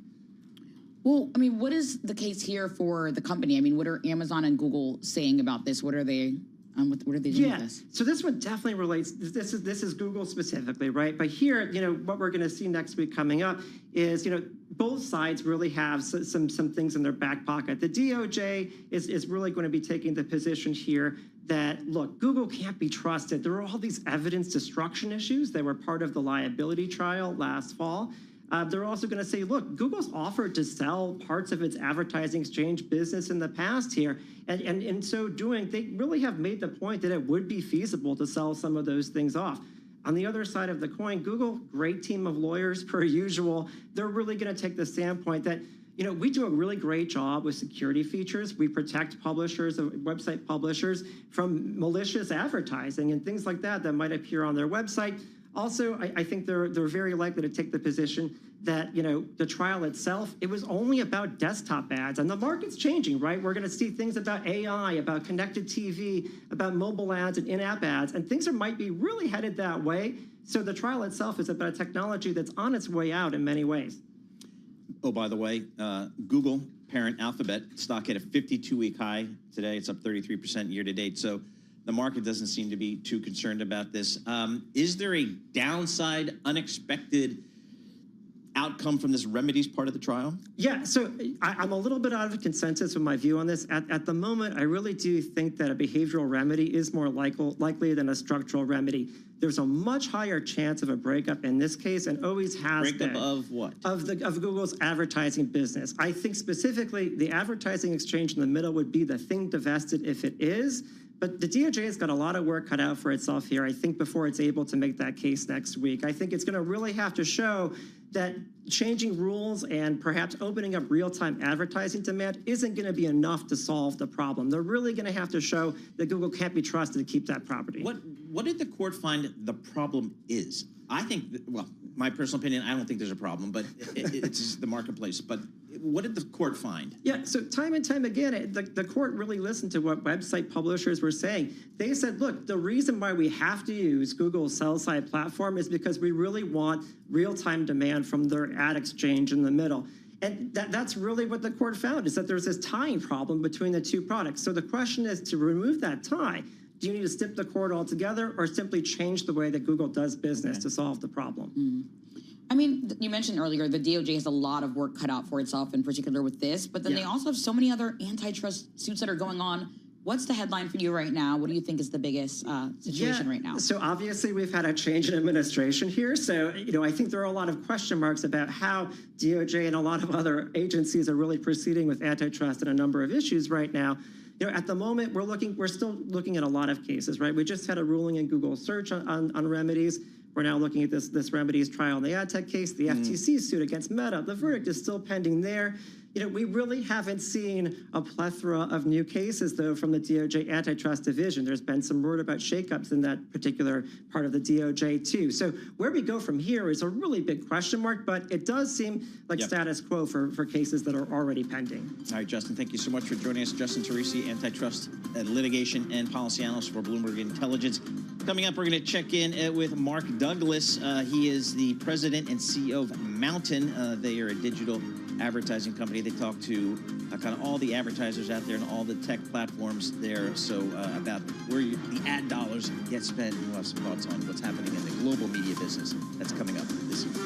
[SPEAKER 12] Well, I mean, what is the case here for the company? I mean, what are Amazon and Google saying about this? What are they What are they doing with
[SPEAKER 5] Yeah,
[SPEAKER 12] this?
[SPEAKER 5] so this one definitely relates. This is Google specifically, right? But here, what we're going to see next week coming up is, both sides really have some things in their back pocket. The DOJ is really going to be taking the position here that, look, Google can't be trusted. There are all these evidence destruction issues that were part of the liability trial last fall. They're also going to say, look, Google's offered to sell parts of its advertising exchange business in the past here. And in so doing, they really have made the point that it would be feasible to sell some of those things off. On the other side of the coin, Google, great team of lawyers per usual, they're really going to take the standpoint that, we do a really great job with security features. We protect publishers, website publishers, from malicious advertising and things like that might appear on their website. Also, I think they're very likely to take the position that, the trial itself, it was only about desktop ads, and the market's changing, right? We're going to see things about AI, about connected TV, about mobile ads and in-app ads, and things might be really headed that way. So the trial itself is about a technology that's on its way out in many ways.
[SPEAKER 2] Oh, by the way, Google, parent Alphabet, stock hit a 52-week high today. It's up 33% year to date. So the market doesn't seem to be too concerned about this. Is there a downside, unexpected outcome from this remedies part of the trial?
[SPEAKER 5] Yeah, so I'm a little bit out of consensus with my view on this. At the moment, I really do think that a behavioral remedy is more likely than a structural remedy. There's a much higher chance of a breakup in this case, and always has been.
[SPEAKER 2] Breakup of what?
[SPEAKER 5] Of Google's advertising business. I think specifically the advertising exchange in the middle would be the thing divested if it is. But the DOJ has got a lot of work cut out for itself here, I think, before it's able to make that case next week. I think it's going to really have to show that changing rules and perhaps opening up real-time advertising demand isn't going to be enough to solve the problem. They're really going to have to show that Google can't be trusted to keep that property.
[SPEAKER 2] What did the court find the problem is? I think, well, my personal opinion, I don't think there's a problem, but it's just the marketplace. But what did the court find?
[SPEAKER 5] Yeah, so time and time again, the court really listened to what website publishers were saying. They said, look, the reason why we have to use Google's sell-side platform is because we really want real-time demand from their ad exchange in the middle. And that's really what the court found, is that there's this tying problem between the two products. So the question is, to remove that tie, do you need to skip the court altogether or simply change the way that Google does business to solve the problem?
[SPEAKER 12] Mm-hmm. I mean, you mentioned earlier the DOJ has a lot of work cut out for itself, in particular with this, but then they also have so many other antitrust suits that are going on. What's the headline for you right now? What do you think is the biggest situation right now?
[SPEAKER 5] So obviously we've had a change in administration here. So, I think there are a lot of question marks about how DOJ and a lot of other agencies are really proceeding with antitrust and a number of issues right now. At the moment, we're still looking at a lot of cases, right? We just had a ruling in Google search on remedies. We're now looking at this remedies trial in the ad tech case, the FTC suit against Meta. The verdict is still pending there. We really haven't seen a plethora of new cases, though, from the DOJ antitrust division. There's been some word about shakeups in that particular part of the DOJ, too. So where we go from here is a really big question mark, but it does seem like status quo for cases that are already pending.
[SPEAKER 2] All right, Justin, thank you so much for joining us. Justin Teresi, antitrust litigation and policy analyst for Bloomberg Intelligence. Coming up, we're going to check in with Mark Douglas. He is the president and CEO of Mountain. They are a digital advertising company. They talk to kind of all the advertisers out there and all the tech platforms there. So about where the ad dollars get spent. We'll have some thoughts on what's happening in the global media business. That's coming up this year.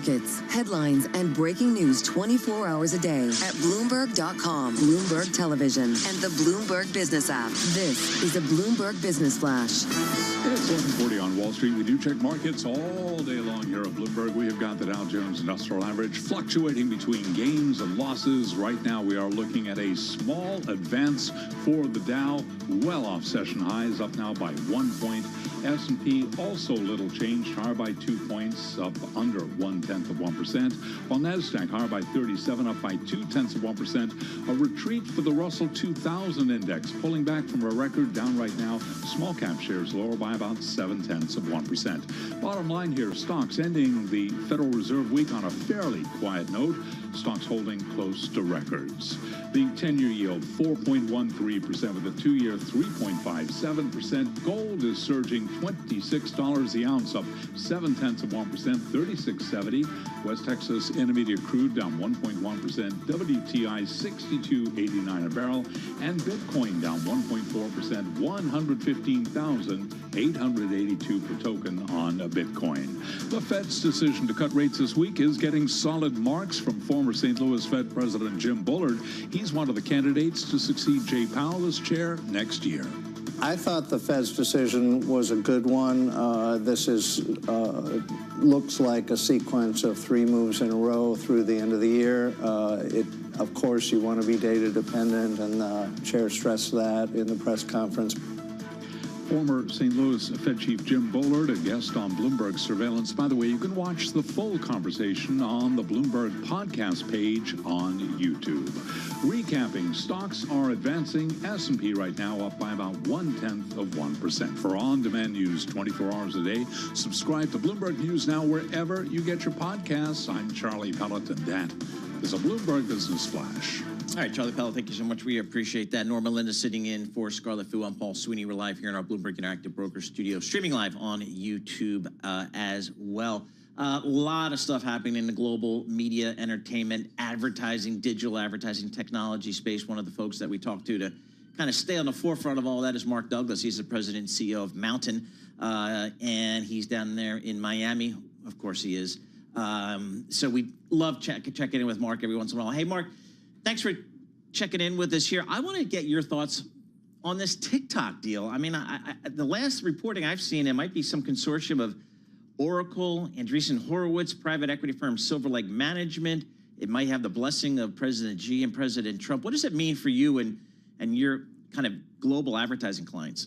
[SPEAKER 1] markets, headlines, and breaking news 24 hours a day at Bloomberg.com, Bloomberg Television, and the Bloomberg Business app. This is a Bloomberg Business Flash.
[SPEAKER 18] It's 11:40 on Wall Street. We do check markets all day long here at Bloomberg. We have got the Dow Jones Industrial Average fluctuating between gains and losses. Right now, we are looking at a small advance for the Dow, well off session highs, up now by 1 point. S&P also little changed, higher by 2 points, up under 0.1%, while NASDAQ higher by 37, up by 0.2%. A retreat for the Russell 2000 index, pulling back from a record, down right now. Small cap shares lower by about 0.7%. Bottom line here, stocks ending the Federal Reserve week on a fairly quiet note. Stocks holding close to records. The 10-year yield, 4.13%, with the 2-year, 3.57%. Gold is surging $26 the ounce, up 0.7%, $36.70. West Texas Intermediate crude down 1.1%. WTI 62.89 a barrel, and Bitcoin down 1.4%, 115,882 per token on a Bitcoin. The Fed's decision to cut rates this week is getting solid marks from former St. Louis Fed President Jim Bullard. He's one of the candidates to succeed Jay Powell as chair next year.
[SPEAKER 9] I thought the Fed's decision was a good one. This looks like a sequence of 3 moves in a row through the end of the year. Of course, you want to be data dependent, and the chair stressed that in the press conference.
[SPEAKER 18] Former St. Louis Fed Chief Jim Bullard, a guest on Bloomberg Surveillance. By the way, you can watch the full conversation on the Bloomberg podcast page on YouTube. Recapping, stocks are advancing. S&P right now up by about 0.1%. For on-demand news 24 hours a day, subscribe to Bloomberg News Now wherever you get your podcasts. I'm Charlie Pellet, and that is a Bloomberg Business Flash.
[SPEAKER 2] All right, Charlie Pellet, thank you so much. We appreciate that. Norma Linda sitting in for Scarlett Fu. I'm Paul Sweeney. We're live here in our Bloomberg Interactive Broker Studio, streaming live on YouTube as well. A lot of stuff happening in the global media, entertainment, advertising, digital advertising, technology space. One of the folks that we talked to kind of stay on the forefront of all that is Mark Douglas. He's the president and CEO of Mountain, and he's down there in Miami. Of course he is. So we love checking in with Mark every once in a while. Hey, Mark, thanks for checking in with us here. I want to get your thoughts on this TikTok deal. I mean, the last reporting I've seen, it might be some consortium of Oracle, Andreessen Horowitz, private equity firm Silver Lake Management. It might have the blessing of President Xi and President Trump. What does it mean for you and your kind of global advertising clients?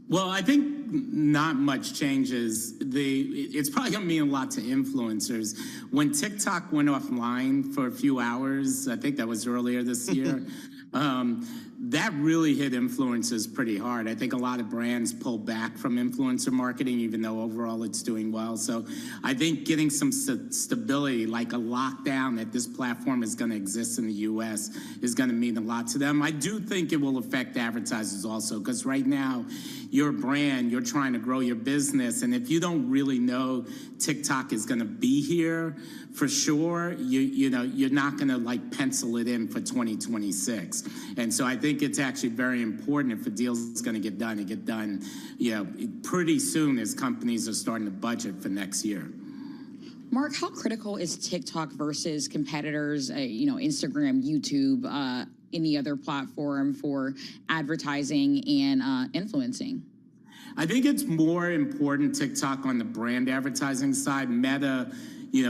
[SPEAKER 22] Well, I think not much changes. It's probably going to mean a lot to influencers. When TikTok went offline for a few hours, I think that was earlier this year, that really hit influencers pretty hard. I think a lot of brands pulled back from influencer marketing, even though overall it's doing well. So I think getting some stability, like a lockdown that this platform is going to exist in the U.S. is going to mean a lot to them. I do think it will affect advertisers also, because right now, your brand, you're trying to grow your business, and if you don't really know TikTok is going to be here for sure, you're not going to like pencil it in for 2026. And so I think it's actually very important if a deal is going to get done, pretty soon as companies are starting to budget for next year.
[SPEAKER 12] Mark, how critical is TikTok versus competitors, Instagram, YouTube, any other platform for advertising and influencing?
[SPEAKER 22] I think it's more important TikTok on the brand advertising side. Meta,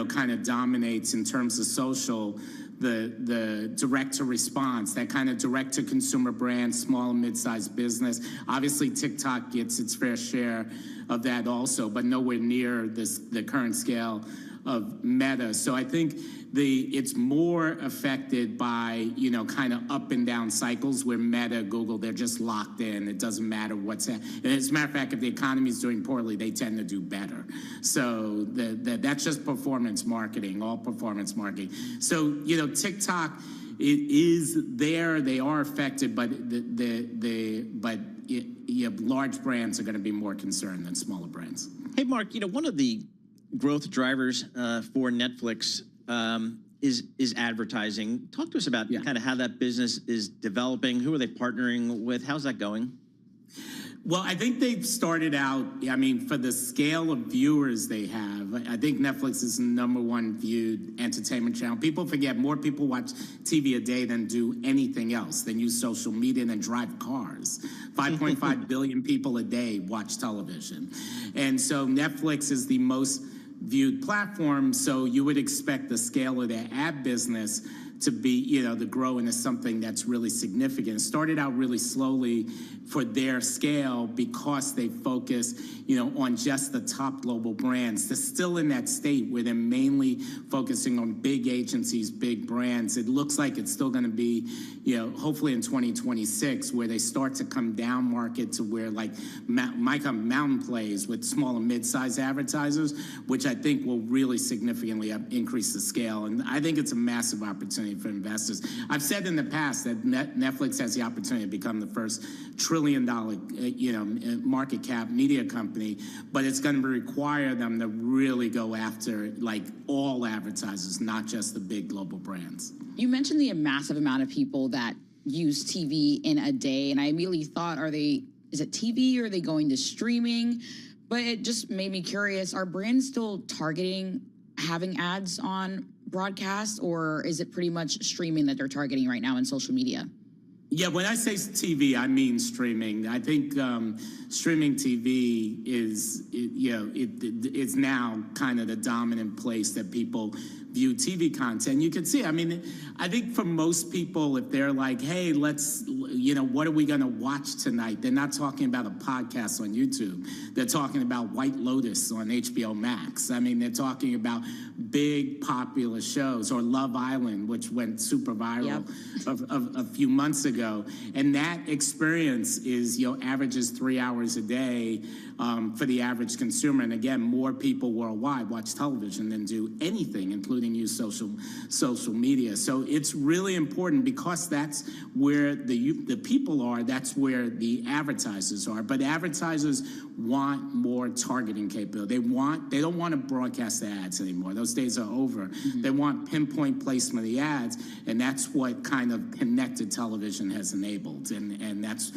[SPEAKER 22] kind of dominates in terms of social, the direct to response, that kind of direct to consumer brand, small and mid-sized business. Obviously, TikTok gets its fair share of that also, but nowhere near the current scale of Meta. So I think it's more affected by, kind of up and down cycles where Meta, Google, they're just locked in. It doesn't matter what's happening. As a matter of fact, if the economy is doing poorly, they tend to do better. So that's just performance marketing, all performance marketing. So, TikTok is there. They are affected, but large brands are going to be more concerned than smaller brands.
[SPEAKER 2] Hey, Mark, one of the growth drivers for Netflix is advertising. Talk to us about kind of how that business is developing. Who are they partnering with? How's that going?
[SPEAKER 22] Well, I think they've started out, I mean, for the scale of viewers they have, I think Netflix is the #1 viewed entertainment channel. People forget more people watch TV a day than do anything else, than use social media and drive cars. 5.5 billion people a day watch television. And so Netflix is the most viewed platform, so you would expect the scale of their ad business to be, to grow into something that's really significant. It started out really slowly for their scale because they focus, on just the top global brands. They're still in that state where they're mainly focusing on big agencies, big brands. It looks like it's still going to be, hopefully in 2026, where they start to come down market to where like Mountain plays with small and mid-sized advertisers, which I think will really significantly increase the scale. And I think it's a massive opportunity for investors. I've said in the past that Netflix has the opportunity to become the first trillion-dollar, market cap media company, but it's going to require them to really go after like all advertisers, not just the big global brands.
[SPEAKER 12] You mentioned the massive amount of people that use TV in a day, and I immediately thought, is it TV or are they going to streaming? But it just made me curious, are brands still targeting having ads on broadcast, or is it pretty much streaming that they're targeting right now in social media?
[SPEAKER 22] Yeah, when I say TV, I mean streaming. I think streaming TV is now kind of the dominant place that people view TV content. You can see, I think for most people, if they're like, hey, let's, what are we going to watch tonight? They're not talking about a podcast on YouTube. They're talking about White Lotus on HBO Max. They're talking about big popular shows, or Love Island, which went super viral a few months ago. And that experience is, averages 3 hours a day for the average consumer. And again, more people worldwide watch television than do anything, including use social media. So it's really important because that's where the people are, that's where the advertisers are. But advertisers want more targeting capability. They don't want to broadcast the ads anymore. Those days are over. Mm-hmm. They want pinpoint placement of the ads, and that's what kind of connected television has enabled. And that's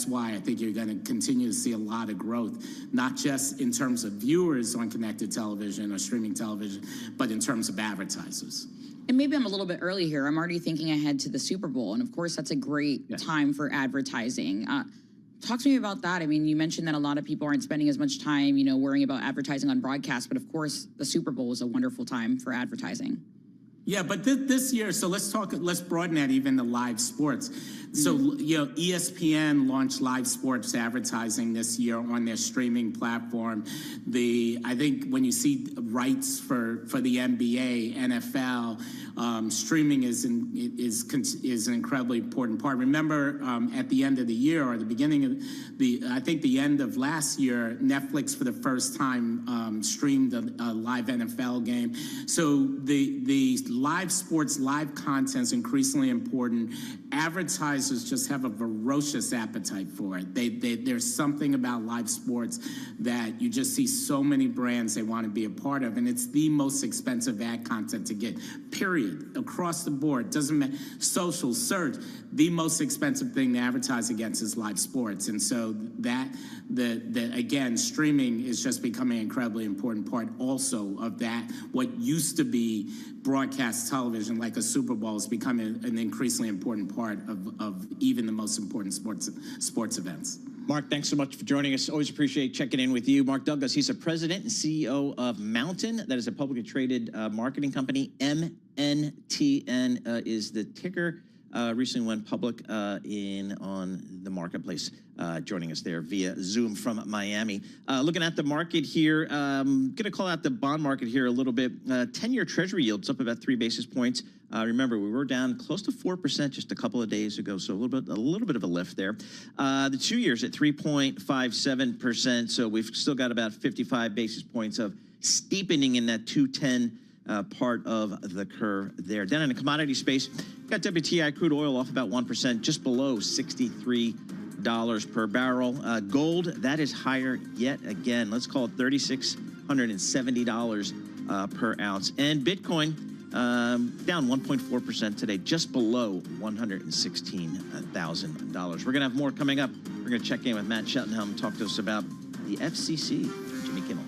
[SPEAKER 22] why I think you're going to continue to see a lot of growth, not just in terms of viewers on connected television or streaming television, but in terms of advertisers.
[SPEAKER 12] And maybe I'm a little bit early here. I'm already thinking ahead to the Super Bowl. And of course, that's a great time for advertising. Talk to me about that. You mentioned that a lot of people aren't spending as much time, worrying about advertising on broadcast. But of course, the Super Bowl is a wonderful time for advertising.
[SPEAKER 22] Yeah, but this year, so let's broaden that even to live sports. So, ESPN launched live sports advertising this year on their streaming platform. I think when you see rights for the NBA, NFL, streaming is an incredibly important part. Remember, at the end of the year, or the beginning of the end of last year, Netflix for the first time streamed a live NFL game. So the live sports, live content is increasingly important. Advertisers just have a ferocious appetite for it. There's something about live sports that you just see so many brands they want to be a part of, and it's the most expensive ad content to get, period, across the board. Doesn't matter, social, search, the most expensive thing to advertise against is live sports. And so again, streaming is just becoming an incredibly important part also of that. What used to be broadcast television, like a Super Bowl, is becoming an increasingly important part of even the most important sports events.
[SPEAKER 2] Mark, thanks so much for joining us. Always appreciate checking in with you. Mark Douglas, he's a president and CEO of Mountain. That is a publicly traded marketing company. MNTN is the ticker. Recently went public on the marketplace, joining us there via Zoom from Miami. Looking at the market here, going to call out the bond market here a little bit. 10-year Treasury yields up about 3 basis points. Remember, we were down close to 4% just a couple of days ago, so a little bit of a lift there. The 2 years at 3.57%, so we've still got about 55 basis points of steepening in that 210 part of the curve there. Down in the commodity space, got WTI crude oil off about 1%, just below $63 per barrel. Gold, that is higher yet again. Let's call it $3,670 per ounce. And Bitcoin down 1.4% today, just below $116,000. We're going to have more coming up. We're going to check in with Matt Cheltenham, talk to us about the FCC. Jimmy Kimmel.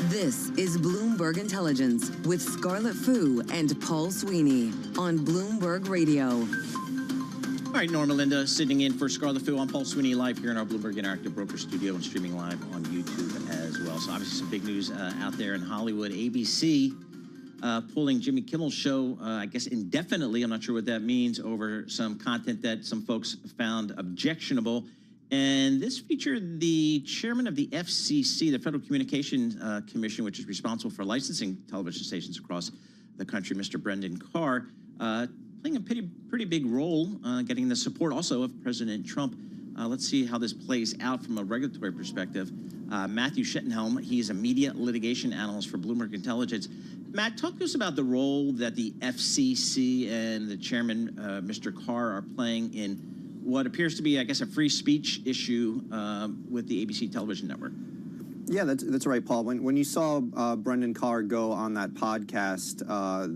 [SPEAKER 1] This is Bloomberg Intelligence with Scarlett Fu and Paul Sweeney on Bloomberg Radio.
[SPEAKER 2] All right, Norma Linda sitting in for Scarlett Fu. I'm Paul Sweeney live here in our Bloomberg Interactive Broker Studio and streaming live on YouTube as well. So obviously some big news out there in Hollywood. ABC pulling Jimmy Kimmel's show, I guess indefinitely. I'm not sure what that means, over some content that some folks found objectionable. And this featured the chairman of the FCC, the Federal Communications Commission, which is responsible for licensing television stations across the country, Mr. Brendan Carr, playing a pretty big role, getting the support also of President Trump. Let's see how this plays out from a regulatory perspective. Matthew Cheltenham, he's a media litigation analyst for Bloomberg Intelligence. Matt, talk to us about the role that the FCC and the chairman, Mr. Carr, are playing in what appears to be, I guess, a free speech issue with the ABC television network.
[SPEAKER 16] Yeah, that's right, Paul. When you saw Brendan Carr go on that podcast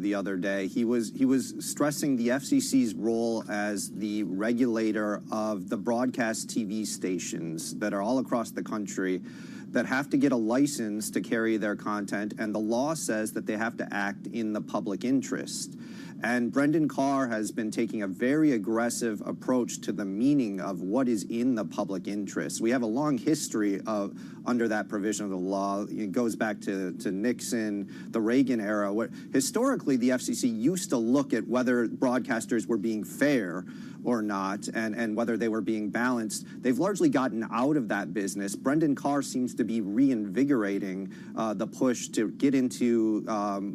[SPEAKER 16] the other day, he was stressing the FCC's role as the regulator of the broadcast TV stations that are all across the country that have to get a license to carry their content, and the law says that they have to act in the public interest. And Brendan Carr has been taking a very aggressive approach to the meaning of what is in the public interest. We have a long history of under that provision of the law. It goes back to Nixon, the Reagan era. Historically, the FCC used to look at whether broadcasters were being fair or not, and whether they were being balanced. They've largely gotten out of that business. Brendan Carr seems to be reinvigorating the push to get into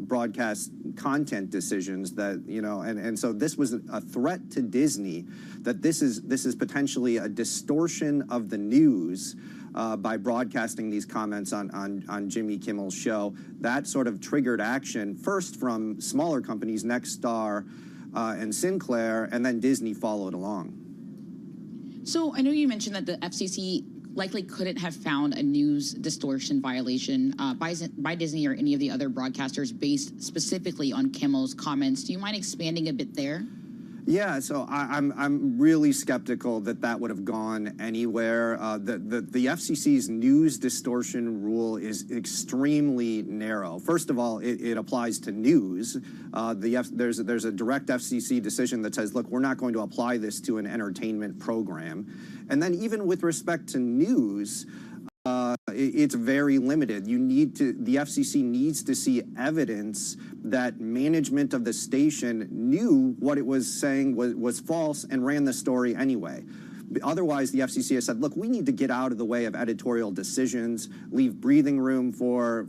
[SPEAKER 16] broadcast content decisions that, and so this was a threat to Disney, that this is potentially a distortion of the news by broadcasting these comments on Jimmy Kimmel's show. That sort of triggered action, first from smaller companies, Nexstar and Sinclair, and then Disney followed along.
[SPEAKER 12] So I know you mentioned that the FCC likely couldn't have found a news distortion violation by Disney or any of the other broadcasters based specifically on Kimmel's comments. Do you mind expanding a bit there?
[SPEAKER 16] Yeah, so I'm really skeptical that would have gone anywhere. The FCC's news distortion rule is extremely narrow. First of all, it applies to news. There's a direct FCC decision that says, look, we're not going to apply this to an entertainment program. And then even with respect to news, it's very limited. The FCC needs to see evidence that management of the station knew what it was saying was false and ran the story anyway. Otherwise, the FCC has said, look, we need to get out of the way of editorial decisions, leave breathing room for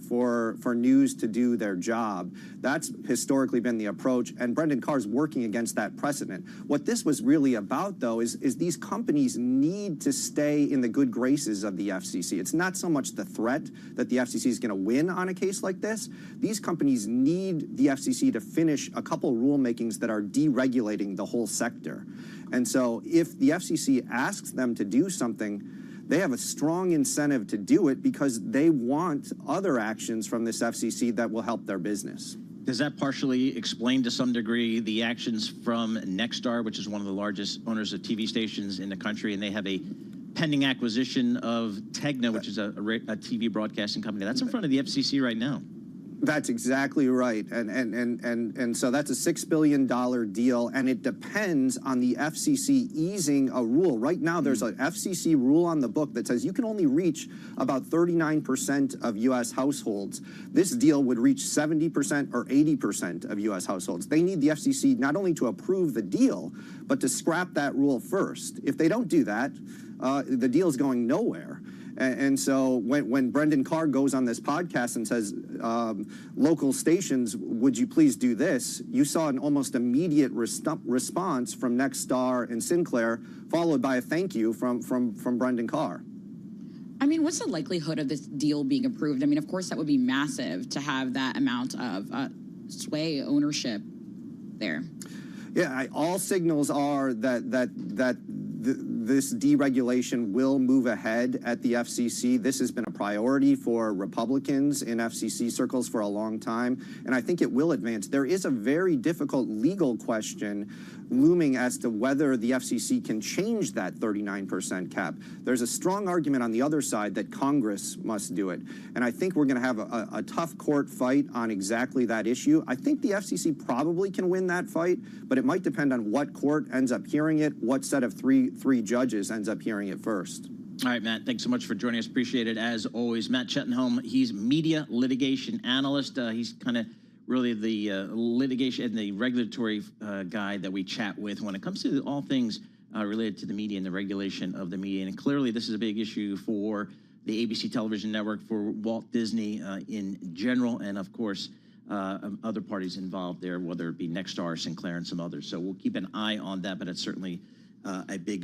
[SPEAKER 16] news to do their job. That's historically been the approach, and Brendan Carr's working against that precedent. What this was really about, though, is these companies need to stay in the good graces of the FCC. It's not so much the threat that the FCC is going to win on a case like this. These companies need the FCC to finish a couple rulemakings that are deregulating the whole sector. And so if the FCC asks them to do something, they have a strong incentive to do it because they want other actions from this FCC that will help their business.
[SPEAKER 2] Does that partially explain to some degree the actions from Nexstar, which is one of the largest owners of TV stations in the country, and they have a pending acquisition of Tegna, which is a TV broadcasting company. That's in front of the FCC right now.
[SPEAKER 16] That's exactly right. And so that's a $6 billion deal, and it depends on the FCC easing a rule. Right now, there's an FCC rule on the book that says you can only reach about 39% of U.S. households. This deal would reach 70% or 80% of U.S. households. They need the FCC not only to approve the deal, but to scrap that rule first. If they don't do that, the deal is going nowhere. And so when Brendan Carr goes on this podcast and says, local stations, would you please do this? You saw an almost immediate response from Nexstar and Sinclair, followed by a thank you from Brendan Carr.
[SPEAKER 12] I mean, what's the likelihood of this deal being approved? I mean, of course, that would be massive to have that amount of sway ownership there.
[SPEAKER 16] Yeah, all signals are that this deregulation will move ahead at the FCC. This has been a priority for Republicans in FCC circles for a long time, and I think it will advance. There is a very difficult legal question looming as to whether the FCC can change that 39% cap. There's a strong argument on the other side that Congress must do it, and I think we're going to have a tough court fight on exactly that issue. I think the FCC probably can win that fight, but it might depend on what court ends up hearing it, what set of three judges ends up hearing it first.
[SPEAKER 2] All right, Matt, thanks so much for joining us. Appreciate it, as always. Matt Chettenholm, he's media litigation analyst. He's kind of really the litigation and the regulatory guy that we chat with when it comes to all things related to the media and the regulation of the media. And clearly, this is a big issue for the ABC television network, for Walt Disney in general, and of course, other parties involved there, whether it be Nexstar, Sinclair, and some others. So we'll keep an eye on that, but it's certainly a big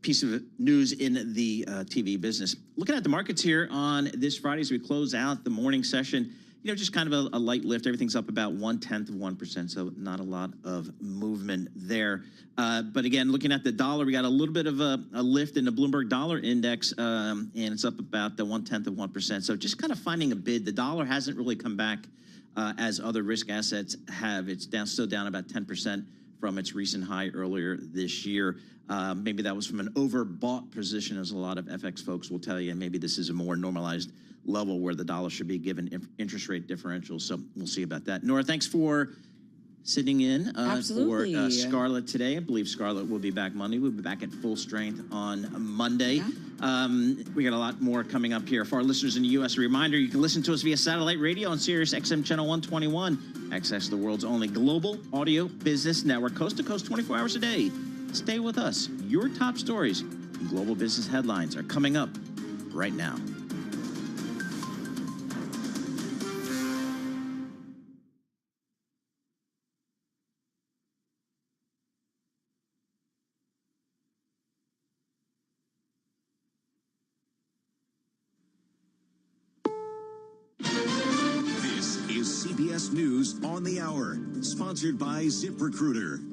[SPEAKER 2] piece of news in the TV business. Looking at the markets here on this Friday as we close out the morning session, just kind of a light lift. Everything's up about 0.1%, so not a lot of movement there. But again, looking at the dollar, we got a little bit of a lift in the Bloomberg Dollar Index, and it's up about the 0.1%. So just kind of finding a bid. The dollar hasn't really come back as other risk assets have. It's still down about 10% from its recent high earlier this year. Maybe that was from an overbought position, as a lot of FX folks will tell you. Maybe this is a more normalized level where the dollar should be given interest rate differentials. So we'll see about that. Nora, thanks for sitting in
[SPEAKER 12] Absolutely.
[SPEAKER 2] for Scarlett today. I believe Scarlett will be back Monday. We'll be back at full strength on Monday. Yeah. We got a lot more coming up here. For our listeners in the U.S., a reminder, you can listen to us via satellite radio on Sirius XM Channel 121. Access the world's only global audio business network, coast to coast, 24 hours a day. Stay with us. Your top stories and global business headlines are coming up right now.
[SPEAKER 20] CBS News on the Hour, sponsored by ZipRecruiter.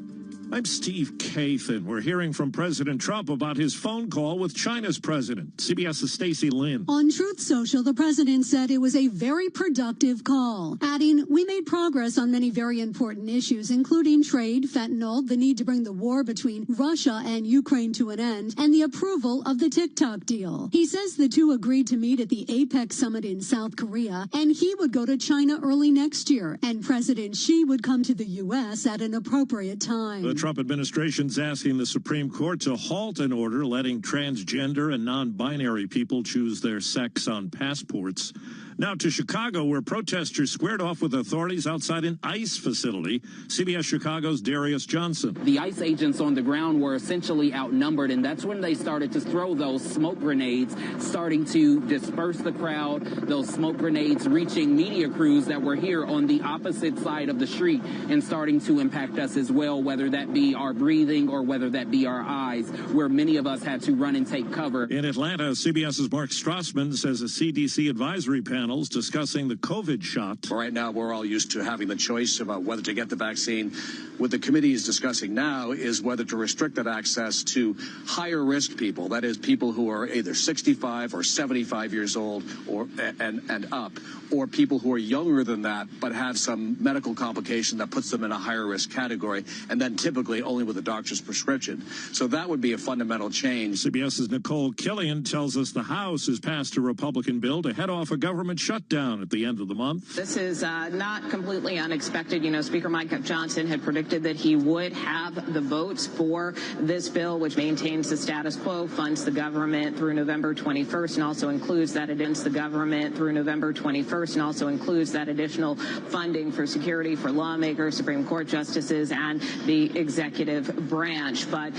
[SPEAKER 15] I'm Steve Kathan. We're hearing from President Trump about his phone call with China's president. CBS's Stacey Lynn.
[SPEAKER 21] On Truth Social, the president said it was a very productive call, adding, "We made progress on many very important issues, including trade, fentanyl, the need to bring the war between Russia and Ukraine to an end, and the approval of the TikTok deal." He says the two agreed to meet at the APEC summit in South Korea, and he would go to China early next year, and President Xi would come to the U.S. at an appropriate time.
[SPEAKER 15] The Trump administration's asking the Supreme Court to halt an order letting transgender and non-binary people choose their sex on passports. Now to Chicago, where protesters squared off with authorities outside an ICE facility. CBS Chicago's Darius Johnson.
[SPEAKER 23] The ICE agents on the ground were essentially outnumbered, and that's when they started to throw those smoke grenades, starting to disperse the crowd, those smoke grenades reaching media crews that were here on the opposite side of the street and starting to impact us as well, whether that be our breathing or whether that be our eyes, where many of us had to run and take cover.
[SPEAKER 15] In Atlanta, CBS's Mark Strassman says a CDC advisory panel discussing the COVID shot.
[SPEAKER 24] Right now, we're all used to having the choice about whether to get the vaccine. What the committee is discussing now is whether to restrict that access to higher risk people, that is, people who are either 65 or 75 years old or and up, or people who are younger than that but have some medical complication that puts them in a higher risk category, and then typically only with a doctor's prescription. So that would be a fundamental change.
[SPEAKER 15] CBS's Nicole Killian tells us the House has passed a Republican bill to head off a government shutdown at the end of the month.
[SPEAKER 25] This is not completely unexpected. You know, Speaker Mike Johnson had predicted that he would have the votes for this bill, which maintains the status quo, funds the government through November 21st, and also includes that it ends the government through November 21st, and also includes that additional funding for security for lawmakers, Supreme Court justices, and the executive branch. But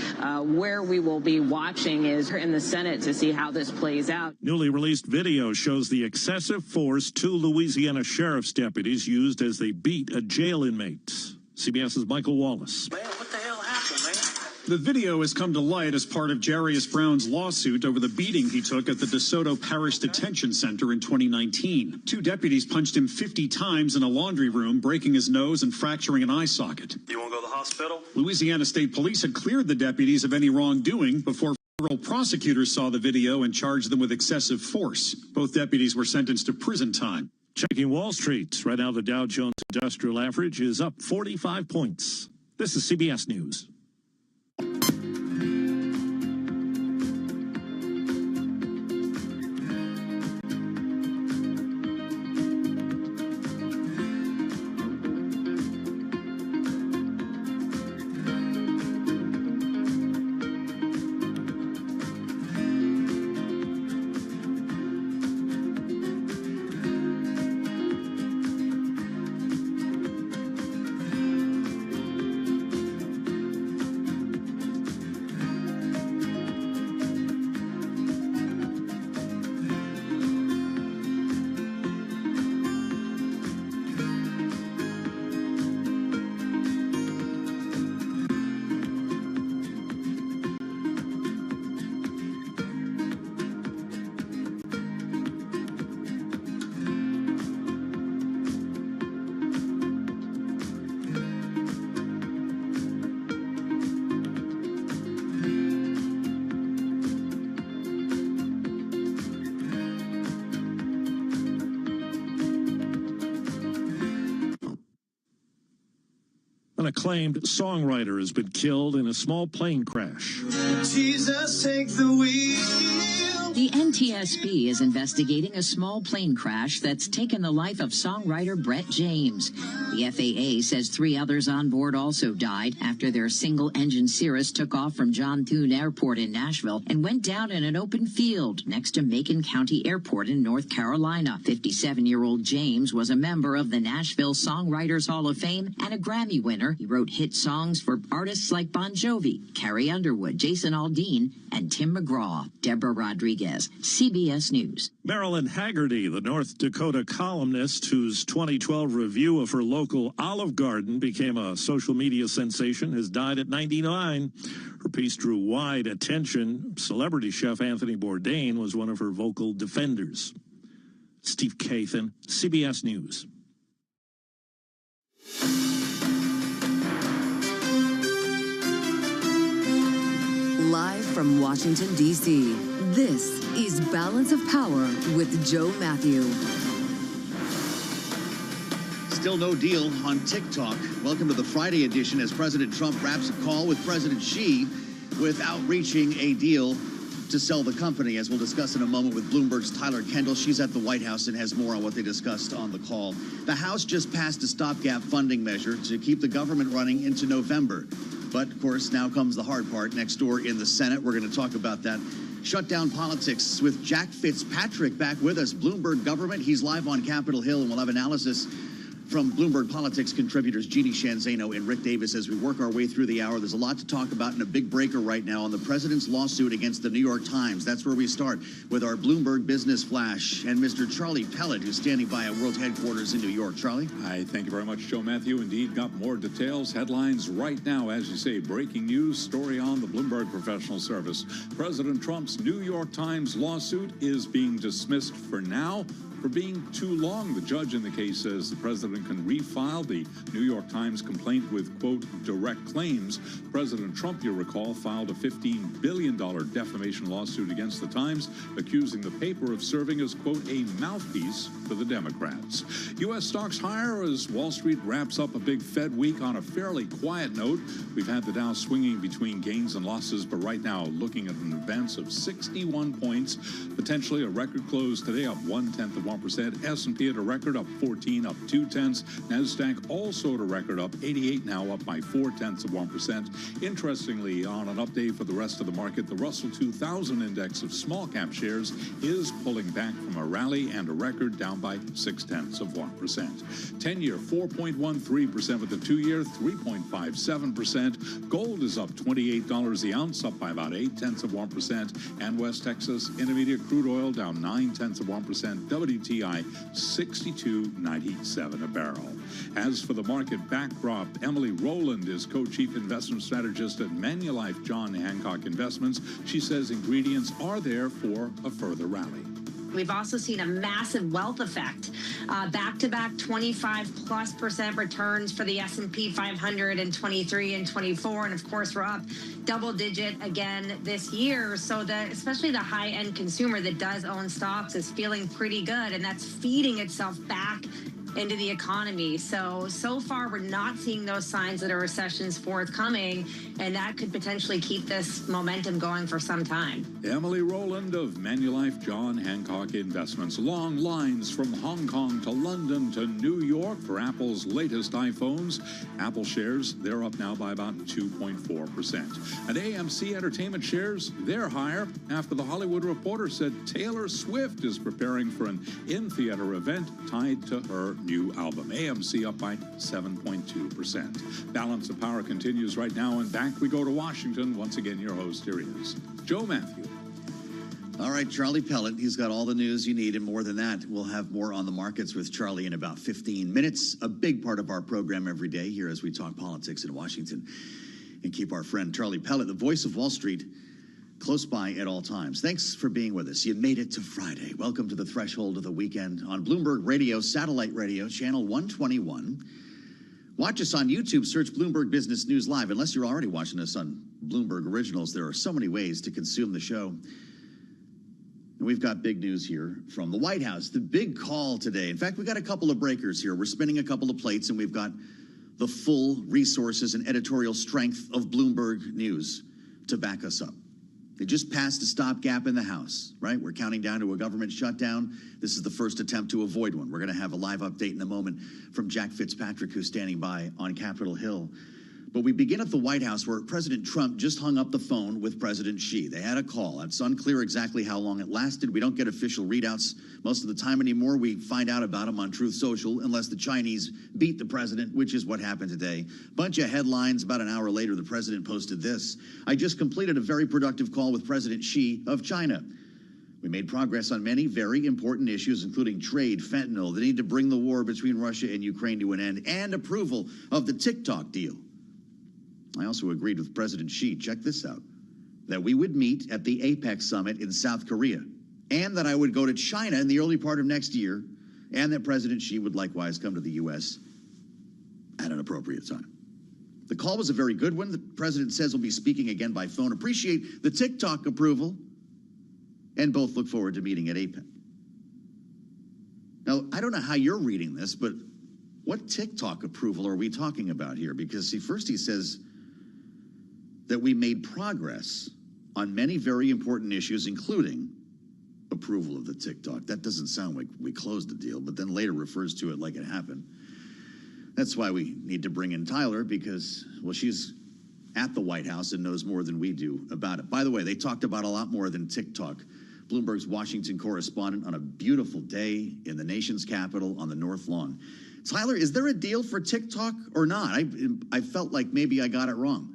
[SPEAKER 25] where we will be watching is in the Senate to see how this plays out.
[SPEAKER 15] Newly released video shows the excessive force two Louisiana sheriff's deputies used as they beat a jail inmate. CBS's Michael Wallace.
[SPEAKER 26] Man, what the hell happened, man?
[SPEAKER 27] The video has come to light as part of Jarius Brown's lawsuit over the beating he took at the DeSoto Parish Detention Center in 2019. Two deputies punched him 50 times in a laundry room, breaking his nose and fracturing an eye socket.
[SPEAKER 26] You want to go to the hospital?
[SPEAKER 27] Louisiana State Police had cleared the deputies of any wrongdoing before federal prosecutors saw the video and charged them with excessive force. Both deputies were sentenced to prison time.
[SPEAKER 15] Checking Wall Street. Right now, the Dow Jones Industrial Average is up 45 points. This is CBS News. An acclaimed songwriter has been killed in a small plane crash.
[SPEAKER 26] Jesus, take the wheel.
[SPEAKER 6] The NTSB is investigating a small plane crash that's taken the life of songwriter Brett James. The FAA says 3 others on board also died after their single-engine Cirrus took off from John Thune Airport in Nashville and went down in an open field next to Macon County Airport in North Carolina. 57-year-old James was a member of the Nashville Songwriters Hall of Fame and a Grammy winner. He wrote hit songs for artists like Bon Jovi, Carrie Underwood, Jason Aldean, and Tim McGraw. Deborah Rodriguez, CBS News.
[SPEAKER 15] Marilyn Haggerty, the North Dakota columnist whose 2012 review of her local Olive Garden became a social media sensation, has died at 99. Her piece drew wide attention. Celebrity chef Anthony Bourdain was one of her vocal defenders. Steve Kathan, CBS News.
[SPEAKER 1] Live from Washington, D.C., this is Balance of Power with Joe Matthew.
[SPEAKER 8] Still no deal on TikTok. Welcome to the Friday edition as President Trump wraps a call with President Xi without reaching a deal to sell the company, as we'll discuss in a moment with Bloomberg's Tyler Kendall. She's at the White House and has more on what they discussed on the call. The House just passed a stopgap funding measure to keep the government running into November. But, of course, now comes the hard part next door in the Senate. We're going to talk about that. Shutdown politics with Jack Fitzpatrick back with us. Bloomberg Government. He's live on Capitol Hill, and we'll have analysis from Bloomberg Politics contributors Jeannie Shanzano and Rick Davis as we work our way through the hour. There's a lot to talk about and a big breaker right now on the president's lawsuit against the New York Times. That's where we start with our Bloomberg Business Flash and Mr. Charlie Pellet, who's standing by at World Headquarters in New York. Charlie?
[SPEAKER 18] Hi, thank you very much, Joe Matthew. Indeed, got more details, headlines right now. As you say, breaking news, story on the Bloomberg Professional Service. President Trump's New York Times lawsuit is being dismissed for now for being too long. The judge in the case says the president can refile the New York Times complaint with, quote, direct claims. President Trump, you'll recall, filed a $15 billion defamation lawsuit against the Times, accusing the paper of serving as, quote, a mouthpiece for the Democrats. U.S. stocks higher as Wall Street wraps up a big Fed week on a fairly quiet note. We've had the Dow swinging between gains and losses, but right now looking at an advance of 61 points, potentially a record close today, up 0.1%. S&P at a record, up 14, up 0.2. NASDAQ also at a record, up 88, now up by 0.4%. Interestingly, on an update for the rest of the market, the Russell 2000 index of small cap shares is pulling back from a rally and a record, down by 0.6%. 10-year 4.13%, with the 2-year 3.57%. Gold is up $28 the ounce, up by about 0.8%. And West Texas Intermediate crude oil down 0.9%. WTI 62.97 a barrel. As for the market backdrop, Emily Rowland is co-chief investment strategist at Manulife John Hancock Investments. She says ingredients are there for a further rally.
[SPEAKER 10] We've also seen a massive wealth effect, back-to-back 25+% returns for the S&P 500 in 23 and 24, and of course we're up double-digit again this year. So especially the high-end consumer that does own stocks is feeling pretty good, and that's feeding itself back into the economy. So far, we're not seeing those signs that a recession's forthcoming, and that could potentially keep this momentum going for some time.
[SPEAKER 18] Emily Rowland of Manulife John Hancock Investments. Long lines from Hong Kong to London to New York for Apple's latest iPhones. Apple shares, they're up now by about 2.4%. And AMC Entertainment shares, they're higher after the Hollywood Reporter said Taylor Swift is preparing for an in-theater event tied to her new album. AMC up by 7.2%. Balance of Power continues right now, and back we go to Washington. Once again, your host, here he is, Joe Matthew.
[SPEAKER 8] All right, Charlie Pellet, he's got all the news you need and more than that. We'll have more on the markets with Charlie in about 15 minutes. A big part of our program every day here as we talk politics in Washington and keep our friend Charlie Pellet, the voice of Wall Street, close by at all times. Thanks for being with us. You made it to Friday. Welcome to the threshold of the weekend on Bloomberg Radio, satellite radio, channel 121. Watch us on YouTube. Search Bloomberg Business News Live. Unless you're already watching us on Bloomberg Originals, there are so many ways to consume the show. And we've got big news here from the White House. The big call today. In fact, we've got a couple of breakers here. We're spinning a couple of plates, and we've got the full resources and editorial strength of Bloomberg News to back us up. They just passed a stopgap in the House, right? We're counting down to a government shutdown. This is the first attempt to avoid one. We're going to have a live update in a moment from Jack Fitzpatrick, who's standing by on Capitol Hill. But we begin at the White House, where President Trump just hung up the phone with President Xi. They had a call. It's unclear exactly how long it lasted. We don't get official readouts most of the time anymore. We find out about them on Truth Social, unless the Chinese beat the president, which is what happened today. Bunch of headlines. About an hour later, the president posted this: "I just completed a very productive call with President Xi of China. We made progress on many very important issues, including trade, fentanyl, the need to bring the war between Russia and Ukraine to an end, and approval of the TikTok deal. I also agreed with President Xi," check this out, "that we would meet at the APEC summit in South Korea, and that I would go to China in the early part of next year, and that President Xi would likewise come to the U.S. at an appropriate time." The call was a very good one. The president says he'll be speaking again by phone. Appreciate the TikTok approval, and both look forward to meeting at APEC. Now, I don't know how you're reading this, but what TikTok approval are we talking about here? Because, see, first he says that we made progress on many very important issues, including approval of the TikTok. That doesn't sound like we closed the deal, but then later refers to it like it happened. That's why we need to bring in Tyler, because, well, she's at the White House and knows more than we do about it. By the way, they talked about a lot more than TikTok. Bloomberg's Washington correspondent on a beautiful day in the nation's capital on the North Lawn. Tyler, is there a deal for TikTok or not? I felt like maybe I got it wrong.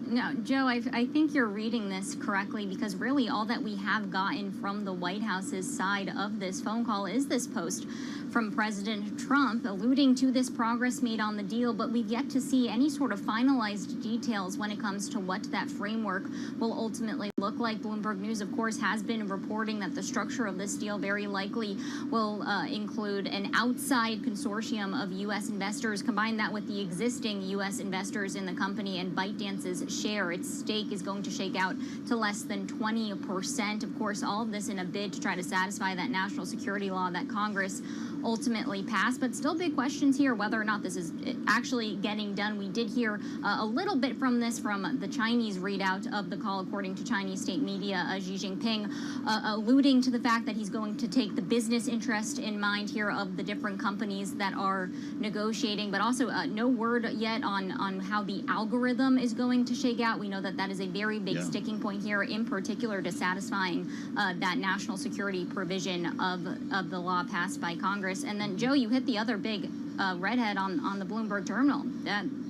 [SPEAKER 3] No, Joe, I think you're reading this correctly, because really all that we have gotten from the White House's side of this phone call is this post from President Trump alluding to this progress made on the deal, but we've yet to see any sort of finalized details when it comes to what that framework will ultimately look like. Bloomberg News, of course, has been reporting that the structure of this deal very likely will include an outside consortium of U.S. investors. Combine that with the existing U.S. investors in the company, and ByteDance's share, its stake, is going to shake out to less than 20%. Of course, all of this in a bid to try to satisfy that national security law that Congress ultimately passed. But still big questions here whether or not this is actually getting done. We did hear a little bit from this from the Chinese readout of the call, according to Chinese state media. Xi Jinping alluding to the fact that he's going to take the business interest in mind here of the different companies that are negotiating, but also no word yet on how the algorithm is going to shake out. We know that that is a very big sticking point here, in particular to satisfying that national security provision of the law passed by Congress. And then, Joe, you hit the other big redhead on the Bloomberg terminal.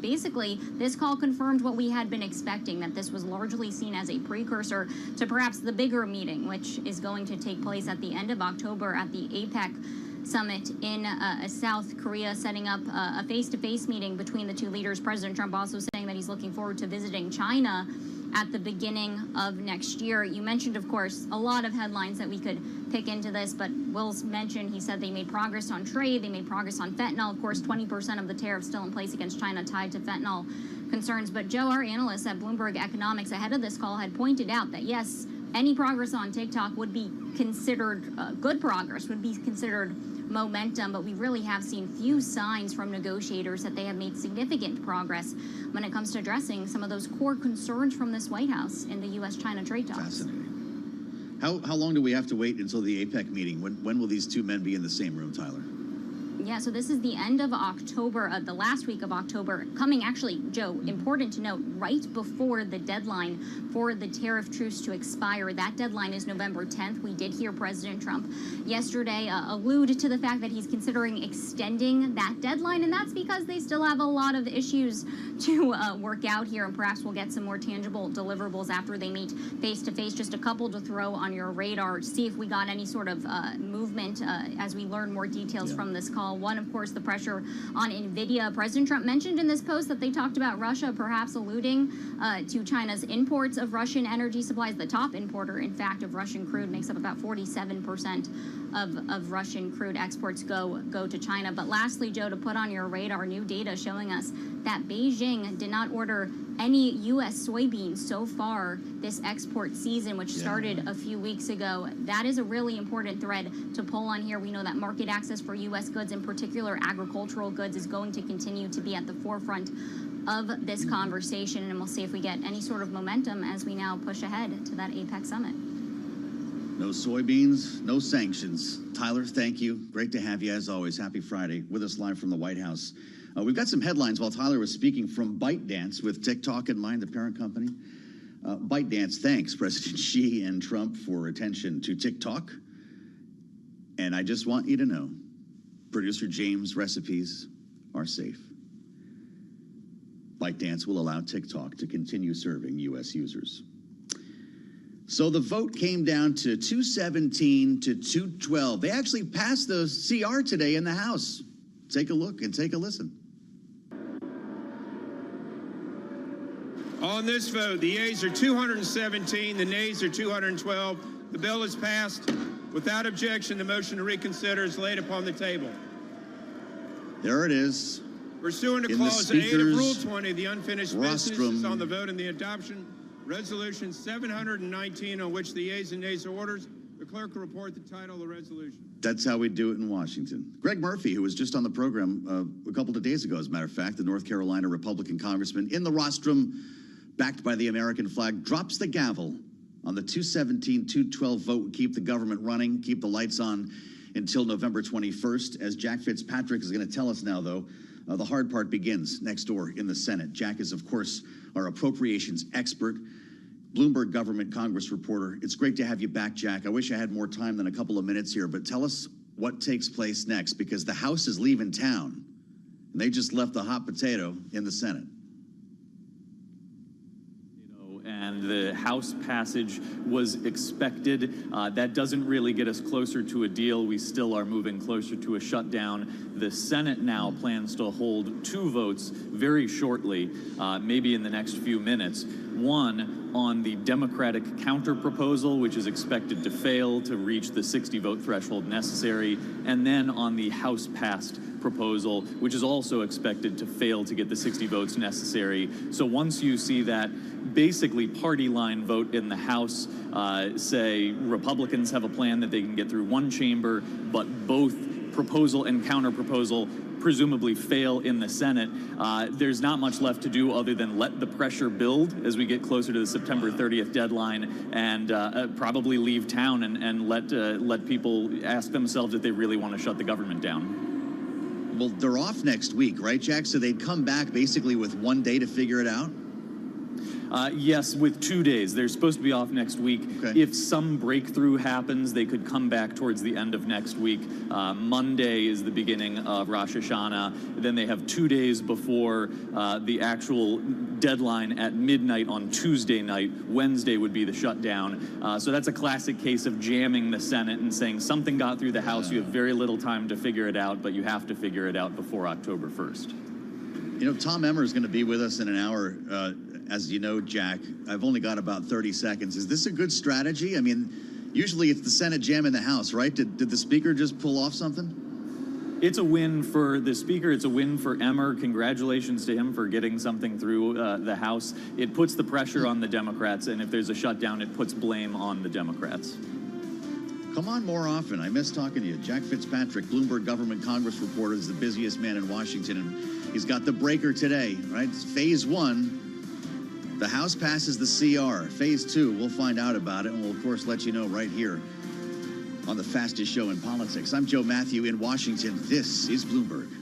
[SPEAKER 3] Basically, this call confirmed what we had been expecting, that this was largely seen as a precursor to perhaps the bigger meeting, which is going to take place at the end of October at the APEC summit in South Korea, setting up a face-to-face meeting between the two leaders. President Trump also saying that he's looking forward to visiting China at the beginning of next year. You mentioned, of course, a lot of headlines that we could pick into this, but Will's mentioned, he said they made progress on trade, they made progress on fentanyl. Of course, 20% of the tariffs still in place against China tied to fentanyl concerns. But Joe, our analyst at Bloomberg Economics ahead of this call had pointed out that yes, any progress on TikTok would be considered good progress, would be considered momentum, but we really have seen few signs from negotiators that they have made significant progress when it comes to addressing some of those core concerns from this White House in the U.S.-China trade talks.
[SPEAKER 8] Fascinating. How long do we have to wait until the APEC meeting? When will these two men be in the same room, Tyler?
[SPEAKER 3] Yeah, so this is the end of October, the last week of October, coming actually, Joe, important to note, right before the deadline for the tariff truce to expire. That deadline is November 10th. We did hear President Trump yesterday allude to the fact that he's considering extending that deadline, and that's because they still have a lot of issues to work out here, and perhaps we'll get some more tangible deliverables after they meet face-to-face. Just a couple to throw on your radar to see if we got any sort of movement as we learn more details from this call. One, of course, the pressure on NVIDIA. President Trump mentioned in this post that they talked about Russia perhaps alluding to China's imports of Russian energy supplies. The top importer, in fact, of Russian crude makes up about 47% of Russian crude exports go to China. But lastly, Joe, to put on your radar, new data showing us that Beijing did not order any U.S. soybeans so far this export season, which started a few weeks ago. That is a really important thread to pull on here. We know that market access for U.S. goods, in particular agricultural goods, is going to continue to be at the forefront of this conversation, and we'll see if we get any sort of momentum as we now push ahead to that APEC summit.
[SPEAKER 8] No soybeans, no sanctions. Tyler, thank you. Great to have you as always. Happy Friday. With us live from the White House. We've got some headlines while Tyler was speaking from ByteDance with TikTok in mind, the parent company. ByteDance thanks President Xi and Trump for attention to TikTok. And I just want you to know, producer James' recipes are safe. ByteDance will allow TikTok to continue serving U.S. users. So the vote came down to 217 to 212. They actually passed the CR today in the House. Take a look and take a listen.
[SPEAKER 4] On this vote, the yeas are 217, the nays are 212. The bill is passed. Without objection, the motion to reconsider is laid upon the table.
[SPEAKER 8] There it is.
[SPEAKER 4] Pursuant to Clause 8 of Rule 20, the unfinished business is on the vote and the adoption. Resolution 719, on which the yeas and nays are orders. The clerk will report the title of the resolution.
[SPEAKER 8] That's how we do it in Washington. Greg Murphy, who was just on the program a couple of days ago, as a matter of fact, the North Carolina Republican congressman in the rostrum, backed by the American flag, drops the gavel on the 217-212 vote. Keep the government running, keep the lights on until November 21st. As Jack Fitzpatrick is going to tell us now, though, the hard part begins next door in the Senate. Jack is, of course, our appropriations expert, Bloomberg government Congress reporter. It's great to have you back, Jack. I wish I had more time than a couple of minutes here, but tell us what takes place next, because the House is leaving town, and they just left the hot potato in the Senate.
[SPEAKER 7] And the House passage was expected. That doesn't really get us closer to a deal. We still are moving closer to a shutdown. The Senate now plans to hold two votes very shortly, maybe in the next few minutes. One on the Democratic counter proposal, which is expected to fail to reach the 60-vote threshold necessary, and then on the House-passed proposal, which is also expected to fail to get the 60 votes necessary. So once you see that basically party line vote in the House, say Republicans have a plan that they can get through one chamber, but both proposal and counter proposal presumably fail in the Senate, there's not much left to do other than let the pressure build as we get closer to the September 30th deadline, and probably leave town and let people ask themselves if they really want to shut the government down.
[SPEAKER 8] Well, they're off next week, right, Jack? So they'd come back basically with 1 day to figure it out?
[SPEAKER 7] Yes, with 2 days. They're supposed to be off next week. Okay. If some breakthrough happens, they could come back towards the end of next week. Monday is the beginning of Rosh Hashanah. Then they have 2 days before the actual deadline at midnight on Tuesday night. Wednesday would be the shutdown. So that's a classic case of jamming the Senate and saying something got through the House. You have very little time to figure it out, but you have to figure it out before October 1st.
[SPEAKER 8] You know, Tom Emmer is going to be with us in an hour. As you know, Jack, I've only got about 30 seconds. Is this a good strategy? I mean, usually it's the Senate jamming the House, right? Did the Speaker just pull off something?
[SPEAKER 7] It's a win for the Speaker. It's a win for Emmer. Congratulations to him for getting something through the House. It puts the pressure on the Democrats, and if there's a shutdown, it puts blame on the Democrats.
[SPEAKER 8] Come on more often. I miss talking to you. Jack Fitzpatrick, Bloomberg government Congress reporter, is the busiest man in Washington, and he's got the breaker today, right? It's phase 1. The House passes the CR. Phase 2, we'll find out about it, and we'll, of course, let you know right here on the fastest show in politics. I'm Joe Matthew in Washington. This is Bloomberg.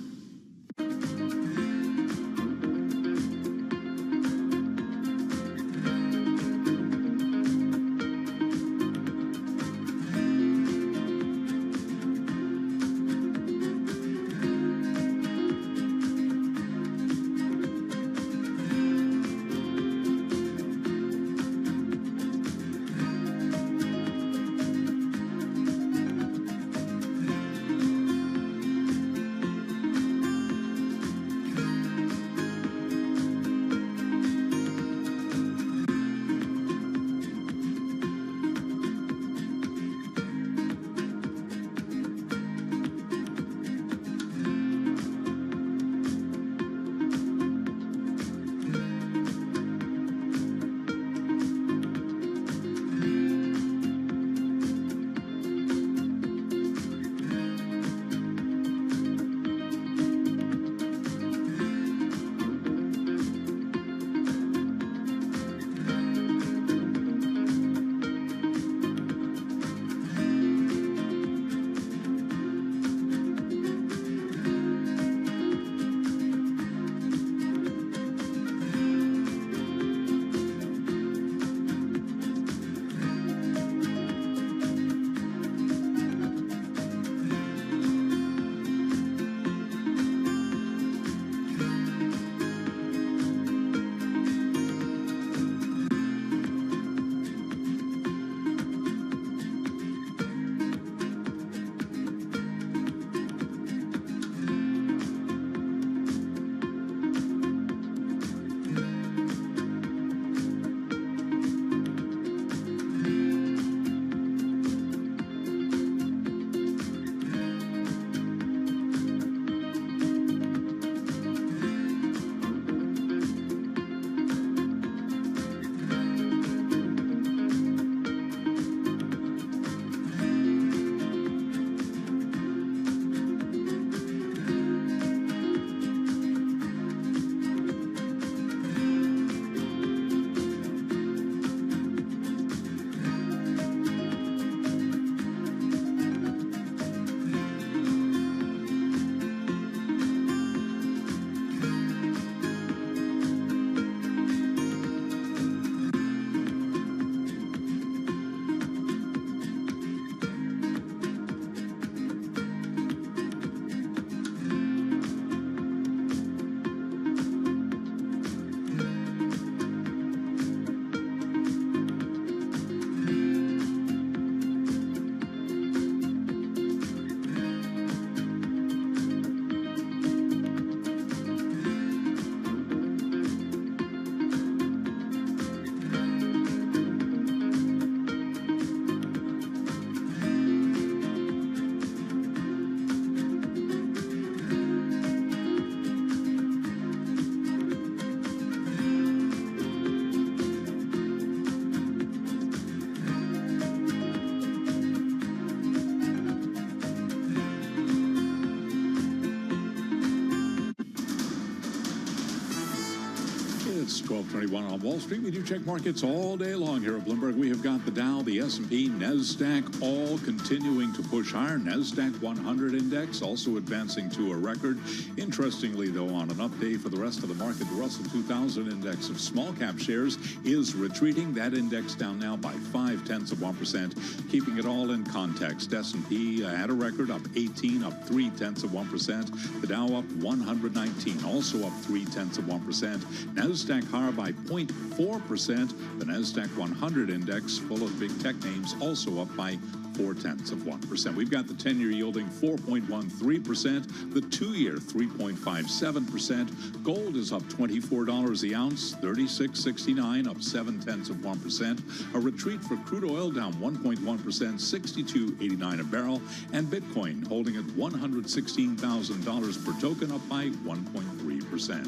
[SPEAKER 18] It's 12:21 on Wall Street. We do check markets all day long here at Bloomberg. We have got the Dow, the S&P, NASDAQ all continuing to push higher. NASDAQ 100 index also advancing to a record. Interestingly, though, on an up day for the rest of the market, the Russell 2000 index of small cap shares is retreating. That index down now by 0.5%. Keeping it all in context, S&P at a record up 18, up 0.3%. The Dow up 119, also up 0.3%. NASDAQ higher by 0.4%. The NASDAQ 100 index, full of big tech names, also up by 0.4%. We've got the 10-year yielding 4.13%, the 2-year 3.57%. Gold is up $24 the ounce, $36.69, up 0.7%. A retreat for crude oil down 1.1%, $62.89 a barrel, and Bitcoin holding at $116,000 per token, up by 1.3%.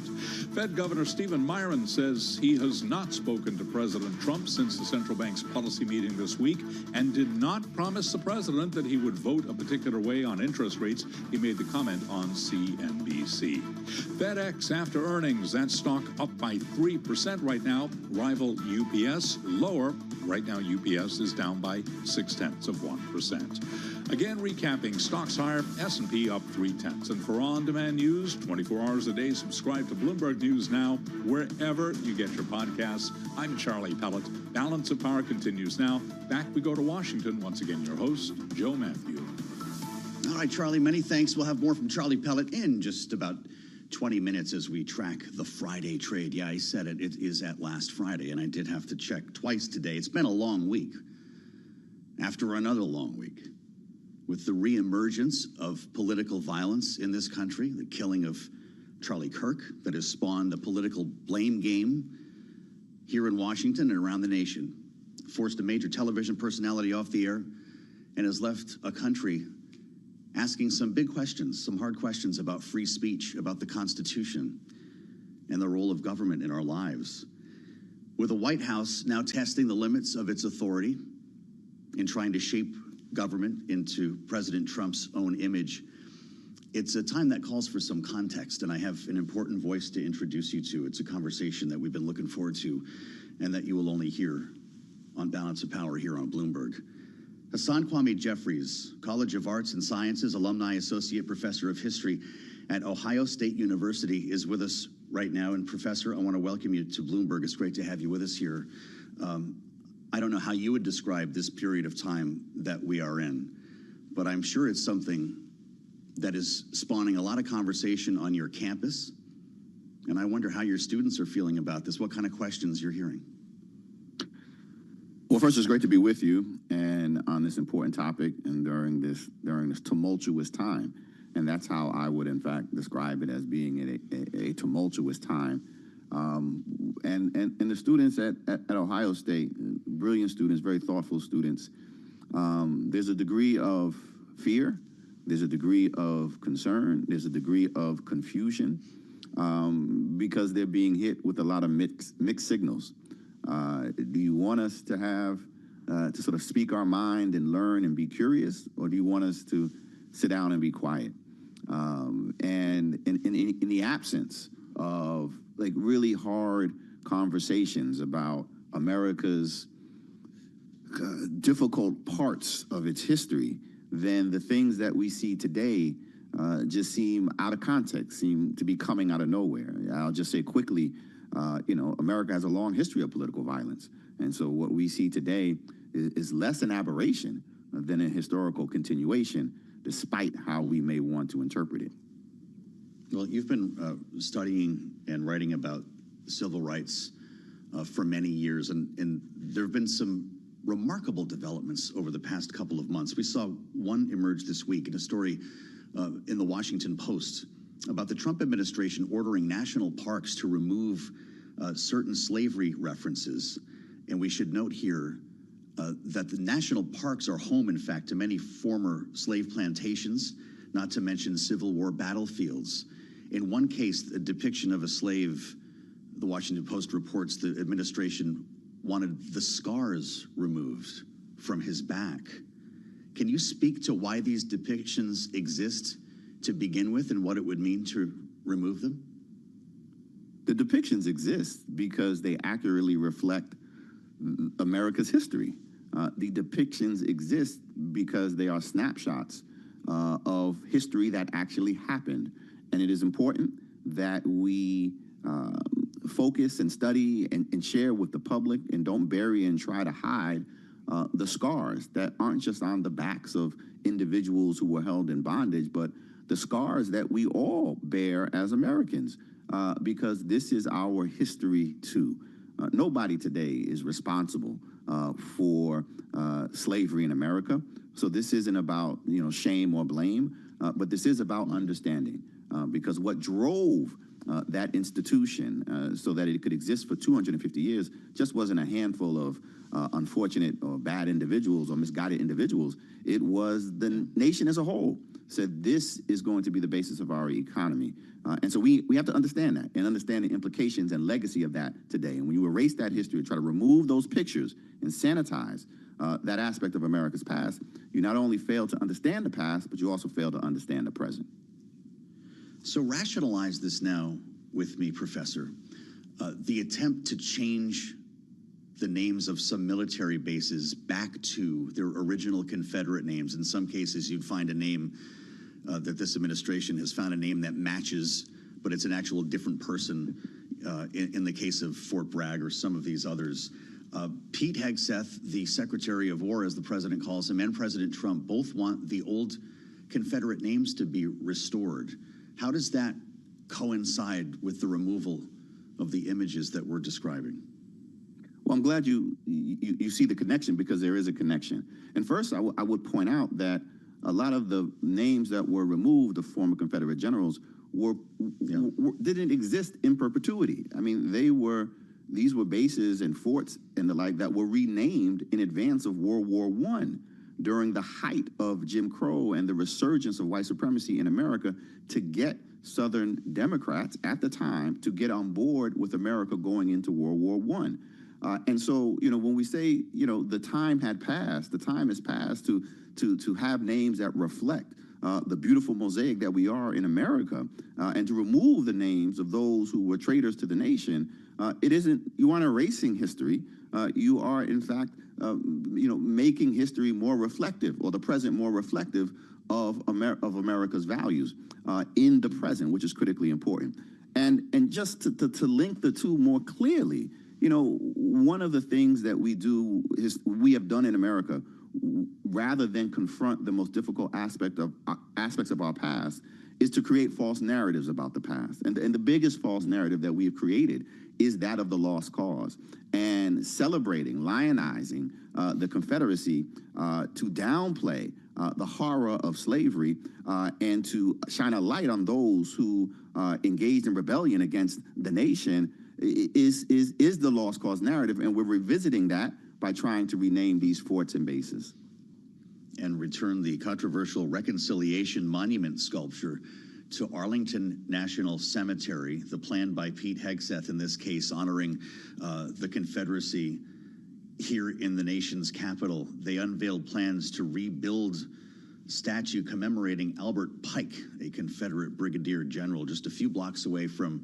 [SPEAKER 18] Fed Governor Stephen Miron says he has not spoken to President Trump since the central bank's policy meeting this week and did not promise the president that he would vote a particular way on interest rates. He made the comment on CNBC. FedEx after earnings, that stock up by 3% right now. Rival UPS lower. Right now, UPS is down by 0.6%. Again, recapping, stocks higher, S&P up 0.3. And for on-demand news, 24 hours a day, subscribe to Bloomberg News Now, wherever you get your podcasts. I'm Charlie Pellet. Balance of Power continues now. Back we go to Washington. Once again, your host, Joe Matthew.
[SPEAKER 8] All right, Charlie, many thanks. We'll have more from Charlie Pellet in just about 20 minutes as we track the Friday trade. Yeah, I said it. It is at last Friday, and I did have to check twice today. It's been a long week. After another long week, with the reemergence of political violence in this country, the killing of Charlie Kirk that has spawned a political blame game here in Washington and around the nation, forced a major television personality off the air, and has left a country asking some big questions, some hard questions about free speech, about the Constitution, and the role of government in our lives. With the White House now testing the limits of its authority in trying to shape government into President Trump's own image, it's a time that calls for some context, and I have an important voice to introduce you to. It's a conversation that we've been looking forward to and that you will only hear on Balance of Power here on Bloomberg. Hassan Kwame Jeffries, College of Arts and Sciences, Alumni Associate Professor of History at Ohio State University, is with us right now. And Professor, I want to welcome you to Bloomberg. It's great to have you with us here. I don't know how you would describe this period of time that we are in, but I'm sure it's something that is spawning a lot of conversation on your campus. And I wonder how your students are feeling about this, what kind of questions you're hearing.
[SPEAKER 5] Well, first, it's great to be with you and on this important topic and during this tumultuous time. And that's how I would, in fact, describe it, as being a tumultuous time. And the students at Ohio State, brilliant students, very thoughtful students, there's a degree of fear, there's a degree of concern, there's a degree of confusion, because they're being hit with a lot of mixed signals. Do you want us to have to sort of speak our mind and learn and be curious, or do you want us to sit down and be quiet? And in the absence of like really hard conversations about America's difficult parts of its history, then the things that we see today just seem out of context, seem to be coming out of nowhere. I'll just say quickly, America has a long history of political violence. And so what we see today is less an aberration than a historical continuation, despite how we may want to interpret it.
[SPEAKER 8] Well, you've been studying and writing about civil rights for many years, and there have been some remarkable developments over the past couple of months. We saw one emerge this week in a story in the Washington Post about the Trump administration ordering national parks to remove certain slavery references. And we should note here that the national parks are home, in fact, to many former slave plantations, not to mention Civil War battlefields. In one case, a depiction of a slave, the Washington Post reports the administration wanted the scars removed from his back. Can you speak to why these depictions exist to begin with and what it would mean to remove them?
[SPEAKER 5] The depictions exist because they accurately reflect America's history. The depictions exist because they are snapshots of history that actually happened. And it is important that we focus and study and share with the public and don't bury and try to hide the scars that aren't just on the backs of individuals who were held in bondage, but the scars that we all bear as Americans, because this is our history too. Nobody today is responsible for slavery in America. So this isn't about shame or blame, but this is about understanding, because what drove that institution so that it could exist for 250 years just wasn't a handful of unfortunate or bad individuals or misguided individuals. It was the nation as a whole said this is going to be the basis of our economy. And so we have to understand that and understand the implications and legacy of that today. And when you erase that history, try to remove those pictures and sanitize that aspect of America's past, you not only fail to understand the past, but you also fail to understand the present.
[SPEAKER 8] So rationalize this now with me, Professor. The attempt to change the names of some military bases back to their original Confederate names. In some cases, you'd find a name that this administration has found a name that matches, but it's an actual different person in the case of Fort Bragg or some of these others. Pete Hegseth, the Secretary of War, as the president calls him, and President Trump both want the old Confederate names to be restored. How does that coincide with the removal of the images that we're describing?
[SPEAKER 5] Well, I'm glad you see the connection, because there is a connection. And first, I would point out that a lot of the names that were removed of former Confederate generals didn't exist in perpetuity. I mean, these were bases and forts and the like that were renamed in advance of World War I during the height of Jim Crow and the resurgence of white supremacy in America, to get Southern Democrats at the time to get on board with America going into World War I. And so, when we say, the time had passed, the time has passed to have names that reflect the beautiful mosaic that we are in America, and to remove the names of those who were traitors to the nation. You aren't erasing history. You are, in fact, making history more reflective, or the present more reflective of America's values in the present, which is critically important. And just to link the two more clearly, one of the things that we have done in America, rather than confront the most difficult aspects of our past, is to create false narratives about the past. And the biggest false narrative that we have created is that of the lost cause, and celebrating, lionizing the Confederacy to downplay the horror of slavery and to shine a light on those who engaged in rebellion against the nation is the lost cause narrative. And we're revisiting that by trying to rename these forts and bases.
[SPEAKER 8] And return the controversial Reconciliation Monument sculpture to Arlington National Cemetery, the plan by Pete Hegseth in this case, honoring the Confederacy here in the nation's capital. They unveiled plans to rebuild statue commemorating Albert Pike, a Confederate brigadier general, just a few blocks away from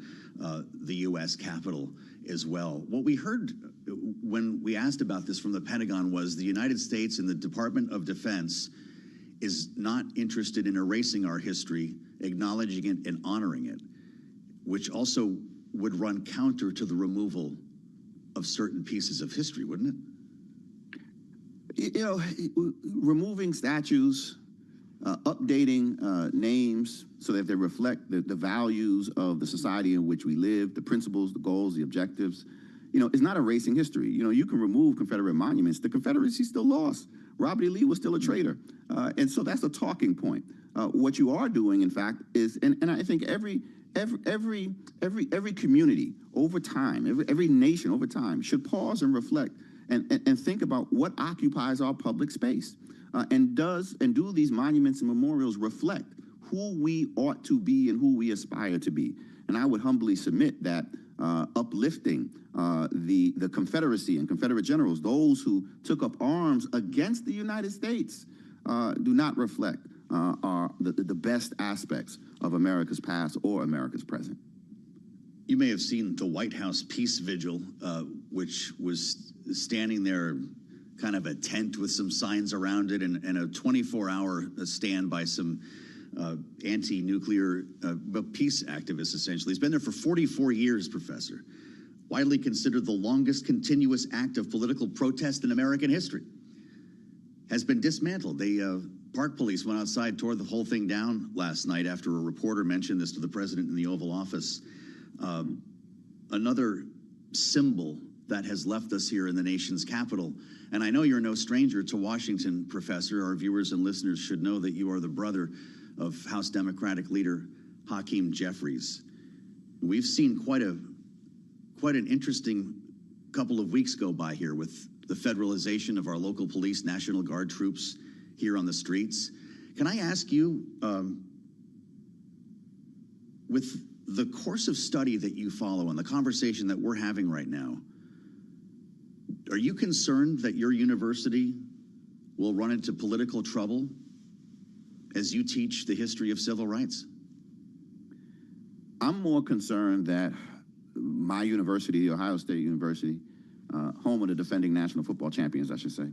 [SPEAKER 8] the U.S. Capitol as well. What we heard when we asked about this from the Pentagon was the United States and the Department of Defense is not interested in erasing our history, acknowledging it and honoring it, which also would run counter to the removal of certain pieces of history, wouldn't it?
[SPEAKER 5] Removing statues, updating names so that they reflect the values of the society in which we live, the principles, the goals, the objectives, is not erasing history. You can remove Confederate monuments. The Confederacy still lost. Robert E. Lee was still a traitor. And so that's a talking point. What you are doing, in fact, is, and I think every community over time, every nation over time should pause and reflect and think about what occupies our public space. And do these monuments and memorials reflect who we ought to be and who we aspire to be? And I would humbly submit that uplifting the Confederacy and Confederate generals, those who took up arms against the United States, do not reflect the best aspects of America's past or America's present.
[SPEAKER 8] You may have seen the White House Peace Vigil, which was standing there, kind of a tent with some signs around it, and a 24-hour stand by some anti-nuclear peace activists, essentially. It's been there for 44 years, Professor. Widely considered the longest continuous act of political protest in American history. Has been dismantled. Park Police went outside, tore the whole thing down last night after a reporter mentioned this to the president in the Oval Office. Another symbol that has left us here in the nation's capital. And I know you're no stranger to Washington, Professor. Our viewers and listeners should know that you are the brother of House Democratic leader Hakeem Jeffries. We've seen quite an interesting couple of weeks go by here with the federalization of our local police, National Guard troops here on the streets. Can I ask you, with the course of study that you follow and the conversation that we're having right now, are you concerned that your university will run into political trouble as you teach the history of civil rights?
[SPEAKER 5] I'm more concerned that my university, the Ohio State University, home of the defending national football champions, I should say,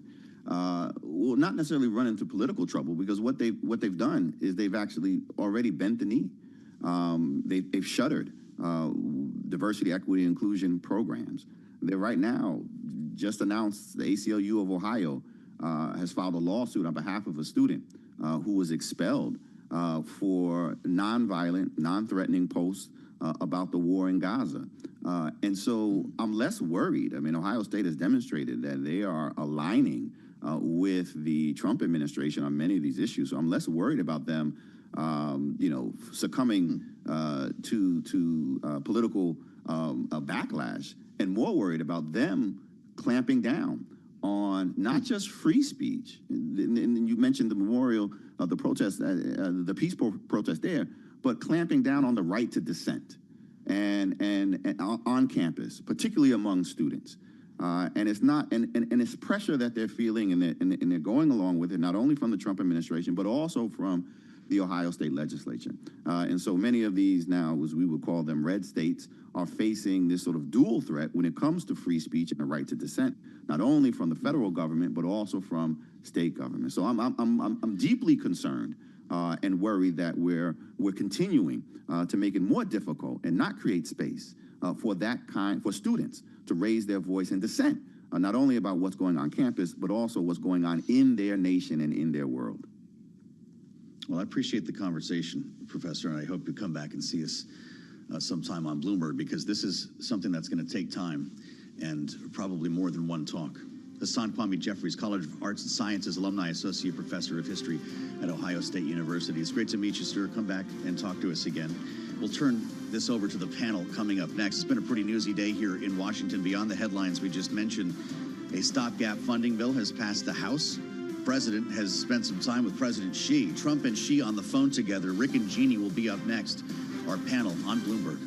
[SPEAKER 5] will not necessarily run into political trouble, because what they've done is they've actually already bent the knee. They've shuttered diversity, equity, inclusion programs. They right now just announced the ACLU of Ohio has filed a lawsuit on behalf of a student who was expelled for nonviolent, non-threatening posts about the war in Gaza. And so I'm less worried. I mean, Ohio State has demonstrated that they are aligning with the Trump administration on many of these issues. So I'm less worried about them, succumbing to political backlash, and more worried about them clamping down on not just free speech. And you mentioned the memorial of the protest, the peaceful protest there, but clamping down on the right to dissent and on campus, particularly among students. And it's not, and it's pressure that they're feeling, and they're going along with it, not only from the Trump administration, but also from the Ohio State legislature. And so many of these now, as we would call them, red states, are facing this sort of dual threat when it comes to free speech and the right to dissent, not only from the federal government, but also from state government. So I'm deeply concerned and worried that we're continuing to make it more difficult and not create space for students to raise their voice and dissent, not only about what's going on campus, but also what's going on in their nation and in their world.
[SPEAKER 8] Well, I appreciate the conversation, Professor, and I hope you come back and see us sometime on Bloomberg, because this is something that's going to take time and probably more than one talk. Hassan Kwame Jeffries, College of Arts and Sciences Alumni Associate Professor of History at Ohio State University. It's great to meet you, sir. Come back and talk to us again. We'll turn this over to the panel coming up next. It's been a pretty newsy day here in Washington. Beyond the headlines we just mentioned, a stopgap funding bill has passed the House. The president has spent some time with President Xi. Trump and Xi on the phone together. Rick and Jeannie will be up next. Our panel on Bloomberg.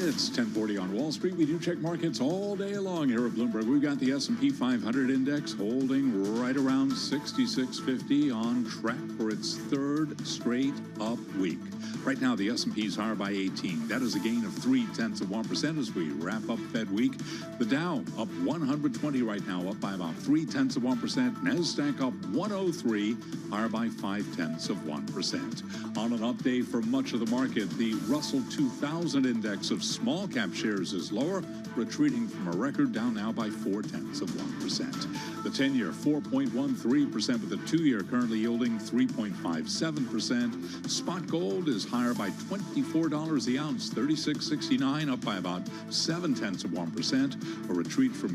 [SPEAKER 18] It's 10:40 on Wall Street. We do check markets all day long here at Bloomberg. We've got the S&P 500 index holding right around 6650, on track for its third straight up week. Right now, the S&P is higher by 18. That is a gain of 0.3% as we wrap up Fed week. The Dow up 120 right now, up by about 0.3%. NASDAQ up 103, higher by 0.5%. On an update for much of the market, the Russell 2000 index of small cap shares is lower, retreating from a record, down now by 0.4%. The 10-year 4.13%, with the 2-year currently yielding 3.57%. Spot gold is higher by $24 the ounce, $36.69, up by about 0.7%. A retreat for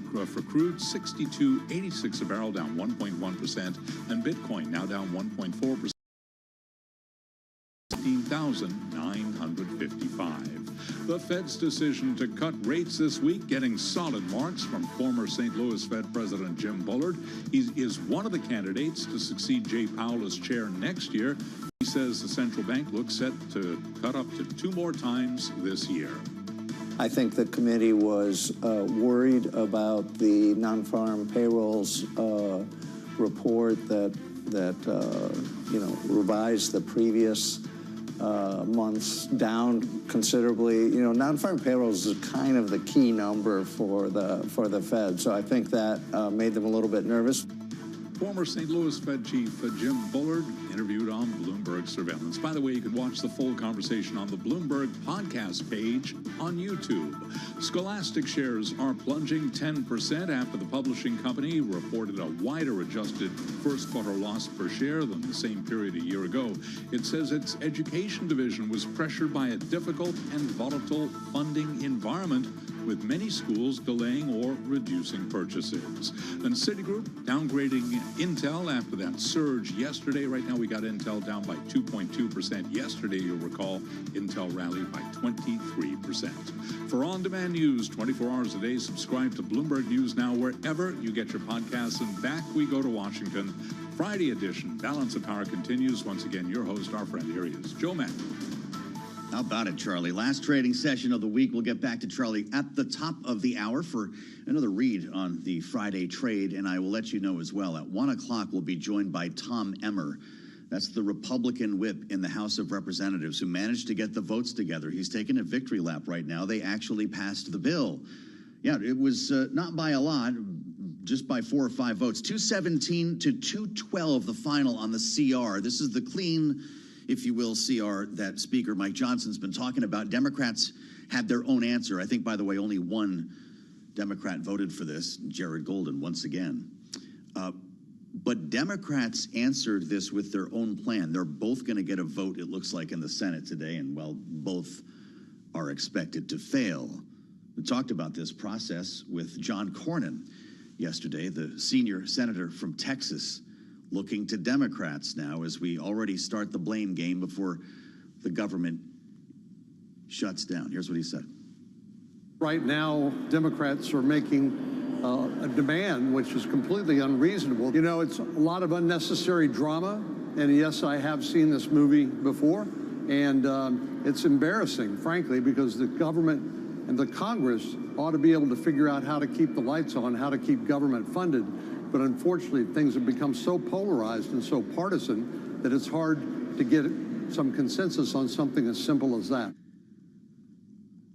[SPEAKER 18] crude, $62.86 a barrel, down 1.1%, and Bitcoin now down 1.4%. 16,955. The Fed's decision to cut rates this week getting solid marks from former St. Louis Fed President Jim Bullard. He is one of the candidates to succeed Jay Powell as chair next year. He says the central bank looks set to cut up to 2 more times this year.
[SPEAKER 9] I think the committee was worried about the non-farm payrolls report that revised the previous months down considerably. Non-farm payrolls is kind of the key number for the Fed, so I think that made them a little bit nervous.
[SPEAKER 18] Former St. Louis Fed Chief Jim Bullard interviewed on Bloomberg Surveillance. By the way, you can watch the full conversation on the Bloomberg podcast page on YouTube. Scholastic shares are plunging 10% after the publishing company reported a wider adjusted first quarter loss per share than the same period a year ago. It says its education division was pressured by a difficult and volatile funding environment, with many schools delaying or reducing purchases. And Citigroup downgrading Intel after that surge yesterday. Right now we got Intel down by 2.2%. Yesterday, you'll recall, Intel rallied by 23%. For on-demand news 24 hours a day, subscribe to Bloomberg News Now wherever you get your podcasts. And back we go to Washington. Friday edition, Balance of Power continues. Once again, your host, our friend, here he is, Joe Mack.
[SPEAKER 8] How about it, Charlie? Last trading session of the week. We'll get back to Charlie at the top of the hour for another read on the Friday trade, and I will let you know as well. At 1 o'clock, we'll be joined by Tom Emmer. That's the Republican whip in the House of Representatives who managed to get the votes together. He's taking a victory lap right now. They actually passed the bill. Yeah, it was not by a lot, just by 4 or 5 votes. 217 to 212, the final on the CR. This is the clean, if you will, CR that Speaker Mike Johnson's been talking about. Democrats had their own answer. I think, by the way, only one Democrat voted for this, Jared Golden, once again. But Democrats answered this with their own plan. They're both going to get a vote, it looks like, in the Senate today, and, well, both are expected to fail. We talked about this process with John Cornyn yesterday, the senior senator from Texas, looking to Democrats now as we already start the blame game before the government shuts down. Here's what he said.
[SPEAKER 11] Right now, Democrats are making a demand which is completely unreasonable. It's a lot of unnecessary drama, and yes, I have seen this movie before, and it's embarrassing, frankly, because the government and the Congress ought to be able to figure out how to keep the lights on, how to keep government funded. But unfortunately, things have become so polarized and so partisan that it's hard to get some consensus on something as simple as that.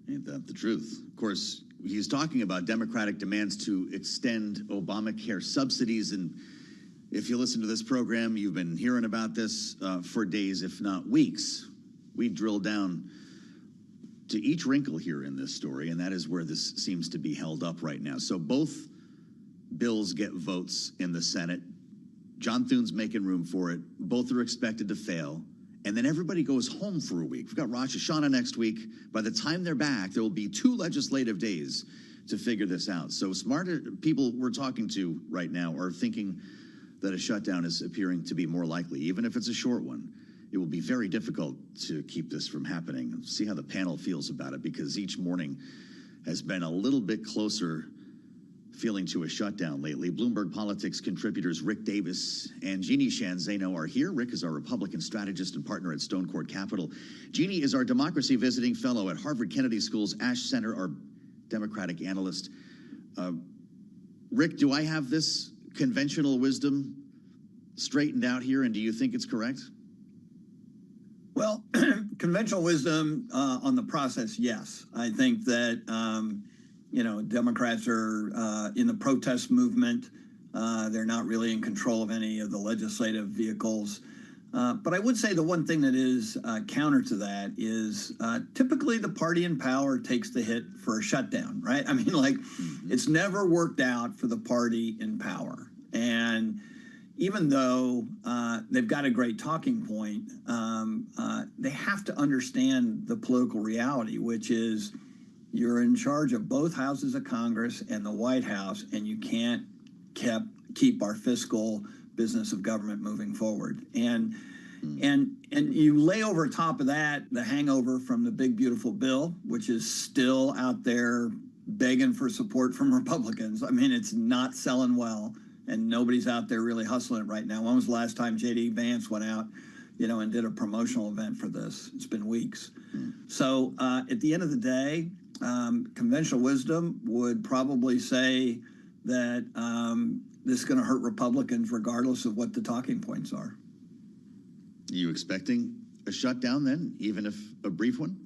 [SPEAKER 8] Ain't that the truth? Of course, he's talking about Democratic demands to extend Obamacare subsidies. And if you listen to this program, you've been hearing about this for days, if not weeks. We drill down to each wrinkle here in this story, and that is where this seems to be held up right now. So both bills get votes in the Senate. John Thune's making room for it. Both are expected to fail. And then everybody goes home for a week. We've got Rosh Hashanah next week. By the time they're back, there will be 2 legislative days to figure this out. So smarter people we're talking to right now are thinking that a shutdown is appearing to be more likely, even if it's a short one. It will be very difficult to keep this from happening. See how the panel feels about it, because each morning has been a little bit closer feeling to a shutdown lately. Bloomberg Politics contributors Rick Davis and Jeannie Shanzano are here. Rick is our Republican strategist and partner at Stone Court Capital. Jeannie is our democracy visiting fellow at Harvard Kennedy School's Ash Center, our Democratic analyst. Rick, do I have this conventional wisdom straightened out here, and do you think it's correct?
[SPEAKER 12] Well, conventional wisdom on the process, yes. I think that, Democrats are in the protest movement. They're not really in control of any of the legislative vehicles. But I would say the one thing that is counter to that is typically the party in power takes the hit for a shutdown, right? I mean, it's never worked out for the party in power. And even though they've got a great talking point, they have to understand the political reality, which is you're in charge of both houses of Congress and the White House, and you can't keep our fiscal business of government moving forward. And you lay over top of that the hangover from the big, beautiful bill, which is still out there begging for support from Republicans. I mean, it's not selling well, and nobody's out there really hustling it right now. When was the last time J.D. Vance went out, and did a promotional event for this? It's been weeks. So at the end of the day, conventional wisdom would probably say that this is going to hurt Republicans regardless of what the talking points are.
[SPEAKER 8] Are you expecting a shutdown then, even if a brief one?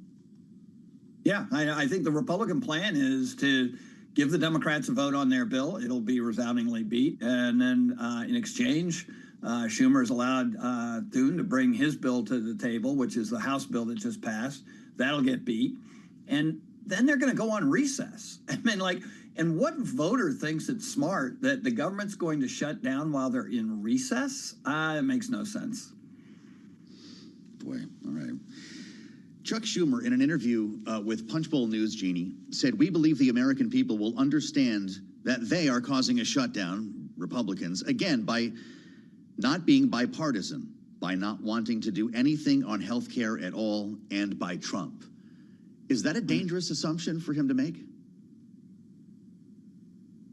[SPEAKER 12] Yeah, I think the Republican plan is to give the Democrats a vote on their bill. It'll be resoundingly beat. And then in exchange, Schumer is allowed Thune to bring his bill to the table, which is the House bill that just passed. That'll get beat. And then they're going to go on recess. I mean, and what voter thinks it's smart that the government's going to shut down while they're in recess? It makes no sense.
[SPEAKER 8] Boy, all right. Chuck Schumer, in an interview with Punchbowl News, Jeannie, said, "We believe the American people will understand that they are causing a shutdown, Republicans, again, by not being bipartisan, by not wanting to do anything on health care at all, and by Trump." Is that a dangerous assumption for him to make?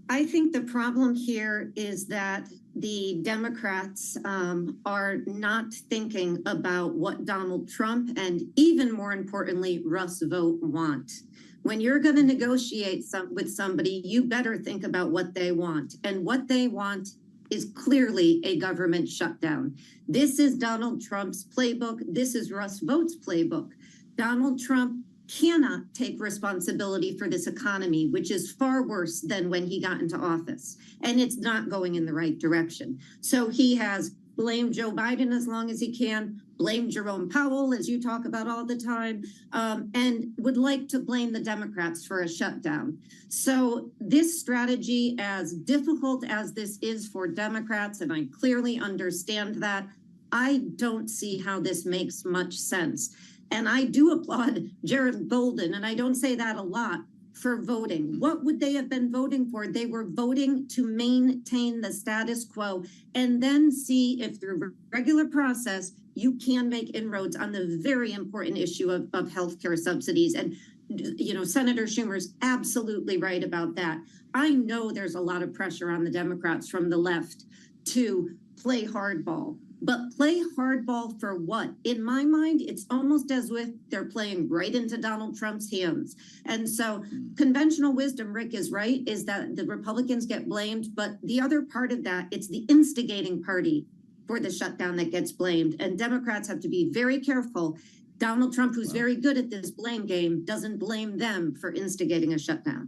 [SPEAKER 13] I think the problem here is that the Democrats are not thinking about what Donald Trump and, even more importantly, Russ Vought want. When you're going to negotiate with somebody, you better think about what they want. And what they want is clearly a government shutdown. This is Donald Trump's playbook. This is Russ Vaught's playbook. Donald Trump cannot take responsibility for this economy, which is far worse than when he got into office. And it's not going in the right direction. So he has blamed Joe Biden as long as he can, blamed Jerome Powell, as you talk about all the time, and would like to blame the Democrats for a shutdown. So this strategy, as difficult as this is for Democrats, and I clearly understand that, I don't see how this makes much sense. And I do applaud Jared Golden, and I don't say that a lot, for voting. What would they have been voting for? They were voting to maintain the status quo and then see if through regular process you can make inroads on the very important issue of healthcare subsidies. And, Senator Schumer's absolutely right about that. I know there's a lot of pressure on the Democrats from the left to play hardball. But play hardball for what? In my mind, it's almost as if they're playing right into Donald Trump's hands. And so conventional wisdom, Rick is right, is that the Republicans get blamed. But the other part of that, it's the instigating party for the shutdown that gets blamed. And Democrats have to be very careful. Donald Trump, who's very good at this blame game, doesn't blame them for instigating a shutdown.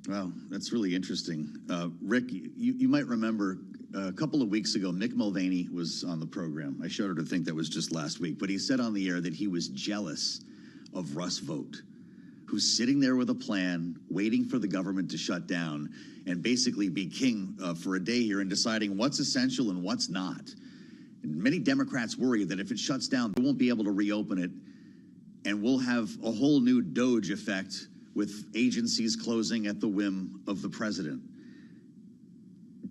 [SPEAKER 8] Wow, that's really interesting. Rick, you might remember a couple of weeks ago, Mick Mulvaney was on the program. I showed her to think that was just last week, but he said on the air that he was jealous of Russ Vought, who's sitting there with a plan, waiting for the government to shut down and basically be king for a day here and deciding what's essential and what's not. And many Democrats worry that if it shuts down, they won't be able to reopen it, and we'll have a whole new Doge effect with agencies closing at the whim of the president.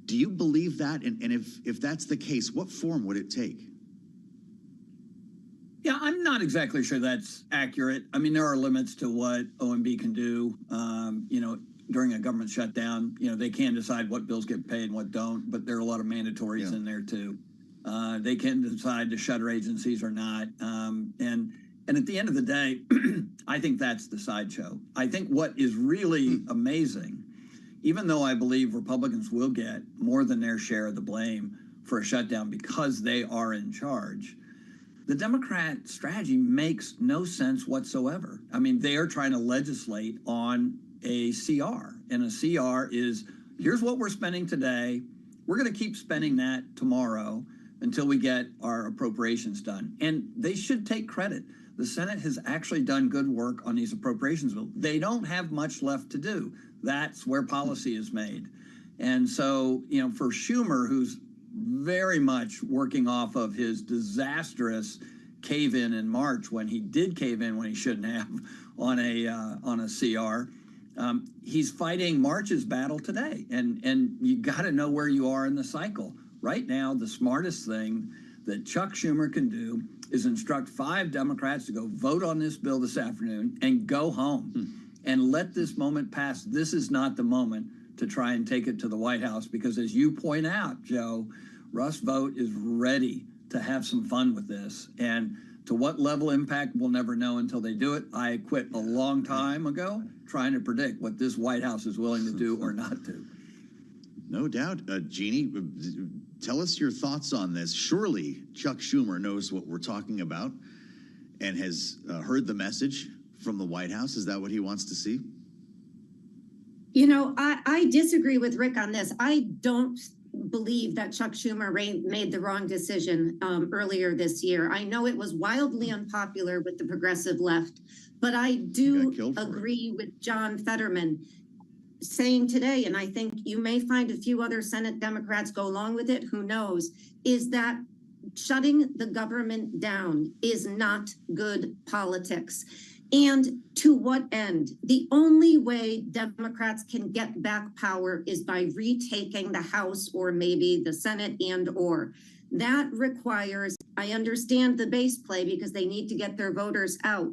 [SPEAKER 8] Do you believe that? And if that's the case, what form would it take?
[SPEAKER 12] Yeah, I'm not exactly sure that's accurate. I mean, there are limits to what OMB can do. during a government shutdown, they can decide what bills get paid and what don't, but there are a lot of mandatories in there too. They can decide to shutter agencies or not. And at the end of the day, I think that's the sideshow. I think what is really amazing, even though I believe Republicans will get more than their share of the blame for a shutdown because they are in charge, the Democrat strategy makes no sense whatsoever. I mean, they are trying to legislate on a CR, and a CR is, here's what we're spending today. We're going to keep spending that tomorrow until we get our appropriations done. And they should take credit. The Senate has actually done good work on these appropriations bills. They don't have much left to do. That's where policy is made. And so, for Schumer, who's very much working off of his disastrous cave-in in March, when he did cave in when he shouldn't have on a CR, he's fighting March's battle today. And you got to know where you are in the cycle. Right now, the smartest thing that Chuck Schumer can do is instruct 5 Democrats to go vote on this bill this afternoon and go home and let this moment pass. This is not the moment to try and take it to the White House because, as you point out, Joe, Russ Vought is ready to have some fun with this. And to what level impact, we'll never know until they do it. I quit a long time ago trying to predict what this White House is willing to do or not do.
[SPEAKER 8] No doubt. Jeannie, tell us your thoughts on this. Surely Chuck Schumer knows what we're talking about and has heard the message from the White House. Is that what he wants to see?
[SPEAKER 13] I disagree with Rick on this. I don't believe that Chuck Schumer made the wrong decision earlier this year. I know it was wildly unpopular with the progressive left, but I do agree with John Fetterman saying today, and I think you may find a few other Senate Democrats go along with it, who knows, is that shutting the government down is not good politics. And to what end? The only way Democrats can get back power is by retaking the House or maybe the Senate or. That requires, I understand the base play because they need to get their voters out,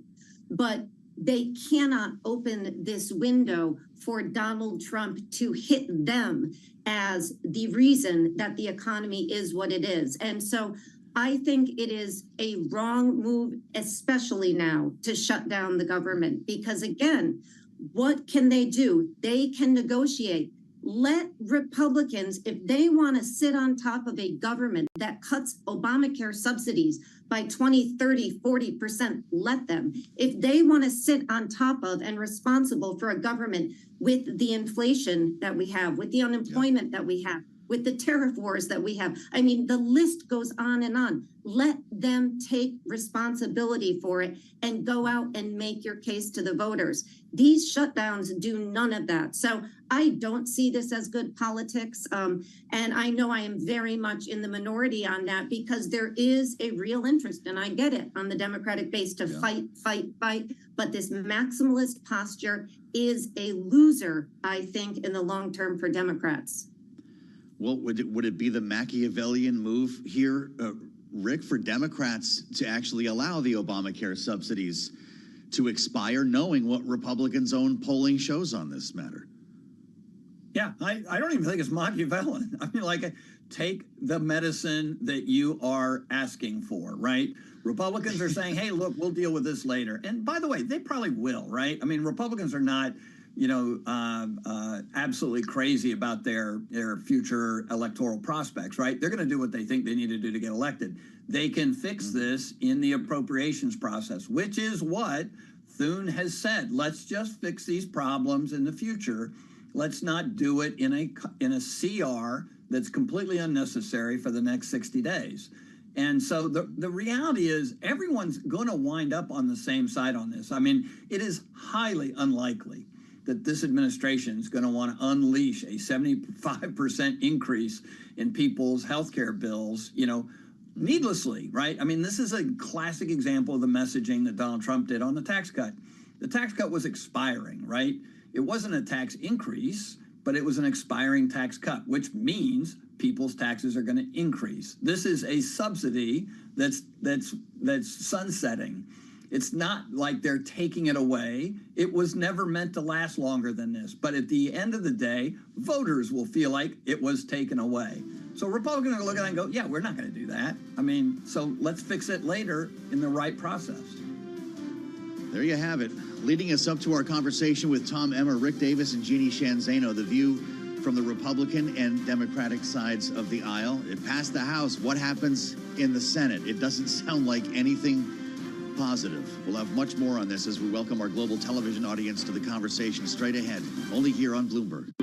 [SPEAKER 13] but they cannot open this window for Donald Trump to hit them as the reason that the economy is what it is. And so I think it is a wrong move, especially now, to shut down the government, because again, what can they do? They can negotiate. Let Republicans, if they want to sit on top of a government that cuts Obamacare subsidies by 20, 30, 40%, let them. If they want to sit on top of and responsible for a government with the inflation that we have, with the unemployment that we have, with the tariff wars that we have, I mean, the list goes on and on. Let them take responsibility for it and go out and make your case to the voters. These shutdowns do none of that. So I don't see this as good politics. And I know I am very much in the minority on that because there is a real interest, and I get it, on the Democratic base to fight. But this maximalist posture is a loser, I think, in the long term for Democrats.
[SPEAKER 8] Well, would it be the Machiavellian move here, Rick, for Democrats to actually allow the Obamacare subsidies to expire, knowing what Republicans' own polling shows on this matter?
[SPEAKER 12] Yeah, I don't even think it's Machiavellian. I mean, take the medicine that you are asking for, right? Republicans are saying, hey, look, we'll deal with this later. And by the way, they probably will, right? I mean, Republicans are not absolutely crazy about their future electoral prospects, right? They're going to do what they think they need to do to get elected. They can fix this in the appropriations process, which is what Thune has said. Let's just fix these problems in the future. Let's not do it in a CR that's completely unnecessary for the next 60 days. And so the reality is everyone's going to wind up on the same side on this. I mean, it is highly unlikely that this administration is going to want to unleash a 75% increase in people's health care bills, needlessly, right? I mean, this is a classic example of the messaging that Donald Trump did on the tax cut. The tax cut was expiring, right? It wasn't a tax increase, but it was an expiring tax cut, which means people's taxes are going to increase. This is a subsidy that's sunsetting. It's not like they're taking it away. It was never meant to last longer than this. But at the end of the day, voters will feel like it was taken away. So Republicans are looking at it and go, yeah, we're not going to do that. I mean, so let's fix it later in the right process.
[SPEAKER 8] There you have it. Leading us up to our conversation with Tom Emmer, Rick Davis, and Jeannie Shanzano, the view from the Republican and Democratic sides of the aisle. It passed the House. What happens in the Senate? It doesn't sound like anything positive. We'll have much more on this as we welcome our global television audience to the conversation straight ahead, only here on Bloomberg.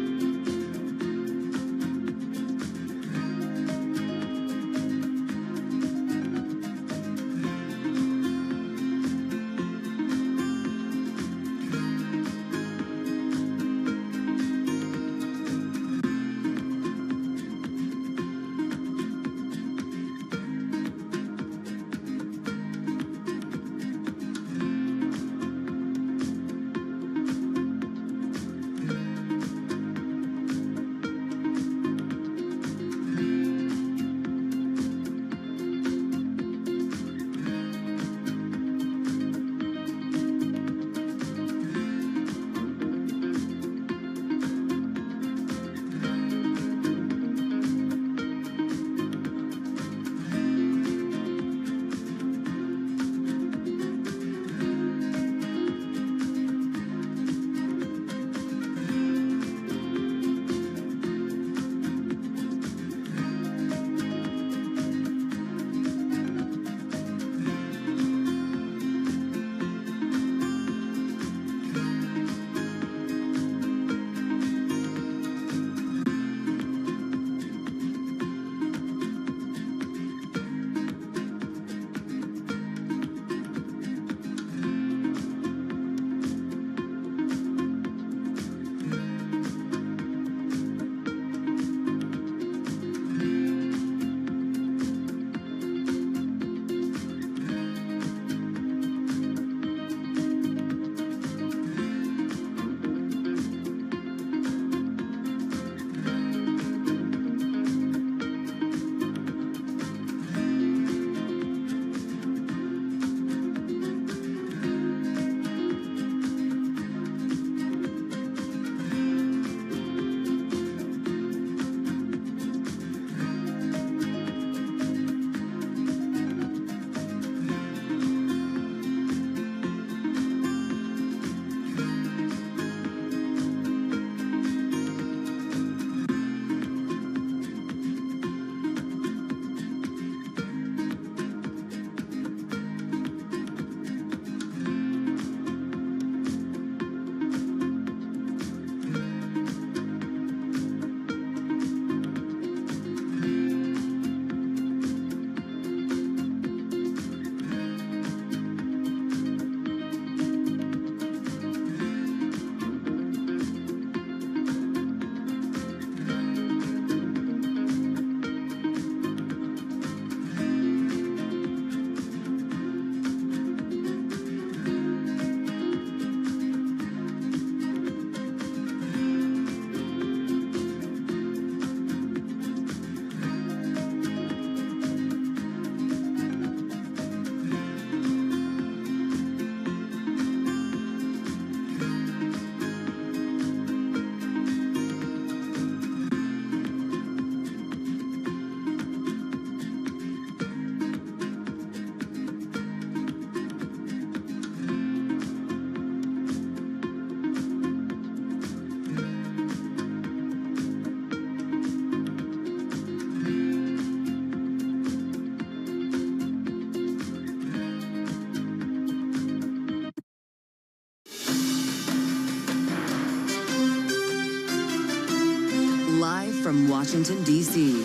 [SPEAKER 1] From Washington, D.C.,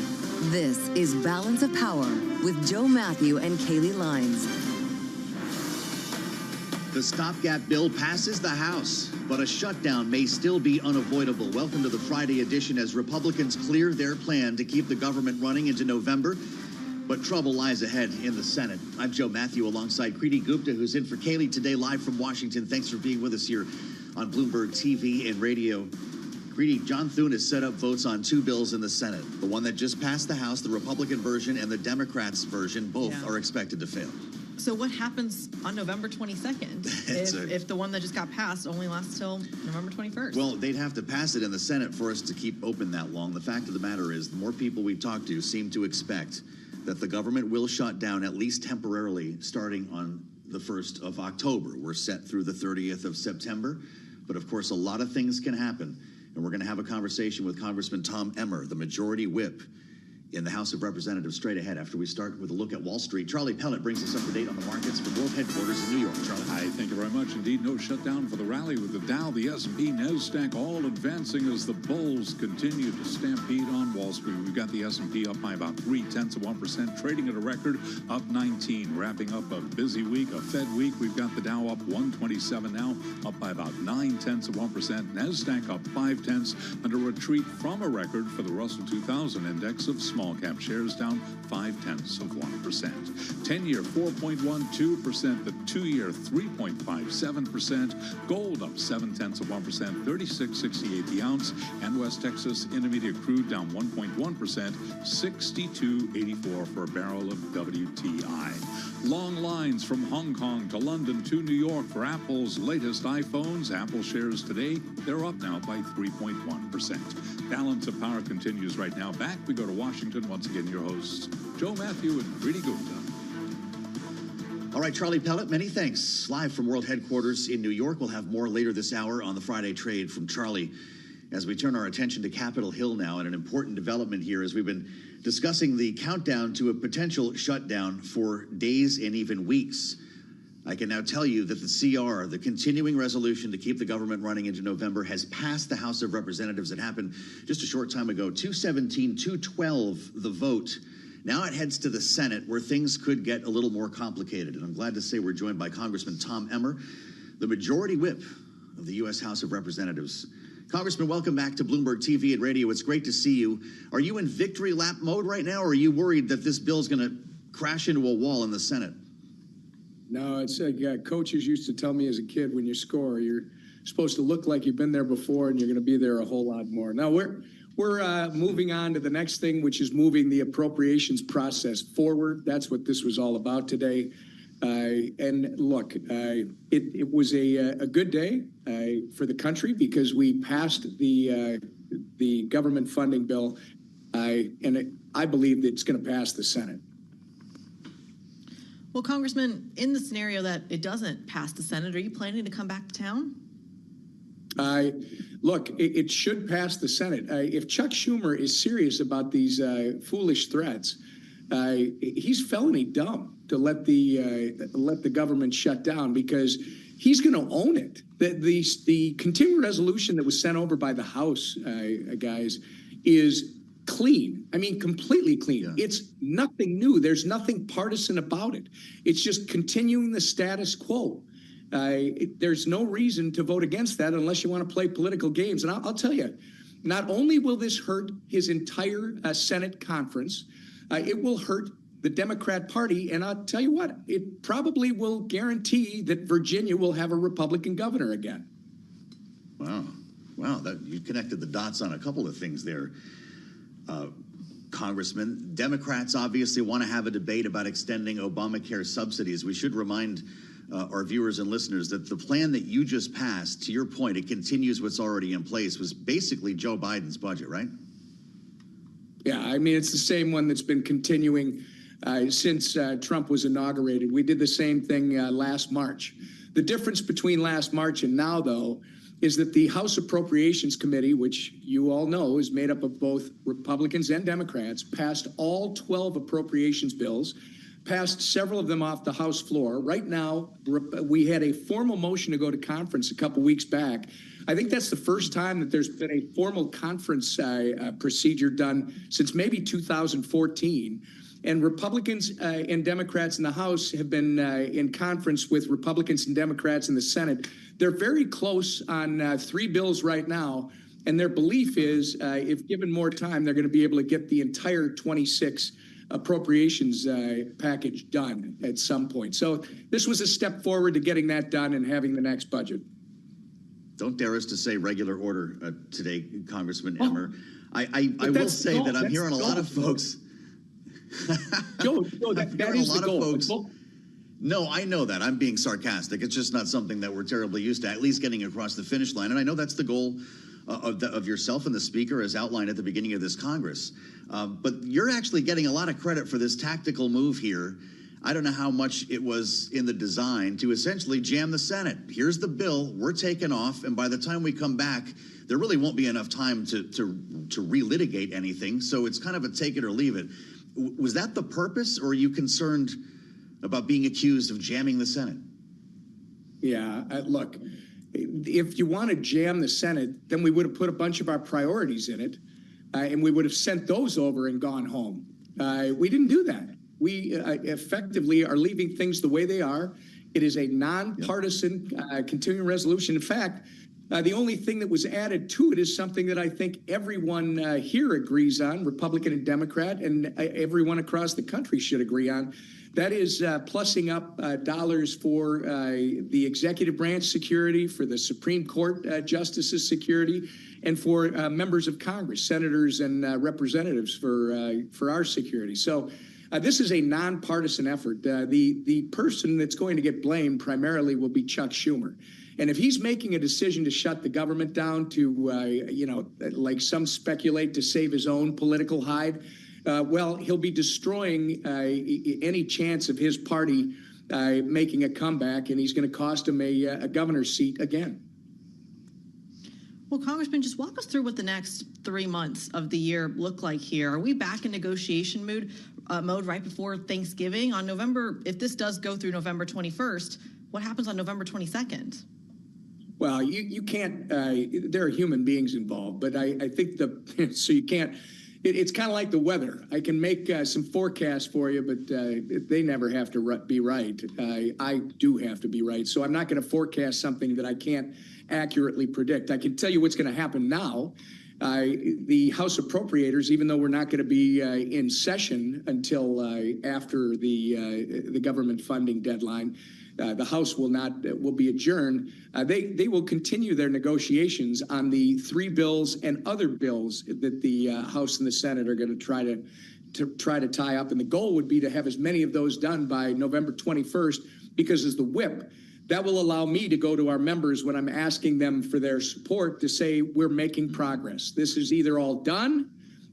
[SPEAKER 1] this is Balance of Power with Joe Matthew and Kaylee Lines.
[SPEAKER 8] The stopgap bill passes the House, but a shutdown may still be unavoidable. Welcome to the Friday edition as Republicans clear their plan to keep the government running into November, but trouble lies ahead in the Senate. I'm Joe Matthew alongside Kriti Gupta, who's in for Kaylee today live from Washington. Thanks for being with us here on Bloomberg TV and radio. Kriti, John Thune has set up votes on two bills in the Senate. The one that just passed the House, the Republican version, and the Democrats version, both are expected to fail.
[SPEAKER 2] So what happens on November 22nd if the one that just got passed only lasts till November 21st?
[SPEAKER 8] Well, they'd have to pass it in the Senate for us to keep open that long. The fact of the matter is, the more people we talk to seem to expect that the government will shut down, at least temporarily, starting on the 1st of October. We're set through the 30th of September, but of course a lot of things can happen. And we're going to have a conversation with Congressman Tom Emmer, the majority whip in the House of Representatives, straight ahead after we start with a look at Wall Street. Charlie Pellet brings us up to date on the markets from world headquarters in New York. Charlie.
[SPEAKER 18] Hi, thank you very much indeed. No shutdown for the rally with the Dow, the S&P, NASDAQ all advancing as the bulls continue to stampede on Wall Street. We've got the S&P up by about 0.3%, trading at a record up 19, wrapping up a busy week, a Fed week. We've got the Dow up 127 now, up by about 0.9%. NASDAQ up 0.5, and a retreat from a record for the Russell 2000 index of small cap shares down 0.5%. 10-year 4.12%, the 2-year 3.57%, gold up 0.7%, 36.68 the ounce, and West Texas Intermediate crude down 1.1%, 62.84 for a barrel of WTI. Long lines from Hong Kong to London to New York for Apple's latest iPhones. Apple shares today, they're up now by 3.1%. Balance of power continues right now. Back we go to Washington. Once again, your hosts, Joe Matthew and Preeti Gupta.
[SPEAKER 8] All right, Charlie Pellet, many thanks. Live from world headquarters in New York. We'll have more later this hour on the Friday Trade from Charlie as we turn our attention to Capitol Hill now, and an important development here as we've been discussing the countdown to a potential shutdown for days and even weeks. I can now tell you that the CR, the continuing resolution to keep the government running into November, has passed the House of Representatives. It happened just a short time ago, 217, 212 the vote. Now it heads to the Senate, where things could get a little more complicated. And I'm glad to say we're joined by Congressman Tom Emmer, the majority whip of the U.S. House of Representatives. Congressman, welcome back to Bloomberg TV and radio. It's great to see you. Are you in victory lap mode right now, or are you worried that this bill's going to crash into a wall in the Senate?
[SPEAKER 14] No, it's like coaches used to tell me as a kid, when you score, you're supposed to look like you've been there before, and you're going to be there a whole lot more. Now, we're moving on to the next thing, which is moving the appropriations process forward. That's what this was all about today. And look, it was a good day for the country because we passed the government funding bill, and I believe that it's going to pass the Senate.
[SPEAKER 2] Well, Congressman, in the scenario that it doesn't pass the Senate, are you planning to come back to town?
[SPEAKER 14] Look, it should pass the Senate. If Chuck Schumer is serious about these foolish threats, he's felony dumb to let the government shut down, because he's going to own it. The continuing resolution that was sent over by the House, guys, is clean. I mean, completely clean. Yeah. It's nothing new. There's nothing partisan about it. It's just continuing the status quo. There's no reason to vote against that unless you want to play political games. And I'll tell you, not only will this hurt his entire Senate conference, it will hurt the Democrat Party. And I'll tell you what, it probably will guarantee that Virginia will have a Republican governor again.
[SPEAKER 8] Wow. You connected the dots on a couple of things there. Congressman, Democrats obviously want to have a debate about extending Obamacare subsidies. We should remind our viewers and listeners that the plan that you just passed, to your point, it continues what's already in place, was basically Joe Biden's budget, right?
[SPEAKER 14] Yeah, I mean, it's the same one that's been continuing since Trump was inaugurated. We did the same thing last March. The difference between last March and now, though, is that the House Appropriations Committee, which you all know is made up of both Republicans and Democrats, passed all 12 appropriations bills, passed several of them off the House floor. Right now, we had a formal motion to go to conference a couple weeks back. I think that's the first time that there's been a formal conference procedure done since maybe 2014. And Republicans and Democrats in the House have been in conference with Republicans and Democrats in the Senate. They're very close on 3 bills right now, and their belief is if given more time, they're going to be able to get the entire 26 appropriations package done at some point. So this was a step forward to getting that done and having the next budget.
[SPEAKER 8] Don't dare us to say regular order today, Congressman Emmer. I will say that I'm hearing a lot of folks.
[SPEAKER 14] Joe, that is the goal.
[SPEAKER 8] No, I know that. I'm being sarcastic. It's just not something that we're terribly used to, at least getting across the finish line. And I know that's the goal of yourself and the speaker as outlined at the beginning of this Congress. But you're actually getting a lot of credit for this tactical move here. I don't know how much it was in the design to essentially jam the Senate. Here's the bill, we're taking off, and by the time we come back, there really won't be enough time to relitigate anything. So it's kind of a take it or leave it. Was that the purpose, or are you concerned about being accused of jamming the Senate?
[SPEAKER 14] Yeah, look, if you want to jam the Senate, then we would have put a bunch of our priorities in it, and we would have sent those over and gone home. We didn't do that. We effectively are leaving things the way they are. It is a nonpartisan continuing resolution. In fact, the only thing that was added to it is something that I think everyone here agrees on, Republican and Democrat, and everyone across the country should agree on. That is plussing up dollars for the executive branch security, for the Supreme Court justices' security, and for members of Congress, senators and representatives for our security. So this is a nonpartisan effort. The person that's going to get blamed primarily will be Chuck Schumer. And if he's making a decision to shut the government down to, like some speculate, to save his own political hide, well, he'll be destroying any chance of his party making a comeback, and he's going to cost him a governor's seat again.
[SPEAKER 2] Well, Congressman, just walk us through what the next 3 months of the year look like here. Are we back in negotiation mode right before Thanksgiving? On November, if this does go through November 21st, what happens on November 22nd?
[SPEAKER 14] Well, you can't, there are human beings involved, but I think so you can't, it's kind of like the weather. I can make some forecasts for you, but they never have to be right. I do have to be right. So I'm not going to forecast something that I can't accurately predict. I can tell you what's going to happen now. The House Appropriators, even though we're not going to be in session until after the government funding deadline, the House will be adjourned. They will continue their negotiations on the 3 bills and other bills that the House and the Senate are going to try to tie up. And the goal would be to have as many of those done by November 21st, because as the whip, that will allow me to go to our members when I'm asking them for their support to say we're making progress. This is either all done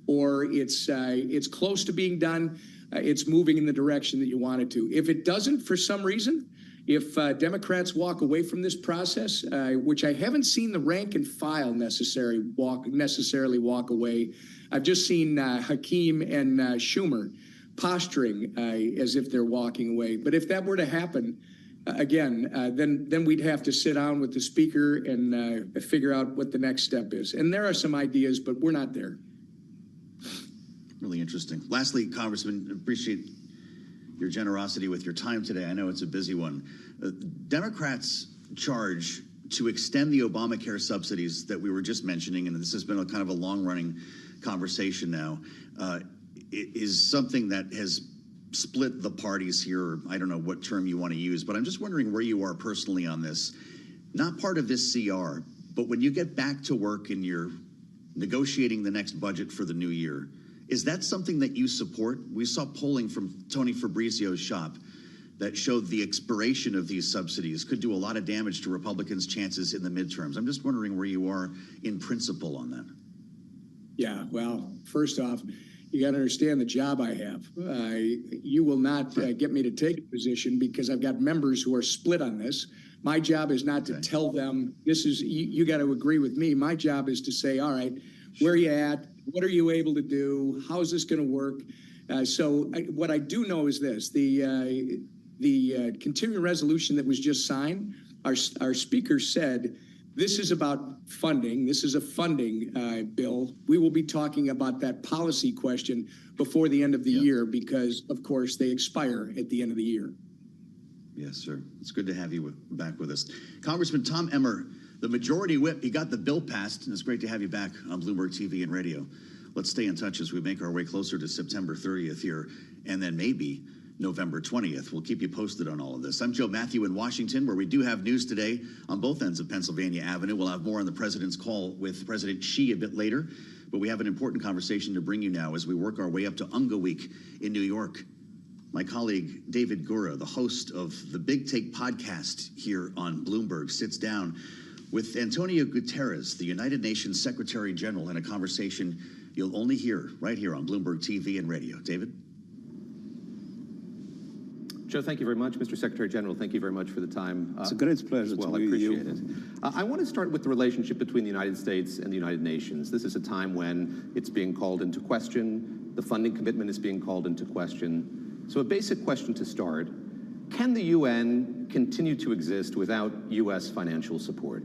[SPEAKER 14] or it's close to being done. It's moving in the direction that you want it to. If it doesn't, for some reason, if Democrats walk away from this process, which I haven't seen the rank and file necessarily walk away, I've just seen Hakeem and Schumer posturing as if they're walking away. But if that were to happen, again, then we'd have to sit down with the speaker and figure out what the next step is. And there are some ideas, but we're not there.
[SPEAKER 8] Really interesting. Lastly, Congressman, appreciate your generosity with your time today. I know it's a busy one. Democrats charge to extend the Obamacare subsidies that we were just mentioning, and this has been a kind of a long-running conversation now, is something that has split the parties here. I don't know what term you want to use, but I'm just wondering where you are personally on this. Not part of this CR, but when you get back to work and you're negotiating the next budget for the new year, is that something that you support? We saw polling from Tony Fabrizio's shop that showed the expiration of these subsidies could do a lot of damage to Republicans' chances in the midterms. I'm just wondering where you are in principle on that.
[SPEAKER 14] Yeah, well, first off, you got to understand the job I have. You will not get me to take a position because I've got members who are split on this. My job is not to tell them, this is, you got to agree with me. My job is to say, all right, where are you at? What are you able to do? How is this going to work? What I do know is this, the continuing resolution that was just signed, our speaker said, this is about funding. This is a funding bill. We will be talking about that policy question before the end of the year because, of course, they expire at the end of the year.
[SPEAKER 8] Yes, sir. It's good to have you back with us. Congressman Tom Emmer, the majority whip, he got the bill passed, and it's great to have you back on Bloomberg TV and radio. Let's stay in touch as we make our way closer to September 30th here, and then maybe November 20th. We'll keep you posted on all of this. I'm Joe Matthew in Washington, where we do have news today on both ends of Pennsylvania Avenue. We'll have more on the president's call with President Xi a bit later, but we have an important conversation to bring you now as we work our way up to Unga Week in New York. My colleague David Gura, the host of the Big Take podcast here on Bloomberg, sits down with Antonio Guterres, the United Nations Secretary General, in a conversation you'll only hear right here on Bloomberg TV and radio. David?
[SPEAKER 16] Joe, thank you very much. Mr. Secretary General, thank you very much for the time.
[SPEAKER 17] It's a great pleasure to
[SPEAKER 16] I appreciate it. I want to start with the relationship between the United States and the United Nations. This is a time when it's being called into question. The funding commitment is being called into question. So a basic question to start, can the UN continue to exist without U.S. financial support?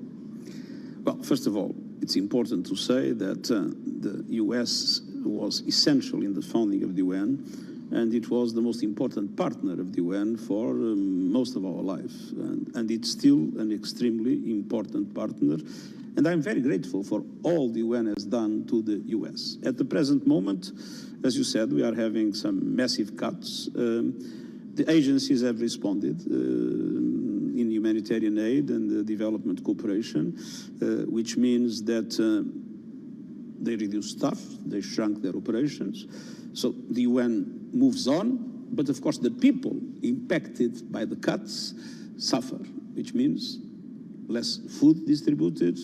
[SPEAKER 17] Well, first of all, it's important to say that the U.S. was essential in the founding of the UN, and it was the most important partner of the UN for most of our life. And it's still an extremely important partner. And I'm very grateful for all the UN has done to the US. At the present moment, as you said, we are having some massive cuts. The agencies have responded in humanitarian aid and development cooperation, which means that they reduced staff, they shrunk their operations. So the UN moves on, but of course the people impacted by the cuts suffer, which means less food distributed,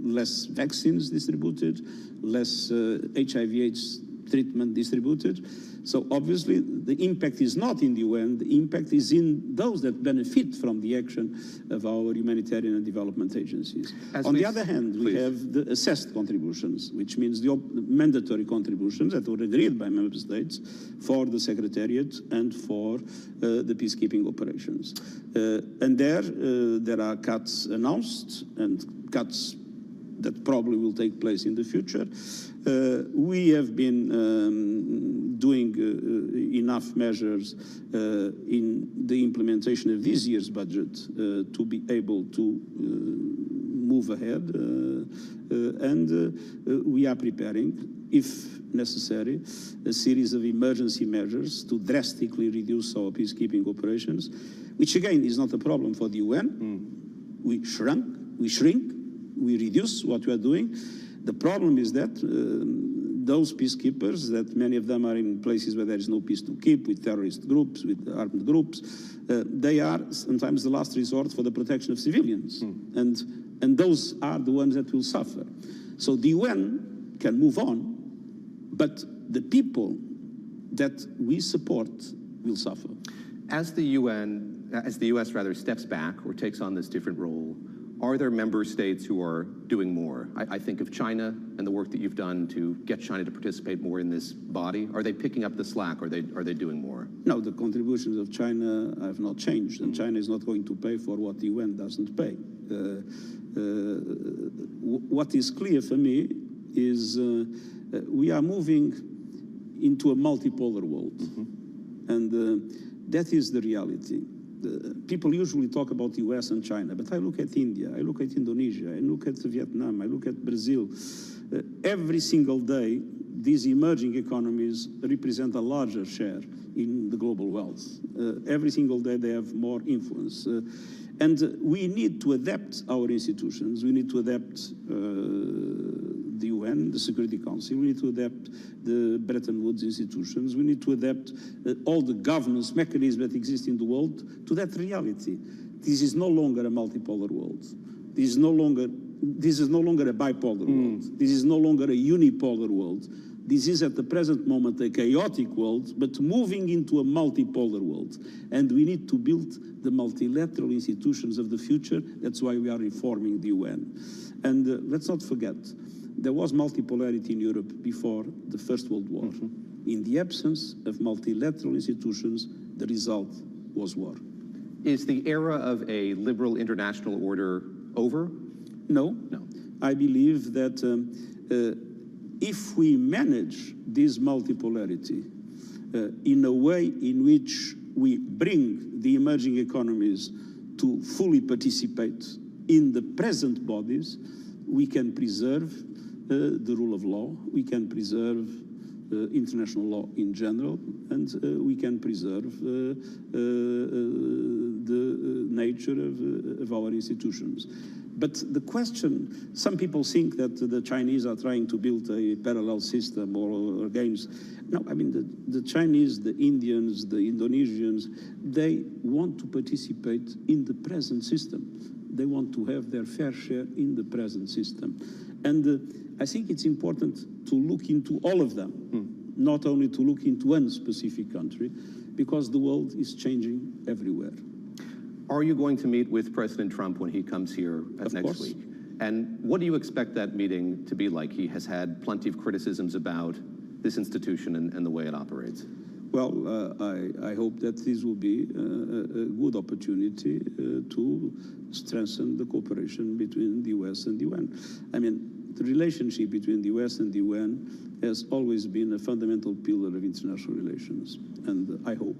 [SPEAKER 17] less vaccines distributed, less HIV/AIDS treatment distributed. So obviously the impact is not in the UN, the impact is in those that benefit from the action of our humanitarian and development agencies. On the other hand, we have the assessed contributions, which means the mandatory contributions that were agreed by member states for the Secretariat and for the peacekeeping operations. And there are cuts announced and cuts that probably will take place in the future. We have been doing enough measures in the implementation of this year's budget to be able to move ahead, and we are preparing, if necessary, a series of emergency measures to drastically reduce our peacekeeping operations, which again is not a problem for the UN. We shrink, we reduce what we are doing. The problem is that those peacekeepers, that many of them are in places where there is no peace to keep, with terrorist groups, with armed groups, they are sometimes the last resort for the protection of civilians. And those are the ones that will suffer. So the UN can move on, but the people that we support will suffer.
[SPEAKER 16] As the US rather steps back or takes on this different role, are there member states who are doing more? I think of China and the work that you've done to get China to participate more in this body. Are they picking up the slack? Are they doing more?
[SPEAKER 17] No, the contributions of China have not changed, and China is not going to pay for what the UN doesn't pay. What is clear for me is we are moving into a multipolar world, and that is the reality. People usually talk about the US and China, but I look at India, I look at Indonesia, I look at Vietnam, I look at Brazil. Every single day, these emerging economies represent a larger share in the global wealth. Every single day they have more influence. And we need to adapt our institutions. We need to adapt the UN, the Security Council. We need to adapt the Bretton Woods institutions. We need to adapt all the governance mechanisms that exist in the world to that reality. This is no longer a multipolar world. This is no longer a bipolar world. This is no longer a unipolar world. This is at the present moment a chaotic world, but moving into a multipolar world. And we need to build the multilateral institutions of the future. That's why we are reforming the UN. And let's not forget, there was multipolarity in Europe before the First World War. In the absence of multilateral institutions, the result was war.
[SPEAKER 16] Is the era of a liberal international order over?
[SPEAKER 17] No. I believe that if we manage this multipolarity in a way in which we bring the emerging economies to fully participate in the present bodies, we can preserve the rule of law, we can preserve international law in general, and we can preserve the nature of our institutions. But the question, some people think that the Chinese are trying to build a parallel system or games. No, I mean, the Chinese, the Indians, the Indonesians, they want to participate in the present system. They want to have their fair share in the present system. And I think it's important to look into all of them, not only to look into one specific country, because the world is changing everywhere.
[SPEAKER 16] Are you going to meet with President Trump when he comes here next week? And what do you expect that meeting to be like? He has had plenty of criticisms about this institution and the way it operates.
[SPEAKER 17] Well, I hope that this will be a good opportunity to strengthen the cooperation between the U.S. and the UN. I mean, the relationship between the U.S. and the UN has always been a fundamental pillar of international relations, and I hope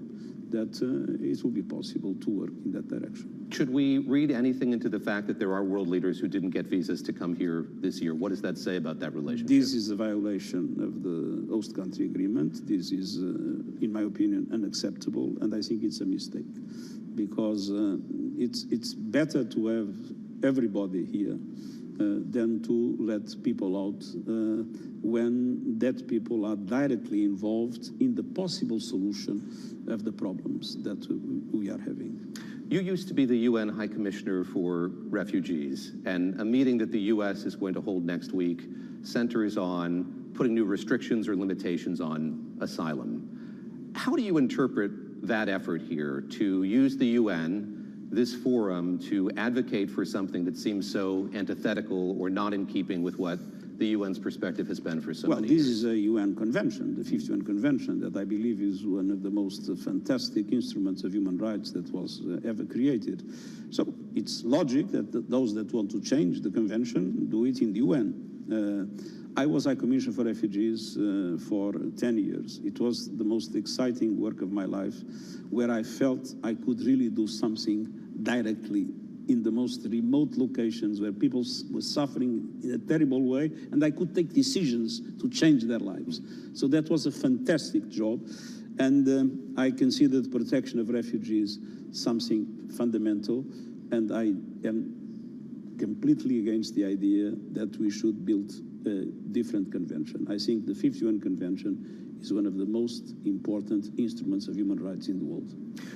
[SPEAKER 17] that it will be possible to work in that direction.
[SPEAKER 16] Should we read anything into the fact that there are world leaders who didn't get visas to come here this year? What does that say about that relationship?
[SPEAKER 17] This is a violation of the host country agreement. This is, in my opinion, unacceptable, and I think it's a mistake, because it's better to have everybody here than to let people out when that people are directly involved in the possible solution of the problems that we are having.
[SPEAKER 16] You used to be the UN High Commissioner for Refugees, and a meeting that the U.S. is going to hold next week centers on putting new restrictions or limitations on asylum. How do you interpret that effort here to use the UN, this forum, to advocate for something that seems so antithetical or not in keeping with what the UN's perspective has been for so many years?
[SPEAKER 17] Well, this is a UN convention, the 5th UN convention, that I believe is one of the most fantastic instruments of human rights that was ever created. So it's logic that those that want to change the convention do it in the UN. I was High Commissioner for Refugees for 10 years. It was the most exciting work of my life, where I felt I could really do something directly in the most remote locations where people were suffering in a terrible way, and I could take decisions to change their lives. So that was a fantastic job, and I consider the protection of refugees something fundamental, and I am completely against the idea that we should build a different convention. I think the 5th UN Convention is one of the most important instruments of human rights in the world.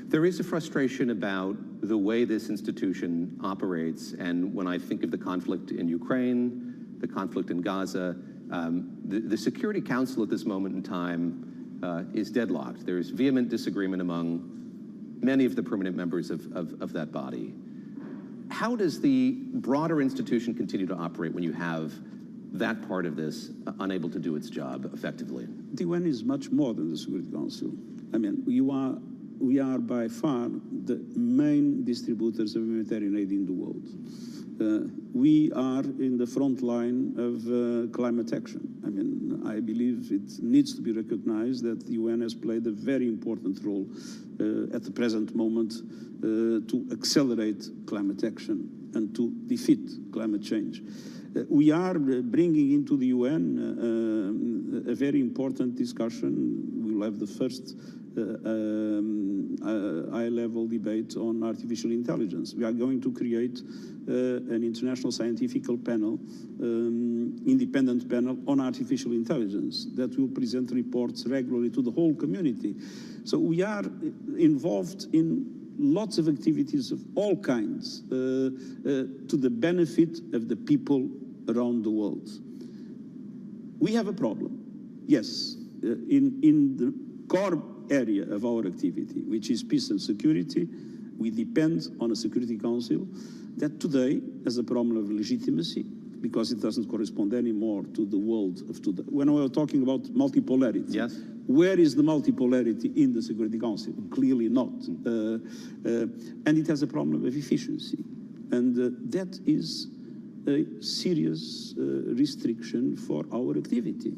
[SPEAKER 16] There is a frustration about the way this institution operates, and when I think of the conflict in Ukraine, the conflict in Gaza, the Security Council at this moment in time is deadlocked. There's vehement disagreement among many of the permanent members of that body. How does the broader institution continue to operate when you have that part of this unable to do its job effectively?
[SPEAKER 17] The UN is much more than the Security Council. I mean, we are by far the main distributors of humanitarian aid in the world. We are in the front line of climate action. I mean, I believe it needs to be recognized that the UN has played a very important role at the present moment to accelerate climate action and to defeat climate change. We are bringing into the UN a very important discussion. We'll have the first high-level debate on artificial intelligence. We are going to create an international scientific panel, independent panel on artificial intelligence that will present reports regularly to the whole community. So we are involved in lots of activities of all kinds to the benefit of the people around the world. We have a problem, yes, in the core area of our activity, which is peace and security. We depend on a Security Council that today has a problem of legitimacy because it doesn't correspond anymore to the world of today. When we are talking about multipolarity,
[SPEAKER 16] yes,
[SPEAKER 17] where is the multipolarity in the Security Council? Clearly not. And it has a problem of efficiency. And that is a serious restriction for our activity.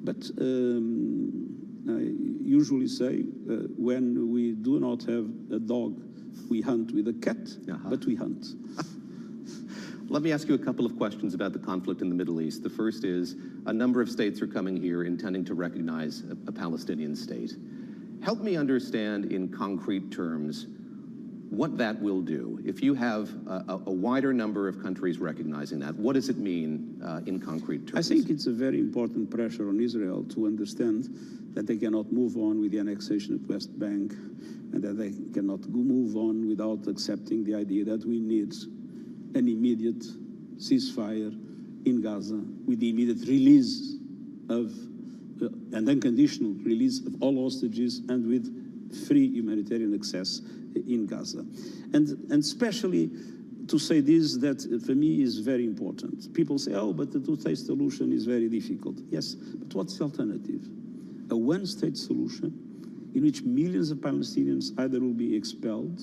[SPEAKER 17] But I usually say when we do not have a dog, we hunt with a cat, but we hunt.
[SPEAKER 16] Let me ask you a couple of questions about the conflict in the Middle East. The first is, a number of states are coming here intending to recognize a Palestinian state. Help me understand in concrete terms what that will do. If you have a wider number of countries recognizing that, what does it mean in concrete terms?
[SPEAKER 17] I think it's a very important pressure on Israel to understand that they cannot move on with the annexation of West Bank, and that they cannot move on without accepting the idea that we need an immediate ceasefire in Gaza with the immediate release of and unconditional release of all hostages and with free humanitarian access in Gaza. And especially to say this, that for me is very important. People say, oh, but the two-state solution is very difficult. Yes, but what's the alternative? A one-state solution in which millions of Palestinians either will be expelled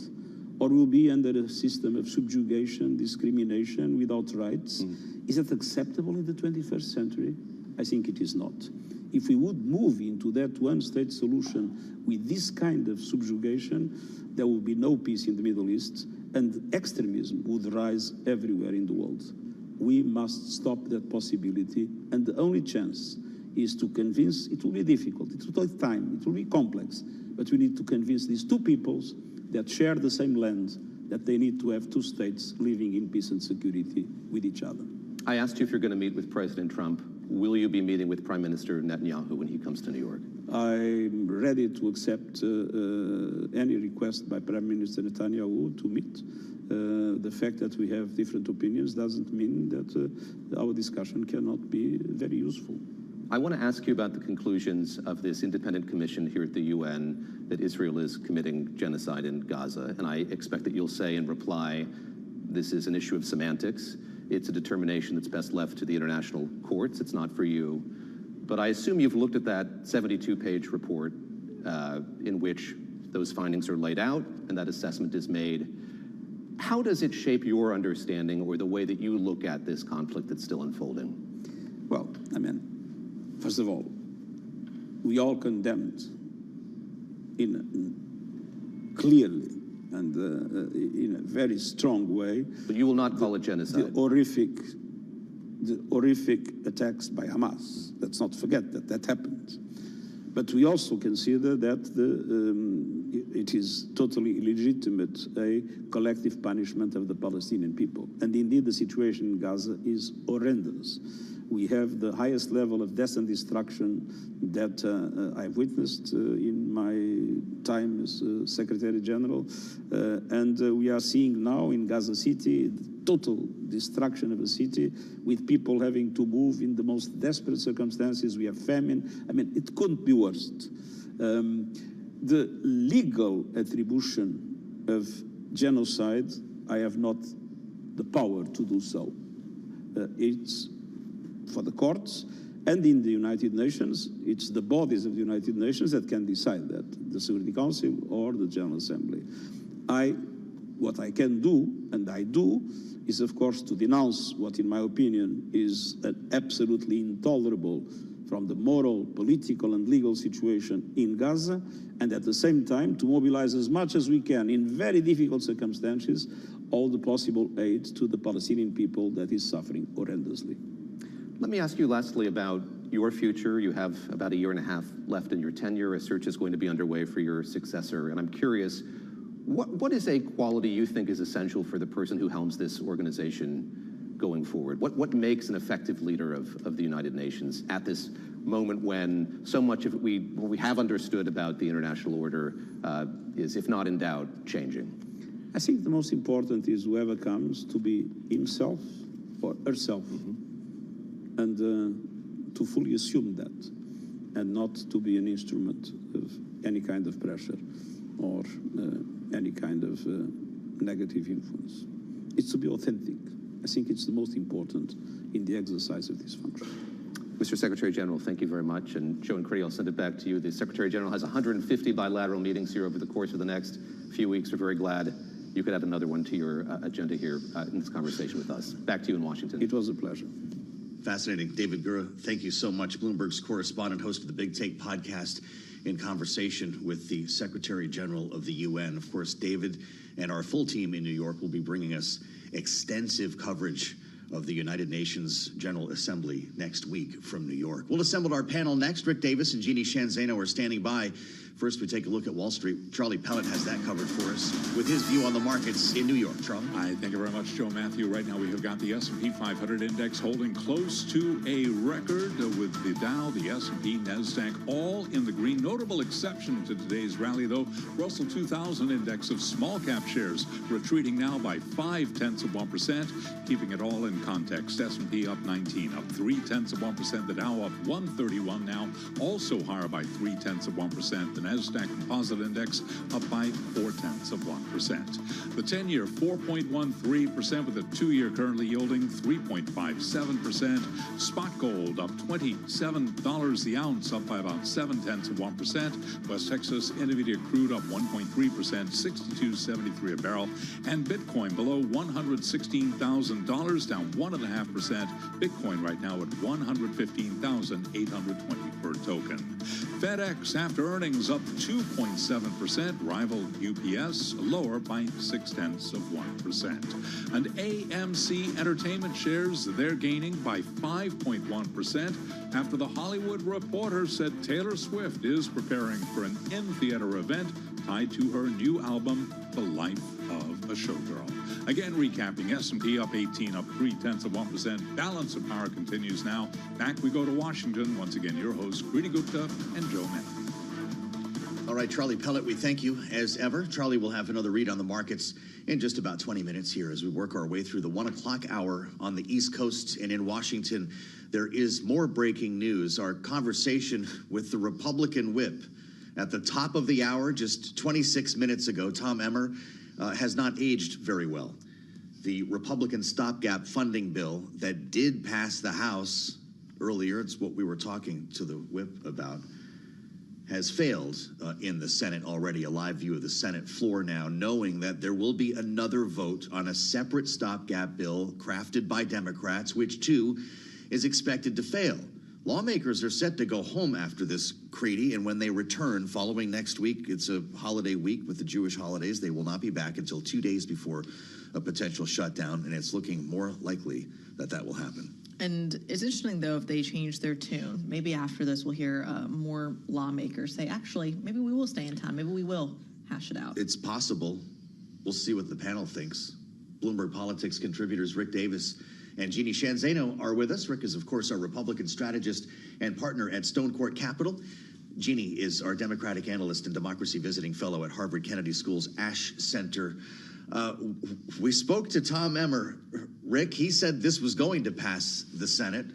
[SPEAKER 17] or will be under a system of subjugation, discrimination, without rights. Is that acceptable in the 21st century? I think it is not. If we would move into that one-state solution with this kind of subjugation, there will be no peace in the Middle East, and extremism would rise everywhere in the world. We must stop that possibility, and the only chance is to convince. It will be difficult, it will take time, it will be complex, but we need to convince these two peoples that share the same land that they need to have two states living in peace and security with each other.
[SPEAKER 16] I asked you if you're going to meet with President Trump. Will you be meeting with Prime Minister Netanyahu when he comes to New York?
[SPEAKER 17] I'm ready to accept any request by Prime Minister Netanyahu to meet. The fact that we have different opinions doesn't mean that our discussion cannot be very useful.
[SPEAKER 16] I want to ask you about the conclusions of this independent commission here at the UN that Israel is committing genocide in Gaza. And I expect that you'll say in reply, this is an issue of semantics. It's a determination that's best left to the international courts. It's not for you. But I assume you've looked at that 72-page report in which those findings are laid out and that assessment is made. How does it shape your understanding or the way that you look at this conflict that's still unfolding?
[SPEAKER 17] Well, I mean, first of all, we all condemned clearly and in a very strong way.
[SPEAKER 16] But you will not call it genocide.
[SPEAKER 17] The horrific attacks by Hamas. Let's not forget that that happened. But we also consider that it is totally illegitimate, a collective punishment of the Palestinian people. And indeed, the situation in Gaza is horrendous. We have the highest level of death and destruction that I've witnessed in my time as Secretary General. And we are seeing now in Gaza City the total destruction of a city with people having to move in the most desperate circumstances. We have famine. I mean, it couldn't be worse. The legal attribution of genocide, I have not the power to do so. It's for the courts, and in the United Nations, it's the bodies of the United Nations that can decide that, the Security Council or the General Assembly. What I can do, and I do, is of course to denounce what in my opinion is an absolutely intolerable from the moral, political and legal situation in Gaza, and at the same time to mobilize as much as we can in very difficult circumstances all the possible aid to the Palestinian people that is suffering horrendously.
[SPEAKER 16] Let me ask you lastly about your future. You have about 1.5 years left in your tenure. A search is going to be underway for your successor. And I'm curious, what is a quality you think is essential for the person who helms this organization going forward? What makes an effective leader of the United Nations at this moment when so much of what we have understood about the international order is, if not in doubt, changing?
[SPEAKER 17] I think the most important is whoever comes to be himself or herself. And to fully assume that, and not to be an instrument of any kind of pressure or any kind of negative influence. It's to be authentic. I think it's the most important in the exercise of this function.
[SPEAKER 16] Mr. Secretary General, thank you very much. And Joe and Critty, I'll send it back to you. The Secretary General has 150 bilateral meetings here over the course of the next few weeks. We're very glad you could add another one to your agenda here in this conversation with us. Back to you in Washington.
[SPEAKER 17] It was a pleasure.
[SPEAKER 8] Fascinating. David Gura, thank you so much. Bloomberg's correspondent, host of the Big Take podcast, in conversation with the Secretary General of the UN. Of course, David and our full team in New York will be bringing us extensive coverage of the United Nations General Assembly next week from New York. We'll assemble our panel next. Rick Davis and Jeannie Shanzano are standing by. First, we take a look at Wall Street. Charlie Pellet has that covered for us with his view on the markets in New York. Charlie?
[SPEAKER 18] Thank you very much, Joe Matthew. Right now, we have got the S&P 500 index holding close to a record with the Dow, the S&P, NASDAQ, all in the green. Notable exception to today's rally, though, Russell 2000 index of small-cap shares retreating now by 0.5%, keeping it all in context. S&P up 19, up 0.3%. The Dow up 131 now, also higher by 0.3%. The NASDAQ Composite Index up by 0.4%. The 10-year 4.13% with the 2-year currently yielding 3.57%. Spot gold up $27 the ounce, up by about 0.7%. West Texas Intermediate crude up 1.3%, $62.73 a barrel. And Bitcoin below $116,000, down 1.5%. Bitcoin right now at $115,820 per token. FedEx after earnings up 2.7%, rival UPS lower by 0.6%. And AMC Entertainment shares, they're gaining by 5.1% after the Hollywood Reporter said Taylor Swift is preparing for an in-theater event tied to her new album, The Life of a Showgirl. Again, recapping, S&P up 18, up 0.3%. Balance of power continues now. Back we go to Washington. Once again, your hosts, Kriti Gupta and Joe Matthew.
[SPEAKER 8] All right, Charlie Pellet, we thank you as ever. Charlie will have another read on the markets in just about 20 minutes here as we work our way through the 1 o'clock hour on the East Coast and in Washington. There is more breaking news. Our conversation with the Republican whip at the top of the hour just 26 minutes ago, Tom Emmer, has not aged very well. The Republican stopgap funding bill that did pass the House earlier, it's what we were talking to the whip about, has failed in the Senate already. A live view of the Senate floor now, knowing that there will be another vote on a separate stopgap bill crafted by Democrats, which too is expected to fail. Lawmakers are set to go home after this, Kriti, and when they return following next week, it's a holiday week with the Jewish holidays. They will not be back until 2 days before a potential shutdown, and it's looking more likely that that will happen.
[SPEAKER 2] And it's interesting, though, if they change their tune. Maybe after this, we'll hear more lawmakers say, actually, maybe we will stay in time. Maybe we will hash it out.
[SPEAKER 8] It's possible. We'll see what the panel thinks. Bloomberg Politics contributors Rick Davis and Jeannie Shanzano are with us. Rick is, of course, our Republican strategist and partner at Stone Court Capital. Jeannie is our Democratic analyst and democracy visiting fellow at Harvard Kennedy School's Ash Center. We spoke to Tom Emmer. Rick, he said this was going to pass the Senate.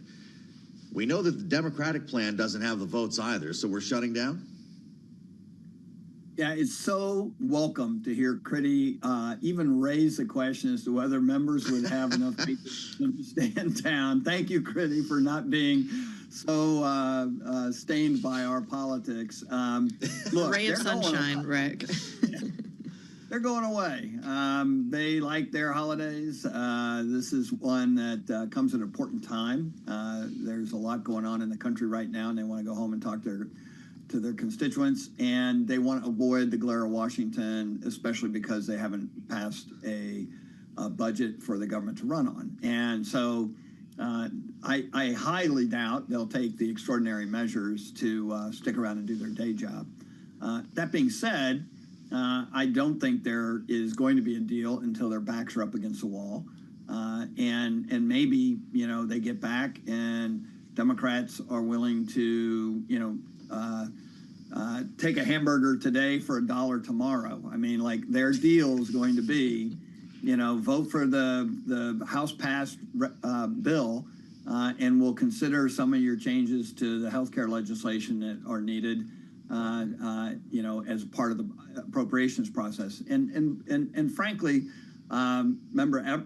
[SPEAKER 8] We know that the Democratic plan doesn't have the votes either, so we're shutting down?
[SPEAKER 12] Yeah, it's so welcome to hear Kriti even raise the question as to whether members would have enough people to stay in town. Thank you, Kriti, for not being so stained by our politics. Look,
[SPEAKER 2] ray of sunshine, Rick.
[SPEAKER 12] They're going away. They like their holidays. This is one that comes at an important time. There's a lot going on in the country right now, and they want to go home and talk to their constituents, and they want to avoid the glare of Washington, especially because they haven't passed a budget for the government to run on. And so I highly doubt they'll take the extraordinary measures to stick around and do their day job. That being said, I don't think there is going to be a deal until their backs are up against the wall. And maybe, they get back and Democrats are willing to, take a hamburger today for $1 tomorrow. I mean, like, their deal is going to be, vote for the House passed bill, and we'll consider some of your changes to the healthcare legislation that are needed, as part of the appropriations process. And frankly, Member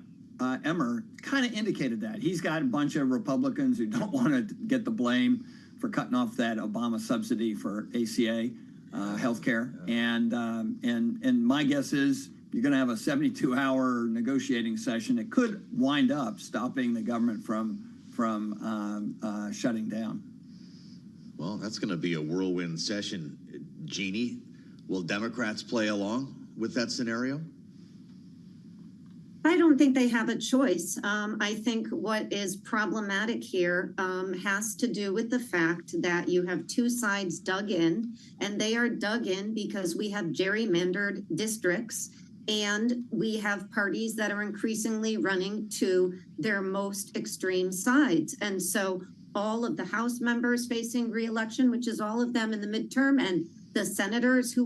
[SPEAKER 12] Emmer kind of indicated that. He's got a bunch of Republicans who don't want to get the blame for cutting off that Obama subsidy for ACA healthcare. And my guess is you're going to have a 72-hour negotiating session that could wind up stopping the government from shutting down.
[SPEAKER 8] Well, that's going to be a whirlwind session. Jeannie, will Democrats play along with that scenario?
[SPEAKER 13] I don't think they have a choice. I think what is problematic here has to do with the fact that you have two sides dug in, and they are dug in because we have gerrymandered districts and we have parties that are increasingly running to their most extreme sides. And so all of the House members facing re-election, which is all of them in the midterm, and the senators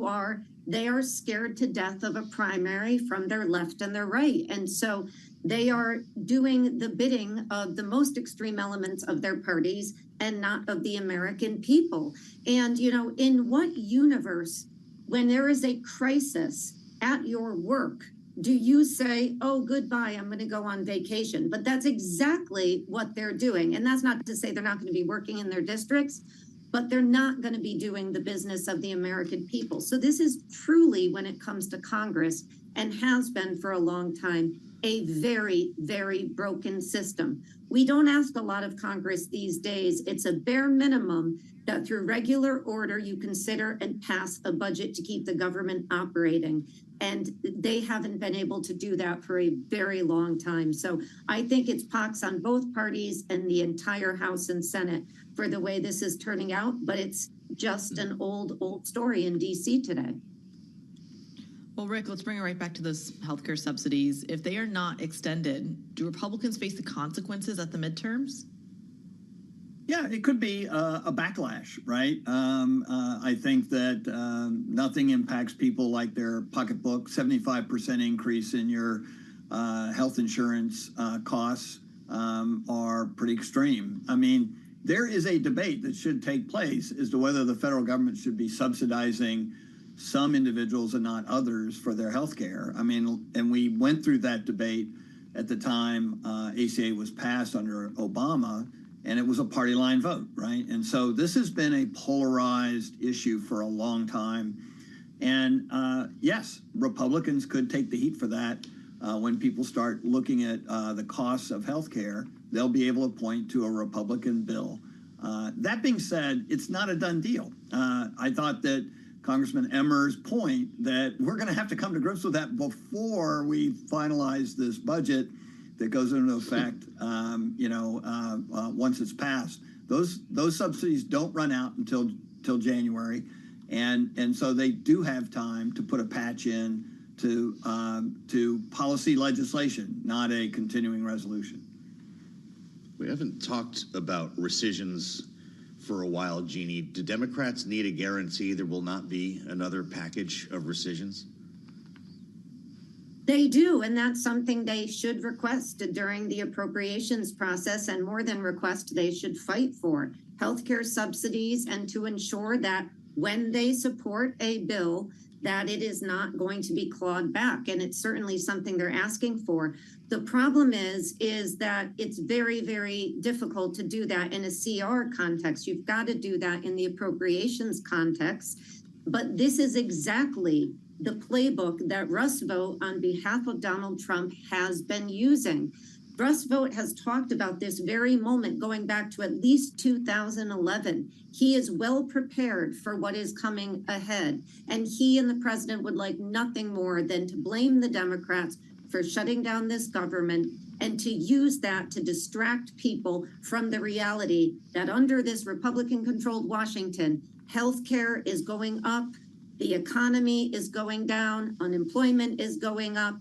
[SPEAKER 13] they are scared to death of a primary from their left and their right. And so they are doing the bidding of the most extreme elements of their parties and not of the American people. And, in what universe, when there is a crisis at your work, do you say, oh, goodbye, I'm going to go on vacation? But that's exactly what they're doing. And that's not to say they're not going to be working in their districts, but they're not going to be doing the business of the American people. So this is truly, when it comes to Congress, and has been for a long time, a very, very broken system. We don't ask a lot of Congress these days. It's a bare minimum that through regular order, you consider and pass a budget to keep the government operating. And they haven't been able to do that for a very long time. So I think it's pox on both parties and the entire House and Senate for the way this is turning out. But it's just an old story in DC today.
[SPEAKER 2] Well, Rick, let's bring it right back to those healthcare subsidies. If they are not extended, do Republicans face the consequences at the midterms?
[SPEAKER 12] Yeah, it could be a backlash, right? I think that nothing impacts people like their pocketbook. 75% increase in your health insurance costs are pretty extreme. I mean, there is a debate that should take place as to whether the federal government should be subsidizing some individuals and not others for their health care. I mean, and we went through that debate at the time ACA was passed under Obama, and it was a party line vote, right? And so this has been a polarized issue for a long time. And yes, Republicans could take the heat for that. When people start looking at the costs of health care, they'll be able to point to a Republican bill. That being said, it's not a done deal. I thought that Congressman Emmer's point that we're going to have to come to grips with that before we finalize this budget that goes into effect, once it's passed. Those subsidies don't run out until January, and so they do have time to put a patch in to policy legislation, not a continuing resolution.
[SPEAKER 8] We haven't talked about rescissions for a while, Jeannie. Do Democrats need a guarantee there will not be another package of rescissions?
[SPEAKER 13] They do, and that's something they should request during the appropriations process, and more than request, they should fight for healthcare subsidies, and to ensure that when they support a bill, that it is not going to be clawed back. And it's certainly something they're asking for. The problem is that it's very, very difficult to do that in a CR context. You've got to do that in the appropriations context. But this is exactly the playbook that Russ Vought on behalf of Donald Trump has been using. Russ Vought has talked about this very moment going back to at least 2011. He is well prepared for what is coming ahead. And he and the president would like nothing more than to blame the Democrats for shutting down this government and to use that to distract people from the reality that under this Republican-controlled Washington, healthcare is going up, the economy is going down, unemployment is going up.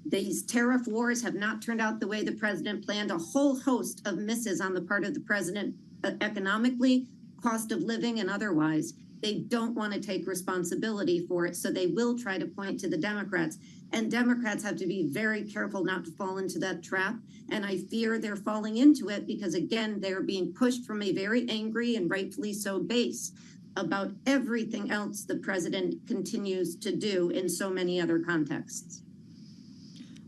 [SPEAKER 13] These tariff wars have not turned out the way the president planned. A whole host of misses on the part of the president, economically, cost of living, and otherwise. They don't want to take responsibility for it, so they will try to point to the Democrats. And Democrats have to be very careful not to fall into that trap. And I fear they're falling into it because, again, they're being pushed from a very angry and rightfully so base about everything else the president continues to do in so many other contexts.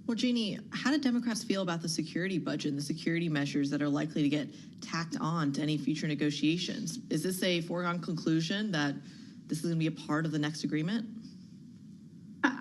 [SPEAKER 2] Well, Jeannie, how do Democrats feel about the security budget and the security measures that are likely to get tacked on to any future negotiations? Is this a foregone conclusion that this is going to be a part of the next agreement?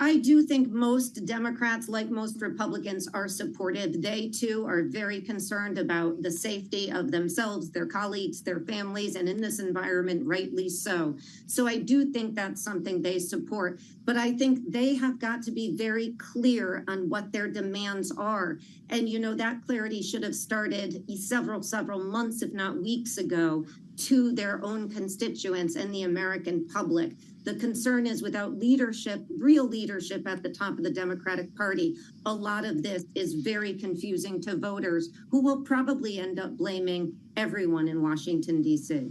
[SPEAKER 13] I do think most Democrats, like most Republicans, are supportive. They, too, are very concerned about the safety of themselves, their colleagues, their families, and in this environment, rightly so. So I do think that's something they support. But I think they have got to be very clear on what their demands are. And, you know, that clarity should have started several months, if not weeks ago, to their own constituents and the American public. The concern is without leadership, real leadership at the top of the Democratic Party, a lot of this is very confusing to voters who will probably end up blaming everyone in Washington, D.C.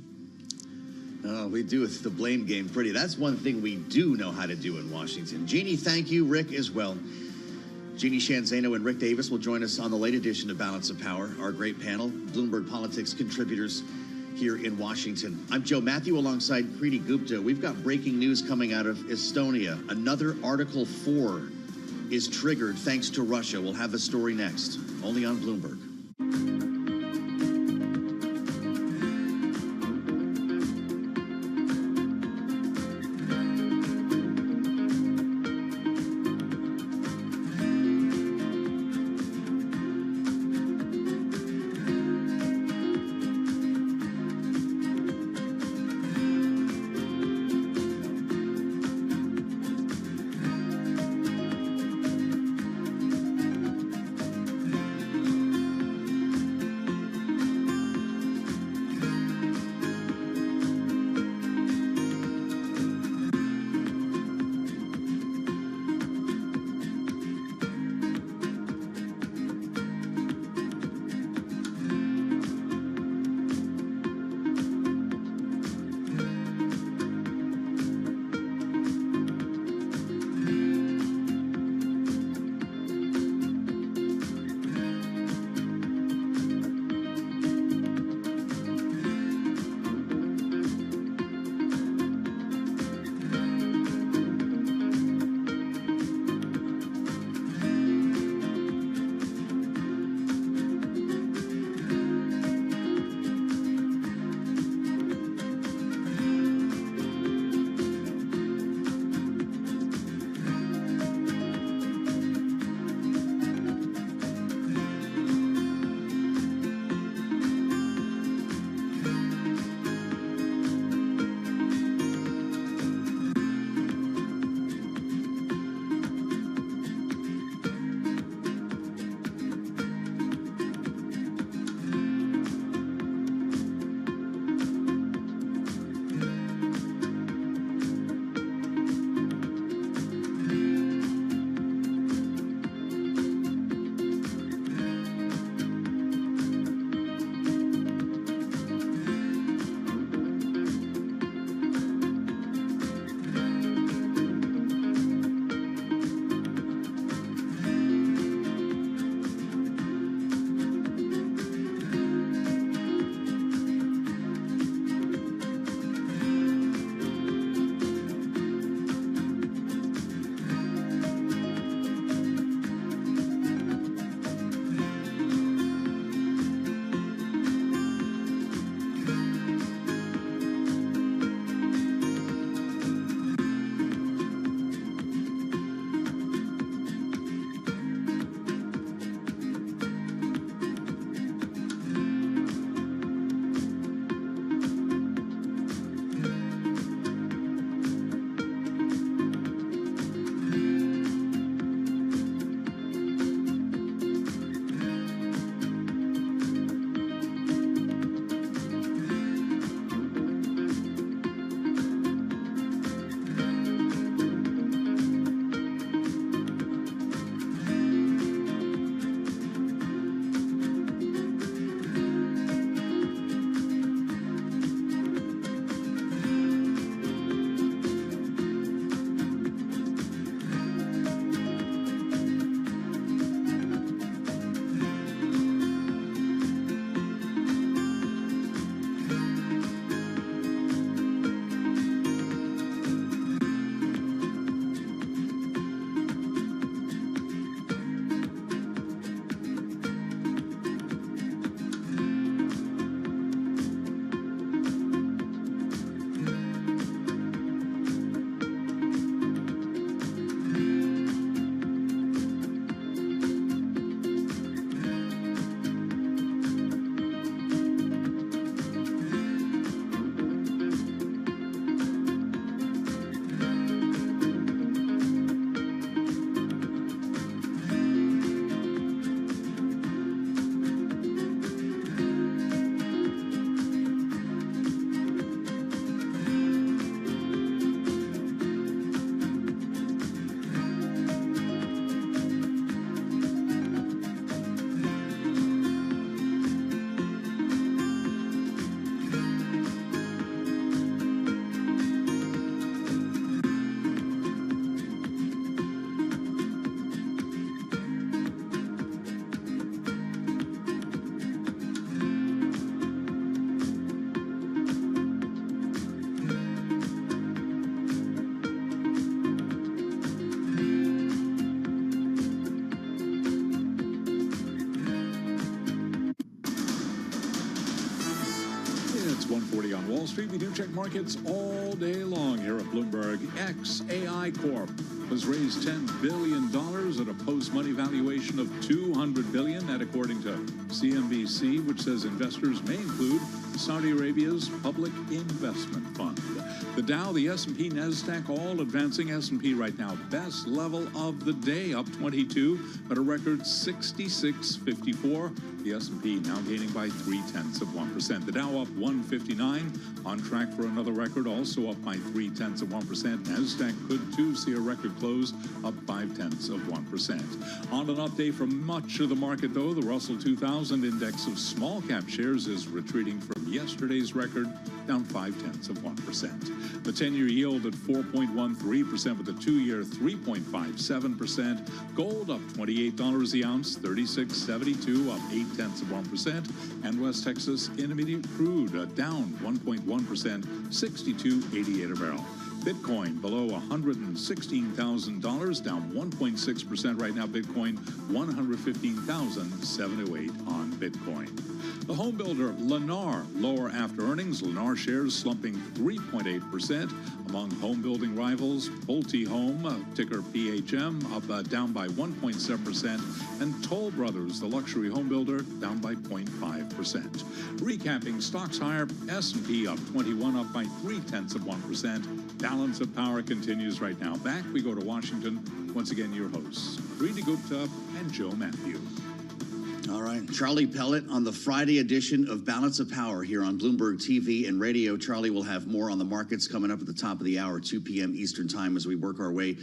[SPEAKER 8] Oh, we do it the blame game pretty. That's one thing we do know how to do in Washington. Jeannie, thank you. Rick as well. Jeannie Shanzano and Rick Davis will join us on the late edition of Balance of Power, our great panel, Bloomberg Politics contributors here in Washington. I'm Joe Matthew alongside Kriti Gupta. We've got breaking news coming out of Estonia. Another Article 4 is triggered thanks to Russia. We'll have the story next, only on Bloomberg.
[SPEAKER 18] 1:40 on Wall Street. We do check markets all day long here at Bloomberg. XAI Corp has raised $10 billion at a post-money valuation of $200 billion. That according to CNBC, which says investors may include Saudi Arabia's Public Investment Fund. The Dow, the S&P, NASDAQ, all advancing. S&P right now, best level of the day, up 22 at a record 66.54. The S&P now gaining by 0.3%. The Dow up 159, on track for another record, also up by 0.3%. NASDAQ could too see a record close, up 0.5%. On an update from much of the market, though, the Russell 2000 index of small cap shares is retreating from yesterday's record, down 0.5%. The 10-year yield at 4.13%, with the 2-year 3.57%. Gold up $28 the ounce, 36.72, up 0.8%. And West Texas Intermediate crude down 1.1%, 62.88 a barrel. Bitcoin below $116,000, down 1.6% right now. Bitcoin 115,708 on Bitcoin. The home builder Lennar lower after earnings. Lennar shares slumping 3.8%. Among home building rivals, Pulte Home, ticker PHM, up down by 1.7%, and Toll Brothers, the luxury home builder, down by 0.5%. Recapping stocks higher, S&P up 21, up by 0.3%. Balance of power continues right now. Back we go to Washington. Once again, your hosts, Preeti Gupta and Joe Matthew.
[SPEAKER 8] All right, Charlie Pellet on the Friday edition of Balance of Power here on Bloomberg TV and radio. Charlie will have more on the markets coming up at the top of the hour, 2 p.m. Eastern time, as we work our way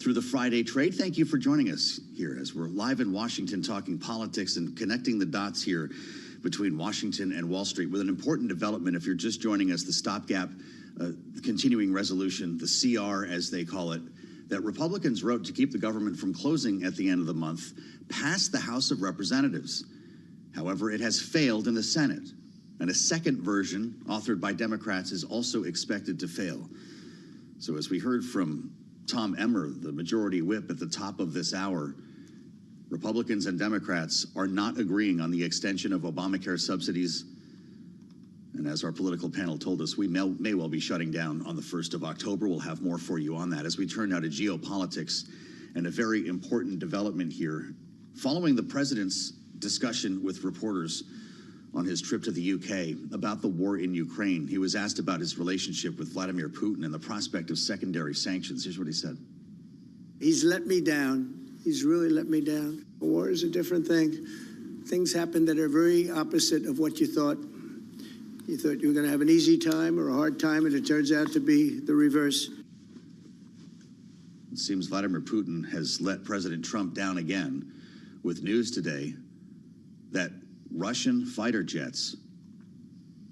[SPEAKER 8] through the Friday trade. Thank you for joining us here as we're live in Washington talking politics and connecting the dots here between Washington and Wall Street with an important development. If you're just joining us, the stopgap continuing resolution, the CR as they call it, that Republicans wrote to keep the government from closing at the end of the month, passed the House of Representatives. However, it has failed in the Senate, and a second version, authored by Democrats, is also expected to fail. So as we heard from Tom Emmer, the majority whip at the top of this hour, Republicans and Democrats are not agreeing on the extension of Obamacare subsidies. And as our political panel told us, we may well be shutting down on the 1st of October. We'll have more for you on that. As we turn now to geopolitics and a very important development here. Following the president's discussion with reporters on his trip to the UK about the war in Ukraine, he was asked about his relationship with Vladimir Putin and the prospect of secondary sanctions. Here's what he said.
[SPEAKER 19] He's let me down. He's really let me down. A war is a different thing. Things happen that are very opposite of what you thought. You thought you were going to have an easy time or a hard time, and it turns out to be the reverse.
[SPEAKER 8] It seems Vladimir Putin has let President Trump down again with news today that Russian fighter jets,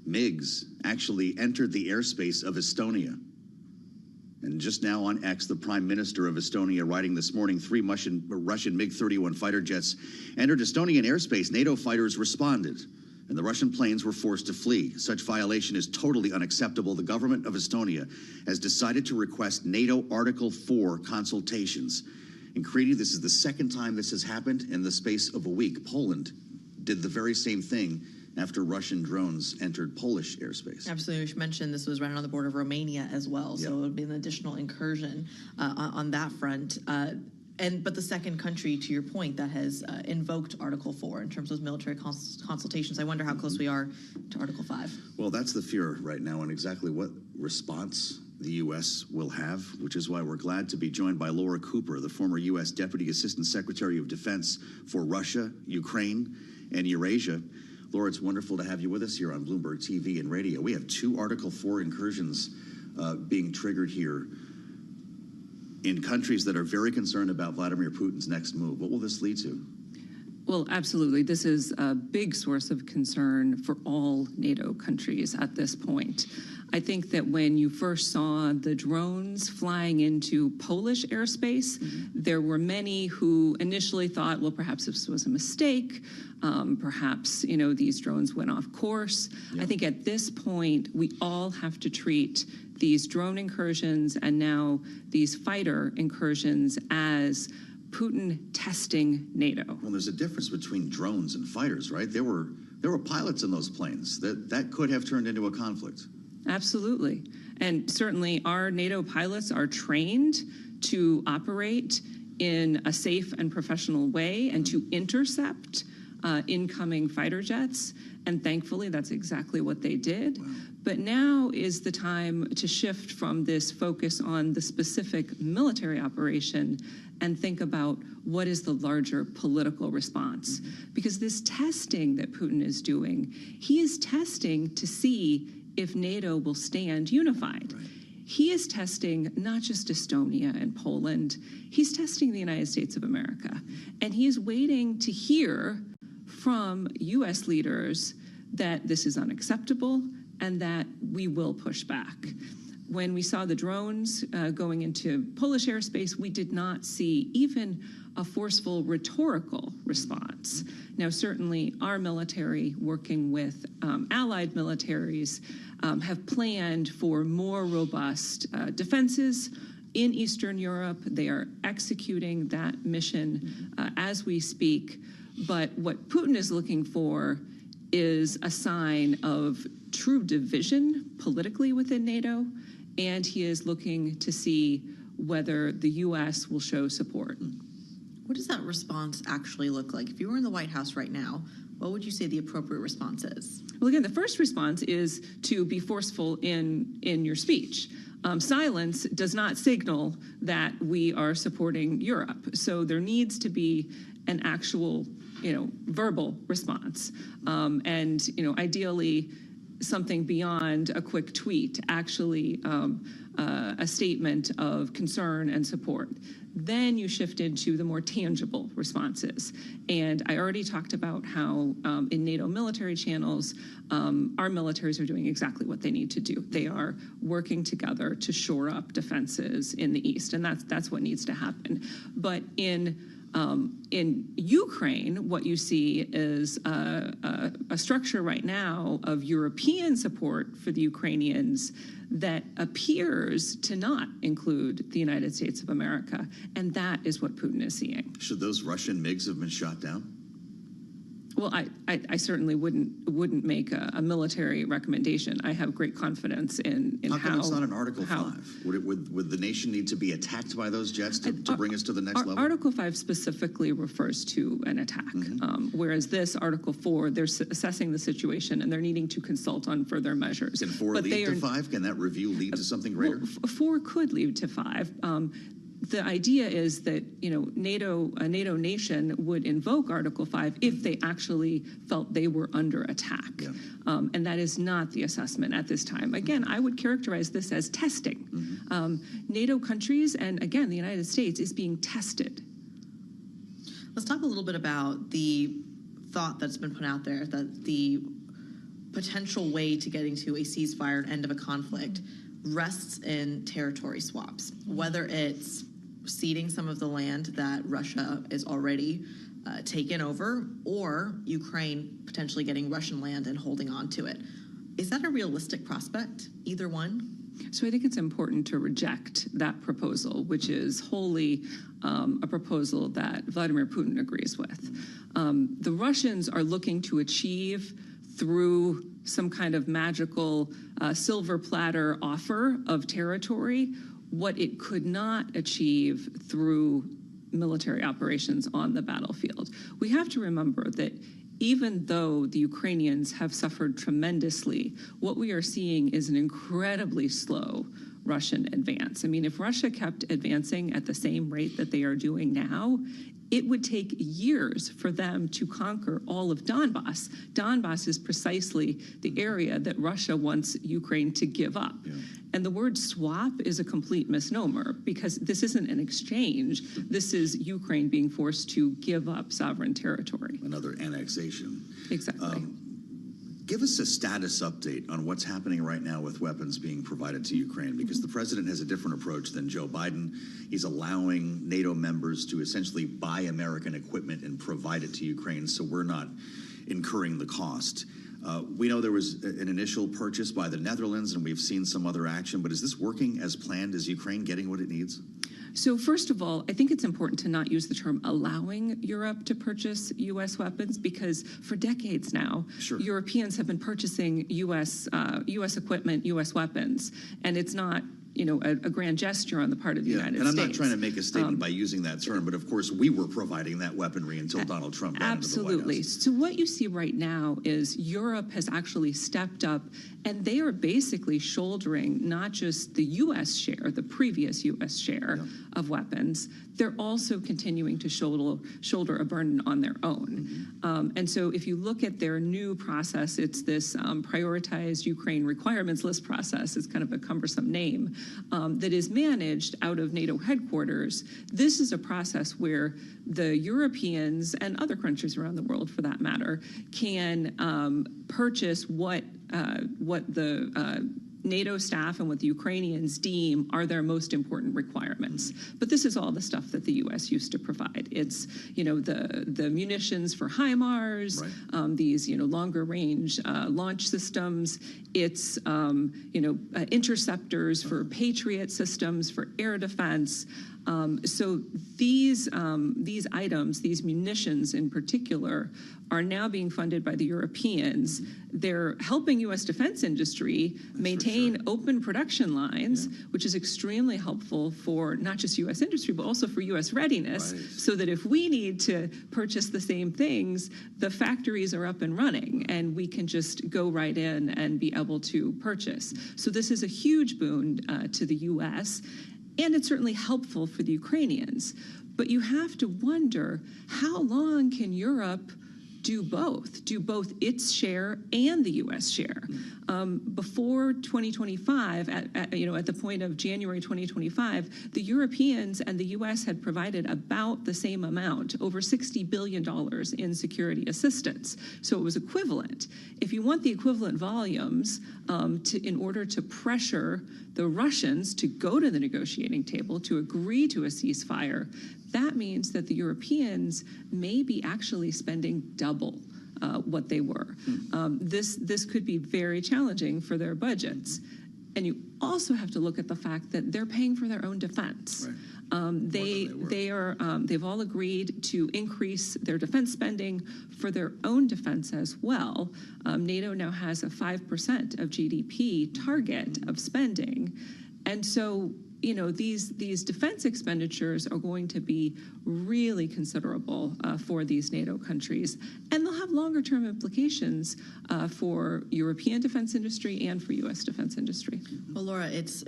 [SPEAKER 8] MiGs, actually entered the airspace of Estonia. And just now on X, the Prime Minister of Estonia writing this morning, 3 Russian MiG-31 fighter jets entered Estonian airspace. NATO fighters responded, and the Russian planes were forced to flee. Such violation is totally unacceptable. The government of Estonia has decided to request NATO Article 4 consultations. And Creedy, this is the second time this has happened in the space of a week. Poland did the very same thing after Russian drones entered Polish airspace.
[SPEAKER 2] Absolutely. We should mention this was right on the border of Romania as well, so it would be an additional incursion on that front. But the second country, to your point, that has invoked Article 4 in terms of military consultations. I wonder how close we are to Article 5.
[SPEAKER 8] Well, that's the fear right now, and exactly what response the U.S. will have, which is why we're glad to be joined by Laura Cooper, the former U.S. Deputy Assistant Secretary of Defense for Russia, Ukraine, and Eurasia. Laura, it's wonderful to have you with us here on Bloomberg TV and radio. We have 2 Article 4 incursions being triggered here in countries that are very concerned about Vladimir Putin's next move. What will this lead to?
[SPEAKER 20] Well, absolutely. This is a big source of concern for all NATO countries at this point. I think that when you first saw the drones flying into Polish airspace, there were many who initially thought, well, perhaps this was a mistake. Perhaps, these drones went off course. Yeah. I think at this point, we all have to treat these drone incursions and now these fighter incursions as Putin testing NATO.
[SPEAKER 8] Well, there's a difference between drones and fighters, right? There were
[SPEAKER 21] There were pilots in those planes. That could have turned into a conflict.
[SPEAKER 20] Absolutely. And certainly our NATO pilots are trained to operate in a safe and professional way and to intercept incoming fighter jets. And thankfully, that's exactly what they did. Wow. But now is the time to shift from this focus on the specific military operation and think about what is the larger political response. Because this testing that Putin is doing, he is testing to see if NATO will stand unified. Right. He is testing not just Estonia and Poland, he's testing the United States of America. And he is waiting to hear from U.S. leaders that this is unacceptable and that we will push back. When we saw the drones going into Polish airspace, we did not see even a forceful rhetorical response. Now, certainly our military, working with allied militaries, have planned for more robust defenses in Eastern Europe. They are executing that mission as we speak. But what Putin is looking for is a sign of true division politically within NATO, and he is looking to see whether the U.S. will show support.
[SPEAKER 2] What does that response actually look like? If you were in the White House right now, what would you say the appropriate response is?
[SPEAKER 20] Well, again, the first response is to be forceful in your speech. Silence does not signal that we are supporting Europe. So there needs to be an actual, verbal response. And, ideally, something beyond a quick tweet, actually a statement of concern and support. Then you shift into the more tangible responses. And I already talked about how in NATO military channels, our militaries are doing exactly what they need to do. They are working together to shore up defenses in the East, and that's what needs to happen. But in Ukraine, what you see is a structure right now of European support for the Ukrainians that appears to not include the United States of America, and that is what Putin is seeing.
[SPEAKER 21] Should those Russian MiGs have been shot down?
[SPEAKER 20] Well, I certainly wouldn't make a military recommendation. I have great confidence in how.
[SPEAKER 21] How come it's not an Article 5? Would the nation need to be attacked by those jets to bring us to the next level?
[SPEAKER 20] Article 5 specifically refers to an attack, whereas this Article 4, they're assessing the situation and they're needing to consult on further measures.
[SPEAKER 21] Can 4 lead to 5? Can that review lead to something greater?
[SPEAKER 20] Well, 4 could lead to 5. The idea is that a NATO nation would invoke Article 5 if they actually felt they were under attack, and that is not the assessment at this time. Again, I would characterize this as testing. NATO countries and again the United States is being tested.
[SPEAKER 2] Let's talk a little bit about the thought that's been put out there that the potential way to getting to a ceasefire and end of a conflict rests in territory swaps, whether it's ceding some of the land that Russia is already taken over, or Ukraine potentially getting Russian land and holding on to it. Is that a realistic prospect, either one?
[SPEAKER 20] So I think it's important to reject that proposal, which is wholly a proposal that Vladimir Putin agrees with. The Russians are looking to achieve through some kind of magical silver platter offer of territory what it could not achieve through military operations on the battlefield. We have to remember that even though the Ukrainians have suffered tremendously, what we are seeing is an incredibly slow Russian advance. I mean, if Russia kept advancing at the same rate that they are doing now, it would take years for them to conquer all of Donbass. Donbass is precisely the area that Russia wants Ukraine to give up. Yeah. And the word swap is a complete misnomer because this isn't an exchange. This is Ukraine being forced to give up sovereign territory.
[SPEAKER 21] Another annexation.
[SPEAKER 20] Exactly.
[SPEAKER 21] Give us a status update on what's happening right now with weapons being provided to Ukraine, because the president has a different approach than Joe Biden. He's allowing NATO members to essentially buy American equipment and provide it to Ukraine, so we're not incurring the cost. We know there was an initial purchase by the Netherlands, and we've seen some other action, but is this working as planned? Is Ukraine getting what it needs?
[SPEAKER 20] So first of all, I think it's important to not use the term allowing Europe to purchase U.S. weapons, because for decades now, Europeans have been purchasing U.S. equipment, U.S. weapons, and it's not a grand gesture on the part of the United States.
[SPEAKER 21] And I'm not trying to make a statement by using that term, but of course we were providing that weaponry until Donald Trump ran into the White House.
[SPEAKER 20] Absolutely. So what you see right now is Europe has actually stepped up, and they are basically shouldering not just the U.S. share, the previous U.S. share of weapons, they're also continuing to shoulder a burden on their own. And so if you look at their new process, it's this prioritized Ukraine requirements list process. It's kind of a cumbersome name that is managed out of NATO headquarters. This is a process where the Europeans and other countries around the world, for that matter, can purchase what the NATO staff and what the Ukrainians deem are their most important requirements. But this is all the stuff that the U.S. used to provide. It's, the munitions for HIMARS, these, longer range launch systems. It's, interceptors for Patriot systems, for air defense. So these items, these munitions in particular, are now being funded by the Europeans. They're helping U.S. defense industry maintain open production lines, which is extremely helpful for not just U.S. industry, but also for U.S. readiness, so that if we need to purchase the same things, the factories are up and running, and we can just go right in and be able to purchase. So this is a huge boon to the U.S., and it's certainly helpful for the Ukrainians. But you have to wonder, how long can Europe do both its share and the U.S. share? Before 2025, at the point of January 2025, the Europeans and the U.S. had provided about the same amount, over $60 billion in security assistance. So it was equivalent. If you want the equivalent volumes in order to pressure the Russians to go to the negotiating table, to agree to a ceasefire, that means that the Europeans may be actually spending double what they were. This could be very challenging for their budgets. And you also have to look at the fact that they're paying for their own defense. They've all agreed to increase their defense spending for their own defense as well. NATO now has a 5% of GDP target of spending. And so, these defense expenditures are going to be really considerable for these NATO countries, and they'll have longer-term implications for European defense industry and for U.S. defense industry.
[SPEAKER 2] Well, Laura, it's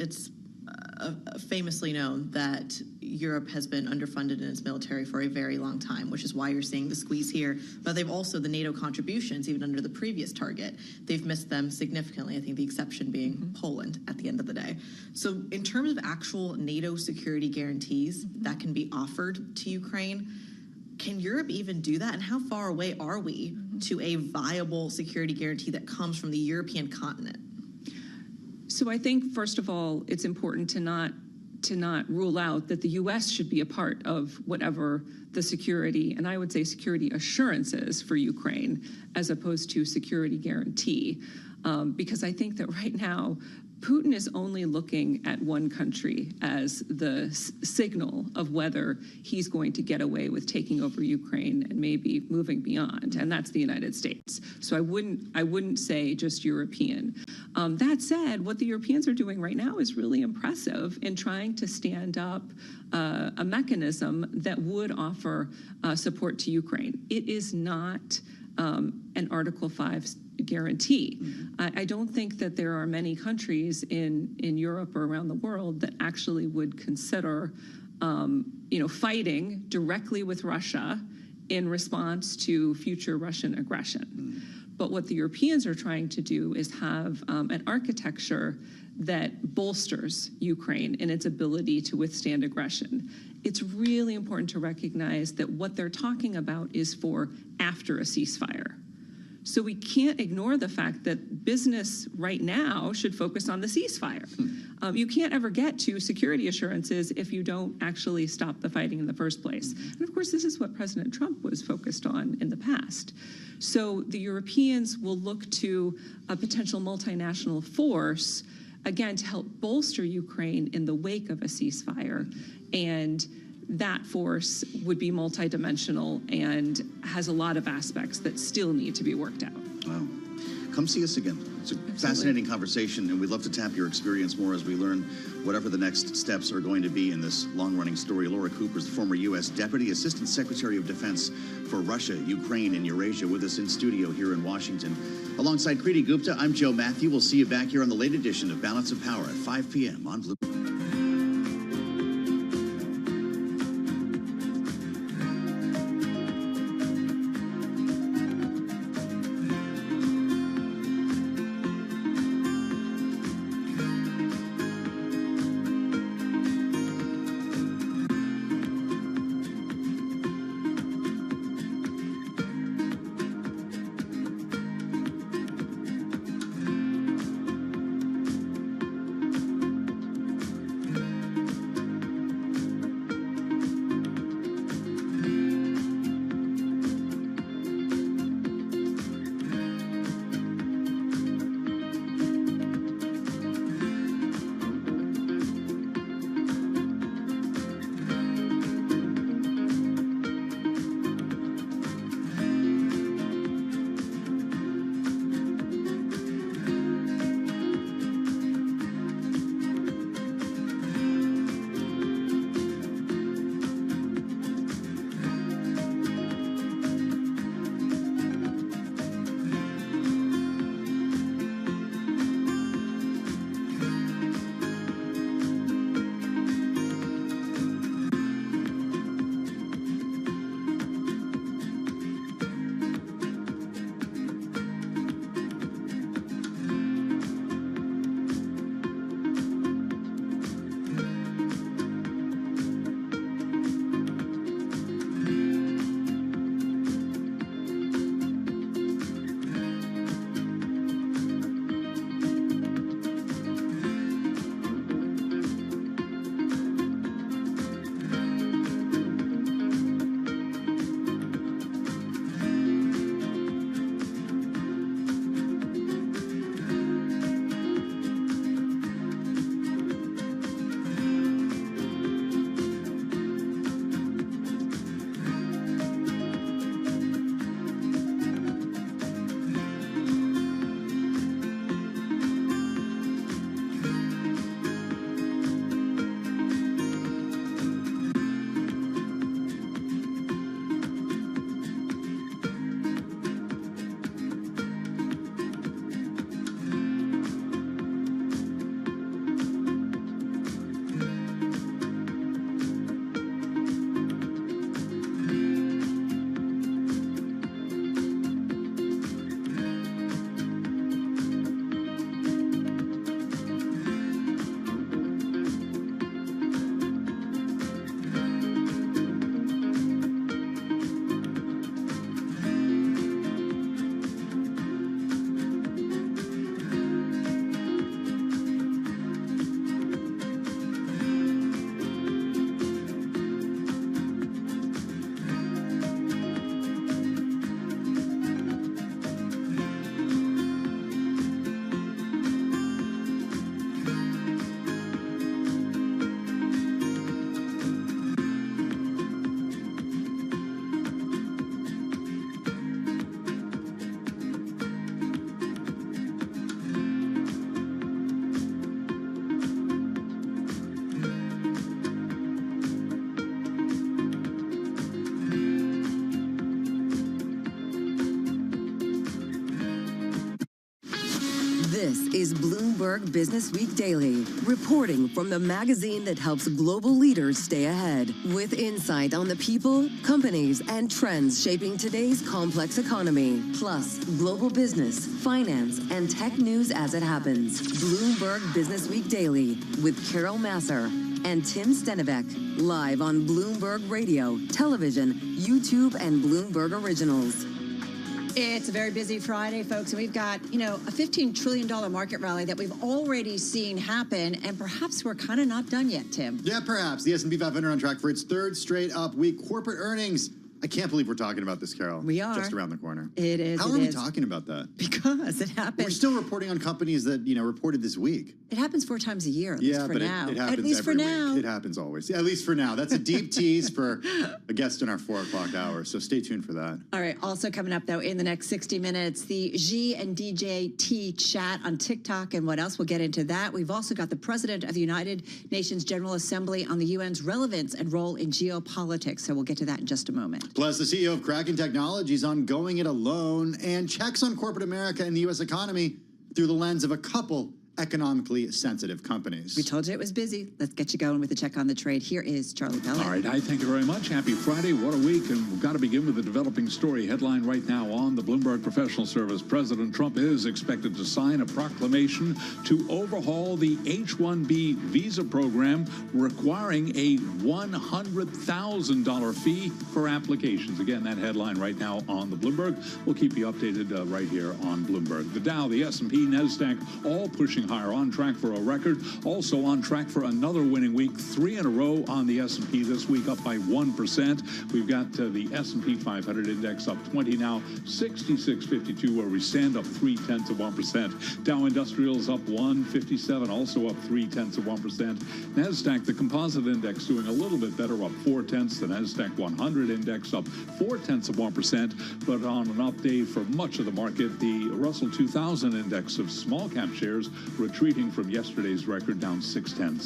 [SPEAKER 2] famously known that Europe has been underfunded in its military for a very long time, which is why you're seeing the squeeze here. But they've also, the NATO contributions, even under the previous target, they've missed them significantly, I think the exception being Poland at the end of the day. So in terms of actual NATO security guarantees that can be offered to Ukraine, can Europe even do that? And how far away are we to a viable security guarantee that comes from the European continent?
[SPEAKER 20] So I think, first of all, it's important to not rule out that the U.S. should be a part of whatever the security, and I would say security assurances for Ukraine, as opposed to security guarantee, because I think that right now, Putin is only looking at one country as the signal of whether he's going to get away with taking over Ukraine and maybe moving beyond, and that's the United States. So I wouldn't say just European. That said, what the Europeans are doing right now is really impressive in trying to stand up a mechanism that would offer support to Ukraine. It is not an Article 5 guarantee. I don't think that there are many countries in Europe or around the world that actually would consider, fighting directly with Russia in response to future Russian aggression. But what the Europeans are trying to do is have an architecture that bolsters Ukraine in its ability to withstand aggression. It's really important to recognize that what they're talking about is for after a ceasefire. So we can't ignore the fact that business right now should focus on the ceasefire. You can't ever get to security assurances if you don't actually stop the fighting in the first place. And of course, this is what President Trump was focused on in the past. So the Europeans will look to a potential multinational force again, to help bolster Ukraine in the wake of a ceasefire. And that force would be multidimensional and has a lot of aspects that still need to be worked out.
[SPEAKER 21] Wow. Come see us again. It's a fascinating conversation, and we'd love to tap your experience more as we learn whatever the next steps are going to be in this long-running story. Laura Cooper is the former U.S. Deputy Assistant Secretary of Defense for Russia, Ukraine, and Eurasia, with us in studio here in Washington. Alongside Kriti Gupta, I'm Joe Matthew. We'll see you back here on the late edition of Balance of Power at 5 p.m. on Blue.
[SPEAKER 1] This is Bloomberg Business Week Daily, reporting from the magazine that helps global leaders stay ahead, with insight on the people, companies, and trends shaping today's complex economy, plus global business, finance, and tech news as it happens. Bloomberg Business Week Daily with Carol Masser and Tim Stenivek, live on Bloomberg Radio, television, YouTube, and Bloomberg Originals.
[SPEAKER 6] It's a very busy Friday, folks, and we've got, a $15 trillion market rally that we've already seen happen, and perhaps we're kind of not done yet, Tim.
[SPEAKER 22] Yeah, perhaps. The S&P 500 on track for its third straight up week. Corporate earnings
[SPEAKER 15] I can't believe we're talking about this, Carol.
[SPEAKER 6] We are.
[SPEAKER 15] Just around the corner.
[SPEAKER 6] It is.
[SPEAKER 15] How are we talking about that?
[SPEAKER 6] Because it happens.
[SPEAKER 15] We're still reporting on companies that, reported this week.
[SPEAKER 6] It happens 4 times a year, at least for now.
[SPEAKER 15] It happens
[SPEAKER 6] at least
[SPEAKER 15] every
[SPEAKER 6] for now.
[SPEAKER 15] week. It happens always. Yeah, at least for now. That's a deep tease for a guest in our 4 o'clock hour, so stay tuned for that.
[SPEAKER 6] All right, also coming up, though, in the next 60 minutes, the Xi and DJT chat on TikTok and what else. We'll get into that. We've also got the President of the United Nations General Assembly on the UN's relevance and role in geopolitics, so we'll get to that in just a moment.
[SPEAKER 15] Plus, the CEO of Kraken Technologies on going it alone and checks on corporate America and the U.S. economy through the lens of a couple economically sensitive companies.
[SPEAKER 6] We told you it was busy. Let's get you going with the check on the trade. Here is Charlie Pellet.
[SPEAKER 18] All right, I thank you very much. Happy Friday. What a week. And we've got to begin with the developing story headline right now on the Bloomberg Professional Service. President Trump is expected to sign a proclamation to overhaul the H-1B visa program, requiring a $100,000 fee for applications. Again, that headline right now on the Bloomberg. We'll keep you updated right here on Bloomberg. The Dow, the S&P, NASDAQ, all pushing higher, on track for a record, also on track for another winning week, 3 in a row on the S&P this week, up by 1%. We've got the S&P 500 index up 20 now, 66.52, where we stand, up 0.3%. Dow Industrials up 157, also up 0.3%. NASDAQ, the composite index, doing a little bit better, up 0.4. The NASDAQ 100 index up 0.4%. But on an update for much of the market, the Russell 2000 index of small cap shares retreating from yesterday's record, down 0.6%.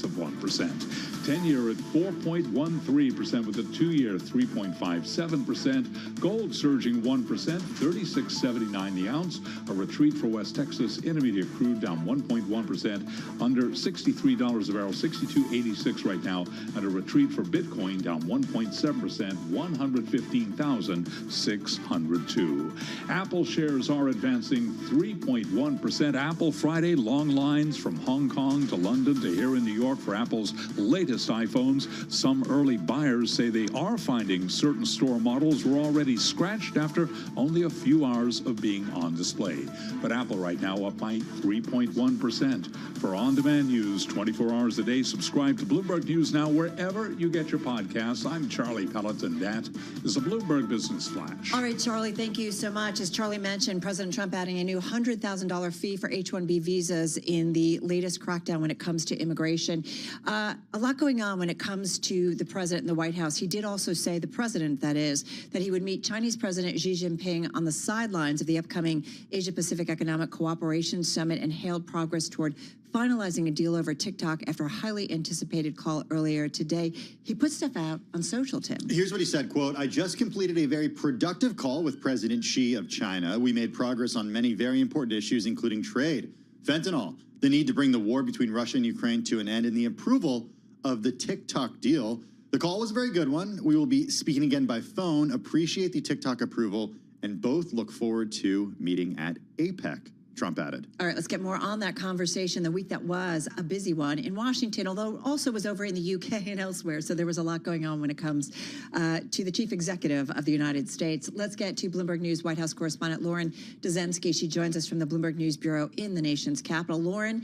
[SPEAKER 18] 10-year at 4.13%, with the 2-year 3.57%. Gold surging 1%, 36.79 the ounce. A retreat for West Texas Intermediate crude down 1.1%, under $63 a barrel, 62.86 right now. And a retreat for Bitcoin down 1.7%, 115,602. Apple shares are advancing 3.1%. Apple Friday, long lines from Hong Kong to London to here in New York for Apple's latest iPhones. Some early buyers say they are finding certain store models were already scratched after only a few hours of being on display. But Apple right now up by 3.1%. For on-demand news 24 hours a day, subscribe to Bloomberg News Now wherever you get your podcasts. I'm Charlie Pellet, and that is a Bloomberg Business Flash.
[SPEAKER 6] All right, Charlie, thank you so much. As Charlie mentioned, President Trump adding a new $100,000 fee for H-1B visas in the latest crackdown when it comes to immigration. A lot going on when it comes to the president and the White House. He did also say, the president that is, that he would meet Chinese President Xi Jinping on the sidelines of the upcoming Asia-Pacific Economic Cooperation Summit and hailed progress toward finalizing a deal over TikTok after a highly anticipated call earlier today. He put stuff out on social, Tim.
[SPEAKER 15] Here's what he said, quote, "I just completed a very productive call with President Xi of China. We made progress on many very important issues, including trade, fentanyl, the need to bring the war between Russia and Ukraine to an end, and the approval of the TikTok deal. The call was a very good one. We will be speaking again by phone. Appreciate the TikTok approval, and both look forward to meeting at APEC," Trump added.
[SPEAKER 6] All right, let's get more on that conversation. The week that was a busy one in Washington, although also was over in the UK and elsewhere. So there was a lot going on when it comes to the chief executive of the United States. Let's get to Bloomberg News White House correspondent Lauren Dezensky. She joins us from the Bloomberg News Bureau in the nation's capital. Lauren,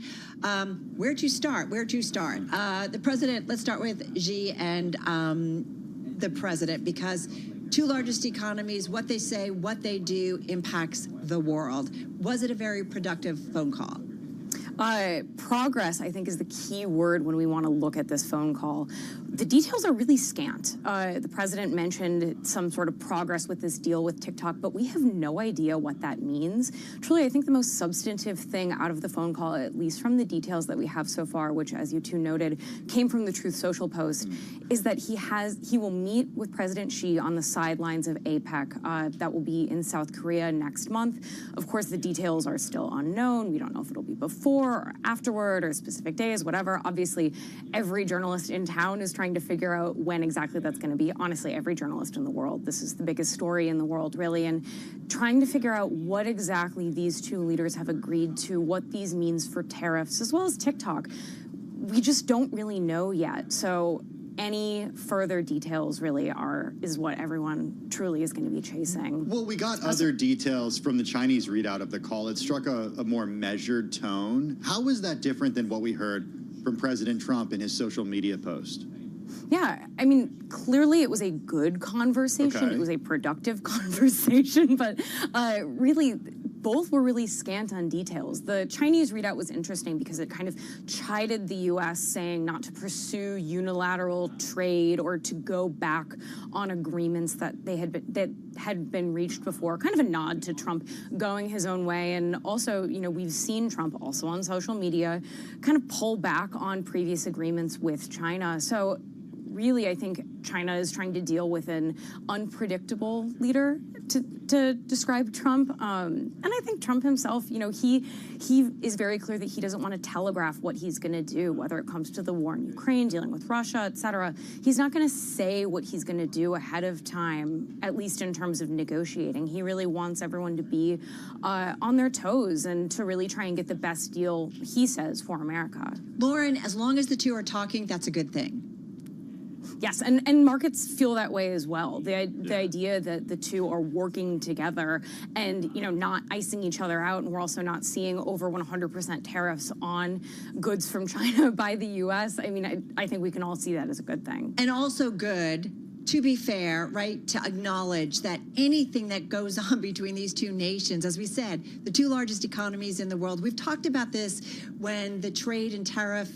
[SPEAKER 6] where to start? The president, let's start with Xi and the president, because two largest economies, what they say, what they do impacts the world. Was it a very productive phone call?
[SPEAKER 22] Progress, I think, is the key word when we want to look at this phone call. The details are really scant. The president mentioned some sort of progress with this deal with TikTok, but we have no idea what that means. Truly, I think the most substantive thing out of the phone call, at least from the details that we have so far, which, as you two noted, came from the Truth Social post, is that he will meet with President Xi on the sidelines of APEC. That will be in South Korea next month. Of course, the details are still unknown. We don't know if it'll be before or afterward or specific days, whatever. Obviously, every journalist in town is trying to figure out when exactly that's going to be. Honestly, every journalist in the world. This is the biggest story in the world, really, and trying to figure out what exactly these two leaders have agreed to, what these means for tariffs, as well as TikTok. We just don't really know yet. So any further details really is what everyone truly is going to be chasing.
[SPEAKER 15] Well, we got other details from the Chinese readout of the call. It struck a more measured tone. How was that different than what we heard from President Trump in his social media post?
[SPEAKER 22] Yeah, I mean, clearly it was a good conversation.
[SPEAKER 21] Okay.
[SPEAKER 22] It was a productive conversation, but really, both were really scant on details. The Chinese readout was interesting because it kind of chided the U.S., saying not to pursue unilateral trade or to go back on agreements that had been reached before. Kind of a nod to Trump going his own way, and also, we've seen Trump also on social media kind of pull back on previous agreements with China. So really, I think China is trying to deal with an unpredictable leader, to describe Trump. And I think Trump himself, he is very clear that he doesn't want to telegraph what he's going to do, whether it comes to the war in Ukraine, dealing with Russia, et cetera. He's not going to say what he's going to do ahead of time, at least in terms of negotiating. He really wants everyone to be on their toes and to really try and get the best deal, he says, for America.
[SPEAKER 6] Lauren, as long as the two are talking, that's a good thing.
[SPEAKER 22] Yes, and markets feel that way as well. The idea that the two are working together and, not icing each other out, and we're also not seeing over 100% tariffs on goods from China by the U.S. I mean, I think we can all see that as a good thing.
[SPEAKER 6] And also good, to be fair, right, to acknowledge that anything that goes on between these two nations, as we said, the two largest economies in the world, we've talked about this when the trade and tariff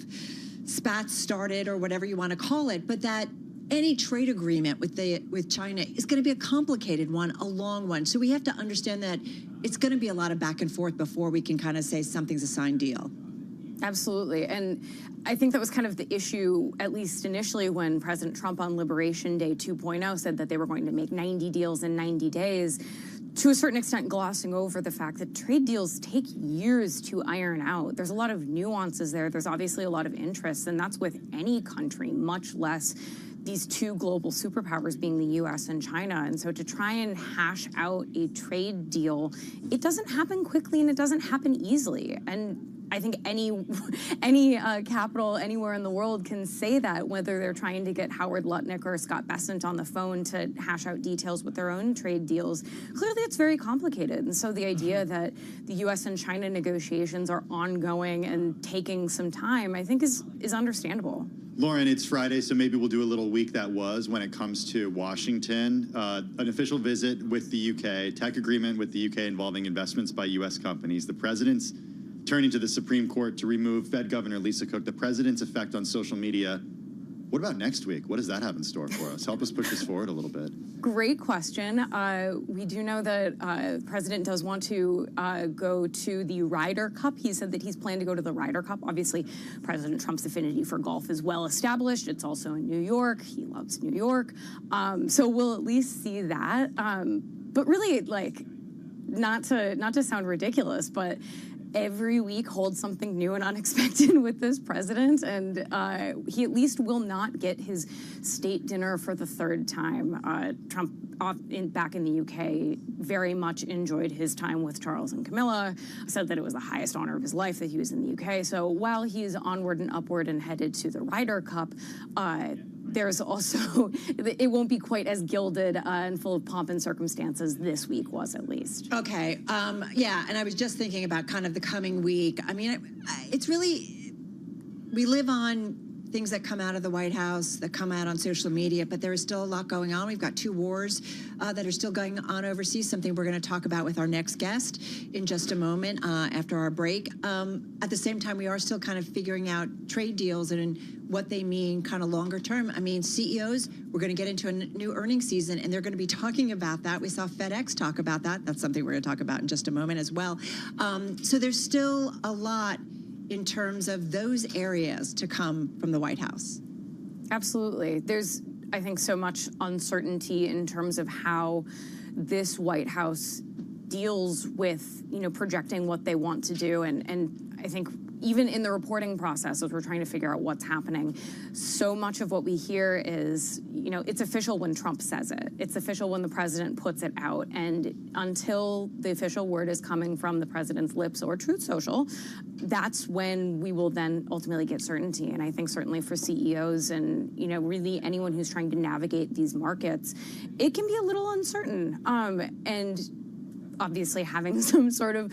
[SPEAKER 6] spats started, or whatever you want to call it, but that any trade agreement with China is going to be a complicated one, a long one. So we have to understand that it's going to be a lot of back and forth before we can kind of say something's a signed deal.
[SPEAKER 22] Absolutely. And I think that was kind of the issue, at least initially, when President Trump on Liberation Day 2.0 said that they were going to make 90 deals in 90 days. To a certain extent, glossing over the fact that trade deals take years to iron out. There's a lot of nuances there. There's obviously a lot of interest, and that's with any country, much less these two global superpowers being the U.S. and China. And so to try and hash out a trade deal, it doesn't happen quickly and it doesn't happen easily. And I think any capital anywhere in the world can say that, whether they're trying to get Howard Lutnick or Scott Bessent on the phone to hash out details with their own trade deals. Clearly, it's very complicated. And so the idea that the U.S. and China negotiations are ongoing and taking some time, I think is understandable.
[SPEAKER 15] Lauren, it's Friday, so maybe we'll do a little week that was when it comes to Washington. An official visit with the UK, tech agreement with the UK involving investments by U.S. companies. The president's turning to the Supreme Court to remove Fed Governor Lisa Cook, the president's effect on social media. What about next week? What does that have in store for us? Help us push this forward a little bit.
[SPEAKER 22] Great question. We do know that the president does want to go to the Ryder Cup. He said that he's planned to go to the Ryder Cup. Obviously, President Trump's affinity for golf is well established. It's also in New York. He loves New York. So we'll at least see that. But really, not to sound ridiculous, but every week holds something new and unexpected with this president, and he at least will not get his state dinner for the third time. Trump, back in the UK, very much enjoyed his time with Charles and Camilla, said that it was the highest honor of his life that he was in the UK. So while he's onward and upward and headed to the Ryder Cup, there's also, it won't be quite as gilded and full of pomp and circumstances this week was, at least.
[SPEAKER 6] Okay. Yeah, and I was just thinking about kind of the coming week. I mean, it's really, we live on things that come out of the White House, that come out on social media, but there is still a lot going on. We've got two wars that are still going on overseas, something we're going to talk about with our next guest in just a moment after our break. At the same time, we are still kind of figuring out trade deals and what they mean kind of longer term. I mean, CEOs, we're going to get into a new earnings season, and they're going to be talking about that. We saw FedEx talk about that. That's something we're going to talk about in just a moment as well. So there's still a lot in terms of those areas to come from the White House.
[SPEAKER 22] Absolutely. There's, I think, so much uncertainty in terms of how this White House deals with, projecting what they want to do. And I think even in the reporting process, as we're trying to figure out what's happening, so much of what we hear is, it's official when Trump says it. It's official when the president puts it out. And until the official word is coming from the president's lips or Truth Social, that's when we will then ultimately get certainty. And I think certainly for CEOs and, really anyone who's trying to navigate these markets, it can be a little uncertain. And obviously having some sort of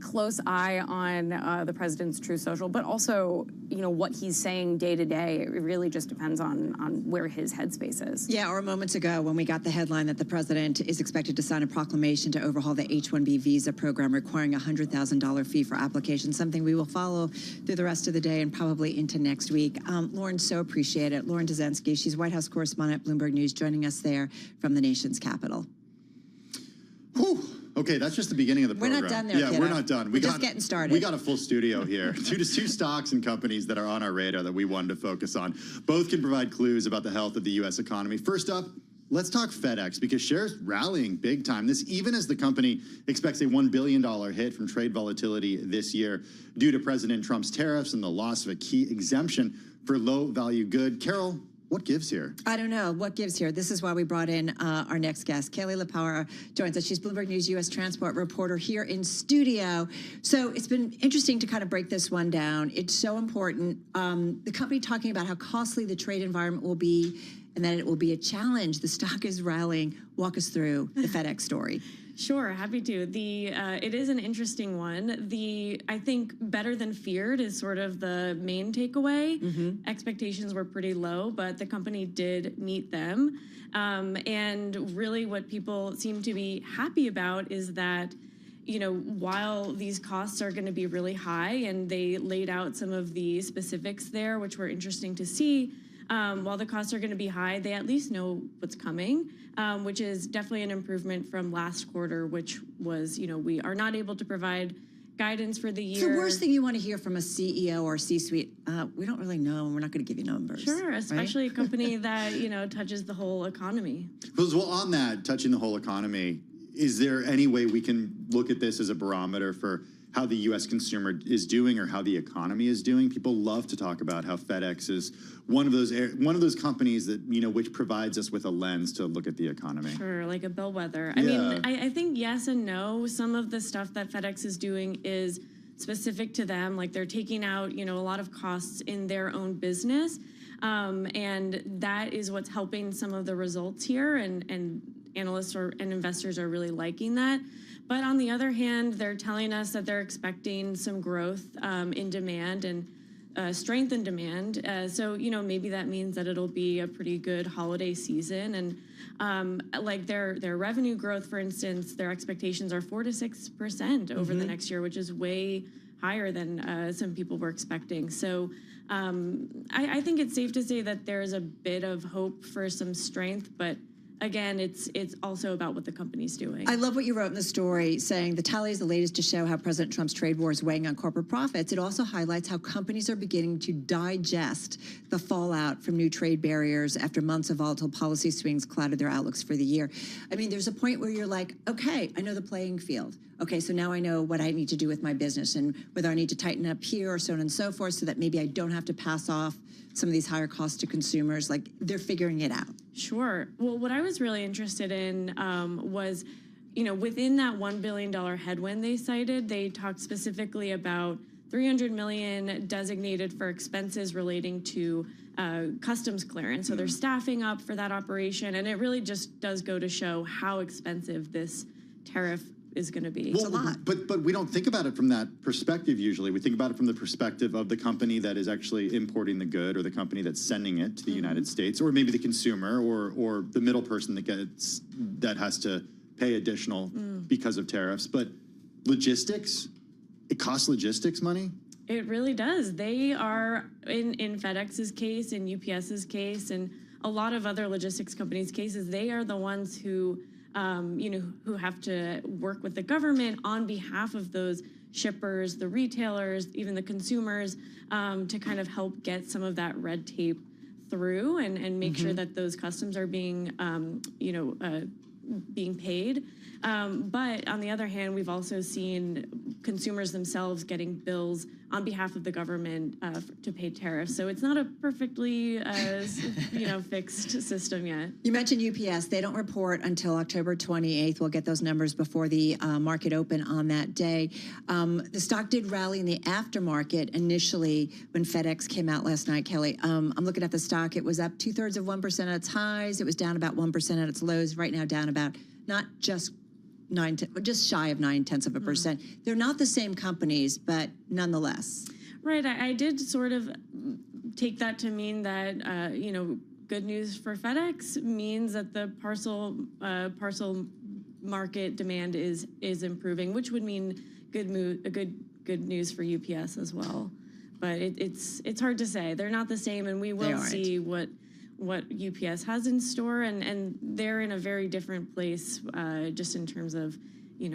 [SPEAKER 22] close eye on the president's Truth Social, but also, what he's saying day to day. It really just depends on where his headspace is.
[SPEAKER 6] Yeah, or moments ago when we got the headline that the president is expected to sign a proclamation to overhaul the H-1B visa program, requiring a $100,000 fee for applications, something we will follow through the rest of the day and probably into next week. Lauren, so appreciate it. Lauren Dezensky, she's White House correspondent at Bloomberg News, joining us there from the nation's capital.
[SPEAKER 15] Whew. Okay, that's just the beginning of the program.
[SPEAKER 6] We're not done there,
[SPEAKER 15] Yeah,
[SPEAKER 6] kiddo.
[SPEAKER 15] we're not done.
[SPEAKER 6] We're just getting started.
[SPEAKER 15] We got a full studio here. two stocks and companies that are on our radar that we wanted to focus on. Both can provide clues about the health of the U.S. economy. First up, let's talk FedEx, because shares rallying big time. This even as the company expects a $1 billion hit from trade volatility this year due to President Trump's tariffs and the loss of a key exemption for low-value good. Carol, what gives here?
[SPEAKER 6] I don't know. What gives here? This is why we brought in our next guest. Kelly LaPower joins us. She's Bloomberg News U.S. transport reporter here in studio. So it's been interesting to kind of break this one down. It's so important. The company talking about how costly the trade environment will be and that it will be a challenge. The stock is rallying. Walk us through the FedEx story.
[SPEAKER 3] Sure, happy to. It is an interesting one. I think better than feared is sort of the main takeaway. Expectations were pretty low, but the company did meet them. And really what people seem to be happy about is that, while these costs are going to be really high, and they laid out some of the specifics there, which were interesting to see, while the costs are going to be high, they at least know what's coming, which is definitely an improvement from last quarter, which was, we are not able to provide guidance for the year.
[SPEAKER 6] It's the worst thing you want to hear from a CEO or C-suite. We don't really know, and we're not going to give you numbers.
[SPEAKER 3] Sure, especially a company that, touches the whole economy.
[SPEAKER 15] Well, on that, touching the whole economy, is there any way we can look at this as a barometer for how the U.S. consumer is doing or how the economy is doing? People love to talk about how FedEx is one of those companies that, which provides us with a lens to look at the economy.
[SPEAKER 3] Sure, like a bellwether.
[SPEAKER 15] Yeah.
[SPEAKER 3] I mean, I think yes and no. Some of the stuff that FedEx is doing is specific to them. Like they're taking out, a lot of costs in their own business. And that is what's helping some of the results here. And analysts and investors are really liking that. But on the other hand, they're telling us that they're expecting some growth in demand and strength in demand. So, maybe that means that it'll be a pretty good holiday season. And like their revenue growth, for instance, their expectations are 4 to 6% over the next year, which is way higher than some people were expecting. So I think it's safe to say that there's a bit of hope for some strength, but again, it's also about what the company's doing.
[SPEAKER 6] I love what you wrote in the story, saying the tally is the latest to show how President Trump's trade war is weighing on corporate profits. It also highlights how companies are beginning to digest the fallout from new trade barriers after months of volatile policy swings clouded their outlooks for the year. I mean, there's a point where you're like, okay, I know the playing field. Okay, so now I know what I need to do with my business and whether I need to tighten up here or so on and so forth so that maybe I don't have to pass off some of these higher costs to consumers. Like, they're figuring it out.
[SPEAKER 3] Sure. Well, what I was really interested in was, within that $1 billion headwind they cited, they talked specifically about $300 million designated for expenses relating to customs clearance. So they're staffing up for that operation. And it really just does go to show how expensive this tariff is going to be.
[SPEAKER 15] Well, it's a lot. But we don't think about it from that perspective usually. We think about it from the perspective of the company that is actually importing the good, or the company that's sending it to the United States, or maybe the consumer, or the middle person that has to pay additional because of tariffs. But logistics, it costs logistics money.
[SPEAKER 3] It really does. They are, in FedEx's case, in UPS's case, and a lot of other logistics companies' cases, they are the ones who who have to work with the government on behalf of those shippers, the retailers, even the consumers, to kind of help get some of that red tape through and make sure that those customs are being, being paid. But on the other hand, we've also seen consumers themselves getting bills on behalf of the government to pay tariffs. So it's not a perfectly, fixed system yet.
[SPEAKER 6] You mentioned UPS. They don't report until October 28th. We'll get those numbers before the market open on that day. The stock did rally in the aftermarket initially when FedEx came out last night, Kelly. I'm looking at the stock. It was up 2/3 of 1% at its highs. It was down about 1% at its lows. Right now down about not just just shy of 0.9%. They're not the same companies, but nonetheless.
[SPEAKER 3] Right. I did sort of take that to mean that, good news for FedEx means that the parcel market demand is improving, which would mean good news for UPS as well. But it's hard to say. They're not the same, and we will see what UPS has in store, and they're in a very different place just in terms of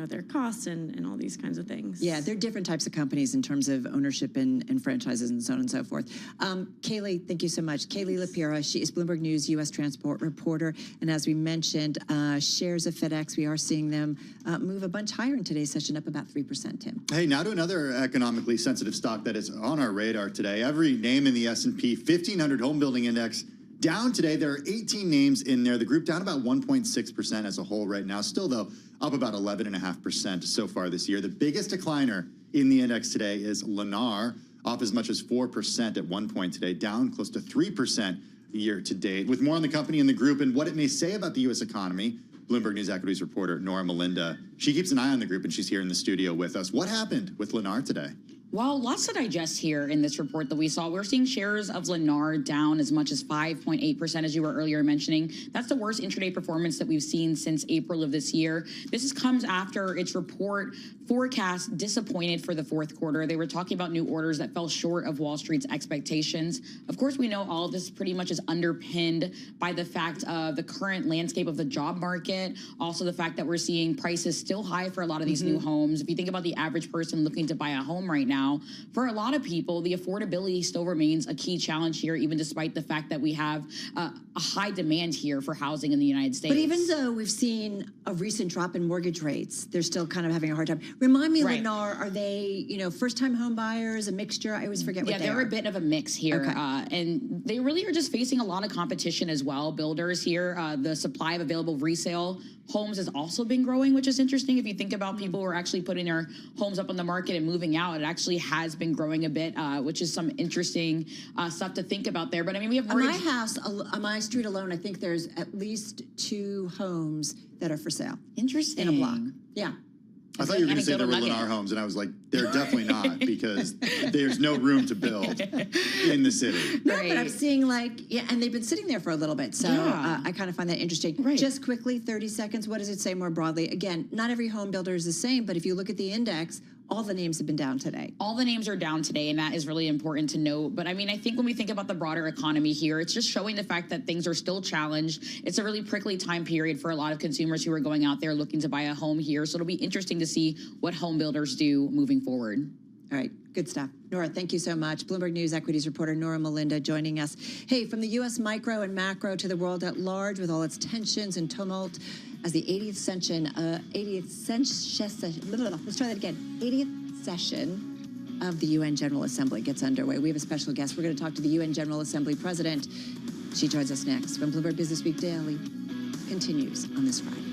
[SPEAKER 3] their costs and all these kinds of things.
[SPEAKER 6] Yeah, they're different types of companies in terms of ownership and franchises and so on and so forth. Kaylee, thank you so much. Kaylee Lapira, she is Bloomberg News U.S. transport reporter. And as we mentioned, shares of FedEx, we are seeing them move a bunch higher in today's session, up about 3%, Tim.
[SPEAKER 15] Hey, now to another economically sensitive stock that is on our radar today. Every name in the S&P 1500 Home Building Index down today. There are 18 names in there. The group down about 1.6% as a whole right now. Still, though, up about 11.5% so far this year. The biggest decliner in the index today is Lennar, off as much as 4% at one point today, down close to 3% year to date. With more on the company and the group and what it may say about the U.S. economy, Bloomberg News equities reporter Nora Melinda. She keeps an eye on the group, and she's here in the studio with us. What happened with Lennar today?
[SPEAKER 4] Well, lots to digest here in this report that we saw. We're seeing shares of Lennar down as much as 5.8%, as you were earlier mentioning. That's the worst intraday performance that we've seen since April of this year. This comes after its report forecast disappointed for the fourth quarter. They were talking about new orders that fell short of Wall Street's expectations. Of course, we know all of this pretty much is underpinned by the fact of the current landscape of the job market. Also, the fact that we're seeing prices still high for a lot of these new homes. If you think about the average person looking to buy a home right now, for a lot of people, the affordability still remains a key challenge here, even despite the fact that we have a high demand here for housing in the United States.
[SPEAKER 6] But even though we've seen a recent drop in mortgage rates, they're still kind of having a hard time. Remind me, Lennar, are they, first-time home buyers, a mixture? I always forget what they are.
[SPEAKER 4] Yeah, they're a bit of a mix here.
[SPEAKER 6] Okay.
[SPEAKER 4] And they really are just facing a lot of competition as well. Builders here, the supply of available resale homes has also been growing, which is interesting. If you think about people who are actually putting their homes up on the market and moving out, it actually has been growing a bit, which is some interesting stuff to think about there. But I mean, we have
[SPEAKER 6] on my house, on my street alone, I think there's at least 2 homes that are for sale.
[SPEAKER 4] Interesting.
[SPEAKER 6] In a block. Yeah.
[SPEAKER 15] I thought you were going to say there were Lennar homes, and I was like, they're definitely not, because there's no room to build in the city.
[SPEAKER 6] No, but I'm seeing and they've been sitting there for a little bit, so I kind of find that interesting. Just quickly, 30 seconds, what does it say more broadly? Again, not every home builder is the same, but if you look at the index, all the names have been down today.
[SPEAKER 4] All the names are down today, and that is really important to note. But I mean, I think when we think about the broader economy here, it's just showing the fact that things are still challenged. It's a really prickly time period for a lot of consumers who are going out there looking to buy a home here. So it'll be interesting to see what home builders do moving forward.
[SPEAKER 6] All right, good stuff. Nora, thank you so much. Bloomberg News equities reporter Nora Melinda joining us. Hey, from the U.S. micro and macro to the world at large with all its tensions and tumult, as the 80th session of the UN General Assembly gets underway. We have a special guest. We're going to talk to the UN General Assembly President. She joins us next when Bloomberg Business Week Daily continues on this Friday.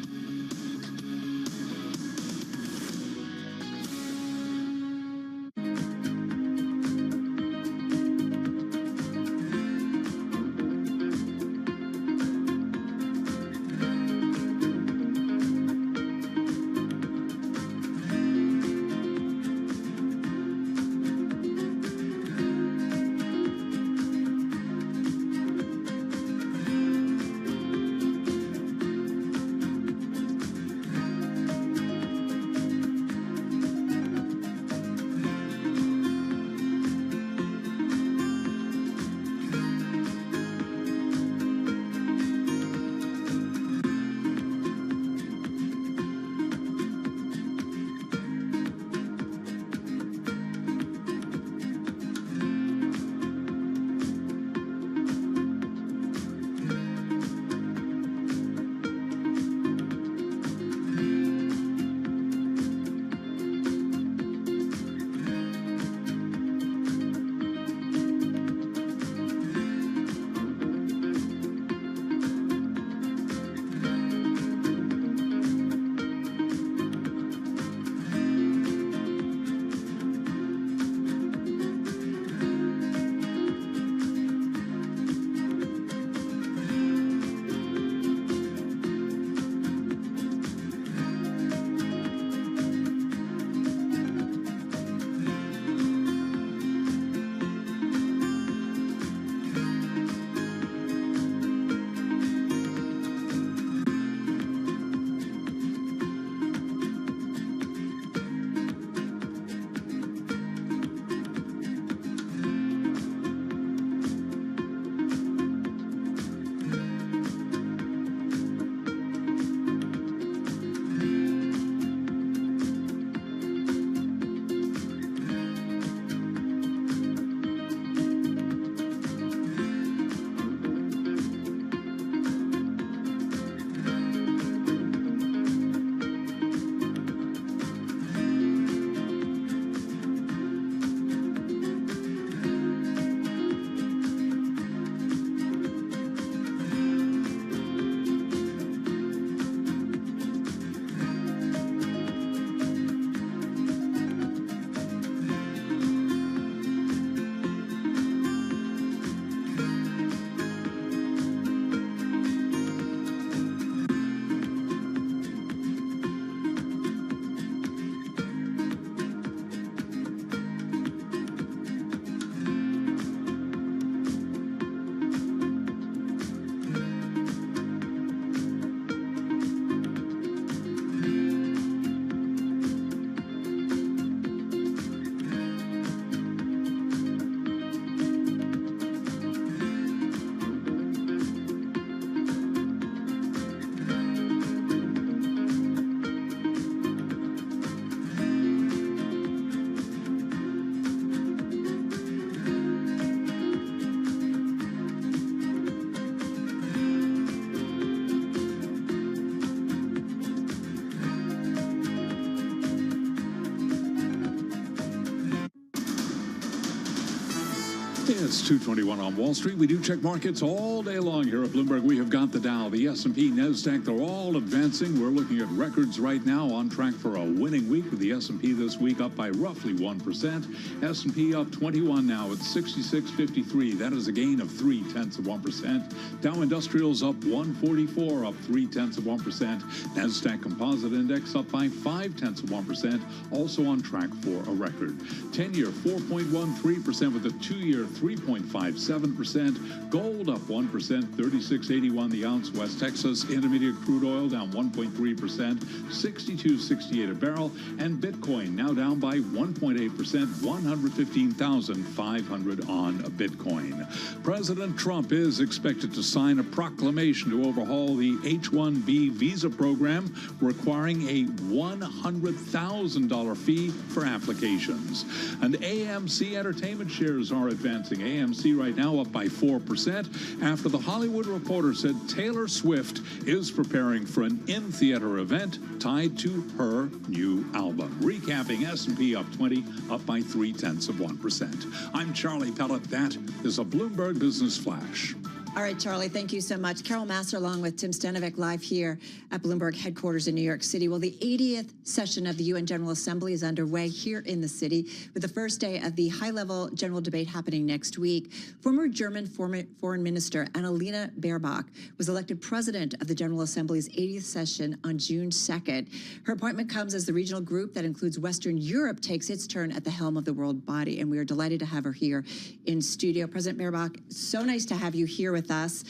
[SPEAKER 18] It's 2:21 on Wall Street. We do check markets all day long here at Bloomberg. We have got the Dow, the S&P, NASDAQ. They're all advancing. We're looking at records right now, on track for a winning week with the S&P this week up by roughly 1%. S&P up 21 now at 66.53. That is a gain of 0.3%. Dow Industrials up 144, up 0.3%. NASDAQ Composite Index up by 0.5%, also on track for a record. 10-year 4.13% with a 2-year 3.57%. Gold up 1%, 36.81 the ounce. West Texas Intermediate crude oil down 1.3%, 62.68 a barrel. And Bitcoin now down by 1.8%, 115,500 on a Bitcoin. President Trump is expected to sign a proclamation to overhaul the H-1B visa program, requiring a $100,000 fee for applications. And AMC Entertainment shares are advancing. AMC right now up by 4% after the Hollywood Reporter said Taylor Swift is preparing for an in-theater event tied to her new album. Recapping, S&P up 20, up by 0.3%. I'm Charlie Pellet. That is a Bloomberg Business Flash.
[SPEAKER 6] All right, Charlie, thank you so much. Carol Massar along with Tim Stenovic live here at Bloomberg headquarters in New York City. Well, the 80th session of the UN General Assembly is underway here in the city with the first day of the high-level general debate happening next week. Former German Foreign Minister Annalena Baerbock was elected president of the General Assembly's 80th session on June 2nd. Her appointment comes as the regional group that includes Western Europe takes its turn at the helm of the world body, and we are delighted to have her here in studio. President Baerbock, so nice to have you here with us.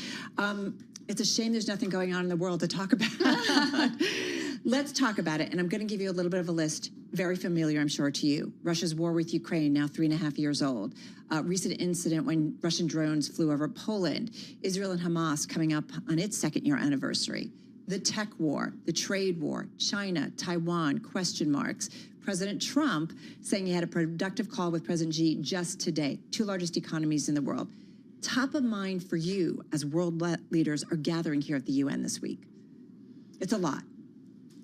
[SPEAKER 6] It's a shame there's nothing going on in the world to talk about. Let's talk about it, and I'm going to give you a little bit of a list, very familiar, I'm sure, to you. Russia's war with Ukraine, now 3.5 years old. Recent incident when Russian drones flew over Poland. Israel and Hamas coming up on its second-year anniversary. The tech war, the trade war, China, Taiwan, question marks. President Trump saying he had a productive call with President Xi just today, two largest economies in the world. Top of mind for you as world leaders are gathering here at the UN this week? It's a lot.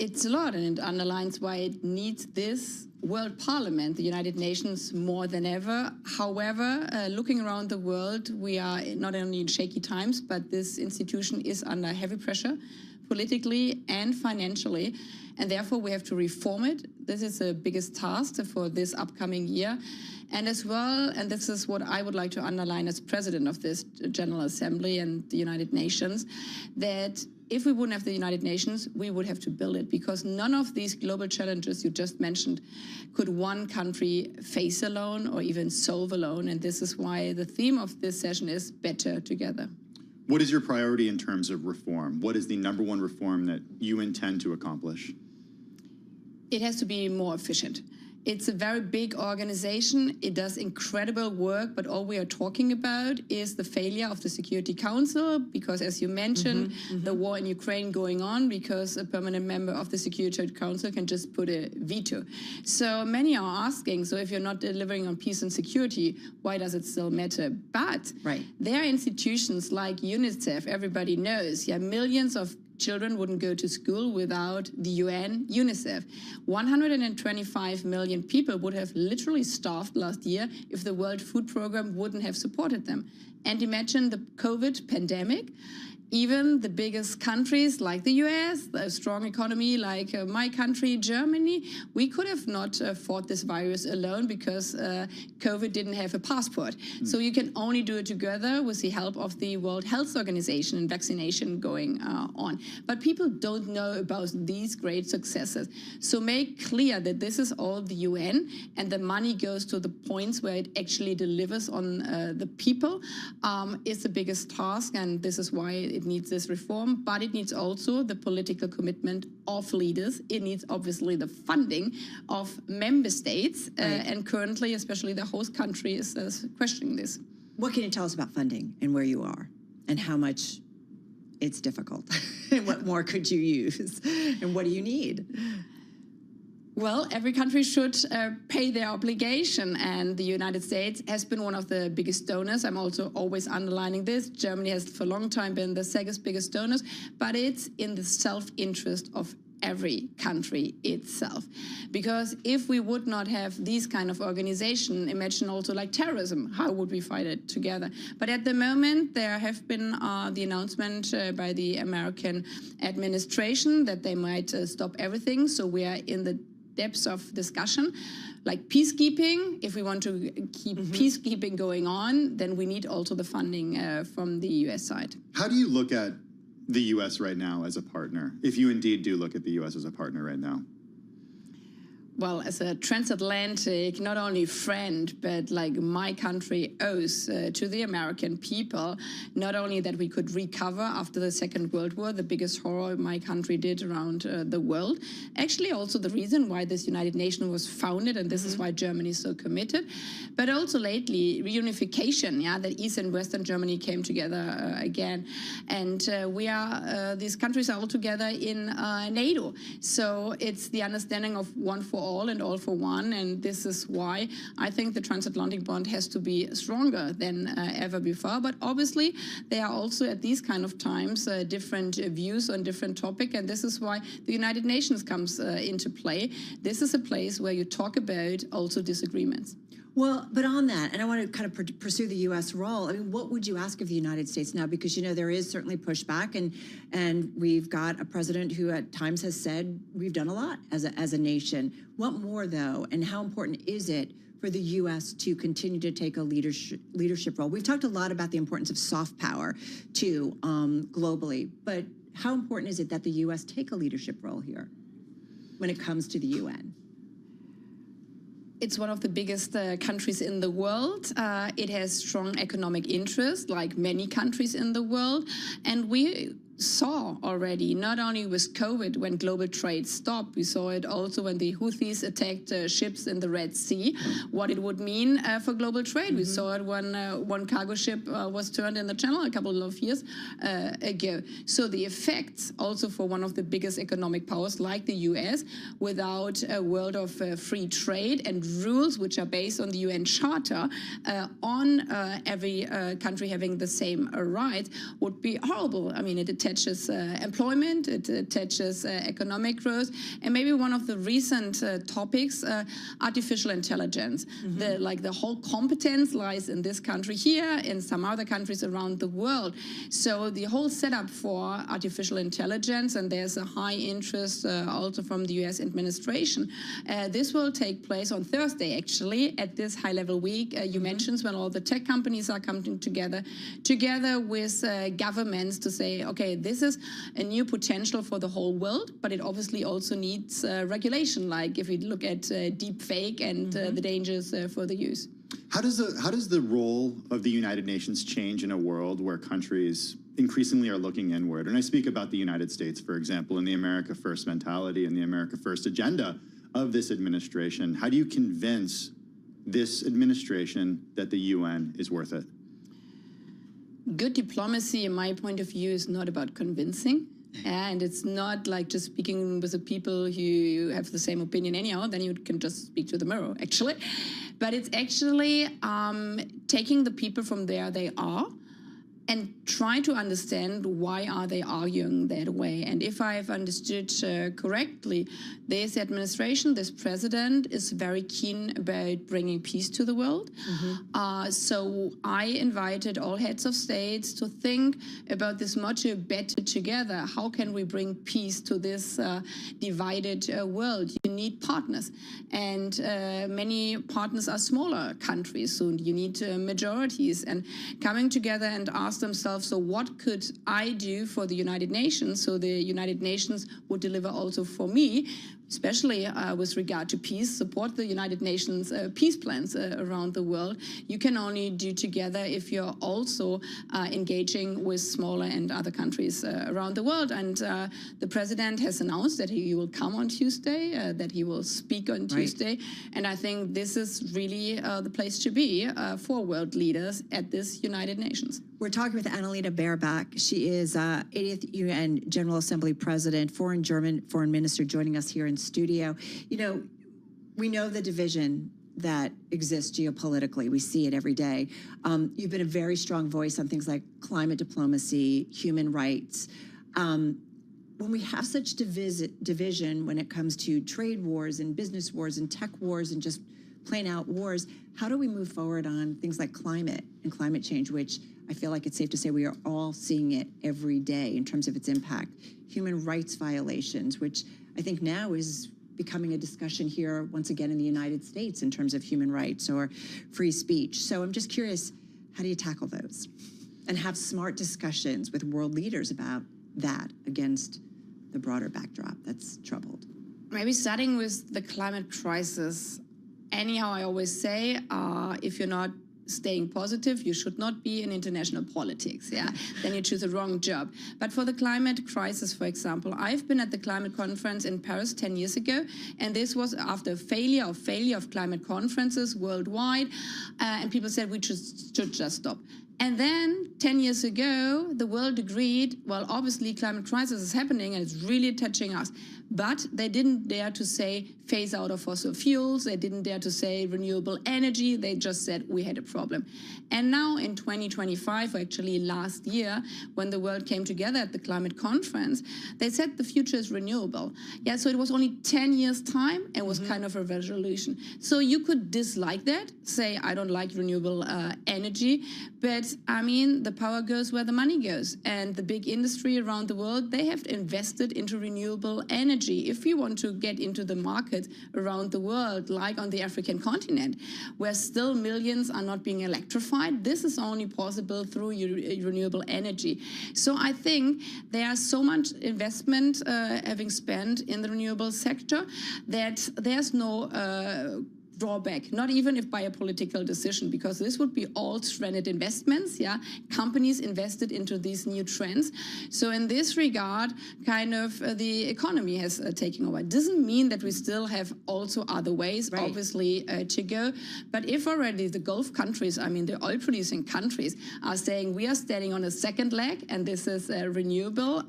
[SPEAKER 7] It's a lot, and it underlines why it needs this World Parliament, the United Nations, more than ever. However, looking around the world, we are not only in shaky times, but this institution is under heavy pressure, politically and financially, and therefore we have to reform it. This is the biggest task for this upcoming year. And as well, and this is what I would like to underline as president of this General Assembly and the United Nations, that if we wouldn't have the United Nations, we would have to build it, because none of these global challenges you just mentioned could one country face alone or even solve alone. And this is why the theme of this session is better together.
[SPEAKER 15] What is your priority in terms of reform? What is the number one reform that you intend to accomplish?
[SPEAKER 7] It has to be more efficient. It's a very big organization. It does incredible work, but all we are talking about is the failure of the Security Council, because as you mentioned, the war in Ukraine going on, because a permanent member of the Security Council can just put a veto. So many are asking, so if you're not delivering on peace and security, why does it still matter? But there are institutions like UNICEF, everybody knows, millions of children wouldn't go to school without the UN, UNICEF. 125 million people would have literally starved last year if the World Food Programme wouldn't have supported them. And imagine the COVID pandemic. Even the biggest countries like the US, a strong economy like my country, Germany, we could have not fought this virus alone because COVID didn't have a passport. So you can only do it together with the help of the World Health Organization and vaccination going on. But people don't know about these great successes. So make clear that this is all the UN and the money goes to the points where it actually delivers on the people is the biggest task, and this is why it needs this reform, but it needs also the political commitment of leaders. It needs obviously the funding of member states, and currently, especially the host country is questioning this.
[SPEAKER 6] What can you tell us about funding and where you are and how much it's difficult? And what more could you use? And what do you need?
[SPEAKER 7] Well, every country should pay their obligation, and the United States has been one of the biggest donors. I'm also always underlining this. Germany has for a long time been the second biggest donors, but it's in the self-interest of every country itself. Because if we would not have these kind of organization, imagine also like terrorism, how would we fight it together? But at the moment, there have been the announcement by the American administration that they might stop everything. So we are in the depths of discussion. Like peacekeeping, if we want to keep peacekeeping going on, then we need also the funding from the US side.
[SPEAKER 15] How do you look at the U.S. right now as a partner, if you indeed do look at the U.S. as a partner right now?
[SPEAKER 7] Well, as a transatlantic, not only friend, but like my country owes to the American people, not only that we could recover after the Second World War, the biggest horror my country did around the world. Actually, also the reason why this United Nations was founded, and this is why Germany is so committed. But also lately, reunification, yeah, that East and Western Germany came together again. And these countries are all together in NATO. So it's the understanding of one for all and all for one, and this is why I think the transatlantic bond has to be stronger than ever before. But obviously, there are also at these kind of times different views on different topics, and this is why the United Nations comes into play. This is a place where you talk about also disagreements.
[SPEAKER 6] Well, but on that, and I want to kind of pursue the U.S. role, I mean, what would you ask of the United States now? Because, you know, there is certainly pushback, and we've got a president who at times has said we've done a lot as a nation. What more, though, and how important is it for the U.S. to continue to take a leadership role? We've talked a lot about the importance of soft power, too, globally, but how important is it that the U.S. take a leadership role here when it comes to the UN?
[SPEAKER 7] It's one of the biggest countries in the world. It has strong economic interest, like many countries in the world. And we saw already, not only with COVID, when global trade stopped, we saw it also when the Houthis attacked ships in the Red Sea, what it would mean for global trade. We saw it when one cargo ship was turned in the channel a couple of years ago. So the effects also for one of the biggest economic powers like the US, without a world of free trade and rules which are based on the UN Charter on every country having the same rights, would be horrible. I mean, it attaches employment, it attaches economic growth, and maybe one of the recent topics, artificial intelligence. The whole competence lies in this country here, in some other countries around the world. So the whole setup for artificial intelligence, and there's a high interest also from the US administration. This will take place on Thursday, actually, at this high-level week you mentioned, when all the tech companies are coming together with governments to say, okay, this is a new potential for the whole world, but it obviously also needs regulation, like if we look at deep fake and the dangers for the use.
[SPEAKER 15] How does the role of the United Nations change in a world where countries increasingly are looking inward? And I speak about the United States, for example, and the America First mentality and the America First agenda of this administration. How do you convince this administration that the UN is worth it?
[SPEAKER 7] Good diplomacy, in my point of view, is not about convincing. And it's not like just speaking with the people who have the same opinion anyhow, then you can just speak to the mirror, actually. But it's actually taking the people from there they are and try to understand why are they arguing that way. And if I've understood correctly, this administration, this president is very keen about bringing peace to the world. So I invited all heads of states to think about this much better together. How can we bring peace to this divided world? You need partners. And many partners are smaller countries, so you need majorities. And coming together and ask themselves, so what could I do for the United Nations so the United Nations would deliver also for me, especially with regard to peace, support the United Nations peace plans around the world. You can only do together if you're also engaging with smaller and other countries around the world. And the president has announced that he will come on Tuesday, that he will speak on Tuesday. And I think this is really the place to be for world leaders at this United Nations.
[SPEAKER 6] We're talking with Annalena Baerbock. She is 80th UN General Assembly President, German Foreign Minister, joining us here in studio. You know, we know the division that exists geopolitically. We see it every day. You've been a very strong voice on things like climate diplomacy, human rights. when we have such division when it comes to trade wars and business wars and tech wars and just plain out wars, how do we move forward on things like climate and climate change, which I feel like it's safe to say we are all seeing it every day in terms of its impact. Human rights violations, which I think now is becoming a discussion here once again in the United States in terms of human rights or free speech. So I'm just curious, how do you tackle those? And have smart discussions with world leaders about that against the broader backdrop that's troubled.
[SPEAKER 7] Maybe starting with the climate crisis. Anyhow, I always say, if you're not staying positive, you should not be in international politics, yeah? Then you choose the wrong job. But for the climate crisis, for example, I've been at the climate conference in Paris 10 years ago, and this was after failure of climate conferences worldwide, and people said we should just stop. And then 10 years ago, the world agreed, well, obviously climate crisis is happening and it's really touching us. But they didn't dare to say phase out of fossil fuels. They didn't dare to say renewable energy. They just said we had a problem. And now in 2025, or actually last year, when the world came together at the climate conference, they said the future is renewable. Yeah, so it was only 10 years time and was kind of a resolution. So you could dislike that, say I don't like renewable energy, but I mean, the power goes where the money goes. And the big industry around the world, they have invested into renewable energy. If we want to get into the market around the world, like on the African continent, where still millions are not being electrified, this is only possible through renewable energy. So I think there's so much investment having spent in the renewable sector that there's no drawback, not even if by a political decision, because this would be all trended investments, yeah, companies invested into these new trends. So in this regard, kind of the economy has taken over. It doesn't mean that we still have also other ways, obviously, to go. But if already the Gulf countries, I mean, the oil producing countries are saying we are standing on a second leg and this is renewable,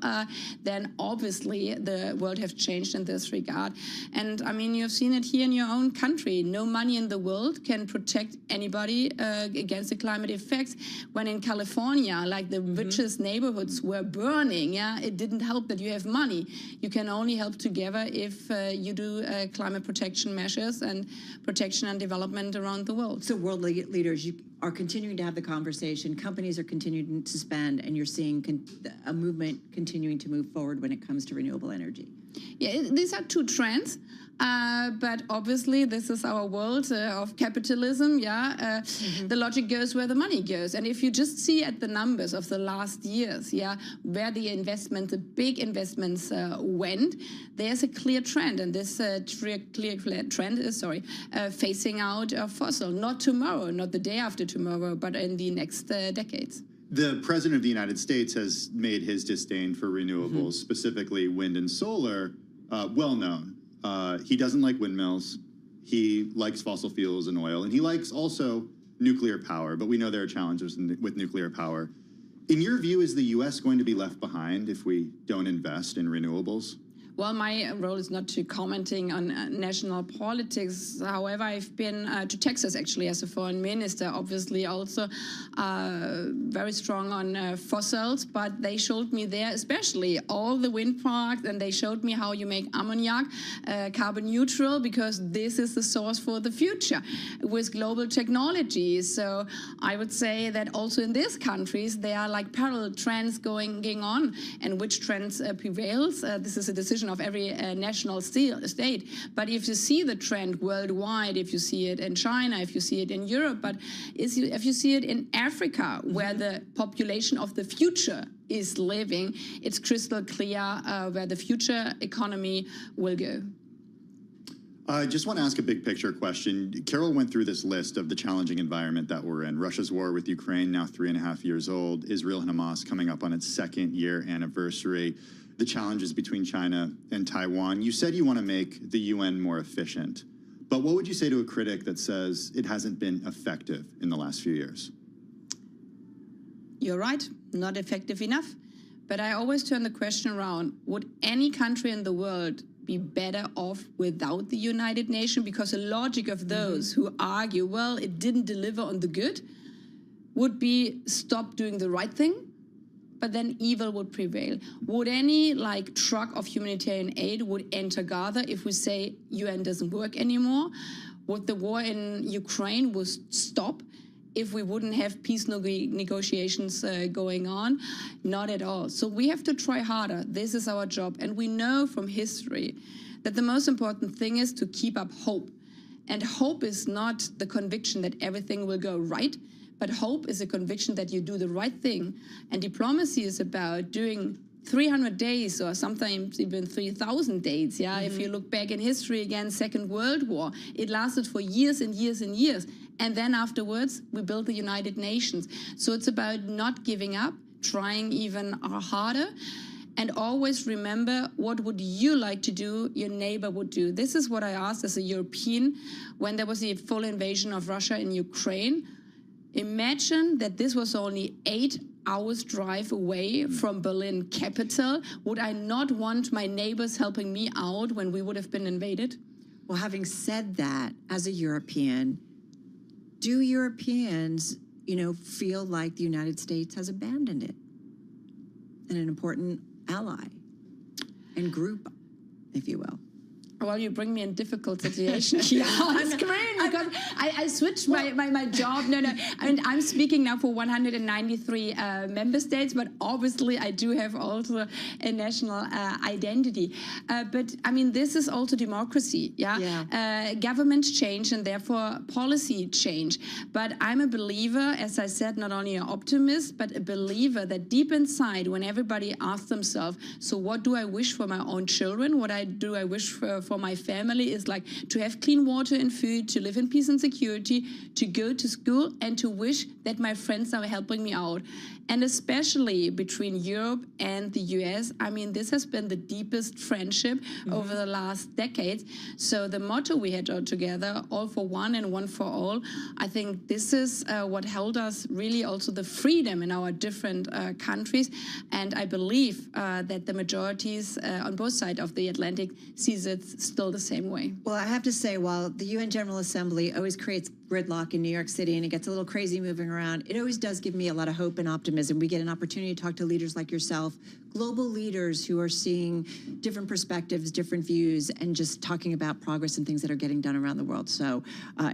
[SPEAKER 7] then obviously the world has changed in this regard. And I mean, you've seen it here in your own country. No money in the world can protect anybody against the climate effects. When in California, like the richest neighborhoods were burning, yeah, it didn't help that you have money. You can only help together if you do climate protection measures and protection and development around the world.
[SPEAKER 6] So world leaders, you are continuing to have the conversation, companies are continuing to spend, and you're seeing a movement continuing to move forward when it comes to renewable energy.
[SPEAKER 7] Yeah, these are two trends. But obviously, this is our world of capitalism, yeah. The logic goes where the money goes. And if you just see at the numbers of the last years, yeah, where the investments, the big investments went, there's a clear trend. And this clear trend is, phasing out fossil. Not tomorrow, not the day after tomorrow, but in the next decades.
[SPEAKER 15] The president of the United States has made his disdain for renewables, specifically wind and solar, well known. He doesn't like windmills. He likes fossil fuels and oil, and he likes also nuclear power, but we know there are challenges with nuclear power. In your view, is the U.S. going to be left behind if we don't invest in renewables?
[SPEAKER 7] Well, my role is not to commenting on national politics. However, I've been to Texas, actually, as a foreign minister, obviously also very strong on fossils, but they showed me there, especially all the wind parks, and they showed me how you make ammonia carbon neutral, because this is the source for the future with global technology. So I would say that also in these countries, there are like parallel trends going on, and which trends prevails. This is a decision of every national state. But if you see the trend worldwide, if you see it in China, if you see it in Europe, but if you see it in Africa, where the population of the future is living, it's crystal clear where the future economy will go.
[SPEAKER 15] I just want to ask a big picture question. Carol went through this list of the challenging environment that we're in. Russia's war with Ukraine, now 3.5 years old. Israel and Hamas coming up on its second-year anniversary. The challenges between China and Taiwan. You said you want to make the UN more efficient, but what would you say to a critic that says it hasn't been effective in the last few years?
[SPEAKER 7] You're right, not effective enough. But I always turn the question around, would any country in the world be better off without the United Nations? Because the logic of those who argue, well, it didn't deliver on the good, would be stop doing the right thing. but then evil would prevail. Would any like truck of humanitarian aid would enter Gaza if we say UN doesn't work anymore? Would the war in Ukraine would stop if we wouldn't have peace negotiations going on? Not at all. So we have to try harder. This is our job. And we know from history that the most important thing is to keep up hope. And hope is not the conviction that everything will go right, but hope is a conviction that you do the right thing. And diplomacy is about doing 300 days or sometimes even 3,000 days. Yeah, if you look back in history again, Second World War, it lasted for years and years and years. And then afterwards, we built the United Nations. So it's about not giving up, trying even harder. And always remember, what would you like to do, your neighbor would do. This is what I asked as a European when there was the full invasion of Russia in Ukraine. Imagine that this was only 8 hours drive away from Berlin capital. Would I not want my neighbors helping me out when we would have been invaded?
[SPEAKER 6] Well, having said that, as a European, do Europeans, feel like the United States has abandoned it and an important ally and group, if you will?
[SPEAKER 7] Well, you bring me in difficult situation here on screen because I switched my job. No. I mean, I'm speaking now for 193 member states, but obviously I do have also a national identity. But I mean, this is also democracy. Yeah. Governments change and therefore policy change. But I'm a believer, as I said, not only an optimist, but a believer that deep inside, when everybody asks themselves, so what do I wish for my own children? What do I wish for my family is like to have clean water and food, to live in peace and security, to go to school, and to wish that my friends are helping me out. And especially between Europe and the US, I mean, this has been the deepest friendship over the last decades. So the motto we had all together, all for one and one for all, I think this is what held us really also the freedom in our different countries. And I believe that the majorities on both sides of the Atlantic sees it still the same way.
[SPEAKER 6] Well, I have to say, while the UN General Assembly always creates gridlock in New York City and it gets a little crazy moving around, it always does give me a lot of hope and optimism. We get an opportunity to talk to leaders like yourself, global leaders who are seeing different perspectives, different views, and just talking about progress and things that are getting done around the world. So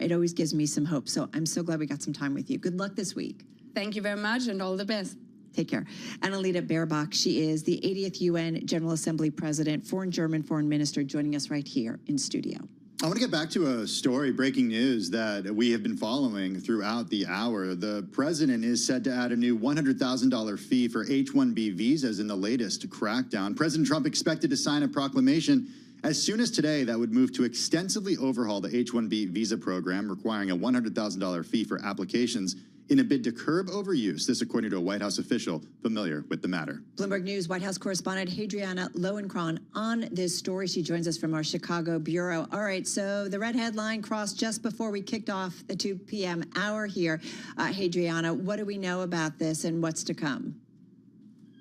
[SPEAKER 6] it always gives me some hope. So I'm so glad we got some time with you. Good luck this week.
[SPEAKER 7] Thank you very much and all the best.
[SPEAKER 6] Take care. Annalena Baerbock, she is the 80th UN General Assembly President, German Foreign Minister, joining us right here in studio.
[SPEAKER 15] I want to get back to a story, breaking news, that we have been following throughout the hour. The president is set to add a new $100,000 fee for H-1B visas in the latest crackdown. President Trump expected to sign a proclamation as soon as today that would move to extensively overhaul the H-1B visa program, requiring a $100,000 fee for applications in a bid to curb overuse. This according to a White House official familiar with the matter.
[SPEAKER 6] Bloomberg News White House correspondent Hadriana Lowenkron on this story. She joins us from our Chicago bureau. All right, so the red headline crossed just before we kicked off the 2 p.m. hour here. Hadriana, what do we know about this and what's to come?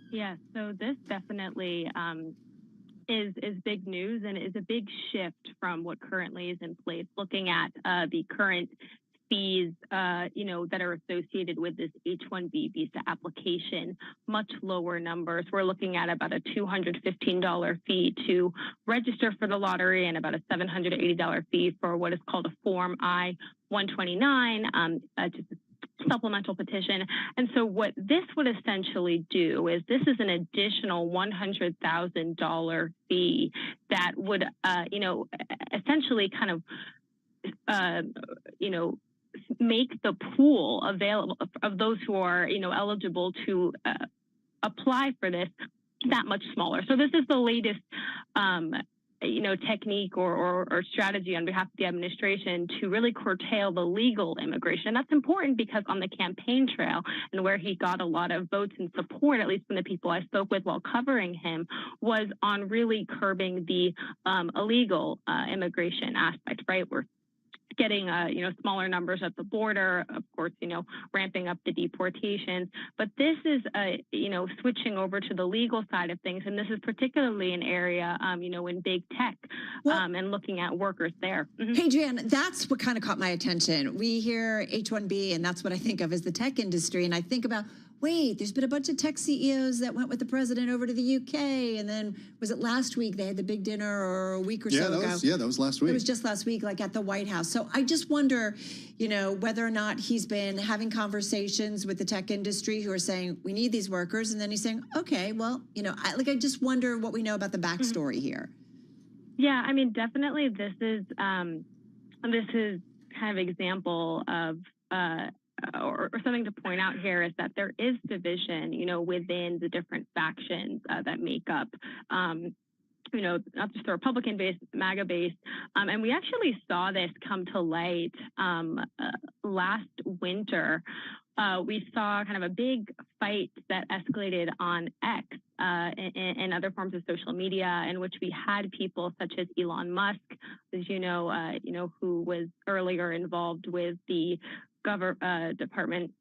[SPEAKER 5] Yeah, so this definitely is big news and is a big shift from what currently is in place. Looking at the current fees, that are associated with this H-1B visa application, much lower numbers. We're looking at about a $215 fee to register for the lottery and about a $780 fee for what is called a Form I-129, just a supplemental petition. And so what this would essentially do is this is an additional $100,000 fee that would, essentially kind of, make the pool available of those who are, eligible to apply for this that much smaller. So this is the latest, technique or strategy on behalf of the administration to really curtail the legal immigration. That's important because on the campaign trail and where he got a lot of votes and support, at least from the people I spoke with while covering him, was on really curbing the illegal immigration aspect, right? We're getting, smaller numbers at the border, of course, ramping up the deportations. But this is, switching over to the legal side of things. And this is particularly an area, in big tech and looking at workers there.
[SPEAKER 6] Hadriana, that's what kind of caught my attention. We hear H-1B, and that's what I think of as the tech industry. And I think about wait, there's been a bunch of tech CEOs that went with the president over to the UK, and then was it last week they had the big dinner, or a week or so ago?
[SPEAKER 15] That was last week.
[SPEAKER 6] It was just last week, like at the White House. So I just wonder, whether or not he's been having conversations with the tech industry who are saying, we need these workers, and then he's saying, okay, well, I just wonder what we know about the backstory here.
[SPEAKER 5] Yeah, I mean, definitely this is kind of example of or something to point out here is that there is division, within the different factions that make up, not just the Republican base, the MAGA base. And we actually saw this come to light last winter. We saw kind of a big fight that escalated on X and other forms of social media, in which we had people such as Elon Musk, as who was earlier involved with the government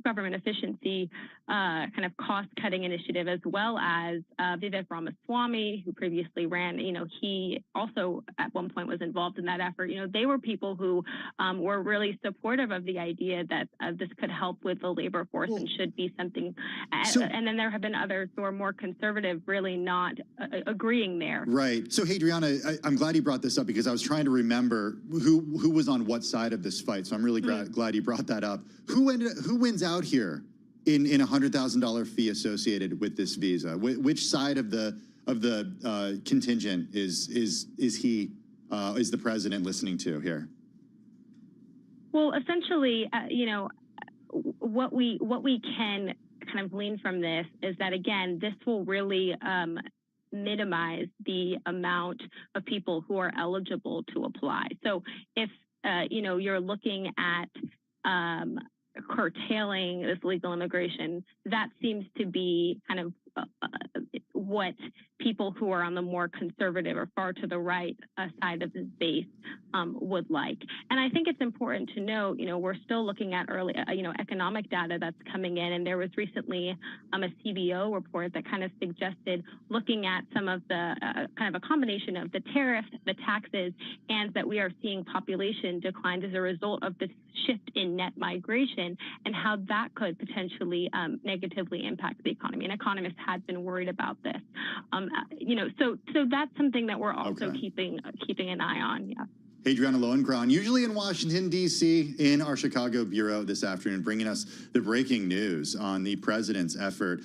[SPEAKER 5] efficiency kind of cost-cutting initiative, as well as Vivek Ramaswamy, who previously ran, he also at one point was involved in that effort. They were people who were really supportive of the idea that this could help with the labor force and should be something. And then there have been others who are more conservative, really not agreeing there.
[SPEAKER 15] Right. So, Hadriana, I'm glad you brought this up, because I was trying to remember who was on what side of this fight. So I'm really glad you brought that up. Who wins out here in a $100,000 fee associated with this visa? Which side of the contingent is the president listening to here?
[SPEAKER 5] Well, essentially, what we can kind of glean from this is that, again, this will really minimize the amount of people who are eligible to apply. So if you're looking at curtailing this legal immigration, that seems to be kind of what people who are on the more conservative or far to the right side of this base would like. And I think it's important to note, we're still looking at early, economic data that's coming in. And there was recently a CBO report that kind of suggested looking at some of the kind of a combination of the tariffs, the taxes, and that we are seeing population declines as a result of this shift in net migration, and how that could potentially negatively impact the economy. And economists had been worried about this. So that's something that we're also keeping an eye on. Yeah.
[SPEAKER 15] Hadriana Lohengrin, usually in Washington, D.C., in our Chicago bureau this afternoon, bringing us the breaking news on the president's effort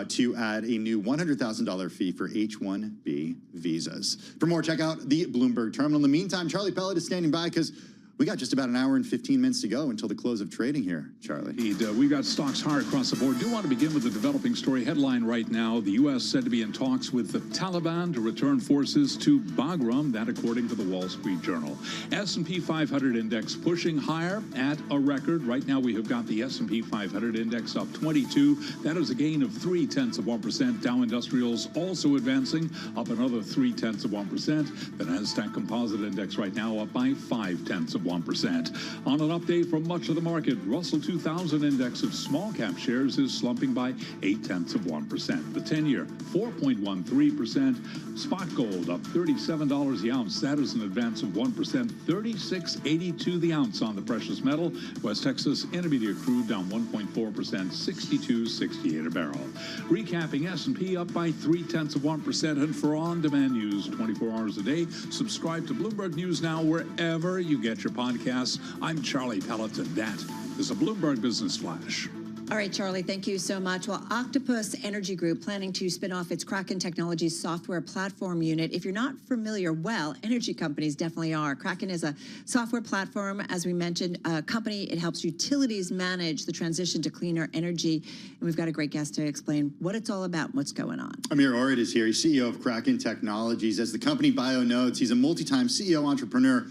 [SPEAKER 15] to add a new $100,000 fee for H-1B visas. For more, check out the Bloomberg Terminal. In the meantime, Charlie Pellet is standing by, because we got just about an hour and 15 minutes to go until the close of trading here, Charlie.
[SPEAKER 18] We got stocks higher across the board. Do want to begin with the developing story headline right now. The U.S. said to be in talks with the Taliban to return forces to Bagram, that according to the Wall Street Journal. S&P 500 index pushing higher at a record. Right now we have got the S&P 500 index up 22. That is a gain of 0.3%. Dow Industrials also advancing, up another 0.3%. The Nasdaq Composite Index right now up by 0.5%. On an update from much of the market, Russell 2000 index of small cap shares is slumping by 0.8%. The 10-year 4.13%. Spot gold up $37 the ounce. That is an advance of 1%. $36.82 the ounce on the precious metal. West Texas Intermediate crude down 1.4%. $62.68 a barrel. Recapping, S&P up by 0.3%. And for on-demand news 24 hours a day, subscribe to Bloomberg News Now wherever you get your podcasts. I'm Charlie Pellet, and that is a Bloomberg Business Flash.
[SPEAKER 6] All right, Charlie, thank you so much. Well, Octopus Energy Group planning to spin off its Kraken Technologies software platform unit. If you're not familiar, well, energy companies definitely are. Kraken is a software platform, as we mentioned, a company. It helps utilities manage the transition to cleaner energy. And we've got a great guest to explain what it's all about and what's going on.
[SPEAKER 15] Amir Orid is here. He's CEO of Kraken Technologies. As the company bio notes, he's a multi-time CEO entrepreneur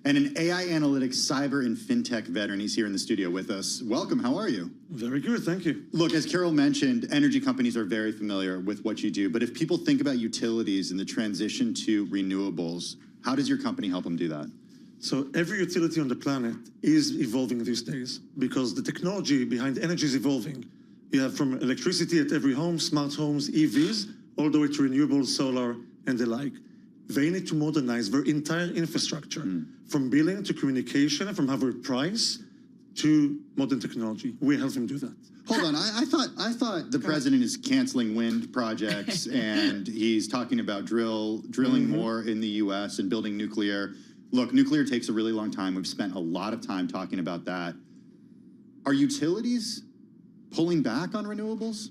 [SPEAKER 15] and an AI analytics, cyber, and fintech veteran. He's here in the studio with us. Welcome. How are you?
[SPEAKER 9] Very good. Thank you.
[SPEAKER 15] Look, as Carol mentioned, energy companies are very familiar with what you do. But if people think about utilities and the transition to renewables, how does your company help them do that?
[SPEAKER 9] So every utility on the planet is evolving these days because the technology behind energy is evolving. You have from electricity at every home, smart homes, EVs, all the way to renewables, solar, and the like. They need to modernize their entire infrastructure, from billing to communication, from how we price to modern technology. We help him do that.
[SPEAKER 15] Hold on, I thought the president is canceling wind projects and he's talking about drilling more in the U.S. and building nuclear. Look, nuclear takes a really long time. We've spent a lot of time talking about that. Are utilities pulling back on renewables?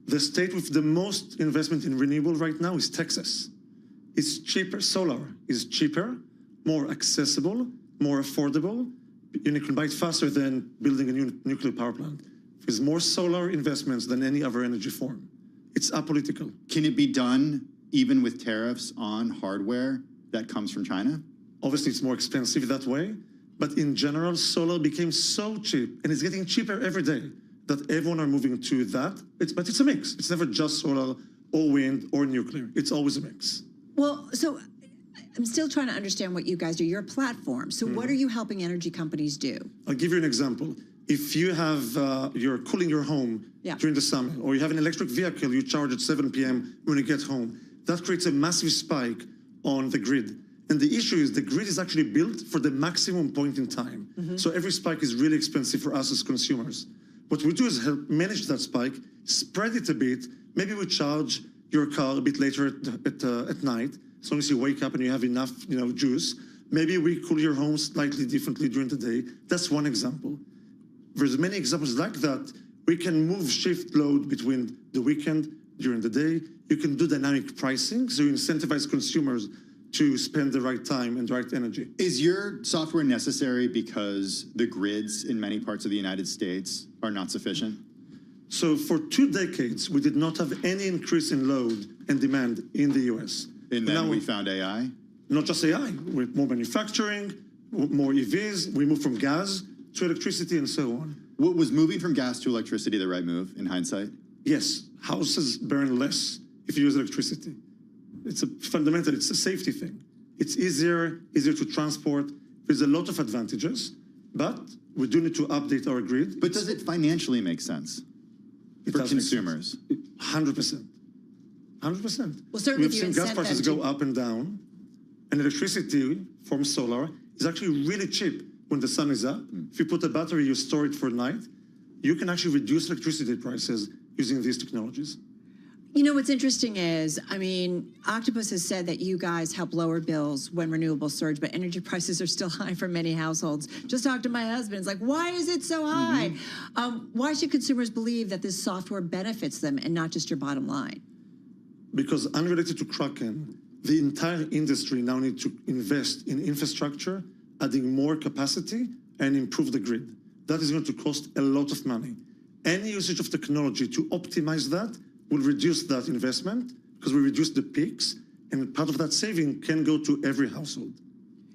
[SPEAKER 9] The state with the most investment in renewable right now is Texas. It's cheaper. Solar is cheaper, more accessible, more affordable, and you can buy it faster than building a new nuclear power plant. There's more solar investments than any other energy form. It's apolitical.
[SPEAKER 15] Can it be done even with tariffs on hardware that comes from China?
[SPEAKER 9] Obviously, it's more expensive that way, but in general, solar became so cheap, and it's getting cheaper every day, that everyone are moving to that. But it's a mix. It's never just solar or wind or nuclear. It's always a mix.
[SPEAKER 6] Well, so I'm still trying to understand what you guys do. You're a platform. So what are you helping energy companies do?
[SPEAKER 9] I'll give you an example. If you have, you're cooling your home during the summer, or you have an electric vehicle you charge at 7 p.m. when you get home, that creates a massive spike on the grid. And the issue is the grid is actually built for the maximum point in time. So every spike is really expensive for us as consumers. What we do is help manage that spike, spread it a bit. Maybe we charge your car a bit later at night, as long as you wake up and you have enough, juice. Maybe we cool your home slightly differently during the day. That's one example. There's many examples like that. We can shift load between the weekend, during the day. You can do dynamic pricing, so you incentivize consumers to spend the right time and the right energy.
[SPEAKER 15] Is your software necessary because the grids in many parts of the United States are not sufficient?
[SPEAKER 9] So for 2 decades, we did not have any increase in load and demand in the US.
[SPEAKER 15] And then we found AI?
[SPEAKER 9] Not just AI, with more manufacturing, more EVs, we moved from gas to electricity and so on.
[SPEAKER 15] Was moving from gas to electricity the right move in hindsight?
[SPEAKER 9] Yes, houses burn less if you use electricity. It's a safety thing. It's easier to transport. There's a lot of advantages, but we do need to update our grid.
[SPEAKER 15] But does it financially make sense for consumers?
[SPEAKER 9] 100%. 100%.
[SPEAKER 6] Well, certainly
[SPEAKER 9] we've seen gas prices go up and down, and electricity from solar is actually really cheap when the sun is up. If you put a battery, you store it for night, you can actually reduce electricity prices using these technologies.
[SPEAKER 6] What's interesting is, Octopus has said that you guys help lower bills when renewables surge, but energy prices are still high for many households. Just talked to my husband. It's like, why is it so high? Why should consumers believe that this software benefits them and not just your bottom line?
[SPEAKER 9] Because unrelated to Kraken, the entire industry now needs to invest in infrastructure, adding more capacity and improve the grid. That is going to cost a lot of money. Any usage of technology to optimize that will reduce that investment because we reduce the peaks, and part of that saving can go to every household.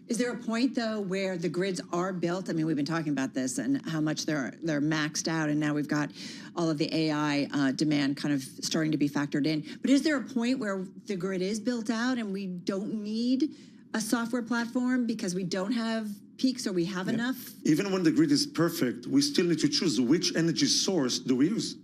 [SPEAKER 6] Is there a point, though, where the grids are built? We've been talking about this and how much they're maxed out, and now we've got all of the AI demand kind of starting to be factored in. But is there a point where the grid is built out and we don't need a software platform because we don't have peaks or we have enough?
[SPEAKER 9] Even when the grid is perfect, we still need to choose which energy source do we use.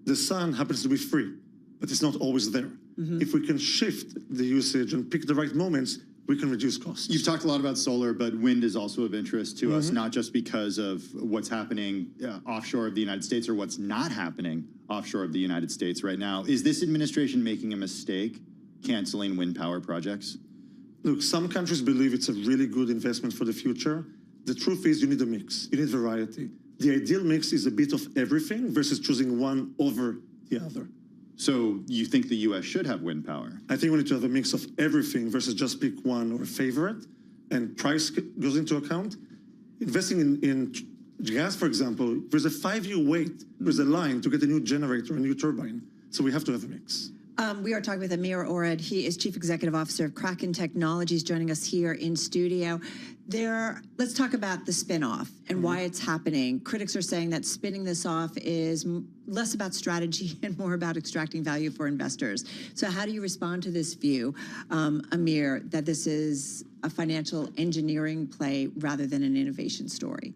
[SPEAKER 9] The sun happens to be free, but it's not always there. If we can shift the usage and pick the right moments, we can reduce costs.
[SPEAKER 15] You've talked a lot about solar, but wind is also of interest to us, not just because of what's happening offshore of the United States or what's not happening offshore of the United States right now. Is this administration making a mistake canceling wind power projects?
[SPEAKER 9] Look, some countries believe it's a really good investment for the future. The truth is you need a mix. You need variety. The ideal mix is a bit of everything versus choosing one over the other.
[SPEAKER 15] So you think the U.S. should have wind power?
[SPEAKER 9] I think we need to have a mix of everything versus just pick one or a favorite, and price goes into account. Investing in gas, for example, there's a 5-year wait. There's a line to get a new generator, a new turbine. So we have to have a mix.
[SPEAKER 6] We are talking with Amir Orad. He is Chief Executive Officer of Kraken Technologies, joining us here in studio. Let's talk about the spinoff and why it's happening. Critics are saying that spinning this off is less about strategy and more about extracting value for investors. So how do you respond to this view, Amir, that this is a financial engineering play rather than an innovation story?